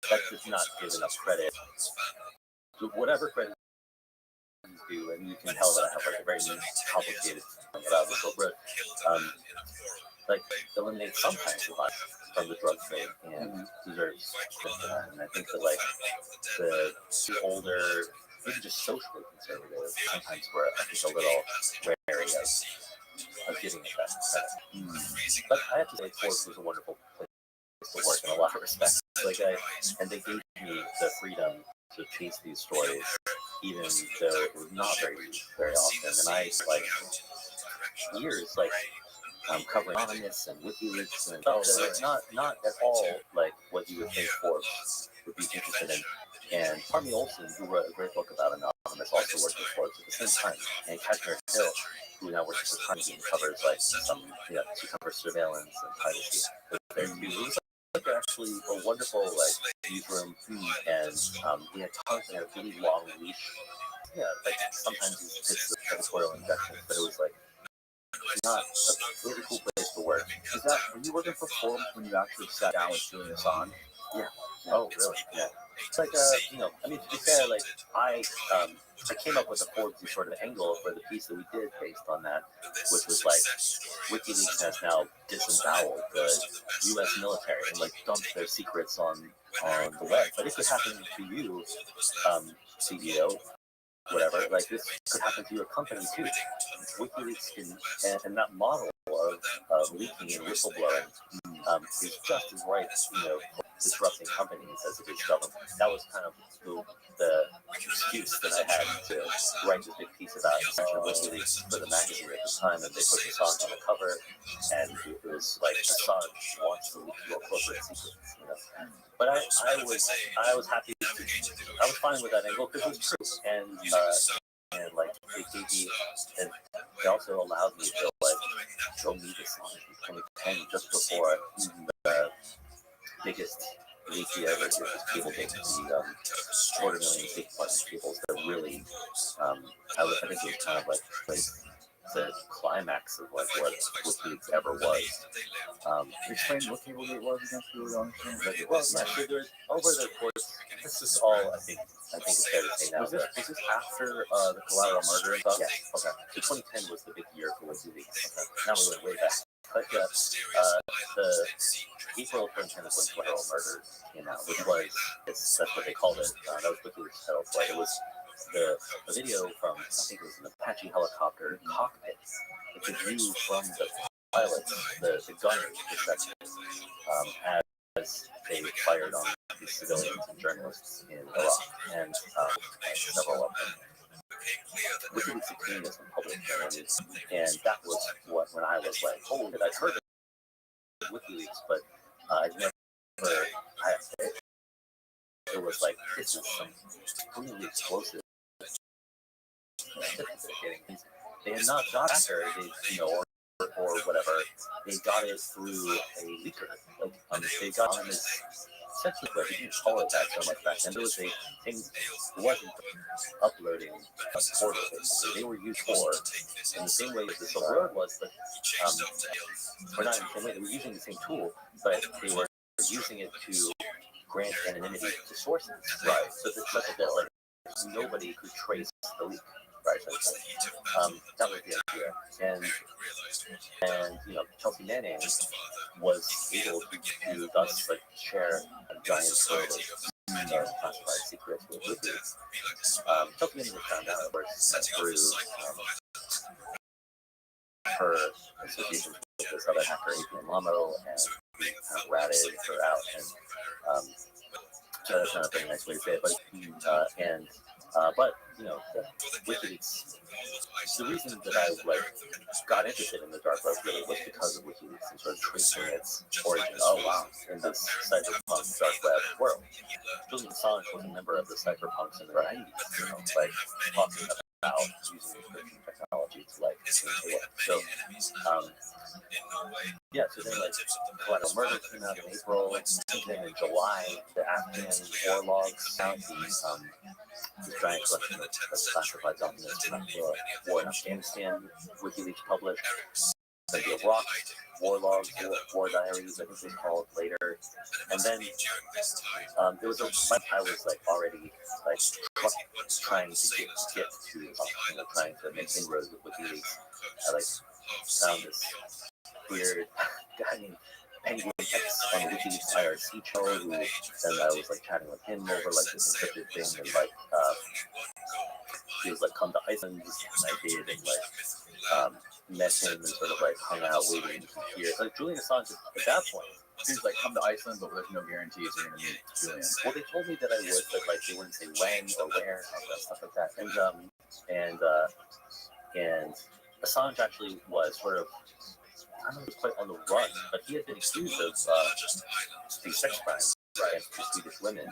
that does not give enough credit. Whatever credit you do, and you can tell that I have like a very complicated about the Silk Road, like eliminate some kinds of life from the drug trade and deserves credit for that. And I think that like the older, maybe just socially conservative, sometimes we're I think a little wary of giving it that credit. But I have to say, Forbes was a wonderful place to work in a lot of respects. Like and they gave me the freedom to chase these stories, even though it was not very often. And I like years like covering Anonymous and WikiLeaks and not at all like what you would think Forbes would be interested in. And Harvey Olson, who wrote a great book about Anonymous, also worked with Forbes at the same time. And Kashmir Hill, who now works for Times and covers like she covers surveillance and privacy. There too. It was like actually a wonderful like newsroom, and we had tons of really long leash. Yeah, like sometimes it's the editorial injections, but it was like not a really cool place to work. Is that were you working for Forbes when you actually sat down with doing this on? Yeah. Oh, really? Yeah. It's like you know, I mean, to be fair, like I came up with a Forbes sort of angle for the piece that we did based on that, which was like WikiLeaks has now disemboweled the U.S. military and like dumped their secrets on the web. But it could happen to you, CEO, whatever. Like this could happen to your company too. WikiLeaks and that model of leaking and whistleblowing is just as right, you know, disrupting companies as it is government. That was kind of the excuse that I had to write this big piece about WikiLeaks for the magazine at the time, and they put Assange on the cover, and it was like Assange wants to leak your corporate secrets, you know. But I was happy. I was fine with that angle because it was true, and like it gave me, and it also allowed me to like go meet Assange in 2010, just before the biggest leak he ever did was cable date, the $250,000 big button cables that really, I think it was kind of like the climax of like what WikiLeaks ever was. Explain what Cablegate was again for the wrong thing. Well, yeah, so there's over the course. This is all I think it's fair to say now. Was this after the collateral murder and stuff? Yeah. Okay. So 2010 was the big year for WikiLeaks. Okay. Now we went way back. But the April 2010 is when collateral murder came out, which was that's what they called it. That was WikiLeaks title flight. It was the video from I think it was an Apache helicopter cockpit. It's a view from the pilots, the gunners, perspective, as they fired on these civilians and journalists in Iraq, and several of them. WikiLeaks 16 is in public domain, and that was what when I was like, oh, I'd heard of WikiLeaks, but I'd never. It was like this is some really explosive. They had not got after they, or whatever. They got it through a leaker. Like they got on this essentially, but they didn't call it that so much back then. There was a thing. It wasn't uploading a portal. Basically. They were used for in the same way as the Silk Road was, but or not in the same way. They were using the same tool, but they were using it to grant anonymity to sources. Right. So it's such that like nobody could trace the leak. Right. That was the idea. And Chelsea Manning was able to thus like share a giant sort of classified secrets with WikiLeaks. Chelsea Manning was found out, of course, through her association with this other hacker, Adrian Lamo, and ratted her out. And so that's not a very nice way to say it, but WikiLeaks. The reason that I got interested in the dark web really was because of WikiLeaks and sort of tracing its origin. Oh wow! In this cyberpunk dark web world, Julian Assange was a member of the cyberpunks in the 90s. Talking about using encryption technology to So then collateral murder came out in April, and then in July, the Afghan war logs found these giant collection of classified documents from the war in Afghanistan. WikiLeaks published the Iraq war logs, war diaries, I think they called it later. And then there was I was already trying to get to trying to make inroads with WikiLeaks. I found this weird guy named Penguin X on the WikiLeaks IRC channel, and I was chatting with him over this encrypted thing, and he was come to Iceland, and I did, and met him and sort of hung out waiting to hear. Julian Assange at that point. He's come to Iceland, but there's no guarantees you're going to meet Julian. Well, they told me that I would, but they wouldn't say when or where, and stuff like that. And Assange actually was sort of, I don't know if he was quite on the run, but he had been accused of these sex crimes against two Swedish women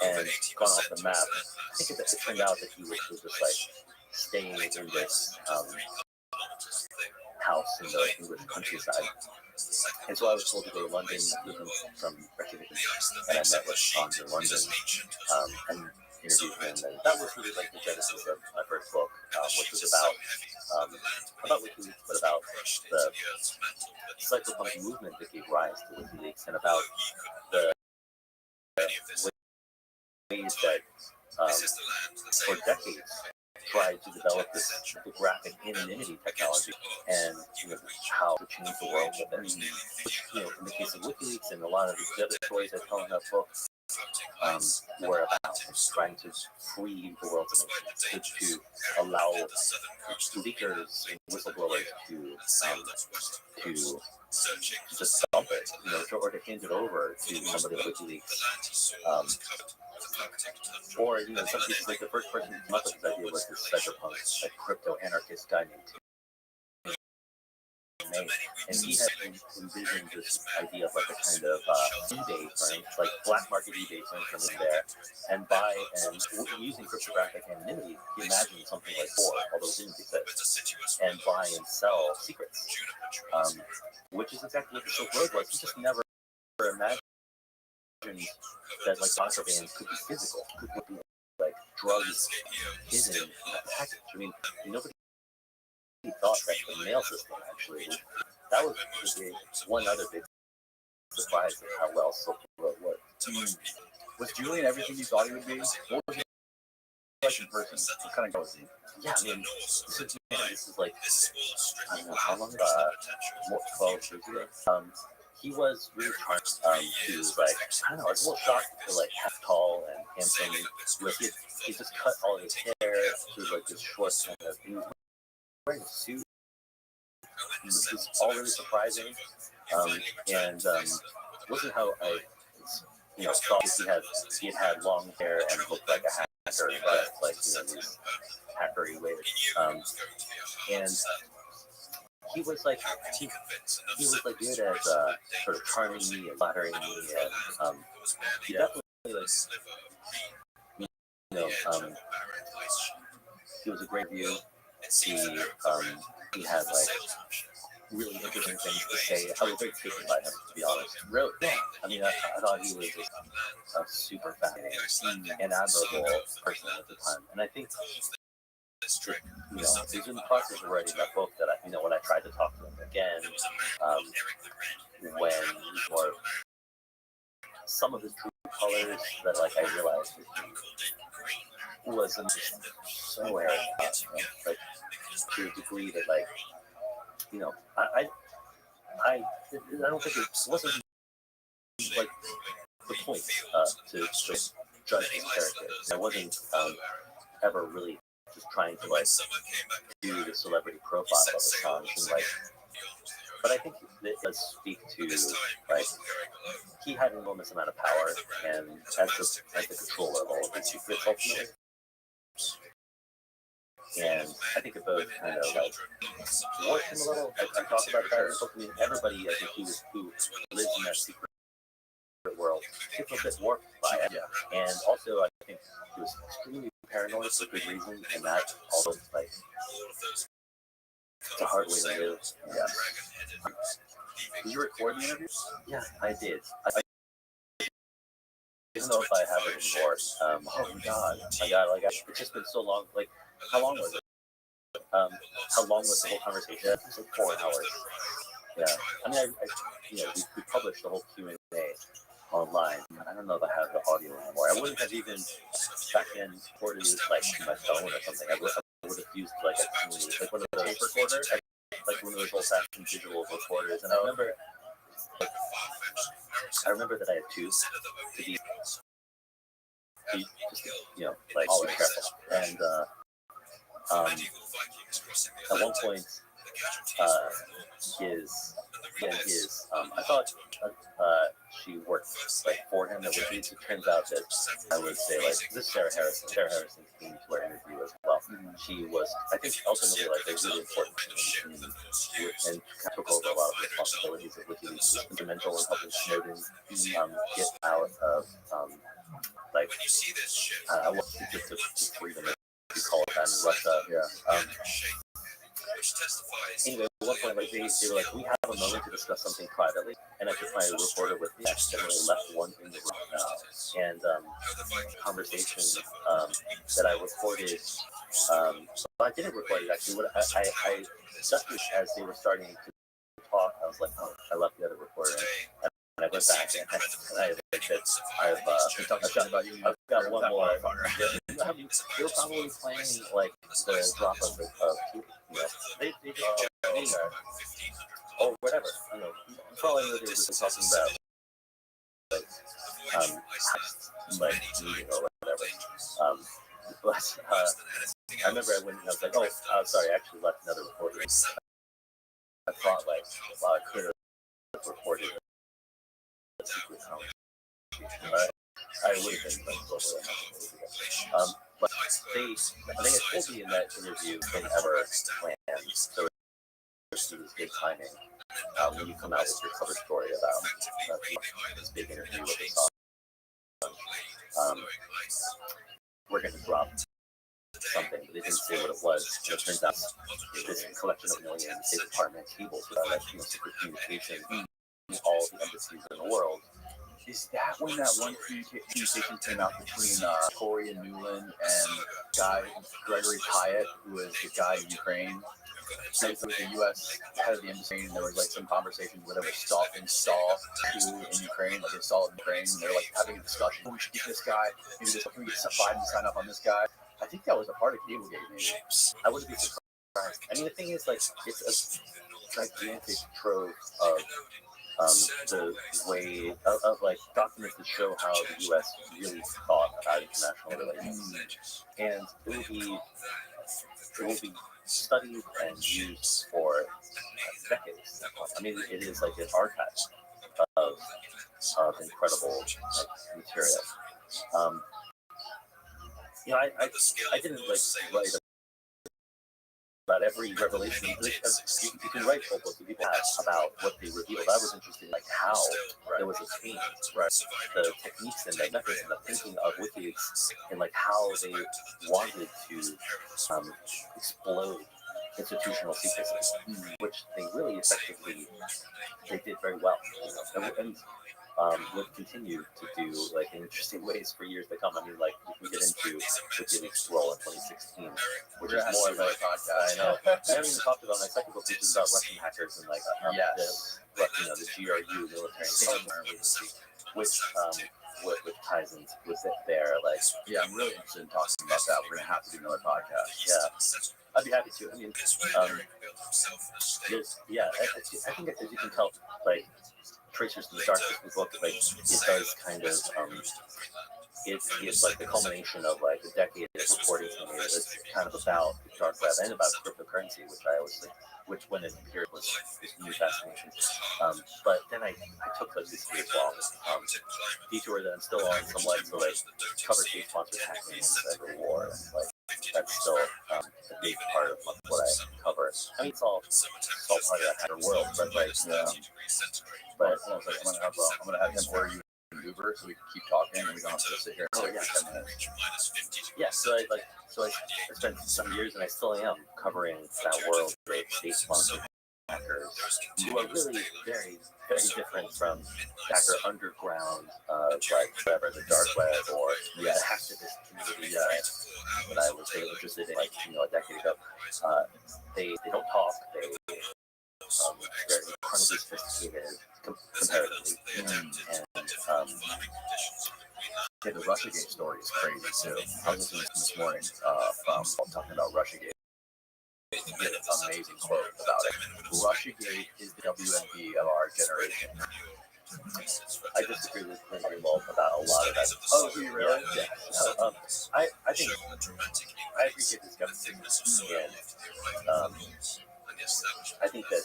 and gone off the map. I think it turned out that he was just staying in this house in the English countryside. And so I was told to go to London with him from Reykjavik, and I met with Assange in London and interviewed him. And that was really the genesis of my first book, which was about WikiLeaks, but about the cyberpunk movement that gave rise to WikiLeaks, and about the ways that for decades tried to develop this graphic anonymity technology, and how to change the world with it. Which, in the case of WikiLeaks and a lot of the other stories I tell in that book, were about trying to free the world's information, to allow leakers and whistleblowers to just dump it, or to hand it over to somebody like WikiLeaks. Or some cases, the first person who came up with this idea was this cyberpunk, crypto anarchist guy named May, and he had envisioned this idea of a kind of eBay firm, black market eBay firm from there, and using cryptographic anonymity, he imagined something like Tor, although it didn't exist, and buy and sell secrets, which is exactly what the Silk Road was. He just never imagined that contraband could be physical, could be drugs hidden in a package. Nobody thought that the mail system actually, that was the big, one other big surprise of how well Silk Road worked. Was Julian everything you thought he would be? What was he like in person? What kind of guy was he? Yeah, I mean, this is like, I don't know how long, 12 years ago. He was really charming. He was like, I don't know, I was a little shocked for like half tall and handsome. He just cut all his hair to like this short kind of, he was wearing a suit. It was just all really surprising. Wasn't how I, thought he had long hair and looked like a hacker, but like, these hackery ways. And he was like good at sort of charming me and flattering me, and he definitely like, he was a great view. He had like really interesting things to say. I was very taken by him, to be honest. Really? Yeah. I mean, I thought he was just a super fascinating and admirable person at the time. And I think, it was in the process of writing that book that when I tried to talk to him again, when some of his true colors that like I realized wasn't so arrogant, like to a degree that like, I don't think it wasn't like the point to just judge his character. I wasn't ever really just trying to like do the celebrity profile of Assange, and like, but I think it does speak to like he had an enormous amount of power, and as the controller of all of his secrets ultimately. And I think it both kind of like warped him a little. I talked about that. I mean, everybody, I think, who lives in that secret world gets a bit warped by it. Yeah. And also, I think he was extremely paranoid for good reason, and that also like it's a hard way to live. Yeah. Did you record the interview? Yeah, I did. I don't know if I have it anymore. Oh my god, like it's just been so long. Like, how long was it? How long was the whole conversation? It was like 4 hours. Yeah, I mean, we published the whole Q&A online. I don't know if I have the audio anymore. I wouldn't have even back then recorded it like to my phone or something. I would have used like one of those tape recorders, like one of those old-fashioned digital recorders. And I remember that I had two to be just like always careful. And at one point, I thought she worked like for him. It turns out that I would say like this is Sarah Harrison. Sarah Harrison came to our interview as well. She was, I think, ultimately like a really important and took over a lot of responsibilities of WikiLeaks. Was instrumental in helping Snowden get out of like just freedom. We call it that in Russia. Yeah. Anyway, at one point, like they were like, "We have a moment to discuss something privately," and I took my recorder with me. I accidentally left one in the room, and conversation that I recorded. I didn't record it actually. What I just as they were starting to talk, I was like, "Oh, I left the other recorder." And I went back and I've got one more. They were probably playing like the drop of they just or whatever, probably they were just talking about like meeting or whatever. But I remember I went and I was like, oh, sorry, I actually left another recording. I thought like, wow, I could have recorded a secret conversation. I would have been like, but they had told me in that interview they never planned. So it's good timing when you come out with your cover story about this big interview with the song. We're going to drop something, but they didn't say what it was. It turns out this collection of millions State Department cables with secret communication in all the embassies in the world. Is that when that one communication came out between Corey and Newland and guy Gregory Pyatt, who was the guy in Ukraine? with the U.S. head of the embassy, and there was like some conversation where they were install in Ukraine, like install in Ukraine, and they're like having a discussion. We should get this guy. Maybe this. Can we get Biden to sign up on this guy? I think that was a part of Cablegate, maybe. I wouldn't be surprised. I mean, the thing is, like, it's a gigantic trove of the way of like documents that show how the U.S. really thought about international relations, and it will be studied and used for decades. I mean, it is like an archive of incredible material. I didn't like write about every revelation. You can write whole books that people have about what they revealed. I was interested in like how there was a change, right? The techniques and the methods and the thinking of WikiLeaks, and like how they wanted to explode institutional secrecy, which they really effectively did very well, and would continue to do like in interesting ways for years to come. I mean, like we can get into WikiLeaks' role in 2016, which is more of a podcast. I know. I haven't even talked about my second book, which is about Russian hackers and like the GRU military intelligence agency, which ties into with it there. Like, yeah, I'm really interested in talking about that. We're gonna have to do another podcast. Yeah, I'd be happy to. I mean, I think as you can tell, like. Tracers in the Dark book, like it does kind of it's like the culmination of like a decade of reporting to me. It's kind of about the dark web and about cryptocurrency, which I always think, which when it appeared was this new fascination. But then I took like this years long detour that I'm still on somewhat to like cover state sponsored hacking and cyber war, and like that's still a big part of what I cover. I mean, it's all part of that hacker world, but like But I was like, I'm gonna have him order you an Uber so we can keep talking and we don't have to sit here for like 10 minutes. Yeah, so I spent some years and I still am covering that world of state-sponsored hackers who are really very, very different from hacker underground, like whatever, the dark web or the hacktivist community that I was interested in like a decade ago. They don't talk. They're incredibly sophisticated comparatively, and the Russiagate story is crazy too. I was listening to this morning from talking about Russiagate. He did an amazing quote about it. Russiagate is the WMD of our generation. I disagree with Greenwald about a lot of that. Oh, do you really? Yeah. I think I appreciate this skepticism, and I think that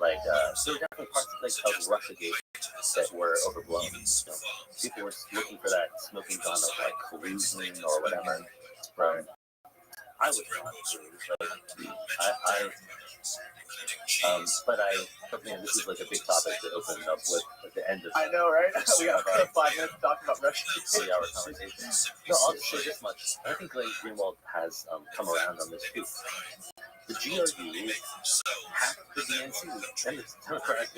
like there were definitely parts of Russiagate that were overblown. People were looking for that smoking gun of like collusion or whatever. Right. I was not but man, this is like a big topic that opened up with at the end of. I know, right? We got 5 minutes to talk about Russiagate. 3-hour conversation. No, I'll just say this much. I think Glenn Greenwald has come around on this too. The GRU hacked the DNC and the Democratic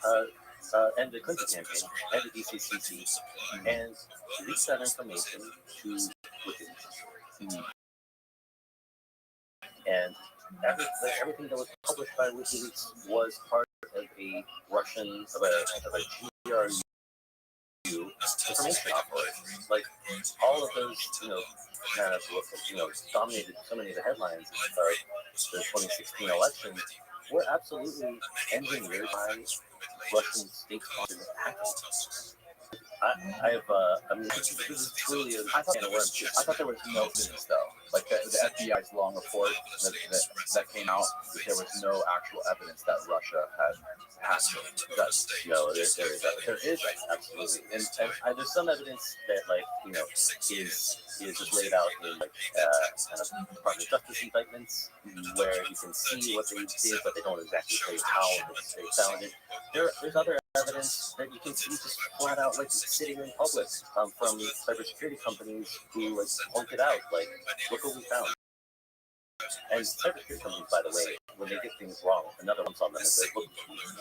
and the Clinton campaign and the DCCC and leaked that information to WikiLeaks. And everything that was published by WikiLeaks was part of a Russian of a GRU information operation. Like all of those, kind of dominated so many of the headlines of the 2016 election were absolutely engineered by Russian state-sponsored hackers. This is truly I thought there was no evidence though. Like the FBI's long report that came out, there was no actual evidence that Russia had hacked it. No, there is absolutely, and there's some evidence that is just laid out in kind of Department of Justice indictments where you can see what they did, but they don't exactly say how they found it. There's other evidence that you can see just flat out sitting in public from cybersecurity companies who pointed out look what we found. And cybersecurity companies, by the way, when they get things wrong, another one's on them and says, look,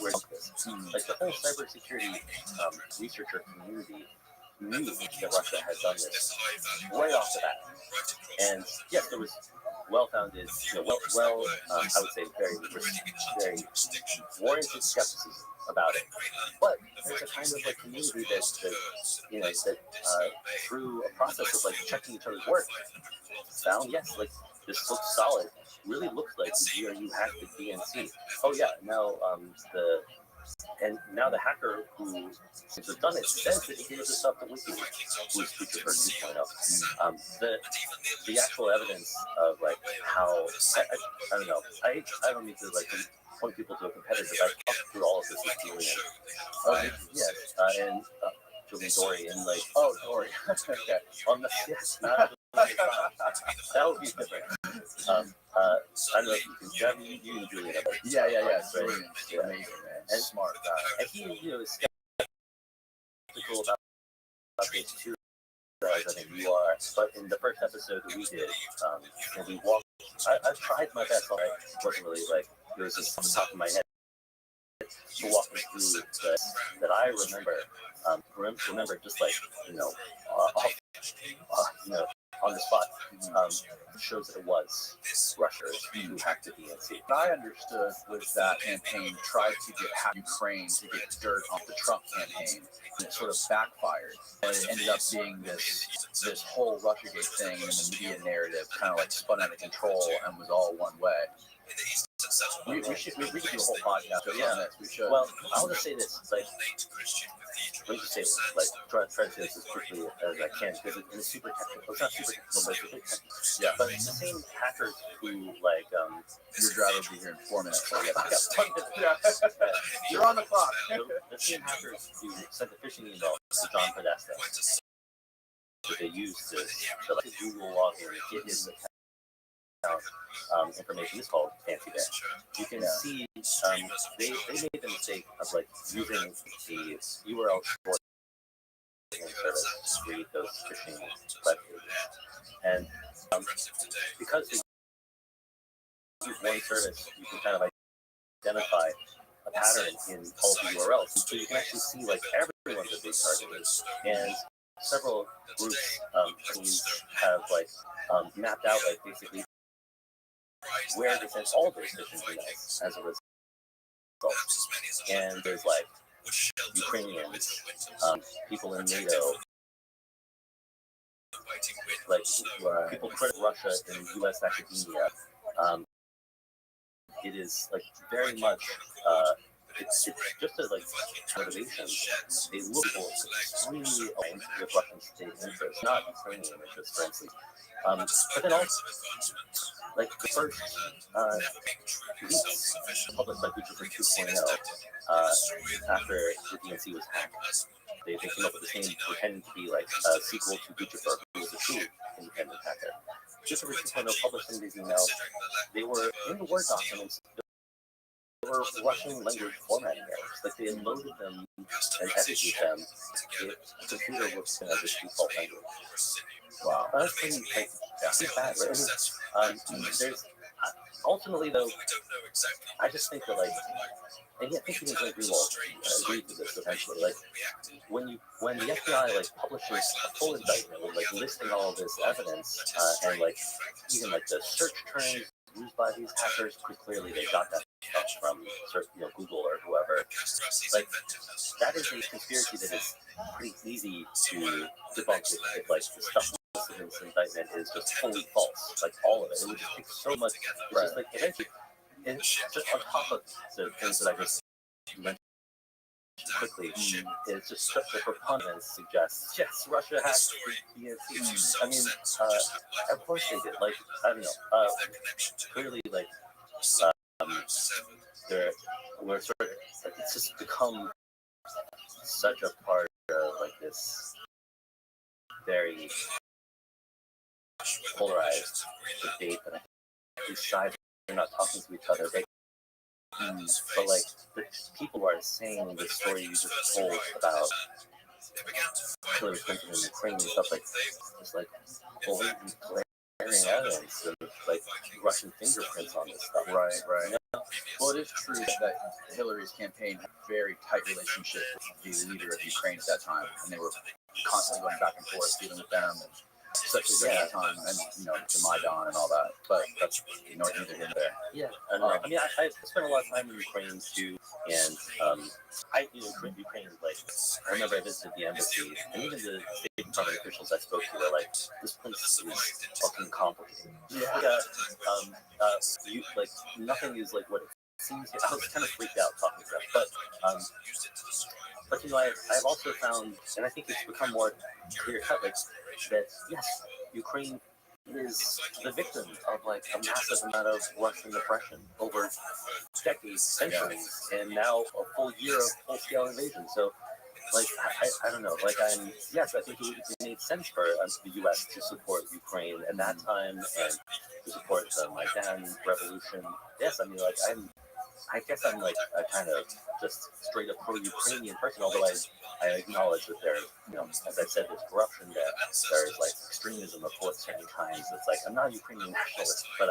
we're this. The whole cybersecurity researcher community knew that Russia had done this right off the bat. And yes, there was well-founded, I would say very warranted skepticism about it. But there's a kind of like community that through a process of like checking each other's work, found yes, like this looks solid. Really looks like the GRU hacked the DNC. Oh yeah, now now the hacker who seems to have done it says that he gave this up to WikiLeaks, who is Future First 2.0. The actual evidence of like how I don't know. I don't mean to like point people to a competitor, but I talked through all of this with Julian. And Julian Dory and like Dory. okay. On the yes, not that would be different. I don't know if you can you and Julian. Yeah. Right? Julian's amazing, man. And smart guy. And he, is skeptical about this too, as I think you are. But in the first episode that we did, when we walked, I tried my best. It wasn't really like it was just on the top of my head to walk me through that I remember just like on the spot. Shows that it was Russia who hacked the DNC. What I understood was that campaign tried to get Ukraine to get dirt on the Trump campaign, and it sort of backfired. And it ended up being this whole Russiagate thing, and the media narrative kind of like spun out of control and was all one way. We should do a whole podcast on this. We should. Well, I want to say this. Like, let me just say this. Like, try to say this as quickly as I can because it's super technical. It's not super technical, but it's really technical. Yeah. But the same hackers who like your driver will be here in 4 minutes. So I got 1 minute. You're on the clock. The same hackers who sent the phishing email to John Podesta that they used to like Google log in, get his account information is called Fancy Bear. You can see they made the mistake of like using the URL shortening service to create those phishing web pages. And because they use one service, you can kind of identify a pattern in all the URLs. So you can actually see like everyone's a big target. And several groups have like mapped out like basically where they sent all their phishing emails as a result. And there's like Ukrainians, people in NATO, like people credit Russia in U.S. academia. It is like very much it's just a like motivation. They look extremely aligned with Russian state interests, not Ukrainian interests, for instance. But then also, like the first leaks published by Future First 2.0 after the DNC was hacked, they came up with the same pretending to be like a sequel to Future First, who was a true independent hacker. Future First 2.0 published in these emails. They were in the Word documents. They were Russian language formatting errors. Like they had loaded them and edited them. The computer was as a default language. Wow, that's pretty bad, right? There's ultimately though, I just think that like, and I think you can agree to this eventually. Like when the FBI like publishes a full indictment with like listing all of this evidence and like even like the search terms used by these hackers, because clearly they got that stuff from Google or whoever. Like that is a conspiracy that is pretty easy to debunk if like the stuff in this indictment is just totally false, like all of it. It would just take so much. It's just like eventually, and just on top of the things that I just mentioned quickly, it's just such a preponderance suggests yes, Russia has the DNC. I mean, of course they did. Like I don't know. Clearly, like we're sort of like it's just become such a part of like this very polarized debate that I think these sides are not talking to each other. But like the people who are saying the story you just told about Hillary Clinton and Ukraine and stuff like just like glaring evidence of like Russian fingerprints on this stuff. Right. Well, it is true that Hillary's campaign had a very tight relationship with the leader of Ukraine at that time, and they were constantly going back and forth, dealing with them, and especially during that time, and the Maidan and all that. But that's neither here nor there. Yeah, and I mean, I spent a lot of time in Ukraine too, and Ukraine, like, I remember I visited the embassy, and even the State Department officials I spoke to were like, this place is fucking complicated. Like, nothing is like what it seems. I was kind of freaked out talking to them, but I've also found, and I think it's become more clear cut, like, that yes, Ukraine is the victim of like a massive amount of Russian oppression over decades, centuries, and now a full year of full-scale invasion. So, like, I don't know. Like, yes, I think it made sense for the U.S. to support Ukraine at that time and to support the Maidan revolution. Yes, I mean, like, I guess I'm like a kind of just straight up pro-Ukrainian person, although I acknowledge that there, as I said, there's corruption, that there's like extremism of certain kinds. It's like, I'm not a Ukrainian nationalist, but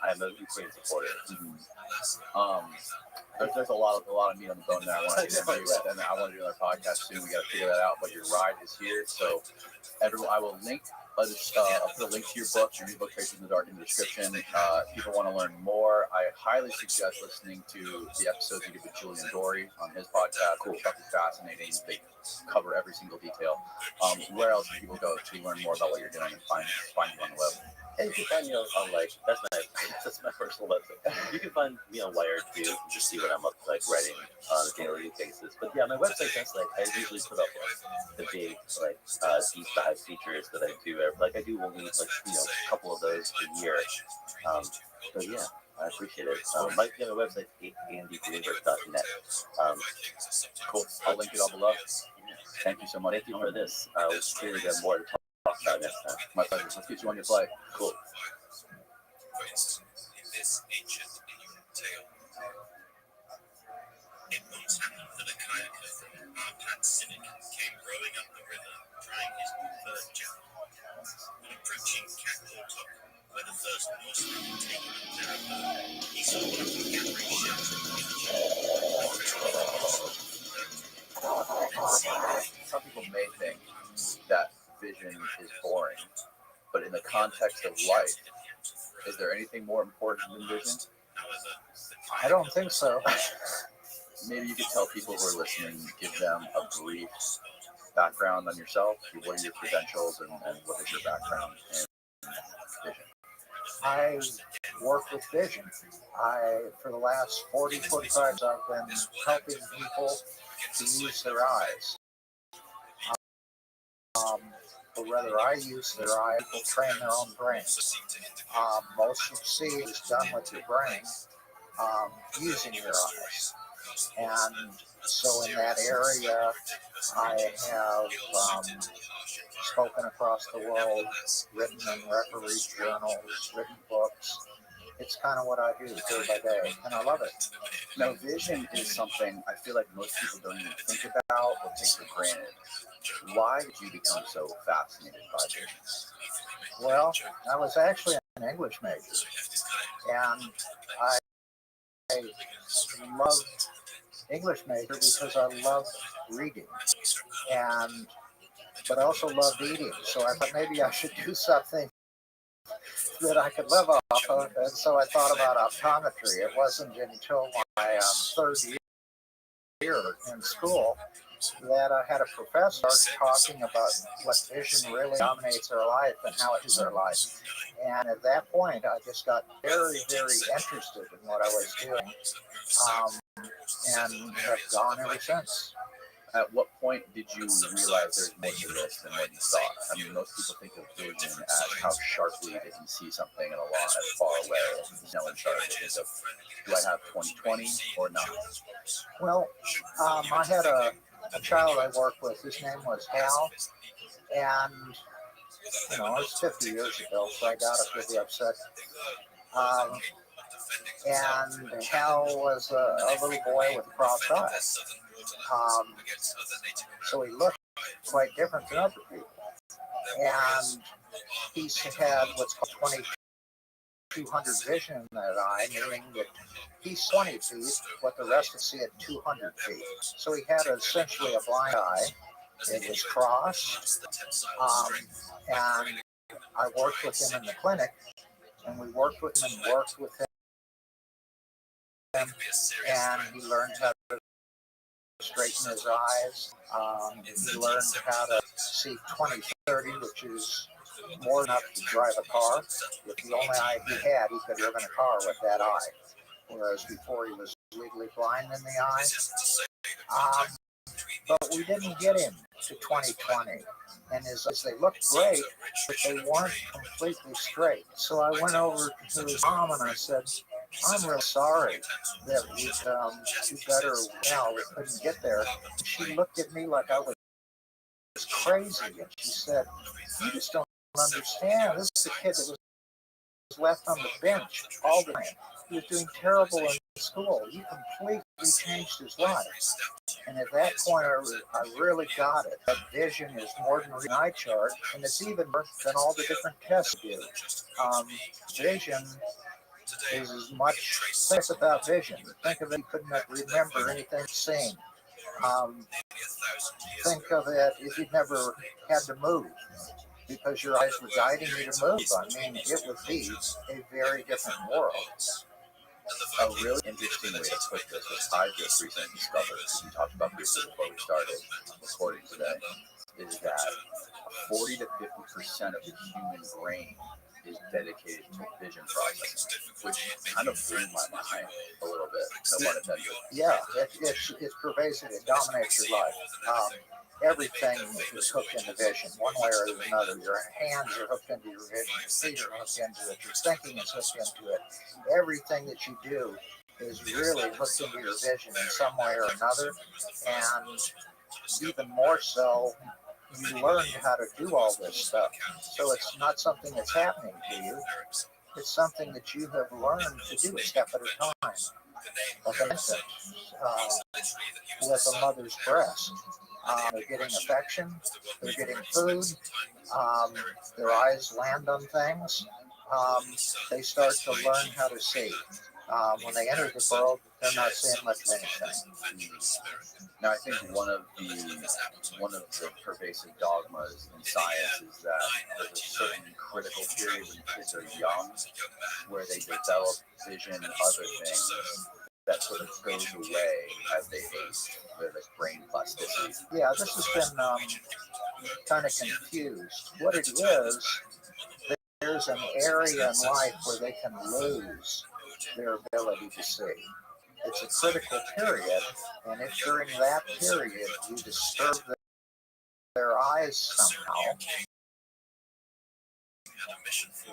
I'm a Ukraine supporter. There's a lot of meat on the bone that I want to get into, and I want to do another podcast soon. We got to figure that out. But your ride is here, so everyone, I will link. I'll put a link to your book, your new book, Faces in the Dark, in the description. People want to learn more. I highly suggest listening to the episodes you did with Julian Dory on his podcast. Cool, fucking fascinating. They cover every single detail. Where else can people go to learn more about what you're doing and find you on the web? And you can find me on like that's my personal website. You can find me on Wired too. You can just see what I'm up like writing on a daily basis. But yeah, my website, that's like I usually put up the big like deep dive features that I do. Like I do only like a couple of those a year. But yeah, I appreciate it. My website is andygreenberg.net. Cool. I'll link it all below. Thank you so much. Thank you for this. I'll clearly get more to talk about next time. My pleasure. Let's get you on your flight. Cool. For instance, in this ancient Inuit tale, it once happened that a kayaker from Arpad Cynic came rowing up the river, trying his third job. When approaching Kakportok, where the first Norsemen had taken up their abode, he saw one of them gathering shells in the beach. Some people may think that vision is boring, but in the context of life, is there anything more important than vision? I don't think so. Maybe you could tell people who are listening, give them a brief background on yourself. What are your credentials and what is your background in vision? I work with vision. For the last 45 years, I've been helping people to use their eyes. Or rather, I use their eyes to train their own brain. Most of see is done with your brain using your eyes. And so in that area, I have spoken across the world, written in referee journals, written books. It's kind of what I do day by day, and I love it. Now, vision is something I feel like most people don't even think about or take for granted. Why did you become so fascinated by vision? Well, I was actually an English major, and I loved English major because I loved reading, but I also loved eating. So I thought maybe I should do something that I could live off of, and so I thought about optometry. It wasn't until my third year in school that I had a professor talking about what vision really dominates our life and how it is our life. And at that point, I just got very, very interested in what I was doing, and have gone ever since. At what point did you realize there's more to this than what you thought? I mean, most people think of vision as how sharply they can see something in a lot as far away as no one started to think of, do I have 20/20 or not? Well, I had a child I worked with. His name was Hal, and it was 50 years ago, so I got really upset. And Hal was a little boy with crossed eyes. So he looked quite different than other people. And he had what's called 2200 vision in that eye, meaning that he's 20 feet, but the rest of us see at 200 feet. So he had essentially a blind eye, It was crossed, and I worked with him in the clinic, and we worked with him and worked with him, and he learned how to straighten his eyes. He learned how to see 20/30, which is more than enough to drive a car. If the only eye he had, he could drive in a car with that eye, whereas before he was legally blind in the eye. But we didn't get him to 20/20, and his eyes, they looked great, but they weren't completely straight. So I went over to his mom and I said, I'm real sorry that we do better now. We couldn't get there. And she looked at me like I was crazy, and she said, you just don't understand. This is a kid that was left on the bench all the time. He was doing terrible in school. You completely changed his life. And at that point, I really got it. That vision is more than an eye chart, and it's even more than all the different tests do. Vision is as much less about vision. Think of it, you couldn't remember anything seen. Think of it if you'd never had to move because your eyes were guiding you to move. I mean, it would be a very different world. A really interesting way to put this, which I just recently discovered, we talked about briefly before we started recording today, is that 40 to 50% of the human brain is dedicated to vision processing, which kind of blew my mind a little bit. No pun intended. Yeah, it's pervasive. It dominates your life. Everything is hooked into vision, one way or another. Your hands are hooked into your vision. Your feet are hooked into it. Your thinking is hooked into it. Everything that you do is really hooked into your vision in some way or another. And even more so, you learn how to do all this stuff. So it's not something that's happening to you. It's something that you have learned to do a step at a time. Like an infant with a mother's breast. They're getting affection, they're getting food, their eyes land on things, they start to learn how to see. When they enter the world, they're not seeing much of anything. Now, I think one of the pervasive dogmas in science is that there's a certain critical period when kids are young where they develop vision and other things that sort of goes away as they age, with like brain plasticity. Yeah, this has been kind of confused. What it is, there's an area in life where they can lose their ability to see. It's a critical period, and if during that period you disturb their eyes somehow,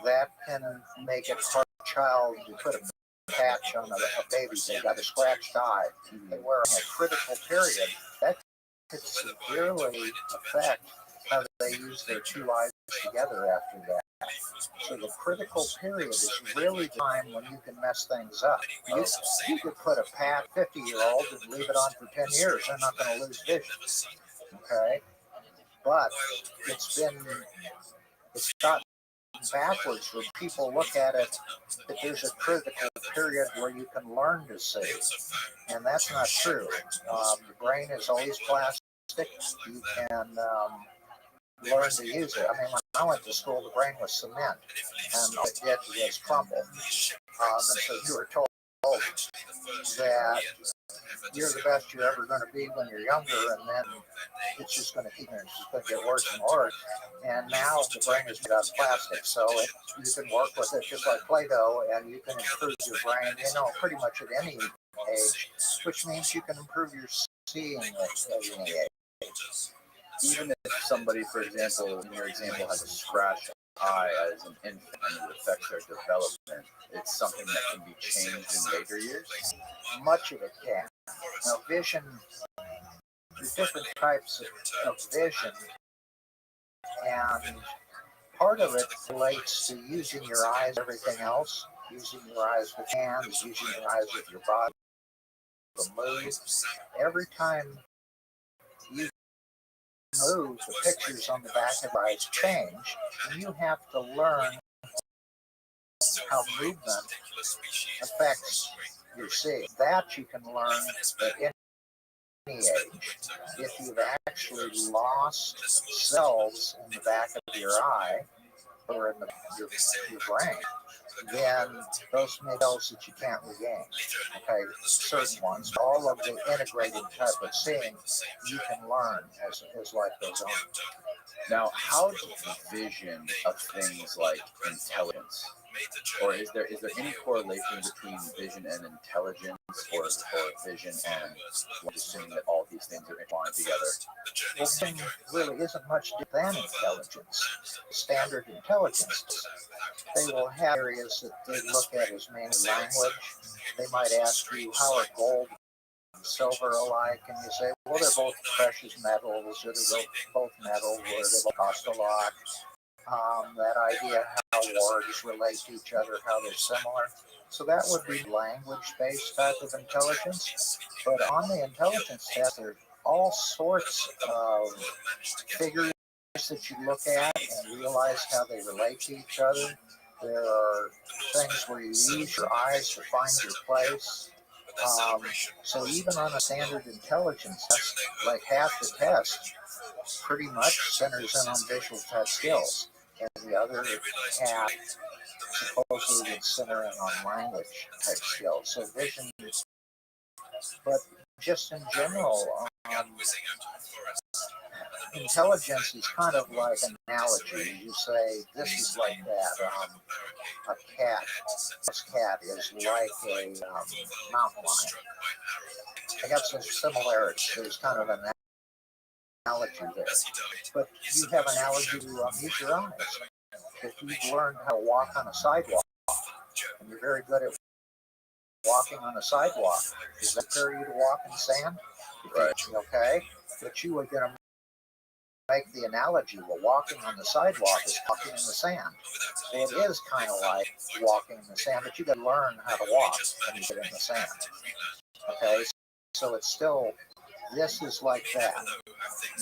that can make it hard for a child to put a patch on a baby. They got a scratched eye. They were in a critical period. That could severely affect how they use their two eyes together after that. So the critical period is really the time when you can mess things up. You could put a 50-year-old and leave it on for 10 years. They're not going to lose vision. Okay? But it's gotten backwards when people look at it that there's a critical period where you can learn to see. And that's not true. The brain is always plastic. You can learn to use it. I mean, when I went to school, the brain was cement, and it did was crumble. And so you were told that you're the best you're ever going to be when you're younger, and then it's just going to keep, it's just going to get worse and worse. And now the brain is made out of plastic, so you can work with it just like Play-Doh, and you can improve your brain, pretty much at any age, which means you can improve your seeing at any age. Even if somebody, for example, in your example, has a scratched eye as an infant and it affects their development, it's something that can be changed in later years? Much of it can. Now, vision, there's different types of vision, and part of it relates to using your eyes, everything else, using your eyes with hands, using your eyes with your body, the move. Every time you move, the pictures on the back of your eyes change, and you have to learn how movement affects your seeing. That you can learn at age, if you've actually lost cells in the back of your eye or in your brain, then those may be cells that you can't regain. Okay, certain ones, all of the integrated type of seeing, you can learn as life goes on. Now, how does the vision of things like intelligence, or is there any correlation between vision and intelligence, or vision and assuming that all these things are entwined together? Well, vision really isn't much different than intelligence. Standard intelligence, they will have areas that they look at as mainly language. They might ask you, how are gold and silver alike? And you say, well, they're both precious metals, or they're both metal, or they both cost a lot. That idea how words relate to each other, how they're similar. So that would be language-based type of intelligence. But on the intelligence test, there are all sorts of figures that you look at and realize how they relate to each other. There are things where you use your eyes to find your place. So even on a standard intelligence test, like half the test pretty much centers in on visual type skills, and the other half supposedly would center in on language type skills. So vision, but just in general, intelligence is kind of like an analogy. You say this is like that. A cat, this cat is like a mountain lion. They have some similarities. There's kind of an analogy there. But you have an analogy to use your eyes. If you've learned how to walk on a sidewalk, and you're very good at walking on a sidewalk, does that prepare you to walk in sand? Right. Okay. But you are going to make the analogy, well, walking on the sidewalk is walking in the sand. So it is kind of like walking in the sand, but you got to learn how to walk when you get in the sand. Okay. So it's still, this is like that.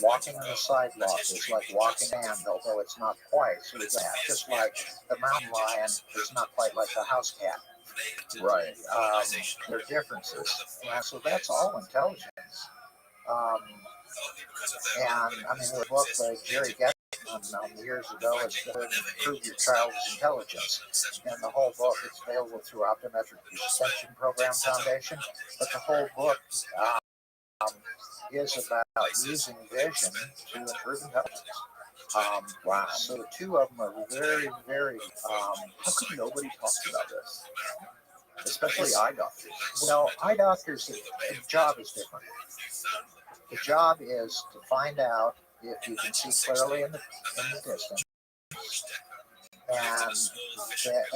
Walking on the sidewalk is like walking in sand, although it's not quite. So it's that. Just like the mountain lion is not quite like the house cat. Right. There are differences. Yeah, so that's all intelligence. And I mean, the book by Jerry Getman years ago is to improve your child's intelligence. And the whole book is available through Optometric Extension Program Foundation. But the whole book is about using vision to improve intelligence. Wow. So the two of them are very, very. How come nobody talks about this? Especially eye doctors. Well, eye doctors, the job is different. The job is to find out if you can see clearly in the distance, and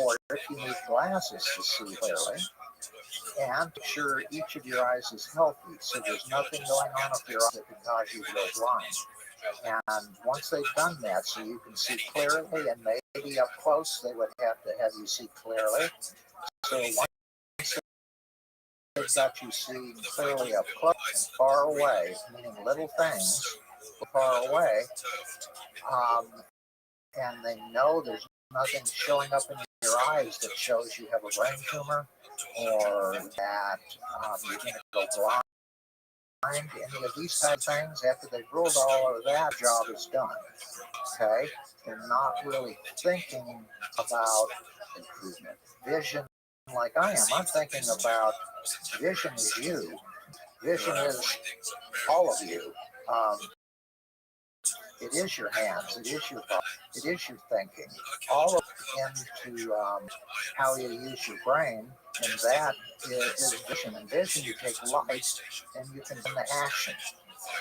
or if you need glasses to see clearly, and make sure each of your eyes is healthy, so there's nothing going on with your eye that can cause you to go blind. And once they've done that, so you can see clearly, and maybe up close, they would have to have you see clearly. So once they've got you seeing clearly up close and far away, meaning little things far away, and they know there's nothing showing up in your eyes that shows you have a brain tumor or that you're going to go blind. Any of these type of things, after they've ruled all of that, job is done. Okay? They're not really thinking about improvement. Vision, like I am, I'm thinking about vision is you. Vision is all of you. It is your hands. It is your thought. It is your thinking. All of it into how you use your brain, and that is vision. And vision, you take light and you can put into action.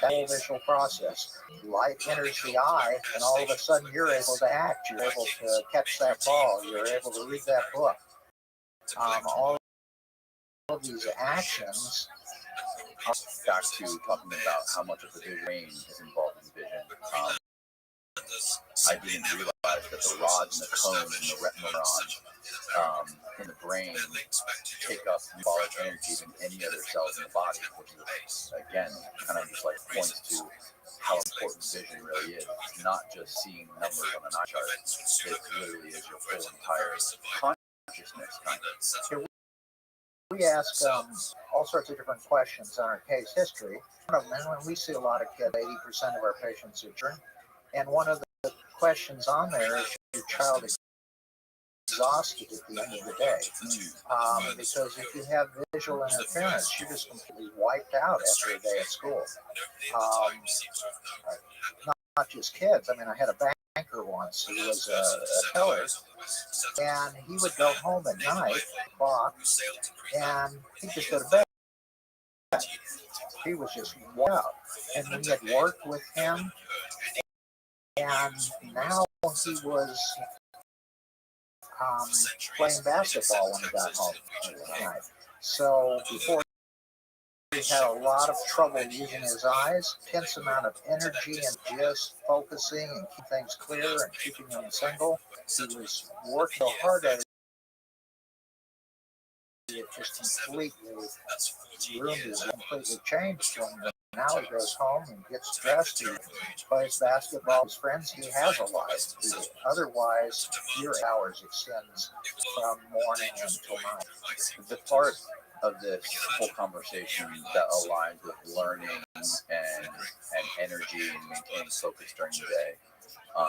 That whole visual process. Light enters the eye, and all of a sudden you're able to act. You're able to catch that ball. You're able to read that book. All of these actions. Back to talking about how much of the brain is involved in vision. I didn't realize that the rods and the cones and the retinal neurons in the brain take up symbolic energy than any other cells in the body, which is, again, kind of just like points to how important vision really is. It's not just seeing numbers on an eye chart. It literally is your full entire consciousness, kind of. We we ask all sorts of different questions on our case history. One of them, and we see a lot of kids, 80% of our patients are children, and one of the questions on there is, your child exhausted at the end of the day? Because if you have visual interference, you're just completely wiped out after a day at school. Not just kids. I mean, I had a banker once who was a teller, and he would go home at night, and he'd just go to bed. He was just wow. And we had worked with him, and now he was playing basketball when he got home at night. So before, he had a lot of trouble using his eyes, intense amount of energy and just focusing and keeping things clear and keeping them single. He was working so hard at it. It just completely ruined his, completely changed him. Now he goes home and gets dressed, he plays basketball with his friends, he has a life. Otherwise, your hours extends from morning until night. The part of this whole conversation that aligns with learning and energy and maintaining focus during the day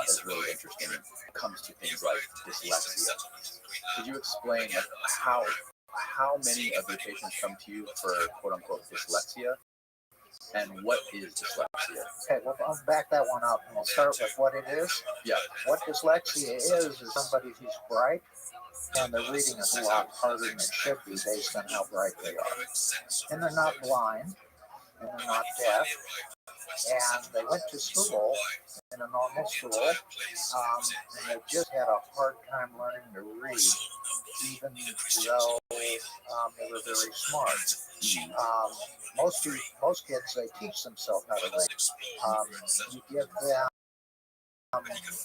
is really interesting. It comes to things like dyslexia. Could you explain how many of your patients come to you for quote unquote dyslexia? And what is dyslexia? Okay, well, I'll back that one up and we'll start with what it is. Yeah. What dyslexia is somebody who's bright and their reading is a lot harder than it should be based on how bright they are. And they're not blind, and they're not deaf, and they went to school in a normal school, and they just had a hard time learning to read, even though they were very smart. Most kids, they teach themselves how to read. You give them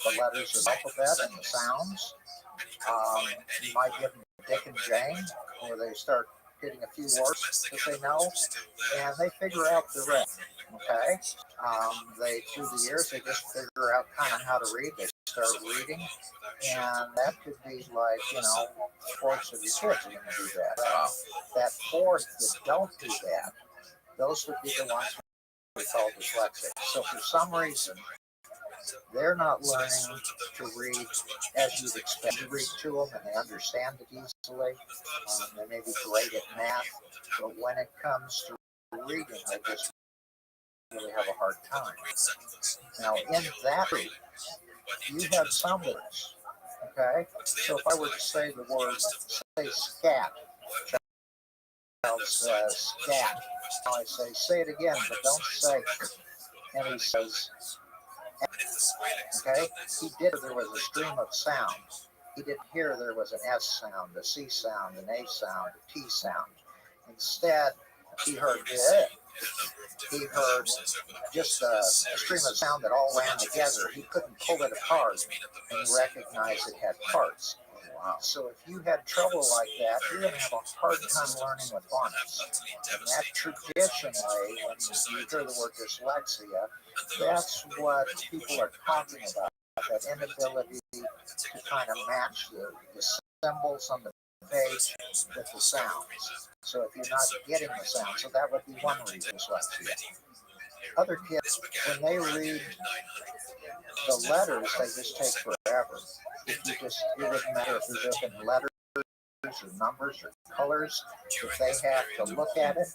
the letters of the alphabet and the sounds. You might give them Dick and Jane, where they start getting a few words that they know, and they figure out the rest. Okay, they through the years they just figure out kind of how to read. They start reading, and that could be like fourths of your kids are going to do that. That fourth that don't do that, those would be the ones we call dyslexic. So for some reason, they're not learning to read as you'd expect. You read to them and they understand it easily. They may be great at math, but when it comes to reading, they just really have a hard time. Now, in that group, you have some words, okay? So if I were to say the word, say scat, child says scat. Now I say it again, but don't say, and he says, okay? He did, there was a stream of sound. He didn't hear there was an S sound, a C sound, an A sound, a T sound. Instead, he heard it. He heard just a stream of sound that all ran together. He couldn't pull it apart and recognize it had parts. Wow. So if you had trouble like that, you're going to have a hard time learning with phonics. And that traditionally, when you hear the word dyslexia, that's what people are talking about, that inability to kind of match the symbols on the page with the sounds. So if you're not getting the sound, so that would be one reason dyslexia. Other kids, when they read the letters, they just take forever. It wouldn't matter if they're different letters or numbers or colors. If they have to look at it,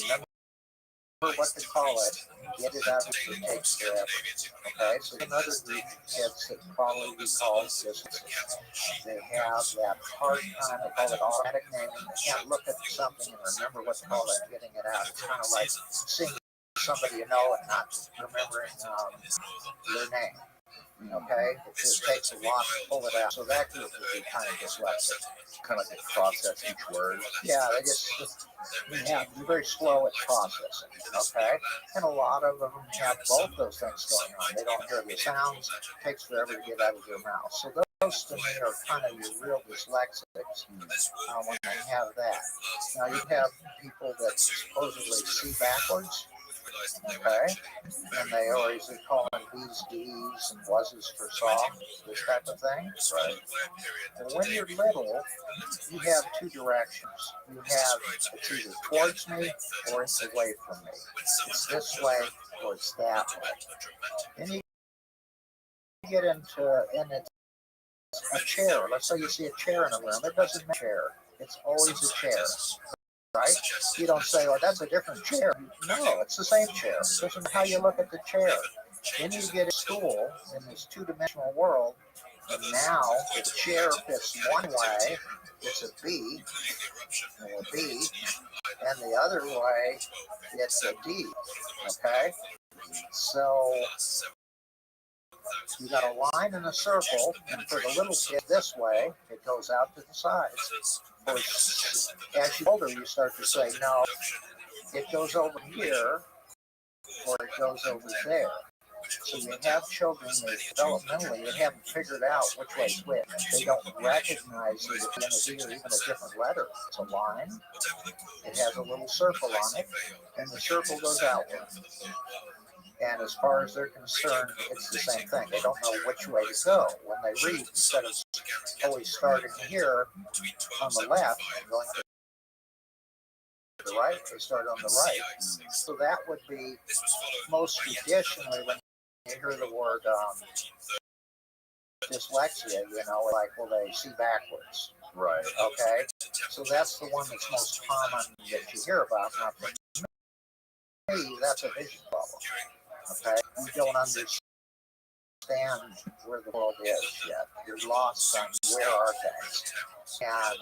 remember what to call it, get it out, it takes forever. Okay, so another group of kids that probably we call dyslexic. They have that hard time, they call it automatic naming. They can't look at something and remember what to call it and getting it out. It's kind of like seeing somebody you know and not remembering their name. Okay, it just takes a lot to pull it out. So that group would be kind of dyslexic. Kind of like they process each word. Yeah, they're very slow at processing. Okay, and a lot of them have both those things going on. They don't hear the sounds. It takes forever to get out of their mouth. So those to me are kind of your real dyslexics when they have that. Now you have people that supposedly see backwards. Okay? And they always call them these D's and was's for soft, this type of thing. Right. And when you're little, you have two directions. You have it's either towards me or it's away from me. It's this way or it's that way. Then you get into, and it's a chair. Let's say you see a chair in a room. It doesn't matter. It's always a chair, right? You don't say, oh, that's a different chair. No, it's the same chair. It doesn't matter how you look at the chair. Then you get a stool in this two-dimensional world, and now the chair fits one way, it's a B, and the other way, it's a D, okay? So you got a line and a circle, and for the little kid this way, it goes out to the sides. As you get older, you start to say, no, it goes over here, or it goes over there. So you have children that developmentally they haven't figured out which way's which. They don't recognize that it's either even a different letter. It's a line, it has a little circle on it, and the circle goes outward. And as far as they're concerned, it's the same thing. They don't know which way to go. When they read, instead of always starting here on the left and going to the right, they start on the right. So that would be most traditionally when you hear the word dyslexia, you know, like, well, they see backwards. Right. Okay? So that's the one that's most common that you hear about. Now, for me, that's a vision problem. Okay? You don't understand where the world is yet. You're lost on where are things. And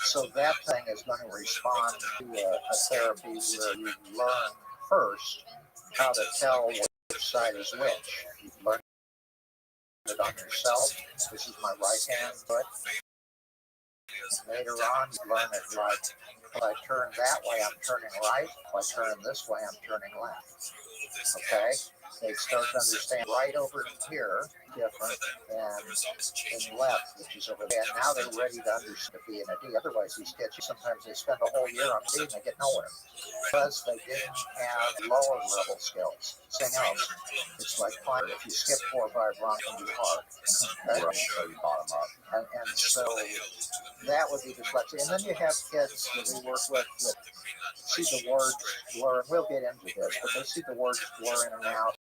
so that thing is going to respond to a therapy where you learn first how to tell which side is which. You learn it on yourself. This is my right hand foot. Later on, you learn it like, if I turn that way, I'm turning right. If I turn this way, I'm turning left. Okay? They start to understand right over here, different, and left, which is over there. And now they're ready to understand B and a D. Otherwise, these kids, sometimes they spend a whole year on D and they get nowhere. Because they didn't have lower level skills. Something else. It's like climbing. If you skip 4 or 5 rungs, it can be hard. Okay? Right. So you bottom up. And so that would be dyslexia. And then you have kids that we work with that see the words blur. We'll get into this, but they see the words blur in and out.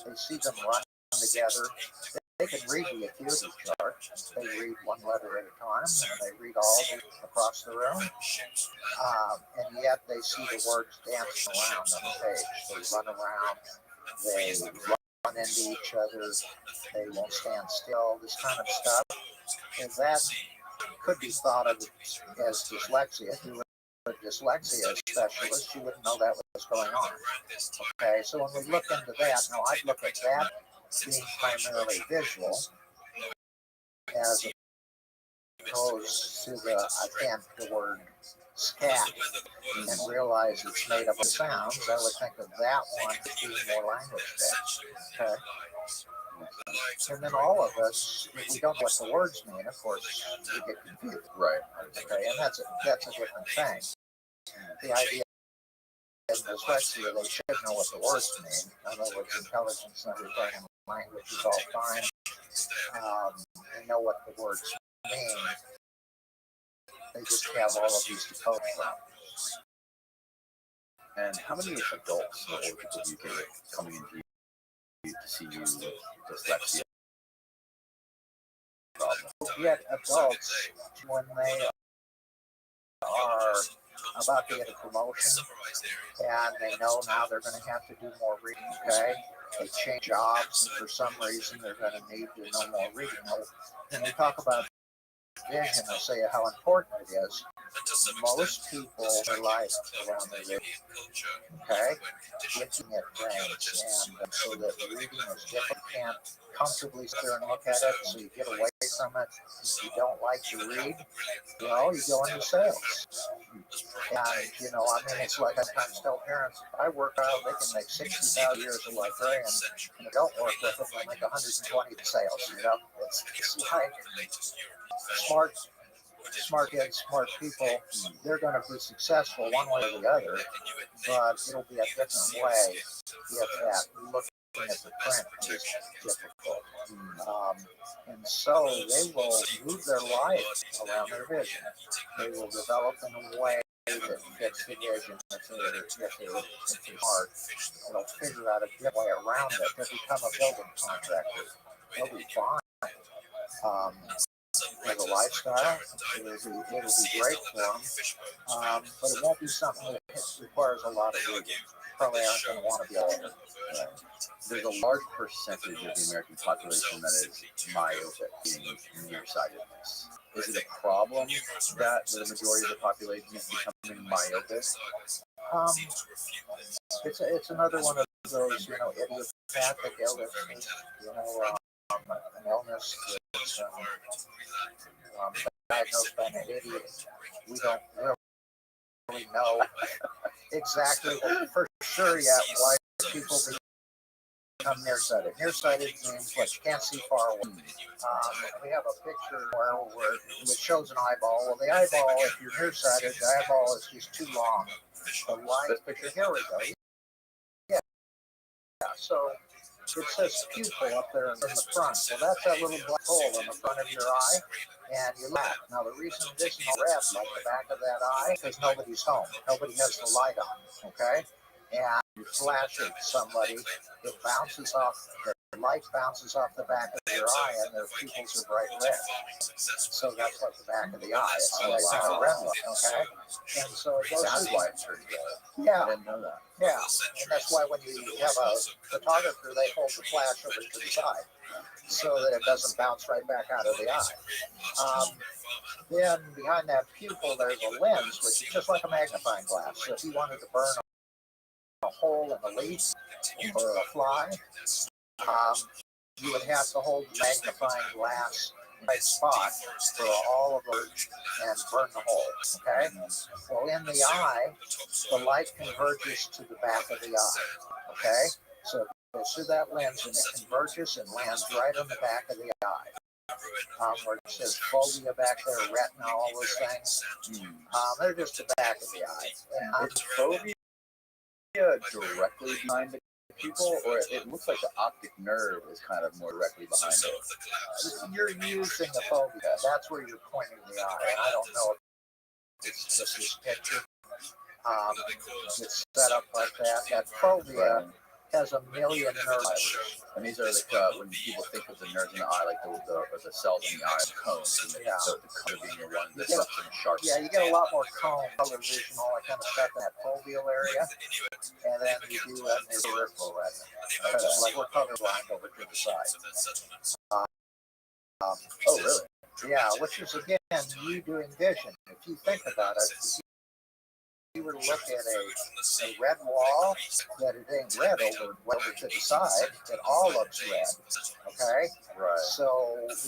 They see them run together. They can read the acuity chart. They read one letter at a time, and they read all across the room. And yet they see the words dancing around on the page. They run around. They run into each other. They won't stand still. This kind of stuff. And that could be thought of as dyslexia. If you were a dyslexia specialist, you wouldn't know that was going on. Okay, so when we look into that, now I'd look at that being primarily visual as opposed to the word scat and realize it's made up of sounds. I would think of that one as being more language based. Okay. And then all of us, if we don't know what the words mean, of course, we get confused. Right. Okay, and that's a different thing. The idea of dyslexia, they should know what the words mean. In other words, intelligence and everything and language is all fine. They know what the words mean. They just have all of these decoding problems. And how many adults or older people do you get coming into you to see you with dyslexia problem? Yet adults, when they are about to get a promotion and they know now they're going to have to do more reading, okay? They change jobs and for some reason they're going to need to know more reading. Now, when we talk about vision, I say how important it is. Most people are life around their vision, okay? Looking at things, and so that reading is different. You can't comfortably sit there and look at it, so you get away from it. You don't like to read, you know, you go into sales. And, you know, I mean, it's like I sometimes tell parents, if I work out, they can make 60,000 years a librarian, and I don't work with them, they make 120 sales, you know? It's like smart smart kids, smart people, they're going to be successful one way or the other, but it'll be a different way if that looking at the print is difficult. And so they will move their life around their vision. They will develop in a way that fits the vision. If they're smart, they'll figure out a different way around it to become a building contractor. They'll be fine. As a lifestyle, it'll be great for them, but it won't be something that requires a lot of reading. Probably aren't going to want to be able to. There's a large percentage of the American population that is myopic, meaning nearsightedness. Is it a problem that the majority of the population is becoming myopic? It's another one of those, idiopathic illnesses, an illness that's diagnosed by an idiot. We don't really know exactly for sure yet why people become nearsighted. Nearsighted means what you can't see far away. We have a picture where it shows an eyeball. Well, the eyeball, if you're nearsighted, the eyeball is just too long. The light picture, here we go. Yeah. So it says pupil up there in the front. Well, that's that little black hole in the front of your eye, and you laugh. Now, the reason this is red, like the back of that eye, is because nobody's home. Nobody has the light on, okay? And you flash at somebody, it bounces off, the light bounces off the back of your eye, and their pupils are bright red. So that's like the back of the eye. It's like kind of red, okay? And so it goes That's through. why it's turned red. Yeah. I didn't know that. Yeah, and that's why when you have a photographer, they hold the flash over to the side so that it doesn't bounce right back out of the eye. Then behind that pupil, there's a lens, which is just like a magnifying glass. So if you wanted to burn a hole in a leaf or a fly, you would have to hold the magnifying glass right spot for all of it and burn the hole, okay? Well, in the eye, the light converges to the back of the eye, okay? So it goes through that lens and it converges and lands right on the back of the eye. Where it says fovea back there, retina, all those things, they're just the back of the eye. Is fovea directly behind the pupil, or it looks like the optic nerve is kind of more directly behind it? You're using the fovea. That's where you're pointing the eye. And I don't know if it's just this picture. It's set up like that. That fovea has a million nerves. And these are when people think of the nerves in the eye, like the cells in the eye are cones. Yeah. So the cone being the one that's up and sharp. Yeah, you get a lot more cone, color vision, all that kind of stuff in that foveal area. And then you do that in your peripheral retina. Like we're colorblind over to the side. Oh, really? Yeah, which is, again, you doing vision. If you think about it, if you were to look at a red wall, that it ain't red over to the side, it all looks red, okay? Right. So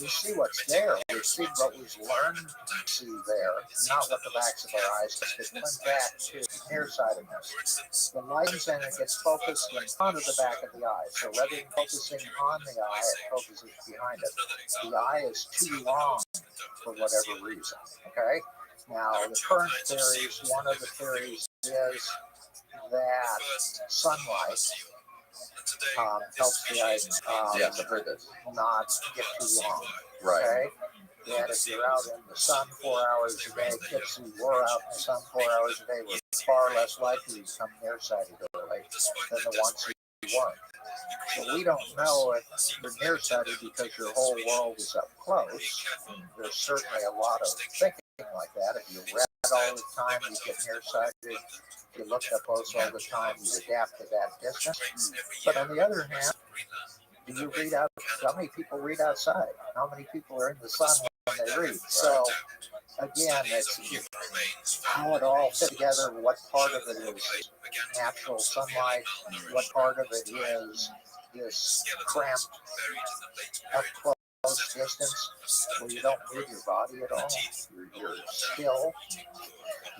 we see what's there. We see what was learned to see there, not what the backs of our eyes do. It went back to nearsightedness. The light and it gets focused in front of the back of the eye. So rather than focusing on the eye, it focuses behind it. The eye is too long for whatever reason, okay? Now, the current theories, one of the theories is that sunlight helps the eye yes, I've heard this. not get too long. Right. Okay? That if you're out in the sun 4 hours a day, kids who were out in the sun 4 hours a day were far less likely to become nearsighted early than the ones who weren't. So we don't know if you're nearsighted because your whole world is up close. There's certainly a lot of thinking like that. If you read all the time, you get nearsighted. If you look up close all the time, you adapt to that distance. But on the other hand, do you read out? How many people read outside? How many people are in the sun when they read? So again, it's how it all fits together. What part of it is natural sunlight? What part of it is this cramped, up close distance where you don't move your body at all? You're still.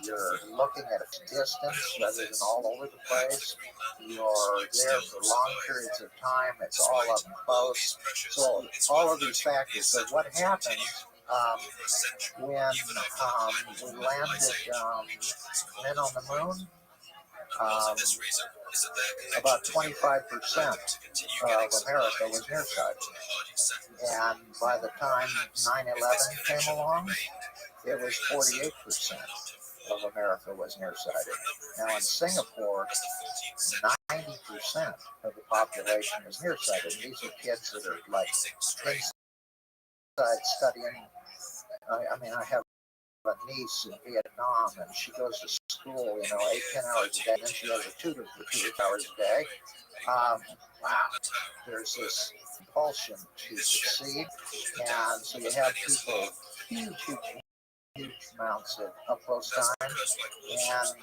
You're looking at a distance rather than all over the place. You're there for long periods of time. It's all up close. So all of these factors. So what happens when we landed men on the moon, about 25% of America was nearsighted. And by the time 9/11 came along, it was 48% of America was nearsighted. Now in Singapore, 90% of the population is nearsighted. These are kids that are like inside studying. I have a niece in Vietnam, and she goes to school, 8, 10 hours a day, and then she has a tutor for 2 hours a day. Wow, there's this compulsion to succeed, and so you have people, huge amounts of up-close time, and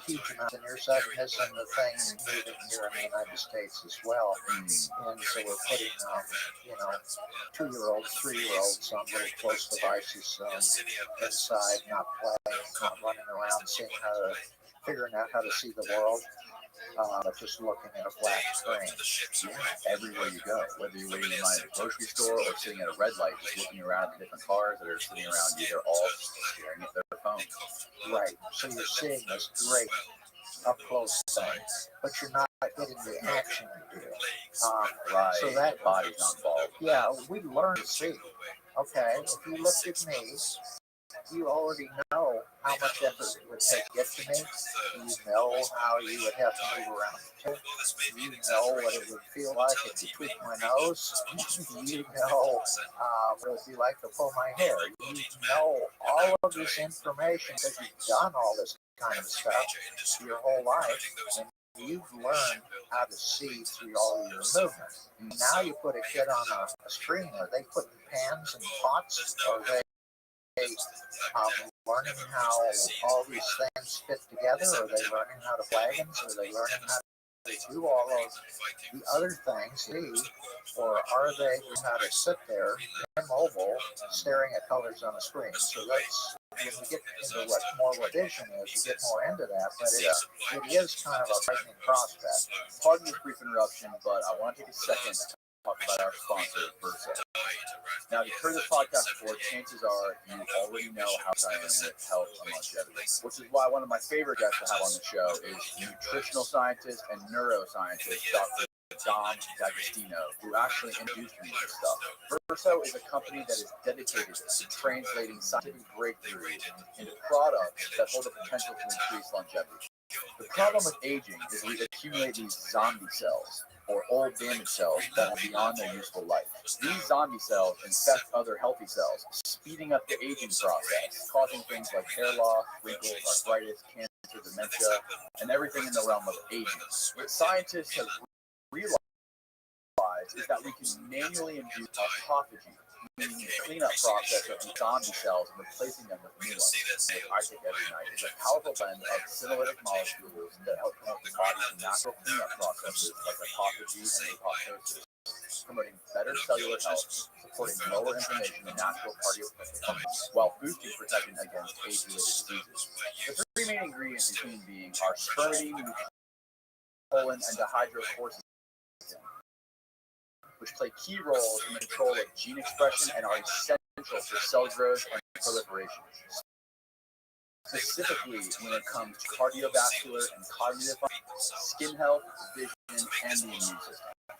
huge amounts of nearsightedness, and the thing moving here in the United States as well. And so we're putting, 2-year-olds, 3-year-olds on little close devices inside, not playing, not running around, figuring out how to see the world. But just looking at a flat screen. Yeah, everywhere you go, whether you're waiting in line at a grocery store or sitting at a red light, just looking around at the different cars that are sitting around you, they're all staring at their phone. Right. So you're seeing this great up close thing, but you're not getting the action you do. Right. So that body's not involved. Yeah, we learn to see. Okay, if you looked at me, you already know how much effort it would take to get to me. You know how you would have to move around. You know what it would feel like if you tweaked my nose. You know what it would be like to pull my hair. You know all of this information because you've done all this kind of stuff your whole life. And you've learned how to see through all of your movements. Now you put a kid on a screen. Are they putting pans and pots? Are they learning how all these things fit together? Are they learning how to wagons? Are they learning how to do all of the other things? Or are they learning how to sit there immobile, staring at colors on a screen? So that's when we get into what vision is, we get more into that. But it is kind of a frightening prospect. Pardon this brief interruption, but I want to take a second to talk about our sponsor, Versa. Now, if you've heard this podcast before, chances are you already know how I am with health and longevity, which is why one of my favorite guests to have on the show is nutritional scientist and neuroscientist, Dr. Dom D'Agostino, who actually introduced me to this stuff. Verso is a company that is dedicated to translating scientific breakthroughs into products that hold the potential to increase longevity. The problem with aging is we accumulate these zombie cells, or old damaged cells that are beyond their useful life. These zombie cells infect other healthy cells, speeding up the aging process, causing things like hair loss, wrinkles, arthritis, cancer, dementia, and everything in the realm of aging. What scientists have realized is that we can manually induce autophagy, meaning the cleanup process of the zombie cells and replacing them with new ones, which I take every night, is a powerful blend of senolytic molecules that help promote the body's natural cleanup processes like autophagy and apoptosis, promoting better cellular health, supporting lower inflammation and natural cardiovascular function, while boosting protection against age-related diseases. The three main ingredients in human being are spermidine, colon, and dihydrocortisone, which play key roles in the control of gene expression and are essential for cell growth and proliferation. Specifically, when it comes to cardiovascular and cognitive function, skin health, vision, and the immune system.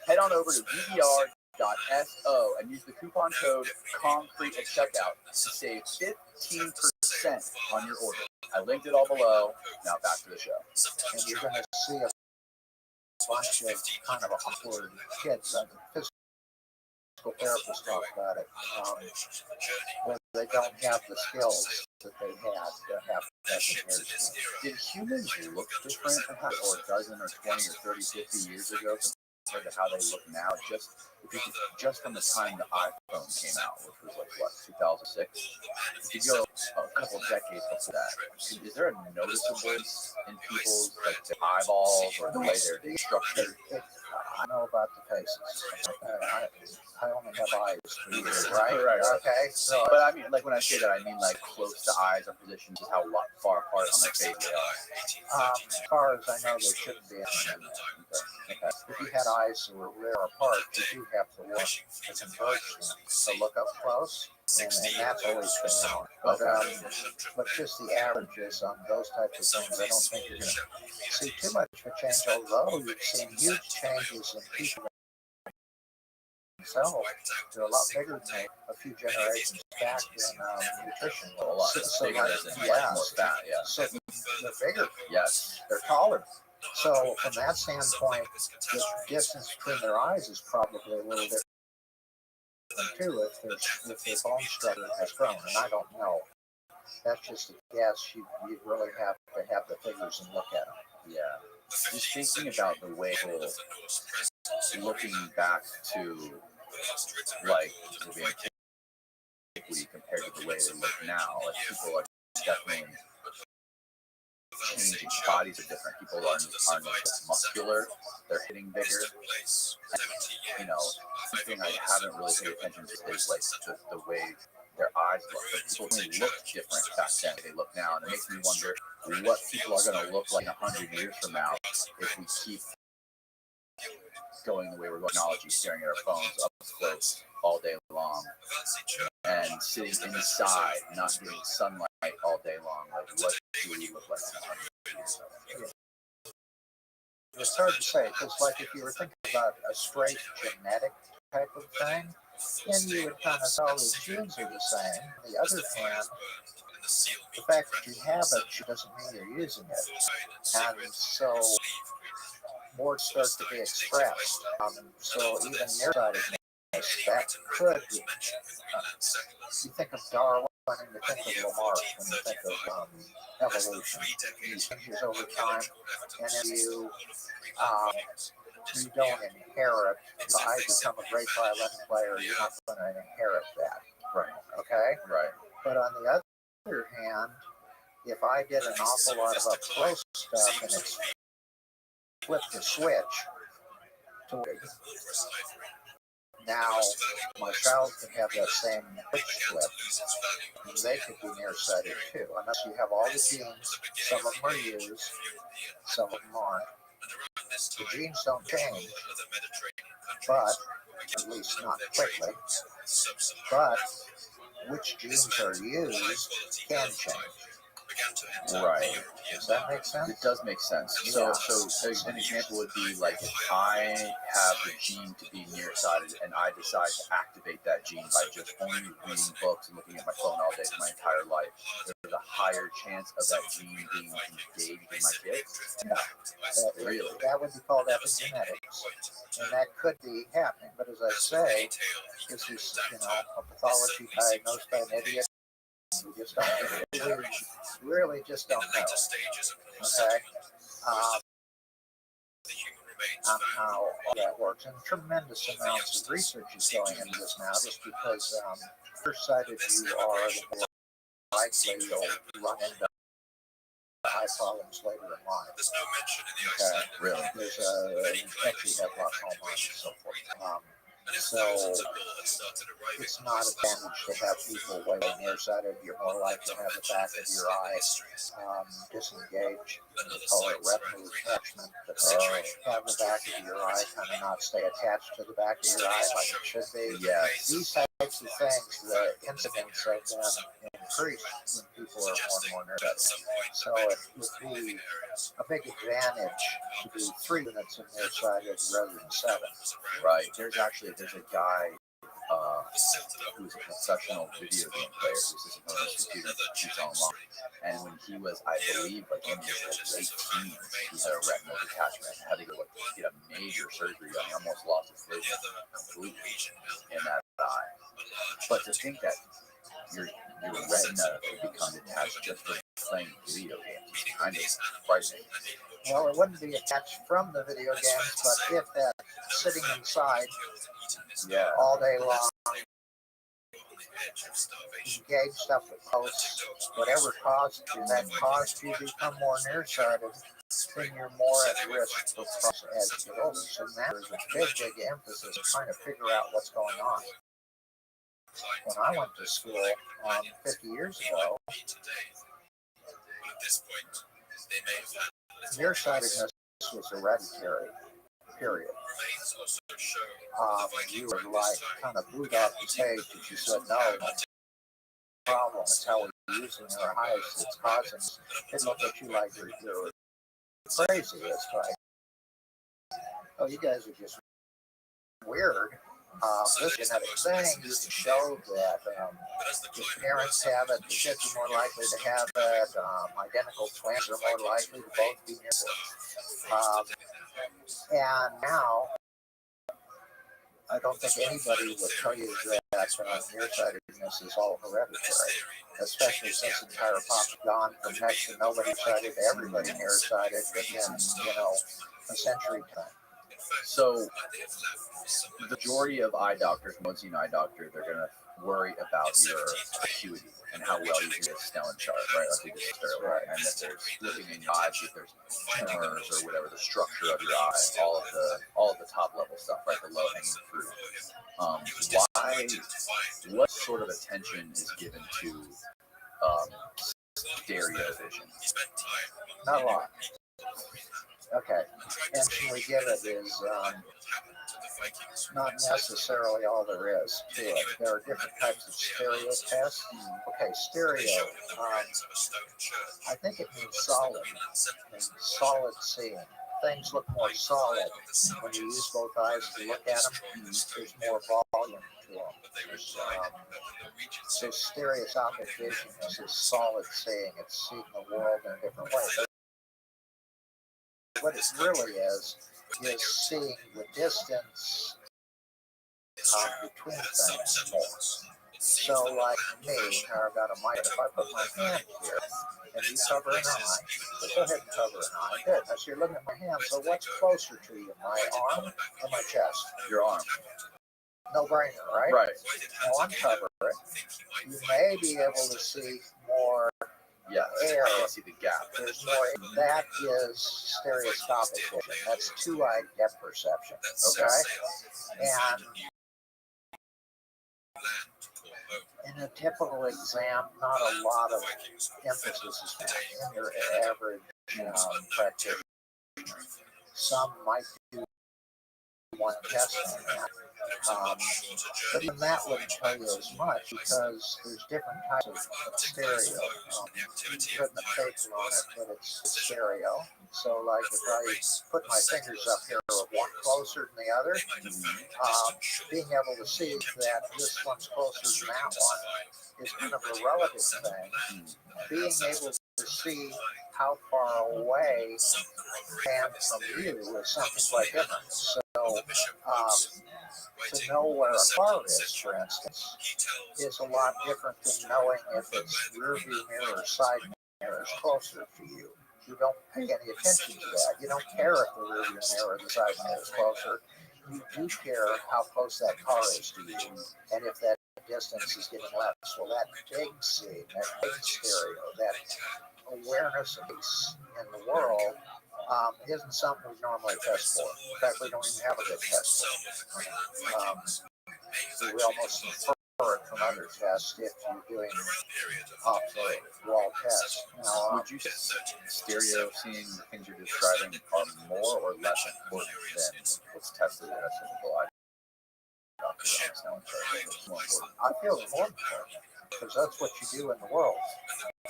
Head on over to VBR.so and use the coupon code CONCRETE at checkout to save 15% on your order. I linked it all below. Now back to the show. And you're going to see a bunch of kind of awkward kids. Physical therapists talk about it. Where they don't have the skills that they had to have years. Did humans look different or a dozen or 20 or 30, 50 years ago compared to how they look now? Just from the time the iPhone came out, which was like, 2006? If you go a couple decades before that, is there a noticeable difference in people's their eyeballs or the way they're structured? I know about the faces. I only have eyes for you, Right. Okay. So, but I mean, when I say that, I mean close to eyes are positioned, just how far apart on their face they are. as far as I know, they shouldn't be. Okay. If you had eyes that were rare apart, you do have to look to converge them. So look up close, and that's always been wrong. But just the averages on those types of things, I don't think you're going to see too much of a change, although you've seen huge changes in people themselves. They're a lot bigger than a few generations back in nutrition. A lot bigger than like more fat, yeah. So they're bigger. Yes. They're taller. So from that standpoint, the distance between their eyes is probably a little different too if their bone structure has grown, and I don't know. That's just a guess. You really have to have the figures and look at them. Yeah. Just thinking about the way people looking back to like being compared to the way they look now, like people are definitely changing. Bodies are different. People aren't muscular. They're hitting bigger. You know, something I haven't really paid attention to is like the way their eyes look. But people really look different back then than they look now, and it makes me wonder what people are going to look like 100 years from now if we keep going the way we're going. Technology, staring at our phones up close all day long, and sitting inside, not getting sunlight all day long. Like, what do we look like in 100 years? It's hard to say, because like if you were thinking about a straight genetic type of thing, then you would kind of tell the genes are the same. On the other hand, the fact that you have it doesn't mean you're using it. And so more starts to be expressed. So even nearsightedness, that could, you think of Darwin and you think of Lamar when you think of evolution. These changes over time, and if you don't inherit, so I become a great violin player, you're not going to inherit that. Right. Okay? Right. But on the other hand, if I did an awful lot of up close stuff and it's flipped the switch to now my child could have that same switch flip, and they could be nearsighted too. Unless you have all the genes, some of them are used, some of them aren't. The genes don't change, but at least not quickly. But which genes are used can change. Right. Does that make sense? It does make sense. So an example would be like if I have the gene to be nearsighted and I decide to activate that gene by just only reading books and looking at my phone all day for my entire life, there's a higher chance of that gene being engaged in my kids. Yeah. Really? That would be called epigenetics. And that could be happening. But as I say, this is, a pathology diagnosed by an idiot. We just don't, we really just don't know. Okay? On how that works. And tremendous amounts of research is going into this now, just because the nearsighted you are, the more likely you'll run into eye problems later in life. Okay? Really? There's actually have glaucoma and so forth. So it's not an advantage to have people way nearsighted. You're more likely to have the back of your eye disengaged. We call it retinal detachment. Have the back of your eye kind of not stay attached to the back of your eye like it should be. Yeah. These types of things, the incidence of them increase when people are more and more nearsighted. So it would be a big advantage to do 3 units of nearsighted rather than 7. Right. There's a guy who's a professional video game player who's just on his computer, he's online. And when he was, I believe, like in his late teens, he had a retinal detachment and had to go get a major surgery on. He almost lost his vision completely in that eye. But to think that your retina could become detached just from playing video games is kind of frightening. Well, it wouldn't be attached from the video games, but if that sitting inside all day long, engage stuff with posts, whatever caused you to become more nearsighted, then you're more at risk for problems as you get older. So now there's a big emphasis on trying to figure out what's going on. When I went to school 50 years ago, nearsightedness was hereditary. period. You were like kind of booed off the page and you said, no, problem. It's how we're using our eyes. It's causing. It looked at you like you're crazy. It's like, oh, you guys are just weird. This genetic thing, you can show that if parents have it, the kids are more likely to have it. Identical twins are more likely to both be nearsighted. And now, I don't think anybody would tell you that nearsightedness is all hereditary, especially since the entire pop's gone from next to nobody sighted to everybody nearsighted within, a century time. So the majority of eye doctors, once you know eye doctor, they're gonna worry about your acuity and how well you can get Snellen chart, right? Like we just said earlier, and that there's looking in your eyes, if there's tumors or whatever, the structure of your eye, all of the top level stuff, right? The low hanging fruit. What sort of attention is given to stereo vision? Not a lot. Okay. Attention we give it is not necessarily all there is to it. There are different types of stereo tests. Okay, stereo, I think it means solid. It means solid seeing. Things look more solid when you use both eyes to look at them. There's more volume to them. So stereoscopic vision is solid seeing. It's seeing the world in a different way. But what it really is seeing the distance between things more. So like me, I've got a mic. If I put my hand here and you cover an eye, so go ahead and cover an eye. Good. Now, so you're looking at my hand. So what's closer to you, my arm or my chest? Your arm. No brainer, right? Right. Now uncover it. You may be able to see more. Yeah, air. I can see the gap. There's more. That is stereoscopic vision. That's two-eye depth perception. Okay, and in a typical exam, not a lot of emphasis is put in your average practitioner. Some might do one test on that. But even that wouldn't tell you as much because there's different types of stereo. Putting a paper on it, but it's stereo. So, like if I put my fingers up here, one closer than the other, being able to see that this one's closer than that one is kind of a relative thing. Being able to see how far away and from you is something quite different. So, to know where a car is, for instance, is a lot different than knowing if its rear view mirror or side mirror is closer to you. You don't pay any attention to that. You don't care if the rear view mirror or the side mirror is closer. You do care how close that car is to you, and if that distance is getting less. Well, that big seeing, that big stereo, that awareness of peace in the world isn't something we normally test for. In fact, we don't even have a good test for it. We almost infer it from other tests if you're doing off-the-wall tests. Now, Would you say stereo seeing the things you're describing are more or less important than what's tested in a typical eye doctor? I feel it's more important because that's what you do in the world.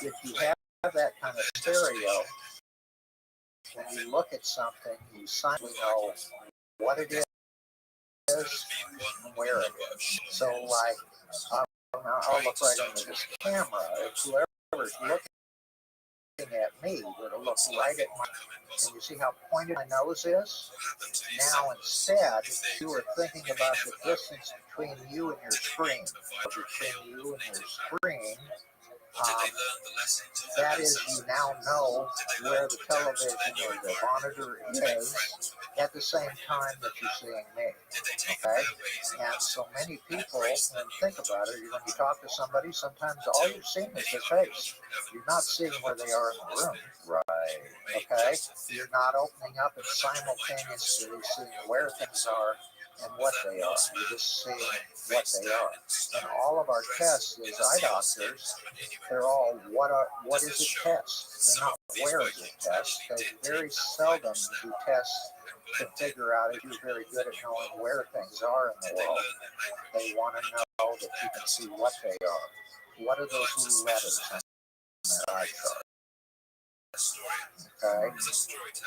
If you have that kind of stereo, when you look at something, you suddenly know what it is and where it is. So, like, I'll look right into this camera. If whoever's looking at me were to look right at my, and you see how pointed my nose is? Now, instead, you are thinking about the distance between you and your screen. Between you and your screen, that is, you now know where the television or the monitor is at the same time that you're seeing me. Okay? And so many people, when you think about it, when you talk to somebody, sometimes all you're seeing is their face. You're not seeing where they are in the room. Right. Okay? You're not opening up and simultaneously seeing where things are and what they are. You're just seeing what they are. And all of our tests as eye doctors, they're all what is it test? They're not where is it test. They very seldom do tests to figure out if you're very good at knowing where things are in the world. They want to know that you can see what they are. What are those little letters on their eye chart? Okay. And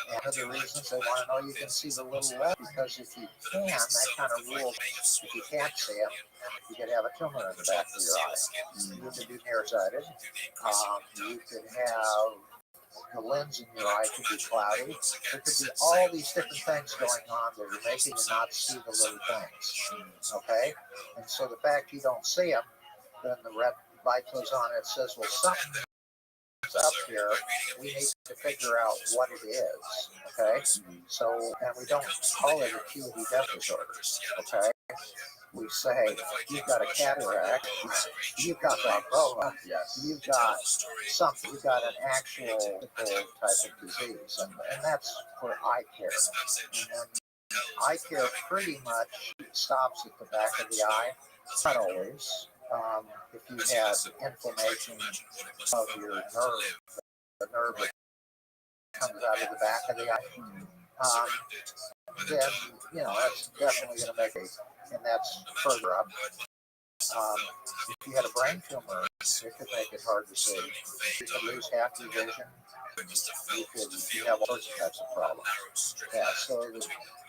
one of the reasons they want to know you can see the little letters, because if you can, that kind of rule, if you can't see them, you could have a tumor in the back of your eye. You could be nearsighted. You could have the lens in your eye could be cloudy. There could be all these different things going on that are making you not see the little things. Okay? And so the fact you don't see them, then the red light goes on and it says, well, something's up here. We need to figure out what it is. Okay? So, and we don't call it acuity depth disorder. Okay? We say, you've got a cataract, you've got glaucoma, you've got something, you've got an actual type of disease, and that's for eye care. And eye care pretty much stops at the back of the eye, not always. If you had inflammation of your nerve, the nerve that comes out of the back of the eye, then, that's definitely going to make it, and that's further up. If you had a brain tumor, it could make it hard to see. You could lose half your vision. You have all sorts of types of problems. Yeah,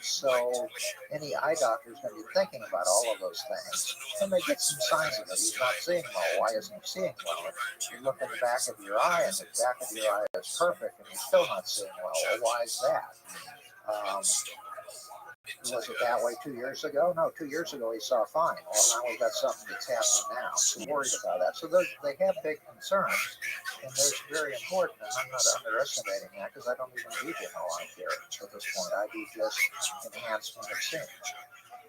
so any eye doctor is going to be thinking about all of those things. And they get some signs of it. He's not seeing well. Why isn't he seeing well? You look in the back of your eye, and the back of your eye is perfect, and he's still not seeing well. Well, why is that? Was it that way 2 years ago? No, 2 years ago he saw fine. Well, now we've got something that's happening now. So worried about that. So they have big concerns, and they're very important. And I'm not underestimating that, because I don't even do general eye care at this point. I do just enhancement of seeing.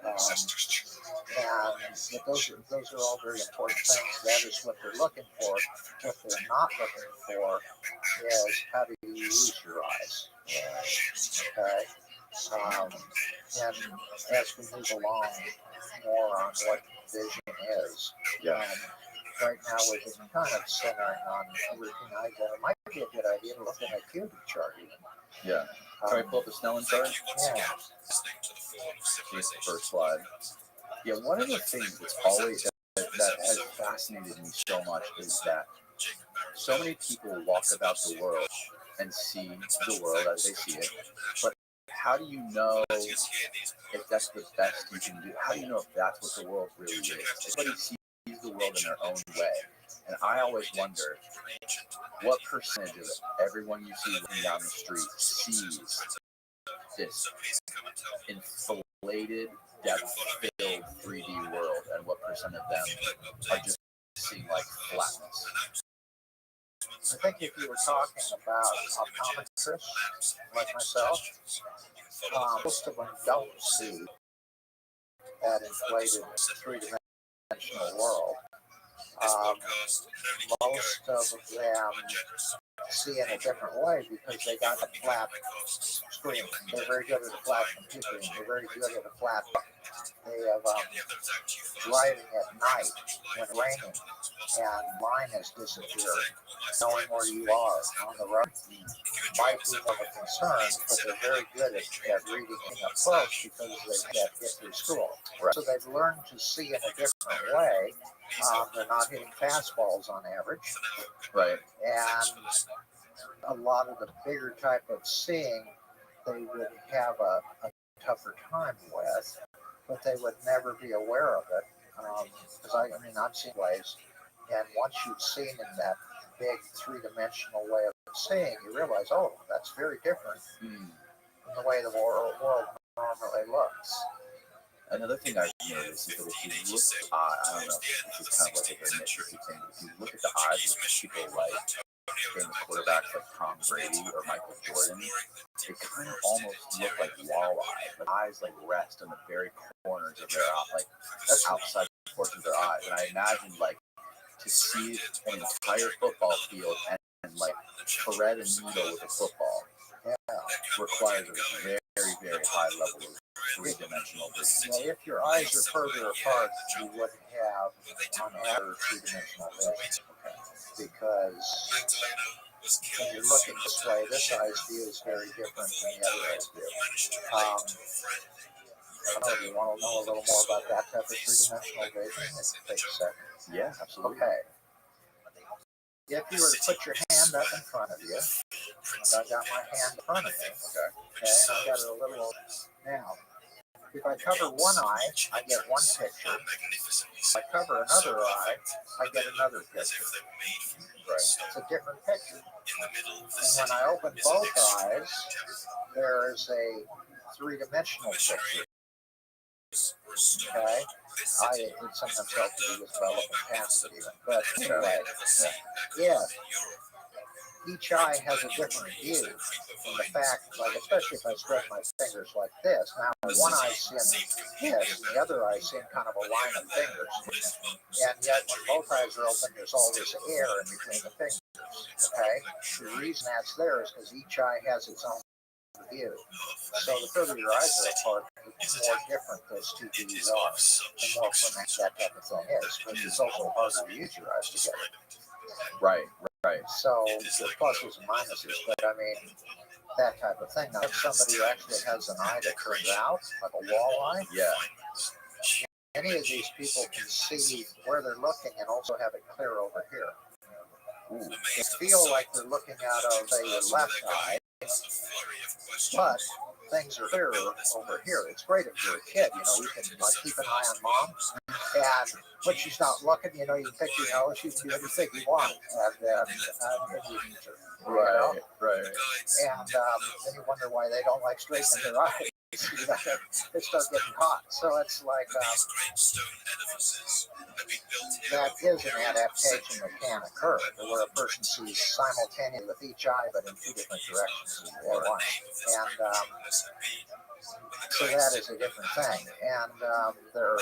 And those are all very important things. That is what they're looking for. What they're not looking for is how do you use your eyes. Okay. And as we move along more on what vision is, right now we're just kind of centering on routine eye care. It might be a good idea to look at an acuity chart even. Yeah. Can I pull up the Snellen chart? Yeah. Here's the first slide. Yeah, one of the things that's always that has fascinated me so much is that so many people walk about the world and see the world as they see it, but how do you know if that's the best you can do? How do you know if that's what the world really is? Everybody sees the world in their own way. And I always wonder, what percentage of everyone you see walking down the street sees this inflated, depth-filled 3D world, and what percent of them are just seeing like flatness? I think if you were talking about optometrists like myself, most of them don't see that inflated three-dimensional world. Most of them see in a different way because they got a flat screen. They're very good at a flat computer. They're very good at a flat. They have driving at night when raining and line has disappeared. Knowing where you are on the road might be of a concern, but they're very good at reading up close because they get hit through school. Right. So they've learned to see in a different way. They're not hitting fastballs on average. Right. And a lot of the bigger type of seeing, they would have a tougher time with, but they would never be aware of it. Because I've seen ways, and once you've seen in that big three-dimensional way of seeing, you realize, oh, that's very different from the way the world normally looks. Another thing I've noticed is that if you look at the eye, I don't know, this is kind of like a very nitpicky thing, but if you look at the eyes of people like famous quarterbacks like Tom Brady or Michael Jordan, they kind of almost look like walleye. The eyes like rest on the very corners of their eye, like that's outside the portion of their eyes. And I imagine like to see an entire football field and like thread a needle with a football requires a very, very high level of three-dimensional vision. Well, if your eyes are further apart, you wouldn't have on average three-dimensional vision, because when you're looking this way, this eye's view is very different than the other eye's view. I don't know if you want to know a little more about that type of three-dimensional vision. It takes a second. Yeah, absolutely. Okay. If you were to put your hand up in front of you, I've got my hand in front of me. Okay. And I've got it a little. Now, if I cover one eye, I get one picture. If I cover another eye, I get another picture. Right. It's a different picture. And when I open both eyes, there is a three-dimensional picture. Okay? It sometimes helps to do this by looking past it even. But anyway, yeah. Each eye has a different view. And the fact, like, especially if I spread my fingers like this, now one eye seeing this, and the other eye seeing kind of a line of fingers. And yet, when both eyes are open, there's all this air in between the fingers. Okay? The reason that's there is because each eye has its own view. So the further your eyes are apart, the more different those two views are, the more pronounced that type of thing is. Because it's also harder to use your eyes together. Right. Right. So the pluses and minuses, but I mean, that type of thing. Now, if somebody actually has an eye that turns out, like a wall eye, Yeah. any of these people can see where they're looking and also have it clear over here. Ooh. They feel like they're looking out of, say, your left eye, but things are clearer over here. It's great if you're a kid, you know, you can like keep an eye on mom, and when she's not looking, you know, you can pick your nose, you can do anything you want, and you use her. Right, right. And then you wonder why they don't like straightening their eyes. You know, they start getting caught. So it's like that is an adaptation that can occur, where a person sees simultaneously with each eye, but in two different directions at once. And so that is a different thing. And there are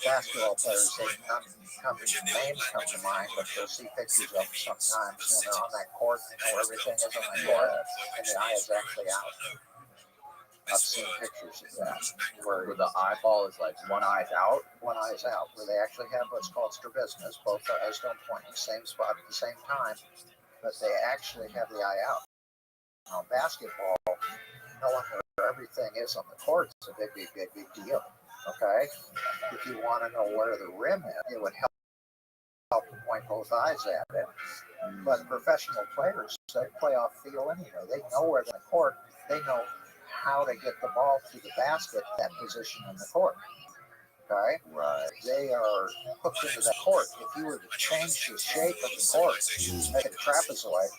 basketball players, names come to mind, but you'll see pictures of them sometimes when they're on that court, you know, everything is on that court, and the eye is actually out. I've seen pictures of that, Where the eyeball is like one eye's out. One eye's out, where they actually have what's called strabismus. Both eyes don't point in the same spot at the same time, but they actually have the eye out. Now, basketball, knowing where everything is on the court is a big deal. Okay? If you want to know where the rim is, it would help to point both eyes at it. But professional players, they play off feel anyway. They know where they're on the court. They know how to get the ball to the basket, that position in the court. Okay? Right. They are hooked into that court. If you were to change the shape of the court, make it a trapezoid,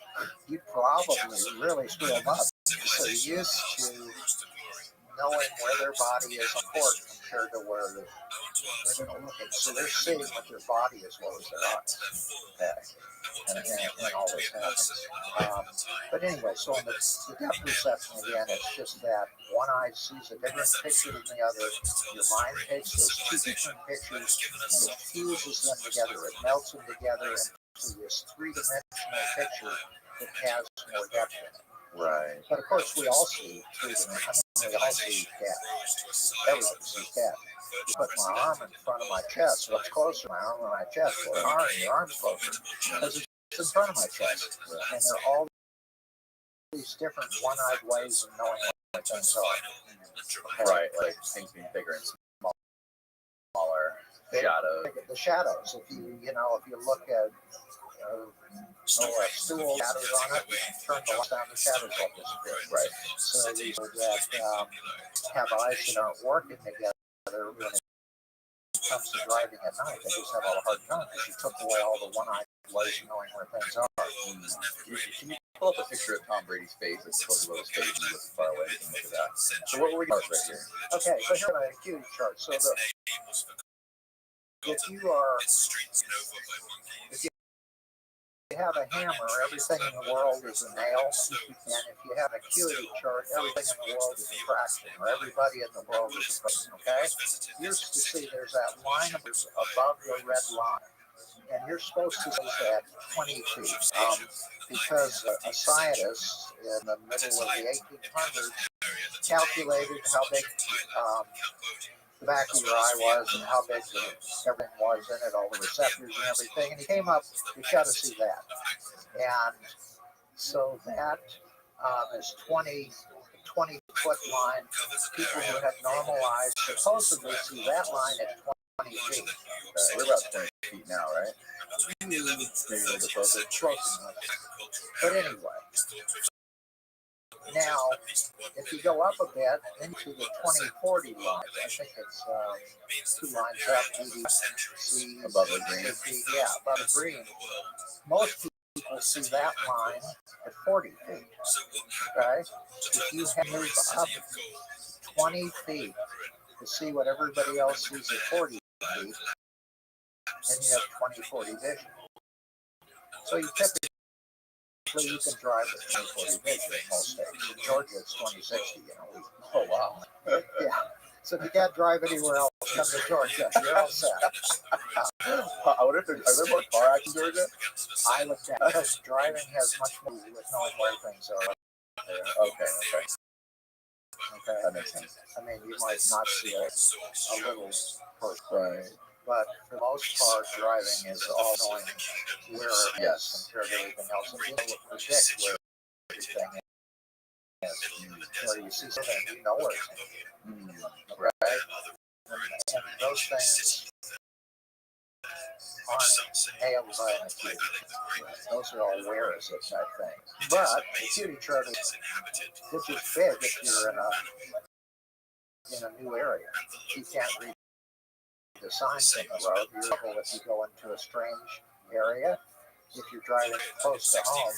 you'd probably really screw them up. So you're used to knowing where their body is on court compared to where they're going to look at. So they're seeing with their body as well as their eyes. And all this happens. But anyway, so in the depth perception, again, it's just that one eye sees a different picture than the other. Your mind takes those two different pictures, it fuses them together, it melts them together into this three-dimensional picture that has more depth in it. Right. But of course, we all see three-dimensional. We all see that. Everyone sees that. You put my arm in front of my chest. What's closer, my arm or my chest? Well, your arm's closer because it's in front of my chest. And there are all these different one-eyed ways of knowing what things are. Right, like things being bigger and smaller. Shadows. The shadows. If you look at a stool, shadows on it, turn the light down, the shadows will disappear. Right. So these that have eyes that aren't working together when it comes to driving at night, they just have a hard time because you took away all the one-eyed ways of knowing where things are. Can you pull up a picture of Tom Brady's face? It's close to his face and looking far away. You can look at that. So what were we doing right here? Okay, so here's my acuity chart. So if you have a hammer, everything in the world is a nail, and if you have an acuity chart, everything in the world is a fraction, or everybody in the world is a fraction, okay? You're to see there's that line above the red line, and you're supposed to see that 20 feet, because a scientist in the middle of the 1800s calculated how big the back of your eye was and how big everything was in it, all the receptors and everything. And he came up, you got to see that. And So that is 20-foot line. People who have normal eyes supposedly see that line at 20 feet. We're about 20 feet now, right? Maybe a little bit closer. Close enough. But anyway, now if you go up a bit into the 20-40 line, I think it's 2 lines up, you see Above the green. Yeah, above the green. Most people see that line at 40 feet. Okay? If you have moved up 20 feet to see what everybody else sees at 40 feet, then you have 20/40 vision. So you typically can drive with 20/40 vision in most states. In Georgia, it's 20/60. Oh, wow. Yeah. So if you can't drive anywhere else, come to Georgia. You're all set. I wonder if are there more car accidents in Georgia? I looked at because driving has much more to do with knowing where things are. Okay. Okay. That makes sense. I mean, you might not see a little person, Right. but for the most part, driving is all knowing where it is compared to everything else. And being able to predict where everything is. Where you see something, you know where it's going. Right? And those things aren't nailed by an acuity. Those are all where is it type things. But acuity chart, which is big if you're in a new area. You can't read the signs on the road. You're able if you go into a strange area. If you're driving close to home,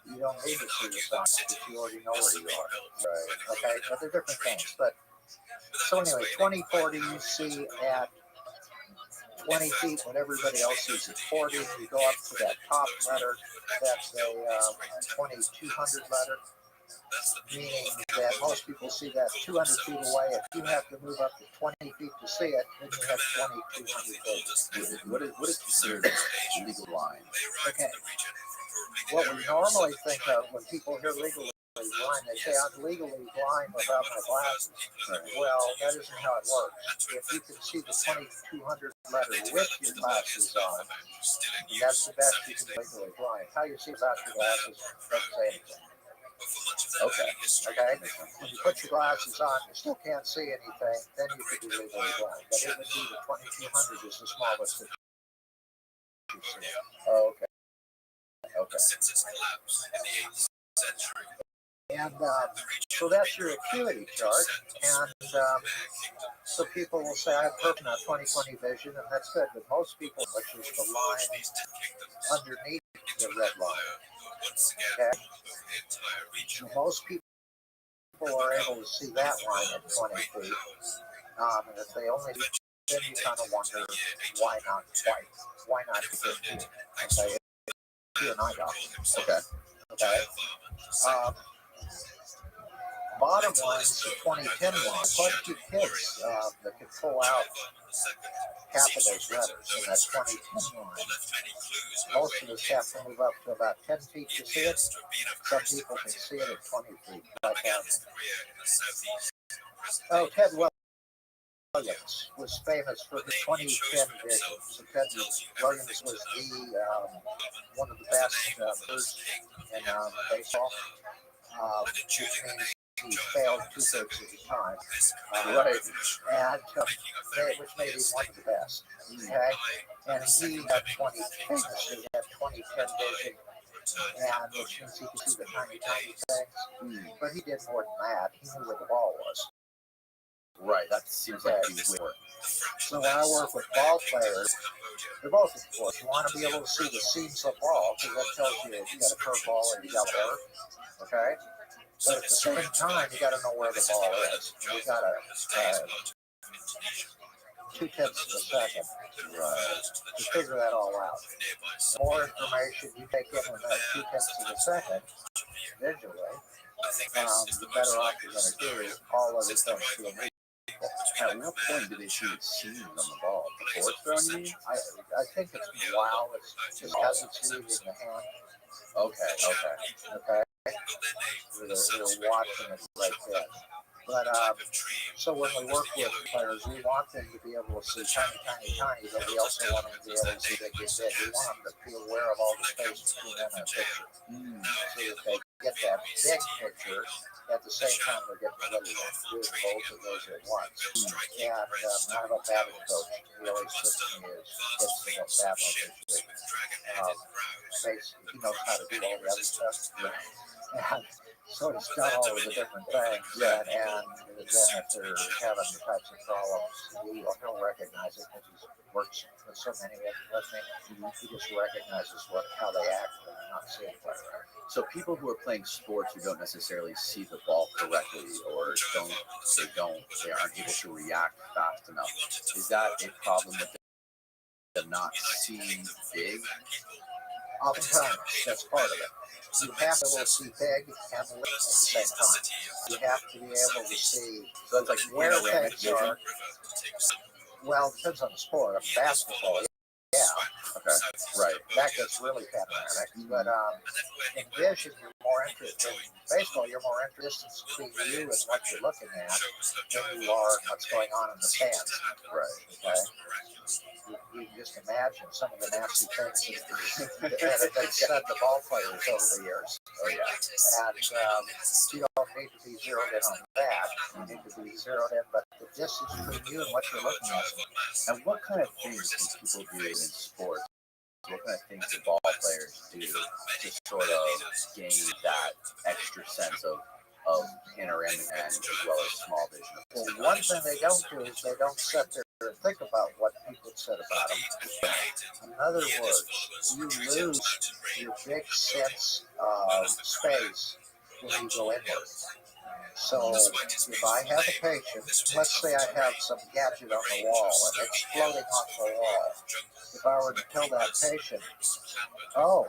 you don't need to see the signs because you already know where you are. Right. Okay, but they're different things. But so anyway, 20/40 you see at 20 feet when everybody else sees at 40. You go up to that top letter, that's a 2200 letter, meaning that most people see that 200 feet away. If you have to move up to 20 feet to see it, then you have 2200 feet. What is considered a legal line? Okay. What we normally think of when people hear legally blind, they say, I'm legally blind without my glasses. Well, that isn't how it works. If you can see the 2200 letter with your glasses on, that's the best you can be legally blind. How you see without your glasses doesn't say anything. Okay? When you put your glasses on, you still can't see anything, then you could be legally blind. But it would be the 2200 is the smallest that you see. Oh, okay. And so that's your acuity chart. And so people will say, I have perfect 20/20 vision, and that's good. But most people, which is the line underneath the red line, okay? So most people are able to see that line at 20 feet. And if they only do, then you kind of wonder, why not twice? Why not 15? Okay, you and I got it. Okay. Bottom line is the 2010 line. Quite a few kids that can pull out half of those letters in that 2010 line. Most of us have to move up to about 10 feet to see it. Some people can see it at 20 feet. Ted Williams was famous for his 2010 vision. So Ted Williams was one of the best in baseball, which means he failed 2/3 of the time, and which made him one of the best. Okay, and he had 2010 vision, and which means he could see the tiny things. But he did more than that. He knew where the ball was. Right, that seems like he would. So when I work with ball players, they're both important. You want to be able to see the seams of the ball because that tells you if you got a curve ball or you got a work. Okay. But at the same time, you got to know where the ball is. You got to 0.2 of a second to figure that all out. The more information you take in that 0.2 of a second visually, the better off you're going to do all other things to a meet. At what point do they see the seams on the ball? Before it's done, you mean? I think it's while it's just as it's leaving the hand. Okay. They're watching it right there. But so when we work with players, we want them to be able to see tiny, but we also want them to be able to see big. We want them to be aware of all the space between them and a picture. So that they get that big picture at the same time they're getting the little one, doing both of those at once. And I have a batting coach. He always says to me is kids that don't bat like they should. He knows how to do all the other stuff. And so he's done all of the different things. And then if they're having the types of problems, he'll recognize it because he's works with so many of them with me. He just recognizes how they act when they're not seeing it right. So people who are playing sports who don't necessarily see the ball correctly or they aren't able to react fast enough. Is that a problem with them not seeing big? Oftentimes, that's part of it. You have to be able to see big and little at the same time. You have to be able to see where things are. Well, it depends on the sport. Basketball, yeah. Okay, right. That gets really panoramic. But in vision, you're more interested. In baseball, you're more interested in you and what you're looking at than you are what's going on in the stands. Right. Okay. You can just imagine some of the nasty things that have been said to ball players over the years. Oh yeah. And you don't need to be zeroed in on that. You need to be zeroed in, but the distance between you and what you're looking at. And what kind of things can people do in sports? What kind of things do ball players do to sort of gain that extra sense of panoramic and as well as small vision? Well, one thing they don't do is they don't sit there and think about what people said about them. In other words, you lose your big sense of space when you go inward. So if I have a patient, let's say I have some gadget on the wall and it's floating off the wall. If I were to tell that patient, oh,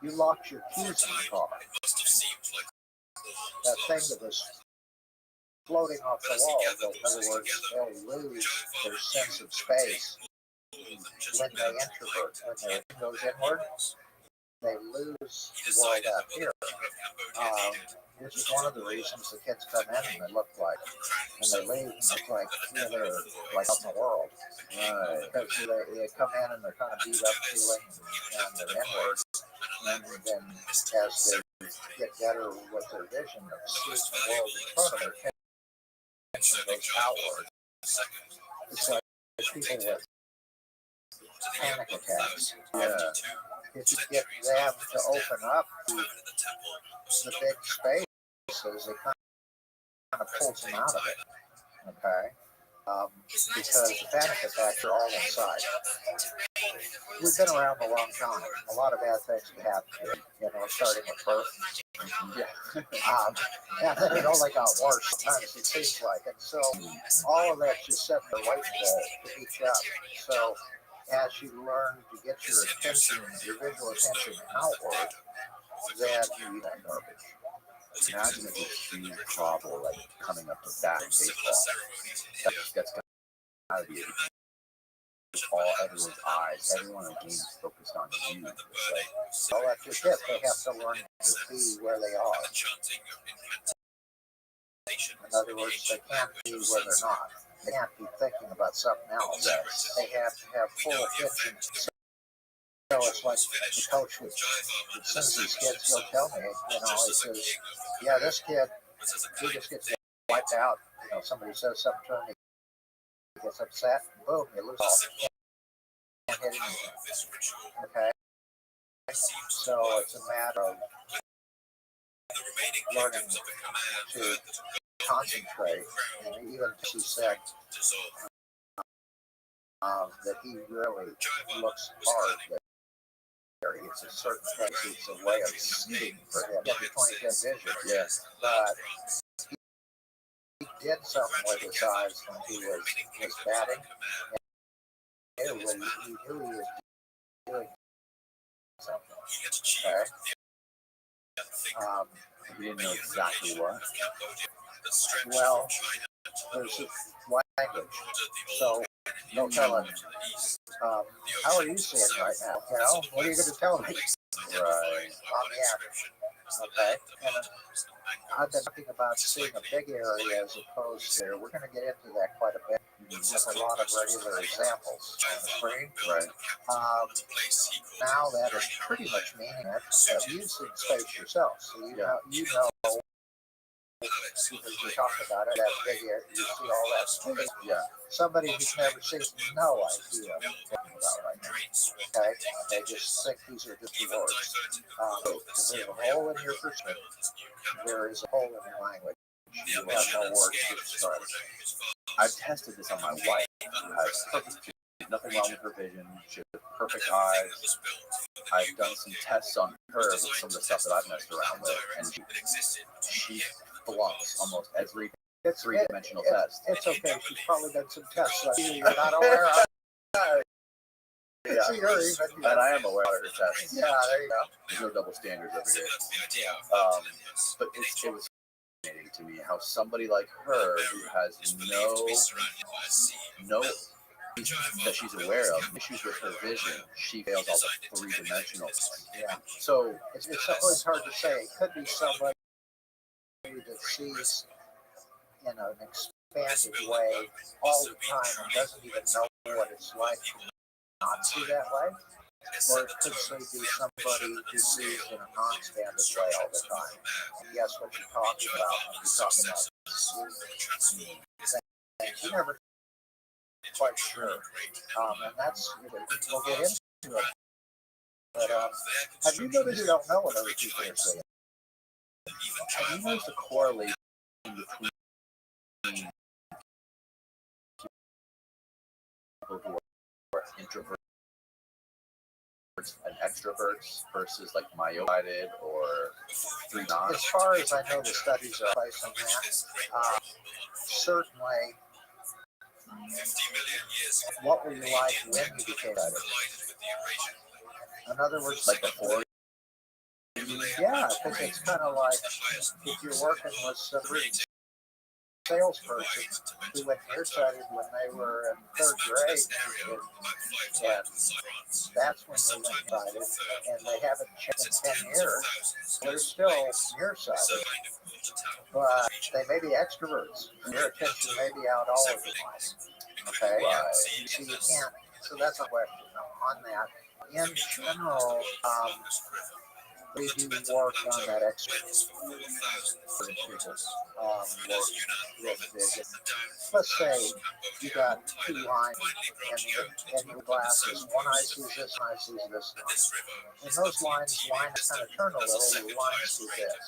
you locked your keys in the car. That thing that was floating off the wall, in other words, they'll lose their sense of space when they introvert. When their goes inward, they lose the world out here. This is one of the reasons the kids come in and they look like, when they leave, they look like, they're like out in the world. Because they come in and they're kind of beat up feeling and they're inward. And then as they get better with their vision of seeing the world in front of their attention goes outward. It's like people with panic attacks. If you get them to open up the big spaces, it kind of pulls them out of it. Okay? Because the panic attacks are all inside. We've been around a long time. A lot of bad things have happened here, starting with birth. And then it only got worse. Sometimes it seems like it. So all of that's just sitting there waiting to each up. So as you learn to get your attention, your visual attention outward, then you eat that garbage. Imagine if it's a huge problem like coming up to bat in baseball. That's gotta be everyone's eyes, everyone in the game is focused on you. So that's just it. They have to learn to be where they are. In other words, they can't be where they're not. They can't be thinking about something else. They have to have full attention. So it's like the coach would, as soon as these kids, he'll tell me, he says, yeah, this kid, he just gets wiped out. Somebody says something to him, he gets upset, and boom, you lose all. Can't hit anything. Okay? So it's a matter of learning to concentrate. And even she said that he really looks hard. It's a certain place, it's a way of seeing for him. He has 20/10 vision. Yes. But he did something with his eyes when he was batting. And he knew he was doing something. Okay? We didn't know exactly what. Well, there's language. So don't tell him, how are you seeing right now? What are you going to tell me? Right. Okay, and I've been talking about seeing a big area as opposed to. We're going to get into that quite a bit with a lot of regular examples on the screen. Right. Now that is pretty much meaning it. Use the space yourself, so you know. Because we talked about it, that big area, you see all that space. Yeah. Somebody who's never seen no idea what I'm talking about right now. Okay, they just think these are just words. Because there's a hole in your perspective. There is a hole in your language. You have no words to describe. I've tested this on my wife. Nothing wrong with her vision. She has perfect eyes. I've done some tests on her with some of the stuff that I've messed around with, and she flunks almost every three-dimensional test. It's okay. She's probably done some tests that you're not aware of. Yeah. So you're even, And I am aware of her tests. Yeah, there you go. There's no double standards over here. But it was fascinating to me how somebody like her, who has no that she's aware of issues with her vision, she fails all the three-dimensional. Yeah. So It's always hard to say. It could be somebody that sees in an expanded way all the time and doesn't even know what it's like to not see that way. Or it could be somebody who sees in a non-expanded way all the time. And guess what you're talking about when you're talking about you never quite sure. And that's, we'll get into it. But have you noticed you don't know what other people are saying? have you noticed a correlation between people who are introverts and extroverts versus like myopied or not? As far as I know, the studies are based on that. Certainly, what were you like when you became better? In other words, Like before? yeah, because it's kind of like if you're working with some salesperson who went nearsighted when they were in third grade, and that's when they went sighted, and they haven't checked in 10 years, they're still nearsighted, but they may be extroverts, and their attention may be out all of the time. Okay, so you can't. So that's a question on that. In general, we do work on that extrovert people. With vision. Let's say you got two lines in your glasses. One eye sees this, one eye sees this. And those lines kind of turn a little. The lines do this.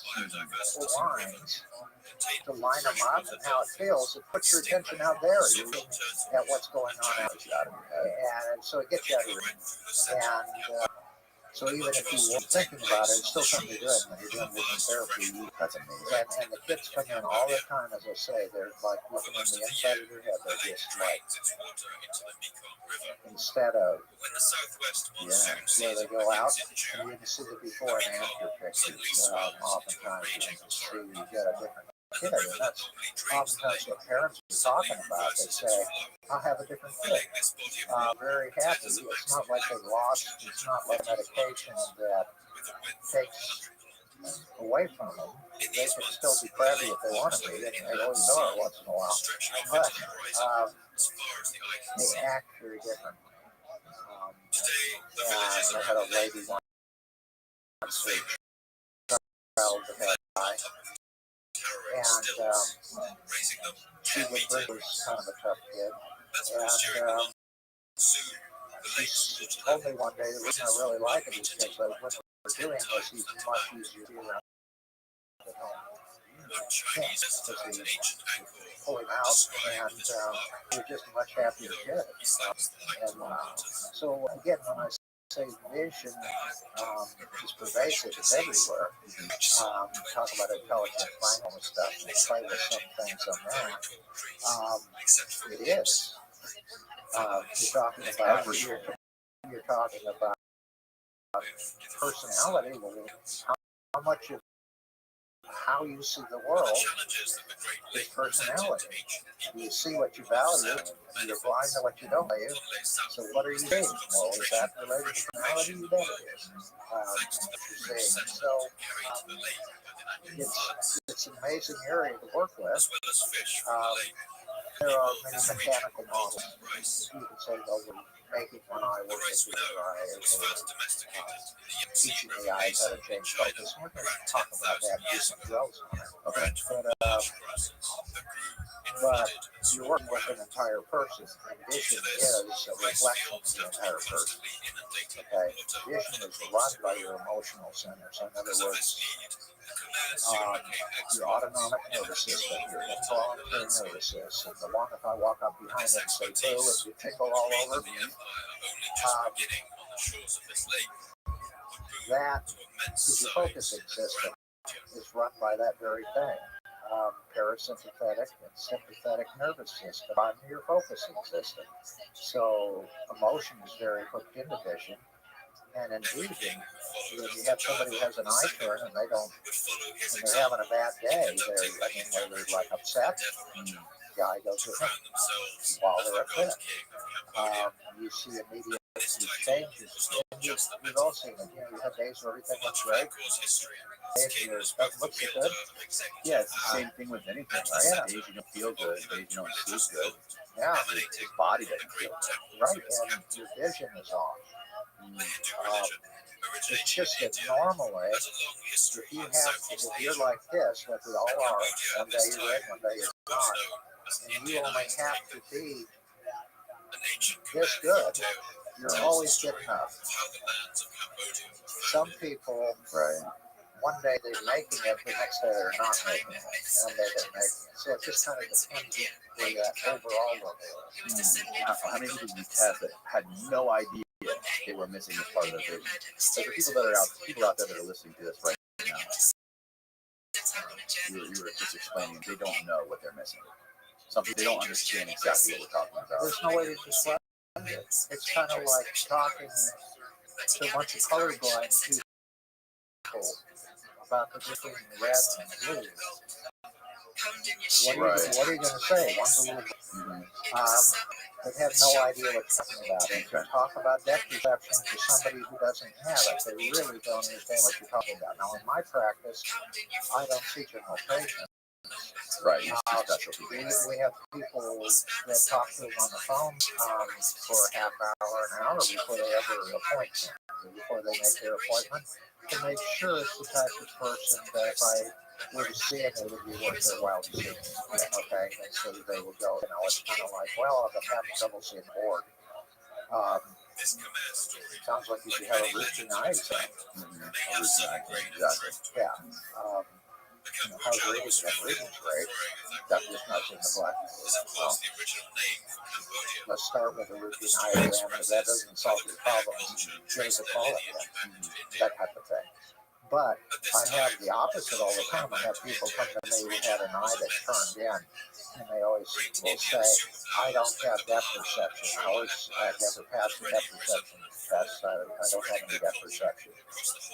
The lines to line them up and how it feels. It puts your attention out there. You're looking at what's going on out there. And so it gets you out of your head. And so even if you weren't thinking about it, it's still something good when you're doing vision therapy. That's amazing. And the kids come in all the time, as I say, they're like looking on the inside of their head. They're just like, instead of, where they go out, and you can see the before and after pictures. Oftentimes you can see you get a different kid, and that's oftentimes what parents are talking about. They say, I'll have a different kid. Very happy. It's not like they lost, it's not like medication that takes away from them. They can still be crabby if they want to be, and they always are once in a while. But they act very different. And I had a lady once who child that had died. And she was kind of a tough kid. And she told me one day the reason I really like him is because when we're doing this, he's much easier to be around at home. Because we pull him out, and we're just a much happier kid. And so again, when I say vision is pervasive, it's everywhere. Talk about intelligent final stuff and play with some things on that. It is. You're talking about you're talking about personality. Well, how much of how you see the world is personality. You see what you value, and you're blind to what you don't value. So what are you seeing? Well, is that related to personality? You bet it is. You're seeing. So it's an amazing area to work with. There are many mechanical models. You can say, well, we're making one eye work with the other eye, or teaching the eyes how to change focus. We're going to talk about that and do some drills on it. Okay. But you're working with an entire person, and vision is a reflection of the entire person. Okay? Vision is run by your emotional centers. In other words, your autonomic nervous system, your involuntary nervous system, the one if I walk up behind and say boo and you tingle all over me, that is your focusing system, is run by that very thing. Parasympathetic and sympathetic nervous system on your focusing system. So emotion is very hooked into vision. And in vision, when you have somebody who has an eye turn and they don't, and they're having a bad day, they're like upset, the eye goes with them while they're upset. You see immediate changes. You've all seen it. You have days where everything looks great. Days where it doesn't look so good. Yeah, it's the same thing with anything, right? Yeah. Days you don't feel good, days you don't sleep good. Yeah. His body doesn't feel good. Right, and your vision is off. It's just that normally, if you're like this, like we all are, one day you're in, one day you're not, and you only have to be this good, you're always good enough. Some people, right, one day they're making it, the next day they're not making it, one day they're making it. So it just kind of depends where that overall level is. How many people you test that had no idea they were missing this part of their vision? So the people out there that are listening to this right now, you were just explaining they don't know what they're missing. Some people, they don't understand exactly what we're talking about. There's no way to describe it. It's kind of like talking to a bunch of colorblind people about the difference in red and blue. What are you going to say? One's a little they have no idea what you're talking about. And to talk about depth perception to somebody who doesn't have it, they really don't understand what you're talking about. Now, in my practice, I don't see general patients. Right. We have people that talk to them on the phone for a half hour, an hour before they ever before they make their appointment, to make sure it's the type of person that if I were to see it, it would be worth their while to see me. Okay, and so they would go, it's kind of like, well, I'm having trouble seeing the board. Sounds like you should have a routine eye exam. Exactly. Yeah. How's reading? Reading's great. That's just not in the black. Well, let's start with a routine eye exam. If that doesn't solve your problems, here's a call again. That type of thing. But I have the opposite all the time. I have people come to me who had an eye that turned in, and they always will say, I don't have depth perception. I never passed the depth perception test. I don't have any depth perception.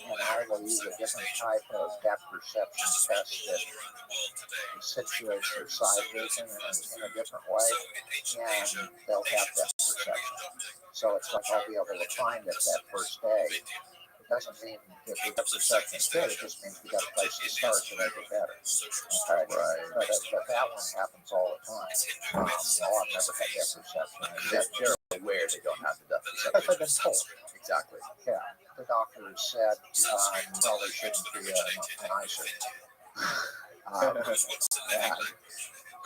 And I will use a different type of depth perception test that situates their side vision in a different way, and they'll have depth perception. So it's like I'll be able to find it that first day. Doesn't mean that the depth perception is good, it just means we got a place to start to make it better. Okay, right. But that one happens all the time. I've never had depth perception. They're aware they don't have the depth perception. Because I've been told. Exactly. Yeah. The doctor said, well, there shouldn't be an eye surgery.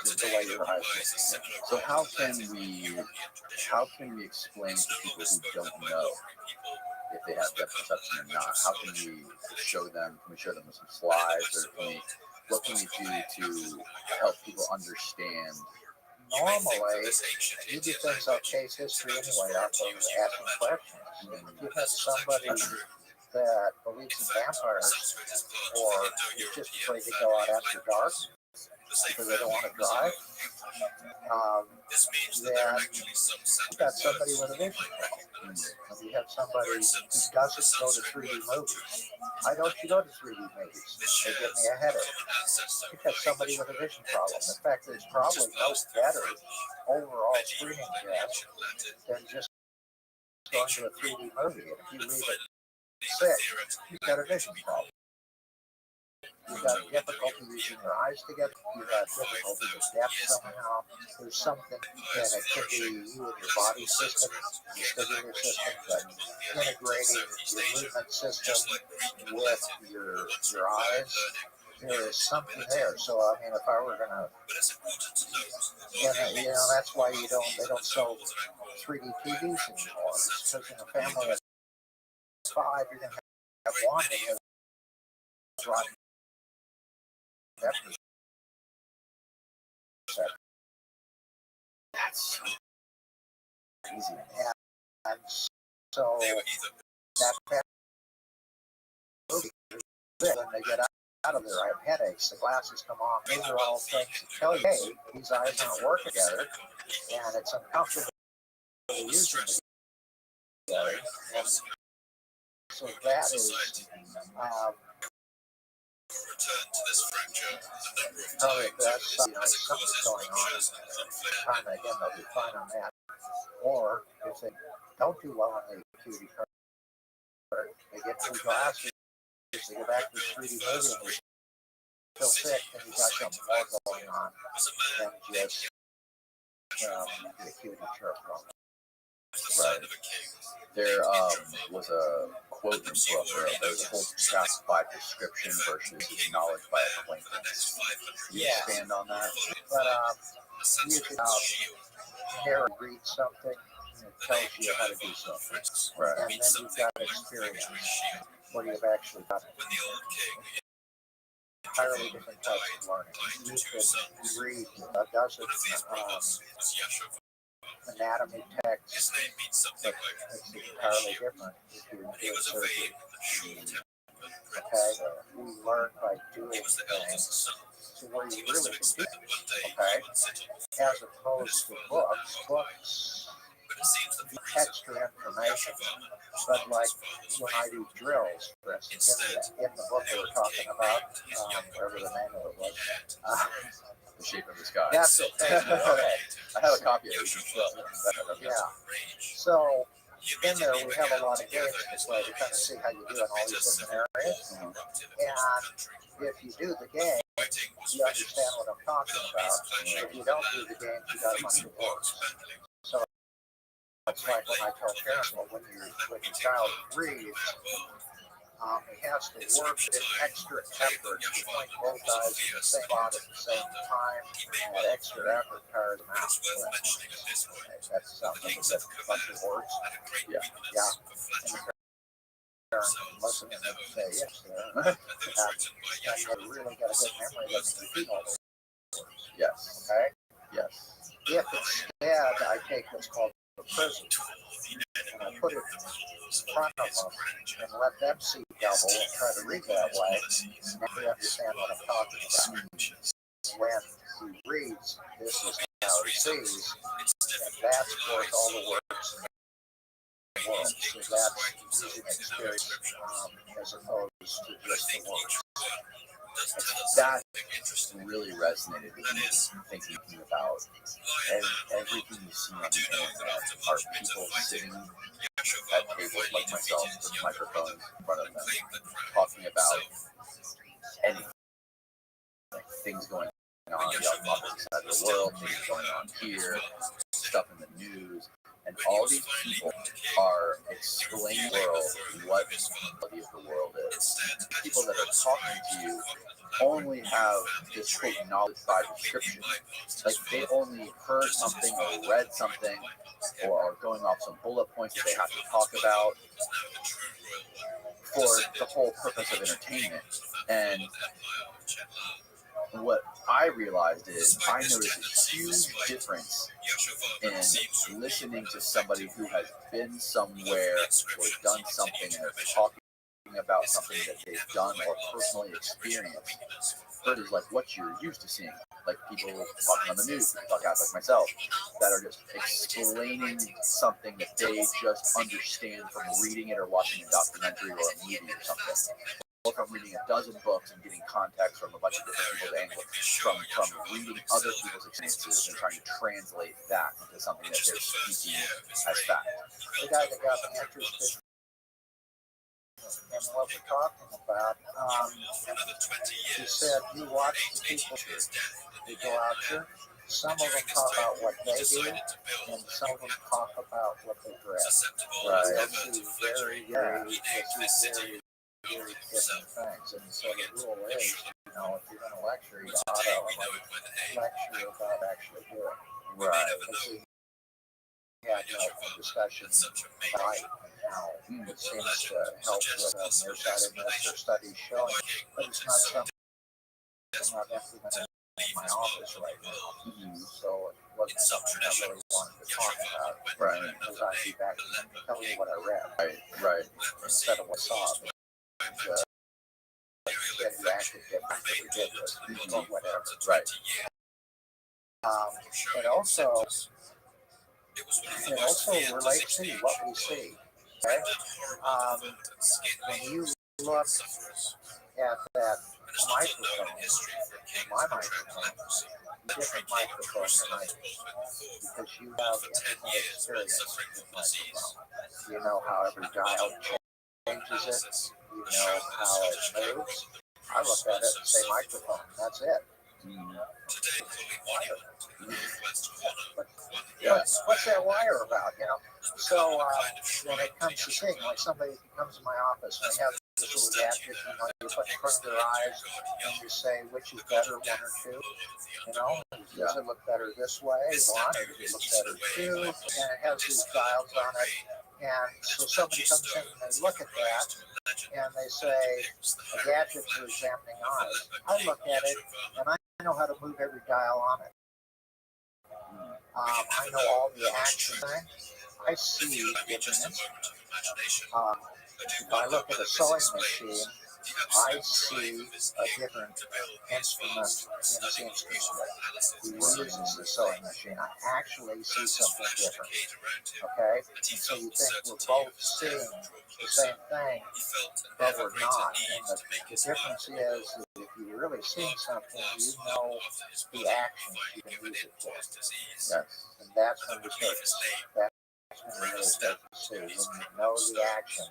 The way your eyes look. So how can we explain to people who don't know if they have depth perception or not? How can we show them? Can we show them with some slides, or what can we do to help people understand? Normally, you do things like case history anyway, after asking questions. And if you have somebody that believes in vampires, or is just afraid to go out after dark because they don't want to drive, then you've got somebody with a vision problem. And we have somebody who doesn't go to 3D movies. Why don't you go to 3D movies? They give me a headache. Because somebody with a vision problem. In fact, there's probably no better overall screening test than just going to a 3D movie. And if you leave it sick, you've got a vision problem. You've got difficulty using your eyes together. You've got difficulty with depth somehow. There's something, and it could be you and your body system, your vestibular system, but integrating your movement system with your eyes. There is something there. So I mean, if I were gonna, and that's why they don't sell 3D TVs anymore. Because in a family of 5, you're gonna have one that has rotten depth. That's crazy. And so that movie, when they get out of there, I have headaches, the glasses come off. These are all things that tell you, hey, these eyes don't work together, and it's uncomfortable using them together. And so that is probably that's something going on. Time and again, they'll be fine on that. Or if they don't do well on the acuity card, they get new glasses, they go back to the 3D movie and they're still sick, and you've got something more going on than just the acuity chart problem. Right. There was a quote in the book where there's a whole chapter by prescription versus knowledge by acquaintance. Can you expand on that? But you can read something and it tells you how to do something. Right. And then you've got experience where you've actually done it. Entirely different types of learning. You can read a dozen anatomy texts. It's entirely different if you're doing surgery. Okay, we learn by doing things to where you really can do it. Okay, as opposed to books extra information. But like when I do drills, for instance, in the book we were talking about, whatever the name of it was, The Shape of the Sky. that's it. Thank you. Okay. I have a copy of it. Yeah. So in there we have a lot of games to play to kind of see how you do in all these different areas. And if you do the game, you understand what I'm talking about. If you don't do the game, you got a bunch of words. So it's like when I tell parents, well, when your child reads, he has to work with extra effort to point both eyes in the same spot at the same time. And that extra effort tires them out. That's something that's a bunch of words. Yeah. And the parents listen and they say, yes, you really got a good memory that can repeat all those words. Yes. Okay? Yes. If instead I take what's called the prism and I put it in front of them and let them see double and try to read that way, and they understand what I'm talking about. When he reads, this is how he sees, and that's worth all the words in the world. So that's using experience as opposed to just the words. That really resonated with me, thinking about everything you see on the internet are people sitting at tables like myself with microphones in front of them, talking about anything, like things going on on the opposite side of the world, things going on here, stuff in the news, and all these people are explaining the world what the quality of the world is. People that are talking to you only have this quote knowledge by description. Like they only heard something or read something or are going off some bullet points that they have to talk about for the whole purpose of entertainment. And what I realized is I noticed a huge difference in listening to somebody who has been somewhere or done something and they're talking about something that they've done or personally experienced versus like what you're used to seeing, like people talking on the news, like guys like myself, that are just explaining something that they just understand from reading it or watching a documentary or a movie or something. Or from reading a dozen books and getting context from a bunch of different people's angles, from reading other people's experiences and trying to translate that into something that they're speaking as fact. The guy that got me interested in what we're talking about, he said, you watch the people who go out there. Some of them talk about what they do, and some of them talk about what they've read. Right. Those two very different things. And so the rule is, you know, if you're going to lecture, you ought to lecture about actually doing it. Right. Because we had a discussion about how it seems to help with nearsightedness or studies showing, but it's not something I've implemented in my office right now. So it wasn't something I really wanted to talk about. Right. Because I'd be back and tell you what I read. Right. Instead of what I saw. Said you acted different, you did this, or whatever. Right. It also relates to what we see. Okay? When you look at that microphone, my microphone, different microphone than I do, because you have intimate experience with microphone. You know how every dial changes it. You know how it moves. I look at it and say microphone. That's it. What's that wire about? You know. So when it comes to seeing, like somebody comes in my office and they have this little gadget, you know, you put in front of their eyes and you say which is better, one or two. You know, does it look better this way, one, or does it look better two? And it has these dials on it. And so somebody comes in and they look at that and they say, a gadget for examining eyes. I look at it and I know how to move every dial on it. I know all the action. I see difference. If I look at a sewing machine, I see a different instrument in a seamstress who uses the sewing machine. I actually see something different. Okay? And so you think we're both seeing the same thing, but we're not. And the difference is that if you're really seeing something, you know the actions you can use it for. Yes. And that's when we start. That's when we really start to see. When you know the actions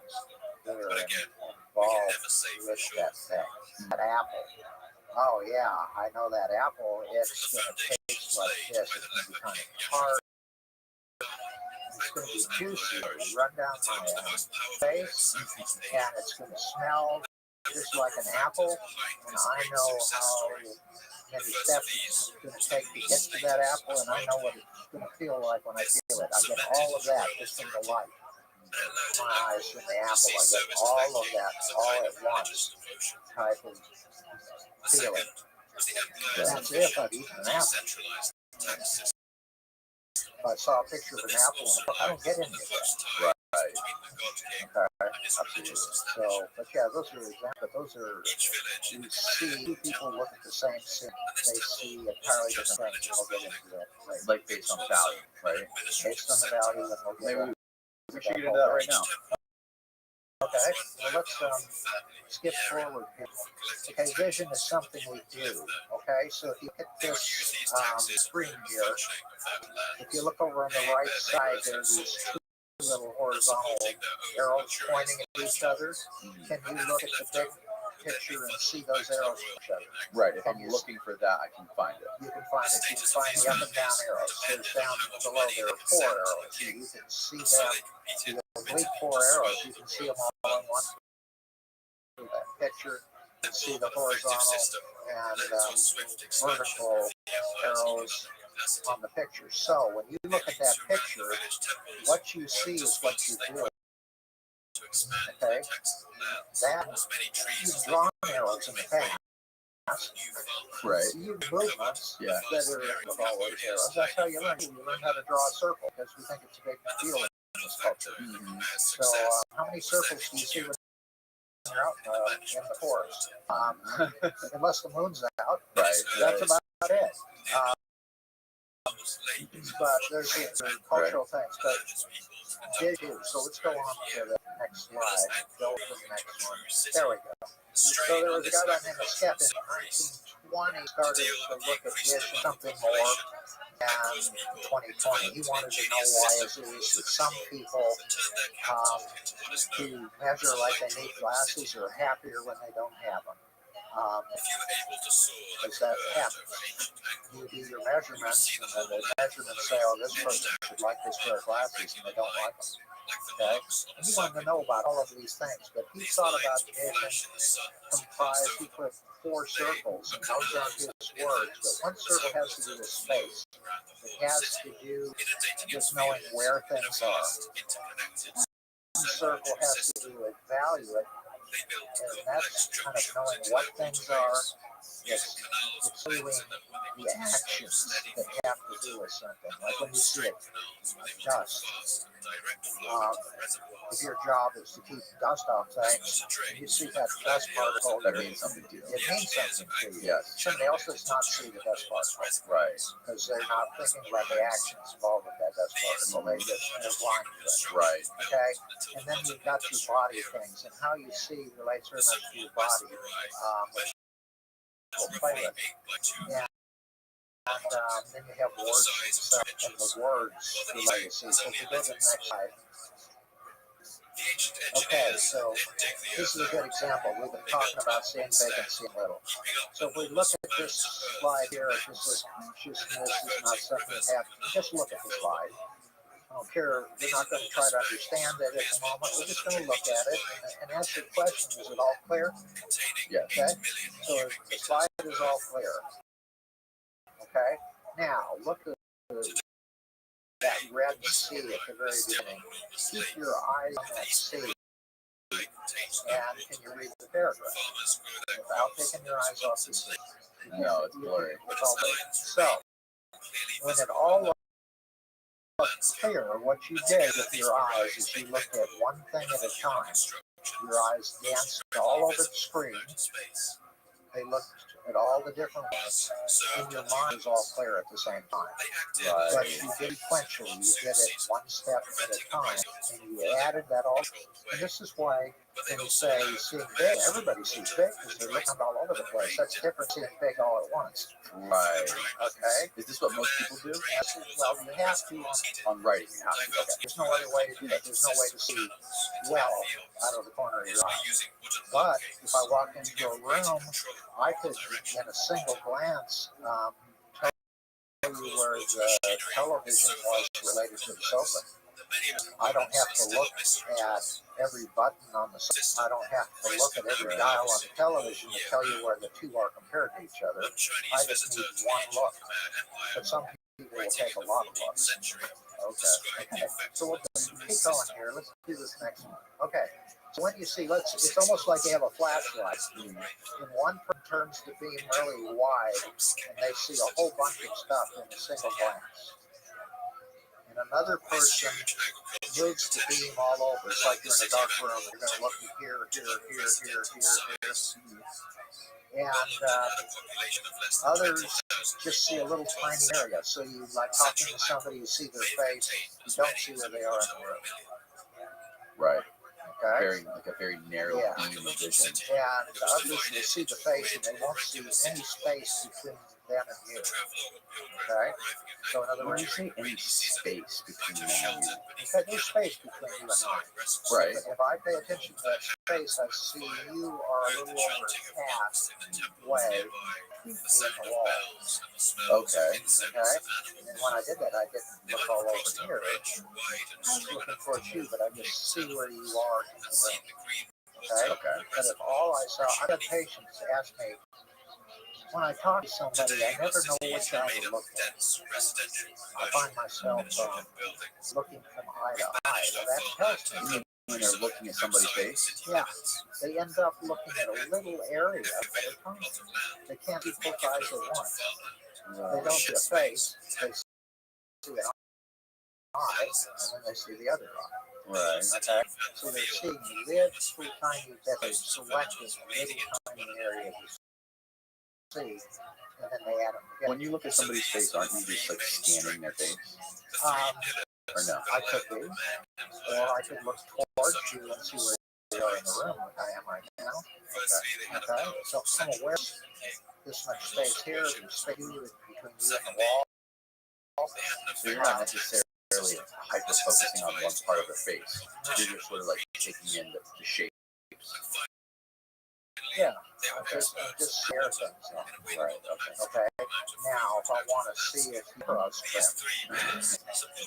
that are involved with that thing. That apple. Oh yeah, I know that apple. It's going to taste like this. It's going to be kind of tart. It's going to be juicy. It'll run down my face, and it's going to smell just like an apple. And I know how many steps it's going to take to get to that apple, and I know what it's going to feel like when I feel it. I get all of that just from the light. My eyes from the apple. I get all of that all at once type of feeling. That's if I've eaten an apple. If I saw a picture of an apple, I don't get into that. Right. Okay. Absolutely. So, but yeah, those are examples. Those are, you see two people look at the same scene. They see entirely different things. We'll get into that. Right. Like based on value, right? Based on the value, and we'll get Maybe we should get into that right now. Okay, well, let's skip forward here. Okay, vision is something we do. Okay, so if you hit this screen here, if you look over on the right side, there's these two little horizontal arrows pointing at each other. Can you look at the big picture and see those arrows at each other? Right, if I'm looking for that, I can find it. You can find it. You can find the up and down arrows. There's down below there are 4 arrows. You can see them. The oblique 4 arrows, you can see them all in one picture. You can see the horizontal and vertical arrows on the picture. So when you look at that picture, what you see is what you do. Okay? That, you've drawn arrows in the past. Right. You movements that are with all those arrows. That's how you learn. You learn how to draw a circle because we think it's a big deal in this culture. So how many circles do you see when you're out in the forest. Unless the moon's out, Right. that's about it. But there's cultural things. But did you? So let's go on to the next slide. Go to the next one. There we go. So there was a guy by the name of Skep in 1920 started to look at vision something more. And 2020, he wanted to know why it is that some people who measure like they need glasses are happier when they don't have them. Does that happen? You do your measurements, and then the measurements say, oh, this person should like this pair of glasses, and they don't like them. Okay? And he wanted to know about all of these things, but he thought about vision comprised, he put 4 circles, and those aren't his words, but one circle has to do with space. It has to do with knowing where things are. One circle has to do with value, and that's kind of knowing what things are. It's doing the actions that have to do with something. Like when you see it, dust. If your job is to keep dust off things, and you see that dust particle, That means something to you. it means something to you. Yes. Somebody else does not see the dust particle. Right. Because they're not thinking about the actions involved with that dust particle. They're blind to it. Right. Okay? And then you've got your body things, and how you see relates very much to your body, which we'll play with. And then you have words and stuff, and the words relate to see. So if you go to the next slide. Okay, so this is a good example. We've been talking about seeing big and seeing little. So if we look at this slide here, this is consciousness is not something that happens. Just look at the slide. I don't care. We're not going to try to understand it at the moment. We're just going to look at it and ask the question, is it all clear? Yeah. Okay? So the slide is all clear. Okay? Now, look at that red C at the very beginning. Keep your eyes on that C. And can you read the paragraph without taking your eyes off the C? No, it's blurry. It's all blurry. So, when it all looks clear, what you did with your eyes is you looked at one thing at a time. Your eyes danced all over the screen. They looked at all the different ones. In your mind, it was all clear at the same time. Right. But you did sequentially. You did it one step at a time, and you added that all. And this is why when you say seeing big, everybody sees big because they're looking all over the place. That's different seeing big all at once. Right. Okay? Is this what most people do? Well, you have to On writing, you have to. Okay. There's no other way to do it. There's no way to see well out of the corner of your eye. But if I walked into a room, I could, in a single glance, tell you where the television was related to the sofa. I don't have to look at every button on the sofa. I don't have to look at every dial on the television to tell you where the two are compared to each other. I just need one look. But some people will take a lot of looks. Okay. So we'll keep going here. Let's do this next one. Okay. So when you see, it's almost like you have a flashlight. And one person turns the beam really wide, and they see a whole bunch of stuff in a single glance. And another person moves the beam all over. It's like you're in a dark room. You're going to look here. And others just see a little tiny area. So you like talking to somebody, you see their face, you don't see where they are in the room. Right. Okay? A very narrow beam of vision. And others will see the face and they won't see any space between them and you. Okay? So in other When you words, say any space between you and you, okay, there's space between you and I. right? But if I pay attention to that space, I see you are a little over halfway in the wall. Okay. Okay? And when I did that, I didn't look all over here. I was looking towards you, but I just see where you are in the room. Okay? But if all I saw, I had patients ask me, when I talk to somebody, I never know which eye to look at. I find myself looking from eye to eye. Well, that tells me When they're looking at somebody's face? yeah, they end up looking at a little area at a time. They can't be both eyes at once. They don't see a face, they see an eye, and then they see the other eye. Right. Okay, so they're seeing little tiny bits, they're selecting a little tiny area to see, and then they add them together. When you look at somebody's face, aren't you just like scanning their face? Or no? I could be, or I could look towards you and see where you are in the room, like I am right now. Okay, so I'm aware this much space here, there's space between you and the wall. So you're not necessarily hyper focusing on one part of the face. You're just sort of like taking in the shapes. Yeah, I just share things. Right. Okay. Okay. Now, if I want to see if eyebrows trim,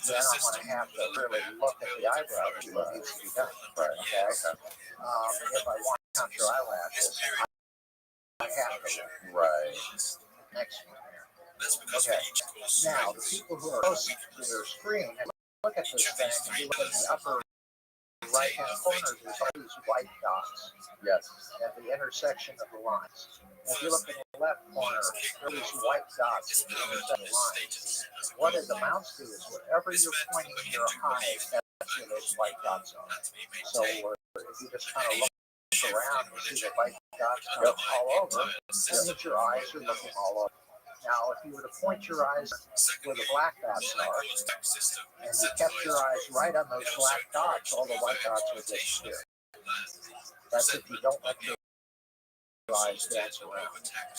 then I'm going to have to really look at the eyebrows. What needs to be done. Right. Okay. If I want to count your eyelashes, I have to look. Right. Next one here. Okay. Now, the people who are close to their screen, look at this thing. If you look at the upper right-hand corner, there's all these white dots. Yes. At the intersection of the lines. If you look in the left corner, there are these white dots at the intersection of the lines. What it amounts to is wherever you're pointing your eye, that's where those white dots are. So if you just kind of look around and see the white dots kind of all over, that means your eyes are looking all over. Now, if you were to point your eyes where the black dots are, and you kept your eyes right on those black dots, all the white dots would disappear. That's if you don't let your eyes dance around.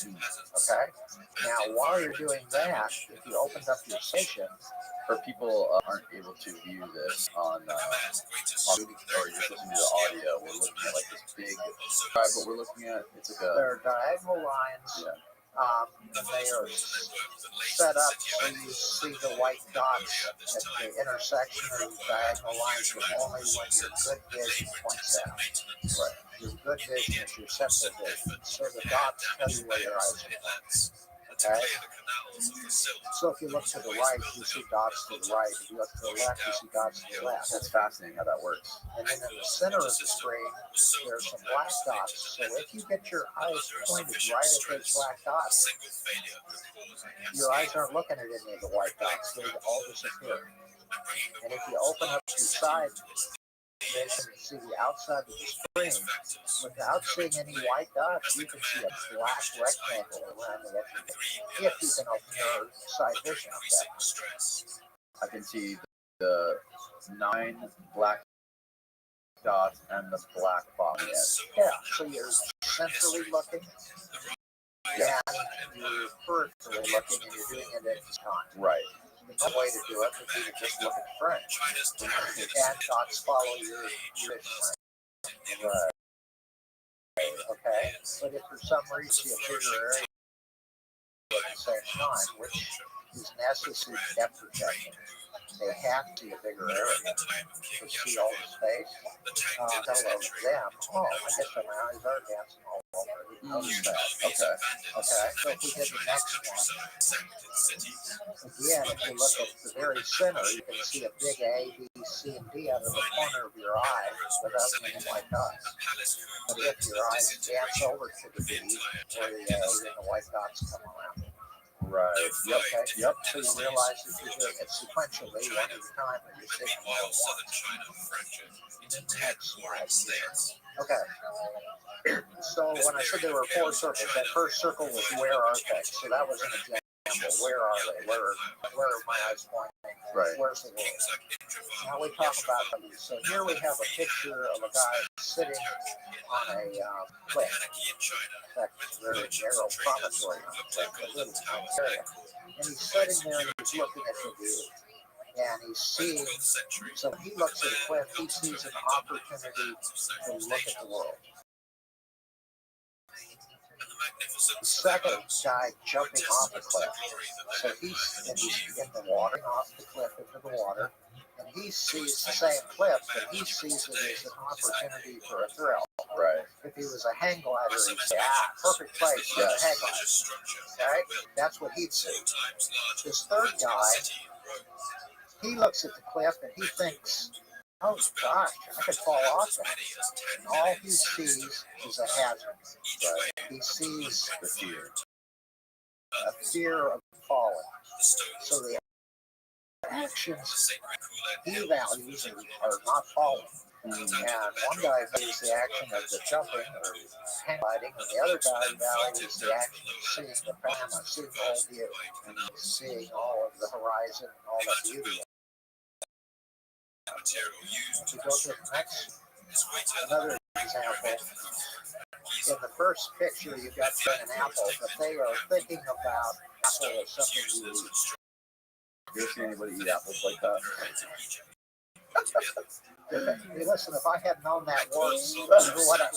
Okay? Now, while you're doing that, if you opened up your station, For people aren't able to view this on YouTube or you're listening to the audio, we're looking at like this big drive. What we're looking at, it's like a they're diagonal lines. yeah. They are set up so you see the white dots at the intersection of the diagonal lines, but only when your good vision points out. Right. Your good vision is your central vision. So the dots tell you where your eyes are. Okay? So if you look to the right, you see dots to the right. If you look to the left, you see dots to the left. That's fascinating how that works. And then in the center of the screen, there's some black dots. So if you get your eyes pointed right at those black dots, your eyes aren't looking at any of the white dots. They all disappear. And if you open up your side vision and see the outside of the screen, without seeing any white dots, you can see a black rectangle around the edge of it. If you can open your side vision up that. I can see the 9 black dots and the black bottom edge. Yeah, so you're centrally looking, and you're peripherally looking, and you're doing it at the time. Right. The way to do it would be to just look at French, and dots follow your vision. Right. Okay, but if for some reason you have bigger area at the same time, which is necessary depth projection, they have to be a bigger area to see all the space. Tell them, oh, I guess my eyes are dancing all over. Notice that. Okay. Okay, so if we did the next one, again, if you look at the very center, you can see a big A, B, C, and D out of the corner of your eye without any white dots. But if your eyes dance over to the B or the A, then the white dots come around. Right. Yep. Okay. Yep. So you realize that you're doing it sequentially, one at a time, and you're taking all at once. Next slide here. Okay. So when I said there were 4 circles, that first circle was where are they? So that was an example. Where are they? Where are my eyes pointing? Right. Where's the world? Now we talk about these. So here we have a picture of a guy sitting on a cliff. In fact, it's a very narrow promontory on a cliff, a little tiny area. And he's sitting there and he's looking at the view. And he's seeing, so when he looks at a cliff, he sees an opportunity to look at the world. The second guy jumping off the cliff. So he's in the water, off the cliff into the water, and he sees the same cliff, but he sees it as an opportunity for a thrill. Right. If he was a hang glider, he'd say, perfect place for a hang glider. Right? That's what he'd see. This third guy, he looks at the cliff and he thinks, oh gosh, I could fall off that. And all he sees is a hazard. Right? He sees The fear. a fear of falling. So the actions key values are not following. And one guy values the action of the jumping or hang gliding, and the other guy values the action of seeing the panorama, seeing the whole view, and seeing all of the horizon and all the beauty. If you go to the next, another example. In the first picture, you've got an apple, but they are thinking about apple as something you eat. You ever seen anybody eat apples like that? Hey, listen, if I had known that word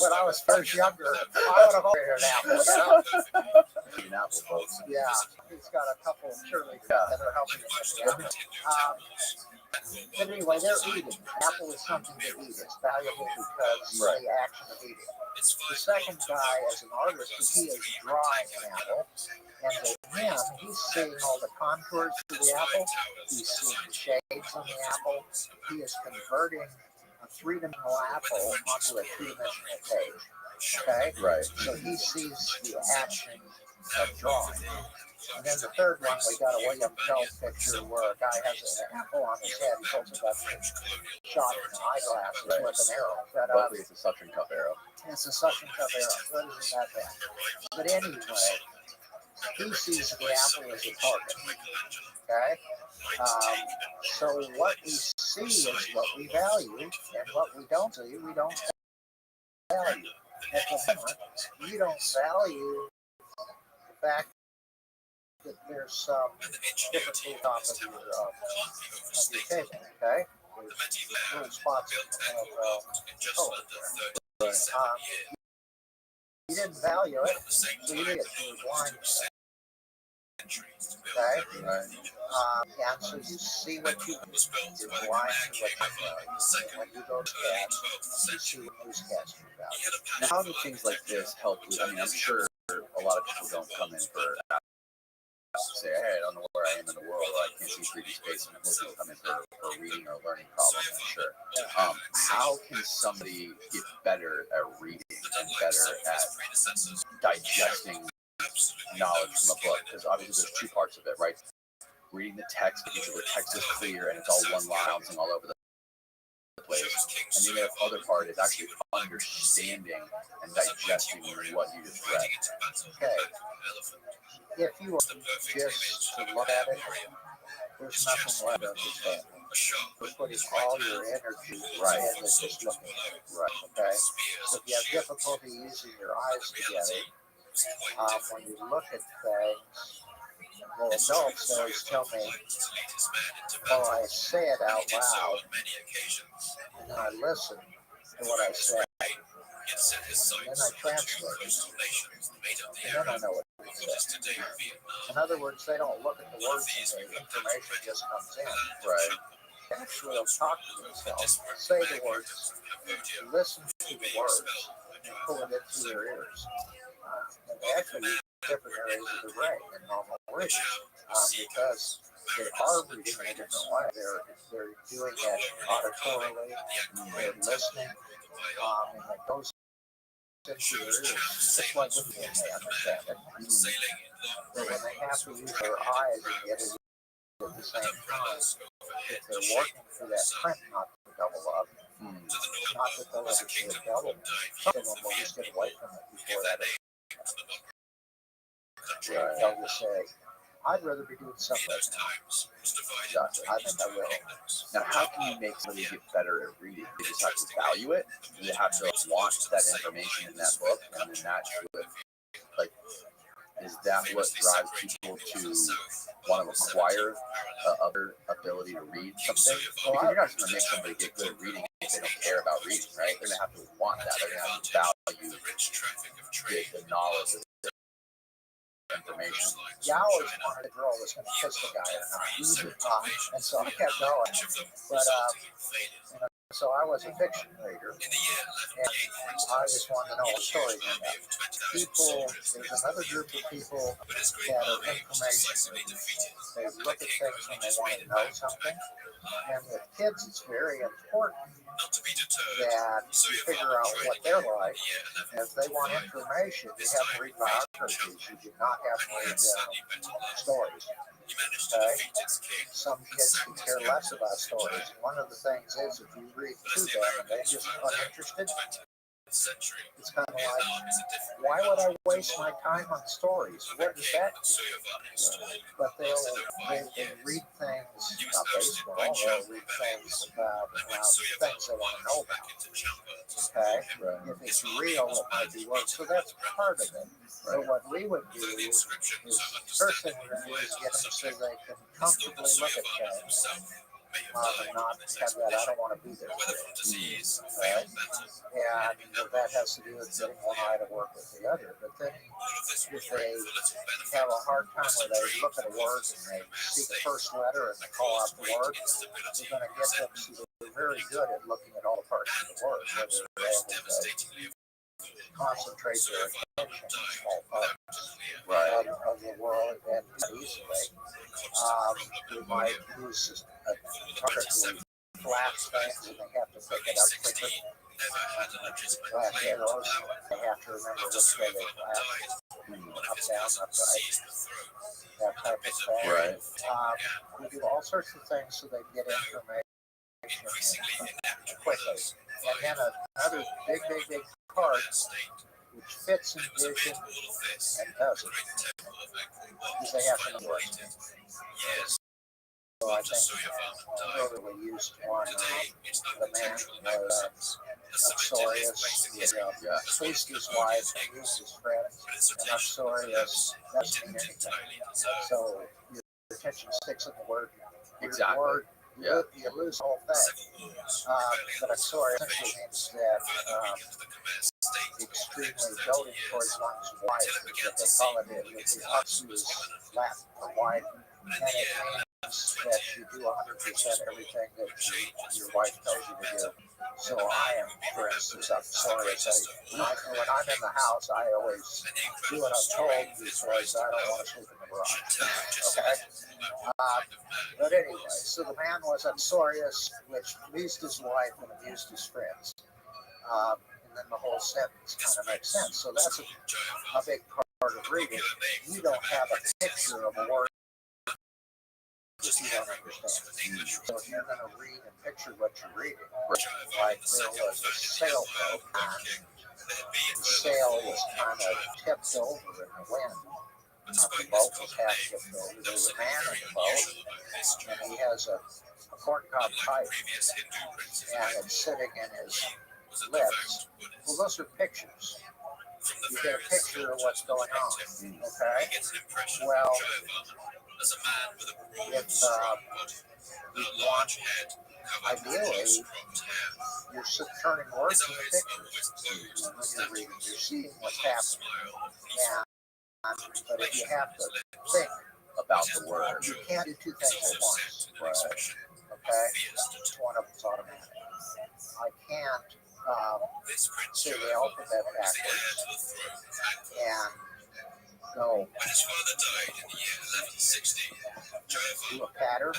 when I was first younger, I would have ordered an apple. Eating apple, folks. Yeah, he's got a couple of cheerleaders that are helping him with the apple. But anyway, they're eating. Apple is something to eat. It's valuable because of the action of eating. The second guy, as an artist, he is drawing an apple. And to him, he's seeing all the contours of the apple. He's seeing the shades on the apple. He is converting a three-dimensional apple onto a two-dimensional page. Okay? Right. So he sees the action of drawing. And then the third one, we got a William Tell picture where a guy has an apple on his head. He's also got shot in the eyeglasses with an arrow. But, Luckily, it's a suction cup arrow. it's a suction cup arrow. That isn't that bad. But anyway, he sees the apple as a target. Okay? So what we see is what we value, and what we don't see, we don't value. At the moment, we don't value the fact that there's some different food on your table, okay? There's little spots of color there. You didn't value it, so you did it. You were blind to it. Okay? Right. And so you see what you're blind to what you value. When you go to cats, you see what newscasts you value. Now, how do things like this help you? I mean, I'm sure a lot of people don't come in for say, hey, I don't know where I am in the world, or I can't see 3D space, and most people come in for a reading or a learning problem, I'm sure. How can somebody get better at reading and better at digesting knowledge from a book? Because obviously there's two parts of it, right? Reading the text, making sure the text is clear and it's all one line bouncing all over the place. And the other part is actually understanding and digesting what you just read. Okay. If you were just to look at it, there's nothing left to understand. You're putting all your energy into just looking at it. Right. Okay. So if you have difficulty using your eyes together, when you look at things, well, adults always tell me, well, I say it out loud, and then I listen to what I say, and then I translate it, and then I know what it says. In other words, they don't look at the words and the information just comes in. Right. Actually, they'll talk to themselves, say the words, listen to the words, and pull it into their ears. And they actually use different areas of the brain than normal readers, because they are reading in a different way. They're doing it auditorily, they're listening, and it goes into their ears, just like when they understand it. But when they have to use their eyes and get it at the same time, if they're working through that print, not to double up, not that they'll ever see a double, some of them will just get away from it before that. They'll just say, I'd rather be doing something else. Gotcha. I think I will. Now, how can you make somebody get better at reading? They just have to value it. They have to want that information in that book, and then that should, like, is that what drives people to want to acquire other ability to read something? Because you're not going to make somebody get good at reading if they don't care about reading, right? They're going to have to want that. They're going to have to value the knowledge of information. Yeah, I always wanted a girl was going to kiss the guy or not. And so I kept going. But, so I was a fiction reader. And I just wanted to know the story. There's another group of people that are information readers. They look at things when they want to know something. And with kids, it's very important that you figure out what they're like. And if they want information, you have to read biographies. You do not have to read stories. Okay? Some kids can care less about stories. One of the things is if you read to them and they're just uninterested, it's kind of like, why would I waste my time on stories? What is that? But they read things about baseball, they'll read things about things they want to know about. Okay? If it's real, it might be work. So that's part of it. So what we would do is first thing we're going to do is get them so they can comfortably look at things. And not have that, I don't want to be there. Right? And that has to do with getting one eye to work with the other. But then if they have a hard time where they look at a word and they see the first letter and they call out the word, we're going to get them so they're very good at looking at all the parts of the word, whether they're able to concentrate their attention on small parts of the world and easily. We might use a particularly flat things and they have to pick it up quicker. Flat arrows, they have to remember which way they flash. Up, down, upright. That type of thing. Right. We do all sorts of things so they get information quickly. And then another big part which fits in vision and doesn't is they have to know it. So I think we used one, the man was uxorious, he fleeced his wife and used his friends, and uxorious doesn't mean anything. So your attention sticks in the word. Exactly. Word, you lose the whole thing. But uxorious essentially means that extremely doting towards one's wife is what they call it. The ux is Latin for wife, and it means that you do 100% everything that your wife tells you to do. So I am, for instance, uxorious. When I'm in the house, I always do what I'm told because I don't want to sleep in the garage. Okay? But anyway, so the man was uxorious, which pleased his wife and amused his friends. And then the whole sentence kind of makes sense. So that's a big part of reading. You don't have a picture of a word that you don't understand. So if you're going to read and picture what you're reading, like there was a sailboat, the sail was kind of tipped over in the wind. The boat was half tipped over. There's a man in the boat, and he has a corncob pipe, and it's sitting in his lips. Well, those are pictures. You get a picture of what's going on. Okay? Well, if you want, ideally, you're turning words into pictures when you're reading. You're seeing what's happening. But if you have to think about the word, you can't do two things at once. Right. Okay? One of them's automatic. I can't say the alphabet backwards and go do a pattern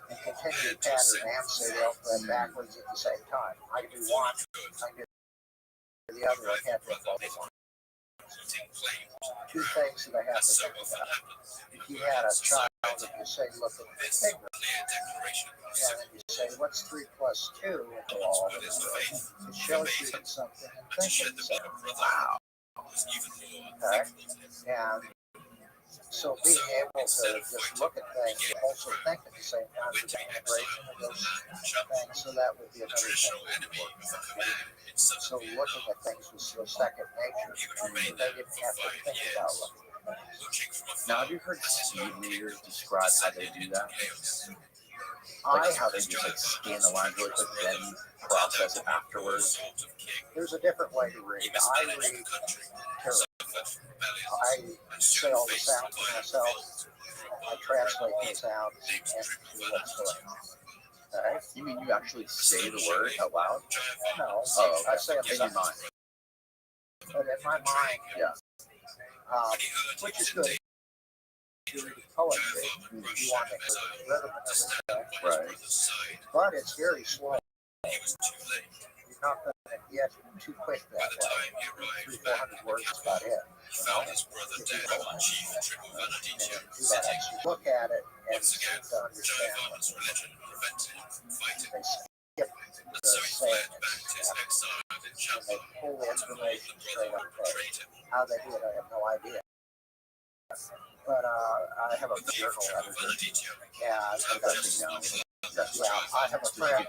and continue the pattern and say the alphabet backwards at the same time. I can do one, I can do the other, I can't do both at once. Two things that I have to think about. If you had a child and you say, look at the finger, and then you say, what's 3 plus 2? Well, it shows you something and thinking something. Wow. Okay? And so being able to just look at things and also think at the same time is the integration of those things. So that would be another thing that would work. So looking at things was the second nature. They didn't have to think about looking at things. Now, have you heard speed readers describe how they do that? How they just like scan the lines really quick and then process it afterwards? There's a different way to read. I read terribly. I say all the sounds to myself. I translate the sounds into what's going on. Okay? You mean you actually say the word out loud? No, Oh, I say them in your mind. But in my mind, Yeah. Which is good. You read poetry, you want to hear the rhythm and everything. Right. But it's very slow. You're not going to get too quick that way. 300-400 words is about it. You know, if you go and do that, actually look at it and seem to understand what they skip the saying and they pull the information straight off the page. How they do it, I have no idea. But I have a journal editor. Yeah, I have a friend.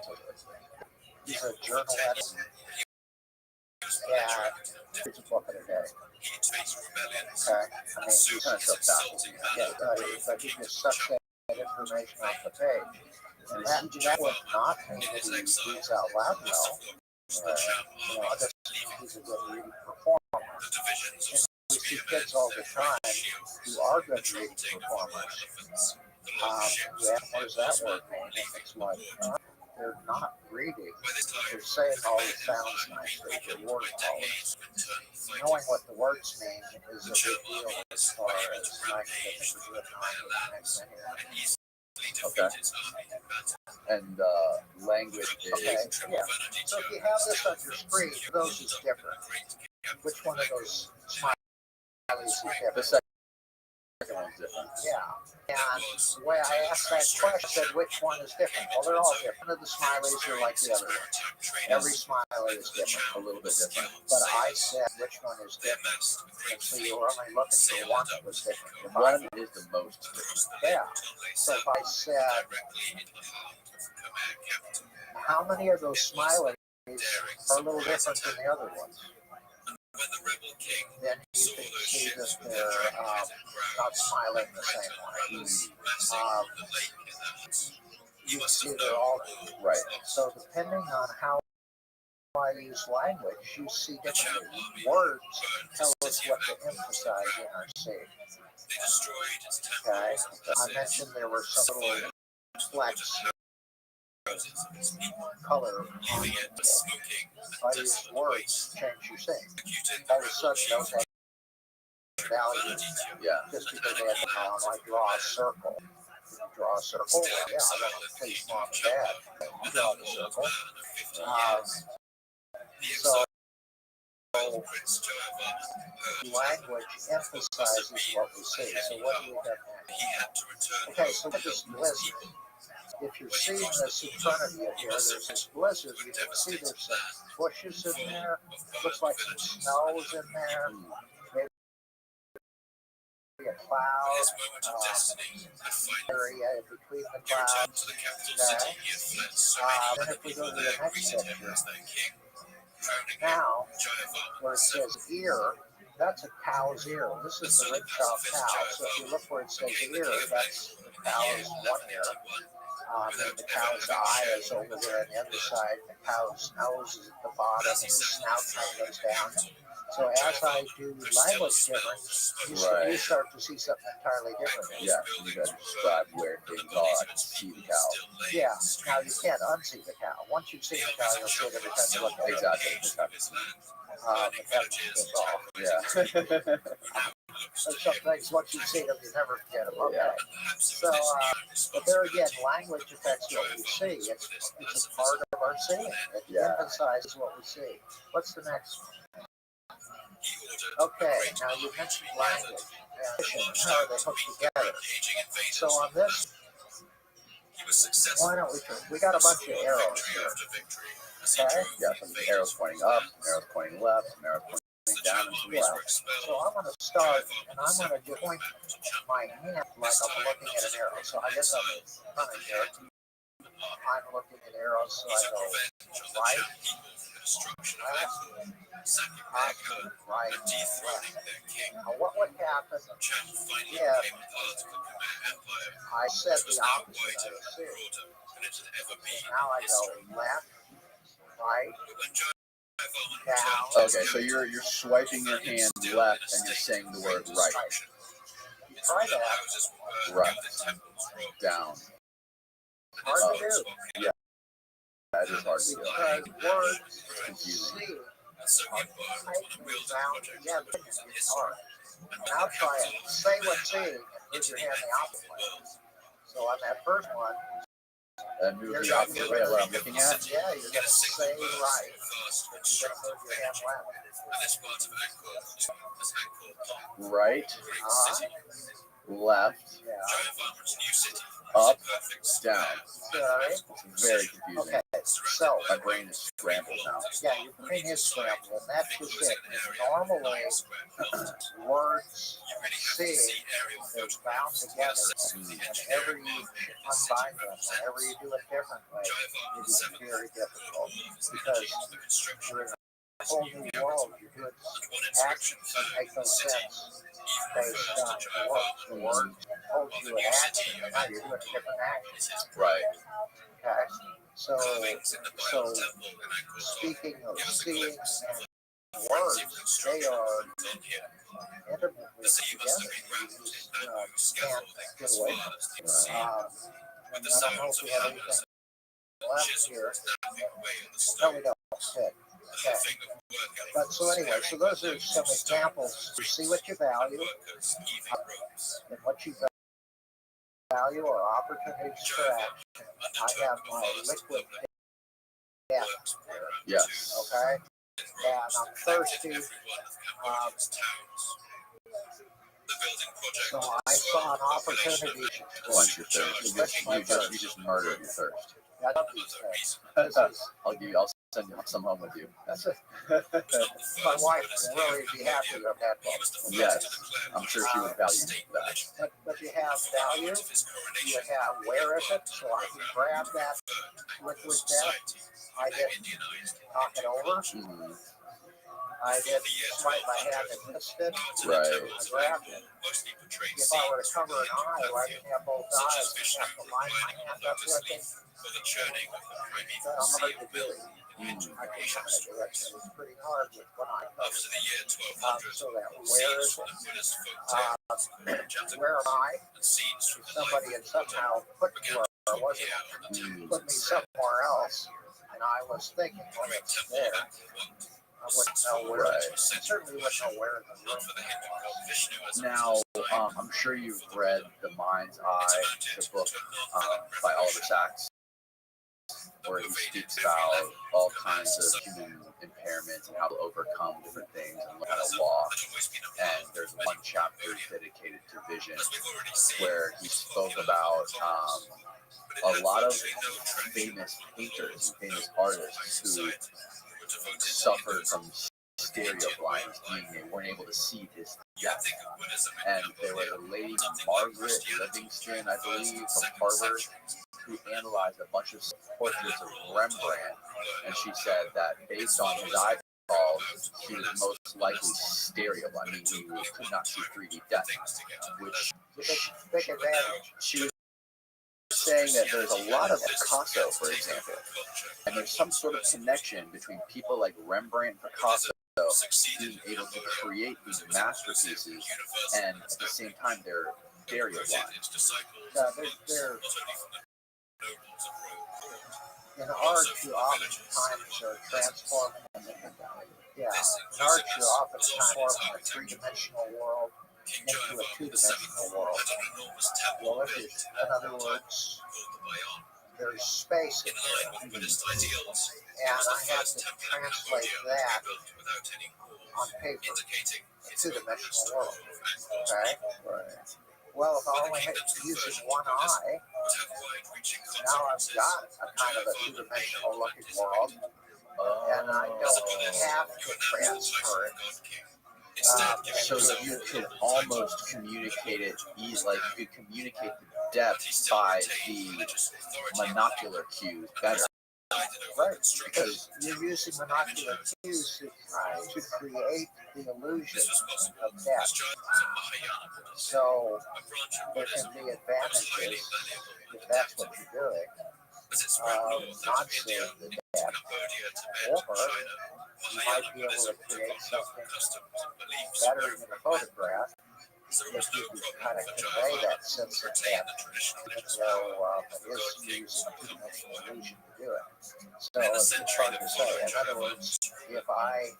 He's a journal editor. Yeah, it's a book in a day. Okay, I mean, he's kind of self-baffled. Yeah, but he just sucks that information off the page. And that would not mean that he reads out loud well. You know, that means he's a good reading performer. And we see kids all the time who are good reading performers. Yeah, what does that word mean? It's like, they're not reading. They're saying all the sounds nicely. They're word polish. Knowing what the words mean is a big deal as far as language. Okay. And language is... Okay, yeah. So if you have this on your screen, those is different. Which one of those smileys is different? The second one's different. Yeah. And the way I asked that question, I said, which one is different? Well, they're all different. None of the smileys are like the other one. Every smiley is different. A little bit different. But I said, which one is different? And so you were only looking for one that was different. One is the most different. Yeah. So if I said, how many of those smileys are a little different than the other ones? Then you can see that they're not smiling the same way. You can see they're all right. So depending on how I use language, you see different words tell us what to emphasize in our scene. Okay, I mentioned there were some little flecks color on it. If I use words, change your scene. All of a sudden, those have value. Yeah. Just because they have I draw a circle. If you draw a circle, well, yeah, I want to please mom and dad. You draw the circle. So language emphasizes what we see. So what do we have next? Okay, so look at this blizzard. If you're seeing this in front of you here, there's this blizzard. You can see there's some bushes in there. Looks like some snow's in there. Maybe a cloud area in between the clouds. Okay. Then if we go to the next picture, now where it says ear, that's a cow's ear. This is the rickshaw cow. So if you look where it says ear, that's the cow's one ear. And the cow's eye is over there on the other side. The cow's nose is at the bottom, and the snout kind of goes down. So as I do language different, you start to see something entirely different. Yeah, you got to describe where things are. I can see the cow. Yeah, now you can't unsee the cow. Once you've seen the cow, you'll see it every time you look at it. Exactly. But that's just off. Yeah. There's some things, once you've seen them, you never forget them. Okay. So, but there again, language affects what we see. It's a part of our seeing. It emphasizes what we see. What's the next one? Okay, now you mentioned language and how they hook together. So on this, why don't we got a bunch of arrows here. Okay? Yeah, some arrows pointing up, some arrows pointing left, some arrows pointing down and to the left. So I'm going to start, and I'm going to just point my hand like I'm looking at an arrow. So I guess I'm coming here. I'm looking at arrows, so I go right, left, right, left. Now what would happen if I said the opposite of the so now I go left, right, down. Okay, so you're swiping your hand left and you're saying the word right. You try that. Right. Down. Hard to do. Yeah. That is hard to do. Because words Confusing. see are tightly bound together. It's hard. Now try it. Say what's seeing and put your hand the opposite way. So on that first one, move You're the not opposite way of what I'm looking at. Yeah, you're gonna say right, but you gotta move your hand left. Right, Uh-huh. left, Yeah. up, down. Okay. It's very confusing. Okay. So My brain is scrambled now. yeah, your brain is scrambled, and that's just it. Normally, words and seeing they're bound together. Whenever you unbind them, whenever you do it differently, it is very difficult because you're in a whole new world. You're doing actions that make no sense based on the words. The words told you an action, and now you're doing a different action. Right. Okay. So speaking of seeing and words, they are intimately together. You just can't get away from it. And I don't know if we have anything left here. No, we don't. Good. Okay. But so anyway, so those are some examples to see what you value and what you value are opportunities for action. I have my liquid death here. Yes. Okay. And I'm thirsty. So I saw an opportunity to Quench your thirst. quench my thirst. You just murdered your thirst. I love these things. I'll send some home with you. That's it. My wife will really be happy with that book. Yes, I'm sure she would value that. But you have value, you have where is it, so I can grab that liquid death. I didn't knock it over. I didn't swipe my hand and missed it. Right. I grabbed it. If I were to cover an eye where I didn't have both eyes, I'd have to line my hand up with it. That's hard to do. I can try to do it. It was pretty hard with one eye covered. So that where is it? Where am I? Somebody had somehow put me where I wasn't. Put me somewhere else. And I was thinking, well, it's there. I wouldn't know where. I certainly wouldn't know where in the room was. Now, I'm sure you've read The Mind's Eye, the book by Oliver Sacks, where he speaks about all kinds of human impairments and how to overcome different things and learn how to walk. And there's one chapter dedicated to vision where he spoke about a lot of famous painters and famous artists who suffered from stereo blindness, meaning they weren't able to see his death. And there was a lady, Margaret Livingston, I believe, from Harvard, who analyzed a bunch of portraits of Rembrandt, and she said that based on his eyeballs, he was most likely stereo blind, meaning he could not see 3D depth, which Big advantage. she was saying that there's a lot of Picasso, for example, and there's some sort of connection between people like Rembrandt and Picasso being able to create these masterpieces, and at the same time they're stereo blind. They're in art, you oftentimes are transforming. Yeah, in art, you're oftentimes transforming a three-dimensional world into a two-dimensional world. Well, in other words, there's space in there, and I have to translate that on paper, a two-dimensional world. Okay. Right. Well, if I only had using one eye, now I've got a kind of a two-dimensional looking world, and I don't have to transfer it. So you could almost communicate it like you could communicate the depth by the monocular cues better. Right, because you're using monocular cues to create the illusion of depth. So there can be advantages if that's what you're doing, not seeing the depth, or you might be able to create something better in a photograph if you can kind of convey that sense of depth, even though it is using a two-dimensional illusion to do it. So it's hard to say. In other words, if I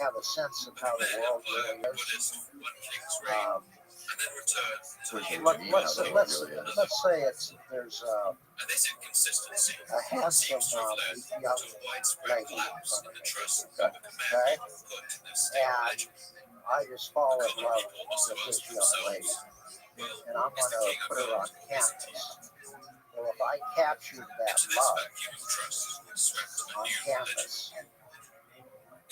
have a sense of how the world really is, and then return to the let's interview. let's say there's And they said consistency a handsome seems to have led young to a widespread lady in collapse front in of the me, trust okay? of the command people put into this state of And legend. I just fall The in common love people must with have this asked young lady, themselves, and I'm is the going king to of put her on gold, isn't he? canvas. Well, if I captured that Into this love vacuum of trust swept a on new religion. canvas,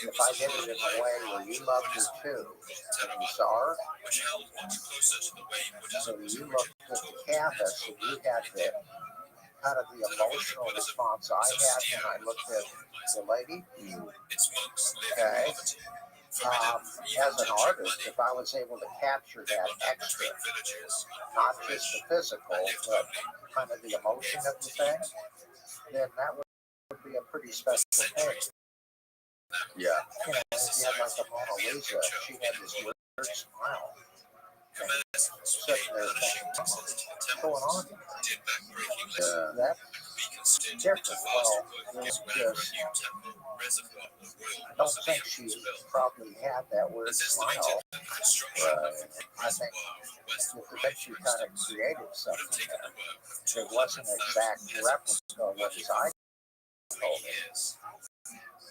It if was I a did it in a blood-like way where you loved her Buddhism too, called and you Theravada, saw her, which held much closer to the way so Buddhism was you originally looked at the taught canvas as and you Gopal had in the India. kind of the emotional response I had when I looked at the lady. Its monks live in Okay. poverty, forbidden from even As an touching artist, money. if I was able to capture They that wandered extra, between villages, not just the physical, and lived but only kind of the emotion of the thing, then that would be a pretty special thing. Yeah. You know, if you had like a Mona Lisa, she had this weird smile. Jimenez Sitting there punishing thinking, taxes to the what's temple, going on? did backbreaking Yeah. lessons, That's beacon stood different. into vast Well, quotes it's whenever a just, new temple reservoir of royal I don't think mausoleum she was built. probably had that weird It's smile. estimated that the construction of the I think reservoir of the West if Rise, she for kind of instance, created would have something taken there, the work of it wasn't an 200,000 exact peasants, replica of what his eye 3 told me. years.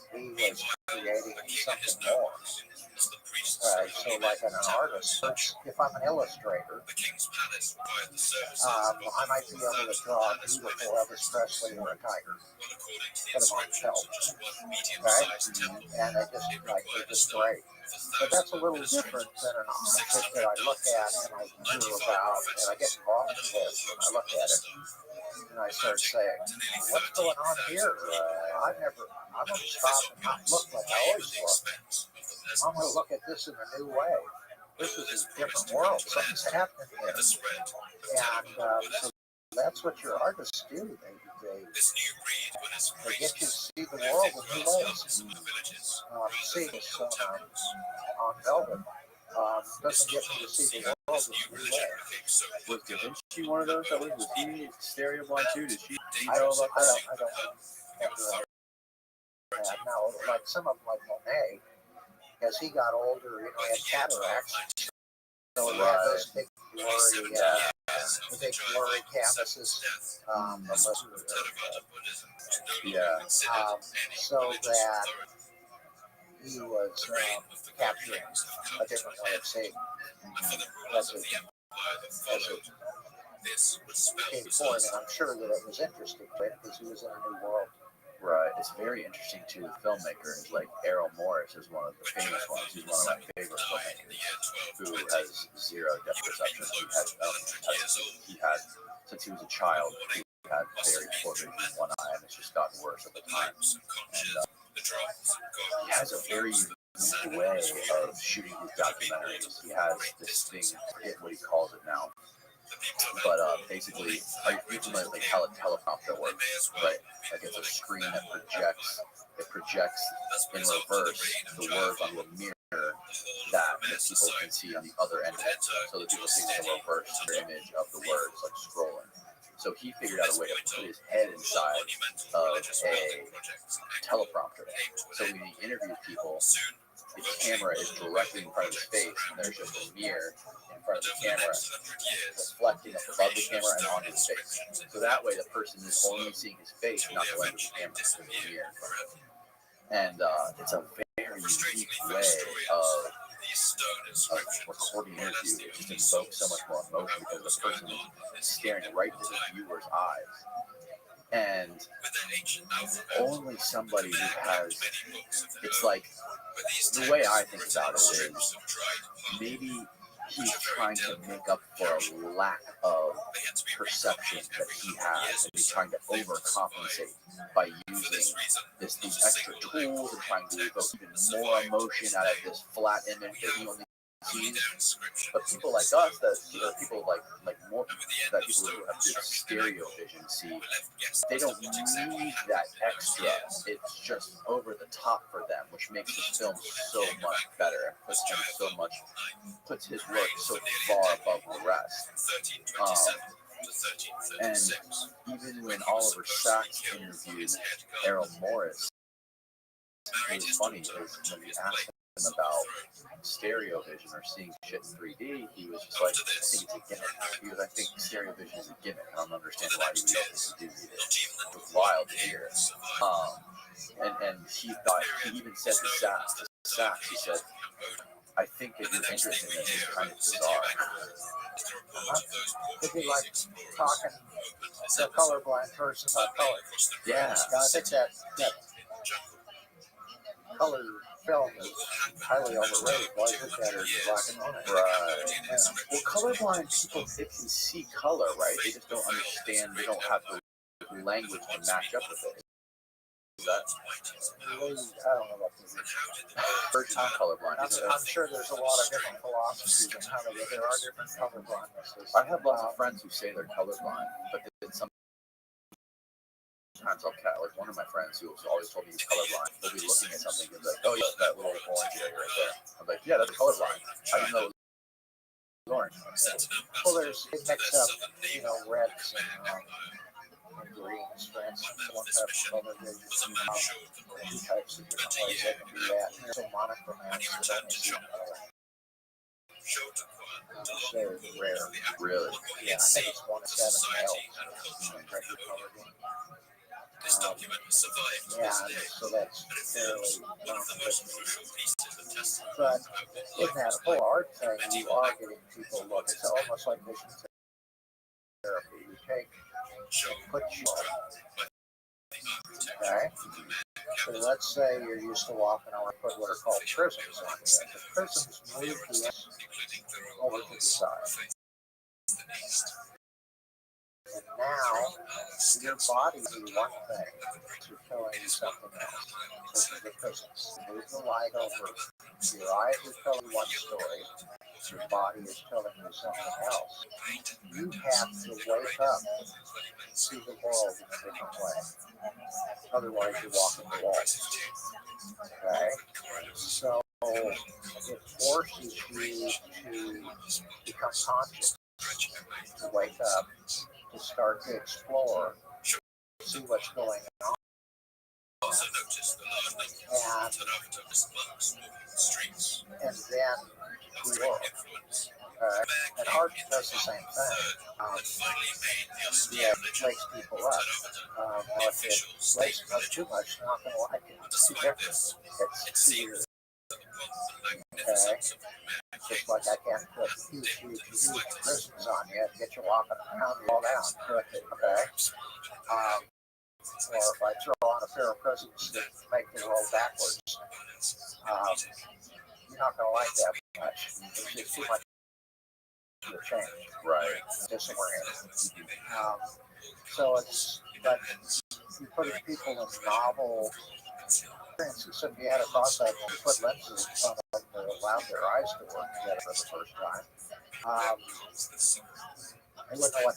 He was creating The king and his something more. nobles, as the priests So like an artist, if I'm an illustrator, the king's palace required the services I might be able to draw a beautiful Elvis Presley or a tiger, Well, according to the put them on inscriptions felt, of just one medium-sized temple, and they just it like required they're a just staff great. of But that's a 1,000 little different administrators, than an object 600 that I look at dancers, and I hear 95 about and I get professors, involved and a with whole this when I host of look other at it staff, and I start saying, to nearly what's going on 13,000 here? people. I'm And going to all stop this and not opulence look like I came at always the look. expense of the I'm going to peasants. look at this in a new way. This All is this a promised different to come world. to an Something's end happening with the here. spread of And Theravada so Buddhism. that's what your artists do. This new breed Buddhist They get you to priests see the lived world in in new grass ways. huts in the villages Seeing rather than this built temples. on velvet It's doesn't not get me hard to to see see the how world this in new a new religion way. became so Was Da popular. Vinci one of those? Was he stereo blind too? Did she? I don't Dangerous know. and I don't superb. The have to authority now. Like some of them, like Monet, as he got older, he by had the year cataracts. 1290, So he had those big only blurry, 70 years the after big Jai blurry Michael VII's canvases. death, The the school of Theravada Buddhism was no longer considered any so religious that authority. he was The reign of the capturing Guardians had a come to different an way end, of seeing and for the as rulers of it, the empire that as followed, it this would spell came forward. And disaster. I'm sure that it was interesting to him because he was in a new world. Right. It's very interesting too. The filmmakers like Errol Morris is one of the famous ones. He's one of my favorite Died in the filmmakers year who 1220. has zero depth He would have been perception. close to 100 years old. He had since he was a child. He had very poor vision in one eye, and it's just gotten worse over The time. lips and conches, the drops and He goggles, has a very unique way of shooting his documentaries. He has this thing, I forget what he calls it now, but basically, are you familiar with like how a teleprompter works? Right, like it's a screen that projects. It projects in reverse the words on the mirror that the people can see on the other end of it. So the people see the reverse image of the words, like scrolling. So he figured out a way to put his head inside of a teleprompter. So when he interviews people, the camera is directly in front of his face, and there's just a mirror in front of the camera reflecting up above the camera and on his face. So that way the person is only seeing his face, not the lens of the camera. There's a mirror in front of him. And it's a very unique way of recording an interview. It just invokes so much more emotion because the person is staring right into the viewer's eyes. And only somebody who has, it's like, the way I think about it is maybe he's trying to make up for a lack of perception that he has, and he's trying to overcompensate by using these extra tools and trying to evoke even more emotion out of this flat image that he only sees. But people like us, that people like more that people who have good stereo vision see, they don't need that extra. It's just over the top for them, which makes this film so much better and puts his work so far above the rest. And even when Oliver Sacks interviewed Errol Morris, it was funny because when he asked about stereo vision or seeing shit in 3D, he was just like, I think it's a gimmick. He was, I think stereo vision is a gimmick. I don't understand why you don't think you do need it. It was wild to hear. And he thought, he even said to Sachs, he said, I think that your interest in this is kind of bizarre. It'd be like talking to a colorblind person about color. Yeah. I think that color film is highly overrated. Why is it better than black and white? Right. Yeah. Well, colorblind people, they can see color, right? They just don't understand. They don't have the language to match up with it. Is that? I don't know about the Version of colorblind. I'm sure there's a lot of different philosophies on how there are different colorblindnesses. I have lots of friends who say they're colorblind, but then sometimes I'll catch, like one of my friends who always told me he's colorblind, he'll be looking at something and be like, oh yeah, that little orange area right there. I'm like, yeah, that's colorblind. I didn't know it was orange. Well, there's they mix up, reds and greens, for instance. One type of color vision, two types of different ways they can do that. And there's a monochromatic that only see color. They're rare. Really? Yeah, I think it's 1 in 7 males. Regular color vision. Yeah, so that's fairly but in that whole art thing, you are getting people look. It's almost like vision therapy. You take and put you okay. So let's say you're used to walking around, put what are called prisms on you. The prisms move the lens over to the side. And now, your body is one thing, you're telling you something else. So the prisms move the light over. Your eyes are telling you one story. Your body is telling you something else. You have to wake up, see the world in a different way. Otherwise, you're walking the wall. Okay? So, it forces you to become conscious, to wake up, to start to explore, see what's going on. And then the world. And art does the same thing. Yeah, it wakes people up. If it wakes them up too much, they're not going to like it. It's too different. It's too weird. Okay? Just like I can't put huge prisms on you and get you walking around and fall down. Okay? Or if I throw on a pair of prisms that make the world backwards, you're not going to like that much. It's just too much to change. Right. Disoriented. So it's, but you put people in novel experiences. So if you had a cross-eyed and put lenses in front of them that allowed their eyes to work together for the first time, they wouldn't know what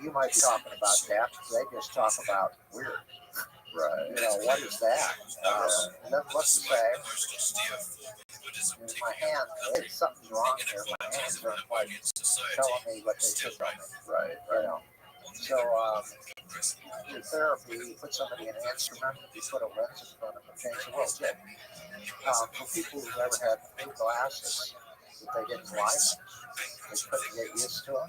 you might be talking about depth. They just talk about weird. Right. What is that? It doesn't look the same. In my hand, something's wrong here. My hands are like telling me what they should tell me. Right. So, in therapy, you put somebody in an instrument, you put a lens in front of them, change the world. For people who've ever had new glasses that they didn't like, they couldn't get used to them.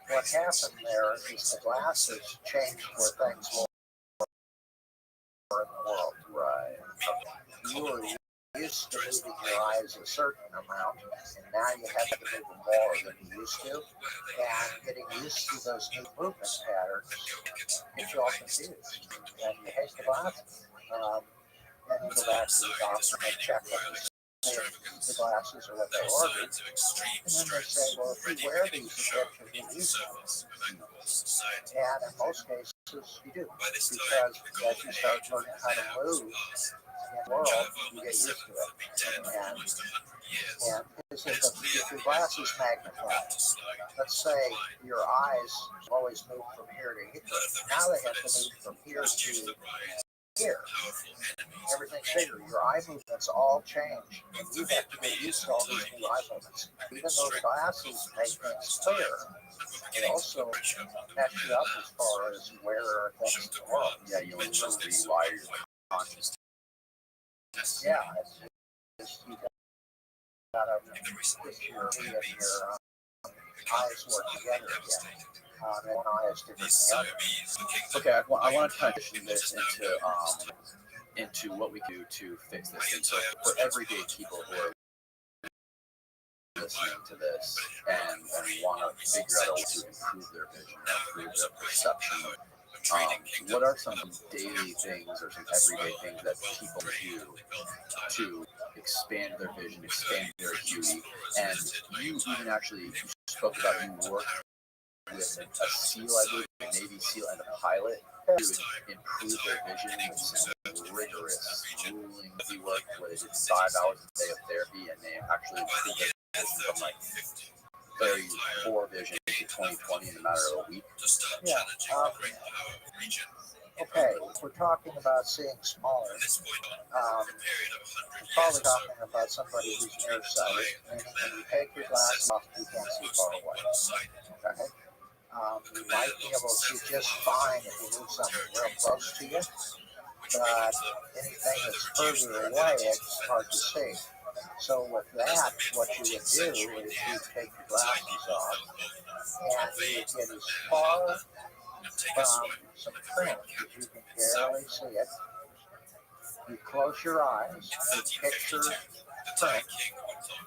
What happened there is the glasses changed where things were in the world. Right. You were used to moving your eyes a certain amount, and now you have to move them more than you used to. And getting used to those new movement patterns gets you all confused. And you hate the glasses. And you go back to the doctor and check them. The glasses are what they ordered. And then they say, well, if you wear these a bit, you get used to them. And in most cases, you do. Because as you start learning how to move in the world, you get used to it. And if your glasses magnify, let's say your eyes always move from here to here. Now they have to move from here to here. Everything's bigger. Your eye movements all change. You have to get used to all these new eye movements. Even though the glasses make things clear, it also mess you up as far as where things in the world. Yeah, you literally rewire your consciousness. Yeah, you gotta get your eyes work together again. And one eye is different than the other. Okay, I want to transition this into what we do to fix this. And so for everyday people who are listening to this and want to figure out a way to improve their vision, improve their perception, what are some daily things or some everyday things that people do to expand their vision, expand their acuity? And you even actually spoke about you work with a SEAL, I believe, a Navy SEAL and a pilot to improve their vision with some rigorous, grueling work where they did 5 hours a day of therapy and they actually improved their vision from like very poor vision to 20/20 in a matter of a week. Yeah. Okay, if we're talking about seeing smaller, we're probably talking about somebody who's nearsighted, meaning when you take your glasses off, you can't see far away. Okay? You might be able to see just fine if you move something real close to you, but anything that's further away, it's hard to see. So with that, what you would do is you take your glasses off and you get as far from some print that you can barely see it. You close your eyes, you picture print,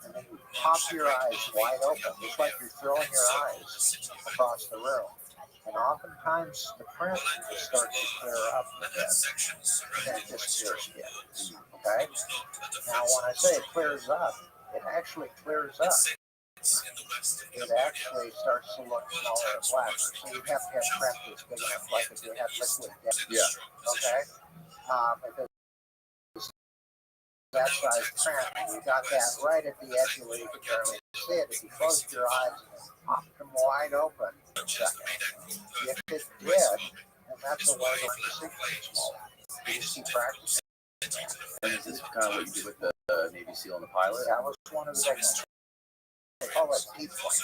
and then you pop your eyes wide open, just like you're throwing your eyes across the room. And oftentimes the print starts to clear up a bit, and then it disappears again. Okay? Now when I say it clears up, it actually clears up. It actually starts to look smaller and flatter. So you have to have print that's big enough, like if you had liquid depth. Yeah. Okay? If it's that size print, and you got that right at the edge of where you can barely see it, if you closed your eyes and popped them wide open, if it did, and that's a way to see smaller. You just keep practicing. And is this kind of what you did with the Navy SEAL and the pilot? That was one of the big ones. They call it deep points.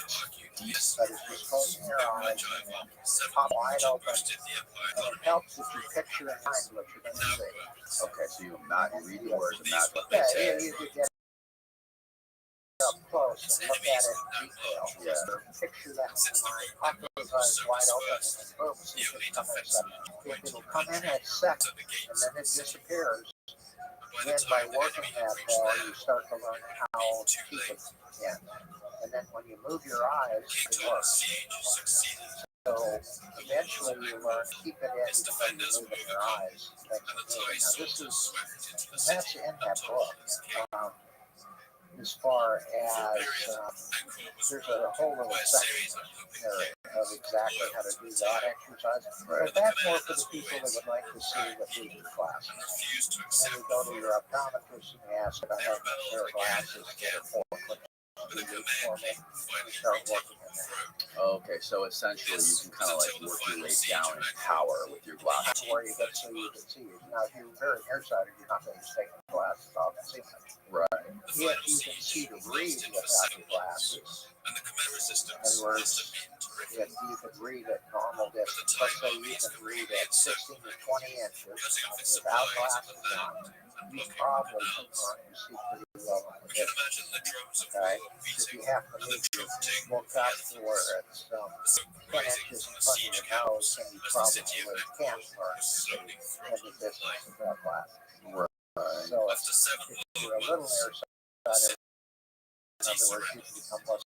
That is just closing your eyes and pop wide open. And it helps if you picture in mind what you're going to see. Okay, so you read the words and imagine what they Yeah, say. you could get up close and look at it in detail. Yeah. Picture that in mind. Pop those eyes wide open and then boom, see if it comes in a second. If it'll come in at second and then it disappears, then by working that more, you start to learn how to keep it in. And then when you move your eyes, it works. So eventually you learn to keep it in even though you're moving your eyes. Now that's in that book. As far as there's a whole little section there of exactly how to do that exercise. But that's more for the people that would like to see the reading class. And then you go to your optometrist and you ask about having a pair of glasses that are 4 clicks for me. You start working in there. Okay, so essentially you can kind of like work your way down in power with your glasses. That's where you get so you can see. Now, if you're very nearsighted, you're not going to just take the glasses off and see much. Right. If you can see to read without your glasses, in other words, if you can read at normal distance, let's say you can read at 16 to 20 inches without glasses on, you probably can learn to see pretty well on the distance. Okay? If you have to move your book up to where it's 10 inches in front of your nose, then you probably can't learn to see in the distance without glasses. Right. So if you're a little nearsighted, in other words, you can become less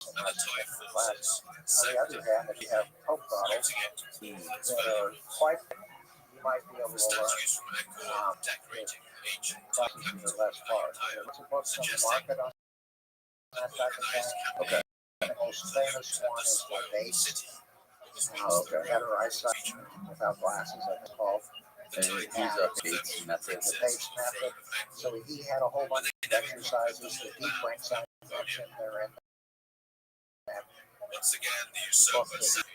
and less different classes. On the other hand, if you have Coke bottles that are quite big, you might be able to learn classes that are less far. There's a book on the market on that type of thing. Okay. The most famous one is the Base. Better eyesight without glasses, I think it's called. And he's a Bates method. The Bates method. So he had a whole bunch of exercises. The deep points I mentioned, they're in that book for the side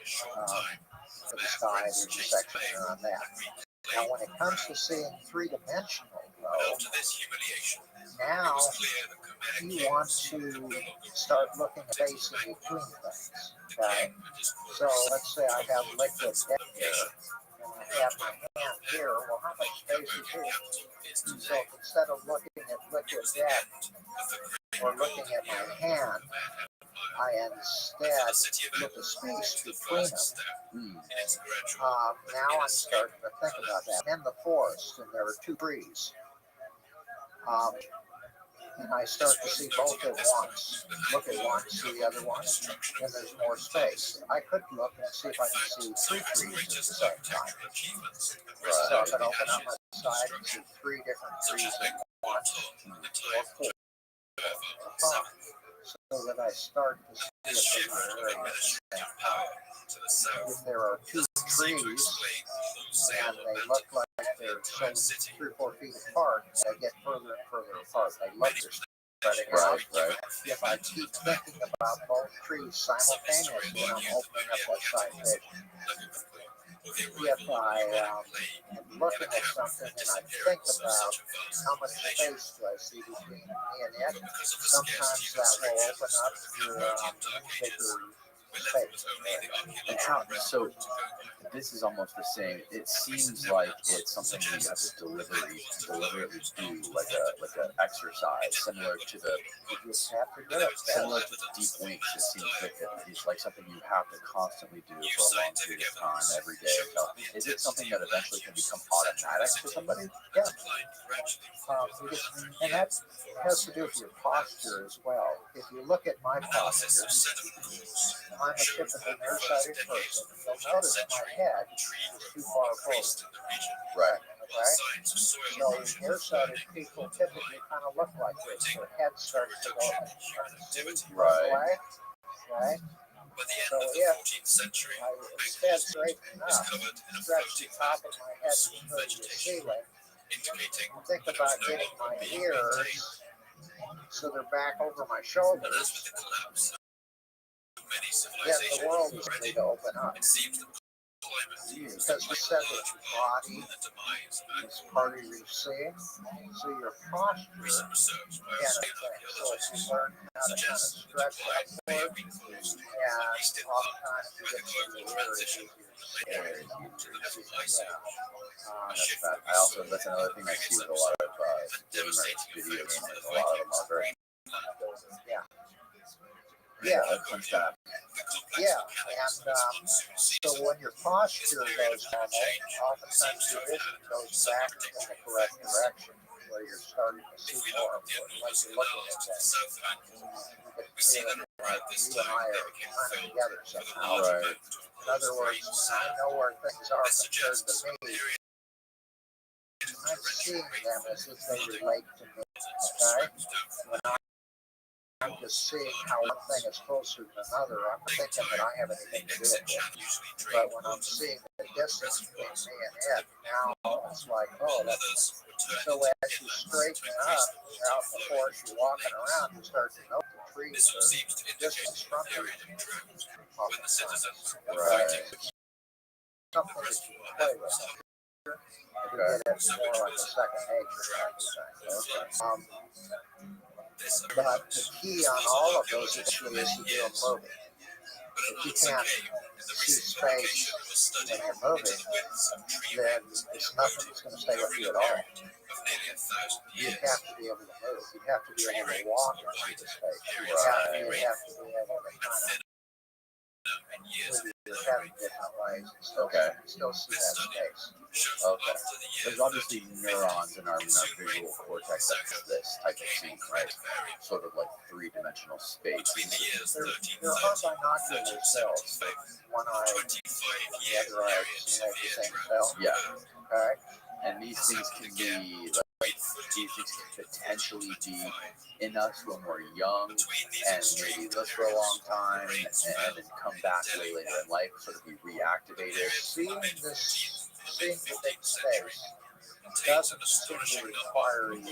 or the section on that. Now, when it comes to seeing three-dimensional, though, now you want to start looking at space in between things. Okay? So let's say I have liquid deck here, and I have my hand here. Well, how much space is here? So instead of looking at liquid death or looking at my hand, I instead look at space between them. Now I'm starting to think about that. I'm in the forest, and there are two trees. And I start to see both at once. Look at one, see the other one, and there's more space. I could look and see if I can see three trees at the same time. So I could open up my side and see three different trees at once, or four, or five. So that I start to see a bigger area. If there are two trees, and they look like they're so 3 or 4 feet apart, they get further and further apart. They look they're spreading out. Right. If I keep thinking about both trees simultaneously, I'm opening up that side vision. If I am looking at something and I think about how much space do I see between me and it, sometimes that will open up your bigger space. And how, so this is almost the same. It seems like it's something you have to deliberately do, like a exercise, similar to the deep winks. It seems like it's like something you have to constantly do for a long period of time, every day. So is it something that eventually can become automatic for somebody? Yeah. And that has to do with your posture as well. If you look at my posture, I'm a typical nearsighted person. You'll notice my head is too far forward. Right. Okay? So nearsighted people typically kind of look like this. Their head starts to go Right. Right? So if I instead straighten up, stretch the top of my head to the ceiling, think about getting my ears so they're back over my shoulders, then the world is ready to open up. Because we said that your body is part of your seeing, so your posture can affect. So if you learn how to kind of stretch that forward, and oftentimes you get to the areas I also, that's another thing I see with a lot of gamers, video gamers. A lot of them are very Yeah, yeah, and so when your posture goes normal, oftentimes your vision goes back in the correct direction, where you're starting to see more, like you're looking at things. You can feel it like you and I are kind of together somehow. Right. In other words, I know where things are compared to me. I'm seeing them as if they relate to me. Okay? When I'm just seeing how one thing is closer than another, I'm thinking that I have anything to do with it. But when I'm seeing the distance between me and it, now it's like, oh, that's. So as you straighten up out the forest, you're walking around, you start to note the trees are distance from you. Right. Something that you can play with. Okay. It's more like a second nature. But the key on all of those actually is to do a movie. If you can't see space when you're moving, then it's nothing that's going to stay with you at all. You have to be able to move. You have to be able to walk into the space. You have to be able to kind of move your head in different ways and still see that space. Okay. There's obviously neurons in our visual cortex that have this type of thing, right? Sort of like three-dimensional space. They're on binocular cells. One eye, the other eye simulate the same cell. Yeah. Okay. And these things can be like these things can potentially be in us when we're young and maybe live for a long time and then come back way later in life, sort of be reactivated. Seeing the big space doesn't simply require you to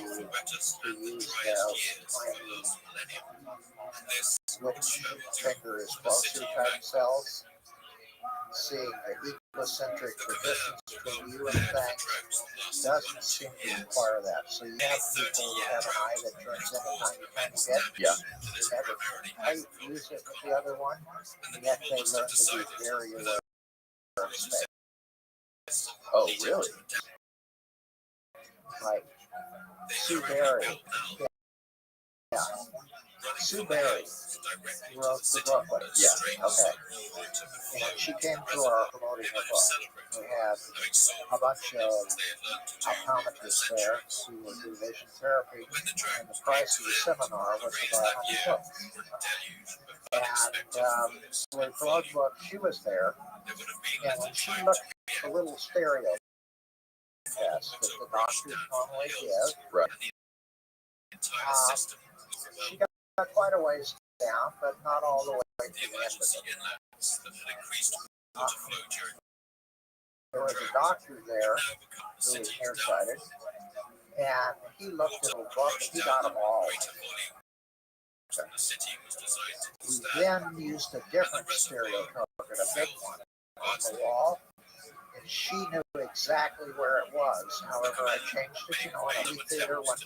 use those tiny which finger is closer type cells. Seeing the egocentric, the distance between you and things doesn't seem to require that. So you have people who have an eye that turns into tiny bit. Yeah. You never quite use it with the other one, and yet they learn to be very aware of space. Oh, really? Like Sue Berry. Yeah. Sue Berry wrote the book. Yeah. Okay. And she came to our promoting her book. We had a bunch of optometrists there who would do vision therapy, and the price of the seminar was about $100. And we promoted the book. She was there, and when she looked at the little stereo test that the doctors normally give, Right. she got quite a ways down, but not all the way to the end of it. There was a doctor there who was nearsighted, and he looked at the book and he got them all. We then used a different stereo target, a big one, on the wall, and she knew exactly where it was. However, I changed it, in a movie theater when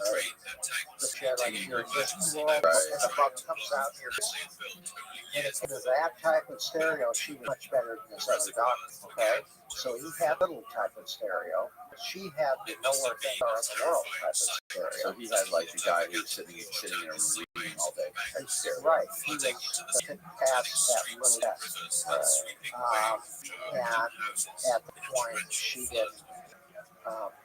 the shed, like you're in Disney World, and the bug comes out and and it's into that type of stereo, she was much better than this other doctor, okay? So he had a little type of stereo. She had the nowhere things are in the world type of stereo. So he had like the guy who's sitting in a room reading all day. Right. He was couldn't pass that little test. And at the point, she didn't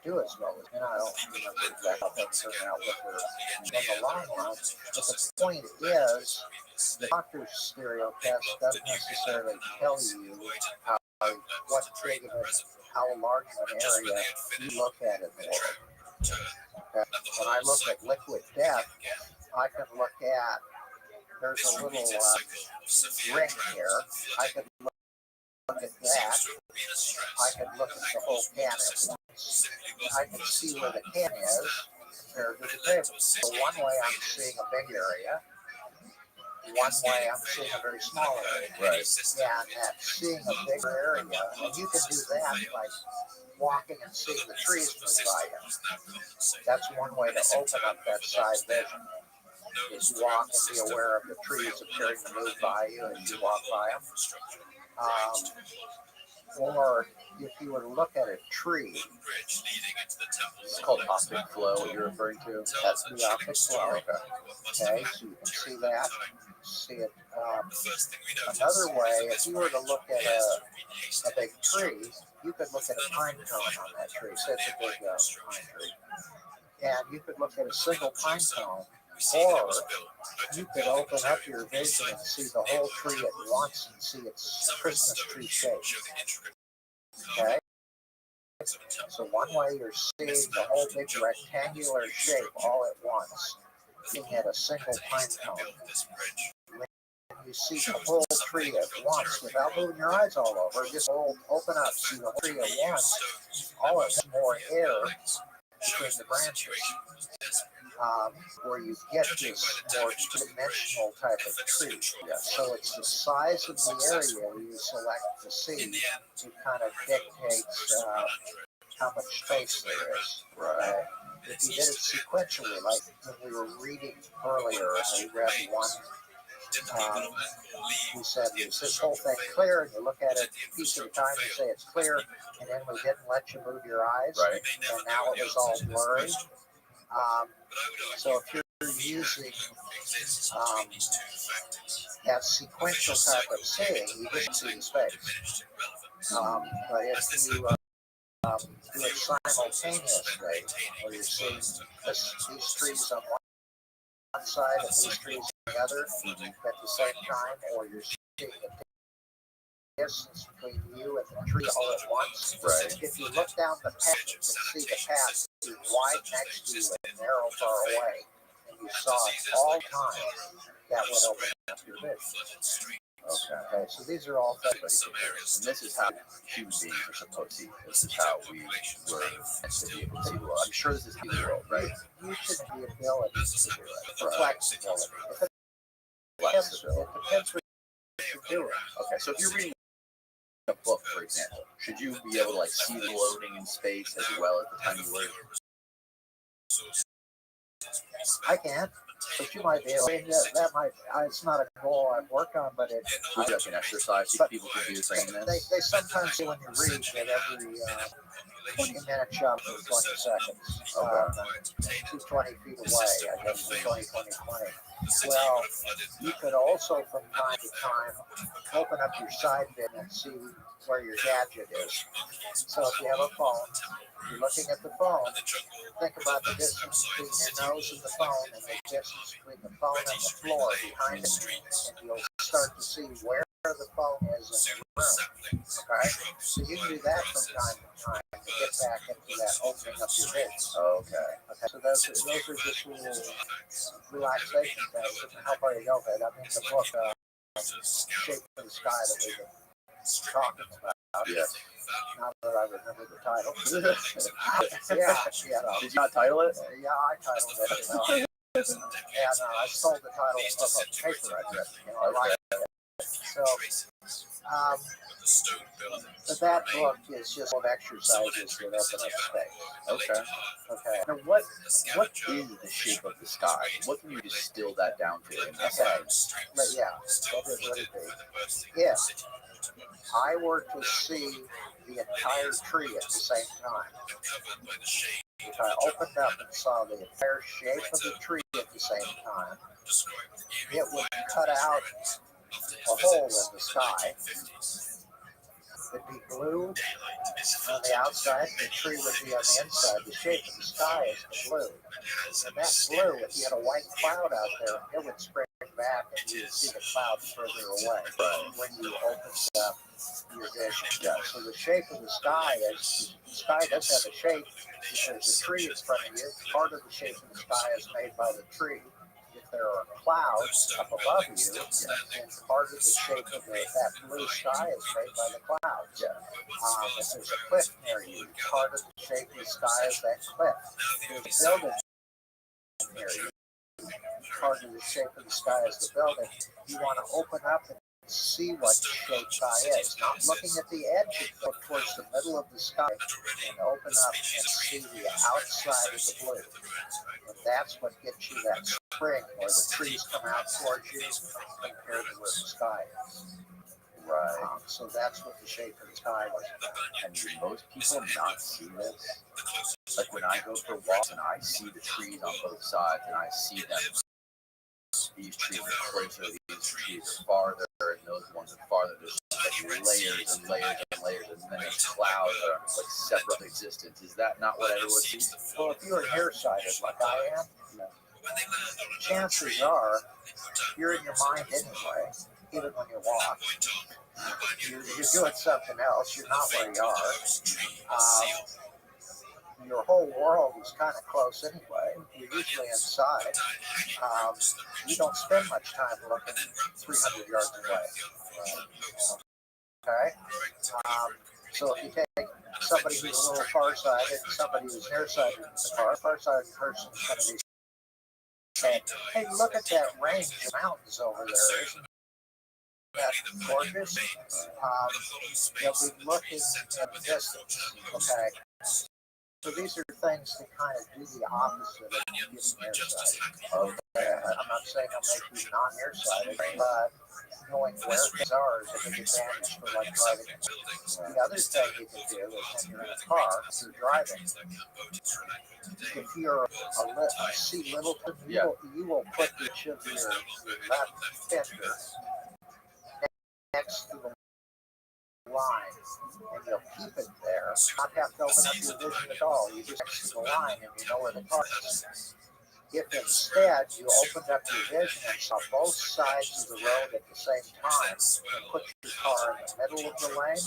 do as well. And I don't remember exactly how that turned out with her in the long run. But the point is, the doctor's stereo test doesn't necessarily tell you what big of how large of an area you look at it for. Okay. When I look at liquid death, I can look at, there's a little ring here. I can look at that. I can look at the whole can at once. I can see where the can is compared to the table. So one way I'm seeing a big area. One way I'm seeing a very small area. Right. And that seeing a bigger area, and you can do that by walking and seeing the trees move by you. That's one way to open up that side vision. Is walk and be aware of the trees appearing to move by you as you walk by them. Or if you were to look at a tree, It's called optic flow, what you're referring to. that's the optic flow. Okay, so you can see that. See it. Another way, if you were to look at a big tree, you could look at a pine cone on that tree. Say it's a big pine tree. And you could look at a single pine cone, or you could open up your vision and see the whole tree at once and see its Christmas tree shape. Okay? So one way you're seeing the whole big rectangular shape all at once, looking at a single pine cone. You see the whole tree at once without moving your eyes all over. Just open up, see the whole tree at once. All at more air between the branches. Where you get this more two-dimensional type of tree. So it's the size of the area you select to see that kind of dictates how much space there is. Right. If you did it sequentially, like when we were reading earlier, we read one. We said, is this whole thing clear? And you look at it a piece at a time and say it's clear, and then we didn't let you move your eyes, Right. and now it was all blurry. So if you're using that sequential type of seeing, you just see the space. But if you do it simultaneously, where you're seeing these trees on one side and these trees on the other at the same time, or you're seeing the distance between you and the tree all at once. Right. If you look down the path, you can see the path is wide next to you and narrow far away, and you saw it all the time, that would open up your vision. Okay, so these are all things. And this is how human beings are supposed to see. This is how we were meant to be able to see the world. I'm sure this is how the world, right? You should have the ability to do it. The Right. flexibility. It depends what you're doing. Okay, so if you're reading a book, for example, should you be able to like see the loading in space as well at the time you read? I can. But you might be able that might, it's not a goal I've worked on, but it. Would you like an exercise people could do training this? They sometimes do when you read that every 20-minute jump for 20 seconds. 220 feet away, I guess, 20, 20, 20. Well, you could also from time to time open up your side bin and see where your gadget is. So if you have a phone, you're looking at the phone, think about the distance between your nose and the phone and the distance between the phone and the floor behind it. And you'll start to see where the phone is in the room. Okay? So you can do that from time to time to get back into that opening up your vision. Okay. Okay. So those are just little relaxation things. How far you go with it? I mean, the book, Shape of the Sky that we've been talking about. Yes. Now that I remember the title. Yeah. Did you not title it? Yeah, I titled it. And I stole the title from a paper I read. I liked it. So, but that book is just full of exercises that open up space. Okay. Okay. Now, what is the shape of the sky? What can you distill that down to? Okay. But yeah, what would it be? If I were to see the entire tree at the same time, if I opened up and saw the entire shape of the tree at the same time, it would cut out a hole in the sky. It'd be blue on the outside, the tree would be on the inside. The shape of the sky is the blue. And that blue, if you had a white cloud out there, it would spread back and you'd see the cloud further away when you opened up your vision. Yeah. So the shape of the sky is, the sky does have a shape because the tree in front of you, part of the shape of the sky is made by the tree. If there are clouds up above you, then part of the shape of that blue sky is made by the clouds. If there's a cliff near you, part of the shape of the sky is that cliff. If there's a building near you, part of the shape of the sky is the building. You want to open up and see what shape sky is. Not looking at the edge, but towards the middle of the sky and open up and see the outside of the blue. And that's what gets you that spring where the trees come out towards you compared to where the sky is. Right. So that's what the shape of the sky was. And do most people not see this? Like when I go for walks and I see the trees on both sides and I see them, these trees are closer, these trees are farther, and those ones are farther. There's like layers and layers and layers, and then there's clouds that are like separate existence. Is that not what everyone sees? Well, if you're nearsighted like I am, chances are you're in your mind anyway, even when you walk. You're doing something else. You're not where you are. Your whole world is kind of close anyway. You're usually inside. You don't spend much time looking 300 yards away. Okay? So if you take somebody who's a little farsighted and somebody who's nearsighted in the car, a farsighted person is going to be saying, hey, look at that range of mountains over there. Isn't that gorgeous? They'll be looking at the distance. Okay? So these are things to kind of do the opposite of getting nearsighted. Okay? I'm not saying I'll make you not nearsighted, but knowing where things are is a big advantage for like driving. The other thing you can do is when you're in a car, if you're driving, if you're a C Littleton, you will put each of your left fender next to the line, and you'll keep it there. Not have to open up your vision at all. You just next to the line, and you know where the car is. If instead you opened up your vision and saw both sides of the road at the same time, and put your car in the middle of the lane,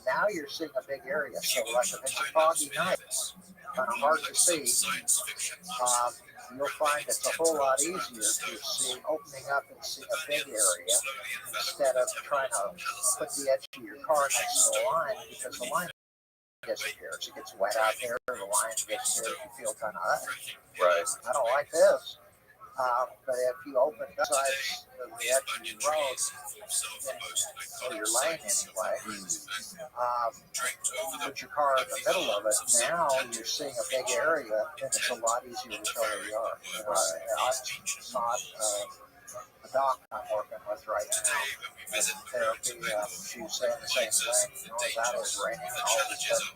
now you're seeing a big area. So like if it's a foggy night, kind of hard to see, you'll find it's a whole lot easier to see opening up and see a big area instead of trying to put the edge of your car next to the line, because the line disappears. It gets wet out there, the line disappears, you feel kind of, right. I don't like this. But if you open sides of the edge of the road, or your lane anyway, put your car in the middle of it, now you're seeing a big area, and it's a lot easier to tell where you are. You know, I saw a doc I'm working with right now in therapy. She was saying the same thing. You know, that is raining, and all of a sudden,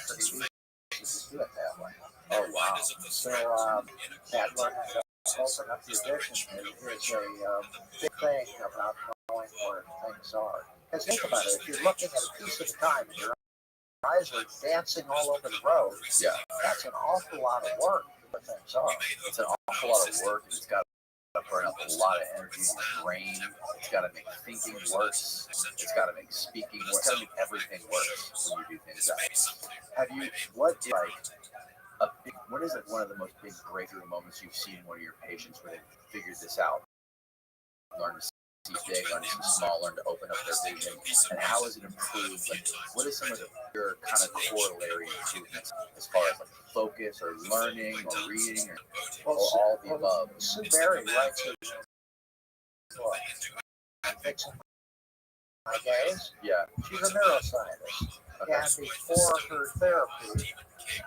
it's pretty easy to do it that way. Oh wow. So that learning to open up your vision is a big thing about knowing where things are. Because think about it, if you're looking at a piece at a time and your eyes are dancing all over the road, Yeah. that's an awful lot of work where things are. It's an awful lot of work, and it's got to burn up a lot of energy in your brain. It's got to make thinking worse. It's got to make speaking worse. It's got to make everything worse when you do things that way. Have you, what is one of the most big breakthrough moments you've seen in one of your patients where they figured this out? Learn to see big, learn to see small, learn to open up their vision, and how has it improved? Like, what is some of your kind of corollary improvements as far as like focus or learning or reading or all of the above? Sue Berry writes a book, Fixing My Gaze. Yeah. She's a neuroscientist. Okay. And before her therapy,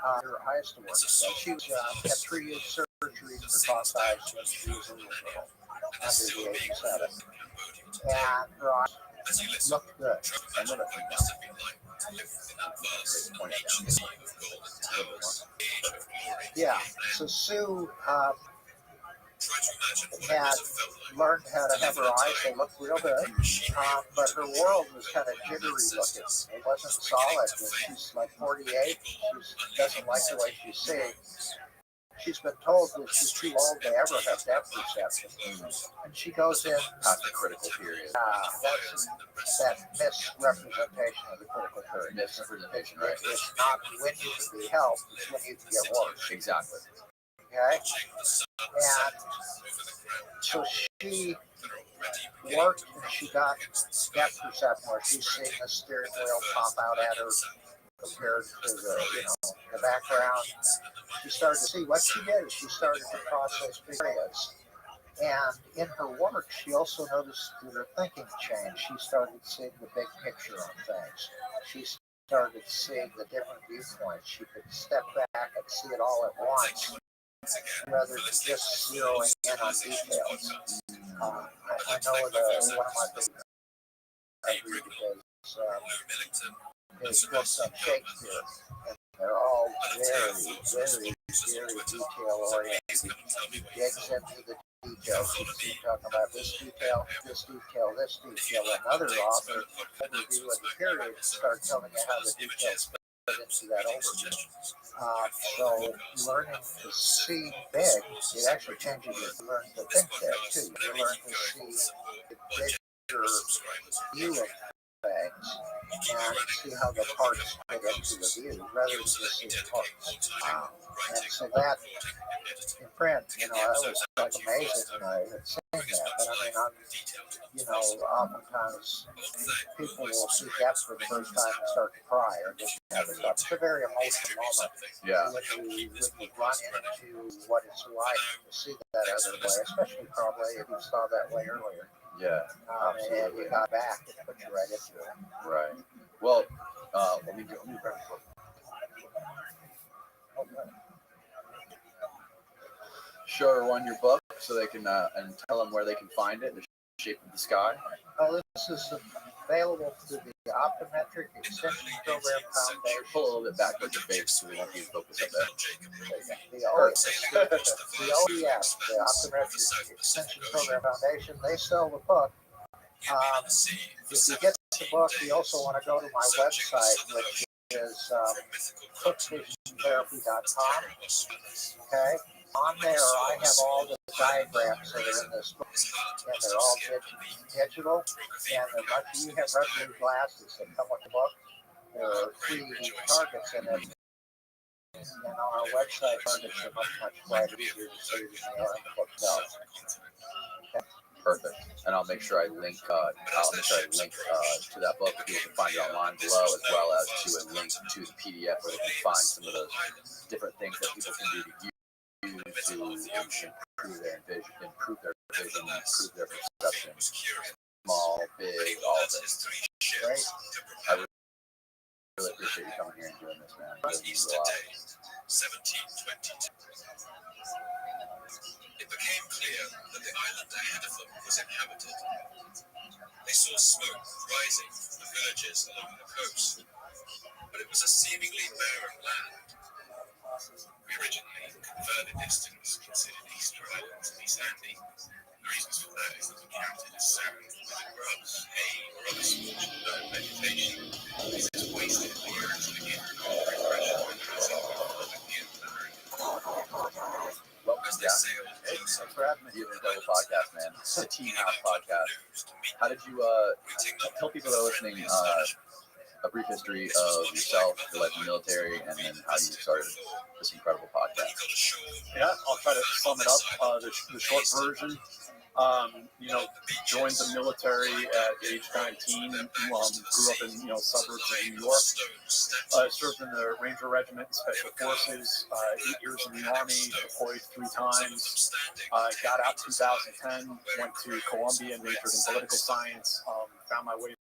her eyes to work. She was, had 3 years surgery for crossed eyes when she was a little girl, under the age of 7. And her eyes looked good. I know that thing now. Yeah. So Sue had learned how to have her eyes. They looked real good. But her world was kind of jittery looking. It wasn't solid. She's like 48. She doesn't like the way she's seeing. She's been told that she's too old to ever have depth perception. And she goes in Past the critical period. that's that misrepresentation of the critical period. Misrepresentation, right? It's not when you can be helped, it's when you can get worse. Exactly. Okay? And so she worked and she got depth perception where she's seeing the steering wheel pop out at her compared to the background. She started to see what she did. She started to cross those big areas. And in her work, she also noticed that her thinking changed. She started seeing the big picture on things. She started seeing the different viewpoints. She could step back and see it all at once, rather than just zeroing in on details. I know that one of my favorite is books on Shakespeare. And they're all very, very, very detail oriented. He digs into the details. He's talking about this detail, this detail, this detail. Another author overview of the period starts telling you how the details fit into that overview. So learning to see big, it actually changes you. You learn to think big too. You learn to see the bigger view of things and see how the parts fit into the view rather than just see the parts. And so that in print, I was like amazing when I had seen that. But I mean, oftentimes people will see depth for the first time and start to cry or just have it up. It's a very emotional moment. Yeah. When you run into what it's like to see that other way, especially probably if you saw that way earlier. Yeah. And you got back and put you right into it. Right. Well, let me grab a book. Show everyone your book so they can and tell them where they can find it. The Shape of the Sky. This is available through the Optometric Extension Program Foundation. Pull a little bit back with your face so we won't be focused up there. The OEF, the Optometric Extension Program Foundation, they sell the book. If you get the book, you also want to go to my website, which is cookvisiontherapy.com. Okay? On there, I have all the diagrams that are in this book, and they're all digital. And you have regular glasses that come with the book. There are 3D targets in it. And on our website, targets are much brighter, easier to see than they are in the book itself. Okay. Perfect. And I'll make sure I link. To that book. People can find it online below, as well as to a link to the PDF where they can find some of those different things that people can do to use to improve their vision, improve their perception, small, big, all of it. Right? I really appreciate you coming here and doing this, man. It really means a lot. 1722. It became clear that the island ahead of them was inhabited. They saw smoke rising from the villages along the coast, but it was a seemingly barren land. We originally converted distance considered Easter Islands and East Andy. The reasons for that is that we counted as sand with grubs, hay, or other small known vegetation. This is wasted the earth to begin refreshing when dressing before the new Welcome, Jack. Hey, thanks for having me here on the Double Podcast, man. It's a Team House podcast. How did you, tell people that are listening, a brief history of yourself, your life in the military, and then how you started this incredible podcast? Yeah, I'll try to sum it up. The short version. Joined the military at age 19. Grew up in suburbs of New York. Served in the Ranger Regiment and Special Forces. 8 years in the Army. Deployed 3 times. Got out in 2010. Went to Columbia and majored in political science. Found my way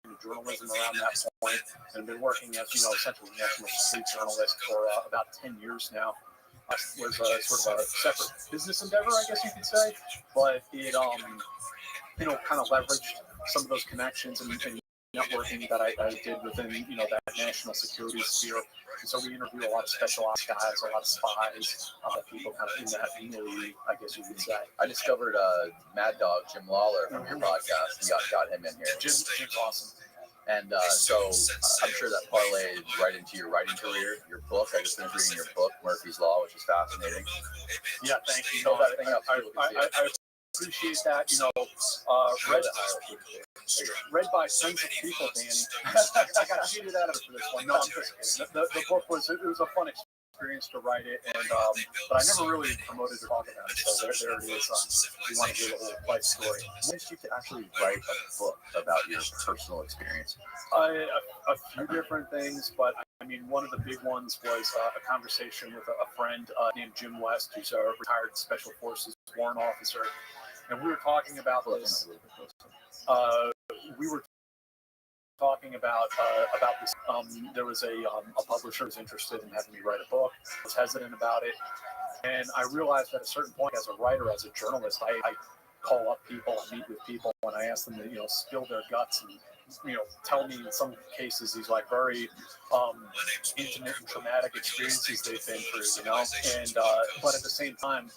into journalism around that point, and been working as essentially national security journalist for about 10 years now. Was sort of a separate business endeavor, I guess you could say, but it kind of leveraged some of those connections and networking that I did within that national security sphere. And so we interview a lot of special ops guys, a lot of spies, people kind of in that milieu, I guess you could say. I discovered Mad Dog Jim Lawler from your podcast. You got him in here. Jim's awesome. And so I'm sure that parlayed right into your writing career, your book. I just finished reading your book, Murphy's Law, which is fascinating. Yeah, thank you. Hold that thing up. I appreciate that. Read by tons of people, Danny. I got cheated out of it for this one. No, I'm just kidding. The book was a fun experience to write it, and but I never really promoted to talk about it. So there it is. You want to do the whole life story. When did you actually write a book about your personal experience? A few different things, but I mean, one of the big ones was a conversation with a friend named Jim West, who's a retired Special Forces warrant officer, and we were talking about this. We were talking about this. There was a publisher who was interested in having me write a book. I was hesitant about it, and I realized at a certain point, as a writer, as a journalist, I call up people, I meet with people, and I ask them to spill their guts and tell me in some cases these like very intimate and traumatic experiences they've been through, and but at the same time,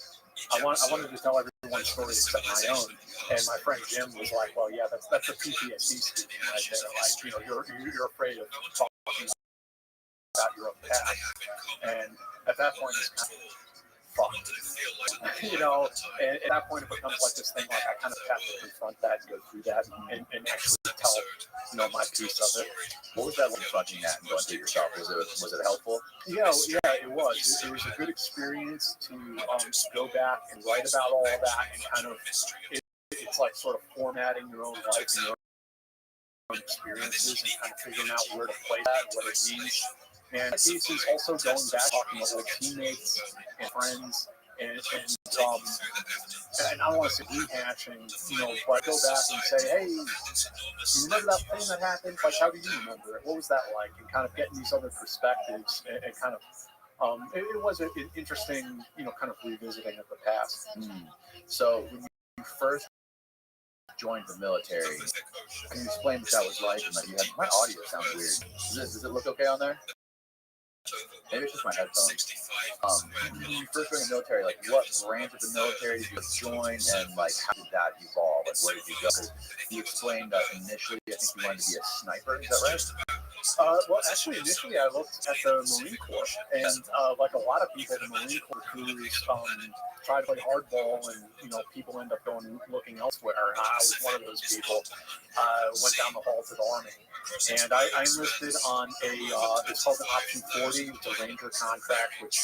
I wanted to tell everyone's story except my own. And my friend Jim was like, "Well, yeah, that's a PTSD speaking right there. Like, you're afraid of talking about your own past." And at that point, it's kind of fucked. And at that point, it becomes like this thing. Like, I kind of have to confront that and go through that and actually tell my piece of it. What was that like, confronting that and going through it yourself? Was it helpful? Yeah, it was. It was a good experience to go back and write about all of that and kind of it's like sort of formatting your own life and your own experiences and kind of figuring out where to play that, what it means. And the piece is also going back, talking to old teammates and friends, and I don't want to say rehashing, but go back and say, hey, you remember that thing that happened? Like, how do you remember it? What was that like? And kind of getting these other perspectives and kind of, it was an interesting, kind of revisiting of the past. So when you first joined the military, can you explain what that was like? And my audio sounds weird. Does it look okay on there? Maybe it's just my headphones. When you first joined the military, like what branch of the military did you join, and like how did that evolve? Like where did you go? You explained that initially, I think you wanted to be a sniper. Is that right? Well, actually, initially I looked at the Marine Corps, and like a lot of people, the Marine Corps crews try to play hardball, and people end up looking elsewhere. I was one of those people. Went down the hall to the Army, and I enlisted on it's called an Option 40. It's a Ranger contract, which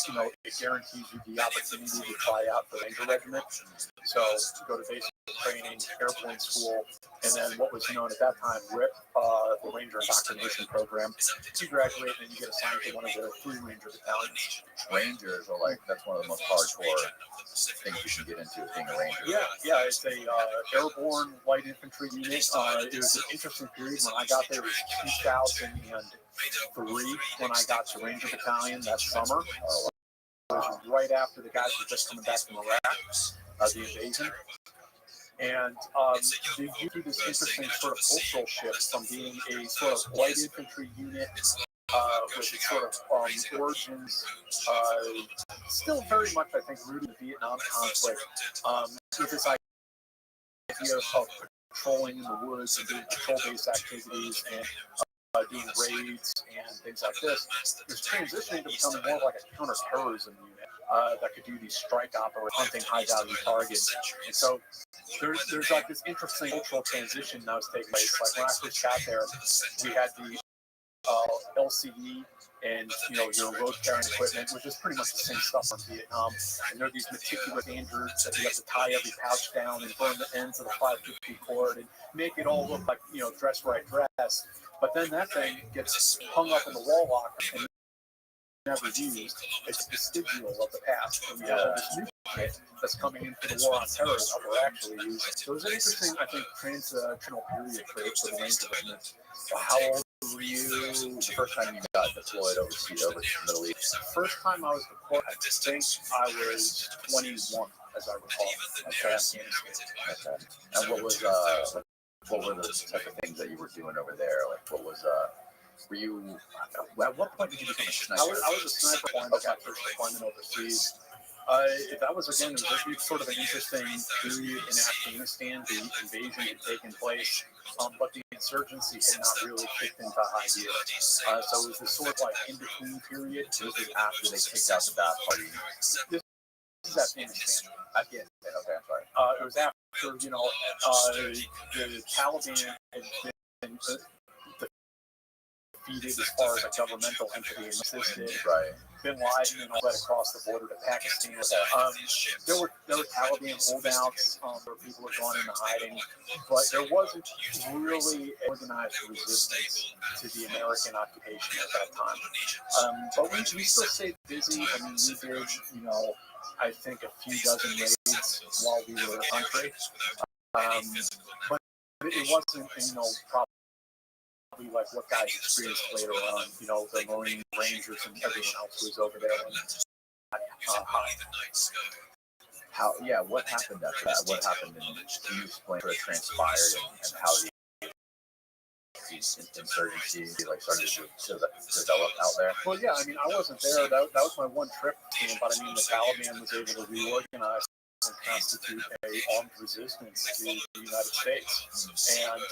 it guarantees you the opportunity to try out for Ranger Regiment. So go to basic training, airplane school, and then what was known at that time RIP, the Ranger Indoctrination Program. program. You graduate and then you get assigned to one of the 3 Ranger battalions. Rangers are like, that's one of the most hardcore things you can get into, is being a ranger. Yeah, it's a airborne light infantry unit. It was an interesting period. When I got there, it was 2003 when I got to Ranger Battalion that summer. It was right after the guys were just coming back from Iraq, the invasion. And they do this interesting sort of cultural shift from being a sort of light infantry unit with its sort of origins, still very much, I think, rooted in the Vietnam conflict, with this idea of patrolling in the woods and doing patrol-based activities and doing raids and things like this. It's transitioning to becoming more like a counterterrorism unit that could do these strike operations, hunting high-value targets. And so there's like this interesting cultural transition that was taking place. Like when I first got there, we had the LCD and your road carrying equipment, which is pretty much the same stuff from Vietnam. And there are these meticulous standards that you have to tie every pouch down and burn the ends of the 550 cord and make it all look like dress right dress. But then that thing gets hung up in the wall locker and never used. It's a vestigial of the past. And we have all this new shit that's coming in for the war on terror that we're actually using. So it was an interesting, I think, transitional period for the Ranger movement. How old were you the first time you got deployed overseas, over to the Middle East? First time I was deployed, I think I was 21, as I recall. Okay. And what were the type of things that you were doing over there? Like, what was were you? At what point did you become a sniper? I was a sniper when I got first deployment overseas. That was, again, it was sort of an interesting period in Afghanistan. The invasion had taken place, but the insurgency had not really kicked into high gear. So it was this sort of like in-between period. This is after they kicked out the Ba'ath Party. This is Afghanistan. Okay, I'm sorry. It was after, the Taliban had been defeated as far as a governmental entity existed. Right. Bin Laden and all that across the border to Pakistan. There were Taliban holdouts where people had gone into hiding, but there wasn't really organized resistance to the American occupation at that time. But we still stayed busy. I mean, we did, I think a few dozen raids while we were in the country. But it wasn't, probably like what guys experienced later on, the Marine Rangers and everyone else who was over there. What happened after that? What happened? And can you explain what transpired and how the insurgency started to develop out there? Well, yeah, I mean, I wasn't there. That was my one trip, but I mean, the Taliban was able to reorganize and constitute a armed resistance to the United States. And,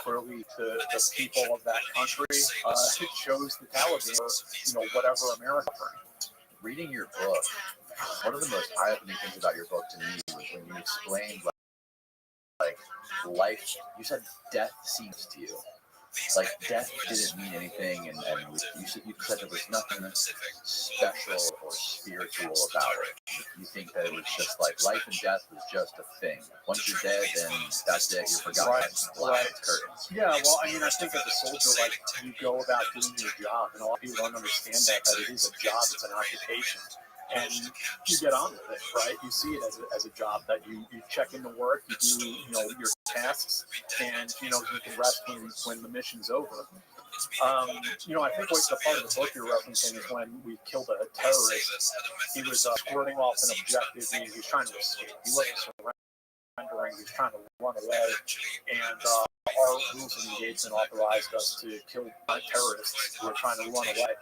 clearly the people of that country chose the Taliban, whatever America offered. Reading your book, one of the most eye-opening things about your book to me was when you explained, like life, you said death seems to you. Like death didn't mean anything, and you said there was nothing special or spiritual about it. You think that it was just like life and death was just a thing. Once you're dead, then that's it. You're forgotten. Right. Yeah. Well, I mean, I think as a soldier, like you go about doing your job, and a lot of people don't understand that it is a job. It's an occupation. And you get on with it, right? You see it as a job that you check into work, you do, your tasks, and, you can rest when the mission's over. I think what the part of the book you're referencing is when we killed a terrorist. He was squirting off an objective, meaning he was trying to escape. He wasn't surrendering, he was trying to run away. And our rules of engagement authorized us to kill terrorists who were trying to run away.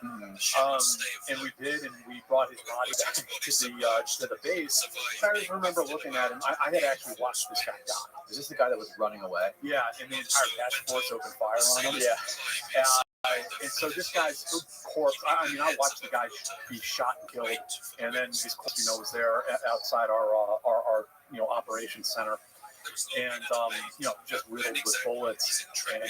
And we did, and we brought his body back to the base. I remember looking at him. I had actually watched this guy die. Is this the guy that was running away? Yeah, and the entire task force opened fire on him. Yeah. And so this guy's corpse, I watched the guy be shot and killed, and then his corpse, was there outside our operations center. And, just riddled with bullets and,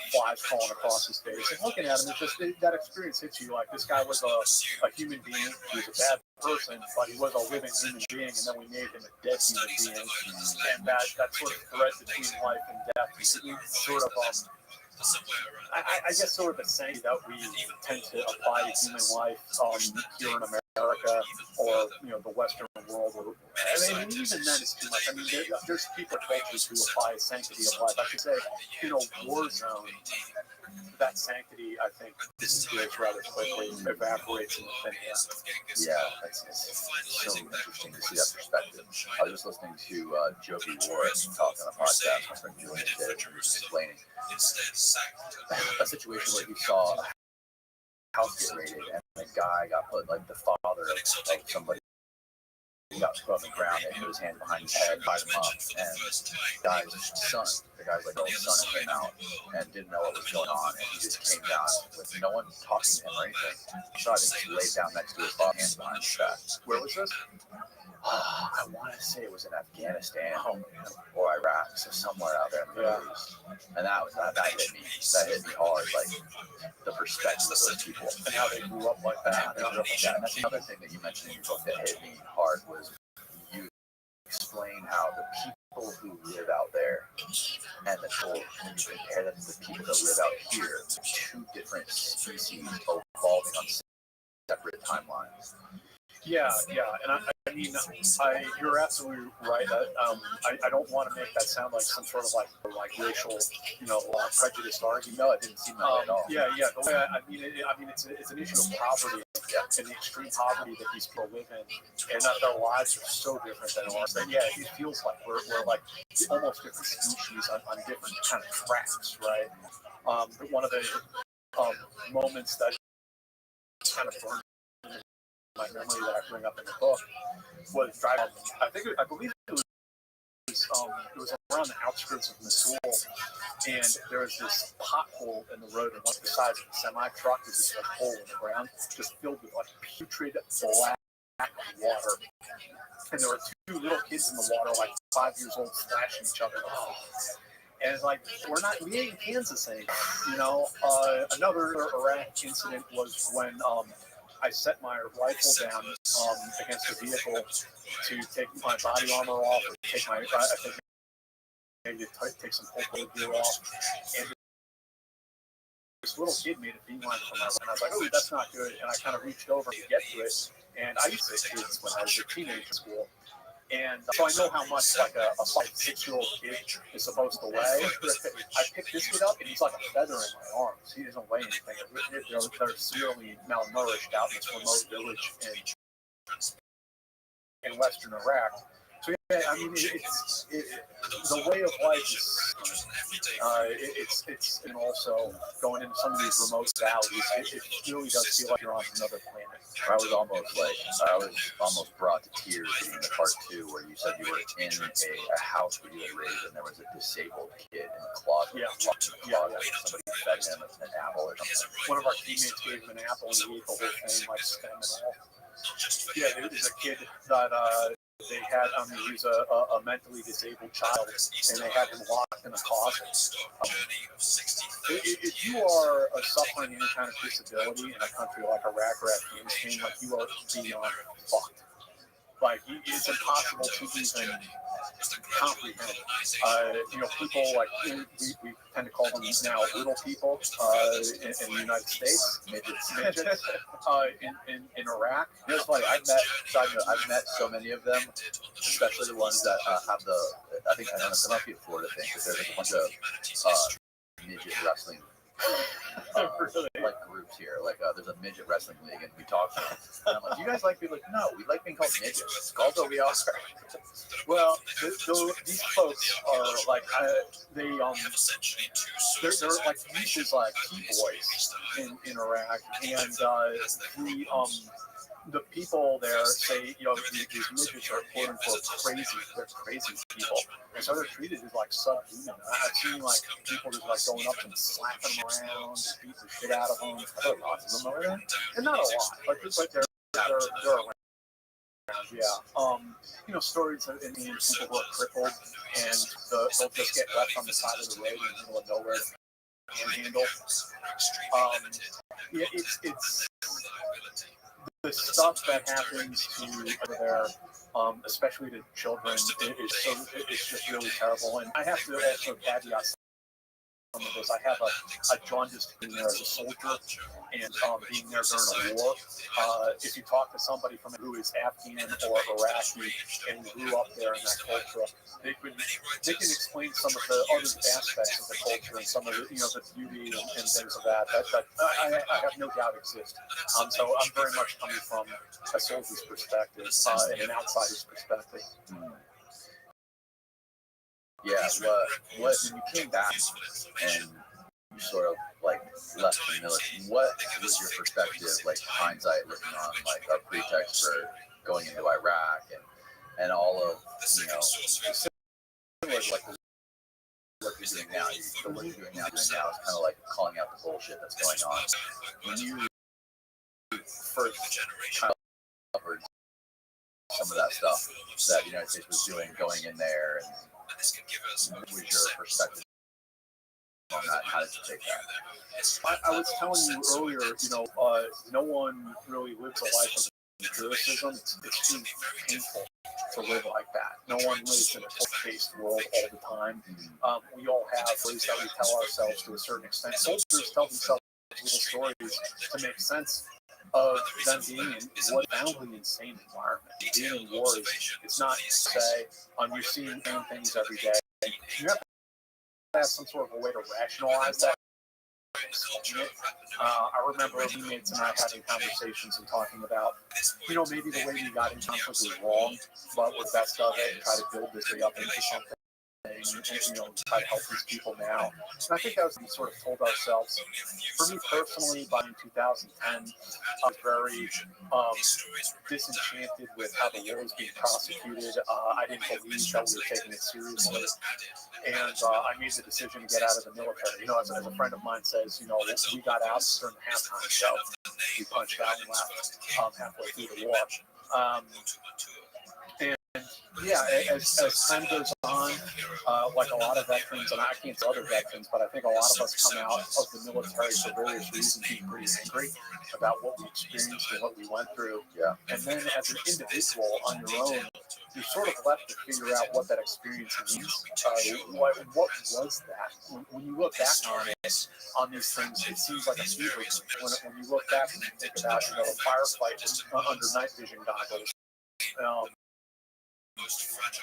flies falling across his face. And looking at him, it's just, that experience hits you. Like, this guy was a human being. He was a bad person, but he was a living human being, and then we made him a dead human being. And that sort of thread between life and death sort of I guess sort of the saying that we tend to apply to human life here in America or the Western world. Or, I mean, even then it's too much. I mean, there's people cultures who apply sanctity of life. I should say, war zone. That sanctity, I think, disappears rather quickly, evaporates in the thin air. Yeah, it's so interesting to see that perspective. I was just listening to Joby Warren talk on a podcast. My friend Julian did, and he was explaining a situation where he saw a house get raided, and the guy got put, like the father of somebody, he got put on the ground and put his hand behind his head, tied him up, and the guy's like old son came out and didn't know what was going on, and he just came down with no one talking to him or anything. So I think he laid down next to his father, hand behind his back. Where was this? I want to say it was in Afghanistan or Iraq, so somewhere out there in the Middle East. And that hit me. That hit me hard, like the perspective of those people and how they grew up like that. And that's another thing that you mentioned in your book that hit me hard was you explain how the people who live out there and the people, when you compare them to the people that live out here, two different species evolving on separate timelines. Yeah, and I mean, you're absolutely right. I don't want to make that sound like some sort of like racial, prejudiced argument. No, it didn't seem that way at all. Yeah. The way I mean, it's an issue of poverty and the extreme poverty that these people live in, and that their lives are so different than ours. That it feels like we're like almost different species on different kind of tracks, right? But one of the moments that kind of burned my memory that I bring up in the book was driving. I believe it was around the outskirts of Missoula, and there was this pothole in the road, and one of the sides of the semi truck was just a hole in the ground, just filled with like putrid black water. And there were two little kids in the water, like 5 years old, splashing each other. And it's like, we ain't in Kansas anymore. Another Iraq incident was when I set my rifle down against a vehicle to take my body armor off, or take my, maybe take some pull gear off. And this little kid made a beeline for my rifle. And I was like, oh, that's not good. And I kind of reached over to get to it. And I used to hit kids when I was a teenager in school. And so I know how much like a 5-6-year-old kid is supposed to weigh. I picked this kid up, and he's like a feather in my arms. He doesn't weigh anything. They're severely malnourished out in this remote village in western Iraq. So I mean, the way of life is and also going into some of these remote valleys, it really does feel like you're on another planet. I was almost brought to tears in the part 2 where you said you were in a house where you had raised, and there was a disabled kid in the closet. Locked in the closet. Somebody fed him an apple or something. One of our teammates gave him an apple, and he ate the whole thing, like stem and all. Yeah, there was a kid that they had. He was a mentally disabled child, and they had him locked in a closet. If you are suffering any kind of disability in a country like Iraq or Afghanistan, like you are beyond fucked. Like it's impossible to even comprehend. People like we tend to call them now little people in the United States, midgets. In Iraq. It's funny. I've met so many of them, especially the ones that have the. I think I don't know. It might be a Florida thing, but there's a bunch of midget wrestling. Like groups here, there's a midget wrestling league, and we talk to them. And I'm like, "Do you guys like being like, no, we like being called midgets. Called what we are." Well, these folks are like they're like used as like key boys in Iraq, and the people there say, these midgets are quote unquote crazy. They're crazy people, and so they're treated as like subhuman. I've seen like people just like going up and slapping them around, beating the shit out of them. There are lots of them over there, and not a lot, but they're around. Yeah. Stories of Indian people who are crippled, and they'll just get left on the side of the road in the middle of nowhere and handle. It's the stuff that happens to over there, especially to children, it's just really terrible. And I have to also caveat some of this. I have a jaundiced being there as a soldier and being there during a war. If you talk to somebody from who is Afghan or Iraqi and grew up there in that culture, they can explain some of the other aspects of the culture and some of the the beauty and things of that I have no doubt exist. So I'm very much coming from a soldier's perspective and an outsider's perspective. Yeah, what when you came back and you sort of like left the military, what was your perspective, like hindsight looking on like our pretext for going into Iraq and all of similar to like what you're doing now, the work you're doing now is kind of like calling out the bullshit that's going on. When you first kind of covered some of that stuff that the United States was doing, going in there, and what was your perspective on that? How did you take that? I was telling you earlier, no one really lives a life of empiricism. It's too painful to live like that. No one lives in a total-based world all the time. We all have stories that we tell ourselves to a certain extent. Soldiers tell themselves little stories to make sense of them being in what profoundly insane environment. Being in war it's not to say you're seeing things every day. You have to have some sort of a way to rationalize that. I remember roommates and I having conversations and talking about, maybe the way we got into conflict was wrong, but we're best of it and try to build this up into something. And, try to help these people now. And I think that was we sort of told ourselves. For me personally, by 2010, I was very disenchanted with how the war was being prosecuted. I didn't believe that we were taking it seriously. And I made the decision to get out of the military. As a friend of mine says, we got out during the halftime show. We punched out and left halfway through the war. Yeah, as time goes on, like a lot of veterans, and I can't say other veterans, but I think a lot of us come out of the military for various reasons being pretty angry about what we experienced and what we went through. Yeah. And then as an individual on your own, you're sort of left to figure out what that experience means. What was that? When you look back on these things, it seems like a fever. When you look back and you think about, a firefight under night vision goggles,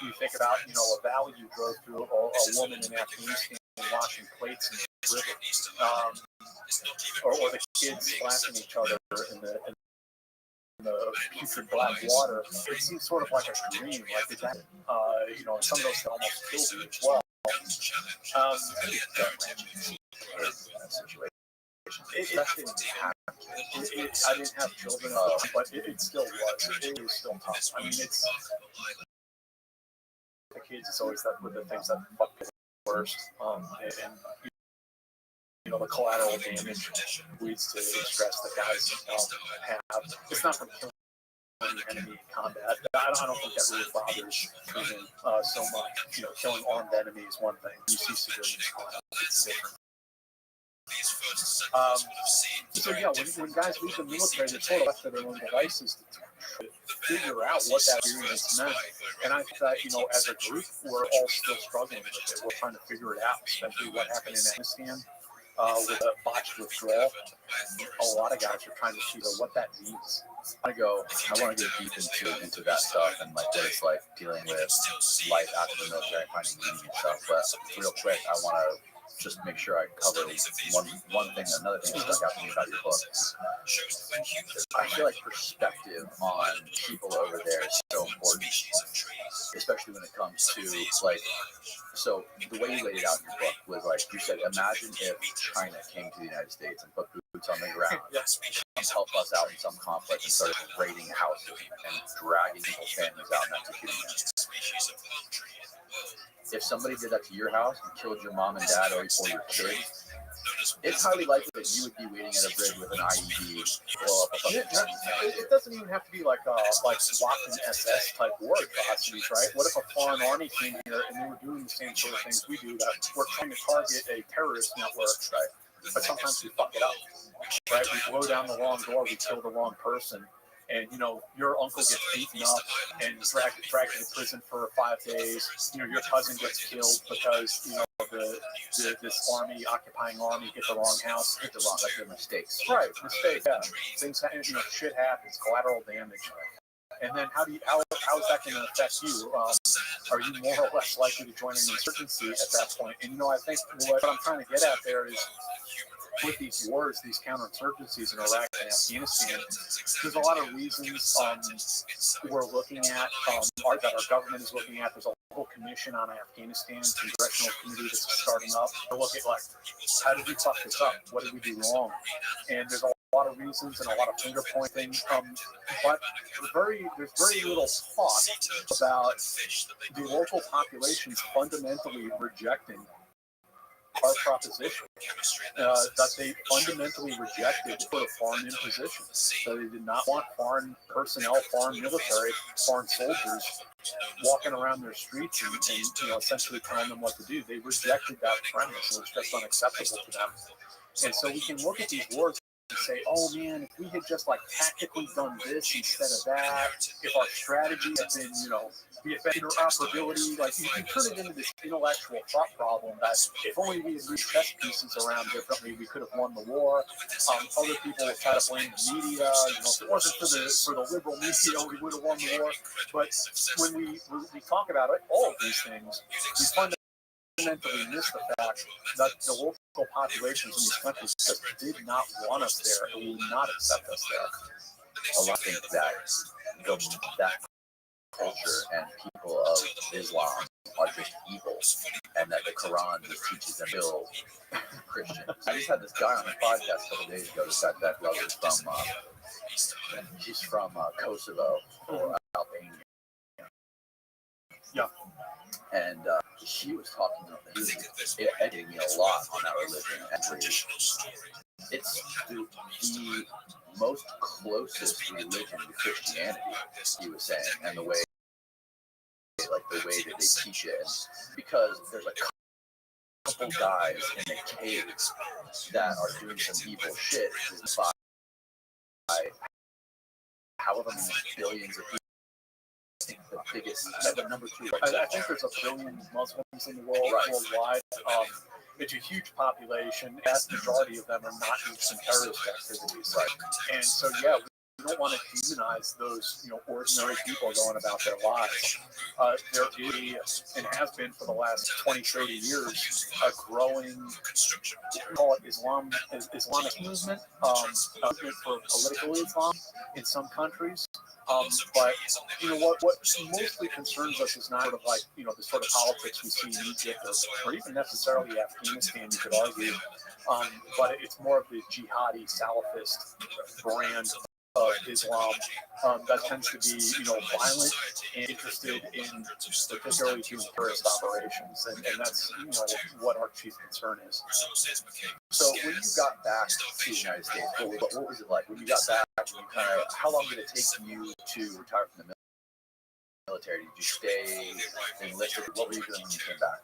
you think about, a valley you drove through, a woman in Afghanistan washing plates in the river, or the kids splashing each other in the putrid black water. It seems sort of like a dream, like that. And some of those almost killed me as well. I didn't have children, but it still was. It was still tough. I mean, it's the kids. It's always that with the things that fuck people worst, and the collateral damage leads to the stress that guys have. It's not from killing the enemy in combat. I don't think that really bothers Truman so much. Killing armed enemy is one thing. You see civilians caught up, it's different. So yeah, when guys leave the military, they're sort of left to their own devices to figure out what that experience meant. And I think that, as a group, we're all still struggling with it. We're trying to figure it out, especially what happened in Afghanistan with a botched withdrawal. A lot of guys are trying to figure what that means. I want to get deep into that stuff and like what it's like dealing with life after the military, finding meaning and stuff. But real quick, I want to just make sure I cover another thing that stuck out to me about your book. I feel like perspective on people over there is so important, especially when it comes to like. So the way you laid it out in your book was like you said, imagine if China came to the United States and put boots on the ground, and helped us out in some conflict and started raiding houses and dragging people's families out and executing them. If somebody did that to your house and killed your mom and dad or your kids, it's highly likely that you would be waiting at a bridge with an IED blow up a fucking it doesn't even have to be like locked in SS type war atrocities, right? What if a foreign army came here and they were doing the same sort of things we do, that we're trying to target a terrorist network, right? But sometimes we fuck it up, right? We blow down the wrong door, we kill the wrong person, and your uncle gets beaten up and dragged to prison for 5 days. Your cousin gets killed because this occupying army hit the wrong house, hit the wrong mistakes. Right, mistakes. Yeah, things happen. Shit happens. Collateral damage. And then how is that going to affect you? Are you more or less likely to join an insurgency at that point? And I think what I'm trying to get at there is, with these wars, these counterinsurgencies in Iraq and Afghanistan, there's a lot of reasons we're looking at, that our government is looking at. There's a whole commission on Afghanistan, congressional committee that's starting up to look at, how did we fuck this up? What did we do wrong? And there's a lot of reasons and a lot of finger pointing, but there's very little talk about the local populations fundamentally rejecting our proposition, that they fundamentally rejected for foreign imposition. So they did not want foreign personnel, foreign military, foreign soldiers walking around their streets and essentially telling them what to do. They rejected that premise. It was just unacceptable to them. And so we can look at these wars and say, oh man, if we had just tactically done this instead of that, if our strategy had been, be it interoperability, you can turn it into this intellectual thought problem that if only we had moved chess pieces around differently, we could have won the war. Other people will try to blame the media. If it wasn't for the liberal media, we would have won the war. But when we talk about it, all of these things, we fundamentally miss the fact that the local populations in these countries just did not want us there and will not accept us there. A lot of things that culture and people of Islam are just evil, and that the Quran just teaches them to kill Christians. I just had this guy on the podcast a couple days ago. This guy, that brother he's from Kosovo or Albania. Yeah. And he was talking about he was educating me a lot on that religion. And it's the most closest religion to Christianity, he was saying, and the way that they teach it, because there's a couple guys in a cave that are doing some evil shit by however many billions of people. The biggest, the number 2. I think there's 1 billion Muslims in the world, worldwide. It's a huge population. The vast majority of them are not in terrorist activities. Right? And so, we don't want to demonize those, ordinary people going about their lives. There is, and has been for the last 20, 30 years, a growing, call it Islamic movement, for political Islam in some countries. But what mostly concerns us is not the sort of politics we see in Egypt or even necessarily Afghanistan, you could argue, but it's more of the jihadi Salafist brand of Islam that tends to be violent and interested in particularly doing terrorist operations, and that's what our chief concern is. So when you got back to the United States, what was it like when you got back? How long did it take you to retire from the military? Did you stay enlisted? What were you doing when you came back?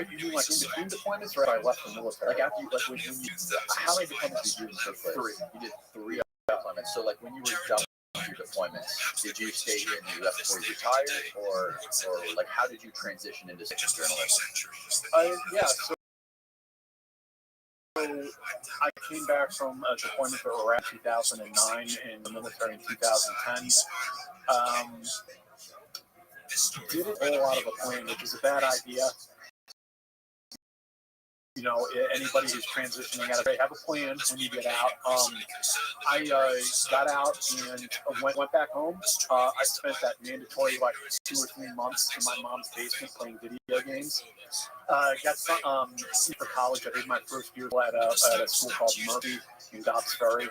You mean in between deployments, or I left the military? After how many deployments did you do in the first place? 3. You did 3 deployments. So when you were done with your deployments, did you stay here in the U.S. before you retired, or how did you transition into journalism? So I came back from a deployment to Iraq in 2009 and the military in 2010. Did it all out of a plane, which is a bad idea. Anybody who's transitioning out of it, have a plan when you get out. I got out and went back home. I spent that mandatory 2 or 3 months in my mom's basement playing video games. Got for college. I did my first year at a school called Murphy in Dobbs Ferry,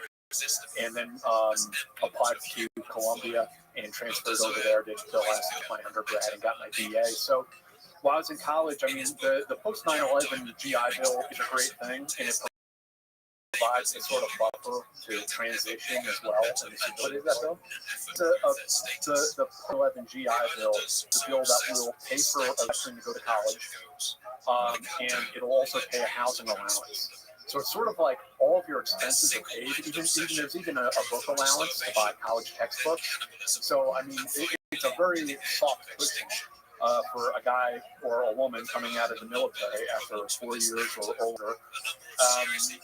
and then applied to Columbia and transferred over there. Did the last of my undergrad and got my BA. So while I was in college, the post 9/11 GI Bill is a great thing, and it provides a sort of buffer to transition as well. And what is that bill? The 11 GI Bill, the bill that will pay for a veteran to go to college, and it'll also pay a housing allowance. So it's sort of like all of your expenses are paid. There's even a book allowance to buy college textbooks. So I mean, it's a very soft cushion for a guy or a woman coming out of the military after 4 years or older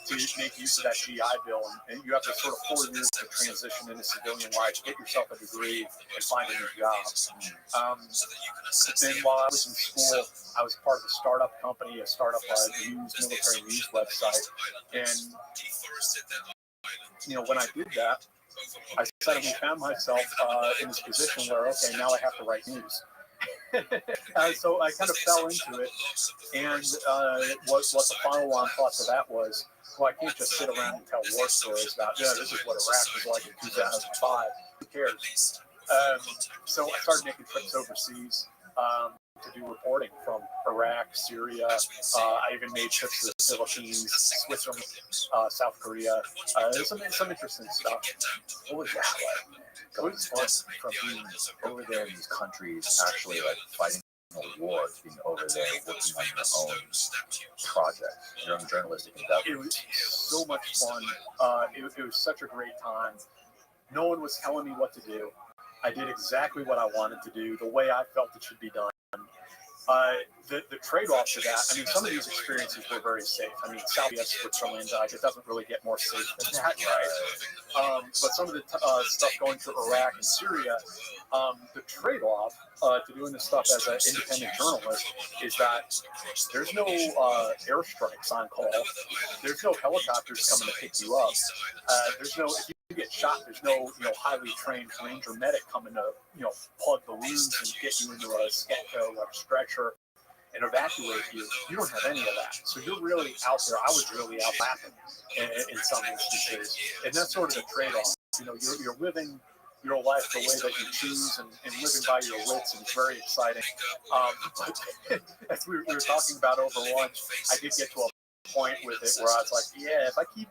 to make use of that GI Bill. And you have to sort of 4 years to transition into civilian life, get yourself a degree, and find a new job. Then while I was in school, I was part of a startup company, a startup military news website. And, when I did that, I suddenly found myself in this position where, okay, now I have to write news. So I kind of fell into it, and what the follow-on thoughts of that was, well, I can't just sit around and tell war stories about, this is what Iraq was like in 2005. Who cares? So I started making trips overseas to do reporting from Iraq, Syria. I even made trips to the Philippines, Switzerland, South Korea. There's some interesting stuff. What was that like? Going from being over there in these countries, actually like fighting a war, to being over there working on your own project, your own journalistic endeavor. It was so much fun. It was such a great time. No one was telling me what to do. I did exactly what I wanted to do, the way I felt it should be done. The trade-off to that, I mean, some of these experiences were very safe. I mean, Southwest Switzerland, it doesn't really get more safe than that, right? But some of the stuff going to Iraq and Syria, the trade-off to doing this stuff as an independent journalist is that there's no airstrikes on call. There's no helicopters coming to pick you up. There's no... you get shot, there's no highly trained ranger medic coming to plug the wounds and get you into a sketco like stretcher and evacuate you. You don't have any of that, so you're really out there. I was really out laughing in some instances, and that's sort of the trade-off. You're living your life the way that you choose and living by your wits, and it's very exciting. But as we were talking about over lunch, I did get to a point with it where I was like, yeah, if I keep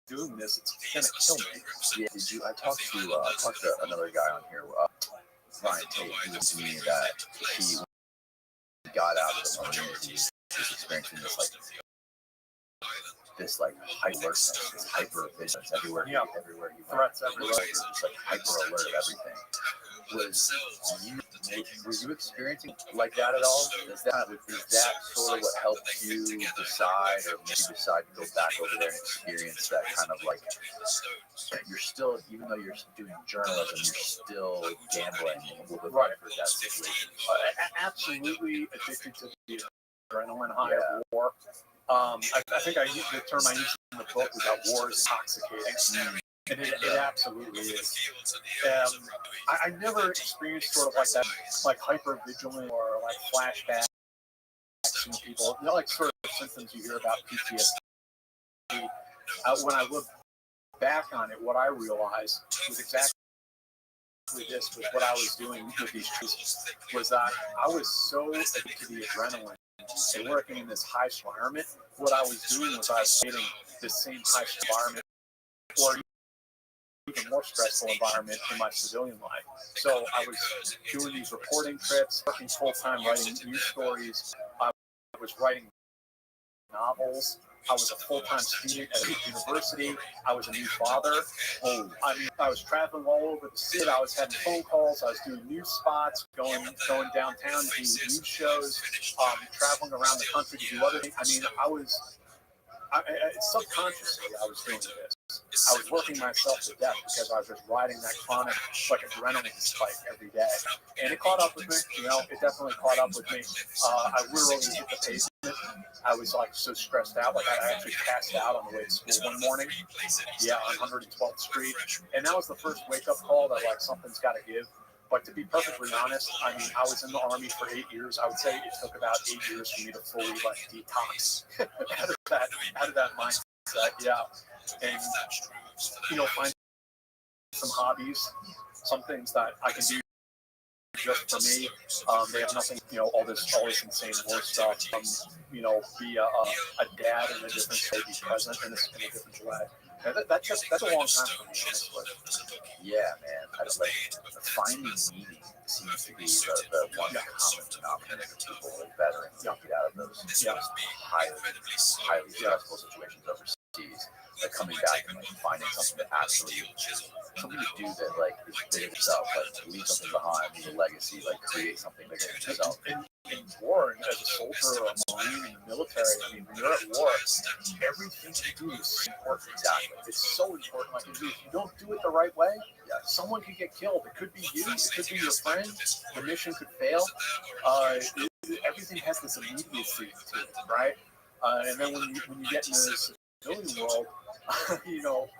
doing this, it's gonna kill me. Yeah, I talked to another guy on here, Ryan Tate. He was telling me that he got out of the Marines. He was experiencing this hyper alertness, this hyper vigilance everywhere. Yeah. Everywhere he went. Threats everywhere. Just hyper alert of everything. Were you experiencing like that at all? Is that sort of what helped you decide, or maybe decide to go back over there and experience that kind of you're still, even though you're doing journalism, you're still gambling a little bit for that situation? Absolutely addicted to the adrenaline high of war. I think the term I used in the book was that war is intoxicating. And it absolutely is. I never experienced sort of like that, like hyper vigilant or like flashbacks from people, sort of symptoms you hear about PTSD. When I look back on it, what I realized was exactly this was what I was doing with these trees, was that I was so addicted to the adrenaline and working in this high environment. What I was doing was I was creating the same high environment, or even more stressful environment in my civilian life. So I was doing these reporting trips, working full-time writing news stories. I was writing novels. I was a full-time student at a university. I was a new father. I was traveling all over the city. I was having phone calls. I was doing news spots, going downtown to do news shows, traveling around the country to do other things. Subconsciously, I was doing this. I was working myself to death because I was just riding that chronic, adrenaline spike every day. And it caught up with me, it definitely caught up with me. I literally hit the pavement. I was so stressed out, I actually passed out on the way to school one morning. Yeah, on 112th Street. And that was the first wake-up call that something's got to give. But to be perfectly honest, I was in the Army for 8 years. I would say it took about 8 years for me to fully detox out of that mindset. Yeah, and find some hobbies, some things that I can do just for me. They have nothing, all this insane war stuff. Be a dad in a different way, be present in a different way. And that's a long time for me, honestly. Yeah, man. I was like, finding meaning seems to be the one common denominator for people with veterans to get out of those highly stressful situations overseas. Like coming back and like finding something that actually something to do that like is bigger than yourself, like leave something behind, leave a legacy, like create something bigger than yourself. In war, and as a soldier or a marine in the military, I mean, when you're at war, everything you do is important. Exactly. It's so important. Like if you don't do it the right way, someone could get killed. It could be you. It could be your friend. The mission could fail. Everything has this immediacy to it, right? And then when you get into the civilian world,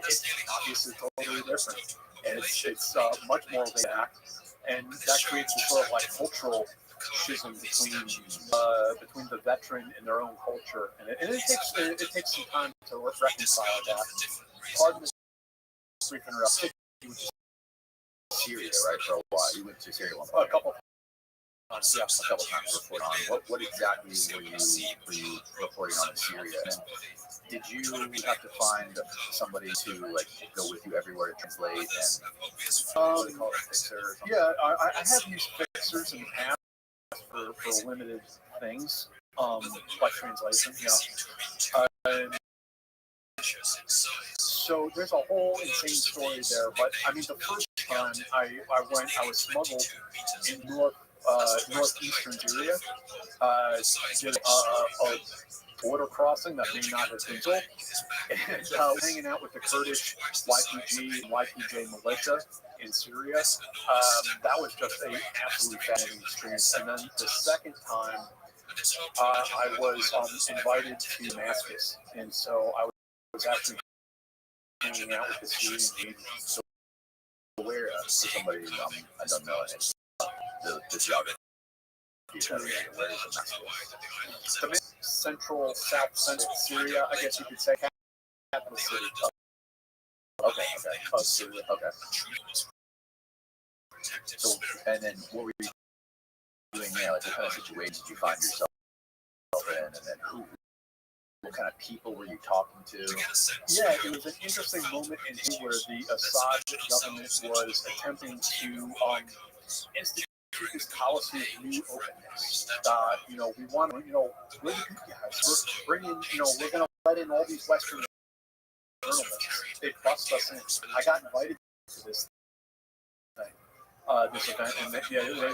it's obviously totally different, and it's much more laid back, and that creates a sort of like cultural schism between the veteran and their own culture, and it takes some time to reconcile that. Pardon the brief interruption. You went to Syria, right, for a while. You went to Syria a couple times. Yeah, a couple times reporting on. What exactly were you reporting on in Syria? And did you have to find somebody to like go with you everywhere to translate and what do they call it, fixer? Yeah, I have used fixers in the past for limited things, like translation. So there's a whole insane story there. But I mean, the first time I was smuggled in northeastern Syria. Did a border crossing that may not have been built, and hanging out with the Kurdish YPG and YPJ militia in Syria. That was just an absolutely fascinating experience. And then the second time, I was invited to Damascus, and so I was actually hanging out with the Syrian Navy. So where for somebody I don't know the geography. Where is Damascus? The central, south central Syria, I guess you could say, capital city. Okay. Syria. Okay. So, and then what were you doing there? Like, what kind of situations did you find yourself in? And then what kind of people were you talking to? Yeah, it was an interesting moment in where the Assad government was attempting to institute this policy of new openness. We want to, we're the good guys. We're bringing, we're going to let in all these Western journalists. They bust us in. I got invited to this thing, this event, and they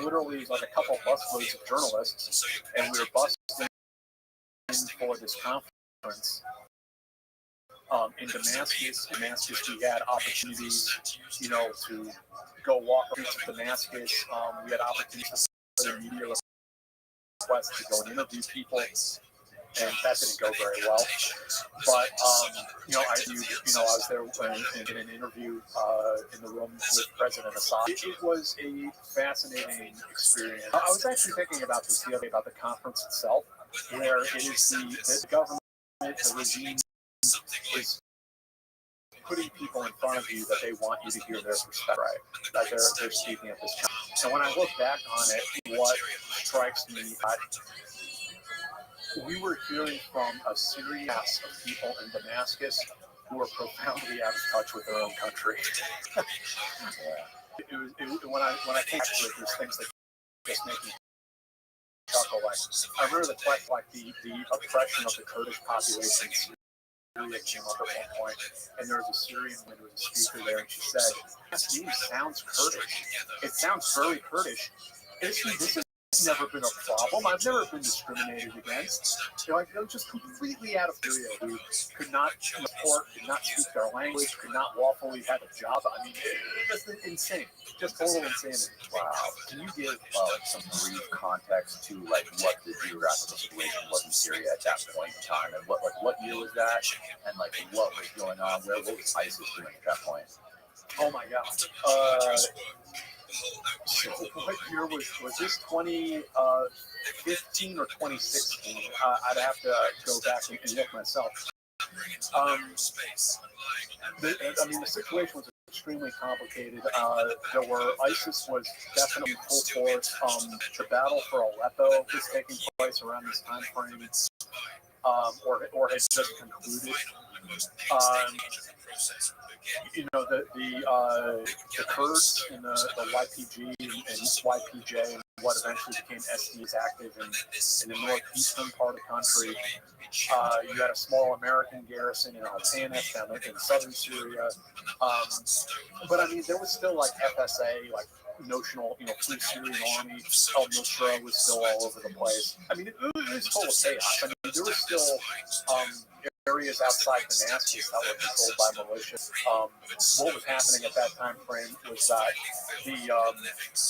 literally was like a couple busloads of journalists, and we were busting in for this conference. In Damascus, we had opportunities, to go walk around Damascus. We had opportunities to put in media requests to go and interview people, and that didn't go very well. But I was there in an interview in the room with President Assad. It was a fascinating experience. I was actually thinking about this the other day, about the conference itself, where it is the government, the regime is putting people in front of you that they want you to hear their perspective, right? That they're speaking at this time. So when I look back on it, what strikes me, we were hearing from a series of people in Damascus who are profoundly out of touch with their own country. When I think to it, there's things that just make me chuckle. Like, I remember the oppression of the Kurdish population that came up at one point, and there was a Syrian woman who was a speaker there, and she said, "This name sounds Kurdish. It sounds very Kurdish. This has never been a problem. I've never been discriminated against." They're just completely out of Syria, who could not report, could not speak their language, could not lawfully have a job. I mean, it's just insane, just total insanity. Wow. Can you give some brief context to like what the geographical situation was in Syria at that point in time, and what year was that, and like what was going on? What was ISIS doing at that point? Oh my God. So what year was this? 2015 or 2016? I'd have to go back and look myself. The situation was extremely complicated. ISIS was definitely full force. The battle for Aleppo was taking place around this time frame, or had just concluded. The Kurds and the YPG and YPJ and what eventually became SD is active in the northeastern part of the country. You had a small American garrison in Al-Tanif down in southern Syria. But I mean, there was still like FSA, like notional, Free Syrian Army. Al-Nusra was still all over the place. I mean, it was total chaos. I mean, there was still areas outside Damascus that were controlled by militias. What was happening at that time frame was that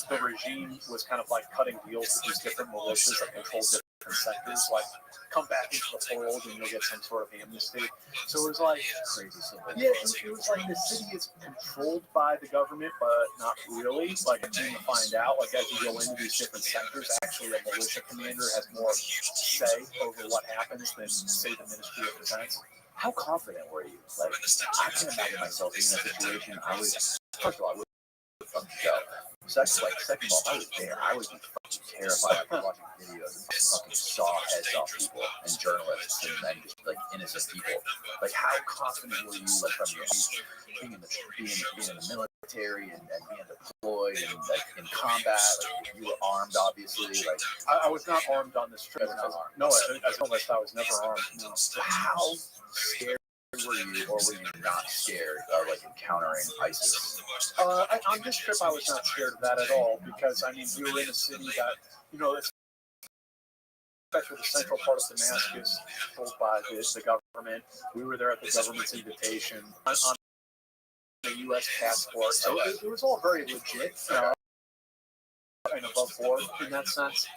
the regime was kind of like cutting deals with these different militias that controlled different sectors, like come back into the fold and you'll get some sort of amnesty. So it was like crazy simple. Yeah, it was like the city is controlled by the government, but not really. Like, you came to find out, like as you go into these different sectors, actually a militia commander has more say over what happens than, say, the Ministry of Defense. How confident were you? Like, I can imagine myself being in a situation. First of all, I would fucking go. Second of all, if I was there, I would be fucking terrified after watching videos and fucking saw heads off people and journalists and just like innocent people. Like, how confident were you, like, from your being in the military and being deployed and like in combat? Like, you were armed, obviously. Like, I was not armed on this trip. No, as a journalist, I was never armed. No. So how scared were you, or were you not scared of like encountering ISIS? On this trip, I was not scared of that at all because, I mean, we were in a city that, especially the central part of Damascus, controlled by the government. We were there at the government's invitation on the U.S. passport. So it was all very legit and above board in that sense.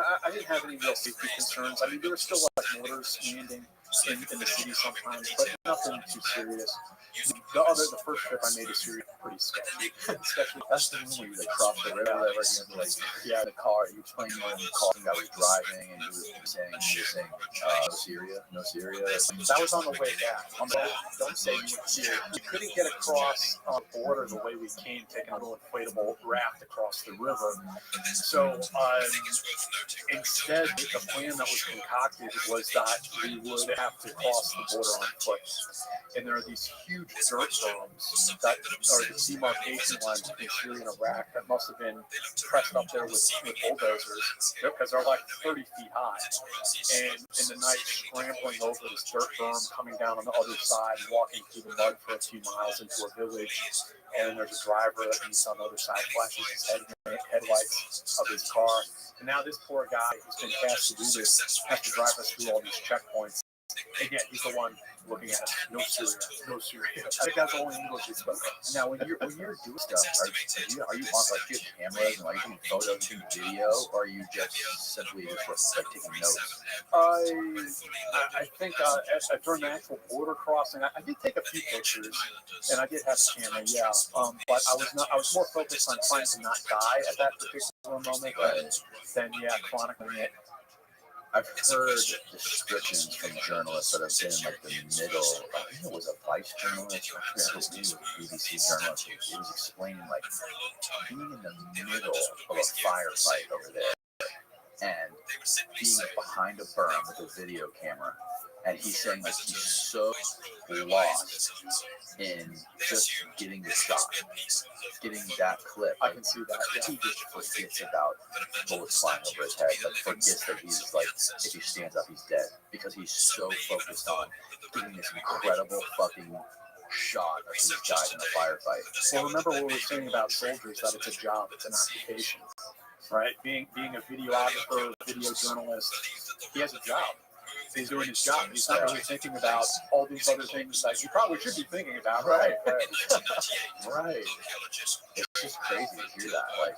I didn't have any real safety concerns. I mean, there were still like mortars landing in the city sometimes, but nothing too serious. The first trip I made to Syria was pretty sketchy. Especially that's the one where you like crossed the river, whatever, and like the car. You explained to me in the car I was driving, and you were saying no Syria. That was on the way back. Don't say you were Syria. We couldn't get across the border the way we came, taking a little inflatable raft across the river. So instead, the plan that was concocted was that we would have to cross the border on foot. And there are these huge dirt berms that are the demarcation lines between Syria and Iraq that must have been pressed up there with bulldozers because they're like 30 feet high. And in the night, scrambling over this dirt berm, coming down on the other side, walking through the mud for a few miles into a village. And there's a driver that meets on the other side, flashes his headlights of his car. And now this poor guy who's been tasked to do this has to drive us through all these checkpoints. And yet he's the one looking at it. No Syria. I think that's the only English he spoke. Now, when you're doing stuff, are you on like your cameras and like taking photos and video, or are you just simply just like taking notes? I think during the actual border crossing, I did take a few pictures, and I did have a camera, yeah. But I was more focused on trying to not die at that particular moment than chronicling it. I've heard descriptions from journalists that have been in like the middle. I think it was a vice journalist. I forget his name was a BBC journalist. He was explaining like being in the middle of a firefight over there and being behind a berm with a video camera. And he's saying like he's so lost in just getting the shot, getting that clip. I can see that. He just forgets about bullets flying over his head. Like forgets that he's like, if he stands up, he's dead because he's so focused on getting this incredible fucking shot of these guys in a firefight. Well, remember what we were saying about soldiers, that it's a job, it's an occupation, right? Being a videographer, video journalist, he has a job. He's doing his job. He's not really thinking about all these other things that you probably should be thinking about. Right. Right. It's just crazy to hear that. Like,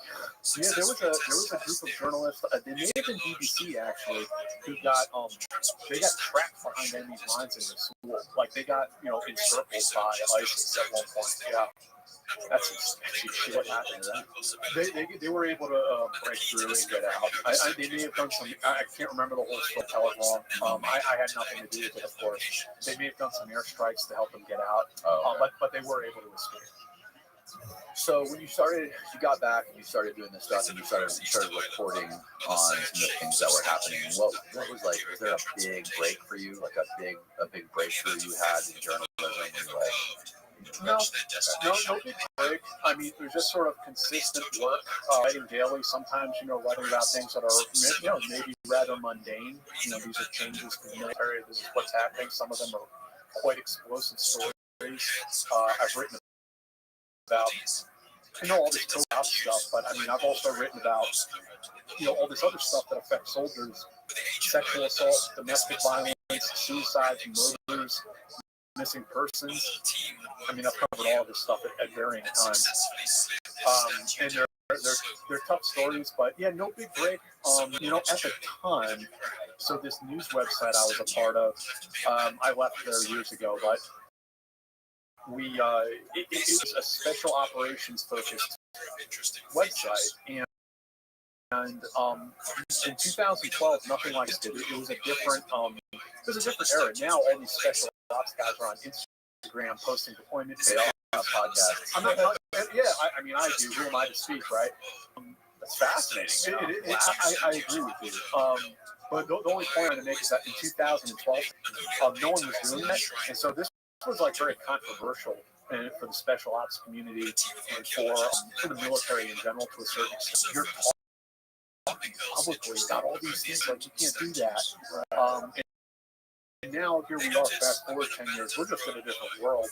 yeah, there was a group of journalists. They may have been BBC actually, who got they got trapped behind enemy lines in the school. Like they got encircled by ISIS at one point. Yeah. That's shit. What happened to them? They were able to break through and get out. They may have done some. I can't remember the whole story. Tell it wrong. I had nothing to do with it, of course. They may have done some airstrikes to help them get out. But they were able to escape. So when you got back and you started doing this stuff and you started reporting on some of the things that were happening. What was like? Was there a big break for you? Like a big breakthrough you had in journalism? And No big break. I mean, it was just sort of consistent work, writing daily. Sometimes, writing about things that are, maybe rather mundane. These are changes in the military. This is what's happening. Some of them are quite explosive stories. I've written about, all this co-op stuff, but I mean, I've also written about, all this other stuff that affects soldiers: sexual assault, domestic violence, suicides, murders, missing persons. I mean, I've covered all of this stuff at varying times. And they're tough stories, but yeah, no big break. At the time, so this news website I was a part of, I left there years ago, but it was a special operations focused website, and in 2012, nothing like this. It was a different era. Now all these special ops guys are on Instagram posting deployment. They all have podcasts. I do. Who am I to speak, right? That's fascinating. I agree with you. But the only point I'm going to make is that in 2012, no one was doing that, and so this was like very controversial for the special ops community and for the military in general to a certain extent. You're talking publicly about all these things, like you can't do that. And now here we are, fast forward 10 years, we're just in a different world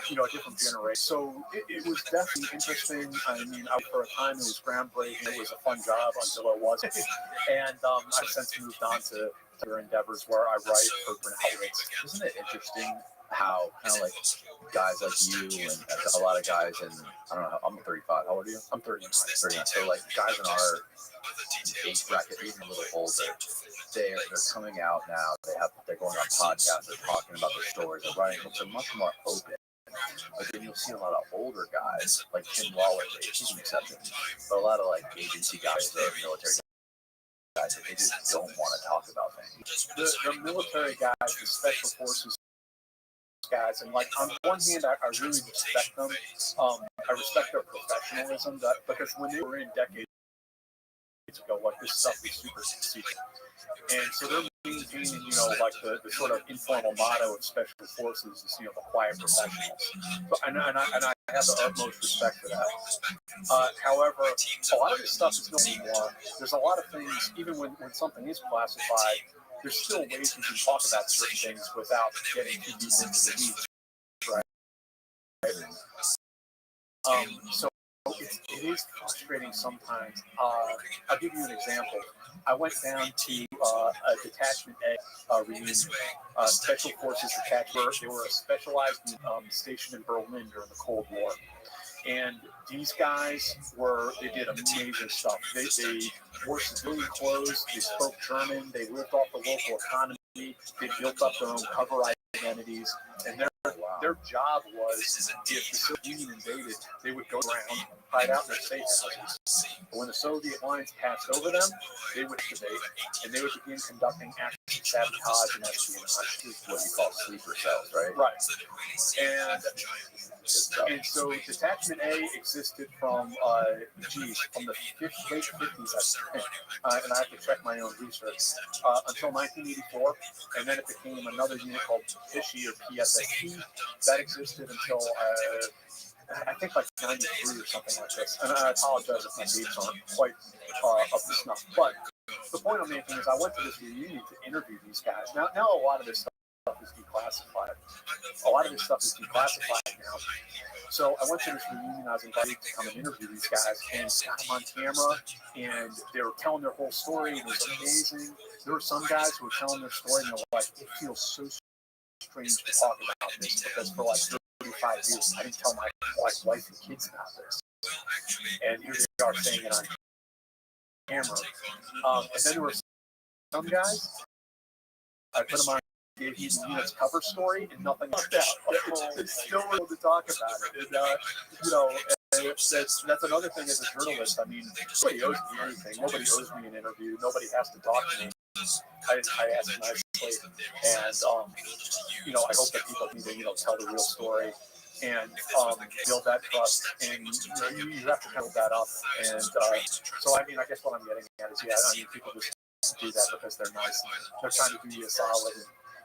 and, a different generation. So it was definitely interesting. I mean, for a time it was groundbreaking. It was a fun job until it wasn't. And I've since moved on to other endeavors where I write for different outlets. Isn't it interesting how kind of like guys like you and a lot of guys in, I don't know, I'm 35. How old are you? I'm 39. So like guys in our age bracket, even a little older, they're coming out now. They're going on podcasts. They're talking about their stories. They're writing books. They're much more open. But then you'll see a lot of older guys like Jim Waller. He's an exception. But a lot of like agency guys, military guys, they just don't want to talk about things. The military guys, the special forces guys, and like on one hand, I really respect them. I respect their professionalism, because when they were in decades ago, like this stuff was super secret, and so they're maintaining, like the sort of informal motto of special forces is, the quiet professionals. So, and I have the utmost respect for that. However, a lot of this stuff is going on. There's a lot of things, even when something is classified, there's still ways we can talk about certain things without getting too deep into the weeds, right? So it is frustrating sometimes. I'll give you an example. I went down to a Detachment A reunion, Special Forces Detachment. They were a specialized station in Berlin during the Cold War. And these guys they did amazing stuff. They wore civilian clothes, they spoke German, they lived off the local economy, they built up their own cover identities, and their job was, if the Soviet Union invaded, they would go around, hide out in their safe houses. But when the Soviet lines passed over them, they would activate, and they would begin conducting acts of sabotage and espionage. What you call sleeper cells, right? Right. And so Detachment A existed from the late 50s, and I have to check my own research, until 1984, and then it became another unit called PSHE or PSSP that existed until I think like 93 or something like this. And I apologize if my dates aren't quite up to snuff. But the point I'm making is I went to this reunion to interview these guys. Now a lot of this stuff is declassified. A lot of this stuff is declassified now. So I went to this reunion. I was invited to come and interview these guys, and got them on camera, and they were telling their whole story. It was amazing. There were some guys who were telling their story, and they're like, it feels so strange to talk about this, because for like 35 years, I didn't tell my wife and kids about this. And here they are saying it on camera. And then there were some guys, I put them on gave you the unit's cover story and nothing like that. It's still able to talk about it. And, you know, that's another thing as a journalist. I mean, nobody owes me anything. Nobody owes me an interview. Nobody has to talk to me. I ask nicely, and you know, I hope that people can, you know, tell the real story and build that trust. And you know, you have to build that up. And so, I mean, I guess what I'm getting at is, yeah, I mean, people just do that because they're nice. And they're trying to do you a solid.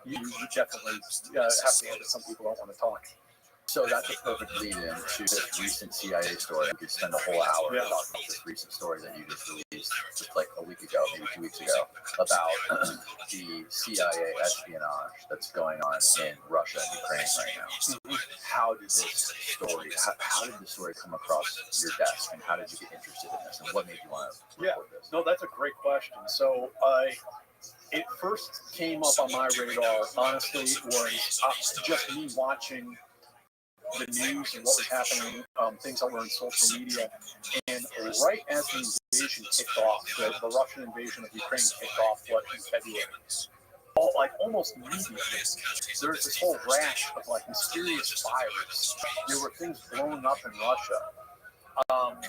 And you definitely have to know that some people don't want to talk. So that's a perfect lead in to this recent CIA story. We could spend a whole hour talking about this recent story that you just released just like a week ago, maybe 2 weeks ago, about the CIA espionage that's going on in Russia and Ukraine right now. How did this story, how did the story come across your desk, and how did you get interested in this, and what made you want to report this? No, that's a great question. So it first came up on my radar, honestly, was just me watching the news and what was happening, things that were in social media. And right as the invasion kicked off, the Russian invasion of Ukraine kicked off, in February? Almost immediately, there was this whole rash of mysterious fires. There were things blowing up in Russia.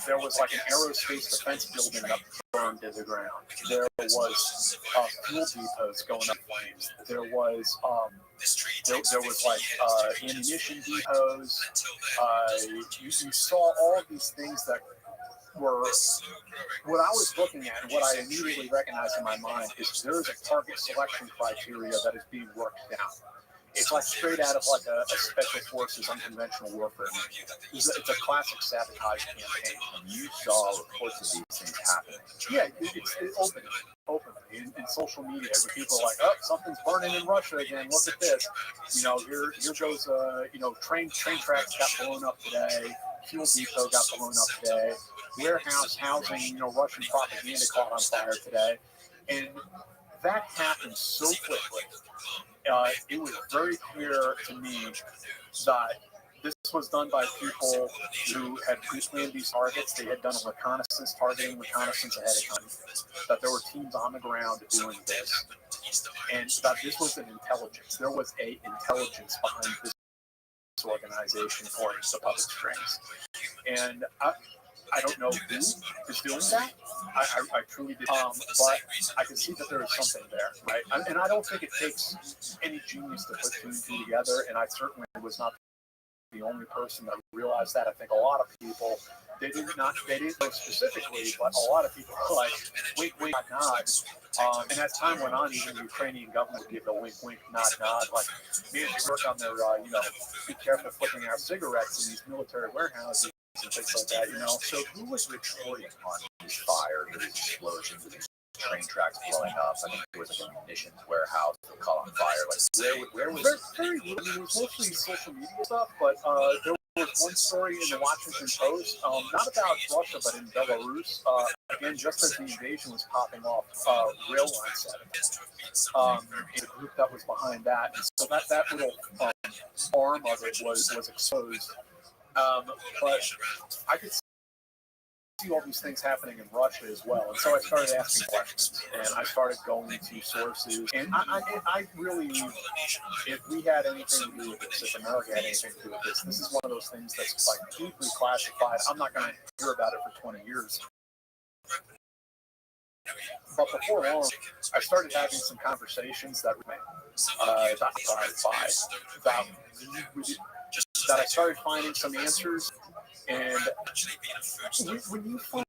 There was an aerospace defense building that burned to the ground. There was fuel depots going up in flames. There was ammunition depots. You saw all of these things that were what I was looking at, and what I immediately recognized in my mind is there is a target selection criteria that is being worked down. It's straight out of a special forces unconventional warfare movie. It's a classic sabotage campaign. You saw reports of these things happening. Yeah, it's openly in social media. Where people are like, oh, something's burning in Russia again. Look at this. You know, here goes train tracks got blown up today. Fuel depot got blown up today. Warehouse housing, Russian propaganda caught on fire today, and that happened so quickly. It was very clear to me that this was done by people who had pre-planned these targets. They had done a reconnaissance ahead of time. That there were teams on the ground doing this, and that this was an intelligence. There was a intelligence behind this organization for the public strings, and I don't know who is doing that. I truly did. But I can see that there is something there, right? And I don't think it takes any genius to put two and two together. And I certainly was not the only person that realized that. I think a lot of people, they didn't know specifically, but a lot of people were like, wait, nod. And as time went on, even the Ukrainian government would give a wink, nod. Like, man, you work on their, be careful flipping out cigarettes in these military warehouses and things like that, So who was reporting on these fires, these explosions, these train tracks blowing up? I think there was a munitions warehouse that caught on fire. Where was it? Very little. I mean, it was mostly social media stuff, but there was one story in the Washington Post, not about Russia, but in Belarus. Again, just as the invasion was popping off, rail line setting. The group that was behind that, and so that little arm of it was exposed. But I could see all these things happening in Russia as well, and so I started asking questions, and I started going to sources, and I really, if we had anything to do with this, if America had anything to do with this is one of those things that's deeply classified. I'm not going to hear about it for 20 years. But before long, I started having some conversations that that I started finding some answers, and when you find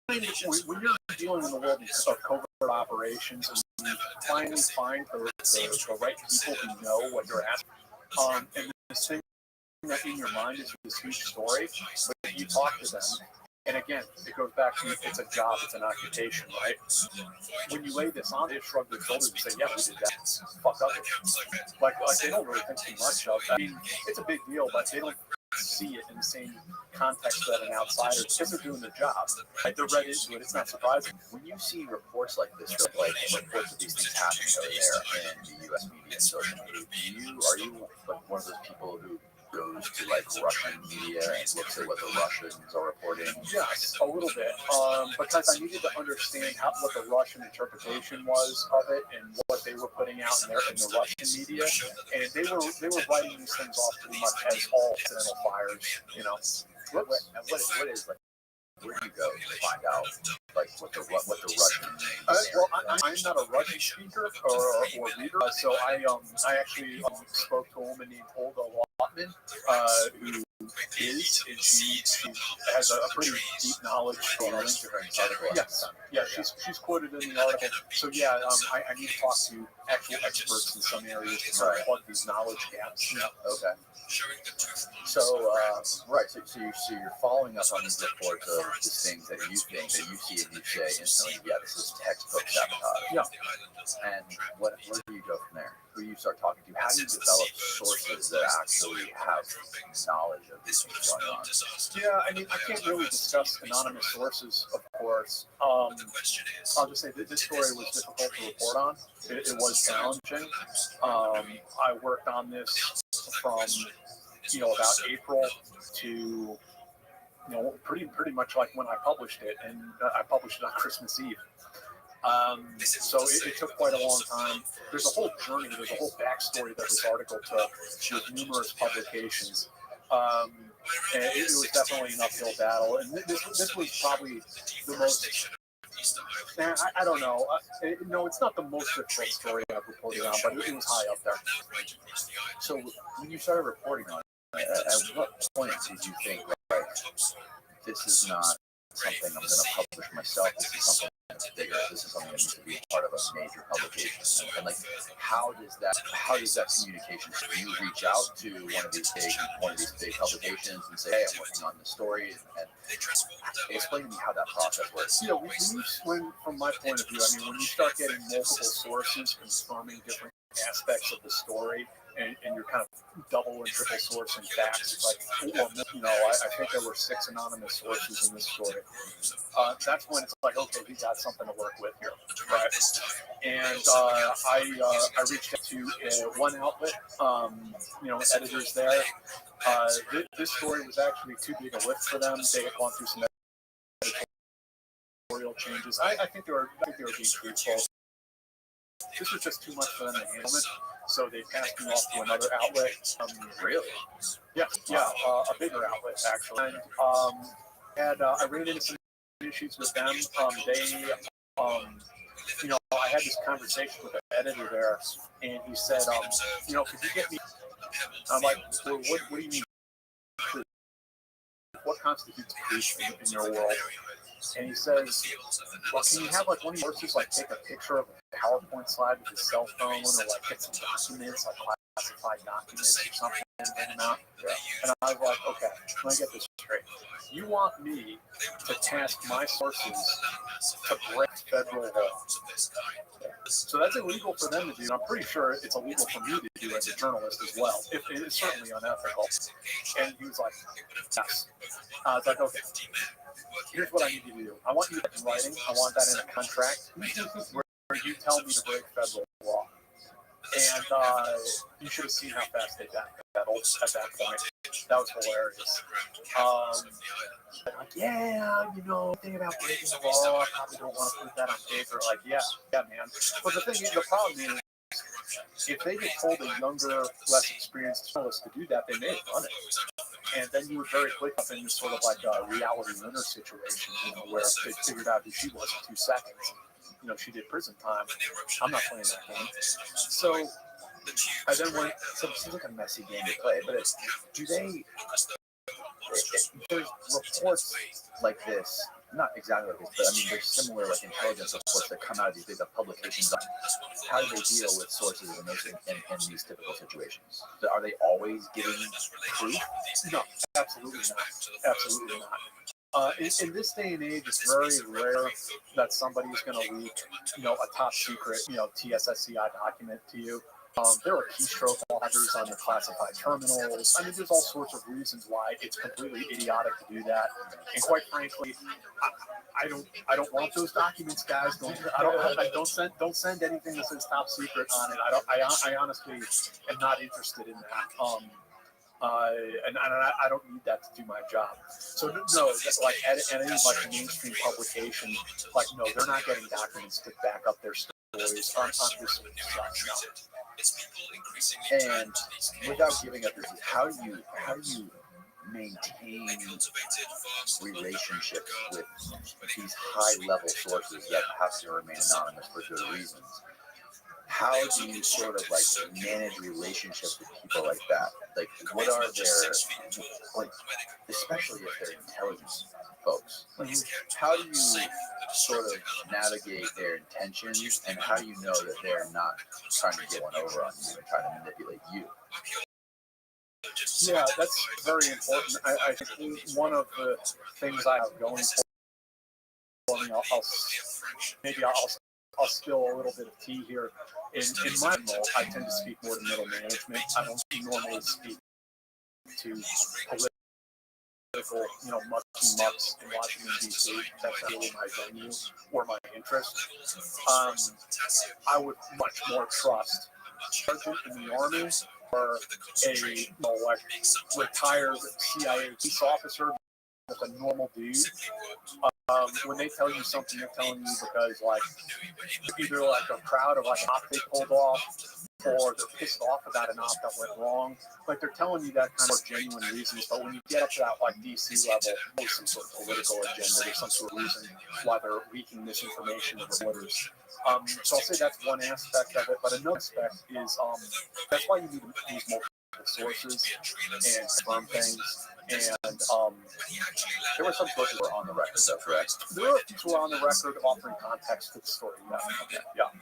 when you're dealing in the world of covert operations, and you finally find the right people who know what you're asking, and this thing that in your mind is this huge story, but you talk to them. And again, it goes back to it's a job, it's an occupation, right? When you lay this on, they shrug their shoulders and say, yeah, we did that. Fuck up. Like they don't really think too much of it. I mean, it's a big deal, but they don't see it in the same context that an outsider, because they're doing their job. Like, they're read into it, it's not surprising. When you see reports like this, reports of these things happening over there in the U.S. media and social media, are you one of those people who goes exposed to like Russian media and looked at what the Russians are reporting? Yes, a little bit, because I needed to understand what the Russian interpretation was of it and what they were putting out in the Russian media, and they were writing these things off pretty much as all accidental fires, you know. What is like? Where do you go to find out like what the Russian? Well, I'm not a Russian speaker or reader, so I actually spoke to a woman named Olga Lotman, who is and she has a pretty deep knowledge. She's quoted in the article. So yeah, I need to talk to actual experts in some areas to sort of plug these knowledge gaps. Okay. So you're following up on these reports of these things that you think that you see and you say instantly, yeah, this is textbook sabotage. Yeah. And where do you go from there? Who do you start talking to? How do you develop sources that actually have knowledge of these things going on? Yeah, I mean, I can't really discuss anonymous sources, of course. I'll just say that this story was difficult to report on. It was challenging. I worked on this from about April to pretty much like when I published it, and I published it on Christmas Eve. So it took quite a long time. There's a whole journey, there's a whole backstory that this article took with numerous publications. And it was definitely an uphill battle. And this was probably the most, I don't know. No, it's not the most difficult story I've reported on, but it was high up there. So when you started reporting on it, at what point did you think, like, this is not something I'm going to publish myself, this is something bigger, this is something that needs to be part of a major publication? And like, how does that communication, do you reach out to one of these big publications and say, hey, I'm working on this story, and explain to me how that process works? From my point of view, I mean, when you start getting multiple sources confirming different aspects of the story, and you're kind of double and triple sourcing facts. It's like, I think there were 6 anonymous sources in this story. That's when it's like, okay, we got something to work with here, right? And I reached out to one outlet, editors there. This story was actually too big a lift for them. They had gone through some editorial changes. I think they were being truthful. This was just too much for them to handle it. So they passed me off to another outlet. Really? Yeah, a bigger outlet actually. And I ran into some issues with them. I had this conversation with the editor there, and he said, could you get me? I'm like, well, what do you mean? What constitutes proof in your world? And he says, well, can you have like one of your sources like take a picture of a PowerPoint slide with his cell phone, or like get some documents, like classified documents or something, and bring them out? Yeah. And I was like, okay, let me get this straight. You want me to task my sources to break federal law? So that's illegal for them to do. I'm pretty sure it's illegal for me to do as a journalist as well. It's certainly unethical. And he was like, yes. I was like, okay. Here's what I need you to do. I want you to in writing. I want that in a contract where you tell me to break federal law. And you should have seen how fast they backpedaled at that point. That was hilarious. Like, thing about breaking the law, I probably don't want to put that on paper. Like, yeah, man. But the problem is, if they get told a younger, less experienced journalist to do that, they may have done it. And then you would very quickly up into sort of like a reality winner situation, where they figured out who she was in 2 seconds. She did prison time. I'm not playing that game. So I then went, so it seems like a messy game to play, but there's reports like this, not exactly like this, but I mean, there's similar like intelligence reports that come out of these big publications. How do they deal with sources in these typical situations? Are they always giving proof? No, absolutely not. Absolutely not. In this day and age, it's very rare that somebody is going to leak, a top secret, TSSCI document to you. There are keystroke loggers on the classified terminals. I mean, there's all sorts of reasons why it's completely idiotic to do that. And quite frankly, I don't want those documents, guys. Don't send anything that says top secret on it. I honestly am not interested in that. And I don't need that to do my job. So no, like at any like mainstream publication, like no, they're not getting documents to back up their stories on this stuff. No. And without giving up your, how do you maintain relationships with these high level sources that have to remain anonymous for good reasons? How do you sort of like manage relationships with people like that? Like, what are their, like, especially if they're intelligence folks? Like, how do you sort of navigate their intentions, and how do you know that they're not trying to get one over on you and trying to manipulate you? Yeah, that's very important. I think one of the things I have going for me, I'll spill a little bit of tea here. In my role, I tend to speak more to middle management. I don't normally speak to political, mucks in Washington, D.C. That's not really my venue or my interest. I would much more trust a sergeant in the Army or a retired CIA peace officer with a normal dude. When they tell you something, they're telling you because like either like a crowd of like an op they pulled off, or they're pissed off about an op that went wrong. Like they're telling you that kind of genuine reasons. But when you get up to that like DC level, there's some sort of political agenda. There's some sort of reason why they're leaking this information to reporters. So I'll say that's one aspect of it. But another aspect is that's why you need to use multiple sources and confirm things. And there were some sources who were on the record, though, correct? There are people who are on the record offering context to the story. Yeah. Okay. Yeah.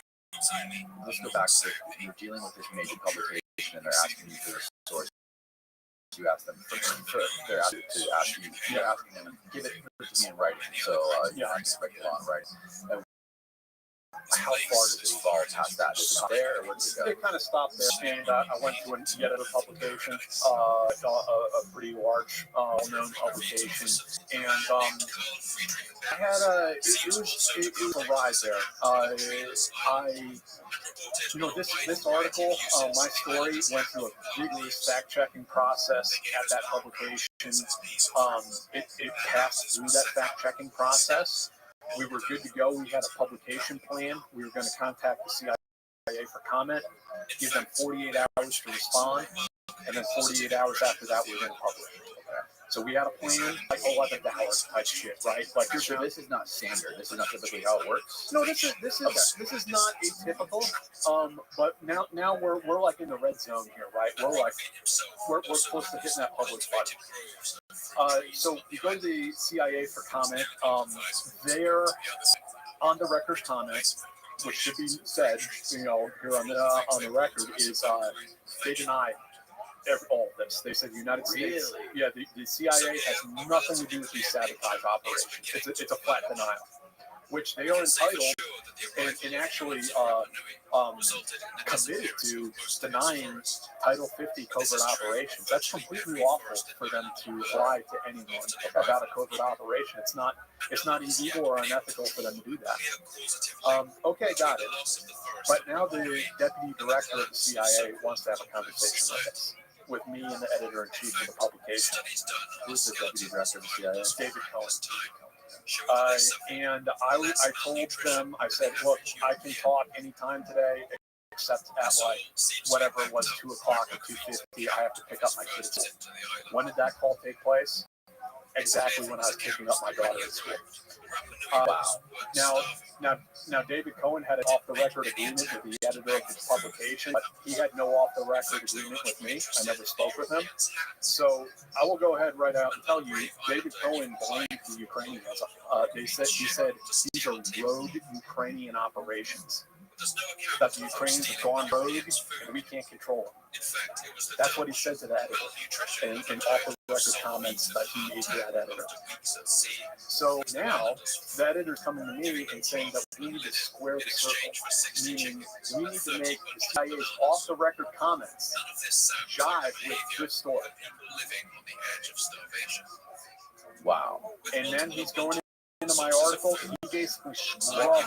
Let's go back to you're dealing with this major publication, and they're asking you for the source. You ask them they're asking them to give it to me in writing. So I expect a lot in writing. And how far does it evolve past that? Is it there, or what's it go? It kind of stopped there, and I went to yet another publication, a pretty large, known publication, and I had it was a ride there. This article, my story went through a rigorous fact-checking process at that publication. It passed through that fact-checking process. We were good to go. We had a publication plan. We were going to contact the CIA for comment, give them 48 hours to respond, and then 48 hours after that, we were going to publish. So we had a plan, like 11th hour type shit, right? Like so this is not standard. This is not typically how it works. No, this is not atypical. But now we're like in the red zone here, right? We're close to hitting that public button. So you go to the CIA for comment. Their on the record comments, which should be said, here on the record, is they deny all of this. They said the United States, the CIA has nothing to do with these sabotage operations. It's a flat denial, which they are entitled and actually committed to denying Title 50 covert operations. That's completely lawful for them to lie to anyone about a covert operation. It's not illegal or unethical for them to do that. Okay, got it. But now the deputy director of the CIA wants to have a conversation with me and the editor-in-chief of the publication. Who's the deputy director of the CIA? David Cohen. And I told them, I said, look, I can talk anytime today, except at like whatever it was, 2 o'clock or 2:50. I have to pick up my kids. When did that call take place? Exactly when I was picking up my daughter at school. Wow. Now, David Cohen had an off-the-record agreement with the editor of the publication, but he had no off-the-record agreement with me. I never spoke with him. So I will go ahead right out and tell you, David Cohen blamed the Ukrainians. He said these are rogue Ukrainian operations. That the Ukrainians have gone rogue and we can't control them. That's what he said to the editor in off-the-record comments that he made to that editor. So now, the editor's coming to me and saying that we need to square the circle, meaning we need to make the CIA's off-the-record comments jive with this story. Wow. And then he's going into my article, he basically scrubbed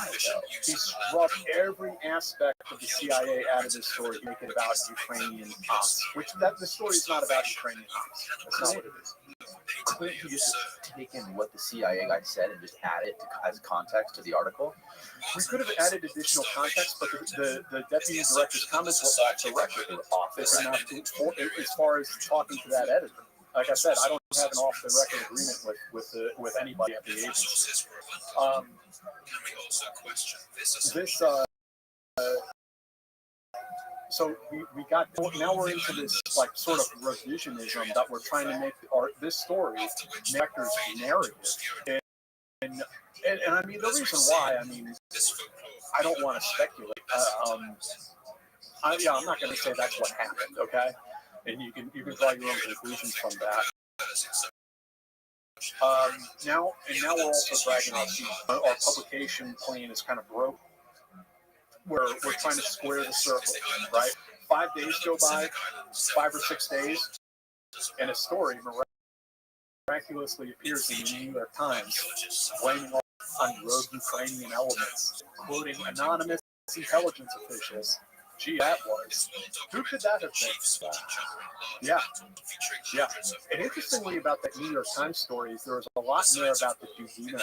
every aspect of the CIA out of this story, make it about Ukrainian ops, which the story is not about Ukrainian ops. That's not what it is. Couldn't you just taken what the CIA guy said and just add it as context to the article? We could have added additional context, but the deputy director's comments were off the record. It's enough as far as talking to that editor. Like I said, I don't have an off-the-record agreement with anybody at the agency. So we got now we're into this like sort of revisionism that we're trying to make this story Nectar's narrative, and I mean the reason why I don't want to speculate. I'm not going to say that's what happened, okay? And you can draw your own conclusions from that. Now we're also dragging our publication plan is kind of broke. We're trying to square the circle, right? 5 days go by, 5 or 6 days, and a story miraculously appears in the New York Times, blaming on rogue Ukrainian elements, quoting anonymous intelligence officials. Gee, that was. Who could that have been? Yeah. And interestingly about that New York Times story is there was a lot in there about the Dugina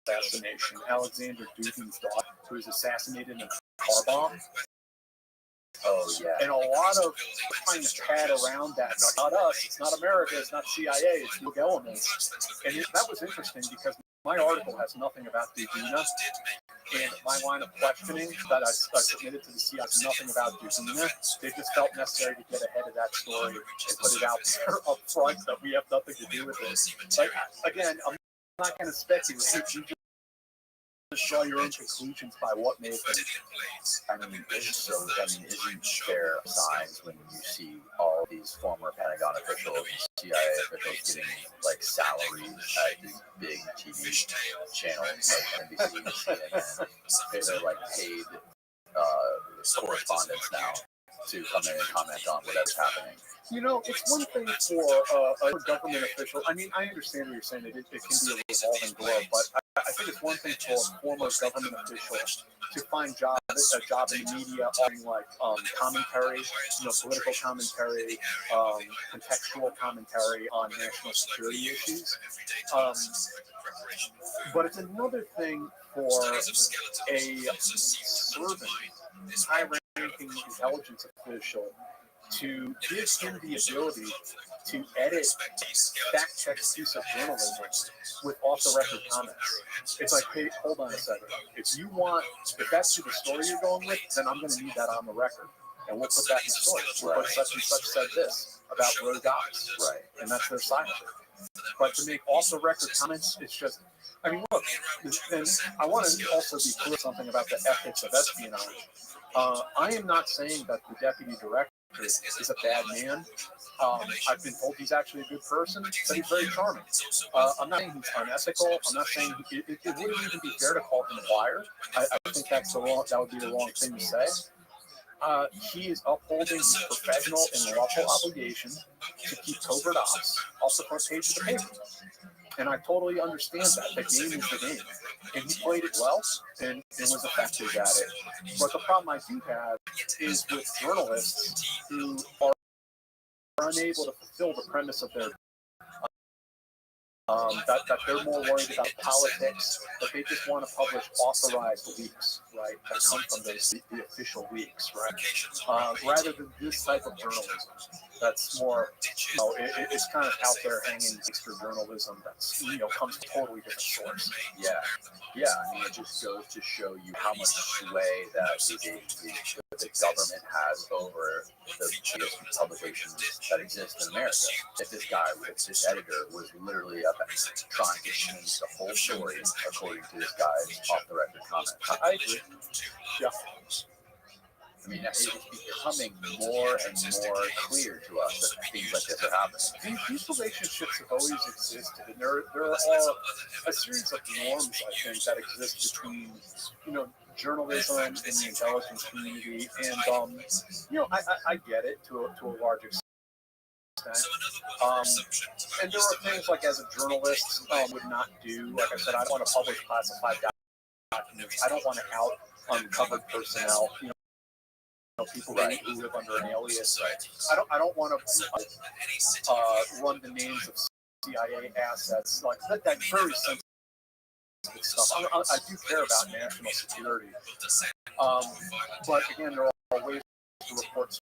assassination. Alexander Dugin's daughter, who was assassinated in a car bomb. Oh, yeah. And a lot of trying to pad around that. It's not us, it's not America, it's not CIA, it's rogue elements. And that was interesting because my article has nothing about Dugina. And my line of questioning that I submitted to the CIA has nothing about Dugina. They just felt necessary to get ahead of that story and put it out there up front that we have nothing to do with it. But again, I'm not going to speculate. You just draw your own conclusions by what may have been. Isn't there signs when you see all these former Pentagon officials and CIA officials getting like salaries at these big TV channels like NBC, CNN, they're like paid correspondents now to come in and comment on whatever's happening. You know, it's one thing for a government official. I mean, I understand what you're saying. It can be a revolving door, but I think it's one thing for a former government official to find a job in the media, offering like commentary, political commentary, contextual commentary on national security issues. But it's another thing for a servant, high-ranking intelligence official to give him the ability to edit, fact-check a piece of journalism with off-the-record comments. It's like, hey, hold on a second. If that's the story you're going with, then I'm going to need that on the record. And we'll put that in the story. But such and such said this about rogue ops. Right. And that's their side of it. But to make off-the-record comments, it's just, I mean, look, and I want to also be clear something about the ethics of espionage. I am not saying that the deputy director is a bad man. I've been told he's actually a good person, but he's very charming. I'm not saying he's unethical. I'm not saying it wouldn't even be fair to call him a liar. I think that would be the wrong thing to say. He is upholding his professional and lawful obligation to keep covert ops off the front page of the paper. And I totally understand that. The game is the game. And he played it well and was effective at it. But the problem I do have is with journalists who are unable to fulfill the premise of their that they're more worried about politics, that they just want to publish authorized leaks, right, that come from the official leaks, right, rather than this type of journalism that's more, it's kind of out there hanging extra journalism that's, comes from a totally different source. Yeah. I mean, it just goes to show you how much sway that the government has over the publications that exist in America. If this editor was literally trying to change the whole story according to this guy's off-the-record comments. I agree. Yeah. I mean, it's becoming more and more clear to us that things like this are happening. These relationships have always existed, and there are a series of norms, I think, that exist between, journalism and the intelligence community. And, I get it to a large extent. extent. And there are things like as a journalist would not do. Like I said, I don't want to publish classified documents. I don't want to out uncovered personnel. People who live under an alias. I don't want to run the names of CIA assets like that very sensitive stuff. I do care about national security, but again, there are ways to report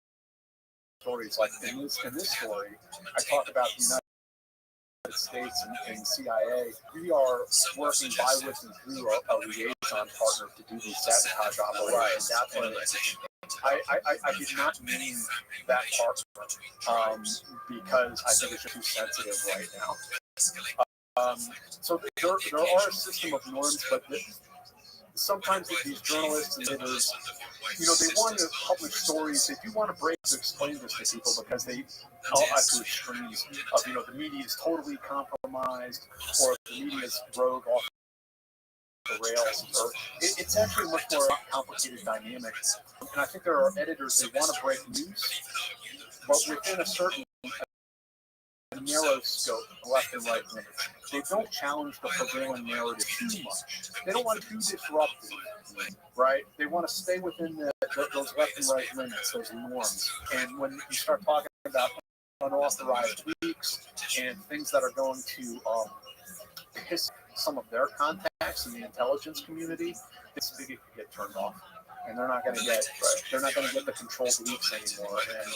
stories. Like in this story, I talk about the United States and CIA. We are working by, with, and through a liaison partner to do these sabotage operations. That's one of the interesting things. I did not mean that partner because I think it's just too sensitive right now. So there are a system of norms, but sometimes these journalists and editors, they want to publish stories. They do want to break to explain this to people because they all have to extremes of, the media is totally compromised or the media is rogue off the rails. Or it's actually a much more complicated dynamic. And I think there are editors, they want to break news, but within a certain narrow scope, left and right limits. They don't challenge the prevailing narrative too much. They don't want to be disruptive, right? They want to stay within those left and right limits, those norms. And when you start talking about unauthorized leaks and things that are going to piss some of their contacts in the intelligence community, this spigot could get turned off. And they're not going to get the controlled leaks anymore. And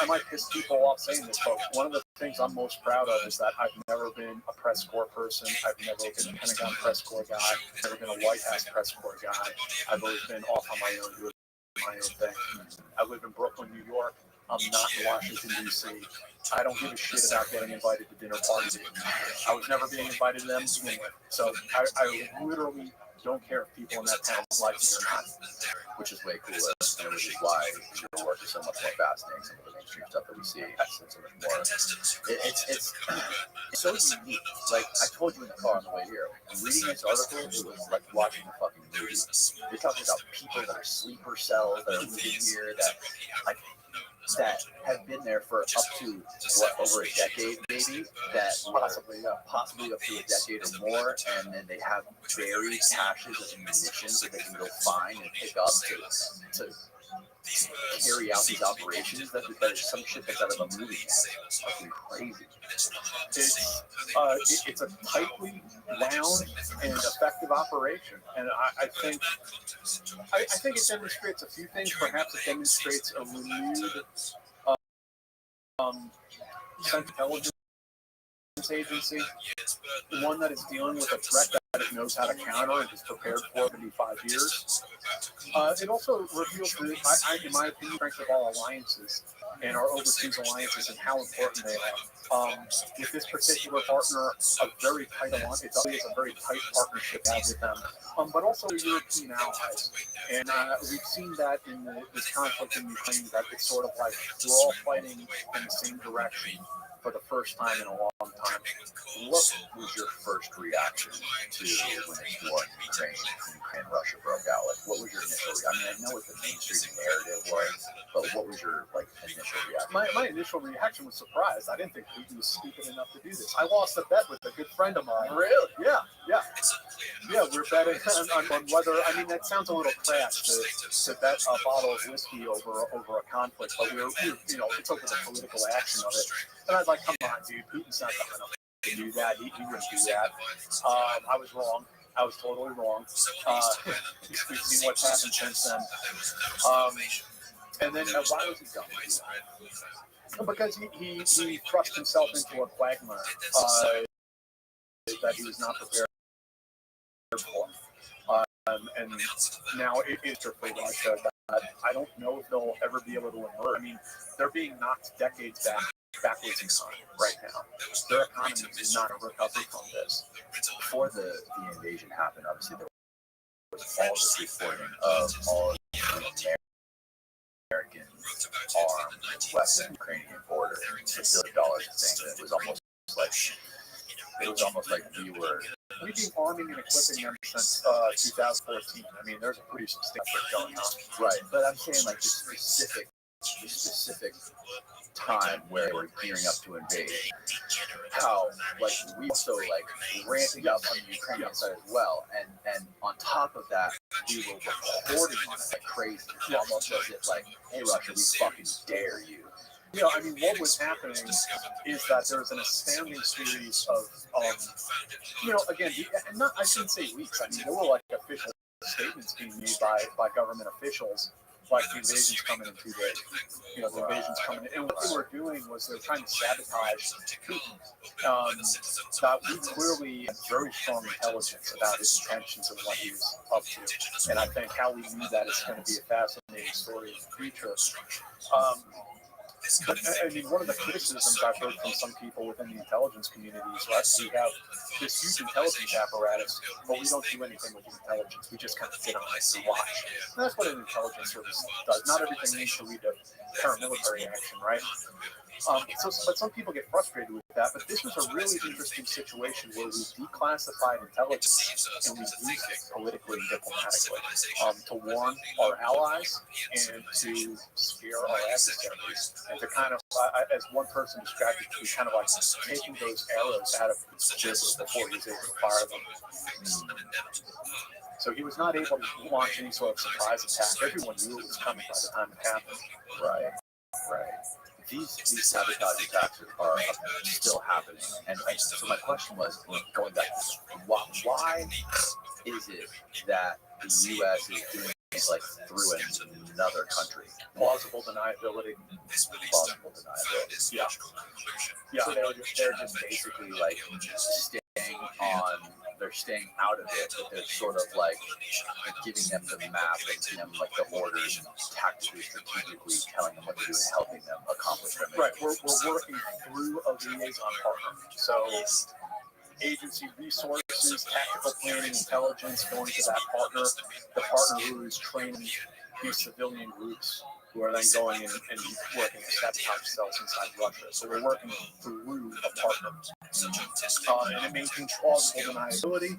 I might piss people off saying this, but one of the things I'm most proud of is that I've never been a press corps person. I've never been a Pentagon press corps guy. I've never been a White House press corps guy. I've always been off on my own, doing my own thing. I live in Brooklyn, New York. I'm not in Washington, D.C. I don't give a shit about getting invited to dinner parties. I was never being invited to them to begin with. So I literally don't care if people in that town like me or not. Which is way cooler, and which is why your work is so much more fascinating. Some of the mainstream stuff that we see, so much more. It's so unique. Like I told you in the car on the way here, reading this article, it was like watching a fucking movie. They're talking about people that are sleeper cells that are living here that have been there for up to over a decade, maybe. That possibly up to a decade or more, and then they have buried caches of munitions that they can go find and pick up to carry out these operations. That is some shit that's out of a movie. It's fucking crazy. It's a tightly wound and effective operation, and I think it demonstrates a few things. Perhaps it demonstrates a renewed Central Intelligence Agency, one that is dealing with a threat that it knows how to counter and is prepared for in 5 years. It also reveals, in my opinion, strength of our alliances and our overseas alliances and how important they are. With this particular partner, a very tight alliance, it's always a very tight partnership to have with them, but also European allies. And we've seen that in this conflict in Ukraine, that it's sort of like we're all fighting in the same direction for the first time in a long time. What was your first reaction to when this war in Ukraine and Russia broke out? Like, what was your initial reaction? I mean, I know what the mainstream narrative was, but what was your initial reaction? My initial reaction was surprise. I didn't think Putin was stupid enough to do this. I lost a bet with a good friend of mine. Really? Yeah. We're betting on whether. I mean, that sounds a little crass to bet a bottle of whiskey over a conflict, but we it's over the political action of it. And I was like, come on, dude, Putin's not going to do that. He wouldn't do that. I was wrong. I was totally wrong. We've seen what's happened since then. And then why was he dumb? Because he thrust himself into a quagmire that he was not prepared for. And now it is strictly Russia. I don't know if they'll ever be able to emerge. I mean, they're being knocked decades backwards in time right now. Their economy is not a recovery from this. Before the invasion happened, obviously there was all this reporting of all the American armed west Ukrainian border, $1 billion thing. It was almost like we've been arming and equipping them since 2014. I mean, there's a pretty substantial going on. Right, but I'm saying like just specific the specific time where we're gearing up to invade, how like we also like ramping up on the Ukrainian side as well, and on top of that, we were reporting on it like crazy, almost as if like, hey Russia, we fucking dare you. You know, I mean, what was happening is that there was an astounding series of, you know, again, and not, I shouldn't say leaks. I mean, there were like official statements being made by government officials, like the invasion's coming in 2 days. You know, the invasion's coming in. And what they were doing was they were trying to sabotage Putin. That we clearly had very strong intelligence about his intentions and what he was up to. And I think how we knew that is going to be a fascinating story in the future. But I mean, one of the criticisms I've heard from some people within the intelligence community is that we have this huge intelligence apparatus, but we don't do anything with the intelligence. We just kind of sit on it and watch. And that's what an intelligence service does. Not everything needs to lead to paramilitary action, right? But some people get frustrated with that. But this was a really interesting situation where we declassified intelligence and we used it politically and diplomatically to warn our allies and to scare our adversaries. And to kind of, as one person described it, to be kind of like taking those arrows out of his quiver before he was able to fire them. So he was not able to launch any sort of surprise attack. Everyone knew it was coming by the time it happened. Right. These sabotage attacks are still happening, and so my question was, going back to why is it that the U.S. is doing it like through another country? Plausible deniability. Plausible deniability. Yeah. So they're just basically like they're staying out of it, but they're sort of like giving them the map and giving them like the orders and tactically, strategically telling them what to do and helping them accomplish their mission. Right, we're working through a liaison partner. So agency resources, tactical planning, intelligence going to that partner, the partner who is training these civilian groups who are then going and working to sabotage cells inside Russia. So we're working through a partner. And it maintains plausible deniability.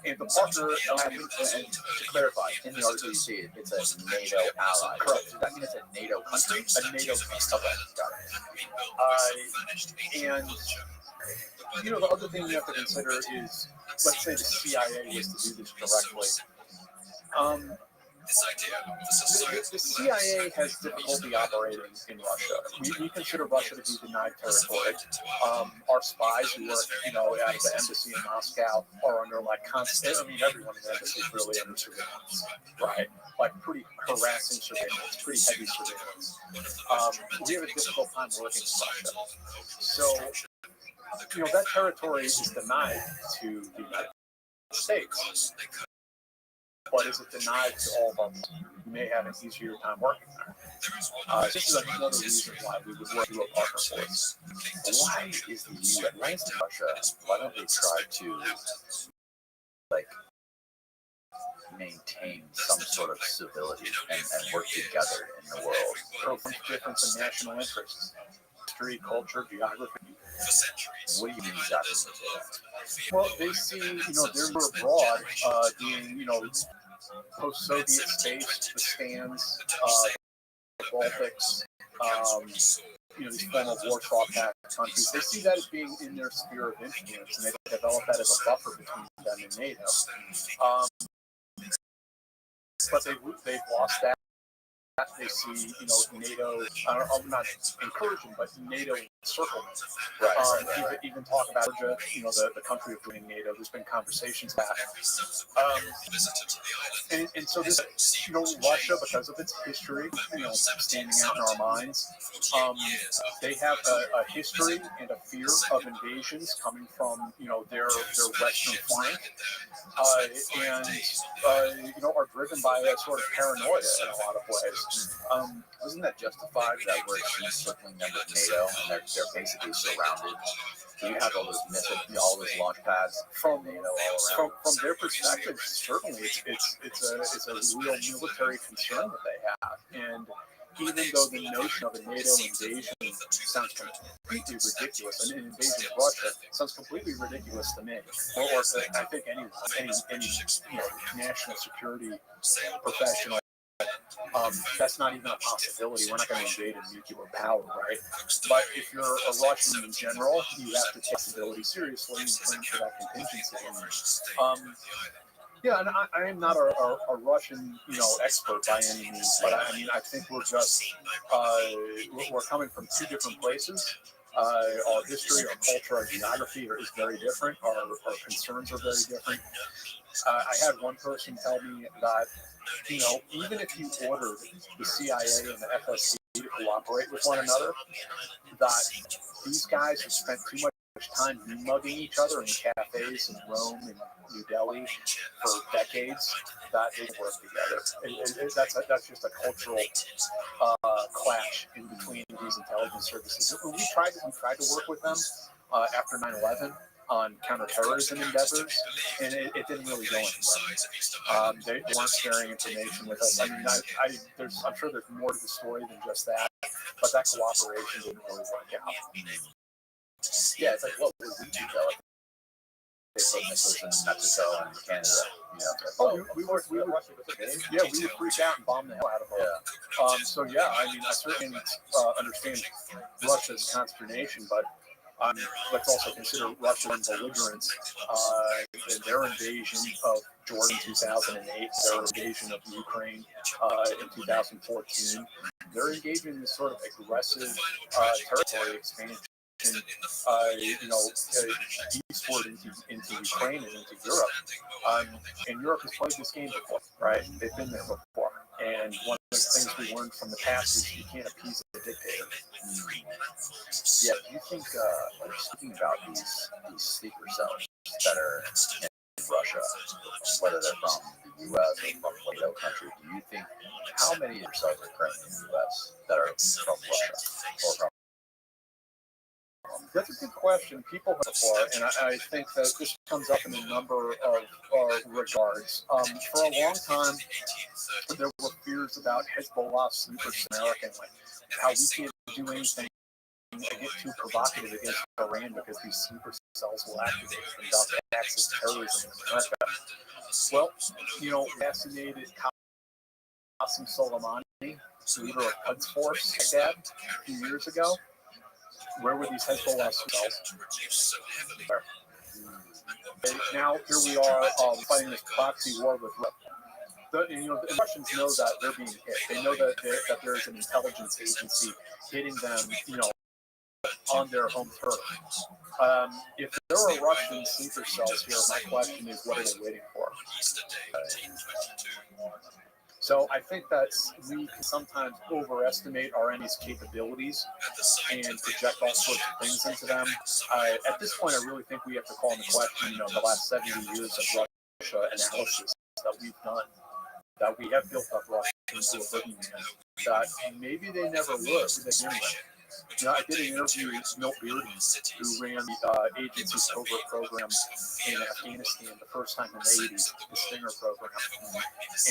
And the partner, and to clarify, in the article you see it's a NATO ally. Correct. Does that mean it's a NATO country? A NATO country. Okay, got it. And you know, the other thing you have to consider is, let's say the CIA was to do this directly. The CIA has difficulty operating in Russia. We consider Russia to be denied territory. Our spies who work, you know, at the embassy in Moscow are under like constant. I mean, everyone in the embassy is really under surveillance, right? Like pretty harassing surveillance, pretty heavy surveillance. We have a difficult time working in Russia, so you know that territory is denied to the United States. But is it denied to all of us who may have an easier time working there? This is another reason why we would work through a partner force. Why is the U.S. Why is Russia? Why don't they try to like maintain some sort of civility and work together in the world? From difference in national interests, history, culture, geography. What do you mean exactly when you say that? Well, they see, you know, they're abroad, doing, you know, post-Soviet states, the stands, the Baltics, you know, these former Warsaw Pact countries. They see that as being in their sphere of influence, and they develop that as a buffer between them and NATO. But they've lost that. They see, you know, NATO. I'm not encouraging, but NATO encirclement. Right. Even talk about Georgia, you know, the country of joining NATO. There's been conversations about it. And so this, you know, Russia, because of its history, you know, standing out in our minds, they have a history and a fear of invasions coming from, you know, their western flank, and you know, are driven by a sort of paranoia in a lot of ways. Isn't that justified that we're encircling them with NATO and they're basically surrounded? You have all those missiles, all those launch pads from NATO all around. From their perspective, certainly it's a real military concern that they have. And even though the notion of a NATO invasion sounds completely ridiculous, an invasion of Russia sounds completely ridiculous to me, or to, I think anyone, any you know, national security professional. That's not even a possibility. We're not going to invade a nuclear power, right? But if you're a Russian in general, you have to take possibility seriously and plan for that contingency. Yeah, and I am not a Russian, expert by any means, but I mean, I think we're just we're coming from two different places. Our history, our culture, our geography is very different. Our concerns are very different. I had one person tell me that, even if you ordered the CIA and the FSB to cooperate with one another, that these guys have spent too much time mugging each other in cafes in Rome and New Delhi for decades that they work together. That's just a cultural clash in between these intelligence services. We tried to work with them after 9/11 on counterterrorism endeavors, and it didn't really go anywhere. They weren't sharing information with us. I mean, I'm sure there's more to the story than just that, but that cooperation didn't really work out. Yeah, it's like what would we do though? They put missiles in Mexico and Canada. We would freak out and bomb the hell out of them. Yeah. So yeah, I mean, I certainly understand Russia's consternation, but let's also consider Russian belligerence in their invasion of Georgia in 2008, their invasion of Ukraine in 2014. They're engaging in this sort of aggressive territory expansion. Eastward into Ukraine and into Europe. And Europe has played this game before, right? They've been there before. And one of the things we learned from the past is you can't appease a dictator. Yeah, do you think, speaking about these sleeper cells that are in Russia, whether they're from the U.S. or from NATO country, do you think, how many of your cells are currently in the U.S. that are from Russia or from? That's a good question. People have before, and I think that this comes up in a number of regards. For a long time, there were fears about Hezbollah sleeper America, and like how we can't do anything and get too provocative against Iran because these sleeper cells will activate and conduct acts of terrorism in America. Well, assassinated Qasem Soleimani, leader of Quds Force, Baghdad, a few years ago. Where were these Hezbollah cells? Now here we are fighting this proxy war with Russia. The Russians know that they're being hit. They know that there's an intelligence agency hitting them, on their home turf. If there are Russian sleeper cells here, my question is, what are they waiting for? So I think that we can sometimes overestimate our enemy's capabilities and project all sorts of things into them. At this point, I really think we have to call into question, the last 70 years of Russia analysis that we've done, that we have built up Russia into a boogeyman, that maybe they never would to begin with. I did an interview with Milt Bearden, who ran the agency's covert program in Afghanistan the first time in the 80s, the Stinger program.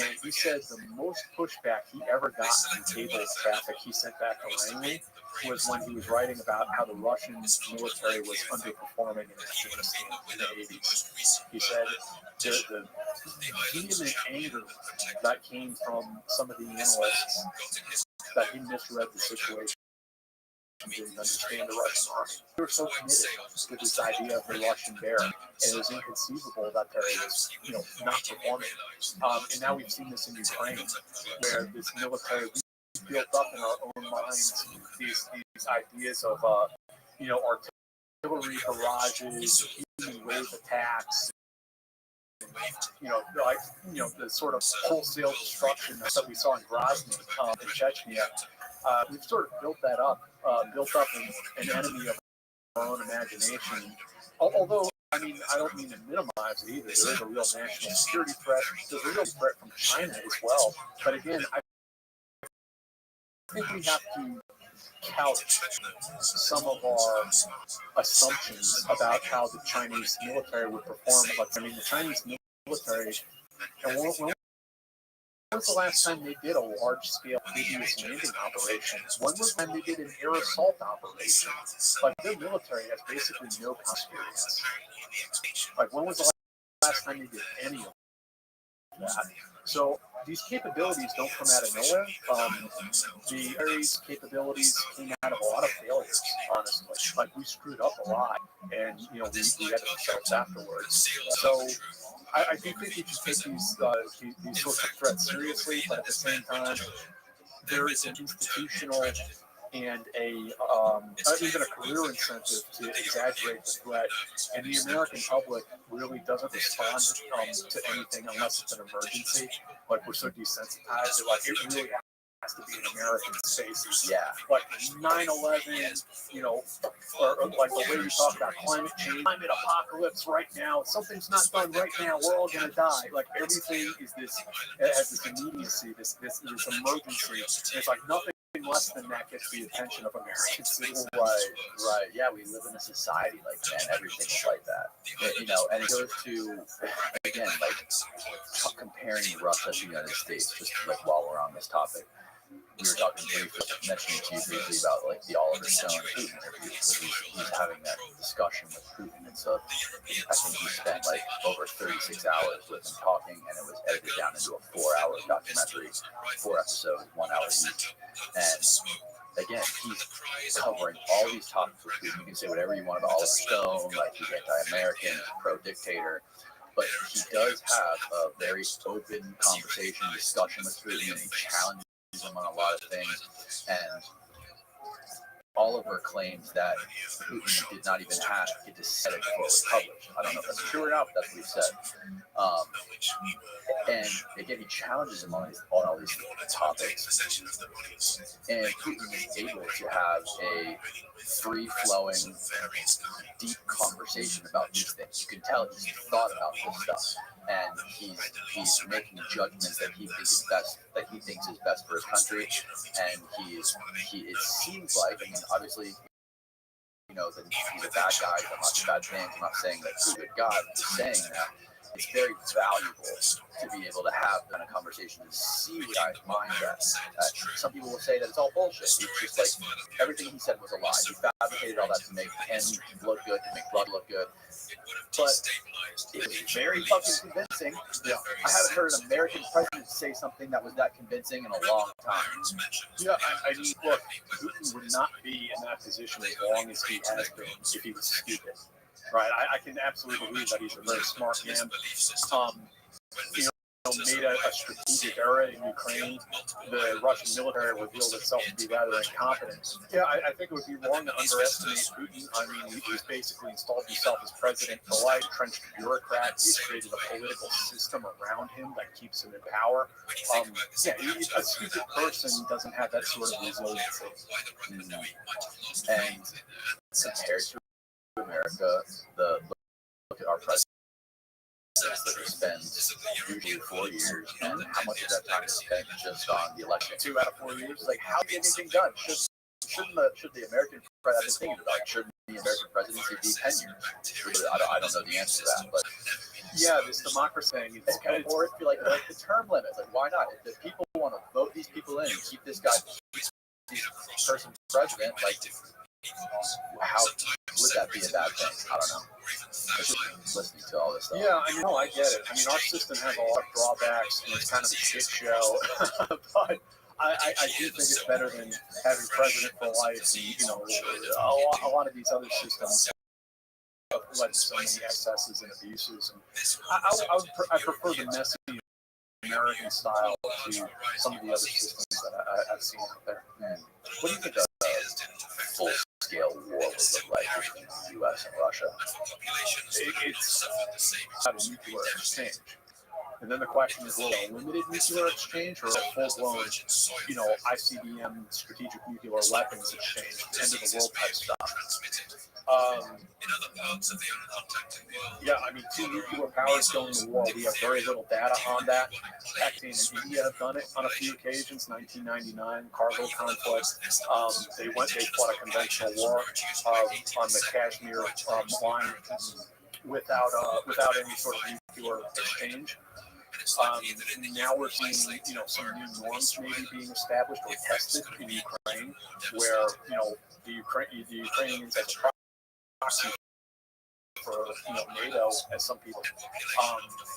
And he said the most pushback he ever got from cable traffic he sent back to Langley was when he was writing about how the Russian military was underperforming in Afghanistan in the 80s. He said the vehement anger that came from some of the analysts that he misread the situation. Didn't understand the Russian army. They were so committed to this idea of the Russian bear, and it was inconceivable that there was, not performing. And now we've seen this in Ukraine, where this military we built up in our own minds these ideas of, artillery barrages, human wave attacks. The sort of wholesale destruction that we saw in Grozny in Chechnya. We've sort of built up an enemy of our own imagination. Although, I don't mean to minimize it either. There is a real national security threat. There's a real threat from China as well. But again, I think we have to couch some of our assumptions about how the Chinese military would perform. The Chinese military, and when was the last time they did a large-scale previous landing operation? When was the time they did an air assault operation? Their military has basically no experience. When was the last time they did any of them? And I think that we have to couch some of our assumptions about how the Chinese military would perform. The Chinese military has basically no experience. When was the last time they did an air assault operation? When was the last time they did an air assault operation? When was the last time they did any of them? And I think that we have to couch some of our assumptions about how the Chinese military would perform. When was the last time they did any of them? So these capabilities don't come out of nowhere. The Ares capabilities came out of a lot of failures, honestly. Like, we screwed up a lot, and we had to fix ourselves afterwards. So I do think we should take these sorts of threats seriously, but at the same time, there is an institutional and even a career incentive to exaggerate the threat, and the American public really doesn't respond to anything unless it's an emergency. Like, we're so desensitized that, like, it really has to be an American space. Yeah. Like 9/11, or like the way you talk about climate change, climate apocalypse right now. If something's not done right now, we're all gonna die. Like, everything is this, it has this immediacy, this emergency. It's like nothing less than that gets the attention of American citizens. Right. Yeah, we live in a society like that. Everything is like that. And it goes to, again, like, comparing Russia to the United States, just like while we're on this topic. We were talking briefly, mentioning to you briefly about like the Oliver Stone Putin interview. He's having that discussion with Putin. It's I think he spent like over 36 hours with him talking, and it was edited down into a 4-hour documentary, 4 episodes, 1 hour each. And again, he's covering all these topics with Putin. You can say whatever you want about Oliver Stone, like he's anti-American, pro-dictator. But he does have a very open conversation, discussion with Putin, and he challenges him on a lot of things. And Oliver claims that Putin did not even get to set it before it was published. I don't know if that's true or not, but that's what he said. And again, he challenges him on all these topics. And Putin is able to have a free-flowing, deep conversation about these things. You can tell he's thought about this stuff, and he's making judgments that he thinks is best for his country. And it seems like, I mean, obviously, that he's a bad guy. I'm not bad things. I'm not saying that he's a good guy. I'm just saying that it's very valuable to be able to have kind of conversation and see what guys' minds at. Some people will say that it's all bullshit. It's just like everything he said was a lie. He fabricated all that to make him look good, to make blood look good. But it was very fucking convincing. Yeah. I haven't heard an American president say something that was that convincing in a long time. Yeah, I mean, look, Putin would not be in that position as long as he has been if he was stupid. Right, I can absolutely believe that he's a very smart man. Made a strategic error in Ukraine. The Russian military revealed itself to be rather incompetent. Yeah, I think it would be wrong to underestimate Putin. I mean, he's basically installed himself as president for life, entrenched bureaucrat. He's created a political system around him that keeps him in power. A stupid person doesn't have that sort of resiliency. And compared to America, look at our president that we spend usually 4 years, and how much of that time is spent just on the election? 2 out of 4 years. Like, how get anything done? Should the American president think about? Shouldn't the American presidency be 10 years? I don't know the answer to that, but yeah, this democracy thing. Okay, or if you like the term limit, like why not? If the people want to vote these people in and keep this person president, like how would that be a bad thing? I don't know. Listening to all this stuff. Yeah, I mean, no, I get it. I mean, our system has a lot of drawbacks, and it's kind of a shit show. But I do think it's better than having president for life. And, a lot of these other systems have led to so many excesses and abuses. And I prefer the messy American style to some of the other systems that I've seen out there. What do you think a full-scale war would look like between the U.S. and Russia? It's a nuclear exchange. And then the question is, will a limited nuclear exchange or a full-blown, ICBM, strategic nuclear weapons exchange, end of the world type stuff? Yeah, I mean, 2 nuclear powers going to war. We have very little data on that. Pakistan and India have done it on a few occasions. 1999 cargo conflict. They fought a conventional war on the Kashmir line without any sort of nuclear exchange. Now we're seeing, some new norms maybe being established or tested in Ukraine, where the Ukrainians as a proxy for NATO, as some people,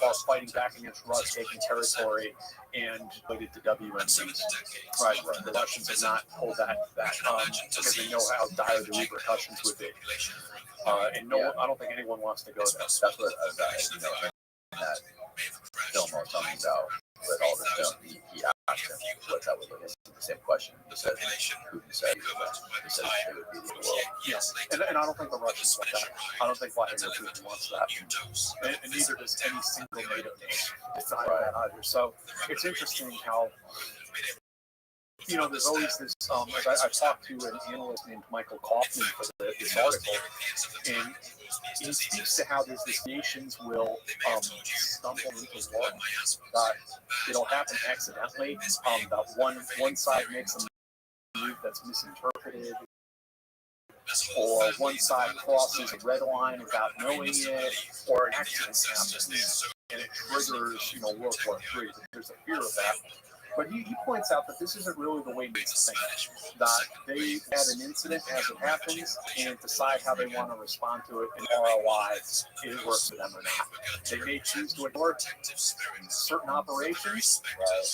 while fighting back against Russia, taking territory, and related to WMDs. Right. The Russians have not pulled that because they know how dire the repercussions would be. And I don't think anyone wants to go there. That's what that film I was talking about with all this film. He asked him what that would look like. The same question. He said Putin said it would be the world. Yes, and I don't think the Russians want that. I don't think Vladimir Putin wants that, and neither does any single NATO nation decide that either. So it's interesting how. There's always this. I talked to an analyst named Michael Kaufman for this article, and he speaks to how there's this nations will stumble into war. It'll happen accidentally. That one side makes a move that's misinterpreted, or one side crosses a red line without knowing it, or an accident happens and it triggers World War III. There's a fear of that. But he points out that this isn't really the way we think. That they had an incident as it happens and decide how they want to respond to it, and ROI, it works for them or not. They may choose to ignore certain operations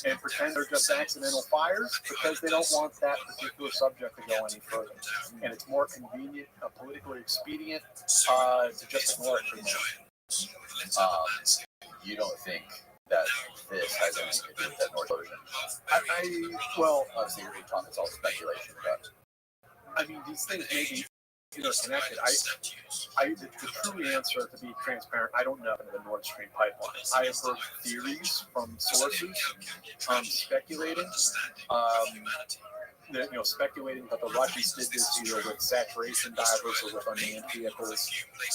and pretend they're just accidental fires because they don't want that particular subject to go any further. And it's more convenient, politically expedient to just ignore it for now. You don't think that this has anything to do with that North version? Well, obviously you're talking, it's all speculation, but I mean, these things may be interconnected. The true answer, to be transparent, I don't know the Nord Stream pipeline. I have heard theories from sources speculating. Speculating that the Russians did this either with saturation divers or with unmanned vehicles.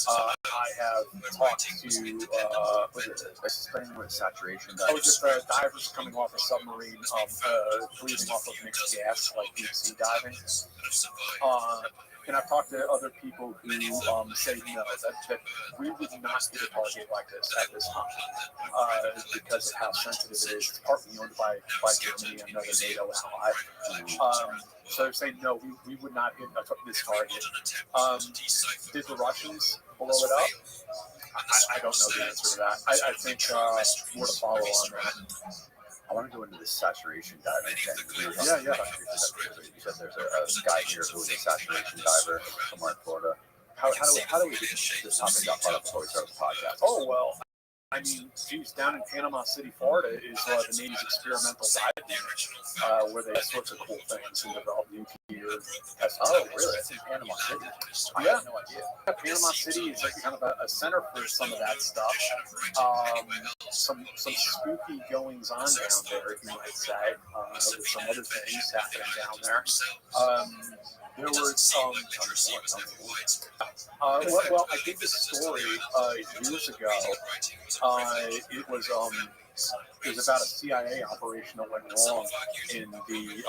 I have talked to explain what saturation divers. Just divers coming off a submarine, breathing off of mixed gas, like deep sea diving. And I've talked to other people who say that we would not hit a target like this at this time because of how sensitive it is. It's partly owned by Germany, another NATO ally. So they're saying, no, we would not hit this target. Did the Russians blow it up? I don't know the answer to that. I think more to follow on that. I want to go into the saturation diving thing. Yeah. You said there's a guy here who is a saturation diver somewhere in Florida. How do we get this topic got brought up before we start the podcast? Oh, well, I mean, geez, down in Panama City, Florida is the Navy's experimental diving, where they do sorts of cool things and develop nuclear tests. Oh, really? It's in Panama City? I had no idea. Panama City is kind of a center for some of that stuff. Some spooky goings on down there, you might say. There's some other things happening down there. There was well, I did this story years ago. It was about a CIA operation that went wrong in the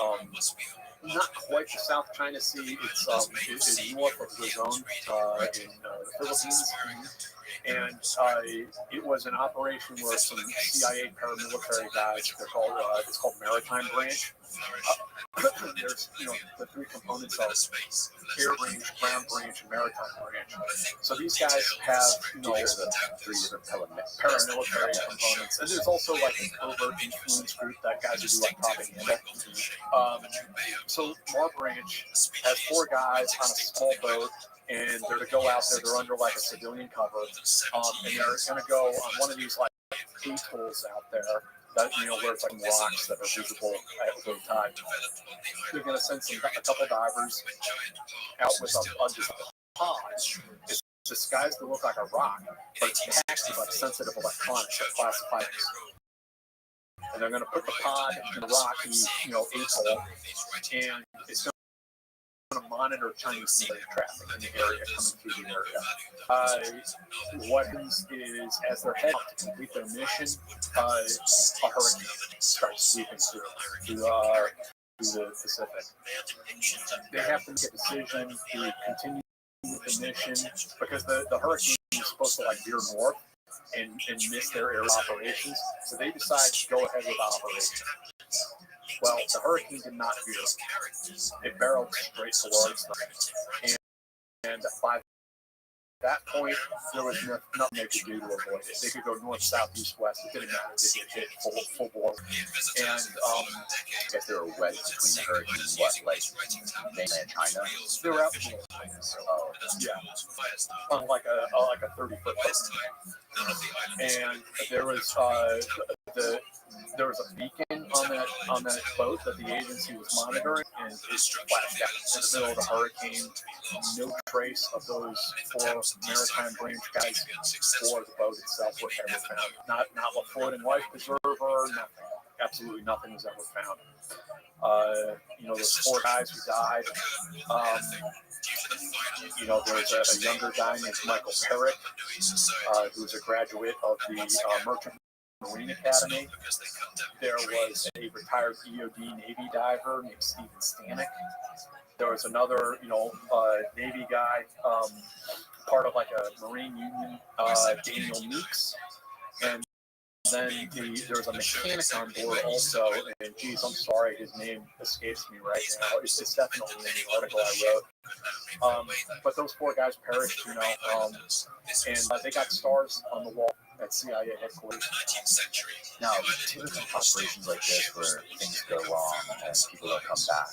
not quite the South China Sea. It's north of Luzon in the Philippines. And it was an operation where some CIA paramilitary guys, it's called Maritime Branch. There's the three components of air branch, ground branch, and maritime branch. So these guys have the three different paramilitary components, and there's also like a covert influence group that guys who do like propaganda. So Mar Branch has 4 guys on a small boat. And they're to go out there. They're under like a civilian cover, and they're going to go on one of these like atolls out there that where it's like rocks that are visible at low tide. They're going to send a couple divers out with a pod. It's disguised to look like a rock, but it's packed with like sensitive electronics that classify it. And they're going to put the pod in the rocky atoll, and it's going to monitor Chinese military traffic in the area coming through the area. What happens is, as they're heading to complete their mission, a hurricane starts sweeping through the Pacific. They have to make a decision to continue with the mission because the hurricane is supposed to like veer north and miss their air operations. So they decide to go ahead with operations. Well, the hurricane did not veer. It barreled straight towards them. And by that point, there was nothing they could do to avoid it. They could go north, south, east, west. It didn't matter. They get hit full bore. And I guess they were wedged between the hurricanes, what, like mainland China? they were out. Oh, Yeah, on like a 30-foot boat. And there was there was a beacon on that boat that the agency was monitoring, and it flashed out in the middle of the hurricane. No trace of those 4 maritime branch guys or the boat itself were ever found. Not a floating life preserver, nothing. Absolutely nothing was ever found. Those 4 guys who died. There's a younger guy named Michael Perrick, who's a graduate of the Merchant Marine Academy. There was a retired EOD Navy diver named Stephen Stanek. There was another, Navy guy, part of like a Marine Union, Daniel Meeks. And then there was a mechanic on board also, and geez, I'm sorry, his name escapes me right now. It's definitely in the article I wrote. But those 4 guys perished, and they got stars on the wall at CIA headquarters. now, typical operations like this where things go wrong and people don't come back,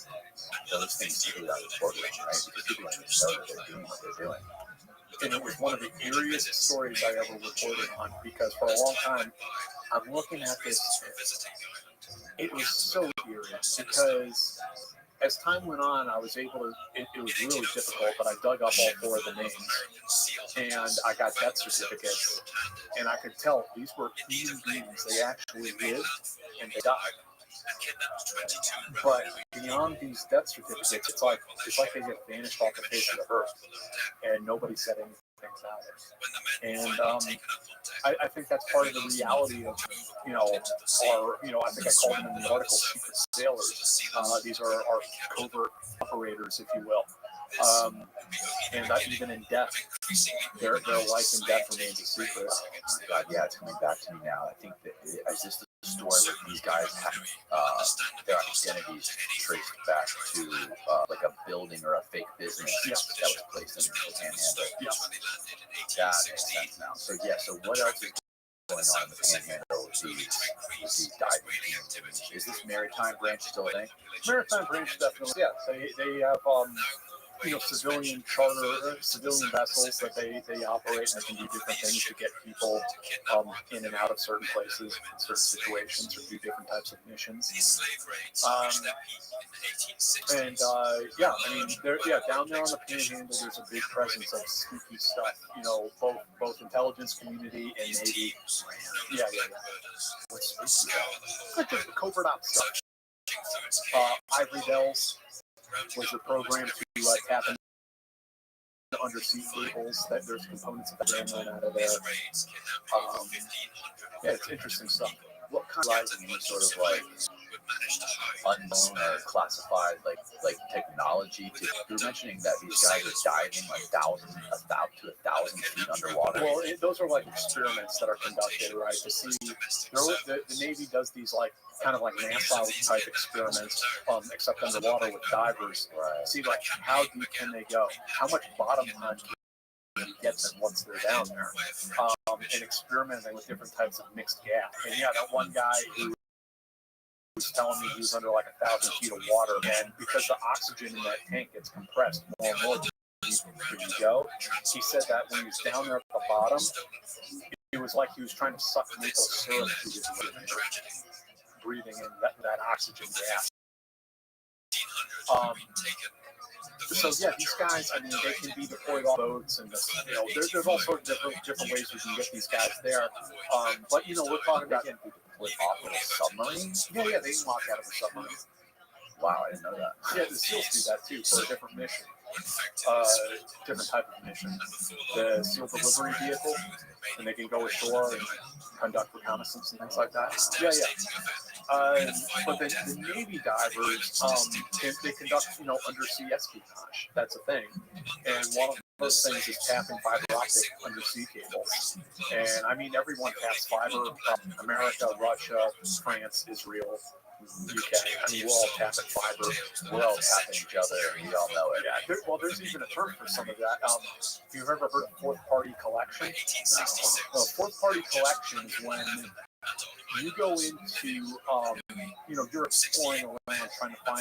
those things typically are reported, right? Because people don't even know that they're doing what they're doing. And it was one of the eeriest stories I ever reported on, because for a long time, I'm looking at this, it was so eerie, because as time went on, I was able to, it was really difficult, but I dug up all 4 of the names, and I got death certificates, and I could tell these were human beings. They actually lived, and they died. But beyond these death certificates, it's like they get vanished off the face of the earth, and nobody said anything about it. And I think that's part of the reality of, I think I called them in the article secret sailors. These are our covert operators, if you will. And even in death, their life and death remains a secret. God, yeah, it's coming back to me now. I think that is this the story where these guys have their identities traced back to like a building or a fake business that was placed in the Panhandle. Yeah. That makes sense now. So what else is going on in the Panhandle with these diving teams? Is this maritime branch still a thing? Maritime branch, definitely. Yeah, they have civilian vessels that they operate, and they can do different things to get people in and out of certain places, in certain situations, or do different types of missions. Down there on the Panhandle, there's a big presence of spooky stuff. Both intelligence community and Navy. Yeah. What's spooky? Like just covert ops stuff. Ivory Bells was the program to tap into undersea cables. That there's components of that run out of there. It's interesting stuff. What kind of any sort of like unknown or classified like technology? You're mentioning that these guys are diving like 1,000 feet underwater. Well, those are like experiments that are conducted, right? To see the Navy does these like kind of like NASA type experiments, except underwater with divers. Right. See like how deep can they go? How much bottom time can you get them once they're down there? And experimenting with different types of mixed gas. And that one guy who was telling me he was under like 1,000 feet of water, and because the oxygen in that tank gets compressed more and more when you go, he said that when he was down there at the bottom, it was like he was trying to suck maple syrup through his lungs, breathing in that oxygen gas. These guys, I mean, they can be deployed on boats, and there's all sorts of different ways we can get these guys there. But we're talking about getting people deployed off of a submarine. Yeah, they can walk out of a submarine. Wow, I didn't know that. Yeah, the SEALs do that too for a different mission. Different type of mission. The SEAL delivery vehicle, and they can go ashore and conduct reconnaissance and things like that. Yeah. But the Navy divers, they conduct, undersea espionage. That's a thing. And one of those things is tapping fiber optic undersea cables. And I mean, everyone taps fiber. America, Russia, France, Israel. You can. I mean, we're all tapping fiber. We're all tapping each other, and we all know it. Yeah. There's even a term for some of that. If you've ever heard of fourth party collection, no. Fourth party collection is when you go into, you're exploring around trying to find